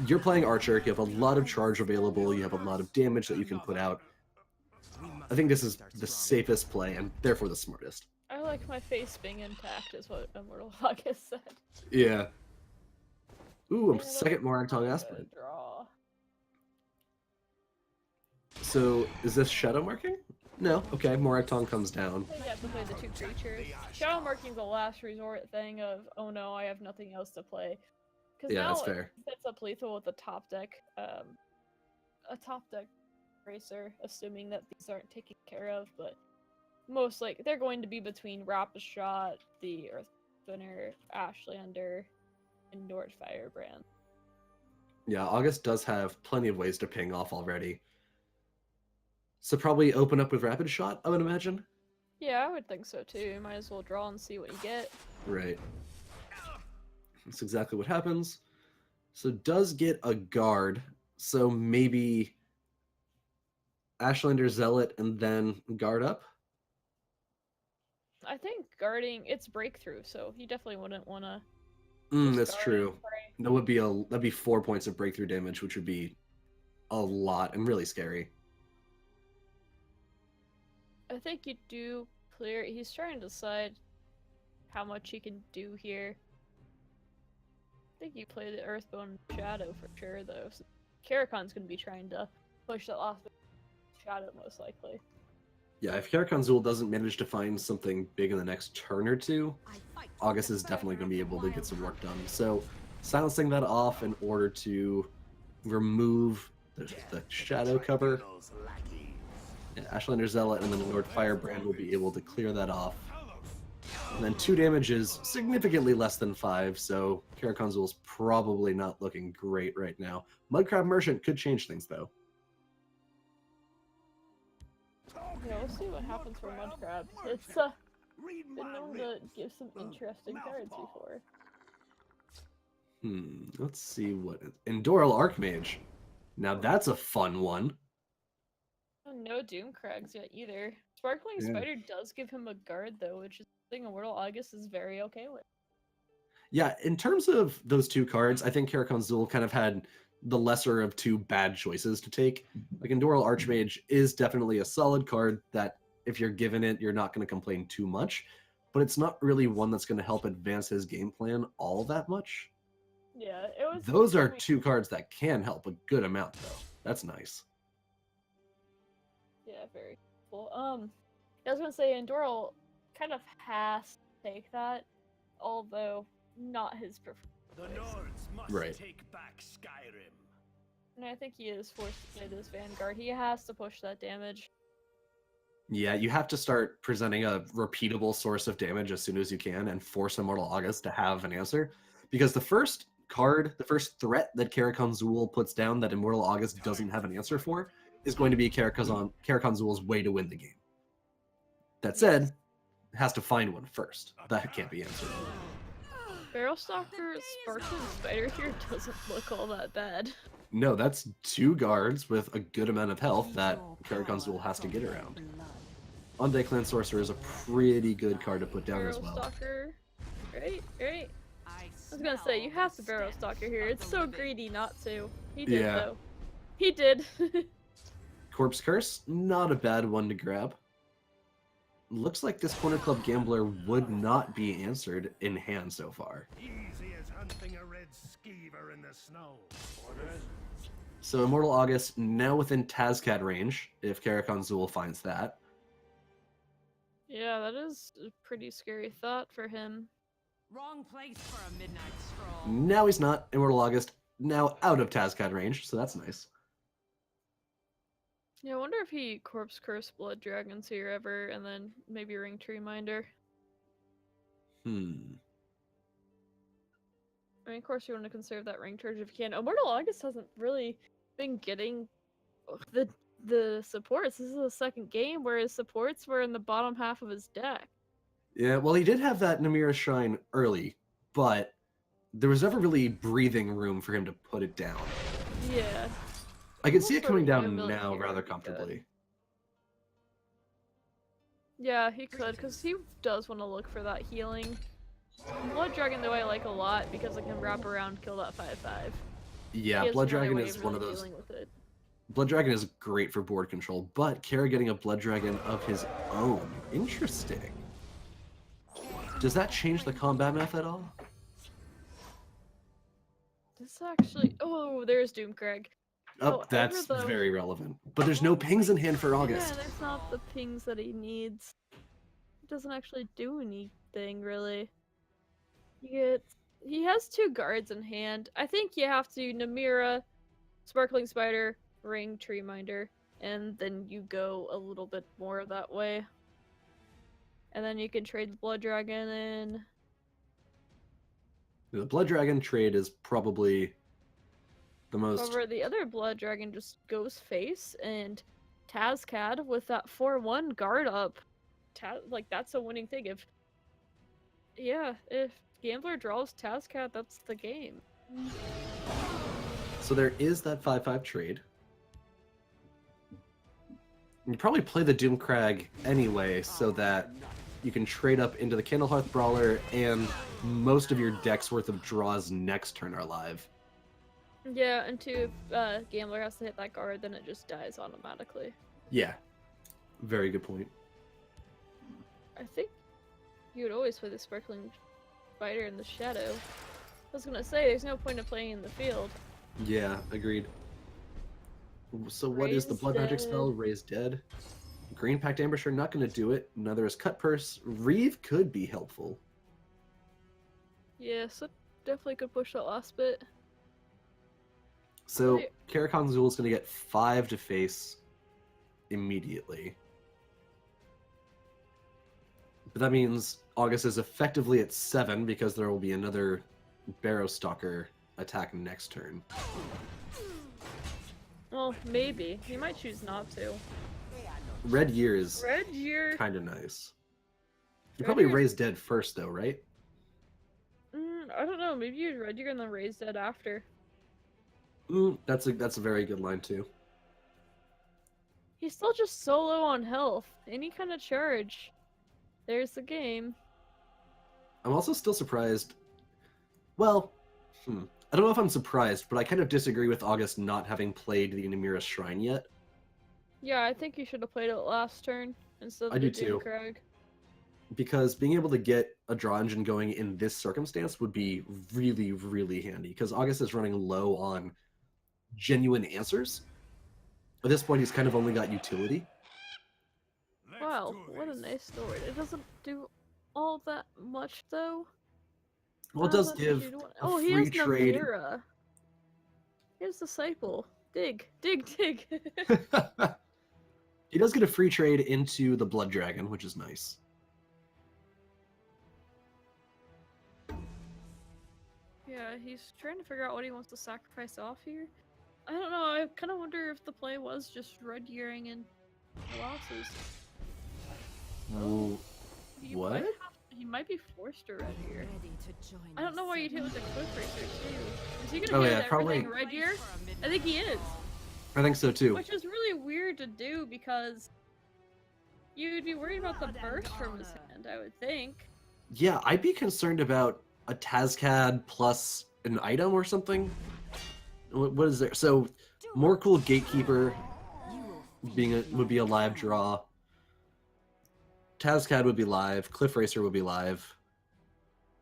[SPEAKER 1] you're playing Archer, you have a lot of charge available, you have a lot of damage that you can put out. I think this is the safest play and therefore the smartest.
[SPEAKER 2] I like my face being intact, is what Immortal August said.
[SPEAKER 1] Yeah. Ooh,
[SPEAKER 2] And
[SPEAKER 1] second Morag Tongue
[SPEAKER 2] I'm
[SPEAKER 1] Aspirant.
[SPEAKER 2] gonna draw.
[SPEAKER 1] So, is this Shadow Marking? No. Okay, Morag Tongue comes down.
[SPEAKER 2] I have to play the 2 creatures. Shadow Marking's a last resort thing of, oh no, I have nothing else to play. Because
[SPEAKER 1] Yeah,
[SPEAKER 2] now
[SPEAKER 1] that's fair.
[SPEAKER 2] it sets up lethal with a top deck racer, assuming that these aren't taken care of, but most like they're going to be between Rapid Shot, the Earth Spinner, Ashlander, and Nord Firebrand.
[SPEAKER 1] Yeah, August does have plenty of ways to ping off already. So probably open up with Rapid Shot, I would imagine.
[SPEAKER 2] Yeah, I would think so too. You might as well draw and see what you get.
[SPEAKER 1] Right. That's exactly what happens. So does get a guard. So maybe Ashlander Zealot and then guard up?
[SPEAKER 2] I think guarding it's breakthrough, so he definitely wouldn't want to.
[SPEAKER 1] That's true. That'd be 4 points of breakthrough damage, which would be a lot and really scary.
[SPEAKER 2] I think you do clear. He's trying to decide how much he can do here. I think you play the Earthbone Shadow for sure, though. So Karakon's going to be trying to push that last bit of Shadow, most likely.
[SPEAKER 1] Yeah, if Karakon Zul doesn't manage to find something big in the next turn or two, August is definitely going to be able to get some work done. So silencing that off in order to remove the shadow cover. Yeah, Ashlander Zealot and then Lord Firebrand will be able to clear that off. And then 2 damage is significantly less than 5, so Karakon Zul's probably not looking great right now. Mudcrab Merchant could change things, though.
[SPEAKER 2] Yeah, we'll see what happens for Mudcrab. It's been known to give some interesting cards before.
[SPEAKER 1] Let's see what... Endoral Archmage. Now that's a fun one.
[SPEAKER 2] Oh, no Doomcrags yet either. Sparkling
[SPEAKER 1] Yeah.
[SPEAKER 2] Spider does give him a guard, though, which is something Immortal August is very okay with.
[SPEAKER 1] Yeah, in terms of those 2 cards, I think Karakon Zul kind of had the lesser of 2 bad choices to take. Like, Endoral Archmage is definitely a solid card that if you're given it, you're not going to complain too much, but it's not really one that's going to help advance his game plan all that much.
[SPEAKER 2] Yeah, it was.
[SPEAKER 1] Those are 2 cards that can help a good amount, though. That's nice.
[SPEAKER 2] Yeah, very cool. I was gonna say Endoral kind of has to take that, although not his preferred.
[SPEAKER 5] The Nords must
[SPEAKER 1] Right.
[SPEAKER 5] take back Skyrim.
[SPEAKER 2] And I think he is forced to play this Vanguard. He has to push that damage.
[SPEAKER 1] Yeah, you have to start presenting a repeatable source of damage as soon as you can and force Immortal August to have an answer. Because the first card, the first threat that Karakon Zul puts down that Immortal August doesn't have an answer for is going to be Karakon Zul's way to win the game. That said, it has to find one first. That can't be answered.
[SPEAKER 2] Barrel Stalker Sparkling Spider here doesn't look all that bad.
[SPEAKER 1] No, that's 2 guards with a good amount of health that Karakon Zul has to get around. Undead Clan Sorcerer is a pretty good card to put down as
[SPEAKER 2] Barrel
[SPEAKER 1] well.
[SPEAKER 2] Stalker. Right. I was gonna say, you have to Barrel Stalker here. It's so greedy not to. He did,
[SPEAKER 1] Yeah.
[SPEAKER 2] though. He did.
[SPEAKER 1] Corpse Curse, not a bad one to grab. Looks like this Corner Club Gambler would not be answered in hand so far.
[SPEAKER 5] Easy as hunting a red skeever in the snow.
[SPEAKER 1] So Immortal August now within Tazcat range, if Karakon Zul finds that.
[SPEAKER 2] Yeah, that is a pretty scary thought for him.
[SPEAKER 8] Wrong place for a midnight stroll.
[SPEAKER 1] Now he's not. Immortal August now out of Tazcat range, so that's nice.
[SPEAKER 2] Yeah, I wonder if he Corpse Curse Blood Dragons here ever, and then maybe Ring Tree Minder. I mean, of course you want to conserve that ring charge if you can. Immortal August hasn't really been getting the supports. This is the second game where his supports were in the bottom half of his deck.
[SPEAKER 1] Yeah, well, he did have that Namira Shrine early, but there was never really breathing room for him to put it down.
[SPEAKER 2] Yeah.
[SPEAKER 1] I can see it
[SPEAKER 2] Almost
[SPEAKER 1] coming
[SPEAKER 2] really
[SPEAKER 1] down
[SPEAKER 2] humiliating
[SPEAKER 1] now
[SPEAKER 2] here
[SPEAKER 1] rather
[SPEAKER 2] would be good.
[SPEAKER 1] comfortably.
[SPEAKER 2] Yeah, he could, because he does want to look for that healing. Blood Dragon, though, I like a lot because it can wrap around, kill that 5/5.
[SPEAKER 1] Yeah,
[SPEAKER 2] Gives
[SPEAKER 1] Blood
[SPEAKER 2] another
[SPEAKER 1] Dragon
[SPEAKER 2] way
[SPEAKER 1] is
[SPEAKER 2] of
[SPEAKER 1] one of
[SPEAKER 2] really
[SPEAKER 1] those.
[SPEAKER 2] dealing with it.
[SPEAKER 1] Blood Dragon is great for board control, but Kara getting a Blood Dragon of his own. Interesting. Does that change the combat math at all?
[SPEAKER 2] This actually... Oh, there's Doomcrag.
[SPEAKER 1] Oh,
[SPEAKER 2] However,
[SPEAKER 1] that's
[SPEAKER 2] though-
[SPEAKER 1] very relevant. But there's no pings in hand for
[SPEAKER 2] Yeah,
[SPEAKER 1] August.
[SPEAKER 2] there's not the pings that he needs. It doesn't actually do anything, really. He has 2 guards in hand. I think you have to Namira, Sparkling Spider, Ring, Tree Minder, and then you go a little bit more that way. And then you can trade the Blood Dragon in.
[SPEAKER 1] The Blood Dragon trade is probably the most.
[SPEAKER 2] However, the other Blood Dragon just goes face, and Tazcad with that 4/1 guard up. Like, that's a winning thing. If Gambler draws Tazcad, that's the game.
[SPEAKER 1] So there is that 5/5 trade. You probably play the Doomcrag anyway, so that you can trade up into the Candlehearth Brawler, and most of your deck's worth of draws next turn are live.
[SPEAKER 2] Yeah, and 2, if Gambler has to hit that guard, then it just dies automatically.
[SPEAKER 1] Yeah. Very good point.
[SPEAKER 2] I think you would always play the Sparkling Spider in the shadow. I was gonna say, there's no point in playing in the field.
[SPEAKER 1] Yeah, agreed. So what is the
[SPEAKER 2] Raise
[SPEAKER 1] Blood Magic
[SPEAKER 2] Dead.
[SPEAKER 1] spell? Raise Dead. Green Pact Ambusher, not going to do it. Neither is Cut Purse. Reeve could be helpful.
[SPEAKER 2] Yes, it definitely could push that last bit.
[SPEAKER 1] So
[SPEAKER 2] Right.
[SPEAKER 1] Karakon Zul is going to get 5 to face immediately. But that means August is effectively at 7 because there will be another Barrow Stalker attack next turn.
[SPEAKER 2] Well, maybe. He might choose not to.
[SPEAKER 1] Red Year is
[SPEAKER 2] Red Year...
[SPEAKER 1] kind of nice. You
[SPEAKER 2] Red
[SPEAKER 1] probably
[SPEAKER 2] Year's-
[SPEAKER 1] raise Dead first though, right?
[SPEAKER 2] I don't know. Maybe you Red Year and then Raise Dead after.
[SPEAKER 1] That's a very good line too.
[SPEAKER 2] He's still just so low on health. Any kind of charge. There's the game.
[SPEAKER 1] I'm also still surprised. Well, I don't know if I'm surprised, but I kind of disagree with August not having played the Namira Shrine yet.
[SPEAKER 2] Yeah, I think you should have played it last turn instead of
[SPEAKER 1] I
[SPEAKER 2] the
[SPEAKER 1] do too.
[SPEAKER 2] Doomcrag.
[SPEAKER 1] Because being able to get a draw engine going in this circumstance would be really, really handy. Because August is running low on genuine answers. At this point, he's kind of only got utility.
[SPEAKER 2] Wow, what a nice sword. It doesn't do all that much, though.
[SPEAKER 1] Well, it
[SPEAKER 2] Not
[SPEAKER 1] does
[SPEAKER 2] much
[SPEAKER 1] give
[SPEAKER 2] you'd want-
[SPEAKER 1] a
[SPEAKER 2] Oh, he
[SPEAKER 1] free
[SPEAKER 2] has
[SPEAKER 1] trade.
[SPEAKER 2] Namira. Here's Disciple. Dig, dig, dig.
[SPEAKER 1] He does get a free trade into the Blood Dragon, which is nice.
[SPEAKER 2] Yeah, he's trying to figure out what he wants to sacrifice off here. I don't know, I kind of wonder if the play was just Red Yearing and losses.
[SPEAKER 1] Ooh,
[SPEAKER 2] He
[SPEAKER 1] what?
[SPEAKER 2] He might be forced to Red Year.
[SPEAKER 4] Ready to join
[SPEAKER 2] I don't know why you'd hit with the Cliff Racer too. Is he gonna
[SPEAKER 1] Oh,
[SPEAKER 2] hit
[SPEAKER 1] yeah,
[SPEAKER 2] with
[SPEAKER 1] probably-
[SPEAKER 2] everything Red Year? I think he is.
[SPEAKER 1] I think so too.
[SPEAKER 2] Which is really weird to do because you'd be worried about the burst from his hand, I would think.
[SPEAKER 1] Yeah, I'd be concerned about a Tazcad plus an item or something. What is there? So, more cool Gatekeeper would be a live draw. Tazcad would be live. Cliff Racer would be live.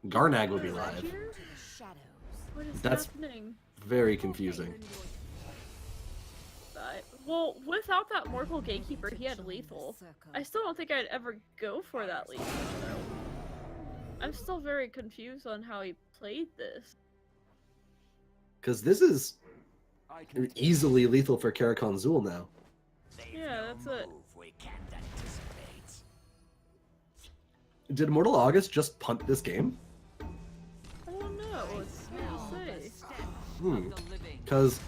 [SPEAKER 1] Garnag would be
[SPEAKER 2] Red
[SPEAKER 1] live.
[SPEAKER 2] Year? What is
[SPEAKER 1] That's-
[SPEAKER 2] happening?
[SPEAKER 1] Very confusing.
[SPEAKER 2] Well, without that Mortal Gatekeeper, he had lethal. I still don't think I'd ever go for that lethal, though. I'm still very confused on how he played this.
[SPEAKER 1] Because this is
[SPEAKER 5] I can
[SPEAKER 1] easily lethal for Karakon Zul now.
[SPEAKER 2] Yeah, that's it.
[SPEAKER 3] Move we can't anticipate.
[SPEAKER 1] Did Immortal August just punt this game?
[SPEAKER 2] I don't know. It's hard to say.
[SPEAKER 1] Hmm. Because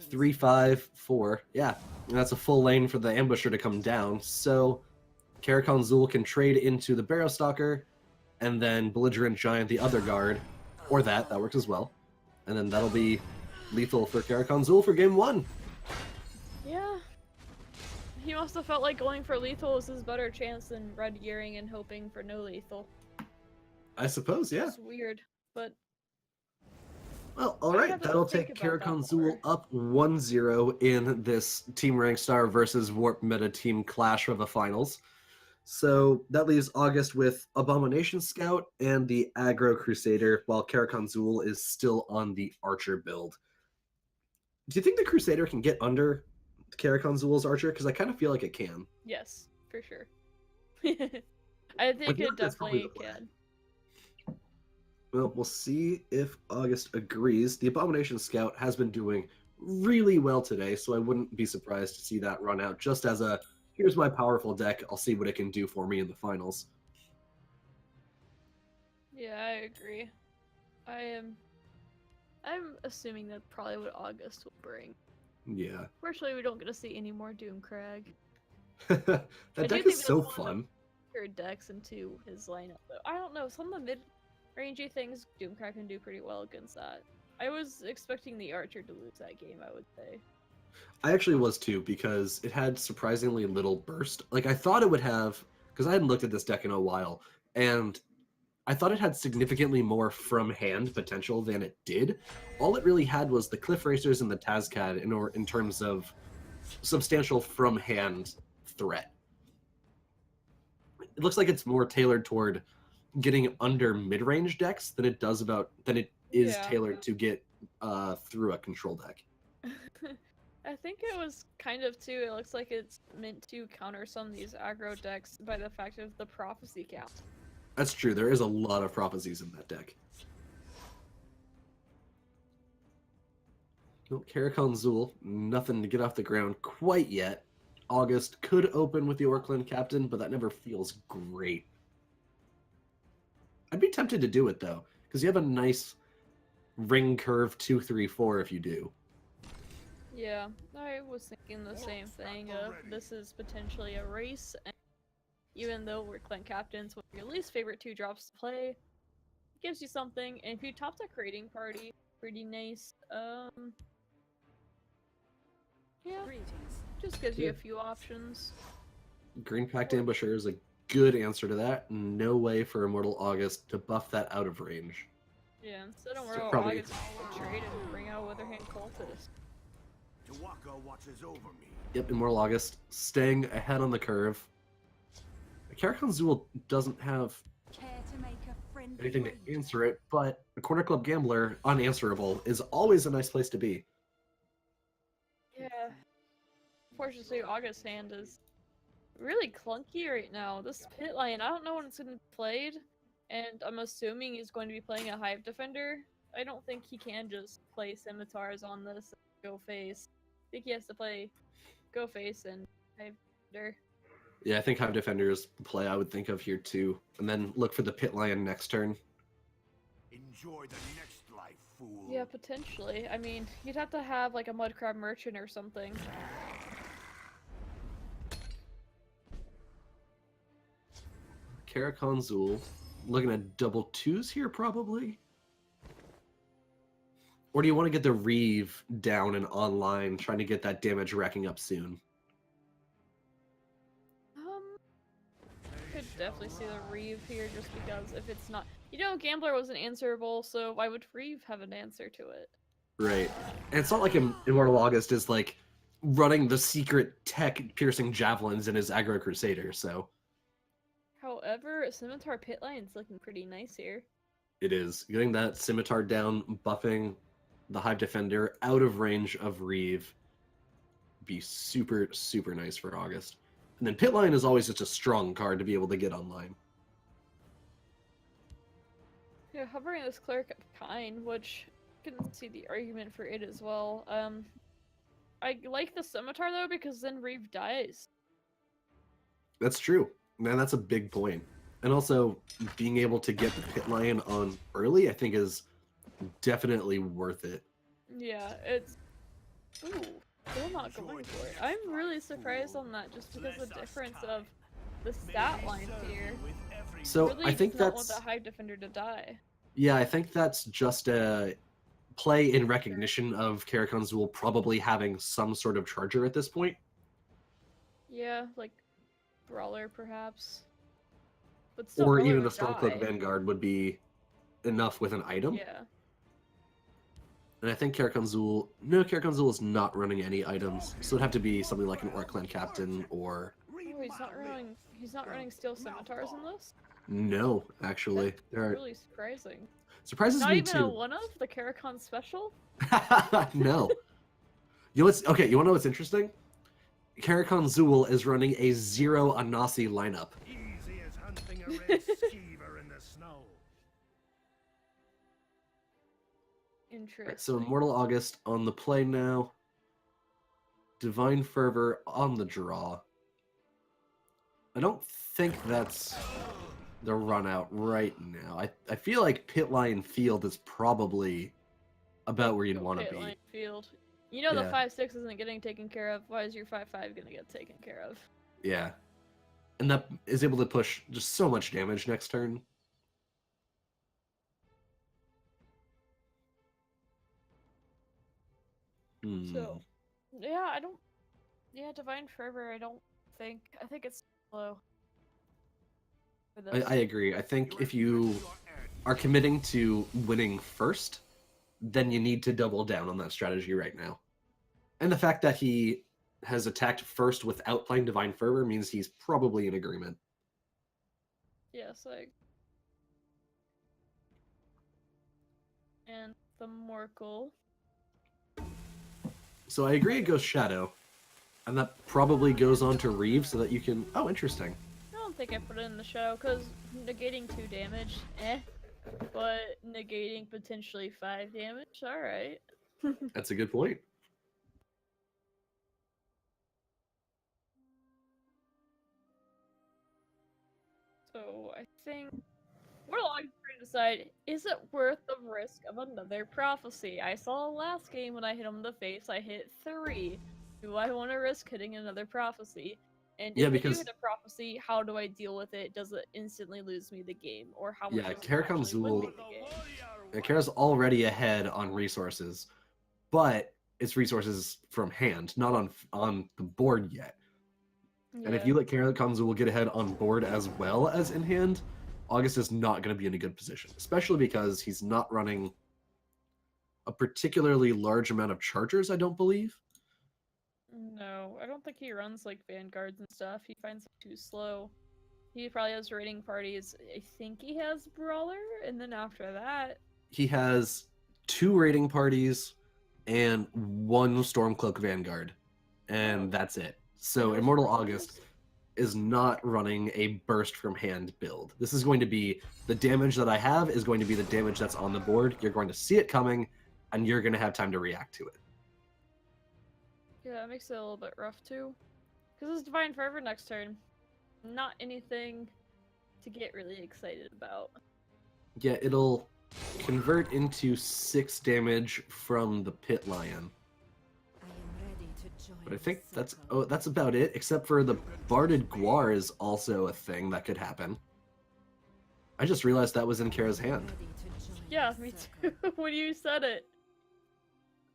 [SPEAKER 1] 3, 5, 4. Yeah, and that's a full lane for the ambusher to come down. So Karakon Zul can trade into the Barrow Stalker, and then Belligerent Giant the other guard, or that works as well. And then that'll be lethal for Karakhan Zul for game 1.
[SPEAKER 2] Yeah. He must have felt like going for lethal was his better chance than red gearing and hoping for no lethal.
[SPEAKER 1] I suppose, yeah.
[SPEAKER 2] It's weird, but
[SPEAKER 1] Well, all
[SPEAKER 2] I
[SPEAKER 1] right,
[SPEAKER 2] have to
[SPEAKER 1] that'll
[SPEAKER 2] think
[SPEAKER 1] take
[SPEAKER 2] about that
[SPEAKER 1] Karakhan Zul
[SPEAKER 2] more.
[SPEAKER 1] up 1-0 in this Team Rankstar versus Warp Meta Team clash of the finals. So that leaves August with Abomination Scout and the Aggro Crusader, while Karakhan Zul is still on the Archer build. Do you think the Crusader can get under Karakhan Zul's Archer? Because I kind of feel like it can.
[SPEAKER 2] yes, for sure. I think
[SPEAKER 1] feel
[SPEAKER 2] it
[SPEAKER 1] like that's probably
[SPEAKER 2] definitely
[SPEAKER 1] the play.
[SPEAKER 2] can.
[SPEAKER 1] Well, we'll see if August agrees. The Abomination Scout has been doing really well today, so I wouldn't be surprised to see that run out just as a, here's my powerful deck, I'll see what it can do for me in the finals.
[SPEAKER 2] Yeah, I agree. I'm assuming that's probably what August will bring.
[SPEAKER 1] Yeah.
[SPEAKER 2] Fortunately, we don't get to see any more Doomcrag.
[SPEAKER 1] That
[SPEAKER 2] I do
[SPEAKER 1] deck
[SPEAKER 2] think
[SPEAKER 1] is so
[SPEAKER 2] that's one of
[SPEAKER 1] fun.
[SPEAKER 2] Her decks into his lineup, though. I don't know. Some of the mid-rangey things Doomcrag can do pretty well against that. I was expecting the Archer to lose that game, I would say.
[SPEAKER 1] I actually was too, because it had surprisingly little burst. Like, I thought it would have, because I hadn't looked at this deck in a while, and I thought it had significantly more from hand potential than it did. All it really had was the Cliff Racers and the Tazcad in terms of substantial from hand threat. It looks like it's more tailored toward getting under mid-range decks than it is
[SPEAKER 2] Yeah.
[SPEAKER 1] tailored to get through a control deck.
[SPEAKER 2] I think it was kind of too. It looks like it's meant to counter some of these aggro decks by the fact of the prophecy count.
[SPEAKER 1] That's true. There is a lot of prophecies in that deck. Well, Karakhan Zul, nothing to get off the ground quite yet. August could open with the Orkland captain, but that never feels great. I'd be tempted to do it though, because you have a nice ring curve 2-3-4 if you do.
[SPEAKER 2] Yeah, I was thinking the same thing. This is potentially a race, and even though we're clan captains, one of your least favorite 2-drops to play, it gives you something. And if you top deck raiding party, pretty nice. Yeah,
[SPEAKER 4] Greetings.
[SPEAKER 2] just gives you
[SPEAKER 1] Yeah.
[SPEAKER 2] a few options.
[SPEAKER 1] Green Pact Ambusher is a good answer to that. No way for Immortal August to buff that out of range.
[SPEAKER 2] Yeah, instead of
[SPEAKER 1] So
[SPEAKER 2] Royal
[SPEAKER 1] probably-
[SPEAKER 2] August, trade and bring out Witherhand Cultist.
[SPEAKER 5] Tawaka watches over me.
[SPEAKER 1] Yep, Immortal August staying ahead on the curve. Karakhan Zul doesn't have
[SPEAKER 4] Care to make a friendly
[SPEAKER 1] anything to
[SPEAKER 4] wager?
[SPEAKER 1] answer it, but a Corner Club Gambler, unanswerable, is always a nice place to be.
[SPEAKER 2] Yeah. Unfortunately, August's hand is really clunky right now. This pit lion, I don't know when it's going to be played, and I'm assuming he's going to be playing a Hive Defender. I don't think he can just play Scimitars on this and go face. I think he has to play go face and Hive Defender.
[SPEAKER 1] Yeah, I think Hive Defender is the play I would think of here too. And then look for the Pit Lion next turn.
[SPEAKER 5] Enjoy the next life, fool.
[SPEAKER 2] Yeah, potentially. I mean, you'd have to have like a Mudcrab Merchant or something.
[SPEAKER 1] Karakhan Zul, looking at double 2s here probably. Or do you want to get the Reeve down and online, trying to get that damage racking up soon?
[SPEAKER 2] Could definitely see the Reeve here just because if it's not... You know, Gambler wasn't answerable, so why would Reeve have an answer to it?
[SPEAKER 1] Right. And it's not like Immortal August is like running the secret tech piercing javelins in his Aggro Crusader, so
[SPEAKER 2] However, Scimitar Pit Lion's looking pretty nice here.
[SPEAKER 1] it is. Getting that Scimitar down, buffing the Hive Defender out of range of Reeve be super, super nice for August. And then Pit Lion is always such a strong card to be able to get online.
[SPEAKER 2] Yeah, hovering this Cleric of Kind, which I can see the argument for it as well. I like the Scimitar though because then Reeve dies.
[SPEAKER 1] That's true. Man, that's a big point. And also, being able to get the Pit Lion on early, I think, is definitely worth it.
[SPEAKER 2] Yeah, it's... Ooh, still not going for it. I'm really surprised on that just because the difference of the stat lines here.
[SPEAKER 1] So
[SPEAKER 2] Really
[SPEAKER 1] I think
[SPEAKER 2] does not want
[SPEAKER 1] that's
[SPEAKER 2] the Hive Defender to die.
[SPEAKER 1] yeah, I think that's just a play in recognition of Karakhan Zul probably having some sort of charger at this point.
[SPEAKER 2] Yeah, like Brawler perhaps. But still,
[SPEAKER 1] Or
[SPEAKER 2] Brawler
[SPEAKER 1] even a
[SPEAKER 2] would
[SPEAKER 1] Stormcloak
[SPEAKER 2] die.
[SPEAKER 1] Vanguard would be enough with an item.
[SPEAKER 2] Yeah.
[SPEAKER 1] And I think Karakhan Zul is not running any items, so it'd have to be something like an Orc Clan Captain or
[SPEAKER 2] Oh, he's not running Steel Scimitars in this?
[SPEAKER 1] no, actually. There are
[SPEAKER 2] Really surprising.
[SPEAKER 1] surprises
[SPEAKER 2] Not
[SPEAKER 1] me
[SPEAKER 2] even a
[SPEAKER 1] too.
[SPEAKER 2] one of the Karakhan special?
[SPEAKER 1] No. You know wanna know what's interesting? Karakhan Zul is running a 0 Anasi lineup.
[SPEAKER 5] Easy as hunting a red skeever in the snow.
[SPEAKER 2] Interesting.
[SPEAKER 1] Right, so Immortal August on the play now. Divine Fervor on the draw. I don't think that's the run out right now. I feel like Pit Lion Field is probably about where you'd want to
[SPEAKER 2] Pit
[SPEAKER 1] be.
[SPEAKER 2] Line Field. You know
[SPEAKER 1] Yeah.
[SPEAKER 2] the 5-6 isn't getting taken care of. Why is your 5-5 gonna get taken care of?
[SPEAKER 1] Yeah. And that is able to push just so much damage next turn.
[SPEAKER 2] So, yeah, I don't. Yeah, Divine Fervor. I think it's low. For this.
[SPEAKER 1] I agree. I think if you are committing to winning first, then you need to double down on that strategy right now. And the fact that he has attacked first without playing Divine Fervor means he's probably in agreement.
[SPEAKER 2] Yes, and the Morkel.
[SPEAKER 1] So I agree it goes Shadow. And that probably goes on to Reeve so that you can... Oh, interesting.
[SPEAKER 2] I don't think I put it in the show, because negating 2 damage, but negating potentially 5 damage, alright.
[SPEAKER 1] That's a good point.
[SPEAKER 2] So, I think we're trying to decide, is it worth the risk of another prophecy? I saw last game when I hit him in the face, I hit 3. Do I want to risk hitting another prophecy? And
[SPEAKER 1] Yeah,
[SPEAKER 2] if I do
[SPEAKER 1] because-
[SPEAKER 2] hit a prophecy, how do I deal with it? Does it instantly lose me the game? Or how much
[SPEAKER 1] Yeah,
[SPEAKER 2] does it
[SPEAKER 1] Karakhan
[SPEAKER 2] actually win me
[SPEAKER 1] Zul-
[SPEAKER 2] the game?
[SPEAKER 1] Kara's already ahead on resources, but it's resources from hand, not on the board yet. And if
[SPEAKER 2] Yeah.
[SPEAKER 1] you let Karakhan Zul get ahead on board as well as in hand, August is not going to be in a good position, especially because he's not running a particularly large amount of chargers, I don't believe.
[SPEAKER 2] No, I don't think he runs like vanguards and stuff. He finds it too slow. He probably has raiding parties. I think he has brawler, and then after that,
[SPEAKER 1] He has 2 raiding parties and 1 Stormcloak Vanguard, and that's it. So
[SPEAKER 2] no
[SPEAKER 1] Immortal
[SPEAKER 2] brawlers?
[SPEAKER 1] August is not running a burst from hand build. This is going to be the damage that I have is going to be the damage that's on the board. You're going to see it coming, and you're going to have time to react to it.
[SPEAKER 2] Yeah, it makes it a little bit rough too. Because it's Divine Fervor next turn. Not anything to get really excited about.
[SPEAKER 1] Yeah, it'll convert into 6 damage from the Pit Lion.
[SPEAKER 6] I am ready to join
[SPEAKER 1] But I
[SPEAKER 6] the
[SPEAKER 1] think
[SPEAKER 6] circle.
[SPEAKER 1] that's about it, except for the Barded Guar is also a thing that could happen. I just realized that was in Kara's hand.
[SPEAKER 6] Ready to join
[SPEAKER 2] Yeah,
[SPEAKER 6] the
[SPEAKER 2] me
[SPEAKER 6] circle.
[SPEAKER 2] too. When you said it.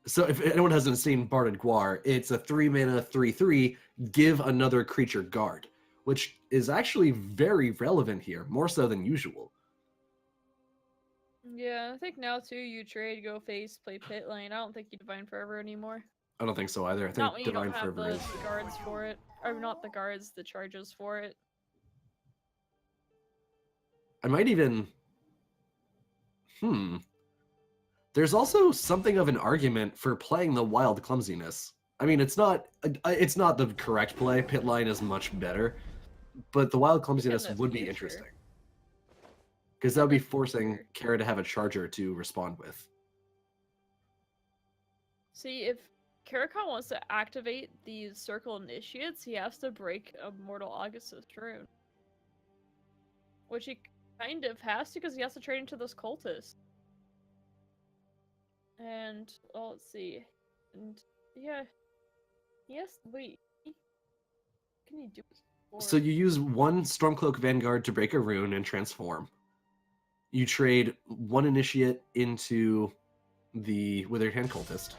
[SPEAKER 1] So if anyone hasn't seen Barded Guar, it's a 3-mana 3/3, give another creature guard, which is actually very relevant here, more so than usual.
[SPEAKER 2] Yeah, I think now too you trade, go face, play pit lane. I don't think you Divine Forever anymore.
[SPEAKER 1] I don't think so either. I think
[SPEAKER 2] Not when you
[SPEAKER 1] Divine
[SPEAKER 2] don't have
[SPEAKER 1] Fervor
[SPEAKER 2] the
[SPEAKER 1] is.
[SPEAKER 2] guards for it. Or not the guards, the charges for it.
[SPEAKER 1] I might even... There's also something of an argument for playing the Wild Clumsiness. I mean, it's not the correct play. Pit Line is much better. But the Wild Clumsiness
[SPEAKER 2] the
[SPEAKER 1] would be
[SPEAKER 2] future.
[SPEAKER 1] interesting. Because that would be
[SPEAKER 2] the
[SPEAKER 1] forcing
[SPEAKER 2] future.
[SPEAKER 1] Kara to have a charger to respond with.
[SPEAKER 2] See, if Karakhan wants to activate these circle initiates, he has to break Immortal Augustus rune. Which he kind of has to, because he has to trade into those cultists. And, well, let's see. And, yeah. Yes, wait. What can he do with
[SPEAKER 1] So you use one Stormcloak Vanguard to break a rune and transform. You trade one Initiate into the Withered Hand Cultist.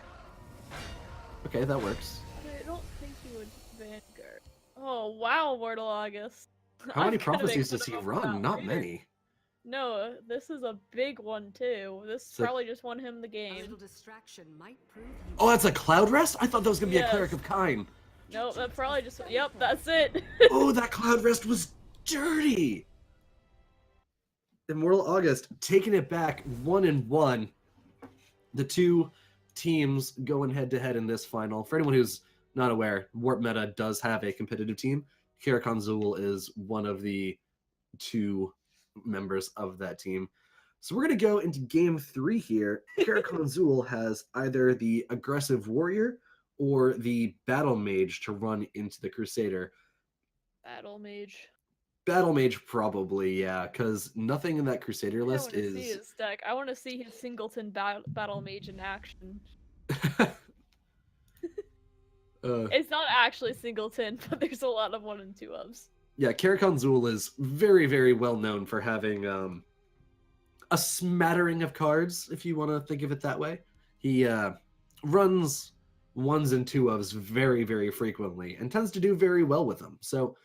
[SPEAKER 1] Okay, that works.
[SPEAKER 2] I don't think he would Vanguard. Oh wow, Mortal August.
[SPEAKER 1] How many
[SPEAKER 2] I'm gonna make
[SPEAKER 1] prophecies
[SPEAKER 2] fun
[SPEAKER 1] does
[SPEAKER 2] of
[SPEAKER 1] he
[SPEAKER 2] him for
[SPEAKER 1] run?
[SPEAKER 2] that
[SPEAKER 1] Not
[SPEAKER 2] later.
[SPEAKER 1] many.
[SPEAKER 2] No, this is a big one too. This
[SPEAKER 1] So-
[SPEAKER 2] probably just won him the
[SPEAKER 8] A
[SPEAKER 2] game.
[SPEAKER 8] little distraction might prove you.
[SPEAKER 1] Oh, that's a Cloud Rest? I thought that was going to be a
[SPEAKER 2] Yes.
[SPEAKER 1] Cleric of Kine.
[SPEAKER 2] No, that probably just. Yep, that's it.
[SPEAKER 1] Oh, that Cloud Rest was dirty! Immortal August taking it back 1-1. The two teams going head-to-head in this final. For anyone who's not aware, Warp Meta does have a competitive team. Karakhan Zul is one of the two members of that team. So we're going to go into game 3 here. Karakhan Zul has either the aggressive warrior or the battle mage to run into the Crusader.
[SPEAKER 2] Battle Mage.
[SPEAKER 1] Battle mage probably, yeah, because nothing in that Crusader
[SPEAKER 2] I
[SPEAKER 1] list
[SPEAKER 2] want to see
[SPEAKER 1] is...
[SPEAKER 2] his deck. I want to see his singleton Battle Mage in action. It's not actually singleton, but there's a lot of 1 and 2 ofs.
[SPEAKER 1] Yeah, Karakhan Zul is very, very well known for having a smattering of cards, if you want to think of it that way. He runs 1s and 2 ofs very, very frequently and tends to do very well with them. So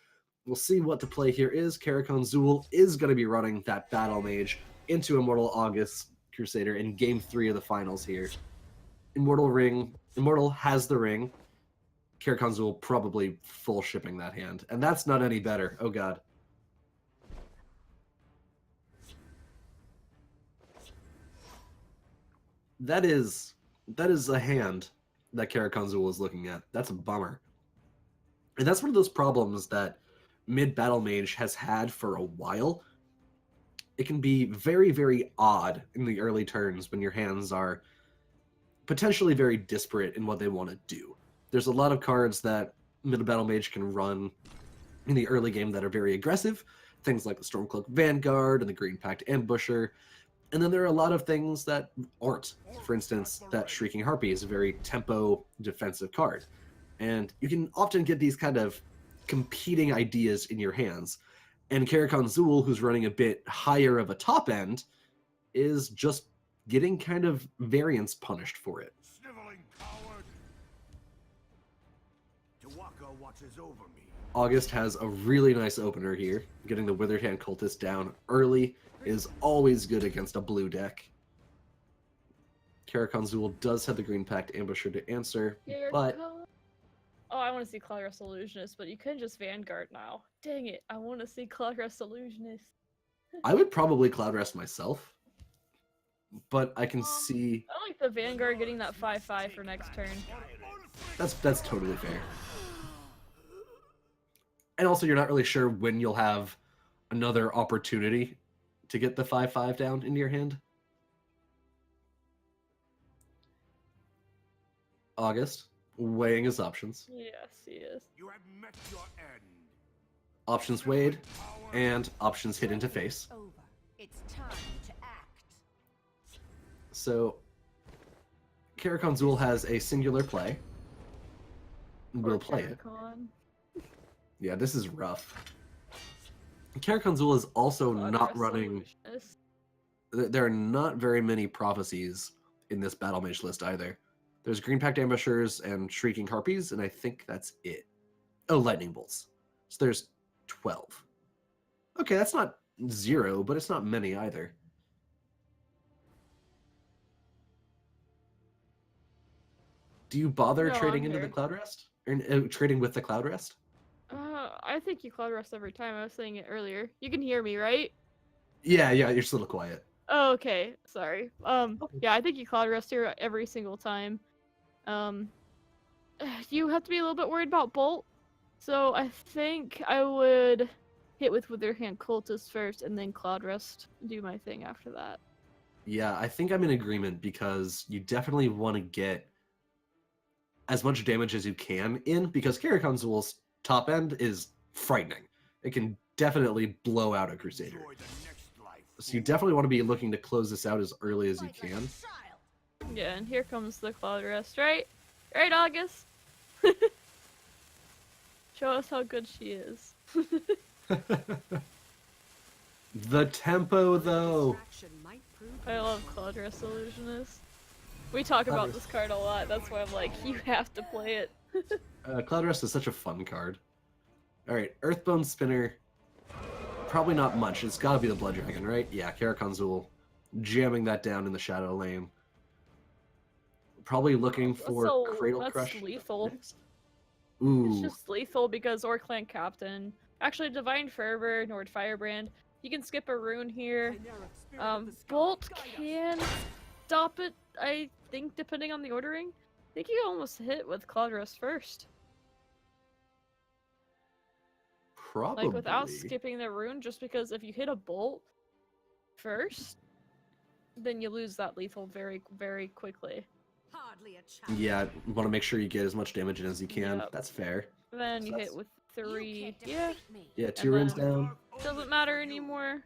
[SPEAKER 1] we'll see what the play here is. Karakhan Zul is going to be running that Battle Mage into Immortal August Crusader in game 3 of the finals here. Immortal has the ring. Karakhan Zul probably full shipping that hand. And that's not any better. Oh god. That is a hand that Karakhan Zul is looking at. That's a bummer. And that's one of those problems that mid-battle mage has had for a while. It can be very, very odd in the early turns when your hands are potentially very disparate in what they want to do. There's a lot of cards that mid-battle mage can run in the early game that are very aggressive, things like the Stormcloak Vanguard and the Green Pact Ambusher. And then there are a lot of things that aren't. For instance, that Shrieking Harpy is a very tempo defensive card. And you can often get these kind of competing ideas in your hands. And Karakhan Zul, who's running a bit higher of a top end, is just getting kind of variance punished for it.
[SPEAKER 5] Sniveling coward! Tawaka watches over me.
[SPEAKER 1] August has a really nice opener here. Getting the Withered Hand Cultist down early is always good against a blue deck. Karakhan Zul does have the Green Pact Ambusher to answer, but...
[SPEAKER 2] Oh, I want to see Cloud Rest Illusionist, but you can just Vanguard now. Dang it, I want to see Cloud Rest Illusionist.
[SPEAKER 1] I would probably Cloud Rest myself, but I can see...
[SPEAKER 2] I like the Vanguard getting that 5/5 for next turn.
[SPEAKER 1] That's totally fair. And also, you're not really sure when you'll have another opportunity to get the 5/5 down into your hand. August, weighing his options.
[SPEAKER 2] Yes, he is.
[SPEAKER 5] You have met your end.
[SPEAKER 1] Options weighed, and options hit into face.
[SPEAKER 6] Over. It's time to act.
[SPEAKER 1] So, Karakhan Zul has a singular play. We'll play it.
[SPEAKER 2] Karakhan.
[SPEAKER 1] Yeah, this is rough. Karakhan Zul is also
[SPEAKER 2] Cloud
[SPEAKER 1] not
[SPEAKER 2] Rest
[SPEAKER 1] running...
[SPEAKER 2] Illusionist.
[SPEAKER 1] There are not very many prophecies in this Battle Mage list either. There's Green Pact Ambushers and Shrieking Harpies, and I think that's it. Oh, Lightning Bolts. So there's 12. Okay, that's not 0, but it's not many either. Do you bother
[SPEAKER 2] No,
[SPEAKER 1] trading
[SPEAKER 2] I'm
[SPEAKER 1] into the
[SPEAKER 2] here.
[SPEAKER 1] Cloud Rest? Or trading with the Cloud Rest?
[SPEAKER 2] I think you Cloud Rest every time. I was saying it earlier. You can hear me, right?
[SPEAKER 1] Yeah, you're just a little quiet.
[SPEAKER 2] Oh, okay. Sorry. Yeah, I think you Cloud Rest here every single time. You have to be a little bit worried about Bolt. So I think I would hit with Withered Hand Cultist first and then Cloud Rest. Do my thing after that.
[SPEAKER 1] Yeah, I think I'm in agreement because you definitely want to get as much damage as you can in, because Karakhan Zul's top end is frightening. It can definitely blow out a Crusader.
[SPEAKER 5] Enjoy the next life.
[SPEAKER 1] So you definitely want to be looking to close this out as early as you
[SPEAKER 6] Fight like
[SPEAKER 1] can.
[SPEAKER 6] a child.
[SPEAKER 2] Yeah, and here comes the Cloud Rest, right? Right, August? Show us how good she is.
[SPEAKER 1] The tempo, though.
[SPEAKER 2] I love Cloudress Illusionist. We talk about this card a lot, that's why I'm like, you have to play it.
[SPEAKER 1] Cloud Rest is such a fun card. Alright, Earthbone Spinner. Probably not much. It's gotta be the Blood Dragon, right? Yeah, Karakonzul jamming that down in the Shadow Lane. Probably looking for Cradle
[SPEAKER 2] that's
[SPEAKER 1] Crush.
[SPEAKER 2] lethal.
[SPEAKER 1] Next. Ooh.
[SPEAKER 2] It's just lethal because Orclan Captain. Actually, Divine Fervor, Nord Firebrand. You can skip a rune here. Bolt can stop it, I think, depending on the ordering. I think you almost hit with Cloudress first.
[SPEAKER 1] Probably.
[SPEAKER 2] Like, without skipping the rune, just because if you hit a bolt first, then you lose that lethal very, very quickly.
[SPEAKER 6] Hardly a chance.
[SPEAKER 1] Yeah, you want to make sure you get as much damage in as you can.
[SPEAKER 2] Yep.
[SPEAKER 1] That's fair.
[SPEAKER 2] Then
[SPEAKER 1] So
[SPEAKER 2] you
[SPEAKER 1] that's-
[SPEAKER 2] hit with 3.
[SPEAKER 6] You can't
[SPEAKER 2] Yeah,
[SPEAKER 6] defeat me.
[SPEAKER 1] Yeah, 2 runes
[SPEAKER 2] then-
[SPEAKER 1] down.
[SPEAKER 2] doesn't matter anymore.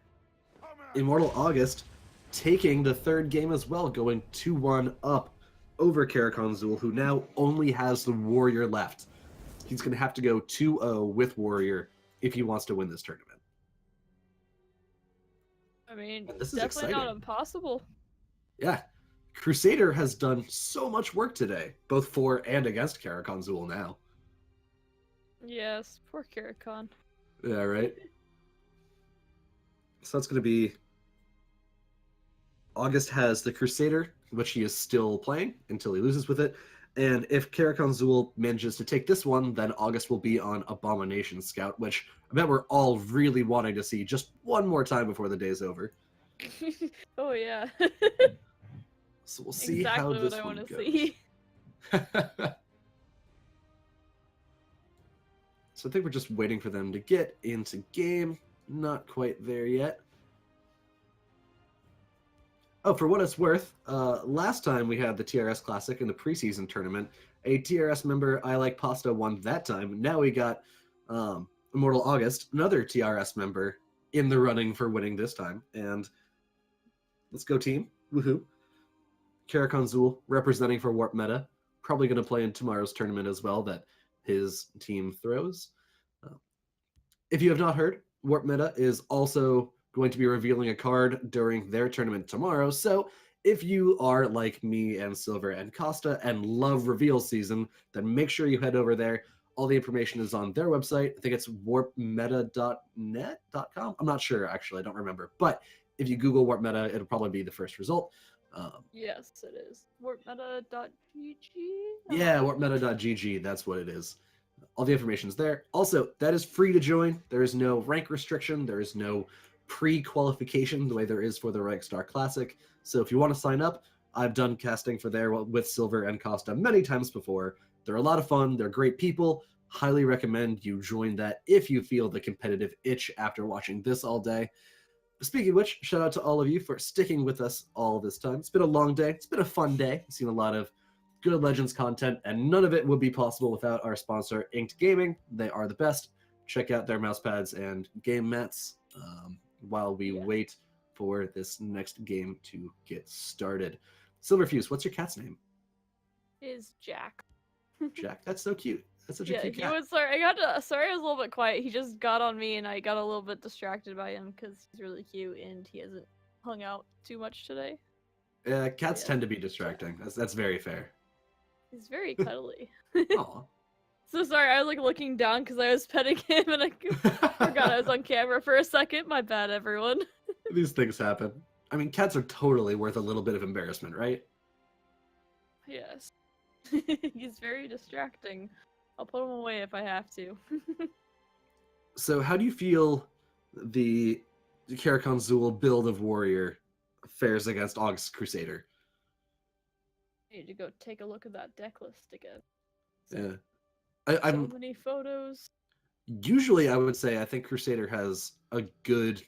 [SPEAKER 1] Immortal August taking the third game as well, going 2-1 up over Karakonzul, who now only has the Warrior left. He's going to have to go 2-0 with Warrior if he wants to win this tournament.
[SPEAKER 2] I mean,
[SPEAKER 1] This is
[SPEAKER 2] definitely not
[SPEAKER 1] exciting.
[SPEAKER 2] impossible.
[SPEAKER 1] Yeah, Crusader has done so much work today, both for and against Karakonzul now.
[SPEAKER 2] Yes, poor Karakon.
[SPEAKER 1] Yeah, right? So that's going to be... August has the Crusader, which he is still playing until he loses with it. And if Karakonzul manages to take this one, then August will be on Abomination Scout, which I bet we're all really wanting to see just one more time before the day's over.
[SPEAKER 2] Oh yeah.
[SPEAKER 1] So we'll see
[SPEAKER 2] exactly
[SPEAKER 1] how this
[SPEAKER 2] what I
[SPEAKER 1] one
[SPEAKER 2] want to
[SPEAKER 1] goes.
[SPEAKER 2] see.
[SPEAKER 1] So I think we're just waiting for them to get into game. Not quite there yet. Oh, for what it's worth, last time we had the TRS Classic in the preseason tournament, a TRS member, I Like Pasta, won that time. Now we got Immortal August, another TRS member, in the running for winning this time. And let's go team. Woohoo. Karakonzul representing for Warp Meta. Probably going to play in tomorrow's tournament as well that his team throws. If you have not heard, Warp Meta is also going to be revealing a card during their tournament tomorrow. So if you are like me and Silver and Costa and love reveal season, then make sure you head over there. All the information is on their website. I think it's warpmeta.net.com. I'm not sure, actually. I don't remember. But if you Google Warp Meta, it'll probably be the first result.
[SPEAKER 2] Yes, it is. Warpmeta.gg?
[SPEAKER 1] Yeah, warpmeta.gg. That's what it is. All the information is there. Also, that is free to join. There is no rank restriction. There is no pre-qualification the way there is for the Rankstar Classic. So if you want to sign up, I've done casting for there with Silver and Costa many times before. They're a lot of fun. They're great people. Highly recommend you join that if you feel the competitive itch after watching this all day. Speaking of which, shout out to all of you for sticking with us all this time. It's been a long day. It's been a fun day. I've seen a lot of good Legends content, and none of it would be possible without our sponsor, Inked Gaming. They are the best. Check out their mousepads and game mats while we wait for this next game to get started. Silverfuse, what's your cat's name?
[SPEAKER 2] Is Jack.
[SPEAKER 1] Jack. That's so cute. That's such a
[SPEAKER 2] Yeah,
[SPEAKER 1] cute
[SPEAKER 2] he
[SPEAKER 1] cat.
[SPEAKER 2] was sorry. Sorry, I was a little bit quiet. He just got on me, and I got a little bit distracted by him because he's really cute and he hasn't hung out too much today.
[SPEAKER 1] Cats
[SPEAKER 2] Yeah.
[SPEAKER 1] tend to be distracting. That's very fair.
[SPEAKER 2] He's very cuddly.
[SPEAKER 1] Aw.
[SPEAKER 2] So sorry, I was like looking down because I was petting him, and I forgot I was on camera for a second. My bad, everyone.
[SPEAKER 1] These things happen. I mean, cats are totally worth a little bit of embarrassment, right?
[SPEAKER 2] Yes. He's very distracting. I'll put him away if I have to.
[SPEAKER 1] So how do you feel the Karakonzul build of Warrior fares against August Crusader?
[SPEAKER 2] I need to go take a look at that deck list again.
[SPEAKER 1] Yeah.
[SPEAKER 2] So
[SPEAKER 1] I'm
[SPEAKER 2] many photos.
[SPEAKER 1] usually I would say I think Crusader has a good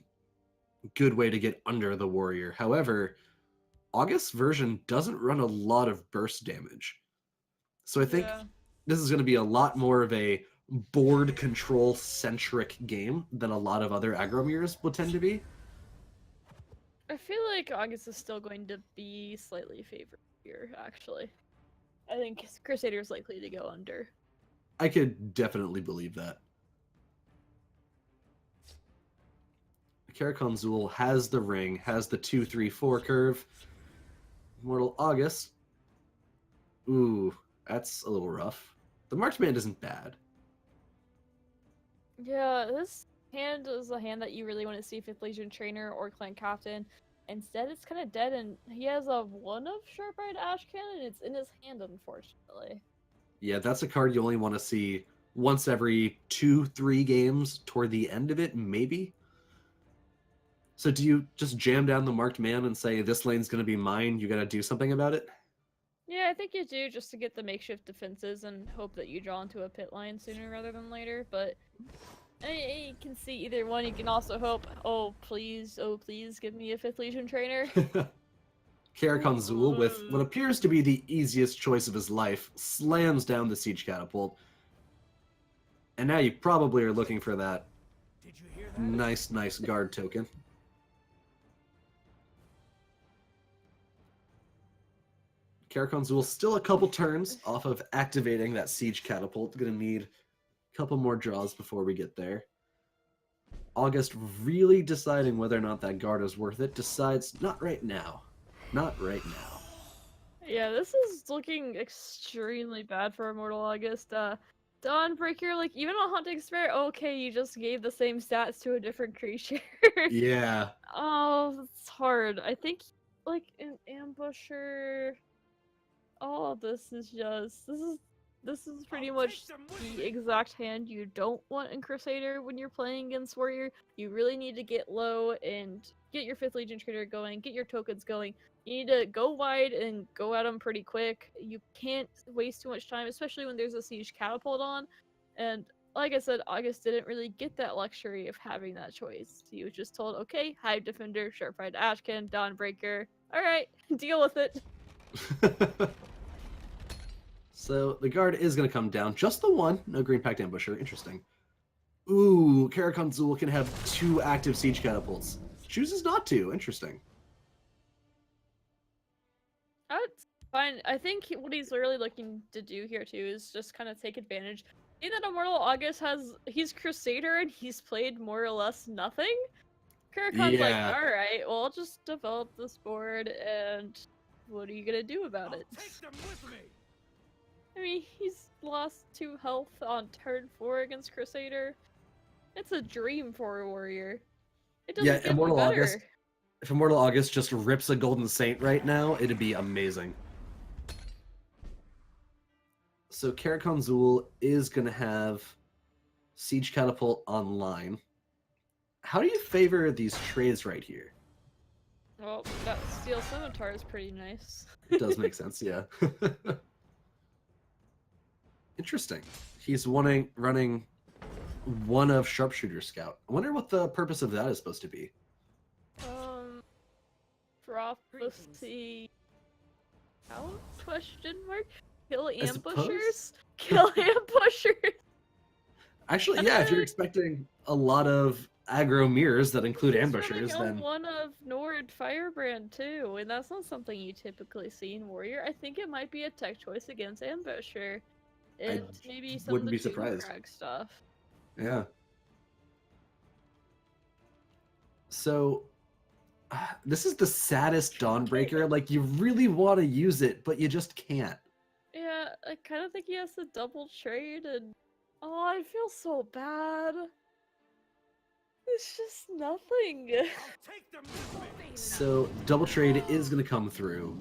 [SPEAKER 1] way to get under the Warrior. However, August's version doesn't run a lot of burst damage. So I think
[SPEAKER 2] Yeah.
[SPEAKER 1] this is going to be a lot more of a board control centric game than a lot of other aggro mirrors will tend to be.
[SPEAKER 2] I feel like August is still going to be slightly favored here, actually. I think Crusader is likely to go under.
[SPEAKER 1] I could definitely believe that. Karakonzul has the ring, has the 2-3-4 curve. Immortal August. Ooh, that's a little rough. The Marked Man isn't bad.
[SPEAKER 2] Yeah, this hand is a hand that you really want to see 5th Legion Trainer or Clan Captain. Instead, it's kind of dead, and he has a 1 of Sharp-Eyed Ash Cannon. It's in his hand, unfortunately.
[SPEAKER 1] Yeah, that's a card you only want to see once every 2-3 games toward the end of it, maybe. So do you just jam down the Marked Man and say, this lane's going to be mine, you got to do something about it?
[SPEAKER 2] Yeah, I think you do, just to get the makeshift defenses and hope that you draw into a pit line sooner rather than later, but you can see either one. You can also hope, oh please give me a 5th Legion Trainer.
[SPEAKER 1] Karakonzul, with what appears to be the easiest choice of his life, slams down the Siege Catapult. And now you probably are looking for that
[SPEAKER 5] Did you hear that?
[SPEAKER 1] nice guard token. Karakonzul still a couple turns off of activating that Siege Catapult. Gonna need a couple more draws before we get there. August really deciding whether or not that guard is worth it. Decides not right now. Not right now.
[SPEAKER 2] Yeah, this is looking extremely bad for Immortal August. Dawnbreaker, like, even on Hunting Spirit, okay, you just gave the same stats to a different creature.
[SPEAKER 1] Yeah.
[SPEAKER 2] Oh, it's hard. I think, like, an Ambusher... Oh, this is pretty much the exact hand you don't want in Crusader when you're playing against Warrior. You really need to get low and get your 5th Legion Trader going, get your tokens going. You need to go wide and go at them pretty quick. You can't waste too much time, especially when there's a Siege Catapult on. And like I said, August didn't really get that luxury of having that choice. He was just told, okay, Hive Defender, Sharp-Eyed Ashcan, Dawnbreaker. Alright, deal with it.
[SPEAKER 1] So the guard is going to come down. Just the one. No Green Pact Ambusher. Interesting. Ooh, Karakonzul can have 2 active Siege Catapults. Chooses not to. Interesting.
[SPEAKER 2] That's fine. I think what he's really looking to do here too is just kind of take advantage. See that Immortal August he's Crusader and he's played more or less nothing? Karakon's like,
[SPEAKER 1] Yeah.
[SPEAKER 2] alright, well I'll just develop this board and what are you gonna do about it?
[SPEAKER 5] Take them with me.
[SPEAKER 2] I mean, he's lost 2 health on turn 4 against Crusader. It's a dream for a warrior. It doesn't
[SPEAKER 1] Yeah,
[SPEAKER 2] get
[SPEAKER 1] Immortal
[SPEAKER 2] better.
[SPEAKER 1] August. If Immortal August just rips a Golden Saint right now, it'd be amazing. So Karakonzul is going to have Siege Catapult online. How do you favor these trades right here?
[SPEAKER 2] Well, that Steel Scimitar is pretty nice.
[SPEAKER 1] It does make sense, yeah. Interesting. He's running 1 of Sharpshooter Scout. I wonder what the purpose of that is supposed to be.
[SPEAKER 2] Prophecy. How? Question mark? Kill
[SPEAKER 1] I suppose.
[SPEAKER 2] ambushers? Kill ambushers!
[SPEAKER 1] Actually, yeah, if you're expecting a lot of aggro mirrors that include
[SPEAKER 2] He's
[SPEAKER 1] ambushers,
[SPEAKER 2] running
[SPEAKER 1] then...
[SPEAKER 2] one of Nord Firebrand too, and that's not something you typically see in Warrior. I think it might be a tech choice against Ambusher. And maybe some
[SPEAKER 1] wouldn't
[SPEAKER 2] of
[SPEAKER 1] be
[SPEAKER 2] the
[SPEAKER 1] surprised.
[SPEAKER 2] Drag stuff.
[SPEAKER 1] Yeah. So, this is the saddest Dawnbreaker. Like, you really want to use it, but you just can't.
[SPEAKER 2] Yeah, I kind of think he has to double trade, and oh, I feel so bad. It's just nothing.
[SPEAKER 5] Take them with me.
[SPEAKER 1] So, double trade is going to come through.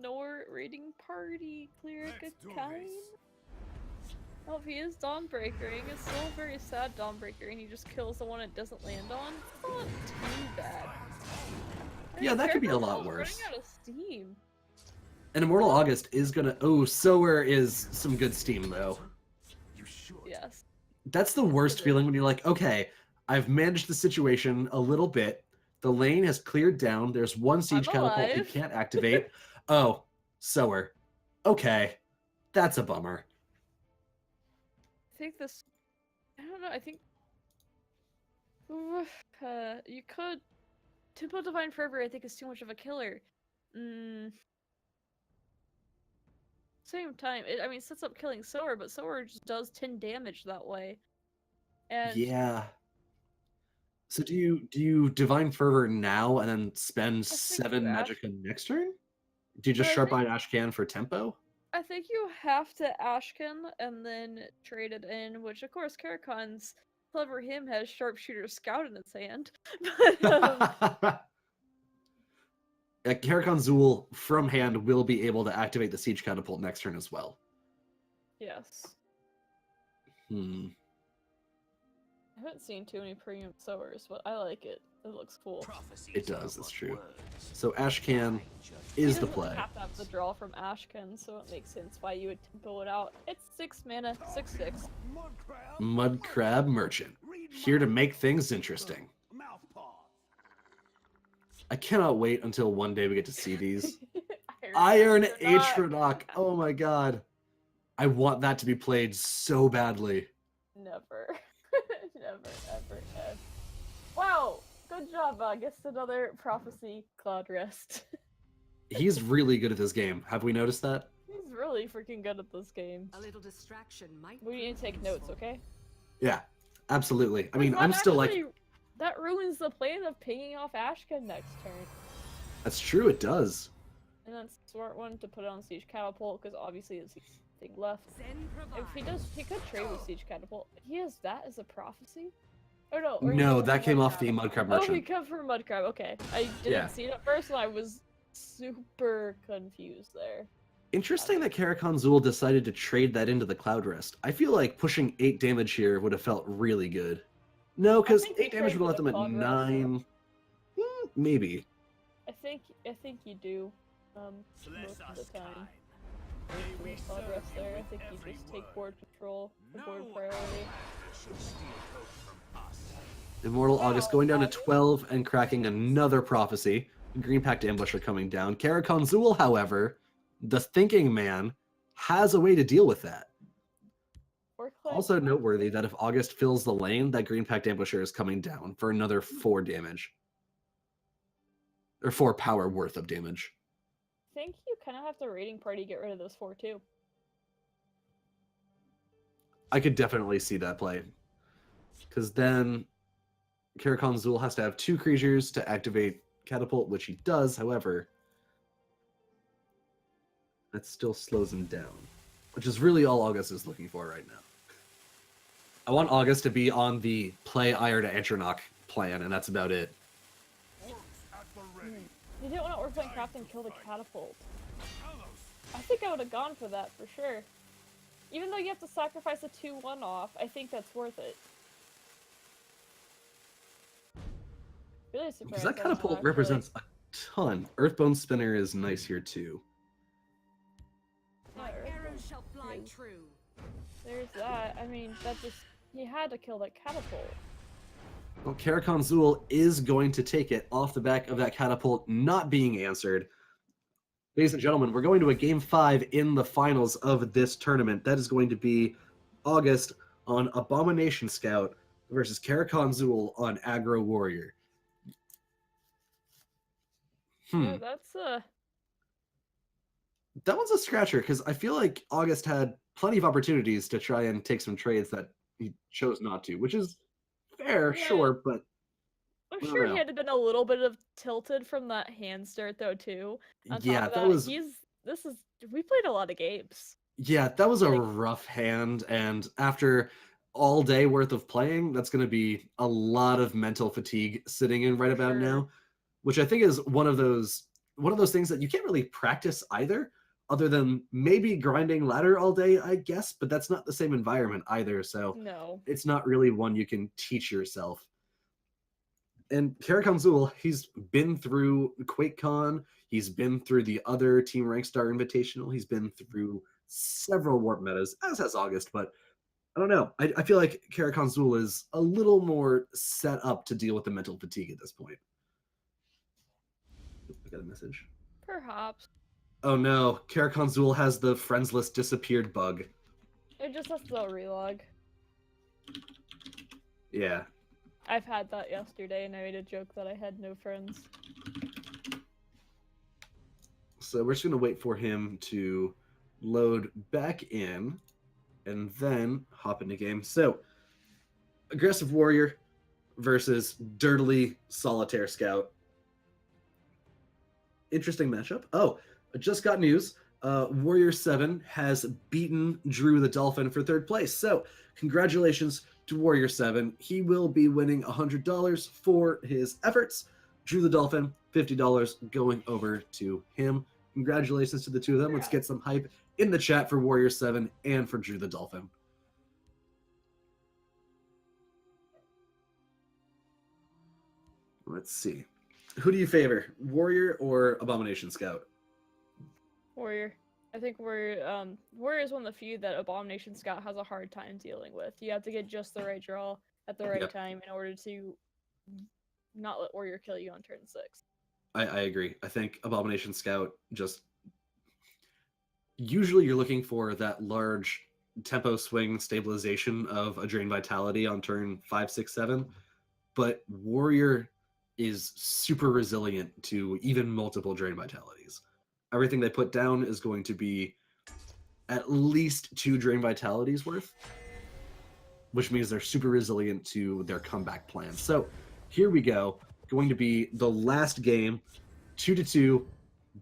[SPEAKER 2] Nor raiding party, cleric
[SPEAKER 5] Let's do
[SPEAKER 2] a kind.
[SPEAKER 5] this.
[SPEAKER 2] Oh, if he is Dawnbreakering, it's still a very sad Dawnbreaker, and he just kills the one it doesn't land on. It's not too bad.
[SPEAKER 1] Yeah, that could be a
[SPEAKER 2] Careful,
[SPEAKER 1] lot
[SPEAKER 2] I'm
[SPEAKER 1] worse.
[SPEAKER 2] running out of steam.
[SPEAKER 1] And Immortal August is going to... Oh, Sower is some good steam, though.
[SPEAKER 5] You should.
[SPEAKER 2] Yes.
[SPEAKER 1] That's the worst feeling when you're like, okay, I've managed the situation a little bit. The lane has cleared down. There's 1 Siege
[SPEAKER 2] I'm
[SPEAKER 1] Catapult you
[SPEAKER 2] alive.
[SPEAKER 1] can't activate. Oh, Sower. Okay. That's a bummer.
[SPEAKER 2] I think this... I don't know, I think... you could... Tempo Divine Fervor, I think, is too much of a killer. Same time, I mean, it sets up killing Sower, but Sower just does 10 damage that way. And
[SPEAKER 1] Yeah. So do you Divine Fervor now and then spend
[SPEAKER 2] think
[SPEAKER 1] 7
[SPEAKER 2] you
[SPEAKER 1] Magicka next turn? Do you just
[SPEAKER 2] I
[SPEAKER 1] Sharp
[SPEAKER 2] think-
[SPEAKER 1] Eye Ashcan for tempo?
[SPEAKER 2] I think you have to Ashkin and then trade it in, which of course Karakon's clever him has Sharpshooter Scout in its hand. But
[SPEAKER 1] Karakon Zool from hand will be able to activate the Siege Catapult next turn as well.
[SPEAKER 2] yes.
[SPEAKER 1] Hmm.
[SPEAKER 2] I haven't seen too many premium sewers, but I like it. It looks cool.
[SPEAKER 1] It does, it's true. So Ashcan
[SPEAKER 2] He
[SPEAKER 1] is the
[SPEAKER 2] doesn't
[SPEAKER 1] play.
[SPEAKER 2] have to have the draw from Ashkin, so it makes sense why you would tempo it out. It's 6 mana, 6/6.
[SPEAKER 1] Mud Crab Merchant, here to make things interesting. I cannot wait until one day we get to see these. Iron Atronach. Oh my god. I want that to be played so badly.
[SPEAKER 2] Never. Never, ever, ever. Wow! Good job, August. Another prophecy cloud rest.
[SPEAKER 1] He's really good at this game. Have we noticed that?
[SPEAKER 2] He's really freaking good at this game.
[SPEAKER 8] A little distraction might.
[SPEAKER 2] We need to take notes, okay?
[SPEAKER 1] Yeah, absolutely. I mean,
[SPEAKER 2] That
[SPEAKER 1] I'm still like,
[SPEAKER 2] actually- that ruins the plan of pinging off Ashkin next turn.
[SPEAKER 1] that's true, it does.
[SPEAKER 2] And then smart one to put on Siege Catapult, because obviously it's the thing left.
[SPEAKER 8] Zen
[SPEAKER 2] If he
[SPEAKER 8] provides.
[SPEAKER 2] does, he could trade with Siege Catapult. He has that as a prophecy? Or no? Or he
[SPEAKER 1] No,
[SPEAKER 2] has
[SPEAKER 1] that came off
[SPEAKER 2] Mudcrab.
[SPEAKER 1] the Mudcrab
[SPEAKER 2] Oh, he
[SPEAKER 1] Merchant.
[SPEAKER 2] come from Mudcrab. Okay, I didn't
[SPEAKER 1] Yeah.
[SPEAKER 2] see it at first, and I was super confused there.
[SPEAKER 1] Interesting that Karakon Zool decided to trade that into the Cloud Rest. I feel like pushing 8 damage here would have felt really good. No, because
[SPEAKER 2] think he
[SPEAKER 1] 8 damage
[SPEAKER 2] traded
[SPEAKER 1] would have left
[SPEAKER 2] with
[SPEAKER 1] them at
[SPEAKER 2] the Cloud Rest,
[SPEAKER 1] 9. Maybe.
[SPEAKER 2] I think you do. Most of the time. With the Cloud Rest there, I think you just take board control, the board priority.
[SPEAKER 1] Immortal August going down to 12 and cracking another prophecy. Green Pact Ambusher coming down. Karakon Zool, however, the thinking man, has a way to deal with that.
[SPEAKER 2] Or click.
[SPEAKER 1] Also noteworthy that if August fills the lane, that Green Pact Ambusher is coming down for another 4 damage. Or 4 power worth of damage.
[SPEAKER 2] I think you kind of have to raiding party get rid of those 4 too.
[SPEAKER 1] I could definitely see that play. Because then Karakon Zool has to have 2 creatures to activate Catapult, which he does, however. That still slows him down. Which is really all August is looking for right now. I want August to be on the play Iron Atronach plan, and that's about it.
[SPEAKER 2] You didn't want to Orphan Craft and kill the catapult. I think I would have gone for that for sure. Even though you have to sacrifice a 2/1 off, I think that's worth it. Really surprised.
[SPEAKER 1] Because that
[SPEAKER 2] that's not
[SPEAKER 1] Catapult
[SPEAKER 2] actually-
[SPEAKER 1] represents a ton. Earthbone Spinner is nice here too.
[SPEAKER 2] Yeah,
[SPEAKER 8] My
[SPEAKER 2] Earthbone
[SPEAKER 8] arrows shall fly
[SPEAKER 2] is-
[SPEAKER 8] true.
[SPEAKER 2] There's that. I mean, that just he had to kill that catapult.
[SPEAKER 1] Well, Karakon Zool is going to take it off the back of that Catapult not being answered. Ladies and gentlemen, we're going to a Game 5 in the finals of this tournament. That is going to be August on Abomination Scout versus Karakon Zool on Aggro Warrior.
[SPEAKER 2] Yeah, that's
[SPEAKER 1] That one's a scratcher, because I feel like August had plenty of opportunities to try and take some trades that he chose not to, which is fair,
[SPEAKER 2] Yeah.
[SPEAKER 1] sure, but
[SPEAKER 2] I'm
[SPEAKER 1] I don't
[SPEAKER 2] sure
[SPEAKER 1] know.
[SPEAKER 2] he had been a little bit of tilted from that hand start though too. On top
[SPEAKER 1] yeah,
[SPEAKER 2] of
[SPEAKER 1] that was
[SPEAKER 2] we played a lot of games.
[SPEAKER 1] a
[SPEAKER 2] like-
[SPEAKER 1] rough hand, and after all day worth of playing, that's going to be a lot of mental fatigue sitting in right about
[SPEAKER 2] Sure.
[SPEAKER 1] now, which I think is one of those things that you can't really practice either, other than maybe grinding ladder all day, I guess, but that's not the same environment either, so
[SPEAKER 2] No.
[SPEAKER 1] it's not really one you can teach yourself. And Karakon Zool, he's been through QuakeCon, he's been through the other Team Rankstar Invitational, he's been through several warp metas, as has August, but I don't know. I feel like Karakon Zool is a little more set up to deal with the mental fatigue at this point. I got a message.
[SPEAKER 2] Perhaps.
[SPEAKER 1] Oh no, Karakon Zool has the friends list disappeared bug.
[SPEAKER 2] It just has to relog.
[SPEAKER 1] Yeah.
[SPEAKER 2] I've had that yesterday and I made a joke that I had no friends.
[SPEAKER 1] So we're just going to wait for him to load back in and then hop into game. So, Aggressive Warrior versus Dirtily Solitaire Scout. Interesting matchup. Oh, I just got news. Warrior 7 has beaten Drew the Dolphin for 3rd place. So, congratulations to Warrior 7. He will be winning $100 for his efforts. Drew the Dolphin, $50 going over to him. Congratulations to the two of them. Let's get some hype in the chat for Warrior 7 and for Drew the Dolphin. Let's see. Who do you favor, Warrior or Abomination Scout?
[SPEAKER 2] Warrior. I think Warrior is one of the few that Abomination Scout has a hard time dealing with. You have to get just the right draw at the right time in order to not let Warrior kill you on turn 6.
[SPEAKER 1] I agree. I think Abomination Scout just... Usually you're looking for that large tempo swing stabilization of a Drain Vitality on turn 5, 6, 7, but Warrior is super resilient to even multiple Drain Vitalities. Everything they put down is going to be at least 2 Drain Vitalities worth, which means they're super resilient to their comeback plan. So here we go. Going to be the last game, 2-2,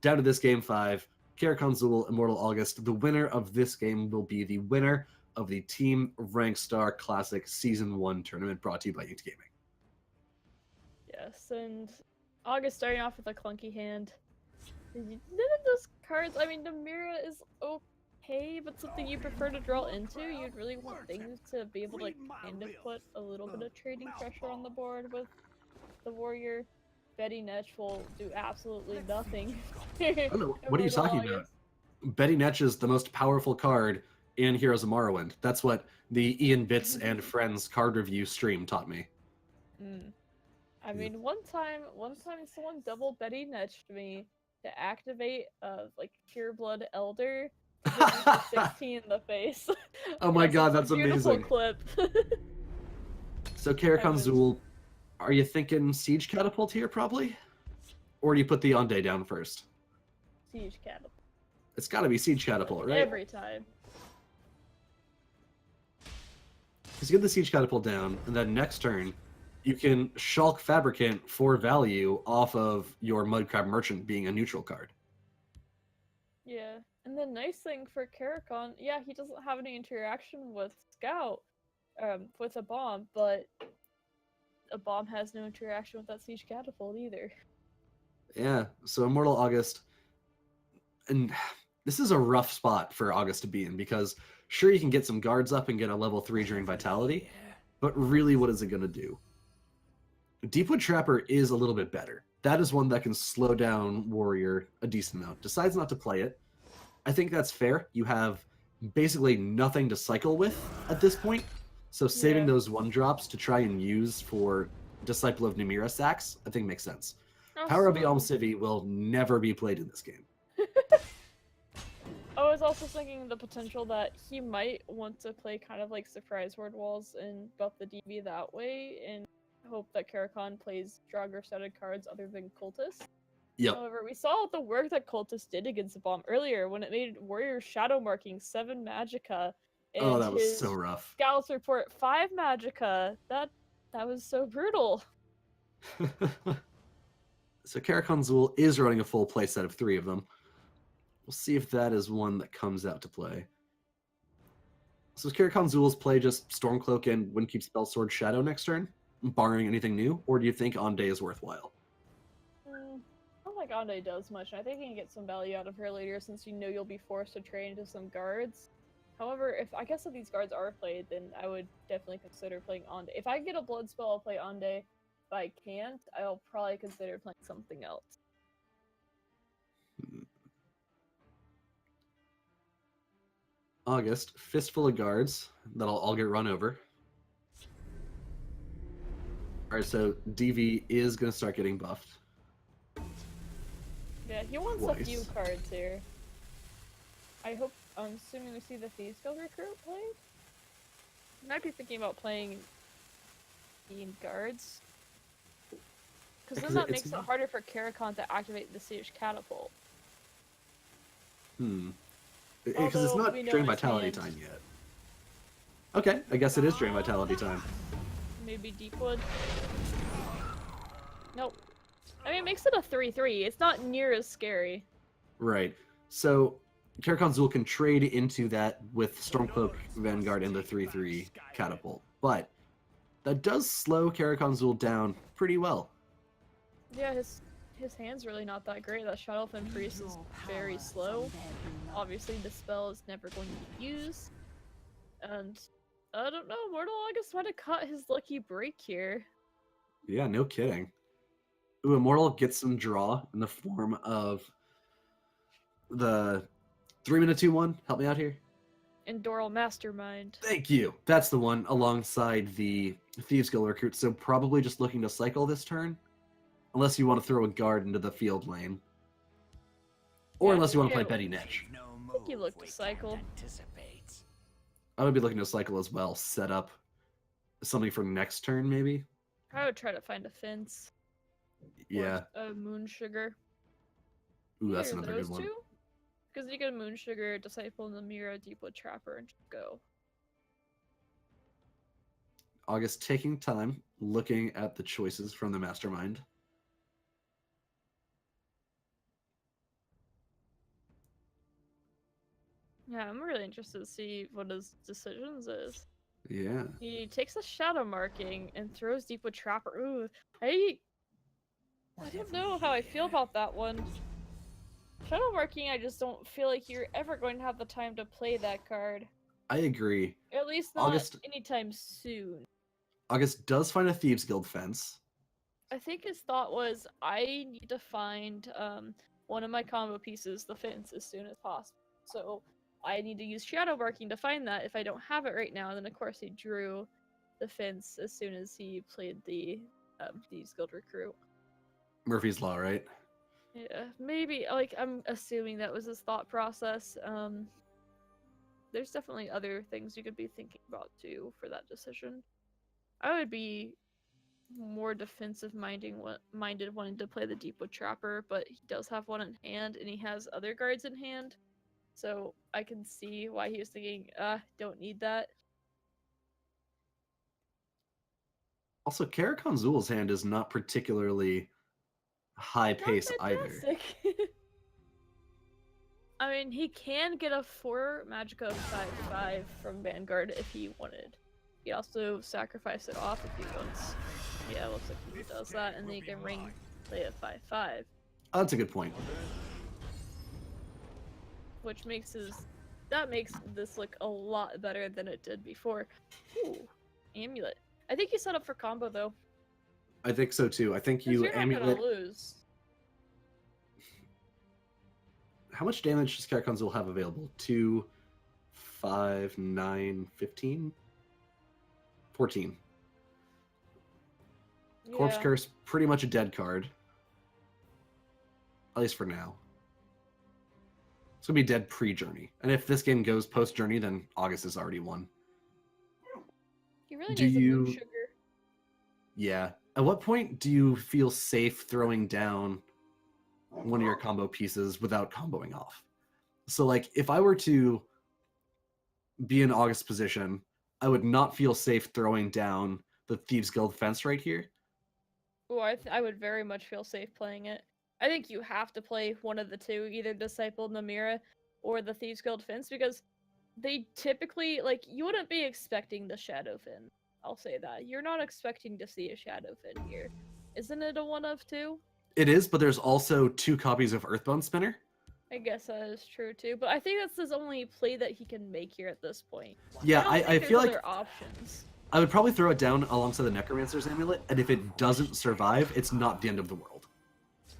[SPEAKER 1] down to this game 5. Karakhan Zul, Immortal August. The winner of this game will be the winner of the Team Rankstar Classic Season 1 tournament brought to you by Inked Gaming.
[SPEAKER 2] Yes, and August starting off with a clunky hand. None of those cards, I mean, Namira is okay, but something you prefer to draw into. You'd really want things to be able to kind of put a little bit of trading pressure on the board with the Warrior. Betty Netch will do absolutely nothing.
[SPEAKER 1] I don't know. What are you talking about? Betty Netch is the most powerful card in Heroes of Morrowind. That's what the Ian Bits and Friends card review stream taught me.
[SPEAKER 2] I mean, one time someone double Betty Netched me to activate like Pureblood Elder to hit me for 16 in the face.
[SPEAKER 1] Oh my god,
[SPEAKER 2] it's a
[SPEAKER 1] that's amazing.
[SPEAKER 2] Clip.
[SPEAKER 1] So Karakhan Zul, are you thinking Siege Catapult here probably? Or do you put the Unday down first?
[SPEAKER 2] Siege Catapult.
[SPEAKER 1] It's gotta be Siege Catapult, right?
[SPEAKER 2] Every time.
[SPEAKER 1] Because you get the Siege Catapult down, and then next turn, you can Shulk Fabricant for value off of your Mudcrab Merchant being a neutral card.
[SPEAKER 2] Yeah, and the nice thing for Karakhan, yeah, he doesn't have any interaction with Scout, with a bomb, but a bomb has no interaction with that Siege Catapult either.
[SPEAKER 1] Yeah, so Immortal August, and this is a rough spot for August to be in, because sure you can get some guards up and get a level 3 Drain Vitality, but really what is it going to do? Deepwood Trapper is a little bit better. That is one that can slow down Warrior a decent amount. Decides not to play it. I think that's fair. You have basically nothing to cycle with at this point, so saving those 1-drops to try and use for Disciple of Namira sacks, I think makes sense. Power of the Alm Civi will never be played in this game.
[SPEAKER 2] I was also thinking the potential that he might want to play kind of like Surprise Word Walls and buff the DB that way, and hope that Karakhan plays Draugr-studded cards other than Cultist.
[SPEAKER 1] Yep.
[SPEAKER 2] However, we saw the work that Cultist did against the bomb earlier when it made Warrior Shadow Marking 7 Magicka. And
[SPEAKER 1] that was so rough.
[SPEAKER 2] Scouts report 5 Magicka. That was so brutal.
[SPEAKER 1] So Karakhan Zul is running a full play set of 3 of them. We'll see if that is one that comes out to play. So is Karakhan Zul's play just Stormcloak and Windkeep Spellsword Shadow next turn, barring anything new? Or do you think Onday is worthwhile?
[SPEAKER 2] I don't think Onday does much. I think you can get some value out of her later since you know you'll be forced to trade into some guards. However, if these guards are played, then I would definitely consider playing Onday. If I get a blood spell, I'll play Onday. If I can't, I'll probably consider playing something else.
[SPEAKER 1] August, fistful of guards that'll all get run over. Alright, so DV is going to start getting buffed.
[SPEAKER 2] Yeah, he wants
[SPEAKER 1] Twice.
[SPEAKER 2] a few cards here. I'm assuming we see the Thieves Guild recruit played? Might be thinking about playing Fiend guards. Because then that makes it harder for Karakhan to activate the Siege Catapult.
[SPEAKER 1] Because it's not Drain Vitality time yet. Okay, I guess it is Drain Vitality time.
[SPEAKER 2] maybe Deepwood. Nope. I mean, it makes it a 3/3. It's not near as scary.
[SPEAKER 1] Right. So Karakhan Zul can trade into that with Stormcloak Vanguard and the 3/3 catapult, but that does slow Karakhan Zul down pretty well.
[SPEAKER 2] Yeah, his hand's really not that great. That Shadowfen Priest is very slow. Obviously, the spell is never going to be used. And I don't know, Mortal August might have caught his lucky break here.
[SPEAKER 1] Yeah, no kidding. Ooh, Immortal gets some draw in the form of the 3-mana 2/1. Help me out here.
[SPEAKER 2] Endoral Mastermind.
[SPEAKER 1] Thank you. That's the one alongside the Thieves Guild recruit. So probably just looking to cycle this turn. Unless you want to throw a guard into the field lane. Or
[SPEAKER 2] Yeah,
[SPEAKER 1] unless you want to play
[SPEAKER 2] yeah.
[SPEAKER 1] Betty Nitch.
[SPEAKER 3] No
[SPEAKER 2] I think you
[SPEAKER 3] move
[SPEAKER 2] look
[SPEAKER 3] we
[SPEAKER 2] to cycle.
[SPEAKER 3] can't anticipate.
[SPEAKER 1] I would be looking to cycle as well. Set up something for next turn, maybe?
[SPEAKER 2] I would try to find a fence.
[SPEAKER 1] Yeah.
[SPEAKER 2] Or a Moon Sugar.
[SPEAKER 1] Ooh, that's
[SPEAKER 2] Either
[SPEAKER 1] another
[SPEAKER 2] those
[SPEAKER 1] good one.
[SPEAKER 2] two? Because you get a Moon Sugar, Disciple, Namira, Deepwood Trapper, and just go.
[SPEAKER 1] August taking time, looking at the choices from the Mastermind.
[SPEAKER 2] Yeah, I'm really interested to see what his decisions is.
[SPEAKER 1] Yeah.
[SPEAKER 2] He takes a Shadow Marking and throws Deepwood Trapper. Ooh, I don't know how I feel about that one. Shadow Marking, I just don't feel like you're ever going to have the time to play that card.
[SPEAKER 1] I agree.
[SPEAKER 2] At least not
[SPEAKER 1] August-
[SPEAKER 2] anytime soon.
[SPEAKER 1] August does find a Thieves Guild fence.
[SPEAKER 2] I think his thought was, I need to find one of my combo pieces, the fence, as soon as possible. So I need to use Shadow Marking to find that. If I don't have it right now, then of course he drew the fence as soon as he played the Thieves Guild recruit.
[SPEAKER 1] Murphy's Law, right?
[SPEAKER 2] Yeah, maybe, like, I'm assuming that was his thought process. There's definitely other things you could be thinking about, too, for that decision. I would be more defensive-minded wanting to play the Deepwood Trapper, but he does have one in hand, and he has other guards in hand, so I can see why he was thinking, don't need that.
[SPEAKER 1] Also, Karakhan Zul's hand is not particularly high
[SPEAKER 2] Not
[SPEAKER 1] pace either.
[SPEAKER 2] fantastic. I mean, he can get a 4 Magicka 5/5 from Vanguard if he wanted. He also sacrifice it off if he wants. Yeah, it looks like he does that, and then he can ring play a 5/5,
[SPEAKER 1] Oh, that's a good point.
[SPEAKER 2] which makes this look a lot better than it did before. Ooh, Amulet. I think you set up for combo though.
[SPEAKER 1] I think so too. I think
[SPEAKER 2] 'Cause
[SPEAKER 1] you
[SPEAKER 2] you're not
[SPEAKER 1] Amulet.
[SPEAKER 2] gonna lose.
[SPEAKER 1] How much damage does Karakhan Zul have available? 2, 5, 9, 15? 14. Corpse
[SPEAKER 2] Yeah.
[SPEAKER 1] Curse, pretty much a dead card. At least for now. It's going to be dead pre-Journey. And if this game goes post-Journey, then August has already won.
[SPEAKER 2] He really
[SPEAKER 1] Do
[SPEAKER 2] needs a Moon
[SPEAKER 1] you-
[SPEAKER 2] Sugar.
[SPEAKER 1] Yeah. At what point do you feel safe throwing down one of your combo pieces without comboing off? So, like, if I were to be in August's position, I would not feel safe throwing down the Thieves Guild fence right here.
[SPEAKER 2] Oh, I would very much feel safe playing it. I think you have to play one of the two, either Disciple Namira or the Thieves Guild Fence, because they typically, like, you wouldn't be expecting the Shadowfen. I'll say that. You're not expecting to see a Shadowfen here. Isn't it a 1 of 2?
[SPEAKER 1] It is, but there's also 2 copies of Earthbound Spinner.
[SPEAKER 2] I guess that is true too, but I think that's his only play that he can make here at this point.
[SPEAKER 1] Yeah,
[SPEAKER 2] don't
[SPEAKER 1] I
[SPEAKER 2] think
[SPEAKER 1] feel
[SPEAKER 2] there's
[SPEAKER 1] like
[SPEAKER 2] other options.
[SPEAKER 1] I would probably throw it down alongside the Necromancer's Amulet, and if it doesn't survive, it's not the end of the world.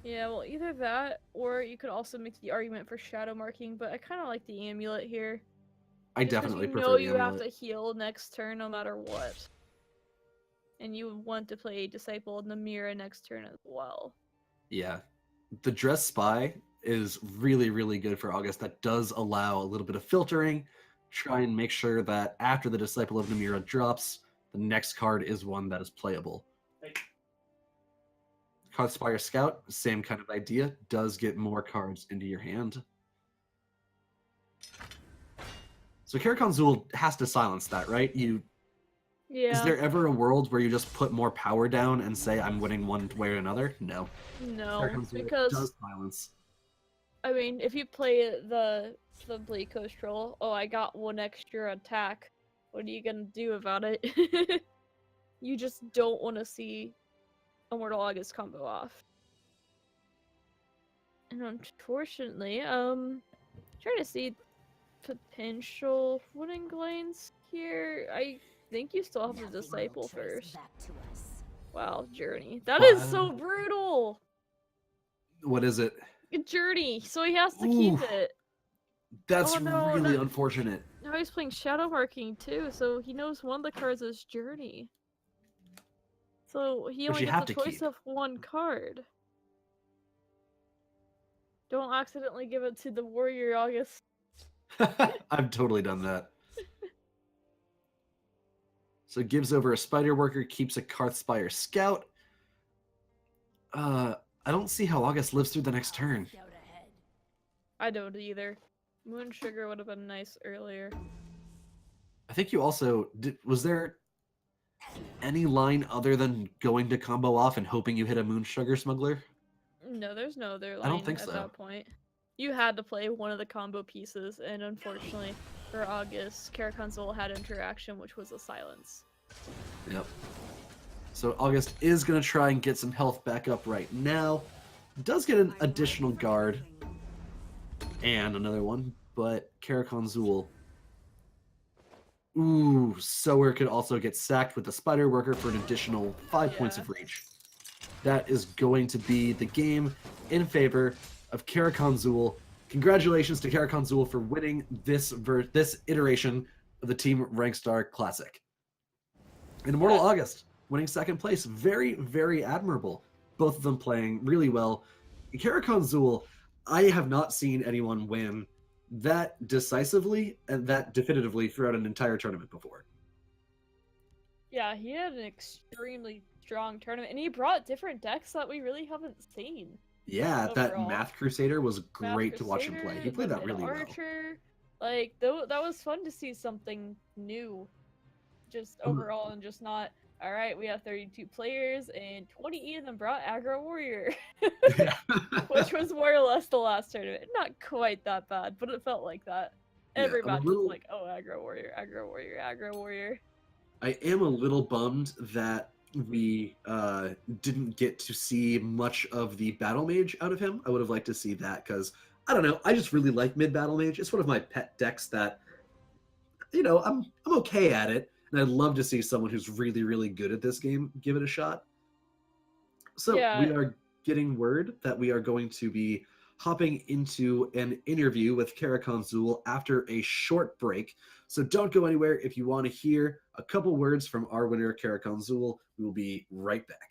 [SPEAKER 2] Yeah, well, either that, or you could also make the argument for Shadow Marking, but I kind of like the Amulet here.
[SPEAKER 1] I
[SPEAKER 2] Just 'cause
[SPEAKER 1] definitely
[SPEAKER 2] you
[SPEAKER 1] prefer
[SPEAKER 2] know
[SPEAKER 1] the
[SPEAKER 2] you have
[SPEAKER 1] Amulet.
[SPEAKER 2] to heal next turn no matter what. And you want to play Disciple of Namira next turn as well.
[SPEAKER 1] Yeah. The Dress Spy is really, really good for August. That does allow a little bit of filtering. Try and make sure that after the Disciple of Namira drops, the next card is one that is playable. Conspire Scout, same kind of idea, does get more cards into your hand. So Karakhan Zul has to silence that, right? You
[SPEAKER 2] Yeah.
[SPEAKER 1] Is there ever a world where you just put more power down and say I'm winning one way or another? No.
[SPEAKER 2] No,
[SPEAKER 1] Here comes
[SPEAKER 2] because
[SPEAKER 1] does silence.
[SPEAKER 2] I mean, if you play the Bleak Coast Troll, oh, I got one extra attack. What are you gonna do about it? You just don't want to see Immortal August combo off. And unfortunately, trying to see potential winning lanes here. I think you still have the
[SPEAKER 6] Nothing will
[SPEAKER 2] Disciple
[SPEAKER 6] trace
[SPEAKER 2] first.
[SPEAKER 6] back to us.
[SPEAKER 2] Wow, Journey. That is so
[SPEAKER 1] Wow.
[SPEAKER 2] brutal!
[SPEAKER 1] What is it?
[SPEAKER 2] Journey, so he has to keep
[SPEAKER 1] Oof.
[SPEAKER 2] it.
[SPEAKER 1] That's
[SPEAKER 2] Oh, no,
[SPEAKER 1] really
[SPEAKER 2] no.
[SPEAKER 1] unfortunate.
[SPEAKER 2] Now he's playing Shadow Marking too, so he knows one of the cards is Journey. So he
[SPEAKER 1] Which
[SPEAKER 2] only
[SPEAKER 1] you
[SPEAKER 2] gets
[SPEAKER 1] have
[SPEAKER 2] a
[SPEAKER 1] to
[SPEAKER 2] choice
[SPEAKER 1] keep.
[SPEAKER 2] of one card. Don't accidentally give it to the Warrior August.
[SPEAKER 1] I've totally done that. So gives over a Spider Worker, keeps a Karthspire Scout. I don't see how August lives through the next turn.
[SPEAKER 6] Scout ahead.
[SPEAKER 2] I don't either. Moon Sugar would have been nice earlier.
[SPEAKER 1] I think you also was there any line other than going to combo off and hoping you hit a Moon Sugar Smuggler?
[SPEAKER 2] No, there's no other
[SPEAKER 1] I don't
[SPEAKER 2] line
[SPEAKER 1] think
[SPEAKER 2] at
[SPEAKER 1] so.
[SPEAKER 2] that point. You had to play one of the combo pieces, and unfortunately for August, Caraconsul had interaction, which was a silence.
[SPEAKER 1] Yep. So August is going to try and get some health back up right now. Does get an additional guard and another one, but Caraconsul. Ooh, Sower could also get sacked with the Spider Worker for an additional 5 points
[SPEAKER 2] Yeah.
[SPEAKER 1] of reach. That is going to be the game in favor of Caraconsul. Congratulations to Caraconsul for winning this iteration of the Team Rankstar Classic. And Immortal
[SPEAKER 2] Yeah.
[SPEAKER 1] August winning second place. Very, very admirable. Both of them playing really well. Caraconsul, I have not seen anyone win that decisively and that definitively throughout an entire tournament before.
[SPEAKER 2] Yeah, he had an extremely strong tournament, and he brought different decks that we really haven't seen.
[SPEAKER 1] Yeah, that
[SPEAKER 2] Overall.
[SPEAKER 1] Math Crusader was
[SPEAKER 2] Math
[SPEAKER 1] great to watch him play. He
[SPEAKER 2] Crusader,
[SPEAKER 1] played
[SPEAKER 2] the
[SPEAKER 1] that really well.
[SPEAKER 2] Mid-Archer, like, that was fun to see something new. Just overall, and just not, alright, we have 32 players, and 20 of them brought Aggro Warrior.
[SPEAKER 1] Yeah.
[SPEAKER 2] Which was more or less the last tournament. Not quite that bad, but it felt like that.
[SPEAKER 1] Yeah,
[SPEAKER 2] Every
[SPEAKER 1] a
[SPEAKER 2] match
[SPEAKER 1] little-
[SPEAKER 2] was like, oh, Aggro Warrior, Aggro Warrior, Aggro Warrior.
[SPEAKER 1] I am a little bummed that we didn't get to see much of the Battle Mage out of him. I would have liked to see that because, I don't know, I just really like mid Battle Mage. It's one of my pet decks that, you know, I'm okay at it. And I'd love to see someone who's really, really good at this game give it a shot. So
[SPEAKER 2] Yeah.
[SPEAKER 1] we are getting word that we are going to be hopping into an interview with Caraconsul after a short break. So don't go anywhere. If you want to hear a couple words from our winner, Caraconsul, we will be right back.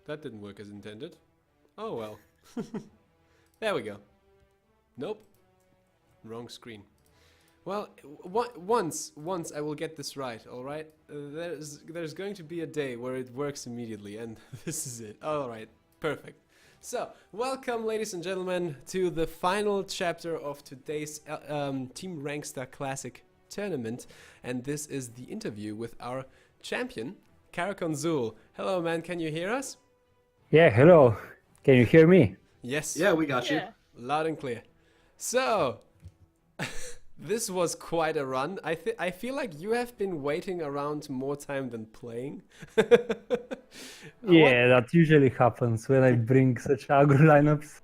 [SPEAKER 7] That didn't work as intended. Oh well. There we go. Nope. Wrong screen. Well, once I will get this right, alright? There's going to be a day where it works immediately, and this is it. Alright, perfect. So, welcome ladies and gentlemen to the final chapter of today's Team Rankstar Classic tournament, and this is the interview with our champion, Karakonzul. Hello man, can you hear us?
[SPEAKER 9] Yeah, hello. Can you hear me?
[SPEAKER 7] Yes.
[SPEAKER 1] Yeah, we got you.
[SPEAKER 2] Yeah.
[SPEAKER 7] Loud and clear. So, this was quite a run. I feel like you have been waiting around more time than playing.
[SPEAKER 9] Yeah, that usually happens when I bring such aggro lineups.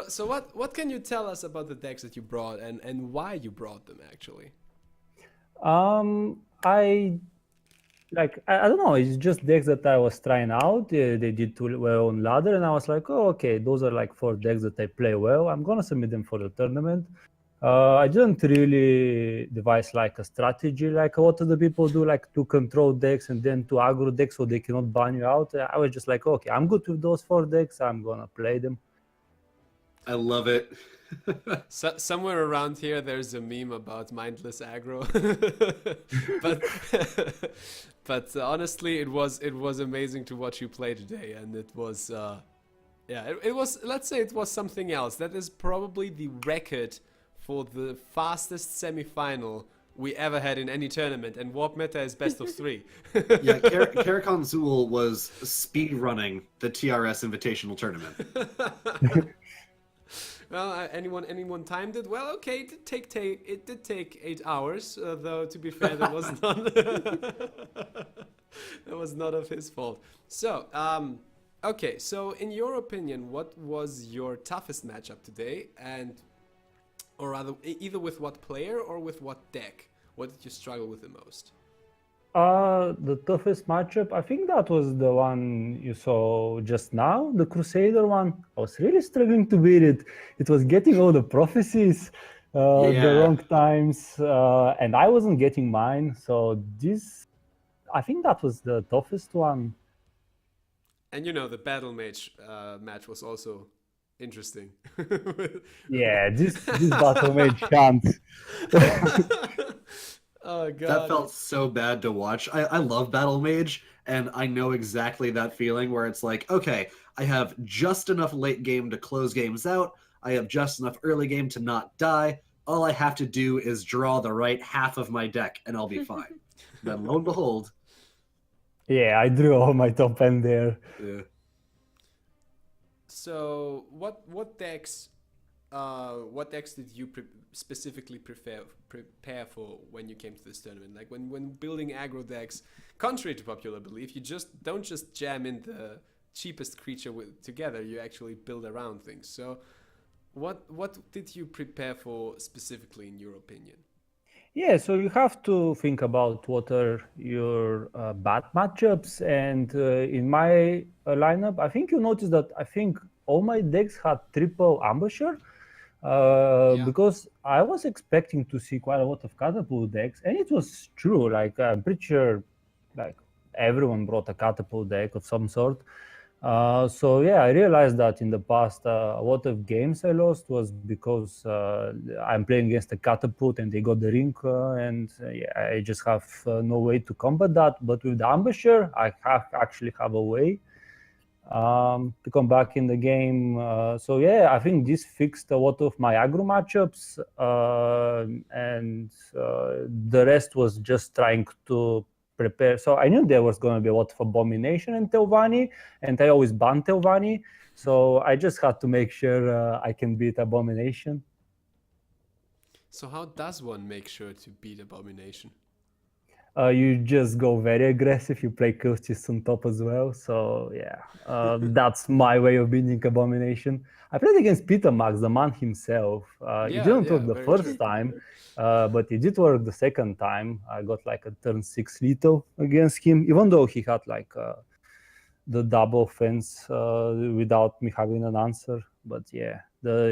[SPEAKER 7] So what can you tell us about the decks that you brought and why you brought them actually?
[SPEAKER 9] I don't know, it's just decks that I was trying out. They did too well on ladder, and I was like, oh, okay, those are like 4 decks that I play well. I'm gonna submit them for the tournament. I didn't really devise like a strategy like a lot of the people do, like 2 control decks and then 2 aggro decks so they cannot ban you out. I was just like, okay, I'm good with those 4 decks. I'm gonna play them.
[SPEAKER 1] I love it.
[SPEAKER 7] So, somewhere around here there's a meme about mindless aggro. but honestly it was amazing to watch you play today, and it was yeah, it was, let's say it was something else. That is probably the record for the fastest semi-final we ever had in any tournament, and Warp Meta is best of 3.
[SPEAKER 1] Yeah, Karakonzul was speed running the TRS Invitational Tournament.
[SPEAKER 7] Well, anyone timed it? Well, okay, it did take 8 hours, though. To be fair, that was not that was not of his fault. So, okay, so in your opinion, what was your toughest matchup today, and or rather, either with what player or with what deck? What did you struggle with the most?
[SPEAKER 9] The toughest matchup, I think that was the one you saw just now, the Crusader one. I was really struggling to beat it. It was getting all the prophecies, the wrong times, and I wasn't getting mine. So I think that was the toughest one.
[SPEAKER 7] And you know, the Battle Mage match was also interesting.
[SPEAKER 9] Yeah, this battle mage can't.
[SPEAKER 7] Oh god.
[SPEAKER 1] That felt so bad to watch. I love Battle Mage, and I know exactly that feeling where it's like, okay, I have just enough late game to close games out. I have just enough early game to not die. All I have to do is draw the right half of my deck, and I'll be fine. Then lo and behold.
[SPEAKER 9] Yeah, I drew all my top end there.
[SPEAKER 1] Yeah.
[SPEAKER 7] So what decks did you specifically prepare for when you came to this tournament? Like when building aggro decks, contrary to popular belief, you don't just jam in the cheapest creature together. You actually build around things. So what did you prepare for specifically, in your opinion?
[SPEAKER 9] Yeah, so you have to think about what are your bad matchups, and in my lineup, I think you noticed that I think all my decks had triple ambusher, because I was expecting to see quite a lot of catapult decks, and it was true. Like I'm pretty sure, like everyone brought a catapult deck of some sort. So yeah, I realized that in the past, a lot of games I lost was because I'm playing against a catapult and they got the ring, and yeah, I just have no way to combat that. But with the ambusher, I actually have a way to come back in the game. So yeah, I think this fixed a lot of my aggro matchups, and the rest was just trying to prepare. So I knew there was going to be a lot of Abomination and Telvanni, and I always ban Telvanni. So I just had to make sure I can beat Abomination.
[SPEAKER 7] So how does one make sure to beat Abomination?
[SPEAKER 9] You just go very aggressive. You play Curtis on top as well. So yeah, that's my way of beating Abomination. I played against Peter Max, the man himself. It didn't work the first time, but it did work the second time. I got like a turn 6 lethal against him, even though he had like the double fence without me having an answer. But yeah,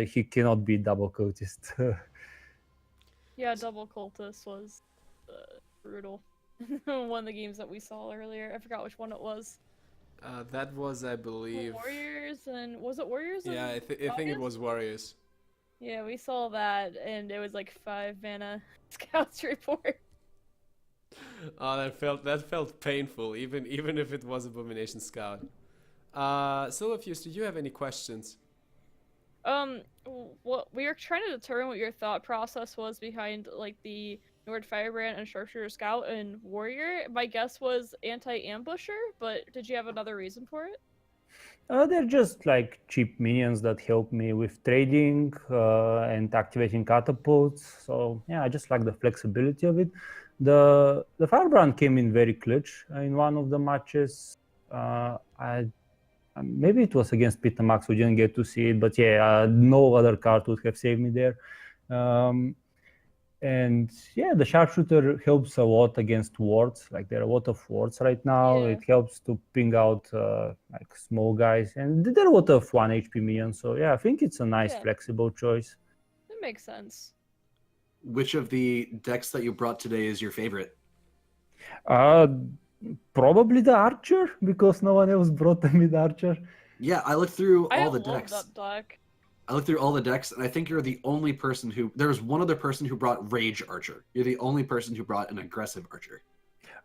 [SPEAKER 9] he cannot beat double cultist.
[SPEAKER 2] Yeah, double cultist was brutal. One of the games that we saw earlier. I forgot which one it was.
[SPEAKER 7] That was, I believe.
[SPEAKER 2] Warriors and was it Warriors?
[SPEAKER 7] Yeah, I think it
[SPEAKER 2] August?
[SPEAKER 7] was Warriors.
[SPEAKER 2] Yeah, we saw that, and it was like 5 mana scouts report.
[SPEAKER 7] Oh, that felt painful, even if it was Abomination Scout. Silverfuse, do you have any questions?
[SPEAKER 2] What we were trying to determine what your thought process was behind like the Nord Firebrand and Sharpshooter Scout and Warrior. My guess was anti-ambusher, but did you have another reason for it?
[SPEAKER 9] They're just like cheap minions that help me with trading and activating catapults. So yeah, I just like the flexibility of it. The Firebrand came in very clutch in one of the matches. Maybe it was against Peter Max. We didn't get to see it, but yeah, no other card would have saved me there. And yeah, the sharpshooter helps a lot against wards. Like there are a lot of wards right now.
[SPEAKER 2] Yeah.
[SPEAKER 9] It helps to ping out like small guys, and there are a lot of 1 HP minions. So yeah, I think it's a nice
[SPEAKER 2] Yeah.
[SPEAKER 9] flexible choice.
[SPEAKER 2] That makes sense.
[SPEAKER 1] Which of the decks that you brought today is your favorite?
[SPEAKER 9] Probably the archer, because no one else brought them with archer.
[SPEAKER 1] Yeah, I looked through
[SPEAKER 2] I
[SPEAKER 1] all the
[SPEAKER 2] love
[SPEAKER 1] decks.
[SPEAKER 2] that deck.
[SPEAKER 1] I looked through all the decks, and I think you're the only person who. There was one other person who brought Rage Archer. You're the only person who brought an aggressive Archer.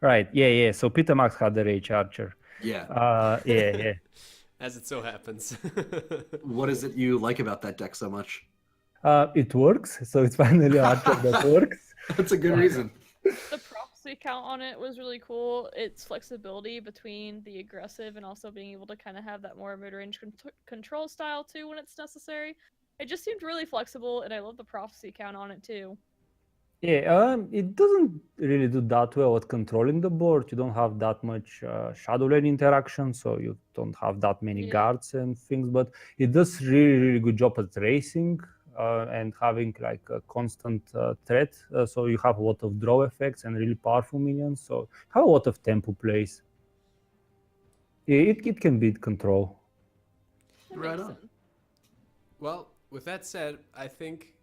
[SPEAKER 9] Right? Yeah. So Peter Max had the rage archer.
[SPEAKER 1] Yeah.
[SPEAKER 9] Yeah.
[SPEAKER 7] As it so happens.
[SPEAKER 1] What is it you like about that deck so much?
[SPEAKER 9] It works. So it's finally archer that works.
[SPEAKER 1] That's a good reason.
[SPEAKER 2] The prophecy count on it was really cool. Its flexibility between the aggressive and also being able to kind of have that more mid-range control style too when it's necessary. It just seemed really flexible, and I love the prophecy count on it too.
[SPEAKER 9] Yeah, it doesn't really do that well at controlling the board. You don't have that much shadow lane interaction, so you don't have that many
[SPEAKER 2] Yeah.
[SPEAKER 9] guards and things. But it does really good job at racing and having like a constant threat. So you have a lot of draw effects and really powerful minions. So have a lot of tempo plays. It can beat control.
[SPEAKER 2] That
[SPEAKER 1] Right
[SPEAKER 2] makes
[SPEAKER 1] on.
[SPEAKER 2] sense.
[SPEAKER 7] Well, with that said, I think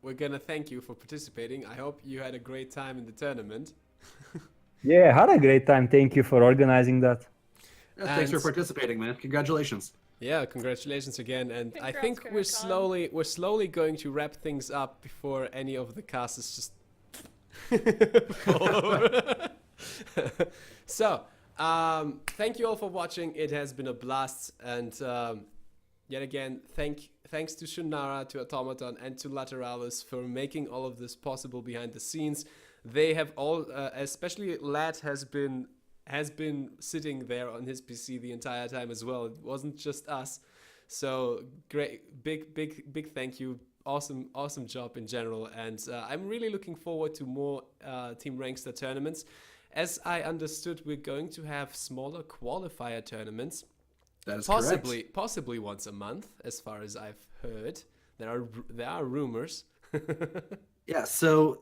[SPEAKER 7] we're gonna thank you for participating. I hope you had a great time in the tournament.
[SPEAKER 9] Yeah, I had a great time. Thank you for organizing that.
[SPEAKER 1] Yeah, thanks for
[SPEAKER 7] And-
[SPEAKER 1] participating, man. Congratulations.
[SPEAKER 7] Yeah, congratulations again, and I
[SPEAKER 2] Congrats,
[SPEAKER 7] think we're
[SPEAKER 2] Karakon.
[SPEAKER 7] slowly going to wrap things up before any of the casters just fall over. So, thank you all for watching. It has been a blast, and yet again, thanks to Shunara, to Automaton, and to Lateralus for making all of this possible behind the scenes. They have all, especially Lat has been sitting there on his PC the entire time as well. It wasn't just us. So great, big thank you. Awesome job in general. And I'm really looking forward to more Team Rankstar tournaments. As I understood, we're going to have smaller qualifier tournaments.
[SPEAKER 1] That is
[SPEAKER 7] Possibly once a month, as far as I've heard. There are rumors.
[SPEAKER 1] Yeah, so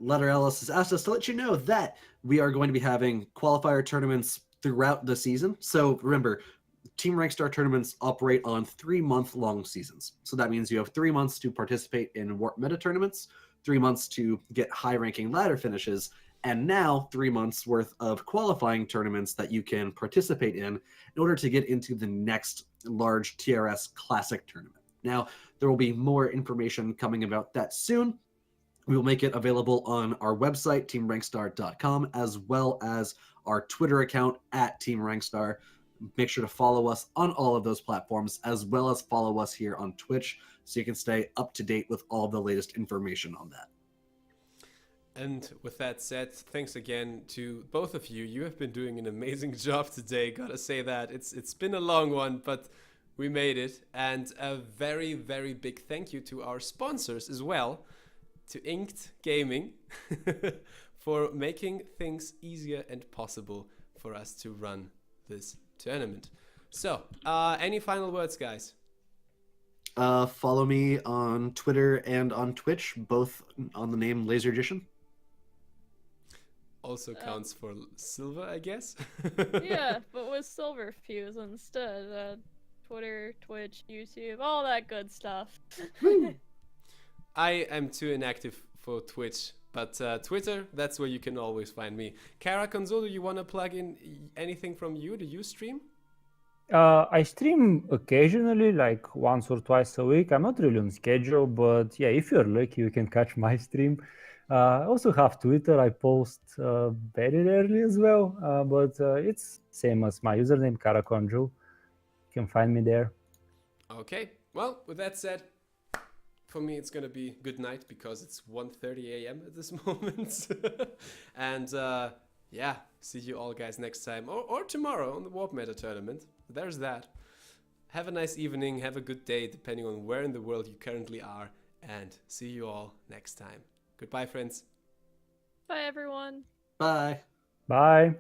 [SPEAKER 1] Lateralus has asked us to let you know that we are going to be having qualifier tournaments throughout the season. So remember, Team Rankstar tournaments operate on 3-month-long seasons. So that means you have 3 months to participate in Warp Meta tournaments, 3 months to get high-ranking ladder finishes, and now 3 months worth of qualifying tournaments that you can participate in order to get into the next large TRS Classic tournament. Now, there will be more information coming about that soon. We will make it available on our website, teamrankstar.com, as well as our Twitter account at Team Rankstar. Make sure to follow us on all of those platforms, as well as follow us here on Twitch, so you can stay up to date with all the latest information on that.
[SPEAKER 7] And with that said, thanks again to both of you. You have been doing an amazing job today. Gotta say that. It's been a long one, but we made it. And a very, very big thank you to our sponsors as well, to Inked Gaming, for making things easier and possible for us to run this tournament. So, any final words, guys?
[SPEAKER 1] Follow me on Twitter and on Twitch, both on the name Lazergician.
[SPEAKER 7] Also counts for Silver, I guess.
[SPEAKER 2] Yeah, but with Silverfuse instead. Twitter, Twitch, YouTube, all that good stuff.
[SPEAKER 7] I am too inactive for Twitch, but Twitter, that's where you can always find me. Kara Console, do you want to plug in anything from you? Do you stream?
[SPEAKER 9] I stream occasionally, like once or twice a week. I'm not really on schedule, but yeah, if you're lucky, you can catch my stream. I also have Twitter. I post very rarely as well, but it's same as my username, Karakonju. You can find me there.
[SPEAKER 7] Okay, well, with that said, for me it's gonna be good night because it's 1:30 a.m. at this moment. And yeah, see you all guys next time or tomorrow on the Warp Meta tournament. There's that. Have a nice evening, have a good day, depending on where in the world you currently are, and see you all next time. Goodbye, friends.
[SPEAKER 2] Bye, everyone.
[SPEAKER 1] Bye.
[SPEAKER 9] Bye.